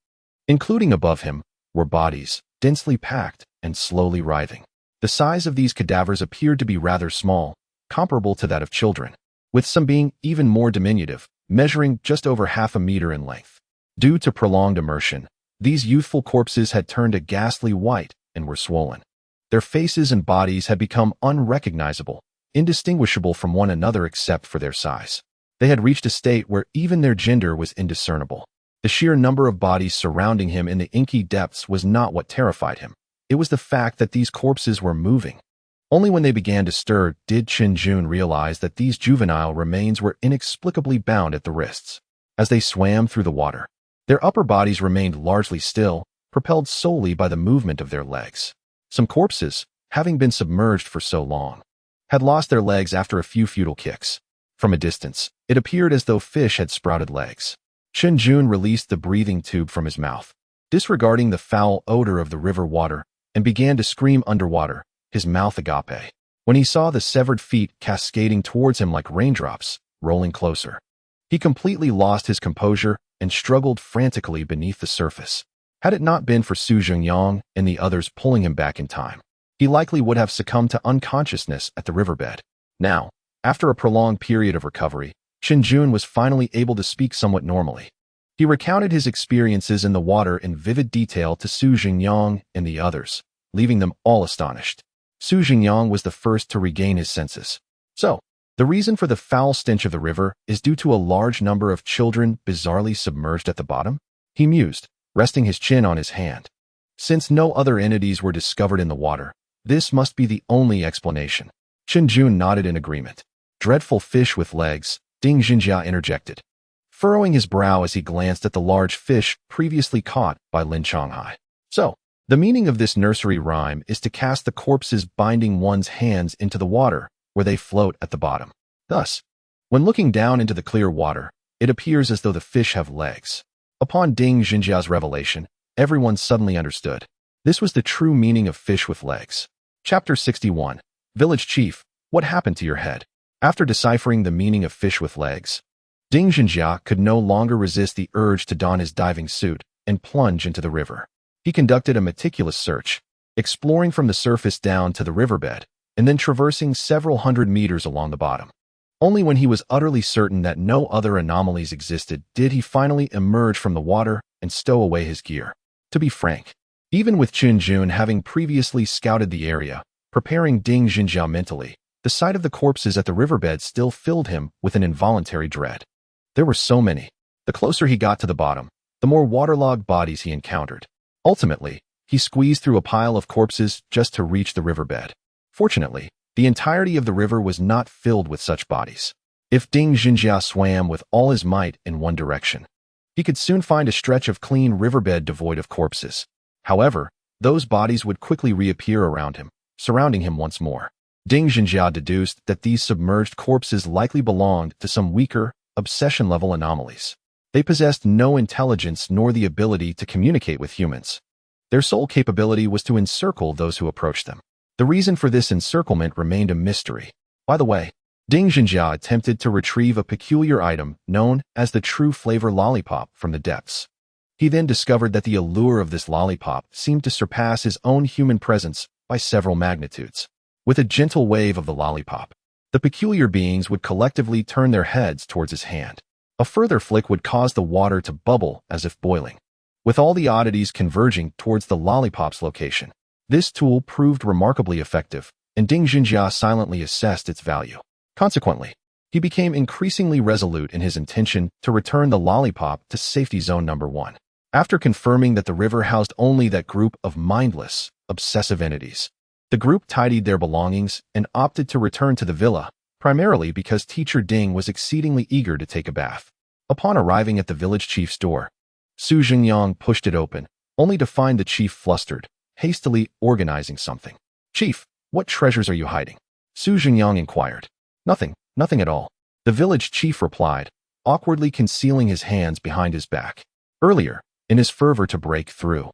including above him, were bodies, densely packed and slowly writhing. The size of these cadavers appeared to be rather small, comparable to that of children, with some being even more diminutive, measuring just over half a meter in length. Due to prolonged immersion, these youthful corpses had turned a ghastly white and were swollen. Their faces and bodies had become unrecognizable, indistinguishable from one another except for their size. They had reached a state where even their gender was indiscernible. The sheer number of bodies surrounding him in the inky depths was not what terrified him. It was the fact that these corpses were moving. Only when they began to stir did Qin realize that these juvenile remains were inexplicably bound at the wrists. As they swam through the water, their upper bodies remained largely still, propelled solely by the movement of their legs. Some corpses, having been submerged for so long, had lost their legs after a few futile kicks. From a distance, it appeared as though fish had sprouted legs. Qin released the breathing tube from his mouth, disregarding the foul odor of the river water, and began to scream underwater, his mouth agape, when he saw the severed feet cascading towards him like raindrops, rolling closer. He completely lost his composure and struggled frantically beneath the surface. Had it not been for Zhengyang and the others pulling him back in time, he likely would have succumbed to unconsciousness at the riverbed. Now, after a prolonged period of recovery, Qin was finally able to speak somewhat normally. He recounted his experiences in the water in vivid detail to Zhengyang and the others, leaving them all astonished. Zhengyang was the first to regain his senses. So, the reason for the foul stench of the river is due to a large number of children bizarrely submerged at the bottom? He mused, resting his chin on his hand. Since no other entities were discovered in the water, this must be the only explanation. Qin nodded in agreement. Dreadful fish with legs, Ding Zhengyang interjected, furrowing his brow as he glanced at the large fish previously caught by Lin Changhai. So, the meaning of this nursery rhyme is to cast the corpses binding one's hands into the water, where they float at the bottom. Thus, when looking down into the clear water, it appears as though the fish have legs. Upon Ding Zhenjia's revelation, everyone suddenly understood. This was the true meaning of fish with legs. Chapter 61. Village Chief, what happened to your head? After deciphering the meaning of fish with legs, Ding Zhenjia could no longer resist the urge to don his diving suit and plunge into the river. He conducted a meticulous search, exploring from the surface down to the riverbed, and then traversing several hundred meters along the bottom. Only when he was utterly certain that no other anomalies existed did he finally emerge from the water and stow away his gear. To be frank, even with Qin having previously scouted the area, preparing Ding Zhenjia mentally, the sight of the corpses at the riverbed still filled him with an involuntary dread. There were so many. The closer he got to the bottom, the more waterlogged bodies he encountered. Ultimately, he squeezed through a pile of corpses just to reach the riverbed. Fortunately, the entirety of the river was not filled with such bodies. If Ding Zhenjia swam with all his might in one direction, he could soon find a stretch of clean riverbed devoid of corpses. However, those bodies would quickly reappear around him, surrounding him once more. Ding Zhenjia deduced that these submerged corpses likely belonged to some weaker, obsession-level anomalies. They possessed no intelligence nor the ability to communicate with humans. Their sole capability was to encircle those who approached them. The reason for this encirclement remained a mystery. By the way, Ding Zhenjia attempted to retrieve a peculiar item known as the True Flavor Lollipop from the depths. He then discovered that the allure of this lollipop seemed to surpass his own human presence by several magnitudes. With a gentle wave of the lollipop, the peculiar beings would collectively turn their heads towards his hand. A further flick would cause the water to bubble as if boiling. With all the oddities converging towards the lollipop's location, this tool proved remarkably effective, and Ding Zhenjia silently assessed its value. Consequently, he became increasingly resolute in his intention to return the lollipop to safety zone number 1. After confirming that the river housed only that group of mindless, obsessive entities, the group tidied their belongings and opted to return to the villa, primarily because Teacher Ding was exceedingly eager to take a bath. Upon arriving at the village chief's door, Zhengyang pushed it open, only to find the chief flustered, hastily organizing something. "Chief, what treasures are you hiding?" Zhengyang inquired. Nothing at all," the village chief replied, awkwardly concealing his hands behind his back. Earlier, in his fervor to break through,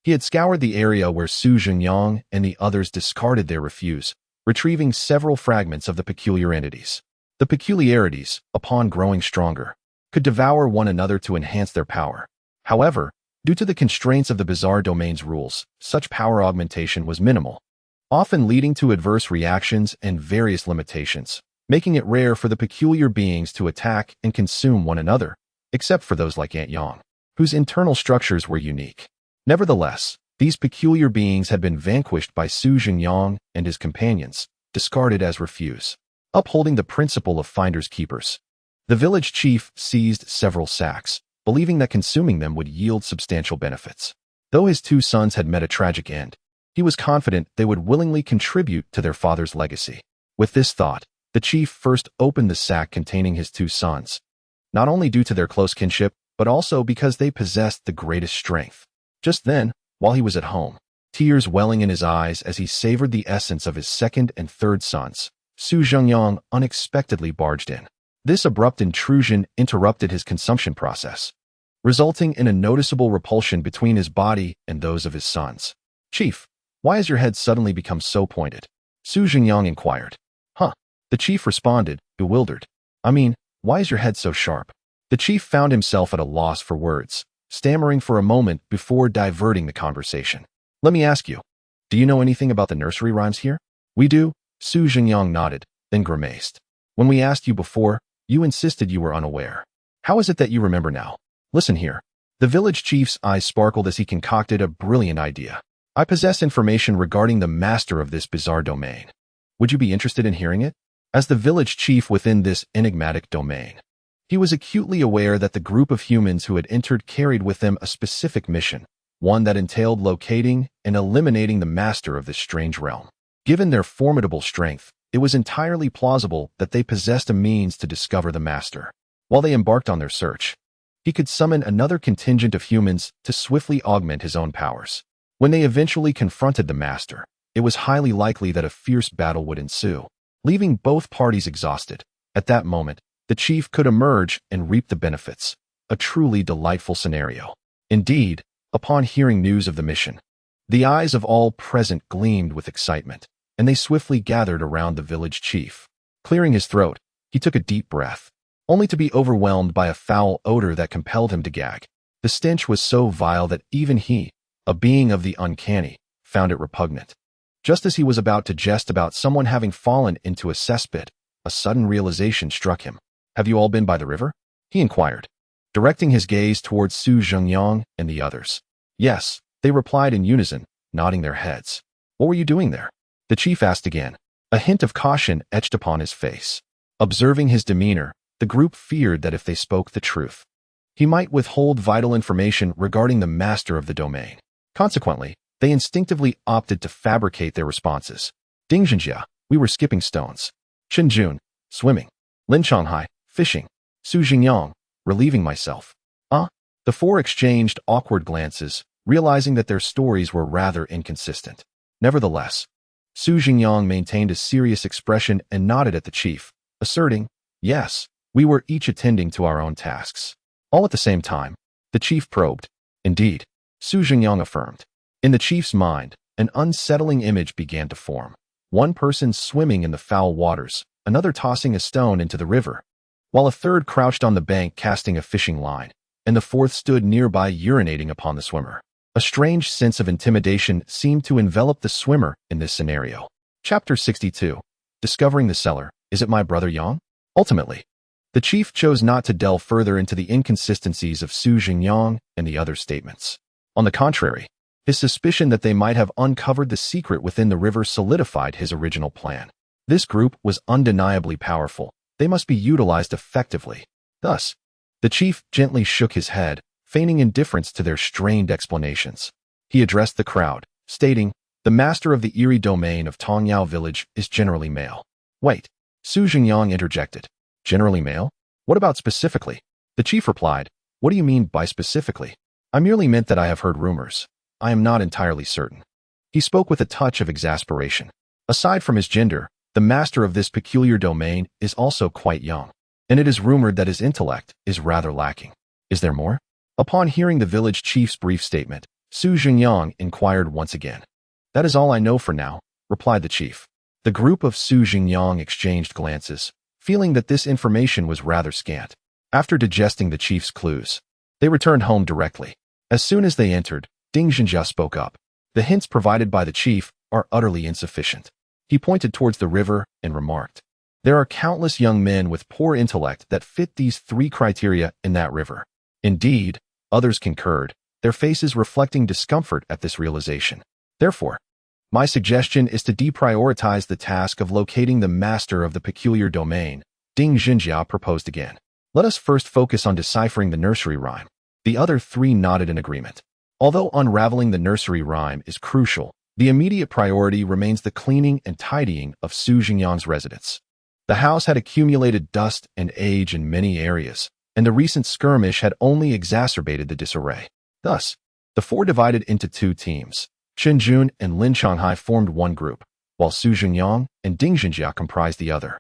he had scoured the area where Zhengyang and the others discarded their refuse, retrieving several fragments of the peculiar entities. The peculiarities, upon growing stronger, could devour one another to enhance their power. However, due to the constraints of the bizarre domain's rules, such power augmentation was minimal, often leading to adverse reactions and various limitations, making it rare for the peculiar beings to attack and consume one another, except for those like Aunt Yang. whose internal structures were unique. Nevertheless, these peculiar beings had been vanquished by Zhengyang and his companions, discarded as refuse. Upholding the principle of finders keepers, the village chief seized several sacks, believing that consuming them would yield substantial benefits. Though his 2 sons had met a tragic end, he was confident they would willingly contribute to their father's legacy. With this thought, the chief first opened the sack containing his 2 sons, not only due to their close kinship, but also because they possessed the greatest strength. Just then, while he was at home, tears welling in his eyes as he savored the essence of his 2nd and 3rd sons, Zhengyang unexpectedly barged in. This abrupt intrusion interrupted his consumption process, resulting in a noticeable repulsion between his body and those of his sons. "Chief, why has your head suddenly become so pointed?" Zhengyang inquired. "Huh?" The chief responded, bewildered. "I mean, why is your head so sharp?" The chief found himself at a loss for words, stammering for a moment before diverting the conversation. "Let me ask you, do you know anything about the nursery rhymes here?" "We do," Zhengyang nodded, then grimaced. "When we asked you before, you insisted you were unaware. How is it that you remember now? Listen here." The village chief's eyes sparkled as he concocted a brilliant idea. "I possess information regarding the master of this bizarre domain. Would you be interested in hearing it?" As the village chief within this enigmatic domain, he was acutely aware that the group of humans who had entered carried with them a specific mission, one that entailed locating and eliminating the master of this strange realm. Given their formidable strength, it was entirely plausible that they possessed a means to discover the master. While they embarked on their search, he could summon another contingent of humans to swiftly augment his own powers. When they eventually confronted the master, it was highly likely that a fierce battle would ensue, leaving both parties exhausted. At that moment, the chief could emerge and reap the benefits, a truly delightful scenario. Indeed, upon hearing news of the mission, the eyes of all present gleamed with excitement, and they swiftly gathered around the village chief. Clearing his throat, he took a deep breath, only to be overwhelmed by a foul odor that compelled him to gag. The stench was so vile that even he, a being of the uncanny, found it repugnant. Just as he was about to jest about someone having fallen into a cesspit, a sudden realization struck him. "Have you all been by the river?" he inquired, directing his gaze towards Zhengyang and the others. "Yes," they replied in unison, nodding their heads. "What were you doing there?" the chief asked again, a hint of caution etched upon his face. Observing his demeanor, the group feared that if they spoke the truth, he might withhold vital information regarding the master of the domain. Consequently, they instinctively opted to fabricate their responses. "Dingjia, we were skipping stones. Chenjun, swimming. Lin Shanghai, fishing. Zhengyang, relieving myself." The 4 exchanged awkward glances, realizing that their stories were rather inconsistent. Nevertheless, Zhengyang maintained a serious expression and nodded at the chief, asserting, "Yes, we were each attending to our own tasks." All at the same time, the chief probed. "Indeed," Zhengyang affirmed. In the chief's mind, an unsettling image began to form. One person swimming in the foul waters, another tossing a stone into the river, while a third crouched on the bank casting a fishing line, and the 4th stood nearby urinating upon the swimmer. A strange sense of intimidation seemed to envelop the swimmer in this scenario. Chapter 62. Discovering the Cellar. Is it my brother Yang? Ultimately, the chief chose not to delve further into the inconsistencies of Zhengyang and the other statements. On the contrary, his suspicion that they might have uncovered the secret within the river solidified his original plan. This group was undeniably powerful. They must be utilized effectively. Thus, the chief gently shook his head, feigning indifference to their strained explanations. He addressed the crowd, stating, "The master of the eerie domain of Tongyao village is generally male." "Wait," Zhengyang interjected. "Generally male? What about specifically?" The chief replied, "What do you mean by specifically?" "I merely meant that I have heard rumors. I am not entirely certain." He spoke with a touch of exasperation. Aside from his gender, the master of this peculiar domain is also quite young, and it is rumored that his intellect is rather lacking. Is there more? Upon hearing the village chief's brief statement, Zhengyang inquired once again. "That is all I know for now," replied the chief. The group of Zhengyang exchanged glances, feeling that this information was rather scant. After digesting the chief's clues, they returned home directly. As soon as they entered, Dingjia spoke up. "The hints provided by the chief are utterly insufficient." He pointed towards the river and remarked, "There are countless young men with poor intellect that fit these 3 criteria in that river. Indeed, Others concurred, their faces reflecting discomfort at this realization. Therefore, my suggestion is to deprioritize the task of locating the master of the peculiar domain, Ding Zhengyang proposed again. Let us first focus on deciphering the nursery rhyme. The other three nodded in agreement. Although unraveling the nursery rhyme is crucial, the immediate priority remains the cleaning and tidying of Su Zhengyang's residence. The house had accumulated dust and age in many areas, and the recent skirmish had only exacerbated the disarray. Thus, the four divided into two teams. Chen Jun and Lin Shanghai formed one group, while Su Zhengyang and Ding Zhenjia comprised the other.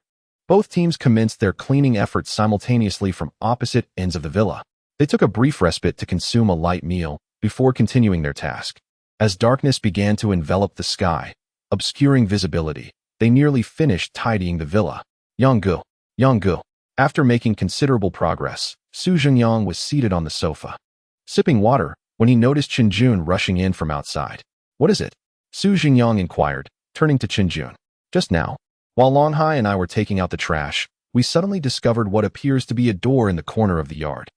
Both teams commenced their cleaning efforts simultaneously from opposite ends of the villa. They took a brief respite to consume a light meal before continuing their task. As darkness began to envelop the sky, obscuring visibility, they nearly finished tidying the villa. Yanggu. After making considerable progress, Su Zhengyang was seated on the sofa, sipping water, when he noticed Chen Jun rushing in from outside. What is it? Su Zhengyang inquired, turning to Chen Jun. Just now, while Longhai and I were taking out the trash, we suddenly discovered what appears to be a door in the corner of the yard.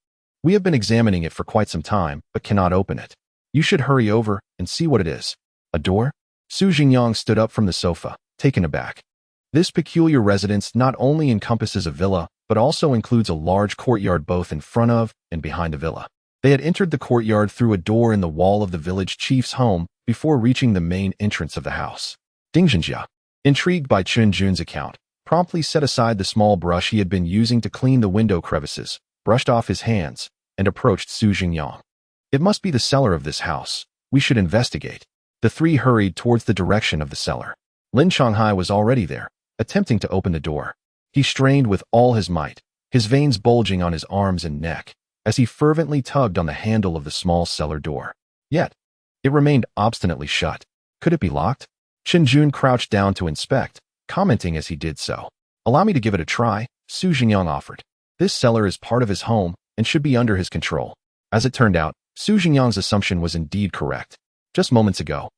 We have been examining it for quite some time, but cannot open it. You should hurry over and see what it is. A door? Su Zhengyang stood up from the sofa, taken aback. This peculiar residence not only encompasses a villa, but also includes a large courtyard both in front of and behind the villa. They had entered the courtyard through a door in the wall of the village chief's home before reaching the main entrance of the house. Ding Zhenjia, intrigued by Chen Jun's account, promptly set aside the small brush he had been using to clean the window crevices, brushed off his hands, and approached Su Zhengyang. It must be the cellar of this house. We should investigate. The three hurried towards the direction of the cellar. Lin Shanghai was already there, attempting to open the door. He strained with all his might, his veins bulging on his arms and neck, as he fervently tugged on the handle of the small cellar door. Yet, it remained obstinately shut. Could it be locked? Chen Jun crouched down to inspect, commenting as he did so. Allow me to give it a try, Su Zhengyang offered. This cellar is part of his home and should be under his control. As it turned out, Su Zhengyang's assumption was indeed correct. Just moments ago,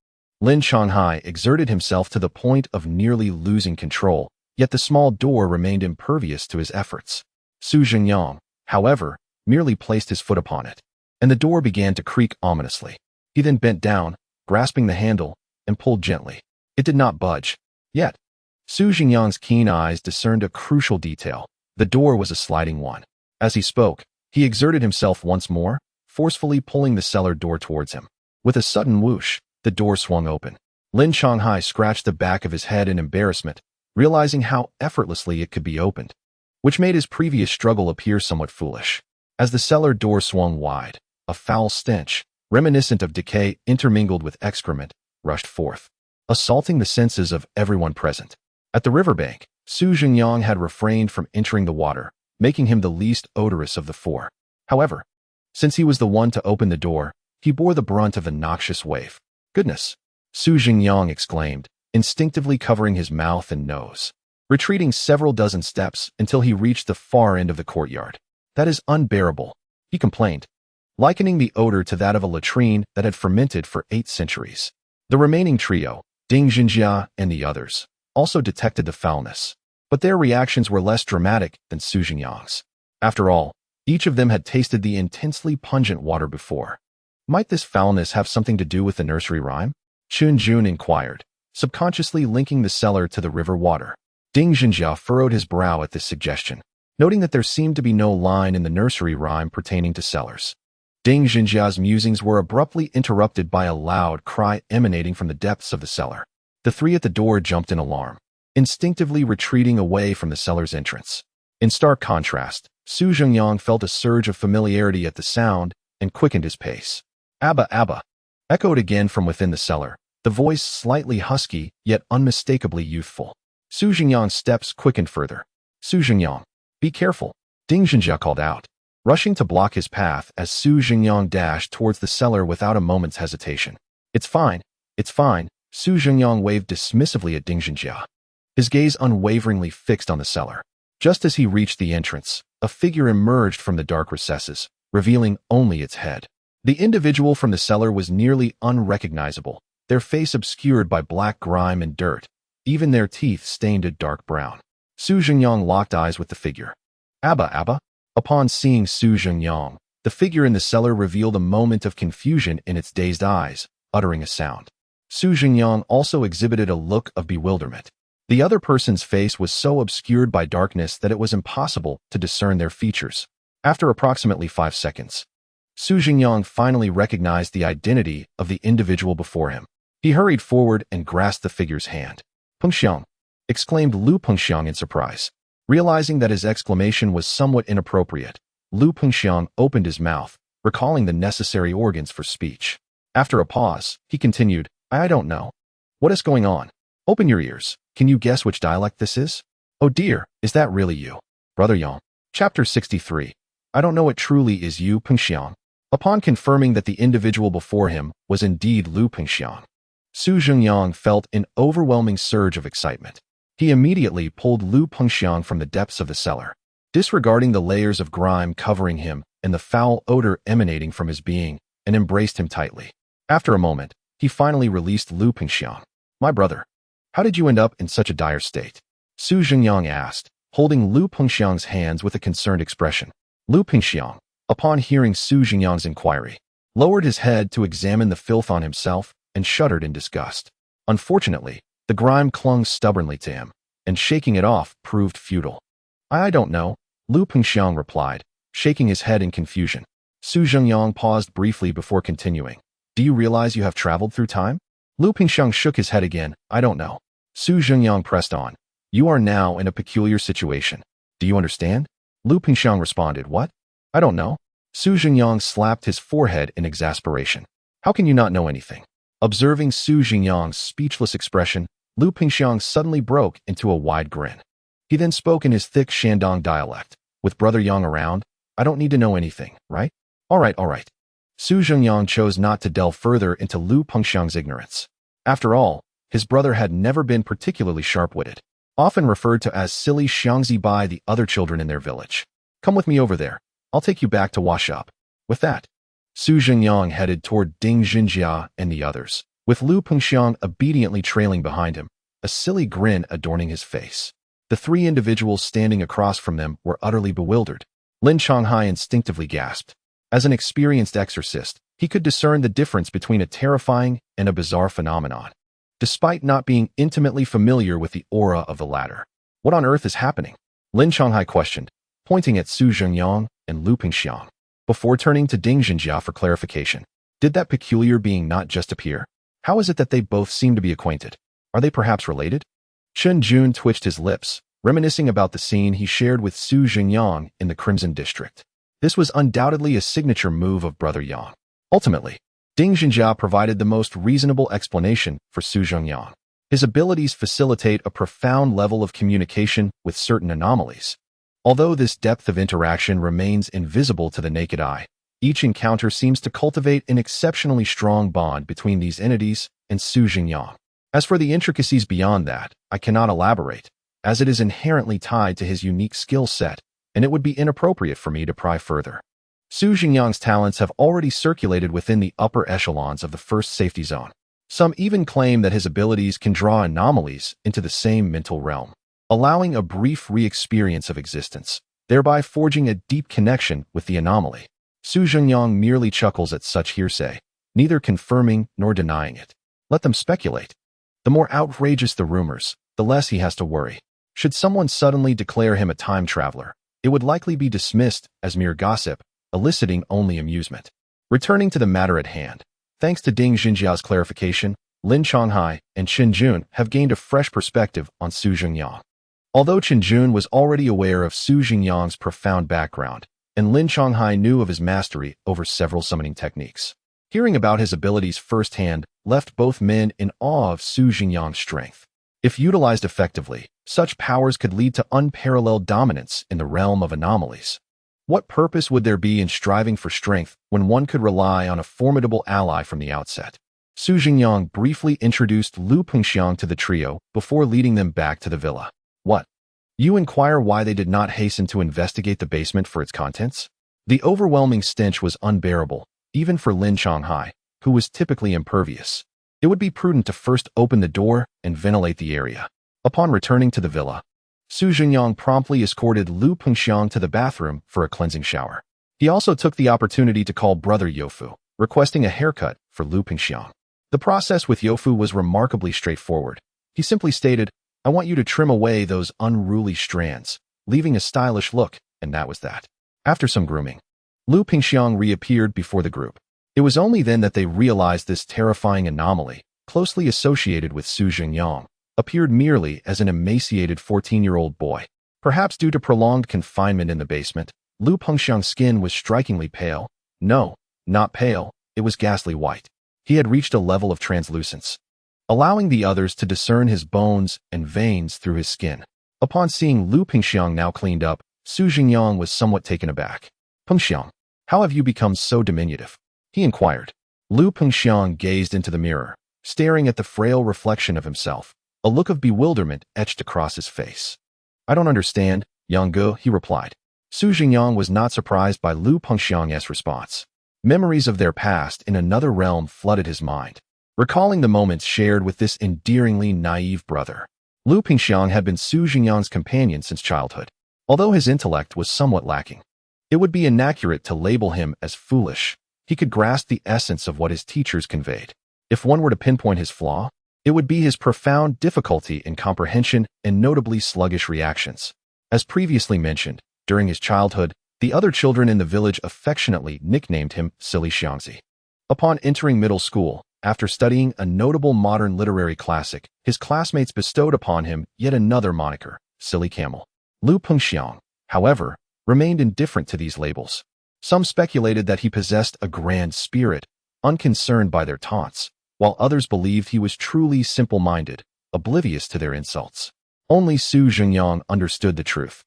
Lin Shanghai exerted himself to the point of nearly losing control, yet the small door remained impervious to his efforts. Su Zhengyang, however, merely placed his foot upon it, and the door began to creak ominously. He then bent down, grasping the handle, and pulled gently. It did not budge. Yet, Su Zhengyang's keen eyes discerned a crucial detail. The door was a sliding one. As he spoke, he exerted himself once more, forcefully pulling the cellar door towards him. With a sudden whoosh, the door swung open. Lin Shanghai scratched the back of his head in embarrassment, realizing how effortlessly it could be opened, which made his previous struggle appear somewhat foolish. As the cellar door swung wide, a foul stench, reminiscent of decay intermingled with excrement, rushed forth, assaulting the senses of everyone present. At the riverbank, Su Zhengyang had refrained from entering the water, making him the least odorous of the four. However, since he was the one to open the door, he bore the brunt of the noxious wave. Goodness! Su Zhengyang exclaimed, instinctively covering his mouth and nose, retreating several dozen steps until he reached the far end of the courtyard. That is unbearable, he complained, likening the odor to that of a latrine that had fermented for 8 centuries. The remaining trio, Ding Zhenjia and the others, also detected the foulness, but their reactions were less dramatic than Su Zhengyang's. After all, each of them had tasted the intensely pungent water before. Might this foulness have something to do with the nursery rhyme? Chen Jun inquired, subconsciously linking the cellar to the river water. Ding Zhenjia furrowed his brow at this suggestion, noting that there seemed to be no line in the nursery rhyme pertaining to cellars. Ding Zhenjia's musings were abruptly interrupted by a loud cry emanating from the depths of the cellar. The three at the door jumped in alarm, instinctively retreating away from the cellar's entrance. In stark contrast, Su Zhengyang felt a surge of familiarity at the sound and quickened his pace. Abba, Abba, echoed again from within the cellar, the voice slightly husky yet unmistakably youthful. Su Zhengyang's steps quickened further. Su Zhengyang, be careful, Ding Zhenjia called out, rushing to block his path as Su Zhengyang dashed towards the cellar without a moment's hesitation. It's fine, Su Zhengyang waved dismissively at Ding Zhenjia, his gaze unwaveringly fixed on the cellar. Just as he reached the entrance, a figure emerged from the dark recesses, revealing only its head. The individual from the cellar was nearly unrecognizable, their face obscured by black grime and dirt, even their teeth stained a dark brown. Su Zhengyang locked eyes with the figure. Abba, Abba? Upon seeing Su Zhengyang, The figure in the cellar revealed a moment of confusion in its dazed eyes, uttering a sound. Zhengyang also exhibited a look of bewilderment. The other person's face was so obscured by darkness that it was impossible to discern their features. After approximately 5 seconds, Zhengyang finally recognized the identity of the individual before him. He hurried forward and grasped the figure's hand. "Pengxiang!" exclaimed Lu Pengxiang in surprise. Realizing that his exclamation was somewhat inappropriate, Lu Pengxiang opened his mouth, recalling the necessary organs for speech. After a pause, he continued, I don't know. What is going on? Open your ears. Can you guess which dialect this is? Oh dear, is that really you? Brother Yang. Chapter 63. I don't know it truly is you, Pengxiang. Upon confirming that the individual before him was indeed Lu Pengxiang, Zhengyang felt an overwhelming surge of excitement. He immediately pulled Lu Pengxiang from the depths of the cellar. Disregarding the layers of grime covering him and the foul odor emanating from his being, and embraced him tightly. After a moment, he finally released Lu Pengxiang. My brother, how did you end up in such a dire state? Zhengyang asked, holding Lu Pengxiang's hands with a concerned expression. Lu Pengxiang, upon hearing Zhengyang's inquiry, lowered his head to examine the filth on himself and shuddered in disgust. Unfortunately, the grime clung stubbornly to him, and shaking it off proved futile. I don't know, Lu Pengxiang replied, shaking his head in confusion. Zhengyang paused briefly before continuing. Do you realize you have traveled through time? Lu Pengxiang shook his head again. I don't know. Zhengyang pressed on. You are now in a peculiar situation. Do you understand? Lu Pengxiang responded. What? I don't know. Zhengyang slapped his forehead in exasperation. How can you not know anything? Observing Zhengyang's speechless expression, Lu Pengxiang suddenly broke into a wide grin. He then spoke in his thick Shandong dialect. With Brother Yang around, I don't need to know anything, right? All right. Zhengyang chose not to delve further into Lu Pengxiang's ignorance. After all, his brother had never been particularly sharp-witted, often referred to as silly Xiangzi by the other children in their village. Come with me over there. I'll take you back to wash up. With that, Zhengyang headed toward Ding Zhengjia and the others, with Lu Pengxiang obediently trailing behind him, a silly grin adorning his face. The three individuals standing across from them were utterly bewildered. Lin Changhai instinctively gasped. As an experienced exorcist, he could discern the difference between a terrifying and a bizarre phenomenon, despite not being intimately familiar with the aura of the latter. What on earth is happening? Lin Changhai questioned, pointing at Zhengyang and Lu Pengxiang, before turning to Ding Zhengjia for clarification. Did that peculiar being not just appear? How is it that they both seem to be acquainted? Are they perhaps related? Chen Jun twitched his lips, reminiscing about the scene he shared with Zhengyang in the Crimson District. This was undoubtedly a signature move of Brother Yang. Ultimately, Ding Zhengjia provided the most reasonable explanation for Zhengyang. His abilities facilitate a profound level of communication with certain anomalies. Although this depth of interaction remains invisible to the naked eye, each encounter seems to cultivate an exceptionally strong bond between these entities and Zhengyang. As for the intricacies beyond that, I cannot elaborate, as it is inherently tied to his unique skill set, and it would be inappropriate for me to pry further. Zhengyang's talents have already circulated within the upper echelons of the first safety zone. Some even claim that his abilities can draw anomalies into the same mental realm, allowing a brief re-experience of existence, thereby forging a deep connection with the anomaly. Zhengyang merely chuckles at such hearsay, neither confirming nor denying it. Let them speculate. The more outrageous the rumors, the less he has to worry. Should someone suddenly declare him a time traveler, it would likely be dismissed as mere gossip, eliciting only amusement. Returning to the matter at hand, thanks to Ding Zhenjia's clarification, Lin Changhai and Chen Jun have gained a fresh perspective on Zhengyang. Although Chen Jun was already aware of Zhengyang's profound background, and Lin Changhai knew of his mastery over several summoning techniques, hearing about his abilities firsthand left both men in awe of Zhengyang's strength. If utilized effectively, such powers could lead to unparalleled dominance in the realm of anomalies. What purpose would there be in striving for strength when one could rely on a formidable ally from the outset? Zhengyang briefly introduced Lu Pengxiang to the trio before leading them back to the villa. What? You inquire why they did not hasten to investigate the basement for its contents? The overwhelming stench was unbearable, even for Lin Changhai, who was typically impervious. It would be prudent to first open the door and ventilate the area. Upon returning to the villa, Zhengyang promptly escorted Lu Pengxiang to the bathroom for a cleansing shower. He also took the opportunity to call brother Youfu, requesting a haircut for Lu Pingxiang. The process with Youfu was remarkably straightforward. He simply stated, "I want you to trim away those unruly strands, leaving a stylish look," and that was that. After some grooming, Lu Pingxiang reappeared before the group. It was only then that they realized this terrifying anomaly, closely associated with Zhengyang, appeared merely as an emaciated 14-year-old boy. Perhaps due to prolonged confinement in the basement, Lu Pengxiang's skin was strikingly pale. No, not pale, it was ghastly white. He had reached a level of translucence, allowing the others to discern his bones and veins through his skin. Upon seeing Lu Pengxiang now cleaned up, Zhengyang was somewhat taken aback. "Pengxiang, how have you become so diminutive?" he inquired. Lu Pengxiang gazed into the mirror, staring at the frail reflection of himself. A look of bewilderment etched across his face. "I don't understand, Yangge," he replied. Zhengyang was not surprised by Lu Pengxiang's response. Memories of their past in another realm flooded his mind, recalling the moments shared with this endearingly naive brother. Lu Pengxiang had been Zhengyang's companion since childhood. Although his intellect was somewhat lacking, it would be inaccurate to label him as foolish. He could grasp the essence of what his teachers conveyed. If one were to pinpoint his flaw, it would be his profound difficulty in comprehension and notably sluggish reactions. As previously mentioned, during his childhood, the other children in the village affectionately nicknamed him Silly Xiangzi. Upon entering middle school, after studying a notable modern literary classic, his classmates bestowed upon him yet another moniker, Silly Camel. Lu Pengxiang, however, remained indifferent to these labels. Some speculated that he possessed a grand spirit, unconcerned by their taunts, while others believed he was truly simple-minded, oblivious to their insults. Only Zhengyang understood the truth.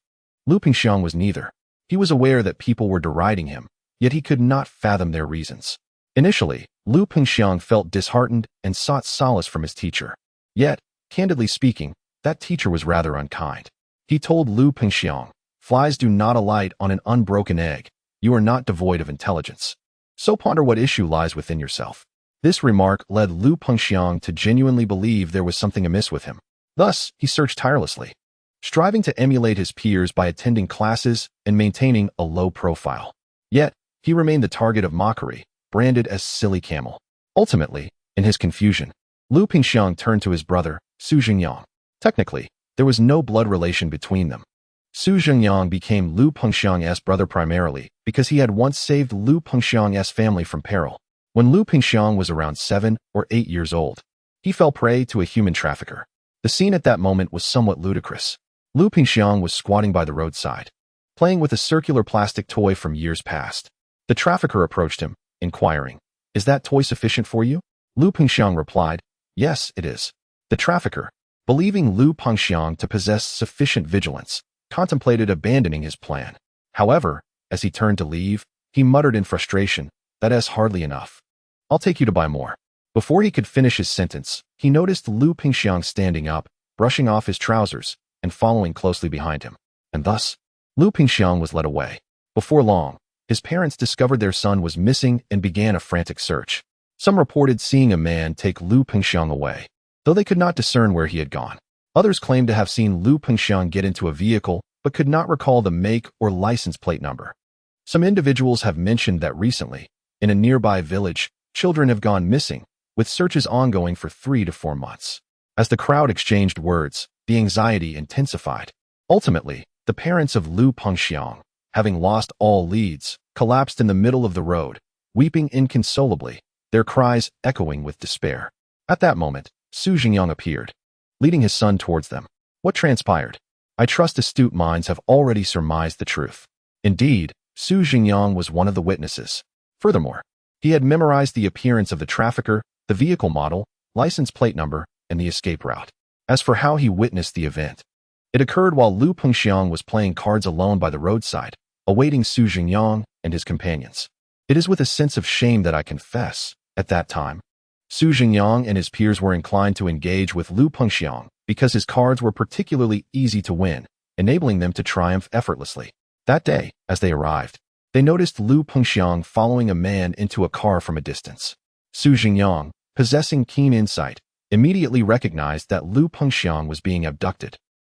Lu Pengxiang was neither. He was aware that people were deriding him, yet he could not fathom their reasons. Initially, Lu Pengxiang felt disheartened and sought solace from his teacher. Yet, candidly speaking, that teacher was rather unkind. He told Lu Pengxiang, "Flies do not alight on an unbroken egg. You are not devoid of intelligence. So ponder what issue lies within yourself." This remark led Lu Pengxiang to genuinely believe there was something amiss with him. Thus, he searched tirelessly, striving to emulate his peers by attending classes and maintaining a low profile. Yet, he remained the target of mockery, branded as Silly Camel. Ultimately, in his confusion, Lu Pengxiang turned to his brother, Zhengyang. Technically, there was no blood relation between them. Zhengyang became Lu Pengxiang's brother primarily because he had once saved Lu Pengxiang's family from peril. When Lu Pengxiang was around 7 or 8 years old, he fell prey to a human trafficker. The scene at that moment was somewhat ludicrous. Lu Pengxiang was squatting by the roadside, playing with a circular plastic toy from years past. The trafficker approached him, inquiring, "Is that toy sufficient for you?" Lu Pengxiang replied, "Yes, it is." The trafficker, believing Lu Pengxiang to possess sufficient vigilance, contemplated abandoning his plan. However, as he turned to leave, he muttered in frustration, "That is hardly enough. I'll take you to buy more." Before he could finish his sentence, he noticed Lu Pengxiang standing up, brushing off his trousers, and following closely behind him. And thus, Lu Pengxiang was led away. Before long, his parents discovered their son was missing and began a frantic search. Some reported seeing a man take Lu Pengxiang away, though they could not discern where he had gone. Others claimed to have seen Lu Pengxiang get into a vehicle, but could not recall the make or license plate number. Some individuals have mentioned that recently, in a nearby village, children have gone missing, with searches ongoing for 3 to 4 months. As the crowd exchanged words, the anxiety intensified. Ultimately, the parents of Lu Pengxiang, having lost all leads, collapsed in the middle of the road, weeping inconsolably, their cries echoing with despair. At that moment, Zhengyang appeared, leading his son towards them. What transpired? I trust astute minds have already surmised the truth. Indeed, Zhengyang was one of the witnesses. Furthermore, he had memorized the appearance of the trafficker, the vehicle model, license plate number, and the escape route. As for how he witnessed the event, it occurred while Lu Pengxiang was playing cards alone by the roadside, awaiting Zhengyang and his companions. It is with a sense of shame that I confess, at that time, Zhengyang and his peers were inclined to engage with Lu Pengxiang because his cards were particularly easy to win, enabling them to triumph effortlessly. That day, as they arrived, they noticed Lu Pengxiang following a man into a car from a distance. Zhengyang, possessing keen insight, immediately recognized that Lu Pengxiang was being abducted,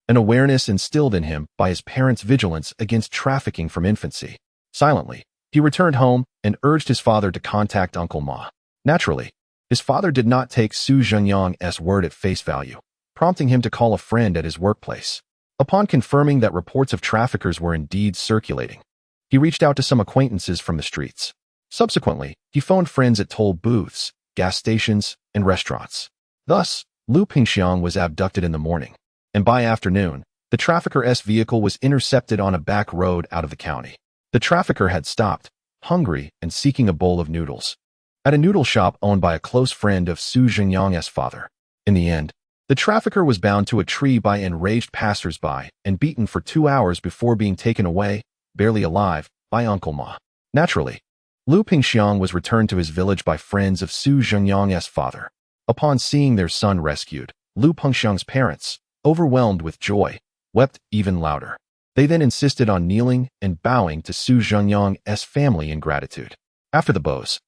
an awareness instilled in him by his parents' vigilance against trafficking from infancy. Silently, He returned home and urged his father to contact Uncle Ma. Naturally, his father did not take Su Zhengyang's word at face value, prompting him to call a friend at his workplace. Upon confirming that reports of traffickers were indeed circulating, he reached out to some acquaintances from the streets. Subsequently, he phoned friends at toll booths, gas stations, and restaurants. Thus, Lu Pingxiang was abducted in the morning, and by afternoon, the trafficker's vehicle was intercepted on a back road out of the county. The trafficker had stopped, hungry and seeking a bowl of noodles, at a noodle shop owned by a close friend of Su Zhengyang's father. In the end, the trafficker was bound to a tree by enraged passers-by and beaten for 2 hours before being taken away, barely alive, by Uncle Ma. Naturally, Lu Pingxiang was returned to his village by friends of Su Zhengyang's father. Upon seeing their son rescued, Lu Pingxiang's parents, overwhelmed with joy, wept even louder. They then insisted on kneeling and bowing to Su Zhengyang's family in gratitude. After the bows,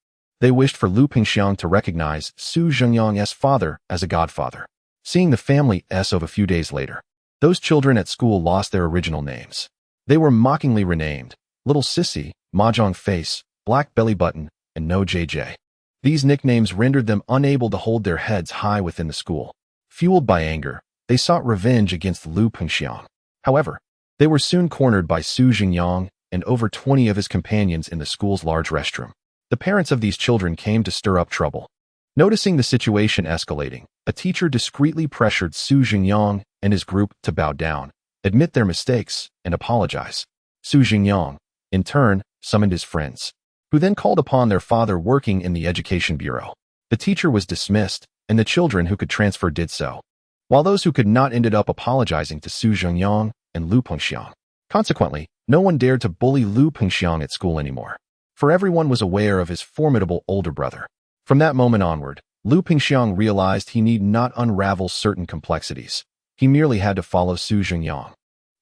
they wished for Lu Pingxiang to recognize Su Zhengyang's father as a godfather. Seeing the family of a few days later, those children at school lost their original names. They were mockingly renamed Little Sissy, Mahjong Face, Black Belly Button, and No JJ. These nicknames rendered them unable to hold their heads high within the school. Fueled by anger, they sought revenge against Lu Pingxiang. However, they were soon cornered by Su Zhengyang and over 20 of his companions in the school's large restroom. The parents of these children came to stir up trouble. Noticing the situation escalating, a teacher discreetly pressured Su Zhengyang and his group to bow down, admit their mistakes, and apologize. Su Zhengyang, in turn, summoned his friends, who then called upon their father working in the education bureau. The teacher was dismissed, and the children who could transfer did so, while those who could not ended up apologizing to Su Zhengyang and Lu Pingxiang. Consequently, no one dared to bully Lu Pingxiang at school anymore, for everyone was aware of his formidable older brother. From that moment onward, Lu Pingxiang realized he need not unravel certain complexities. He merely had to follow Su Zhengyang,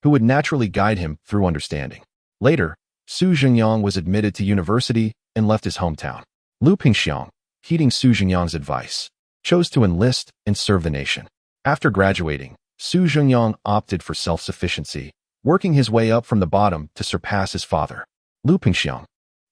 who would naturally guide him through understanding. Later, Su Zhengyang was admitted to university and left his hometown. Lu Pingxiang, heeding Su Zhengyang's advice, chose to enlist and serve the nation. After graduating, Su Zhengyang opted for self-sufficiency, working his way up from the bottom to surpass his father. Lu Pingxiang,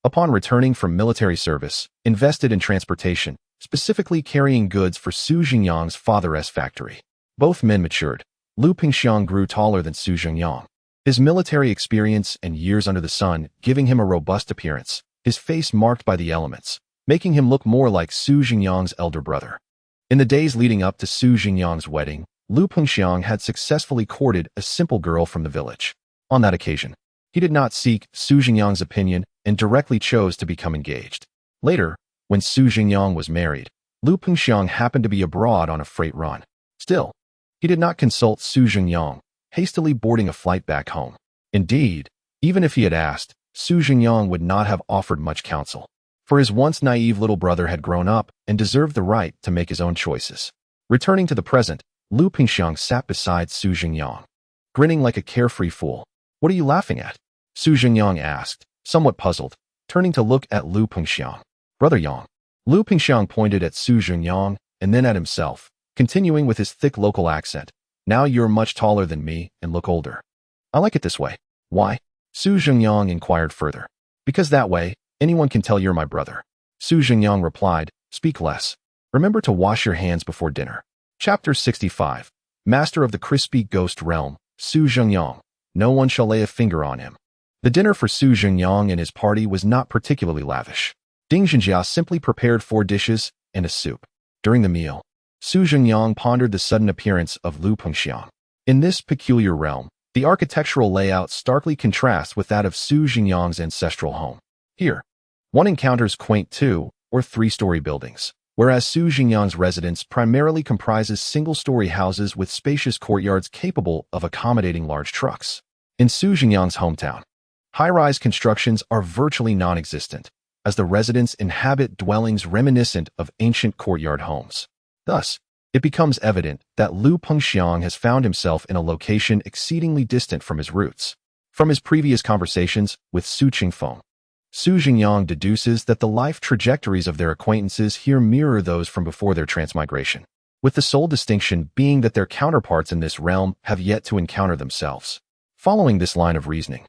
upon returning from military service, invested in transportation, specifically carrying goods for Su Zhengyang's father's factory. Both men matured. Lu Pingxiang grew taller than Su Zhengyang, his military experience and years under the sun giving him a robust appearance, his face marked by the elements, making him look more like Su Zhengyang's elder brother. In the days leading up to Su Zhengyang's wedding, Lu Pingxiang had successfully courted a simple girl from the village. On that occasion, he did not seek Su Zhengyang's opinion and directly chose to become engaged. Later, when Su Zhengyang was married, Lu Pingxiang happened to be abroad on a freight run. Still, he did not consult Su Zhengyang, hastily boarding a flight back home. Indeed, even if he had asked, Su Zhengyang would not have offered much counsel, for his once naive little brother had grown up and deserved the right to make his own choices. Returning to the present, Lu Pingxiang sat beside Su Zhengyang, grinning like a carefree fool. "What are you laughing at?" Su Zhengyang asked, somewhat puzzled, turning to look at Lu Pingxiang. "Brother Yang." Lu Pingxiang pointed at Su Zhengyang and then at himself, continuing with his thick local accent. "Now you're much taller than me and look older. I like it this way." "Why?" Su Zhengyang inquired further. "Because that way, anyone can tell you're my brother." Su Zhengyang replied, "Speak less. Remember to wash your hands before dinner." Chapter 65. Master of the Crispy Ghost Realm, Su Zhengyang. No one shall lay a finger on him. The dinner for Su Zhengyang and his party was not particularly lavish. Ding Zhenjia simply prepared 4 dishes and a soup. During the meal, Su Zhengyang pondered the sudden appearance of Lu Pingxiang. In this peculiar realm, the architectural layout starkly contrasts with that of Su Zhengyang's ancestral home. Here, one encounters quaint 2- or 3-story buildings, whereas Su Zhengyang's residence primarily comprises single-story houses with spacious courtyards capable of accommodating large trucks. In Su Zhengyang's hometown, high-rise constructions are virtually non-existent, as the residents inhabit dwellings reminiscent of ancient courtyard homes. Thus, it becomes evident that Lu Pingxiang has found himself in a location exceedingly distant from his roots. From his previous conversations with Su Qingfeng, Su Zhengyang deduces that the life trajectories of their acquaintances here mirror those from before their transmigration, with the sole distinction being that their counterparts in this realm have yet to encounter themselves. Following this line of reasoning,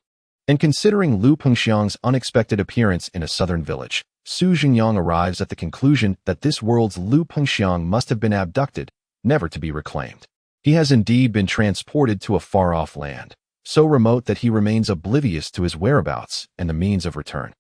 And considering Lu Pengxiang's unexpected appearance in a southern village, Su Zhengyang arrives at the conclusion that this world's Lu Pengxiang must have been abducted, never to be reclaimed. He has indeed been transported to a far-off land, so remote that he remains oblivious to his whereabouts and the means of return.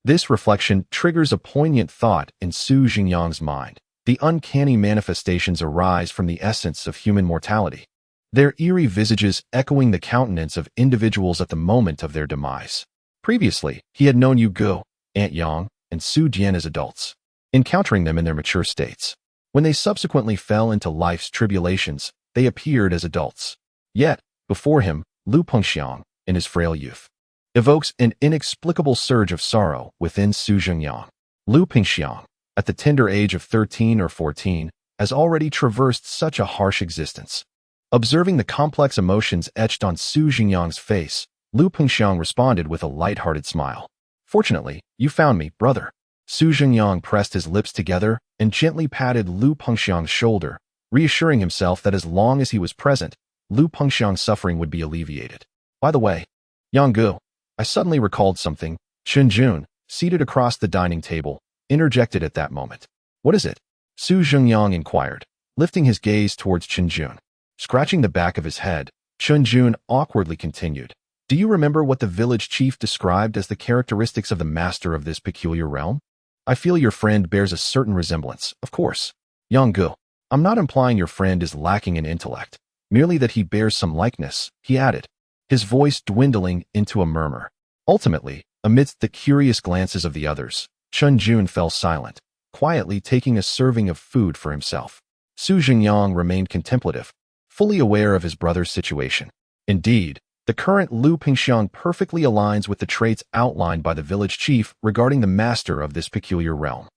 This reflection triggers a poignant thought in Su Zhengyang's mind. The uncanny manifestations arise from the essence of human mortality, their eerie visages echoing the countenance of individuals at the moment of their demise. Previously, he had known Yu Gu, Aunt Yang, and Su Jian as adults, encountering them in their mature states. When they subsequently fell into life's tribulations, they appeared as adults. Yet, before him, Lu Pengxiang, in his frail youth, evokes an inexplicable surge of sorrow within Su Zhengyang. Lu Pengxiang, at the tender age of 13 or 14, has already traversed such a harsh existence. Observing the complex emotions etched on Su Zhengyang's face, Lu Pengxiang responded with a light-hearted smile. "Fortunately, you found me, brother." Su Zhengyang pressed his lips together and gently patted Lu Pengxiang's shoulder, reassuring himself that as long as he was present, Lu Pengxiang's suffering would be alleviated. "By the way, Yang Gu, I suddenly recalled something," Chen Jun, seated across the dining table, interjected at that moment. "What is it?" Su Zhengyang inquired, lifting his gaze towards Chen Jun. Scratching the back of his head, Chen Jun awkwardly continued. "Do you remember what the village chief described as the characteristics of the master of this peculiar realm? I feel your friend bears a certain resemblance, of course. Yang Gu, I'm not implying your friend is lacking in intellect, merely that he bears some likeness," he added, his voice dwindling into a murmur. Ultimately, amidst the curious glances of the others, Chen Jun fell silent, quietly taking a serving of food for himself. Su Zhengyang remained contemplative, fully aware of his brother's situation. Indeed, the current Lu Pengxiang perfectly aligns with the traits outlined by the village chief regarding the master of this peculiar realm.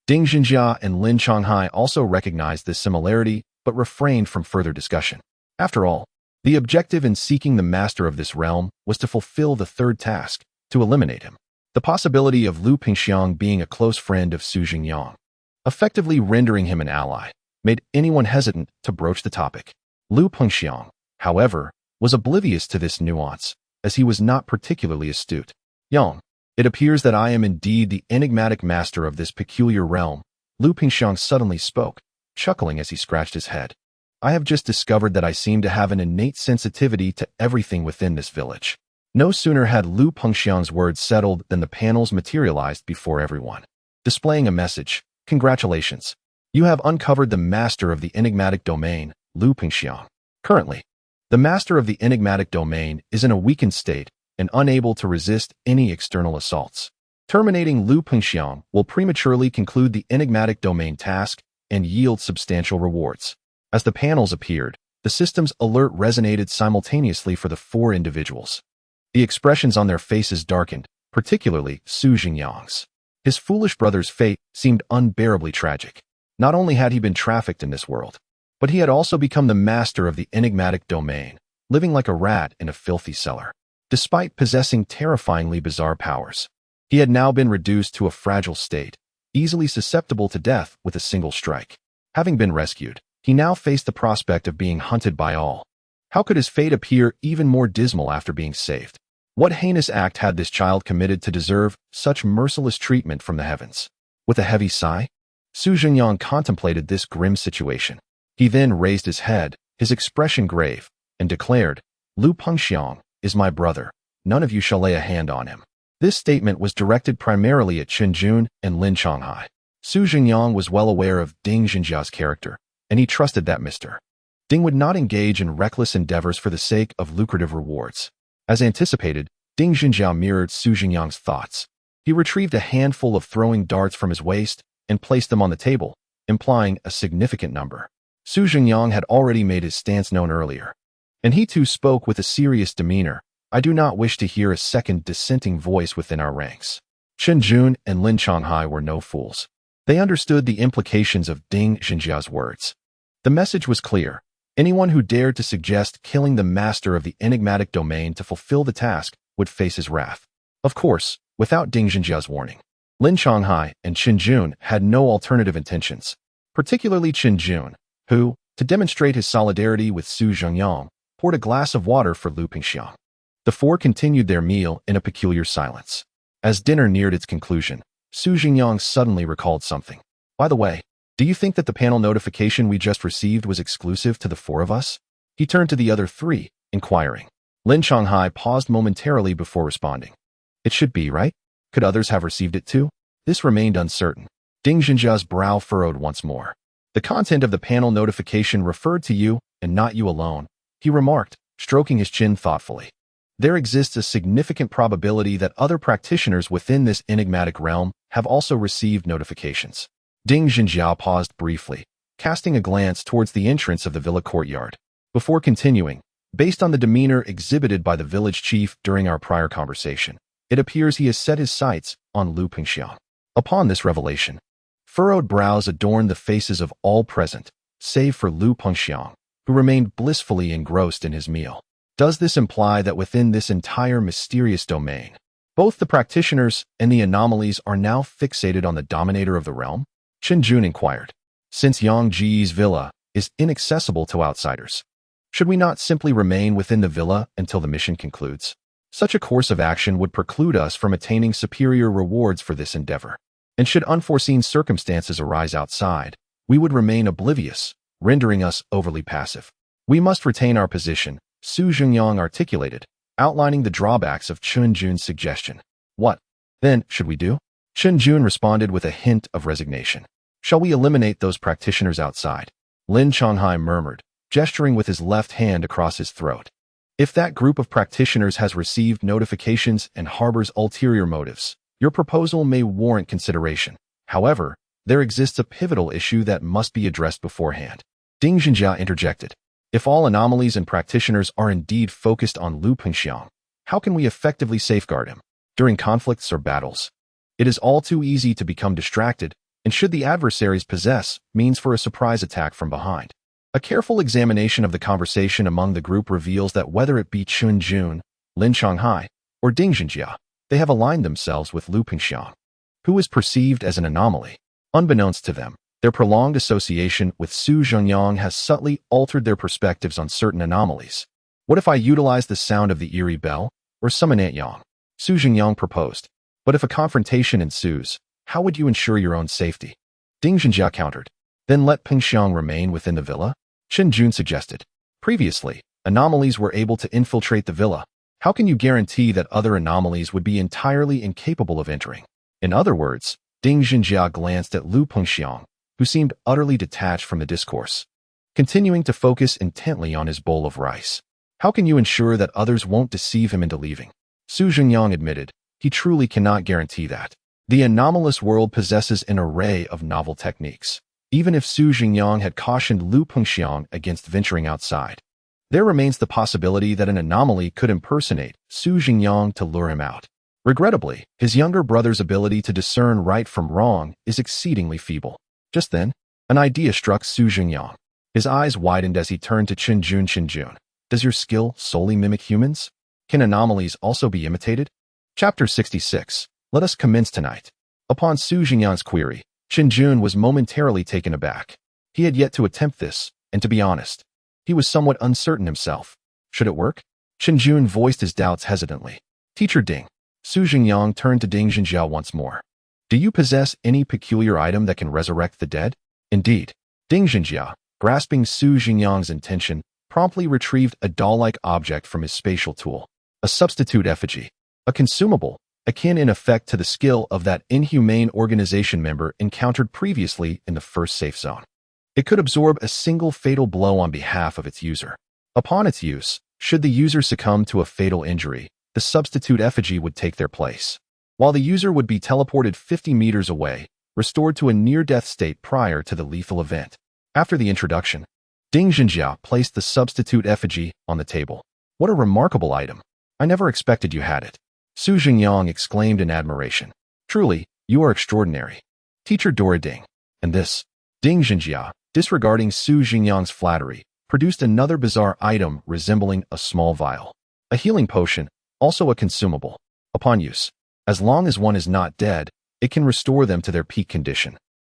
Ding Zhenjia and Lin Changhai also recognized this similarity, but refrained from further discussion. After all, the objective in seeking the master of this realm was to fulfill the third task, to eliminate him. The possibility of Lu Pengxiang being a close friend of Su Zhengyang, effectively rendering him an ally, made anyone hesitant to broach the topic. Lu Pengxiang, however, was oblivious to this nuance, as he was not particularly astute. "Yang, it appears that I am indeed the enigmatic master of this peculiar realm," Lu Pengxiang suddenly spoke, chuckling as he scratched his head. "I have just discovered that I seem to have an innate sensitivity to everything within this village." No sooner had Lu Pengxiang's words settled than the panels materialized before everyone, displaying a message. "Congratulations. You have uncovered the master of the enigmatic domain, Lu Pengxiang. Currently, the master of the enigmatic domain is in a weakened state and unable to resist any external assaults. Terminating Lu Pengxiang will prematurely conclude the enigmatic domain task and yield substantial rewards." As the panels appeared, the system's alert resonated simultaneously for the four individuals. The expressions on their faces darkened, particularly Su Zhengyang's. His foolish brother's fate seemed unbearably tragic. Not only had he been trafficked in this world, but he had also become the master of the enigmatic domain, living like a rat in a filthy cellar. Despite possessing terrifyingly bizarre powers, he had now been reduced to a fragile state, easily susceptible to death with a single strike. Having been rescued, he now faced the prospect of being hunted by all. How could his fate appear even more dismal after being saved? What heinous act had this child committed to deserve such merciless treatment from the heavens? With a heavy sigh, Su Zhengyang contemplated this grim situation. He then raised his head, his expression grave, and declared, "Lu Pengxiang is my brother. None of you shall lay a hand on him." This statement was directed primarily at Chen Jun and Lin Changhai. Su Zhengyang was well aware of Ding Zhenjia's character, and he trusted that Mr. Ding would not engage in reckless endeavors for the sake of lucrative rewards. As anticipated, Ding Zhenjia mirrored Su Zhengyang's thoughts. He retrieved a handful of throwing darts from his waist and placed them on the table, implying a significant number. Su Zhengyang had already made his stance known earlier, and he too spoke with a serious demeanor. "I do not wish to hear a second dissenting voice within our ranks." Chen Jun and Lin Changhai were no fools. They understood the implications of Ding Zhenjia's words. The message was clear. Anyone who dared to suggest killing the master of the enigmatic domain to fulfill the task would face his wrath. Of course, without Ding Zhenjia's warning. Lin Changhai and Chen Jun had no alternative intentions, particularly Chen Jun, who, to demonstrate his solidarity with Su Zhengyang, poured a glass of water for Lu Pengxiang. The four continued their meal in a peculiar silence. As dinner neared its conclusion, Zhengyang suddenly recalled something. By the way, do you think that the panel notification we just received was exclusive to the four of us? He turned to the other three, inquiring. Lin Shanghai paused momentarily before responding. It should be, right? Could others have received it too? This remained uncertain. Ding Zhenjia's brow furrowed once more. The content of the panel notification referred to you, and not you alone, he remarked, stroking his chin thoughtfully. There exists a significant probability that other practitioners within this enigmatic realm have also received notifications. Ding Zhenjia paused briefly, casting a glance towards the entrance of the villa courtyard. Before continuing, based on the demeanor exhibited by the village chief during our prior conversation, it appears he has set his sights on Lu Pengxiang. Upon this revelation, furrowed brows adorned the faces of all present, save for Lu Pengxiang, who remained blissfully engrossed in his meal. Does this imply that within this entire mysterious domain, both the practitioners and the anomalies are now fixated on the dominator of the realm? Chen Jun inquired. Since Yang Ji's villa is inaccessible to outsiders, should we not simply remain within the villa until the mission concludes? Such a course of action would preclude us from attaining superior rewards for this endeavor. And should unforeseen circumstances arise outside, we would remain oblivious, rendering us overly passive. We must retain our position, Zhengyang articulated, outlining the drawbacks of Chen Jun's suggestion. What, then, should we do? Chen Jun responded with a hint of resignation. Shall we eliminate those practitioners outside? Lin Shanghai murmured, gesturing with his left hand across his throat. If that group of practitioners has received notifications and harbors ulterior motives, your proposal may warrant consideration. However, there exists a pivotal issue that must be addressed beforehand. Ding Zhenjia interjected. If all anomalies and practitioners are indeed focused on Lu Pengxiang, how can we effectively safeguard him? During conflicts or battles, it is all too easy to become distracted, and should the adversaries possess means for a surprise attack from behind. A careful examination of the conversation among the group reveals that whether it be Chen Jun, Lin Shanghai, or Ding Zhenjia, they have aligned themselves with Lu Pengxiang, who is perceived as an anomaly. Unbeknownst to them, their prolonged association with Zhengyang has subtly altered their perspectives on certain anomalies. What if I utilize the sound of the eerie bell, or summon Aunt Yang? Zhengyang proposed. But if a confrontation ensues, how would you ensure your own safety? Ding Zhenjia countered. Then let Pengxiang remain within the villa? Chen Jun suggested. Previously, anomalies were able to infiltrate the villa. How can you guarantee that other anomalies would be entirely incapable of entering? In other words, Ding Zhenjia glanced at Lu Pengxiang, who seemed utterly detached from the discourse, continuing to focus intently on his bowl of rice. How can you ensure that others won't deceive him into leaving? Zhengyang admitted. He truly cannot guarantee that. The anomalous world possesses an array of novel techniques. Even if Zhengyang had cautioned Lu Pengxiang against venturing outside, there remains the possibility that an anomaly could impersonate Zhengyang to lure him out. Regrettably, his younger brother's ability to discern right from wrong is exceedingly feeble. Just then, an idea struck Zhengyang. His eyes widened as he turned to Chen Jun. Does your skill solely mimic humans? Can anomalies also be imitated? Chapter 66. Let us commence tonight. Upon Zhengyang's query, Chen Jun was momentarily taken aback. He had yet to attempt this, and to be honest, he was somewhat uncertain himself. Should it work? Chen Jun voiced his doubts hesitantly. Teacher Ding. Zhengyang turned to Ding Zhenjia once more. Do you possess any peculiar item that can resurrect the dead? Indeed. Ding Zhenjia, grasping Zhengyang's intention, promptly retrieved a doll-like object from his spatial tool. A substitute effigy. A consumable, akin in effect to the skill of that inhumane organization member encountered previously in the first safe zone. It could absorb a single fatal blow on behalf of its user. Upon its use, should the user succumb to a fatal injury, the substitute effigy would take their place, while the user would be teleported 50 meters away, restored to a near-death state prior to the lethal event. After the introduction, Ding Zhenjia placed the substitute effigy on the table. What a remarkable item. I never expected you had it. Zhengyang exclaimed in admiration. Truly, you are extraordinary. Teacher Dora Ding. And this? Ding Zhenjia, disregarding Zhengyang's flattery, produced another bizarre item resembling a small vial. A healing potion, also a consumable. Upon use, as long as one is not dead, it can restore them to their peak condition.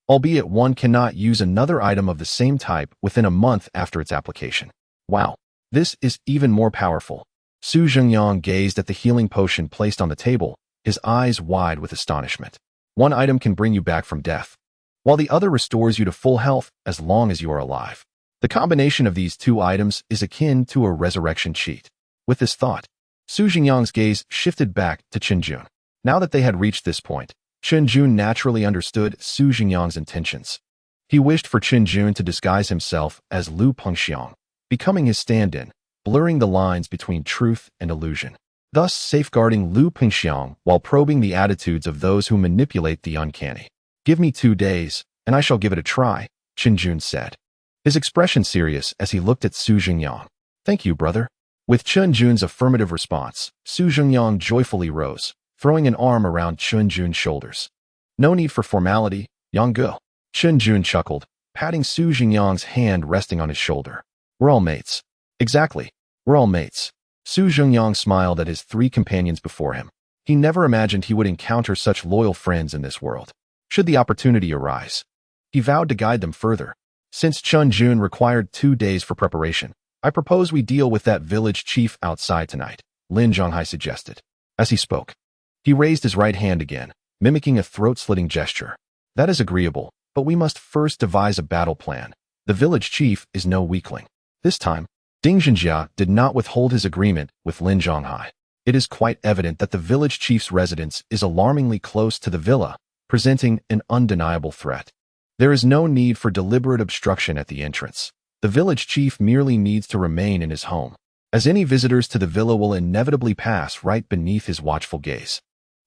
Albeit one cannot use another item of the same type within a month after its application. Wow, this is even more powerful. Su Zhengyang gazed at the healing potion placed on the table, his eyes wide with astonishment. One item can bring you back from death, while the other restores you to full health as long as you are alive. The combination of these two items is akin to a resurrection cheat. With this thought, Su Zhengyang's gaze shifted back to Qinjun. Now that they had reached this point, Qinjun naturally understood Su Zhengyang's intentions. He wished for Qinjun to disguise himself as Lu Pengxiang, becoming his stand-in, blurring the lines between truth and illusion, thus safeguarding Lu Pengxiang while probing the attitudes of those who manipulate the uncanny. "Give me 2 days, and I shall give it a try," Qinjun said, his expression serious as he looked at Su Zhengyang. "Thank you, brother." With Qinjun's affirmative response, Su Zhengyang joyfully rose, throwing an arm around Qinjun's shoulders. "No need for formality, young girl." Qinjun chuckled, patting Su Zhengyang's hand resting on his shoulder. "We're all mates." "Exactly. We're all mates." Su Zhengyang smiled at his 3 companions before him. He never imagined he would encounter such loyal friends in this world. Should the opportunity arise, he vowed to guide them further. "Since Qinjun required 2 days for preparation, I propose we deal with that village chief outside tonight," Lin Zhonghai suggested. As he spoke, he raised his right hand again, mimicking a throat-slitting gesture. "That is agreeable, but we must first devise a battle plan. The village chief is no weakling." This time, Ding Zhengjia did not withhold his agreement with Lin Zhonghai. It is quite evident that the village chief's residence is alarmingly close to the villa, presenting an undeniable threat. There is no need for deliberate obstruction at the entrance. The village chief merely needs to remain in his home, as any visitors to the villa will inevitably pass right beneath his watchful gaze.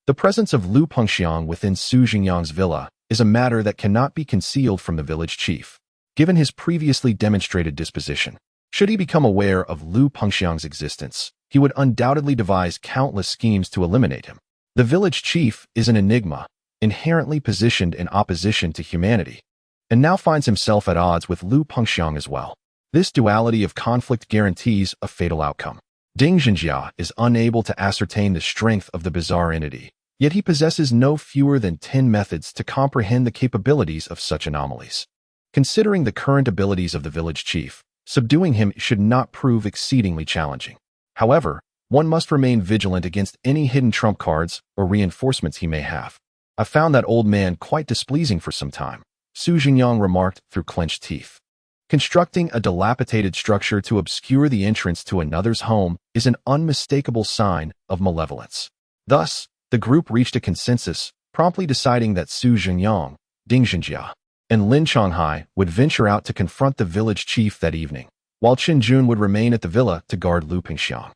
The presence of Lu Pengxiang within Su Zhengyang's villa is a matter that cannot be concealed from the village chief, given his previously demonstrated disposition. Should he become aware of Lu Pengxiang's existence, he would undoubtedly devise countless schemes to eliminate him. The village chief is an enigma, inherently positioned in opposition to humanity, and now finds himself at odds with Lu Pengxiang as well. This duality of conflict guarantees a fatal outcome. Ding Zhengjia is unable to ascertain the strength of the bizarre entity, yet he possesses no fewer than 10 methods to comprehend the capabilities of such anomalies. Considering the current abilities of the village chief, subduing him should not prove exceedingly challenging. However, one must remain vigilant against any hidden trump cards or reinforcements he may have. "I found that old man quite displeasing for some time," Su Zhengyang remarked through clenched teeth. Constructing a dilapidated structure to obscure the entrance to another's home is an unmistakable sign of malevolence. Thus, the group reached a consensus, promptly deciding that Su Zhengyang, Ding Zhengjia, and Lin Zhonghai would venture out to confront the village chief that evening, while Qinjun would remain at the villa to guard Lu Pengxiang.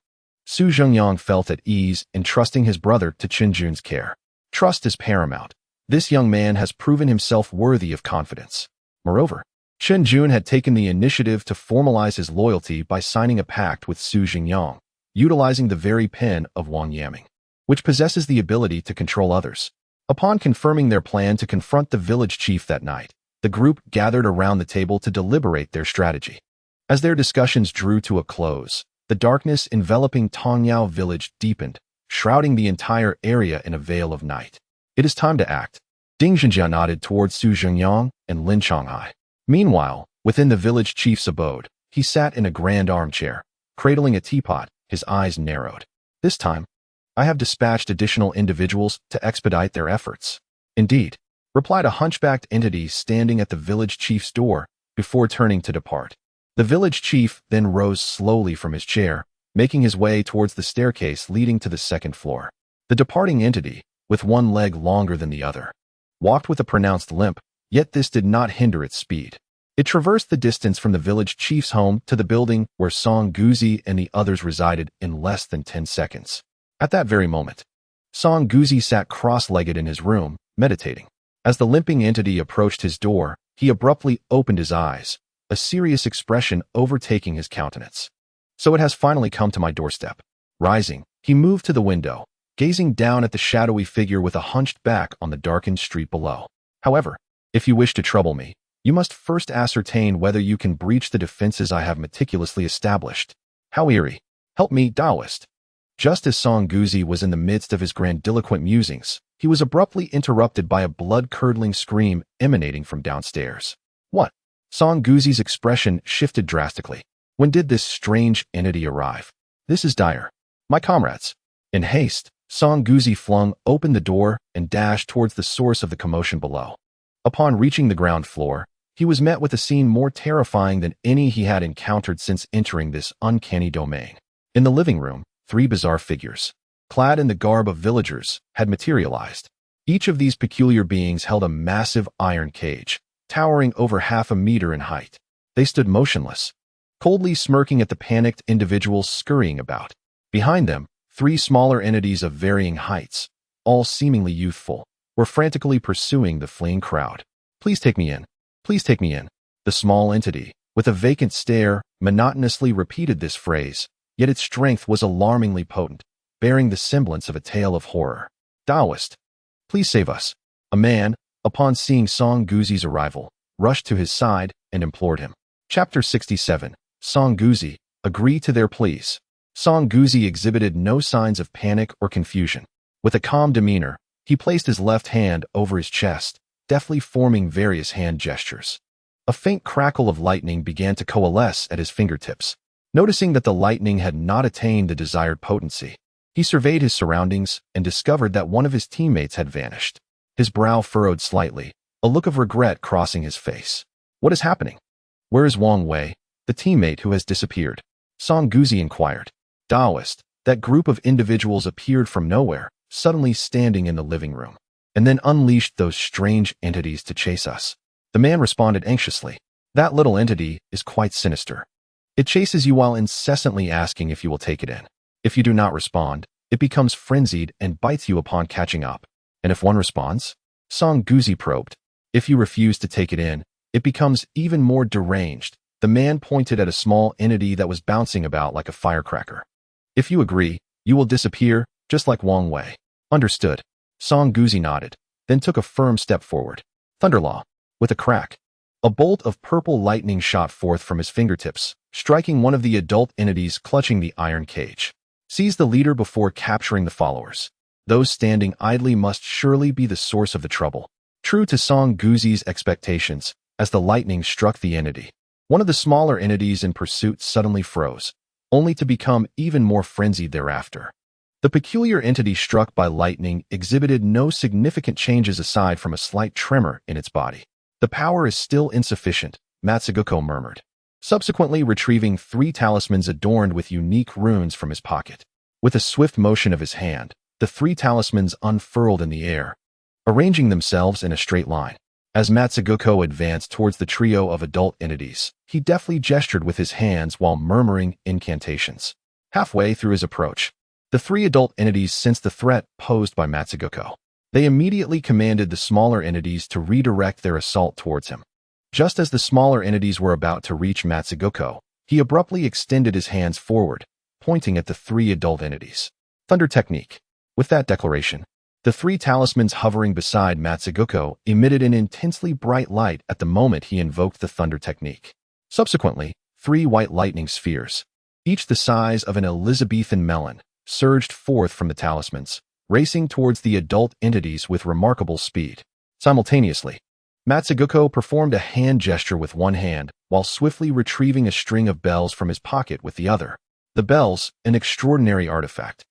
Su Zhengyang felt at ease in trusting his brother to Qinjun's care. Trust is paramount. This young man has proven himself worthy of confidence. Moreover, Qinjun had taken the initiative to formalize his loyalty by signing a pact with Su Zhengyang, utilizing the very pen of Wang Yaming, which possesses the ability to control others. Upon confirming their plan to confront the village chief that night, the group gathered around the table to deliberate their strategy. As their discussions drew to a close, the darkness enveloping Tongyao village deepened, shrouding the entire area in a veil of night. "It is time to act." Ding Zhengjia nodded towards Su Zhengyang and Lin Zhonghai. Meanwhile, within the village chief's abode, he sat in a grand armchair, cradling a teapot, his eyes narrowed. "This time, I have dispatched additional individuals to expedite their efforts." "Indeed," replied a hunchbacked entity standing at the village chief's door before turning to depart. The village chief then rose slowly from his chair, making his way towards the staircase leading to the 2nd floor. The departing entity, with one leg longer than the other, walked with a pronounced limp, yet this did not hinder its speed. It traversed the distance from the village chief's home to the building where Song Guzi and the others resided in less than 10 seconds. At that very moment, Song Guzi sat cross-legged in his room, meditating. As the limping entity approached his door, he abruptly opened his eyes, a serious expression overtaking his countenance. "So it has finally come to my doorstep." Rising, he moved to the window, gazing down at the shadowy figure with a hunched back on the darkened street below. "However, if you wish to trouble me, you must first ascertain whether you can breach the defenses I have meticulously established." "How eerie. Help me, Taoist." Just as Song Guzi was in the midst of his grandiloquent musings, he was abruptly interrupted by a blood-curdling scream emanating from downstairs. "What?" Song Guzi's expression shifted drastically. "When did this strange entity arrive? This is dire." My comrades. In haste, Song Guzi flung open the door and dashed towards the source of the commotion below. Upon reaching the ground floor, he was met with a scene more terrifying than any he had encountered since entering this uncanny domain. In the living room, three bizarre figures, clad in the garb of villagers, had materialized. Each of these peculiar beings held a massive iron cage, towering over 1/2 meter in height. They stood motionless, coldly smirking at the panicked individuals scurrying about. Behind them, three smaller entities of varying heights, all seemingly youthful, were frantically pursuing the fleeing crowd. Please take me in. Please take me in. The small entity, with a vacant stare, monotonously repeated this phrase, yet its strength was alarmingly potent, bearing the semblance of a tale of horror. Taoist, please save us. A man, upon seeing Song Guzi's arrival, rushed to his side and implored him. Chapter 67. Song Guzi, agree to their pleas. Song Guzi exhibited no signs of panic or confusion. With a calm demeanor, he placed his left hand over his chest, deftly forming various hand gestures. A faint crackle of lightning began to coalesce at his fingertips. Noticing that the lightning had not attained the desired potency, he surveyed his surroundings and discovered that one of his teammates had vanished. His brow furrowed slightly, a look of regret crossing his face. What is happening? Where is Wang Wei, the teammate who has disappeared? Song Guzi inquired. Taoist, that group of individuals appeared from nowhere, suddenly standing in the living room, and then unleashed those strange entities to chase us. The man responded anxiously. That little entity is quite sinister. It chases you while incessantly asking if you will take it in. If you do not respond, it becomes frenzied and bites you upon catching up. And if one responds? Song Guzi probed. If you refuse to take it in, it becomes even more deranged. The man pointed at a small entity that was bouncing about like a firecracker. If you agree, you will disappear, just like Wang Wei. Understood. Song Guzi nodded, then took a firm step forward. Thunderlaw. With a crack, a bolt of purple lightning shot forth from his fingertips, striking one of the adult entities clutching the iron cage. Seize the leader before capturing the followers. Those standing idly must surely be the source of the trouble. True to Song Guzi's expectations, as the lightning struck the entity, one of the smaller entities in pursuit suddenly froze, only to become even more frenzied thereafter. The peculiar entity struck by lightning exhibited no significant changes aside from a slight tremor in its body. The power is still insufficient, Matsuguko murmured, subsequently retrieving 3 talismans adorned with unique runes from his pocket. With a swift motion of his hand, the 3 talismans unfurled in the air, arranging themselves in a straight line. As Matsuguko advanced towards the trio of adult entities, he deftly gestured with his hands while murmuring incantations. Halfway through his approach, the 3 adult entities sensed the threat posed by Matsuguko. They immediately commanded the smaller entities to redirect their assault towards him. Just as the smaller entities were about to reach Matsuguko, he abruptly extended his hands forward, pointing at the 3 adult entities. Thunder technique. With that declaration, the 3 talismans hovering beside Matsuguko emitted an intensely bright light at the moment he invoked the thunder technique. Subsequently, 3 white lightning spheres, each the size of an Elizabethan melon, surged forth from the talismans, racing towards the adult entities with remarkable speed. Simultaneously, Matsuguko performed a hand gesture with one hand while swiftly retrieving a string of bells from his pocket with the other. The bells, an extraordinary artifact,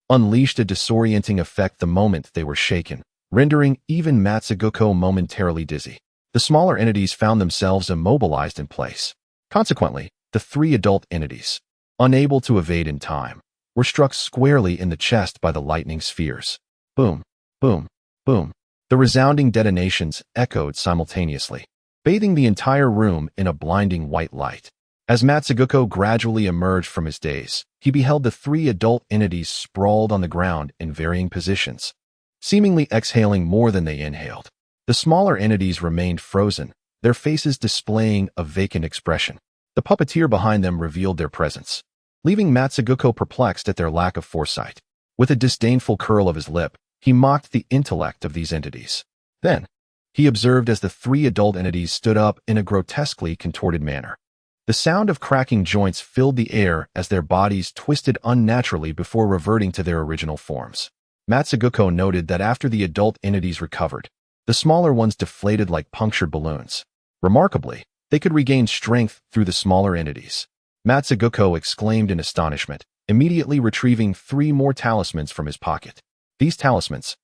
unleashed a disorienting effect the moment they were shaken, rendering even Matsuguko momentarily dizzy. The smaller entities found themselves immobilized in place. Consequently, the 3 adult entities, unable to evade in time, were struck squarely in the chest by the lightning spheres. Boom, boom, boom. The resounding detonations echoed simultaneously, bathing the entire room in a blinding white light. As Matsuguko gradually emerged from his daze, he beheld the 3 adult entities sprawled on the ground in varying positions, seemingly exhaling more than they inhaled. The smaller entities remained frozen, their faces displaying a vacant expression. The puppeteer behind them revealed their presence, leaving Matsuguko perplexed at their lack of foresight. With a disdainful curl of his lip, he mocked the intellect of these entities. Then, he observed as the 3 adult entities stood up in a grotesquely contorted manner. The sound of cracking joints filled the air as their bodies twisted unnaturally before reverting to their original forms. Matsuguko noted that after the adult entities recovered, the smaller ones deflated like punctured balloons. Remarkably, they could regain strength through the smaller entities. Matsuguko exclaimed in astonishment, immediately retrieving 3 more talismans from his pocket. These talismans,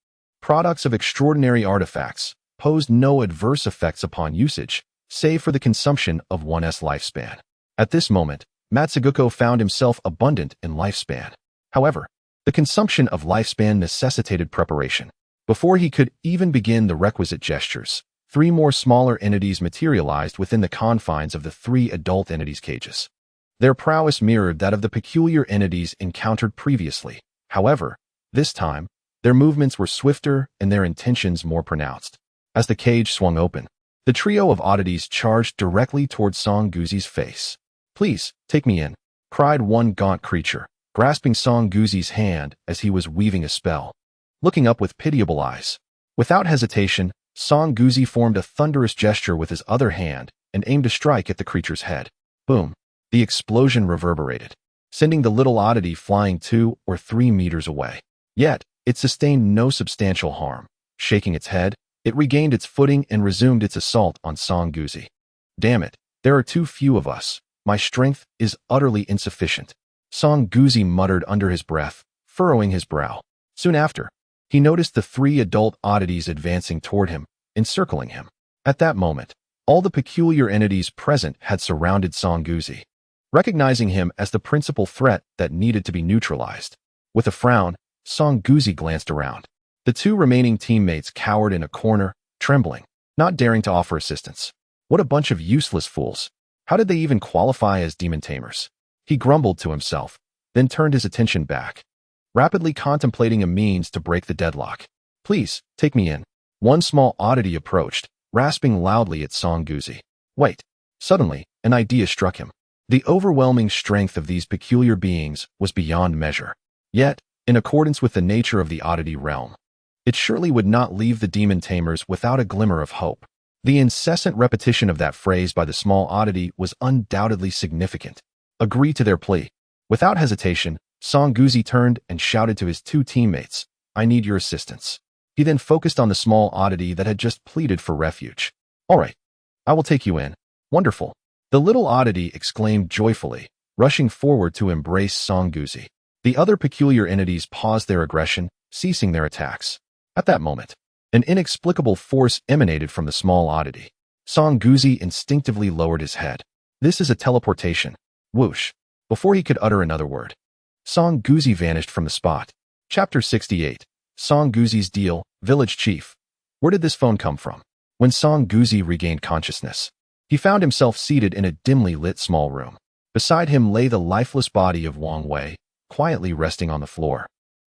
products of extraordinary artifacts, posed no adverse effects upon usage, save for the consumption of one's lifespan. At this moment, Matsuguko found himself abundant in lifespan. However, the consumption of lifespan necessitated preparation. Before he could even begin the requisite gestures, 3 more smaller entities materialized within the confines of the 3 adult entities' cages. Their prowess mirrored that of the peculiar entities encountered previously. However, this time, their movements were swifter and their intentions more pronounced. As the cage swung open, the trio of oddities charged directly toward Song Guzi's face. "Please, take me in," cried one gaunt creature, grasping Song Guzi's hand as he was weaving a spell. Looking up with pitiable eyes, without hesitation, Song Guzi formed a thunderous gesture with his other hand and aimed to strike at the creature's head. Boom! The explosion reverberated, sending the little oddity flying 2 or 3 meters away. Yet, it sustained no substantial harm. Shaking its head, it regained its footing and resumed its assault on Song Guzi. "Damn it, there are too few of us. My strength is utterly insufficient," Song Guzi muttered under his breath, furrowing his brow. Soon after, he noticed the 3 adult oddities advancing toward him, encircling him. At that moment, all the peculiar entities present had surrounded Song Guzi, recognizing him as the principal threat that needed to be neutralized. With a frown, Song Guzi glanced around. The 2 remaining teammates cowered in a corner, trembling, not daring to offer assistance. What a bunch of useless fools. How did they even qualify as demon tamers? He grumbled to himself, then turned his attention back, rapidly contemplating a means to break the deadlock. "Please, take me in." One small oddity approached, rasping loudly at Song Guzi. Wait. Suddenly, an idea struck him. The overwhelming strength of these peculiar beings was beyond measure. Yet, in accordance with the nature of the oddity realm, it surely would not leave the demon tamers without a glimmer of hope. The incessant repetition of that phrase by the small oddity was undoubtedly significant. Agree to their plea. Without hesitation, Song Guzi turned and shouted to his 2 teammates, "I need your assistance." He then focused on the small oddity that had just pleaded for refuge. "All right, I will take you in." "Wonderful," the little oddity exclaimed joyfully, rushing forward to embrace Song Guzi. The other peculiar entities paused their aggression, ceasing their attacks. At that moment, an inexplicable force emanated from the small oddity. Song Guzi instinctively lowered his head. "This is a teleportation." Whoosh! Before he could utter another word, Song Guzi vanished from the spot. Chapter 68. Song Guzi's Deal, Village Chief. Where did this phone come from? When Song Guzi regained consciousness, he found himself seated in a dimly lit small room. Beside him lay the lifeless body of Wang Wei, quietly resting on the floor,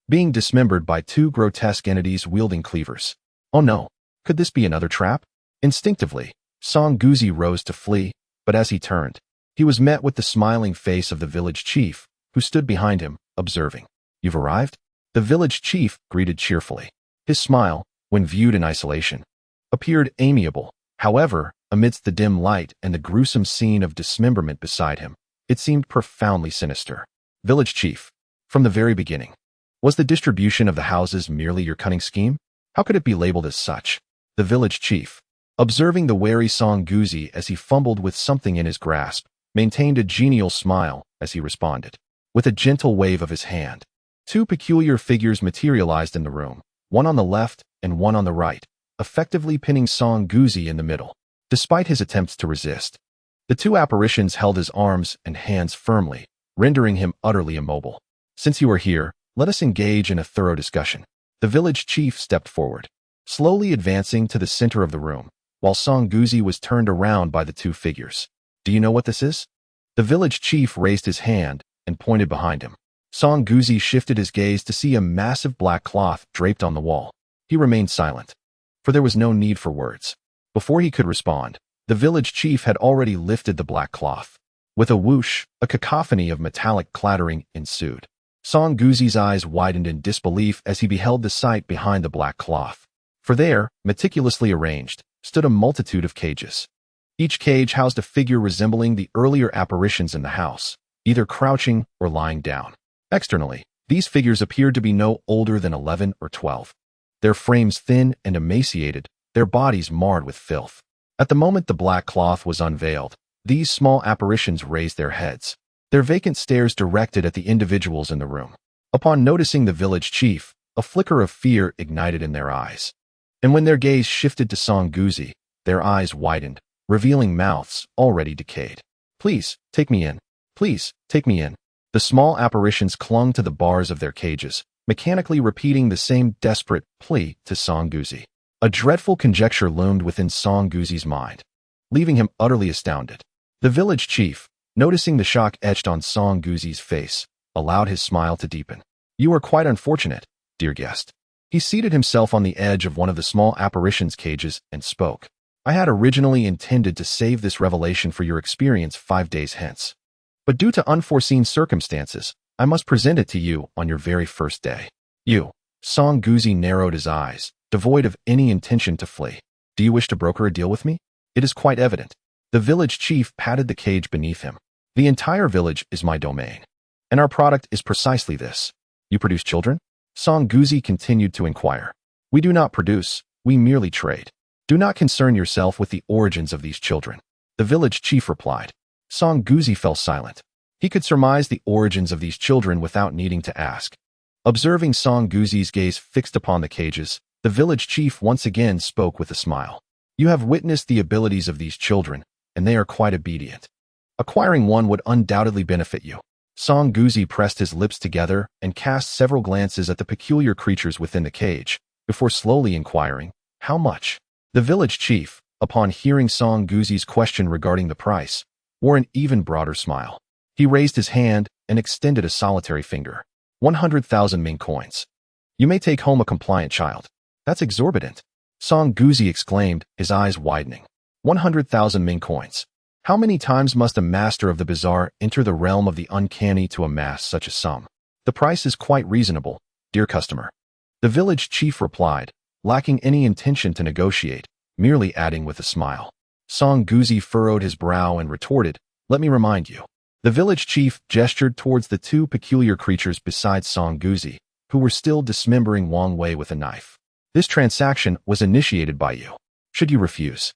being dismembered by 2 grotesque entities wielding cleavers. Oh no, could this be another trap? Instinctively, Song Guzi rose to flee, but as he turned, he was met with the smiling face of the village chief, who stood behind him, observing. "You've arrived?" The village chief greeted cheerfully. His smile, when viewed in isolation, appeared amiable. However, amidst the dim light and the gruesome scene of dismemberment beside him, it seemed profoundly sinister. "Village chief, from the very beginning, was the distribution of the houses merely your cunning scheme? How could it be labeled as such?" The village chief, observing the wary Song Guzi as he fumbled with something in his grasp, maintained a genial smile as he responded. With a gentle wave of his hand, 2 peculiar figures materialized in the room, one on the left and one on the right, effectively pinning Song Guzi in the middle. Despite his attempts to resist, the 2 apparitions held his arms and hands firmly, rendering him utterly immobile. "Since you are here, let us engage in a thorough discussion." The village chief stepped forward, slowly advancing to the center of the room, while Song Guzi was turned around by the 2 figures. "Do you know what this is?" The village chief raised his hand and pointed behind him. Song Guzi shifted his gaze to see a massive black cloth draped on the wall. He remained silent, for there was no need for words. Before he could respond, the village chief had already lifted the black cloth. With a whoosh, a cacophony of metallic clattering ensued. Song Guzi's eyes widened in disbelief as he beheld the sight behind the black cloth. For there, meticulously arranged, stood a multitude of cages. Each cage housed a figure resembling the earlier apparitions in the house, either crouching or lying down. Externally, these figures appeared to be no older than 11 or 12. Their frames thin and emaciated, their bodies marred with filth. At the moment the black cloth was unveiled, these small apparitions raised their heads. their vacant stares directed at the individuals in the room. Upon noticing the village chief, a flicker of fear ignited in their eyes. And when their gaze shifted to Song Guzi, their eyes widened, revealing mouths already decayed. "Please, take me in. Please, take me in." The small apparitions clung to the bars of their cages, mechanically repeating the same desperate plea to Song Guzi. A dreadful conjecture loomed within Song Guzi's mind, leaving him utterly astounded. The village chief, noticing the shock etched on Song Guzi's face, allowed his smile to deepen. "You are quite unfortunate, dear guest." He seated himself on the edge of one of the small apparitions' cages and spoke. "I had originally intended to save this revelation for your experience 5 days hence. But due to unforeseen circumstances, I must present it to you on your very first day." "You." Song Guzi narrowed his eyes, devoid of any intention to flee. "Do you wish to broker a deal with me?" "It is quite evident." The village chief patted the cage beneath him. "The entire village is my domain. And our product is precisely this." "You produce children?" Song Guzi continued to inquire. "We do not produce, we merely trade. Do not concern yourself with the origins of these children," the village chief replied. Song Guzi fell silent. He could surmise the origins of these children without needing to ask. Observing Song Guzi's gaze fixed upon the cages, the village chief once again spoke with a smile. "You have witnessed the abilities of these children, and they are quite obedient. Acquiring one would undoubtedly benefit you." Song Guzi pressed his lips together and cast several glances at the peculiar creatures within the cage, before slowly inquiring, "How much?" The village chief, upon hearing Song Guzi's question regarding the price, wore an even broader smile. He raised his hand and extended a solitary finger. 100,000 Ming coins. "You may take home a compliant child." "That's exorbitant," Song Guzi exclaimed, his eyes widening. 100,000 Ming coins. How many times must a master of the bazaar enter the realm of the uncanny to amass such a sum? "The price is quite reasonable, dear customer," the village chief replied, lacking any intention to negotiate, merely adding with a smile. Song Guzi furrowed his brow and retorted, "Let me remind you." The village chief gestured towards the two peculiar creatures beside Song Guzi, who were still dismembering Wang Wei with a knife. "This transaction was initiated by you. Should you refuse,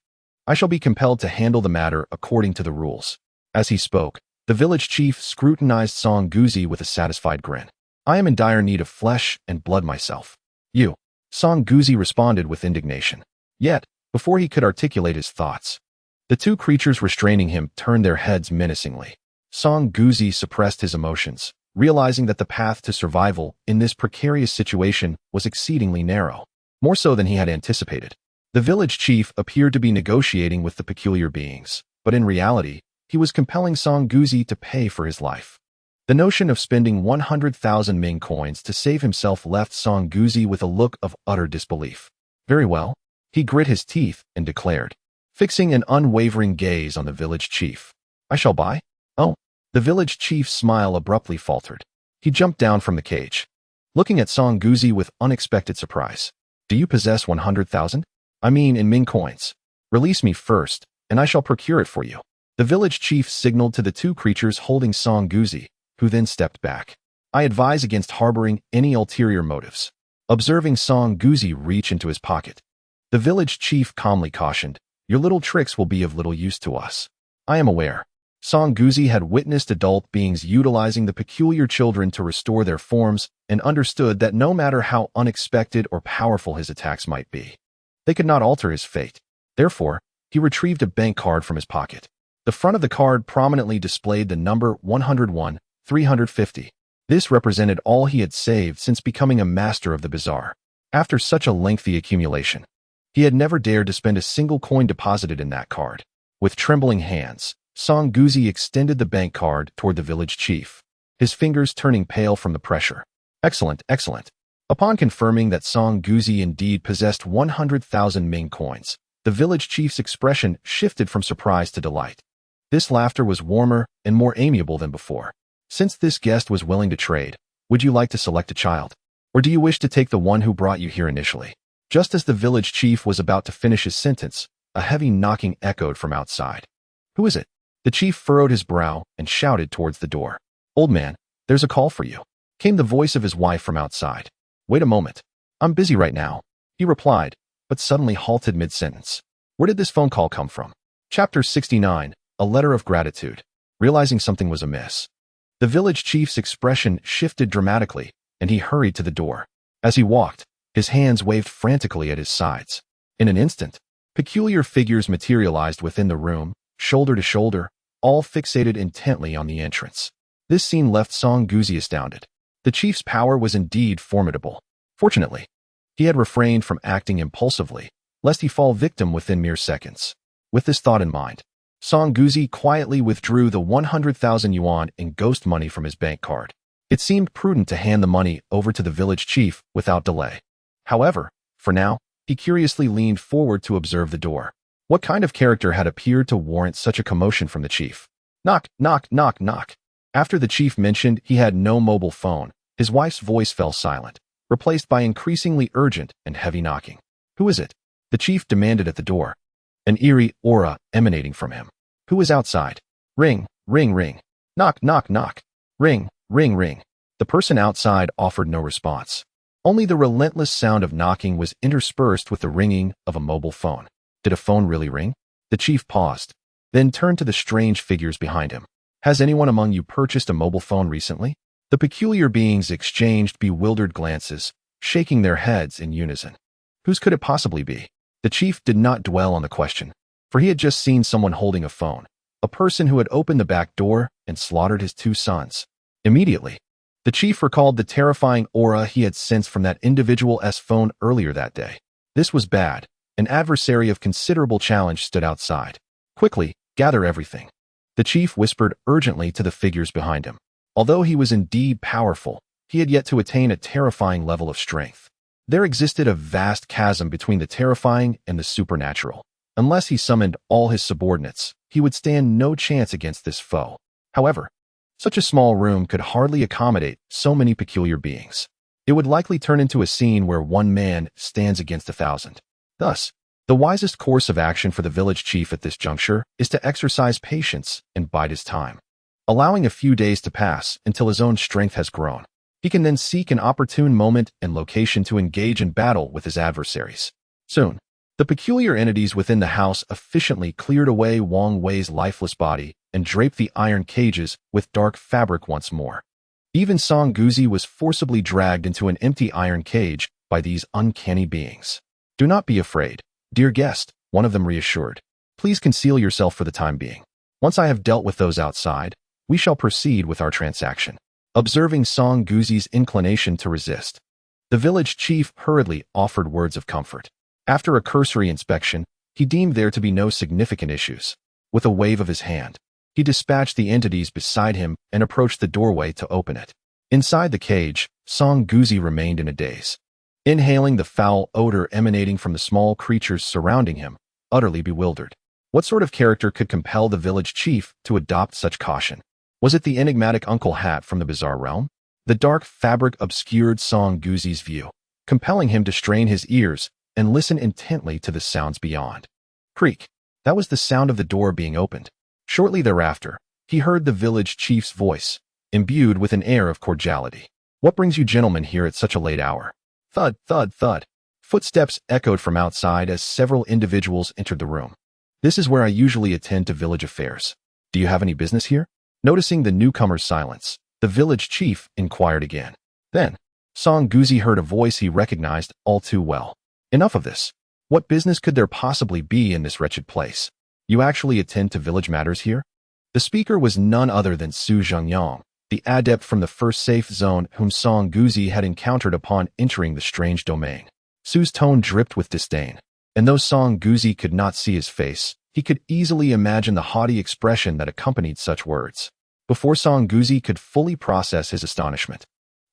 I shall be compelled to handle the matter according to the rules." As he spoke, the village chief scrutinized Song Guzi with a satisfied grin. "I am in dire need of flesh and blood myself." "You," Song Guzi responded with indignation. Yet, before he could articulate his thoughts, the two creatures restraining him turned their heads menacingly. Song Guzi suppressed his emotions, realizing that the path to survival in this precarious situation was exceedingly narrow, more so than he had anticipated. The village chief appeared to be negotiating with the peculiar beings, but in reality, he was compelling Song Guzi to pay for his life. The notion of spending 100,000 Ming coins to save himself left Song Guzi with a look of utter disbelief. "Very well," he grit his teeth and declared, fixing an unwavering gaze on the village chief. "I shall buy." "Oh." The village chief's smile abruptly faltered. He jumped down from the cage, looking at Song Guzi with unexpected surprise. "Do you possess 100,000? I mean in Ming coins. Release me first, and I shall procure it for you." The village chief signaled to the two creatures holding Song Guzi, who then stepped back. "I advise against harboring any ulterior motives." Observing Song Guzi reach into his pocket, the village chief calmly cautioned, "Your little tricks will be of little use to us." "I am aware." Song Guzi had witnessed adult beings utilizing the peculiar children to restore their forms and understood that no matter how unexpected or powerful his attacks might be, they could not alter his fate. Therefore, he retrieved a bank card from his pocket. The front of the card prominently displayed the number 101,350. This represented all he had saved since becoming a master of the bazaar. After such a lengthy accumulation, he had never dared to spend a single coin deposited in that card. With trembling hands, Song Guzi extended the bank card toward the village chief, his fingers turning pale from the pressure. "Excellent, excellent." Upon confirming that Song Guzi indeed possessed 100,000 Ming coins, the village chief's expression shifted from surprise to delight. This laughter was warmer and more amiable than before. "Since this guest was willing to trade, would you like to select a child? Or do you wish to take the one who brought you here initially?" Just as the village chief was about to finish his sentence, a heavy knocking echoed from outside. "Who is it?" The chief furrowed his brow and shouted towards the door. "Old man, there's a call for you," came the voice of his wife from outside. "Wait a moment. I'm busy right now," he replied, but suddenly halted mid-sentence. Where did this phone call come from? Chapter 69, A Letter of Gratitude. Realizing something was amiss, The village chief's expression shifted dramatically, and he hurried to the door. As he walked, his hands waved frantically at his sides. In an instant, peculiar figures materialized within the room, shoulder to shoulder, all fixated intently on the entrance. This scene left Song Guzi astounded. The chief's power was indeed formidable. Fortunately, he had refrained from acting impulsively, lest he fall victim within mere seconds. With this thought in mind, Song Guzi quietly withdrew the 100,000 yuan in ghost money from his bank card. It seemed prudent to hand the money over to the village chief without delay. However, for now, he curiously leaned forward to observe the door. What kind of character had appeared to warrant such a commotion from the chief? Knock, knock, knock, knock. After the chief mentioned he had no mobile phone, his wife's voice fell silent, replaced by increasingly urgent and heavy knocking. Who is it? The chief demanded at the door, an eerie aura emanating from him. Who is outside? Ring, ring, ring. Knock, knock, knock. Ring, ring, ring. The person outside offered no response. Only the relentless sound of knocking was interspersed with the ringing of a mobile phone. Did a phone really ring? The chief paused, then turned to the strange figures behind him. Has anyone among you purchased a mobile phone recently? The peculiar beings exchanged bewildered glances, shaking their heads in unison. Whose could it possibly be? The chief did not dwell on the question, for he had just seen someone holding a phone, a person who had opened the back door and slaughtered his 2 sons. Immediately, the chief recalled the terrifying aura he had sensed from that individual's phone earlier that day. This was bad. An adversary of considerable challenge stood outside. Quickly, gather everything. The chief whispered urgently to the figures behind him. Although he was indeed powerful, he had yet to attain a terrifying level of strength. There existed a vast chasm between the terrifying and the supernatural. Unless he summoned all his subordinates, he would stand no chance against this foe. However, such a small room could hardly accommodate so many peculiar beings. It would likely turn into a scene where one man stands against 1,000. Thus, the wisest course of action for the village chief at this juncture is to exercise patience and bide his time. Allowing a few days to pass until his own strength has grown, he can then seek an opportune moment and location to engage in battle with his adversaries. Soon, the peculiar entities within the house efficiently cleared away Wang Wei's lifeless body and draped the iron cages with dark fabric once more. Even Song Guzi was forcibly dragged into an empty iron cage by these uncanny beings. Do not be afraid, dear guest, one of them reassured. Please conceal yourself for the time being. Once I have dealt with those outside, we shall proceed with our transaction. Observing Song Guzi's inclination to resist, the village chief hurriedly offered words of comfort. After a cursory inspection, he deemed there to be no significant issues. With a wave of his hand, he dispatched the entities beside him and approached the doorway to open it. Inside the cage, Song Guzi remained in a daze, inhaling the foul odor emanating from the small creatures surrounding him, utterly bewildered. What sort of character could compel the village chief to adopt such caution? Was it the enigmatic Uncle Hat from the bizarre realm? The dark fabric obscured Song Guzi's view, compelling him to strain his ears and listen intently to the sounds beyond. Creak. That was the sound of the door being opened. Shortly thereafter, he heard the village chief's voice, imbued with an air of cordiality. What brings you gentlemen here at such a late hour? Thud, thud, thud. Footsteps echoed from outside as several individuals entered the room. This is where I usually attend to village affairs. Do you have any business here? Noticing the newcomer's silence, the village chief inquired again. Then, Song Guzi heard a voice he recognized all too well. Enough of this. What business could there possibly be in this wretched place? You actually attend to village matters here? The speaker was none other than Zhengyang, the adept from the first safe zone whom Song Guzi had encountered upon entering the strange domain. Su's tone dripped with disdain, and though Song Guzi could not see his face, he could easily imagine the haughty expression that accompanied such words. Before Song Guzi could fully process his astonishment,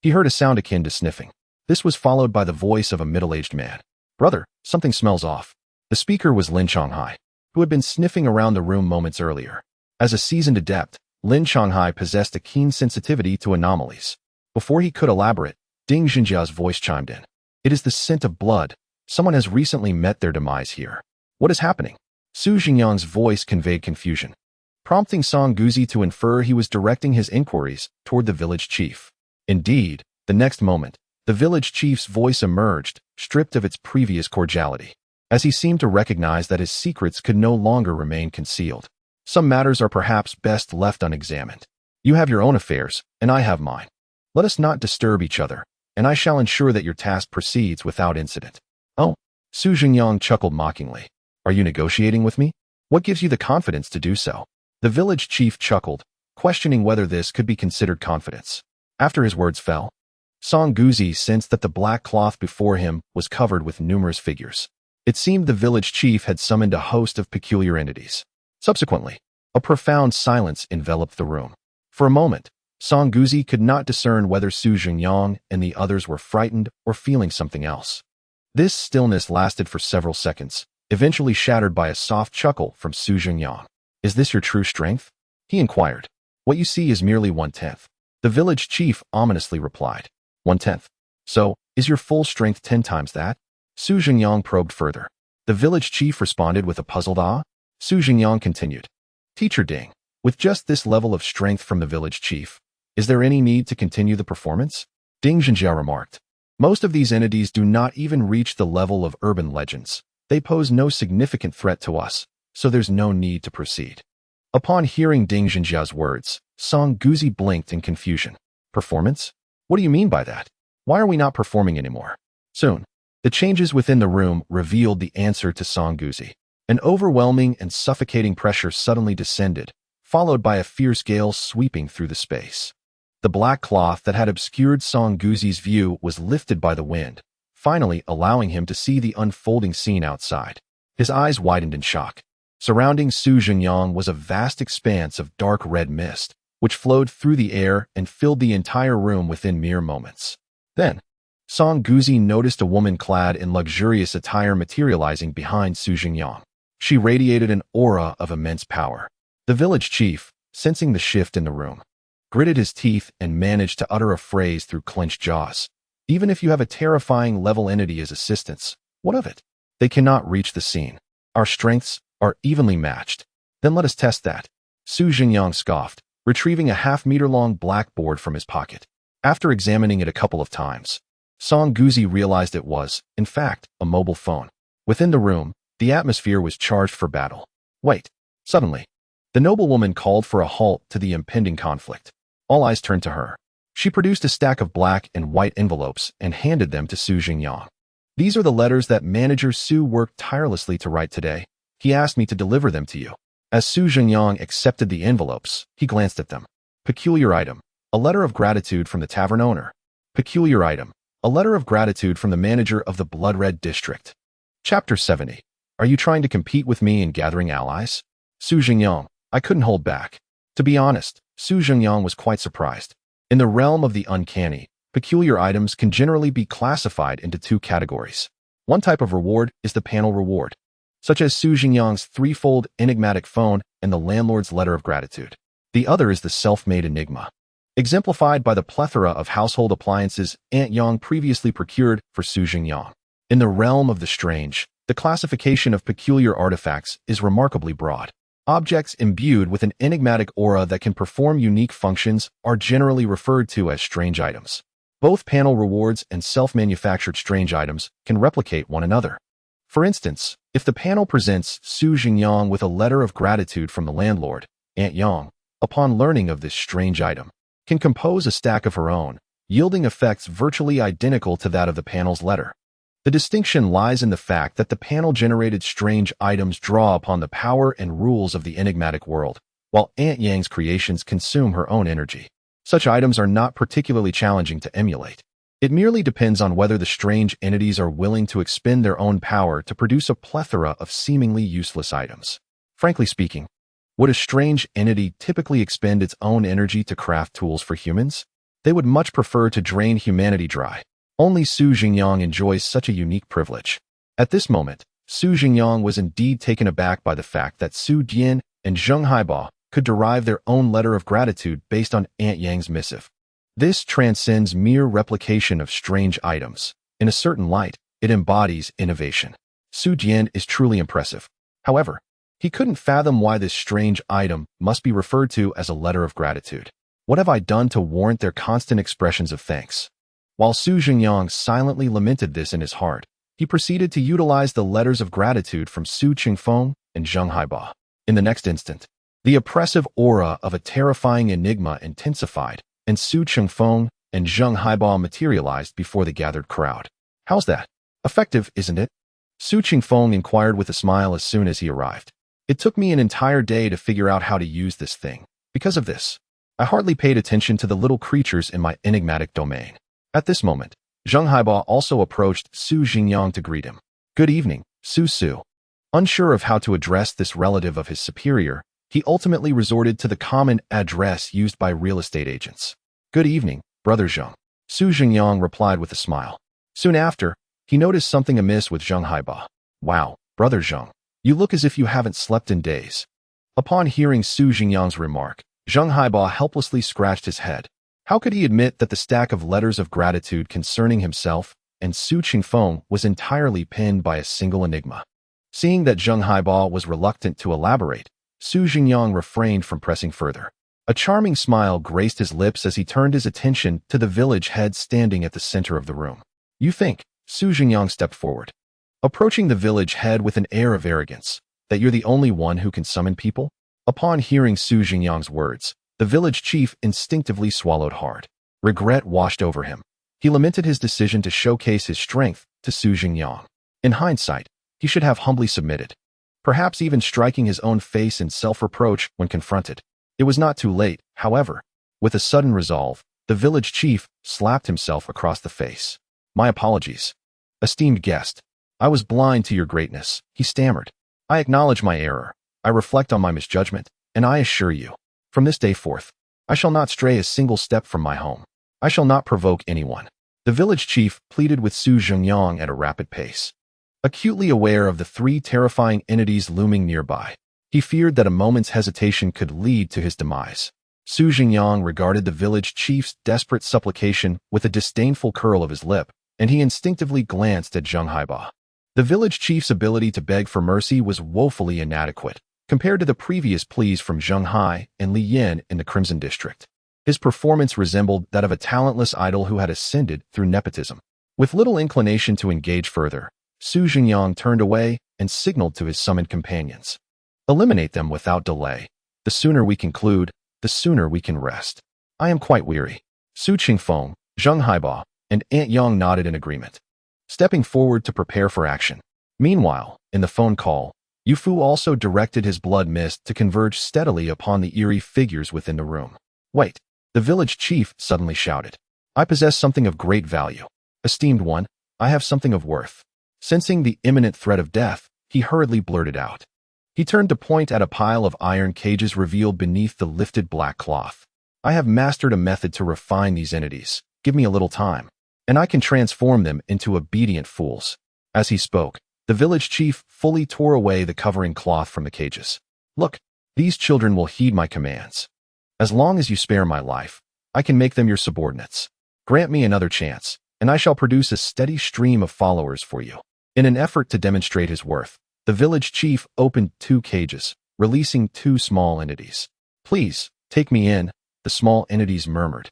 he heard a sound akin to sniffing. This was followed by the voice of a middle-aged man. Brother, something smells off. The speaker was Lin Changhai, who had been sniffing around the room moments earlier. As a seasoned adept, Lin Changhai possessed a keen sensitivity to anomalies. Before he could elaborate, Ding Zhenjia's voice chimed in. It is the scent of blood. Someone has recently met their demise here. What is happening? Zhengyang's voice conveyed confusion, prompting Song Guzi to infer he was directing his inquiries toward the village chief. Indeed, the next moment, the village chief's voice emerged, stripped of its previous cordiality, as he seemed to recognize that his secrets could no longer remain concealed. Some matters are perhaps best left unexamined. You have your own affairs, and I have mine. Let us not disturb each other, and I shall ensure that your task proceeds without incident. Oh, Su Zhengyang chuckled mockingly. Are you negotiating with me? What gives you the confidence to do so? The village chief chuckled, questioning whether this could be considered confidence. After his words fell, Song Guzi sensed that the black cloth before him was covered with numerous figures. It seemed the village chief had summoned a host of peculiar entities. Subsequently, a profound silence enveloped the room. For a moment, Song Guzi could not discern whether Su Zhengyang and the others were frightened or feeling something else. This stillness lasted for several seconds, eventually shattered by a soft chuckle from Su Zhengyang. Is this your true strength? He inquired. What you see is merely 1/10. The village chief ominously replied. 1/10. So, is your full strength 10 times that? Su Zhengyang probed further. The village chief responded with a puzzled ah. Su Zhengyang continued. Teacher Ding, with just this level of strength from the village chief, is there any need to continue the performance? Ding Zhenjiao remarked. Most of these entities do not even reach the level of urban legends. They pose no significant threat to us, so there's no need to proceed. Upon hearing Ding Zhenjiao's words, Song Guzi blinked in confusion. Performance? What do you mean by that? Why are we not performing anymore? Soon, the changes within the room revealed the answer to Song Guzi. An overwhelming and suffocating pressure suddenly descended, followed by a fierce gale sweeping through the space. The black cloth that had obscured Song Guzi's view was lifted by the wind, finally allowing him to see the unfolding scene outside. His eyes widened in shock. Surrounding Su Zhengyang was a vast expanse of dark red mist, which flowed through the air and filled the entire room within mere moments. Then, Song Guzi noticed a woman clad in luxurious attire materializing behind Su Zhengyang. She radiated an aura of immense power. The village chief, sensing the shift in the room, gritted his teeth and managed to utter a phrase through clenched jaws. Even if you have a terrifying level entity as assistants, what of it? They cannot reach the scene. Our strengths are evenly matched. Then let us test that. Su Zhengyang scoffed, retrieving a half-meter-long blackboard from his pocket. After examining it a couple of times, Song Guzi realized it was, in fact, a mobile phone. Within the room, the atmosphere was charged for battle. Wait. Suddenly, the noblewoman called for a halt to the impending conflict. All eyes turned to her. She produced a stack of black and white envelopes and handed them to Su Zhengyang. These are the letters that Manager Su worked tirelessly to write today. He asked me to deliver them to you. As Su Zhengyang accepted the envelopes, he glanced at them. Peculiar item. A letter of gratitude from the tavern owner. Peculiar item. A letter of gratitude from the manager of the Blood Red District. Chapter 70. Are you trying to compete with me in gathering allies? Su Zhengyang. I couldn't hold back. To be honest, Su Zhengyang was quite surprised. In the realm of the uncanny, peculiar items can generally be classified into two categories. One type of reward is the panel reward, such as Su Zhengyang's threefold enigmatic phone and the landlord's letter of gratitude. The other is the self-made enigma, exemplified by the plethora of household appliances Aunt Yang previously procured for Su Zhengyang. In the realm of the strange, the classification of peculiar artifacts is remarkably broad. Objects imbued with an enigmatic aura that can perform unique functions are generally referred to as strange items. Both panel rewards and self-manufactured strange items can replicate one another. For instance, if the panel presents Su Zhengyang with a letter of gratitude from the landlord, Aunt Yang, upon learning of this strange item, can compose a stack of her own, yielding effects virtually identical to that of the panel's letter. The distinction lies in the fact that the panel-generated strange items draw upon the power and rules of the enigmatic world, while Aunt Yang's creations consume her own energy. Such items are not particularly challenging to emulate. It merely depends on whether the strange entities are willing to expend their own power to produce a plethora of seemingly useless items. Frankly speaking, would a strange entity typically expend its own energy to craft tools for humans? They would much prefer to drain humanity dry. Only Su Zhengyang enjoys such a unique privilege. At this moment, Su Zhengyang was indeed taken aback by the fact that Su Dian and Zheng Haiba could derive their own letter of gratitude based on Aunt Yang's missive. This transcends mere replication of strange items. In a certain light, it embodies innovation. Su Dian is truly impressive. However, he couldn't fathom why this strange item must be referred to as a letter of gratitude. What have I done to warrant their constant expressions of thanks? While Su Zhengyang silently lamented this in his heart, he proceeded to utilize the letters of gratitude from Su Qingfeng and Zheng Haiba. In the next instant, The oppressive aura of a terrifying enigma intensified, and Su Chengfeng and Zheng Haibao materialized before the gathered crowd. How's that? Effective, isn't it? Su Chengfeng inquired with a smile as soon as he arrived. It took me an entire day to figure out how to use this thing. Because of this, I hardly paid attention to the little creatures in my enigmatic domain. At this moment, Zheng Haibao also approached Su Zhengyang to greet him. Good evening, Su. Unsure of how to address this relative of his superior, he ultimately resorted to the common address used by real estate agents. Good evening, Brother Zheng. Su Zhengyang replied with a smile. Soon after, he noticed something amiss with Zheng Haibao. Wow, Brother Zheng, you look as if you haven't slept in days. Upon hearing Su Zhengyang's remark, Zheng Haibao helplessly scratched his head. How could he admit that the stack of letters of gratitude concerning himself and Su Chengfeng was entirely pinned by a single enigma? Seeing that Zheng Haibao was reluctant to elaborate, Su Zhengyang refrained from pressing further. A charming smile graced his lips as he turned his attention to the village head standing at the center of the room. You think, Su Zhengyang stepped forward, approaching the village head with an air of arrogance, that you're the only one who can summon people? Upon hearing Su Zhengyang's words, the village chief instinctively swallowed hard. Regret washed over him. He lamented his decision to showcase his strength to Su Zhengyang. In hindsight, he should have humbly submitted, perhaps even striking his own face in self-reproach when confronted. It was not too late, however. With a sudden resolve, the village chief slapped himself across the face. My apologies. Esteemed guest, I was blind to your greatness, he stammered. I acknowledge my error. I reflect on my misjudgment, and I assure you, from this day forth, I shall not stray a single step from my home. I shall not provoke anyone. The village chief pleaded with Su Zhengyang at a rapid pace. Acutely aware of the three terrifying entities looming nearby, he feared that a moment's hesitation could lead to his demise. Su Zhengyang regarded the village chief's desperate supplication with a disdainful curl of his lip, and he instinctively glanced at Zheng Haibao. The village chief's ability to beg for mercy was woefully inadequate, compared to the previous pleas from Zheng Hai and Li Yin in the Crimson District. His performance resembled that of a talentless idol who had ascended through nepotism. With little inclination to engage further, Su Zhengyang turned away and signaled to his summoned companions. Eliminate them without delay. The sooner we conclude, the sooner we can rest. I am quite weary. Su Chengfeng, Zheng Haibao, and Aunt Yang nodded in agreement, stepping forward to prepare for action. Meanwhile, in the phone call, Yu Fu also directed his blood mist to converge steadily upon the eerie figures within the room. Wait, the village chief suddenly shouted. I possess something of great value. Esteemed one, I have something of worth. Sensing the imminent threat of death, he hurriedly blurted out. He turned to point at a pile of iron cages revealed beneath the lifted black cloth. I have mastered a method to refine these entities. Give me a little time, and I can transform them into obedient fools. As he spoke, the village chief fully tore away the covering cloth from the cages. Look, these children will heed my commands. As long as you spare my life, I can make them your subordinates. Grant me another chance, and I shall produce a steady stream of followers for you. In an effort to demonstrate his worth, the village chief opened 2 cages, releasing 2 small entities. Please, take me in, the small entities murmured,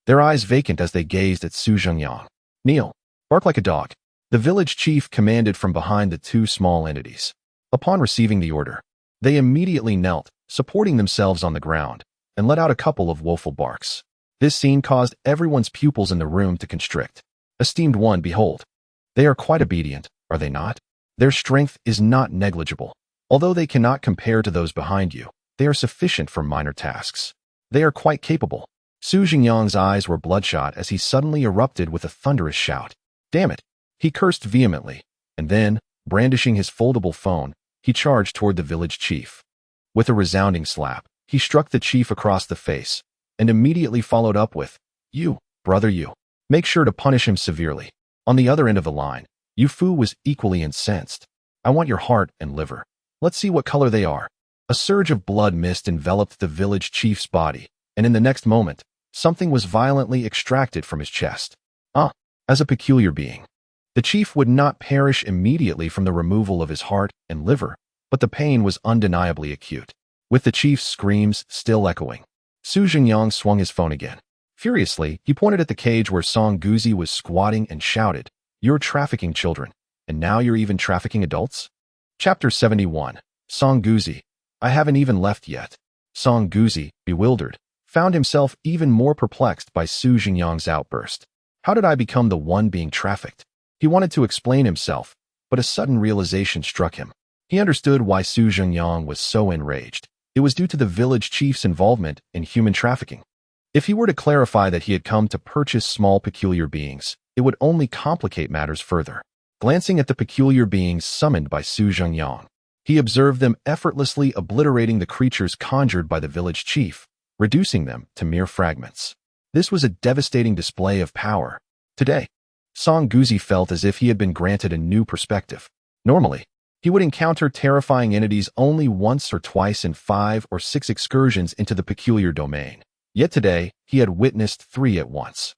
their eyes vacant as they gazed at Su Zhengyang. Kneel, bark like a dog, the village chief commanded from behind the 2 small entities. Upon receiving the order, they immediately knelt, supporting themselves on the ground, and let out a couple of woeful barks. This scene caused everyone's pupils in the room to constrict. Esteemed one, behold. They are quite obedient, are they not? Their strength is not negligible. Although they cannot compare to those behind you, they are sufficient for minor tasks. They are quite capable. Su Zhengyang's eyes were bloodshot as he suddenly erupted with a thunderous shout. Damn it! He cursed vehemently, and then, brandishing his foldable phone, he charged toward the village chief. With a resounding slap, he struck the chief across the face, and immediately followed up with, You, brother you. Make sure to punish him severely. On the other end of the line, Yu Fu was equally incensed. I want your heart and liver. Let's see what color they are. A surge of blood mist enveloped the village chief's body, and in the next moment, something was violently extracted from his chest. As a peculiar being. The chief would not perish immediately from the removal of his heart and liver, but the pain was undeniably acute. With the chief's screams still echoing, Su Zhengyang swung his phone again. Furiously, he pointed at the cage where Song Guzi was squatting and shouted, You're trafficking children, and now you're even trafficking adults? Chapter 71. Song Guzi. I haven't even left yet. Song Guzi, bewildered, found himself even more perplexed by Su Zhengyang's outburst. How did I become the one being trafficked? He wanted to explain himself, but a sudden realization struck him. He understood why Su Zhengyang was so enraged. It was due to the village chief's involvement in human trafficking. If he were to clarify that he had come to purchase small peculiar beings, it would only complicate matters further. Glancing at the peculiar beings summoned by Su Zhengyang, he observed them effortlessly obliterating the creatures conjured by the village chief, reducing them to mere fragments. This was a devastating display of power. Today, Song Guzi felt as if he had been granted a new perspective. Normally, he would encounter terrifying entities only once or twice in 5 or 6 excursions into the peculiar domain. Yet today, he had witnessed 3 at once.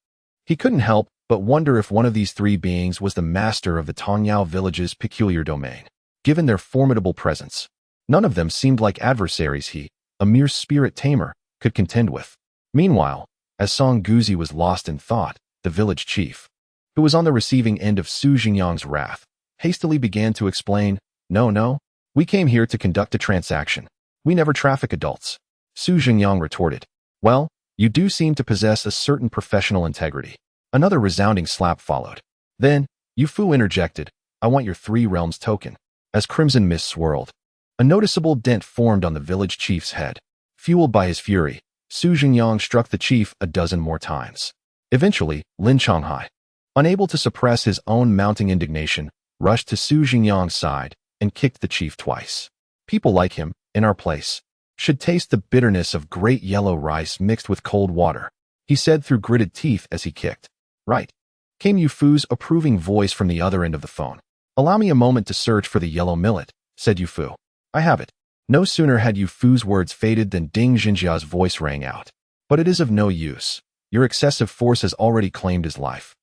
He couldn't help but wonder if one of these 3 beings was the master of the Tongyao village's peculiar domain. Given their formidable presence, none of them seemed like adversaries he, a mere spirit tamer, could contend with. Meanwhile, as Song Guzi was lost in thought, the village chief, who was on the receiving end of Su Zhengyang's wrath, hastily began to explain, No, we came here to conduct a transaction. We never traffic adults. Su Zhengyang retorted, Well, you do seem to possess a certain professional integrity. Another resounding slap followed. Then, Yu Fu interjected, I want your 3 realms token. As crimson mist swirled, a noticeable dent formed on the village chief's head. Fueled by his fury, Su Zhengyang struck the chief a dozen more times. Eventually, Lin Changhai, unable to suppress his own mounting indignation, rushed to Su Zhengyang's side and kicked the chief twice. People like him, in our place, should taste the bitterness of great yellow rice mixed with cold water, he said through gritted teeth as he kicked. Right, came Yu Fu's approving voice from the other end of the phone. Allow me a moment to search for the yellow millet, said Yu Fu. I have it. No sooner had Yu Fu's words faded than Ding Zhenjia's voice rang out. But it is of no use. Your excessive force has already claimed his life.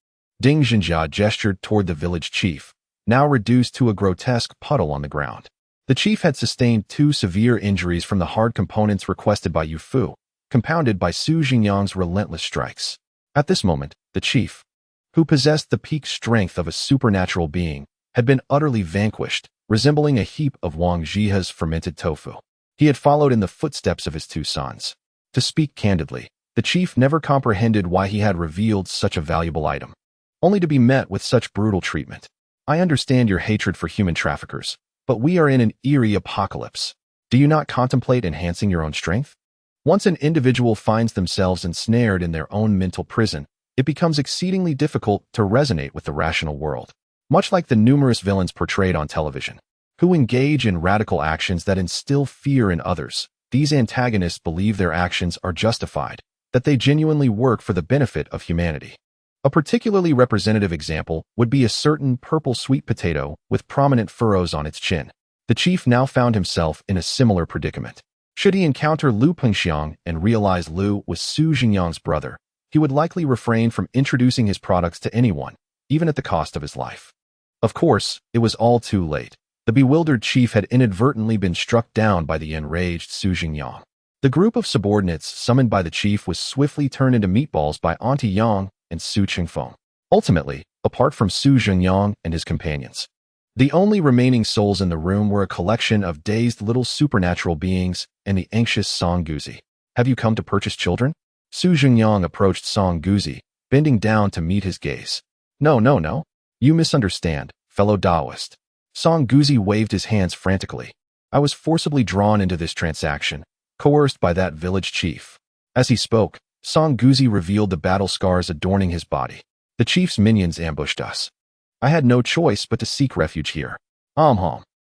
Ding Zhenjia gestured toward the village chief, now reduced to a grotesque puddle on the ground. The chief had sustained 2 severe injuries from the hard components requested by Yu Fu, compounded by Su Zhengyang's relentless strikes. At this moment, the chief, who possessed the peak strength of a supernatural being, had been utterly vanquished, resembling a heap of Wang Jihe's fermented tofu. He had followed in the footsteps of his 2 sons. To speak candidly, the chief never comprehended why he had revealed such a valuable item, only to be met with such brutal treatment. I understand your hatred for human traffickers, but we are in an eerie apocalypse. Do you not contemplate enhancing your own strength? Once an individual finds themselves ensnared in their own mental prison, it becomes exceedingly difficult to resonate with the rational world. Much like the numerous villains portrayed on television, who engage in radical actions that instill fear in others, these antagonists believe their actions are justified, that they genuinely work for the benefit of humanity. A particularly representative example would be a certain purple sweet potato with prominent furrows on its chin. The chief now found himself in a similar predicament. Should he encounter Lu Pengxiang and realize Lu was Su Zhengyang's brother, he would likely refrain from introducing his products to anyone, even at the cost of his life. Of course, it was all too late. The bewildered chief had inadvertently been struck down by the enraged Su Zhengyang. The group of subordinates summoned by the chief was swiftly turned into meatballs by Anti-Yang and Su Qingfeng. Ultimately, apart from Su Zhengyang and his companions, the only remaining souls in the room were a collection of dazed little supernatural beings and the anxious Song Guzi. Have you come to purchase children? Su Zhengyang approached Song Guzi, bending down to meet his gaze. No. You misunderstand, fellow Taoist. Song Guzi waved his hands frantically. I was forcibly drawn into this transaction, coerced by that village chief. As he spoke, Song Guzi revealed the battle scars adorning his body. The chief's minions ambushed us. I had no choice but to seek refuge here.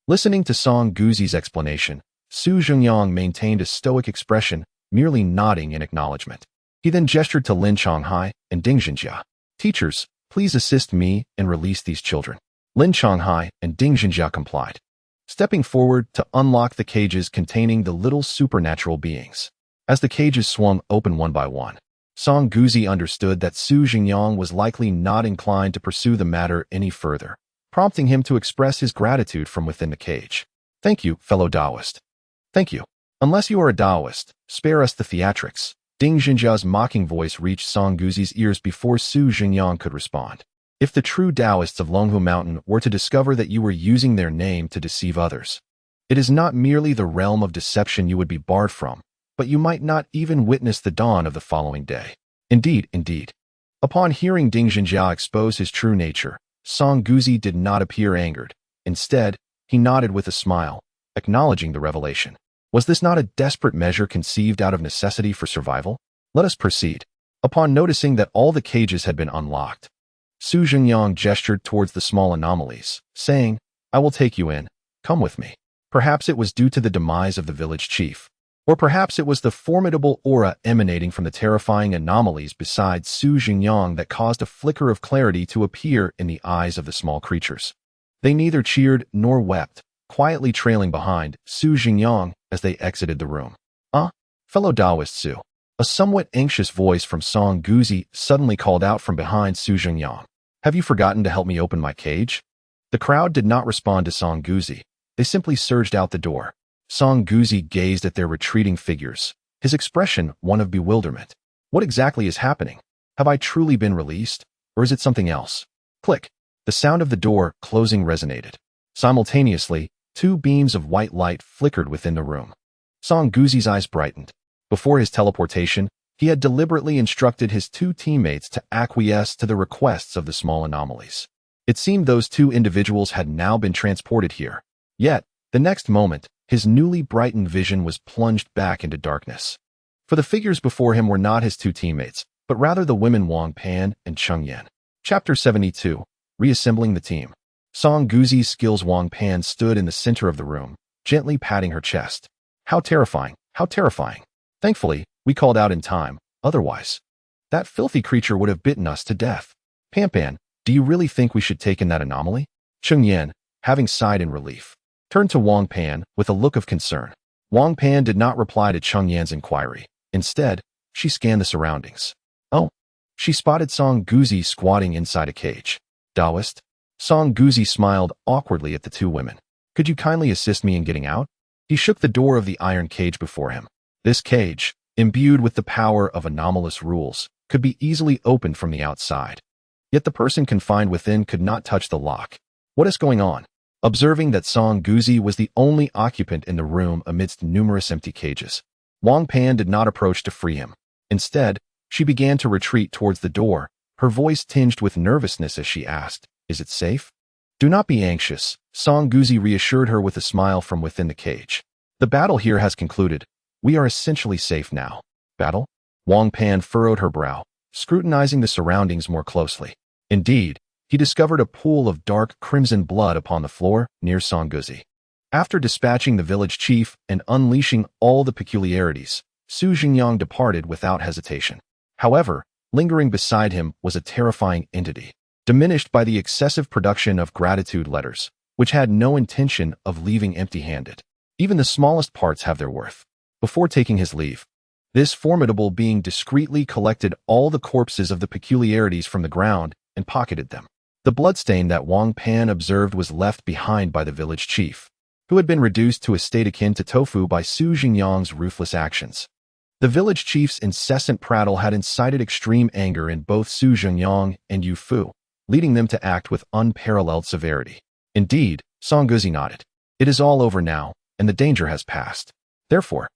Listening to Song Guzi's explanation, Su Zhengyang maintained a stoic expression, merely nodding in acknowledgement. He then gestured to Lin Changhai and Ding Zhenjia. Teachers, please assist me and release these children. Lin Changhai and Ding Zhenjia complied, stepping forward to unlock the cages containing the little supernatural beings. As the cages swung open one by one, Song Guzi understood that Su Zhengyang was likely not inclined to pursue the matter any further, prompting him to express his gratitude from within the cage. Thank you, fellow Taoist. Thank you. Unless you are a Taoist, spare us the theatrics. Ding Zhenjia's mocking voice reached Song Guzi's ears before Su Zhengyang could respond. If the true Taoists of Longhu Mountain were to discover that you were using their name to deceive others, it is not merely the realm of deception you would be barred from, but you might not even witness the dawn of the following day. Indeed, indeed. Upon hearing Ding Zhengyang expose his true nature, Song Guzi did not appear angered. Instead, he nodded with a smile, acknowledging the revelation. Was this not a desperate measure conceived out of necessity for survival? Let us proceed. Upon noticing that all the cages had been unlocked, Zhengyang gestured towards the small anomalies, saying, I will take you in. Come with me. Perhaps it was due to the demise of the village chief. Or perhaps it was the formidable aura emanating from the terrifying anomalies beside Zhengyang that caused a flicker of clarity to appear in the eyes of the small creatures. They neither cheered nor wept, quietly trailing behind Zhengyang as they exited the room. Fellow Taoist Su. A somewhat anxious voice from Song Guzi suddenly called out from behind Zhengyang. Have you forgotten to help me open my cage? The crowd did not respond to Song Guzi. They simply surged out the door. Song Guzi gazed at their retreating figures, his expression one of bewilderment. What exactly is happening? Have I truly been released? Or is it something else? Click. The sound of the door closing resonated. Simultaneously, two beams of white light flickered within the room. Song Guzi's eyes brightened. Before his teleportation, he had deliberately instructed his two teammates to acquiesce to the requests of the small anomalies. It seemed those two individuals had now been transported here. Yet, the next moment, his newly brightened vision was plunged back into darkness. For the figures before him were not his two teammates, but rather the women Wang Pan and Cheng Yan. Chapter 72. Reassembling the team. Song Guzi's skills Wang Pan stood in the center of the room, gently patting her chest. How terrifying, how terrifying. Thankfully, we called out in time, otherwise that filthy creature would have bitten us to death. Pan, do you really think we should take in that anomaly? Cheng Yan, having sighed in relief, turned to Wang Pan with a look of concern. Wang Pan did not reply to Cheng Yan's inquiry. Instead, she scanned the surroundings. Oh, she spotted Song Guzi squatting inside a cage. Taoist? Song Guzi smiled awkwardly at the two women. Could you kindly assist me in getting out? He shook the door of the iron cage before him. This cage, imbued with the power of anomalous rules, could be easily opened from the outside. Yet the person confined within could not touch the lock. What is going on? Observing that Song Guzi was the only occupant in the room amidst numerous empty cages, Wang Pan did not approach to free him. Instead, she began to retreat towards the door, her voice tinged with nervousness as she asked, Is it safe? Do not be anxious, Song Guzi reassured her with a smile from within the cage. The battle here has concluded. We are essentially safe now. Battle? Wang Pan furrowed her brow, scrutinizing the surroundings more closely. Indeed, he discovered a pool of dark crimson blood upon the floor near Song Guzi. After dispatching the village chief and unleashing all the peculiarities, Zhengyang departed without hesitation. However, lingering beside him was a terrifying entity, diminished by the excessive production of gratitude letters, which had no intention of leaving empty-handed. Even the smallest parts have their worth. Before taking his leave, this formidable being discreetly collected all the corpses of the peculiarities from the ground and pocketed them. The bloodstain that Wang Pan observed was left behind by the village chief, who had been reduced to a state akin to tofu by Zhengyang's ruthless actions. The village chief's incessant prattle had incited extreme anger in both Zhengyang and Yu Fu, leading them to act with unparalleled severity. Indeed, Song Guzi nodded. It is all over now, and the danger has passed. Therefore,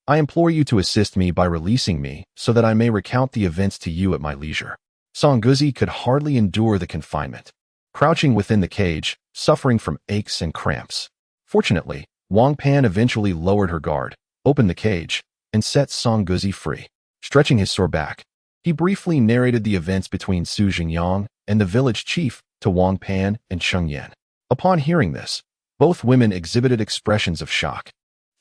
I implore you to assist me by releasing me so that I may recount the events to you at my leisure. Song Guzi could hardly endure the confinement, crouching within the cage, suffering from aches and cramps. Fortunately, Wang Pan eventually lowered her guard, opened the cage, and set Song Guzi free. Stretching his sore back, he briefly narrated the events between Zhengyang and the village chief to Wang Pan and Cheng Yan. Upon hearing this, both women exhibited expressions of shock.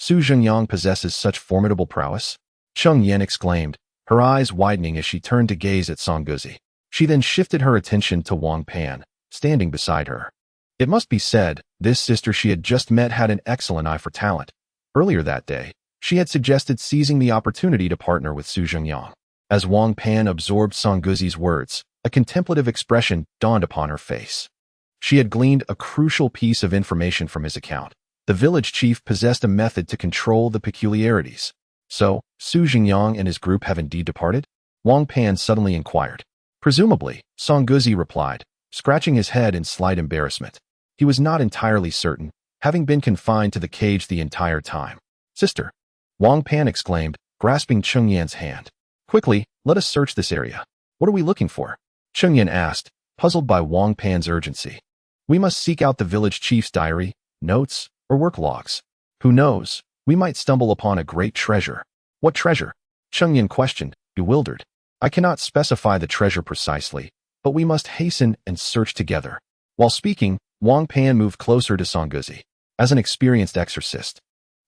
Zhengyang possesses such formidable prowess? Cheng Yan exclaimed, her eyes widening as she turned to gaze at Song Guzi. She then shifted her attention to Wang Pan, standing beside her. It must be said, this sister she had just met had an excellent eye for talent. Earlier that day, she had suggested seizing the opportunity to partner with Zhengyang. As Wang Pan absorbed Song Guzi's words, a contemplative expression dawned upon her face. She had gleaned a crucial piece of information from his account. The village chief possessed a method to control the peculiarities. So, Zhengyang and his group have indeed departed? Wang Pan suddenly inquired. Presumably, Song Guzi replied, scratching his head in slight embarrassment. He was not entirely certain, having been confined to the cage the entire time. Sister, Wang Pan exclaimed, grasping Zhengyang's hand. Quickly, let us search this area. What are we looking for? Zhengyang asked, puzzled by Wang Pan's urgency. We must seek out the village chief's diary, notes, or work logs. Who knows, we might stumble upon a great treasure. What treasure? Zhengyang questioned, bewildered. I cannot specify the treasure precisely, but we must hasten and search together. While speaking, Wang Pan moved closer to Songguzi. As an experienced exorcist,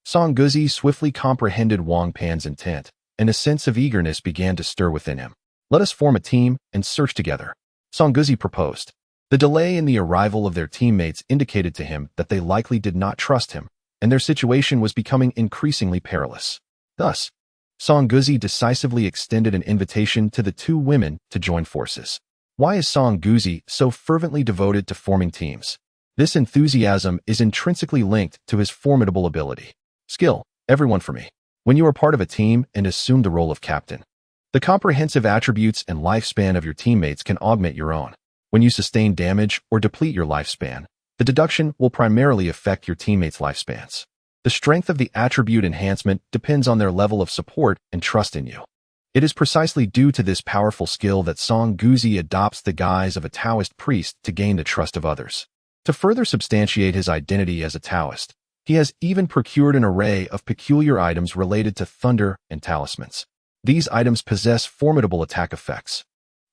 Songguzi swiftly comprehended Wang Pan's intent, and a sense of eagerness began to stir within him. Let us form a team and search together, Songguzi proposed. The delay in the arrival of their teammates indicated to him that they likely did not trust him, and their situation was becoming increasingly perilous. Thus, Songguzi decisively extended an invitation to the two women to join forces. Why is Songguzi so fervently devoted to forming teams? This enthusiasm is intrinsically linked to his formidable ability. Skill, everyone for me. When you are part of a team and assume the role of captain, the comprehensive attributes and lifespan of your teammates can augment your own. When you sustain damage or deplete your lifespan, the deduction will primarily affect your teammates' lifespans. The strength of the attribute enhancement depends on their level of support and trust in you. It is precisely due to this powerful skill that Songguzi adopts the guise of a Taoist priest to gain the trust of others. To further substantiate his identity as a Taoist, he has even procured an array of peculiar items related to thunder and talismans. These items possess formidable attack effects,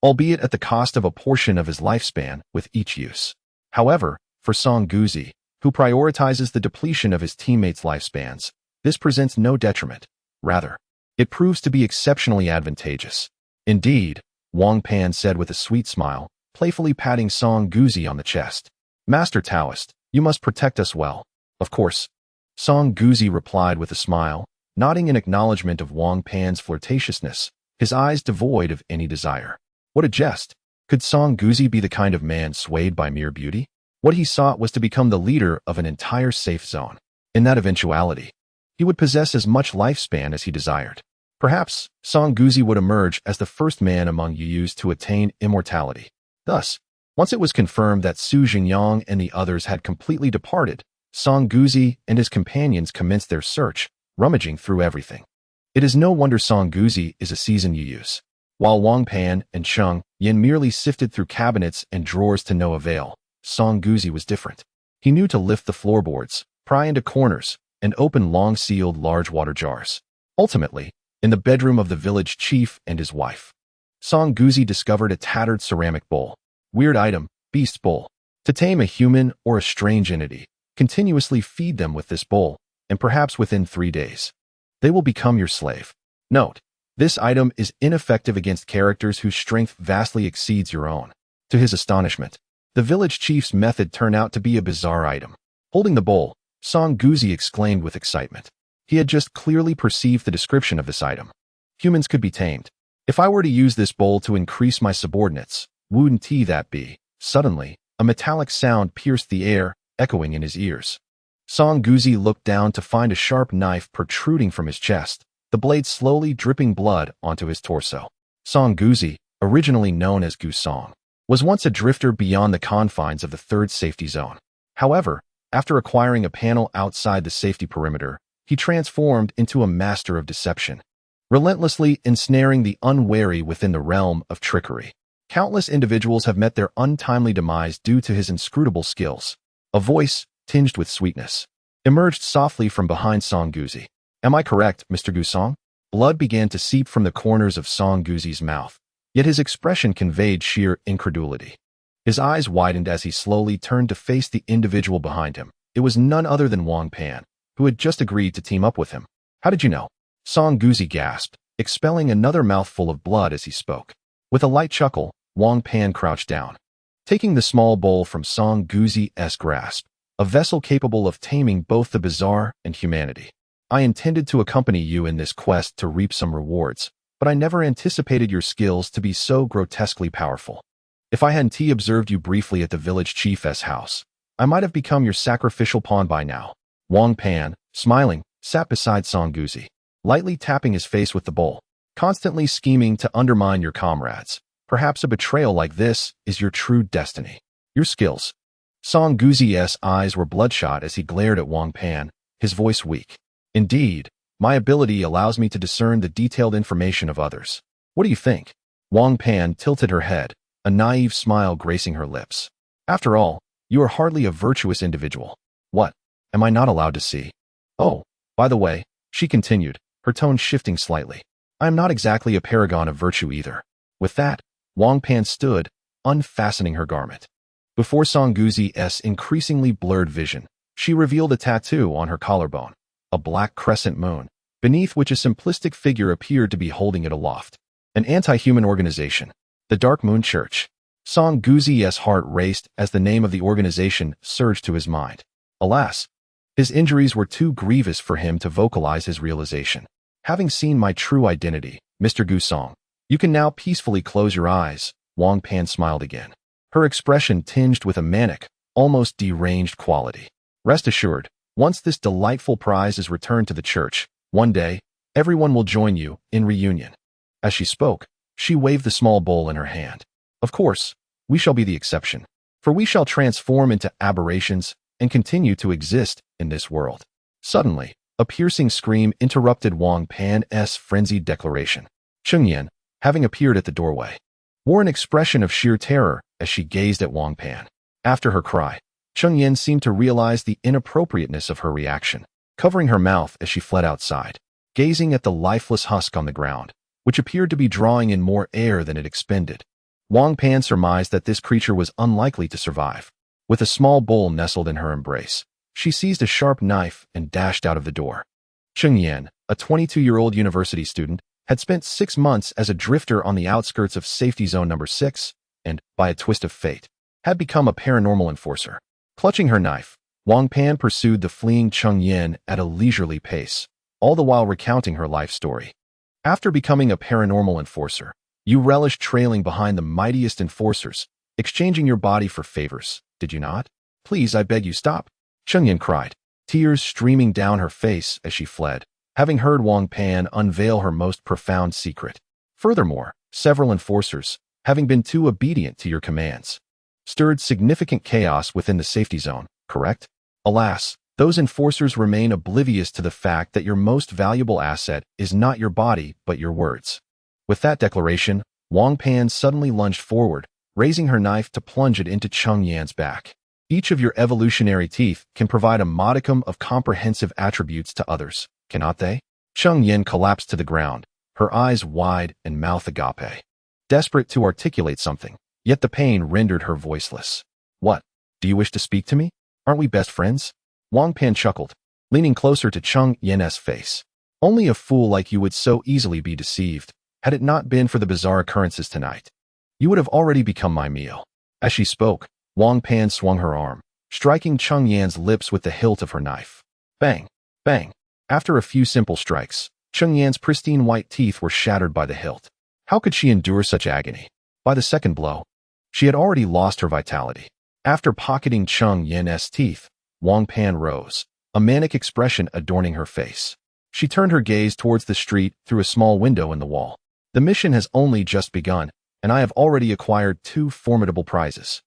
albeit at the cost of a portion of his lifespan with each use. However, for Songguzi, who prioritizes the depletion of his teammates' lifespans, this presents no detriment. Rather, it proves to be exceptionally advantageous. Indeed, Wang Pan said with a sweet smile, playfully patting Songguzi on the chest. Master Taoist, you must protect us well. Of course. Songguzi replied with a smile, nodding in acknowledgement of Wang Pan's flirtatiousness, his eyes devoid of any desire. What a jest! Could Songguzi be the kind of man swayed by mere beauty? What he sought was to become the leader of an entire safe zone. In that eventuality, he would possess as much lifespan as he desired. Perhaps, Songguzi would emerge as the first man among Yuyus to attain immortality. Thus, once it was confirmed that Su Zhengyang and the others had completely departed, Songguzi and his companions commenced their search, rummaging through everything. It is no wonder Songguzi is a seasoned Yuyus. While Wang Pan and Sheng Yin merely sifted through cabinets and drawers to no avail, Songguzi was different. He knew to lift the floorboards, pry into corners, and open long-sealed large water jars. Ultimately, in the bedroom of the village chief and his wife, Songguzi discovered a tattered ceramic bowl. Weird item, beast's bowl. To tame a human or a strange entity, continuously feed them with this bowl, and perhaps within 3 days, they will become your slave. Note, this item is ineffective against characters whose strength vastly exceeds your own. To his astonishment, the village chief's method turned out to be a bizarre item. Holding the bowl, Songguzi exclaimed with excitement. He had just clearly perceived the description of this item. Humans could be tamed. If I were to use this bowl to increase my subordinates, wouldn't that be? Suddenly, a metallic sound pierced the air, echoing in his ears. Songguzi looked down to find a sharp knife protruding from his chest, the blade slowly dripping blood onto his torso. Songguzi, originally known as Gusong, was once a drifter beyond the confines of the third safety zone. However, after acquiring a panel outside the safety perimeter, he transformed into a master of deception, relentlessly ensnaring the unwary within the realm of trickery. Countless individuals have met their untimely demise due to his inscrutable skills. A voice, tinged with sweetness, emerged softly from behind Songguzi. Am I correct, Mr. Gusong? Blood began to seep from the corners of Songguzi's mouth, yet his expression conveyed sheer incredulity. His eyes widened as he slowly turned to face the individual behind him. It was none other than Wang Pan, who had just agreed to team up with him. How did you know? Songguzi gasped, expelling another mouthful of blood as he spoke. With a light chuckle, Wang Pan crouched down, taking the small bowl from Songguzi's grasp, a vessel capable of taming both the bizarre and humanity. I intended to accompany you in this quest to reap some rewards, but I never anticipated your skills to be so grotesquely powerful. If I hadn't observed you briefly at the village chief's house, I might have become your sacrificial pawn by now. Wang Pan, smiling, sat beside Songguzi, lightly tapping his face with the bowl, constantly scheming to undermine your comrades. Perhaps a betrayal like this is your true destiny. Your skills. Songguzi's eyes were bloodshot as he glared at Wang Pan, his voice weak. Indeed, My ability allows me to discern the detailed information of others. What do you think? Wang Pan tilted her head, a naive smile gracing her lips. After all, you are hardly a virtuous individual. What? Am I not allowed to see? Oh, by the way, she continued, her tone shifting slightly. I am not exactly a paragon of virtue either. With that, Wang Pan stood, unfastening her garment. Before Song Guzi's increasingly blurred vision, she revealed a tattoo on her collarbone, a black crescent moon, beneath which a simplistic figure appeared to be holding it aloft. An anti-human organization, the Dark Moon Church. Song Guzi's heart raced as the name of the organization surged to his mind. Alas, his injuries were too grievous for him to vocalize his realization. Having seen my true identity, Mr. Gu Song, you can now peacefully close your eyes. Wang Pan smiled again, her expression tinged with a manic, almost deranged quality. Rest assured, once this delightful prize is returned to the church, one day, everyone will join you in reunion. As she spoke, she waved the small bowl in her hand. Of course, we shall be the exception, for we shall transform into aberrations and continue to exist in this world. Suddenly, a piercing scream interrupted Wang Pan's frenzied declaration. Zhengyang, having appeared at the doorway, wore an expression of sheer terror as she gazed at Wang Pan. After her cry, Zhengyang seemed to realize the inappropriateness of her reaction, covering her mouth as she fled outside, gazing at the lifeless husk on the ground, which appeared to be drawing in more air than it expended. Wang Pan surmised that this creature was unlikely to survive. With a small bowl nestled in her embrace, she seized a sharp knife and dashed out of the door. Zhengyang, a 22-year-old university student, had spent 6 months as a drifter on the outskirts of Safety Zone Number 6 and, by a twist of fate, had become a paranormal enforcer. Clutching her knife, Wang Pan pursued the fleeing Zhengyang at a leisurely pace, all the while recounting her life story. After becoming a paranormal enforcer, you relished trailing behind the mightiest enforcers, exchanging your body for favors, did you not? Please, I beg you, stop, Zhengyang cried, tears streaming down her face as she fled, having heard Wang Pan unveil her most profound secret. Furthermore, several enforcers, having been too obedient to your commands, stirred significant chaos within the safety zone, correct? Alas, those enforcers remain oblivious to the fact that your most valuable asset is not your body but your words. With that declaration, Wang Pan suddenly lunged forward, raising her knife to plunge it into Zhengyang's back. Each of your evolutionary teeth can provide a modicum of comprehensive attributes to others, cannot they? Zhengyang collapsed to the ground, her eyes wide and mouth agape, desperate to articulate something, yet the pain rendered her voiceless. What? Do you wish to speak to me? Aren't we best friends? Wang Pan chuckled, leaning closer to Zhengyang's face. Only a fool like you would so easily be deceived. Had it not been for the bizarre occurrences tonight, you would have already become my meal. As she spoke, Wang Pan swung her arm, striking Zhengyang's lips with the hilt of her knife. Bang! Bang! After a few simple strikes, Zhengyang's pristine white teeth were shattered by the hilt. How could she endure such agony? By the second blow, she had already lost her vitality. After pocketing Zhengyang's teeth, Wang Pan rose, a manic expression adorning her face. She turned her gaze towards the street through a small window in the wall. The mission has only just begun, and I have already acquired 2 formidable prizes.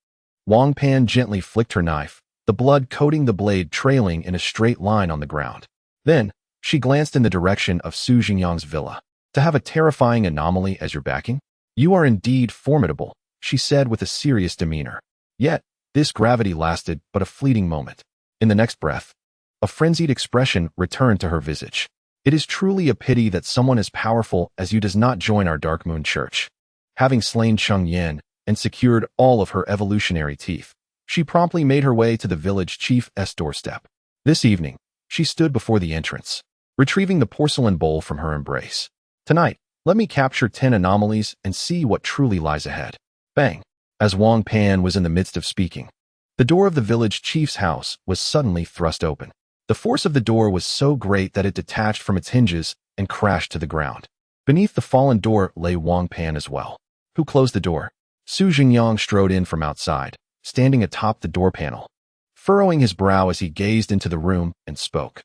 Wang Pan gently flicked her knife, the blood coating the blade trailing in a straight line on the ground. Then, she glanced in the direction of Su Zhengyang's villa. To have a terrifying anomaly as your backing? You are indeed formidable, she said with a serious demeanor. Yet, this gravity lasted but a fleeting moment. In the next breath, a frenzied expression returned to her visage. It is truly a pity that someone as powerful as you does not join our Dark Moon Church. Having slain Zhengyang and secured all of her evolutionary teeth, she promptly made her way to the village chief's doorstep. This evening, she stood before the entrance, retrieving the porcelain bowl from her embrace. Tonight, let me capture 10 anomalies and see what truly lies ahead. Bang! As Wang Pan was in the midst of speaking, the door of the village chief's house was suddenly thrust open. The force of the door was so great that it detached from its hinges and crashed to the ground. Beneath the fallen door lay Wang Pan as well. Who closed the door? Su Zhengyang strode in from outside, standing atop the door panel, furrowing his brow as he gazed into the room and spoke.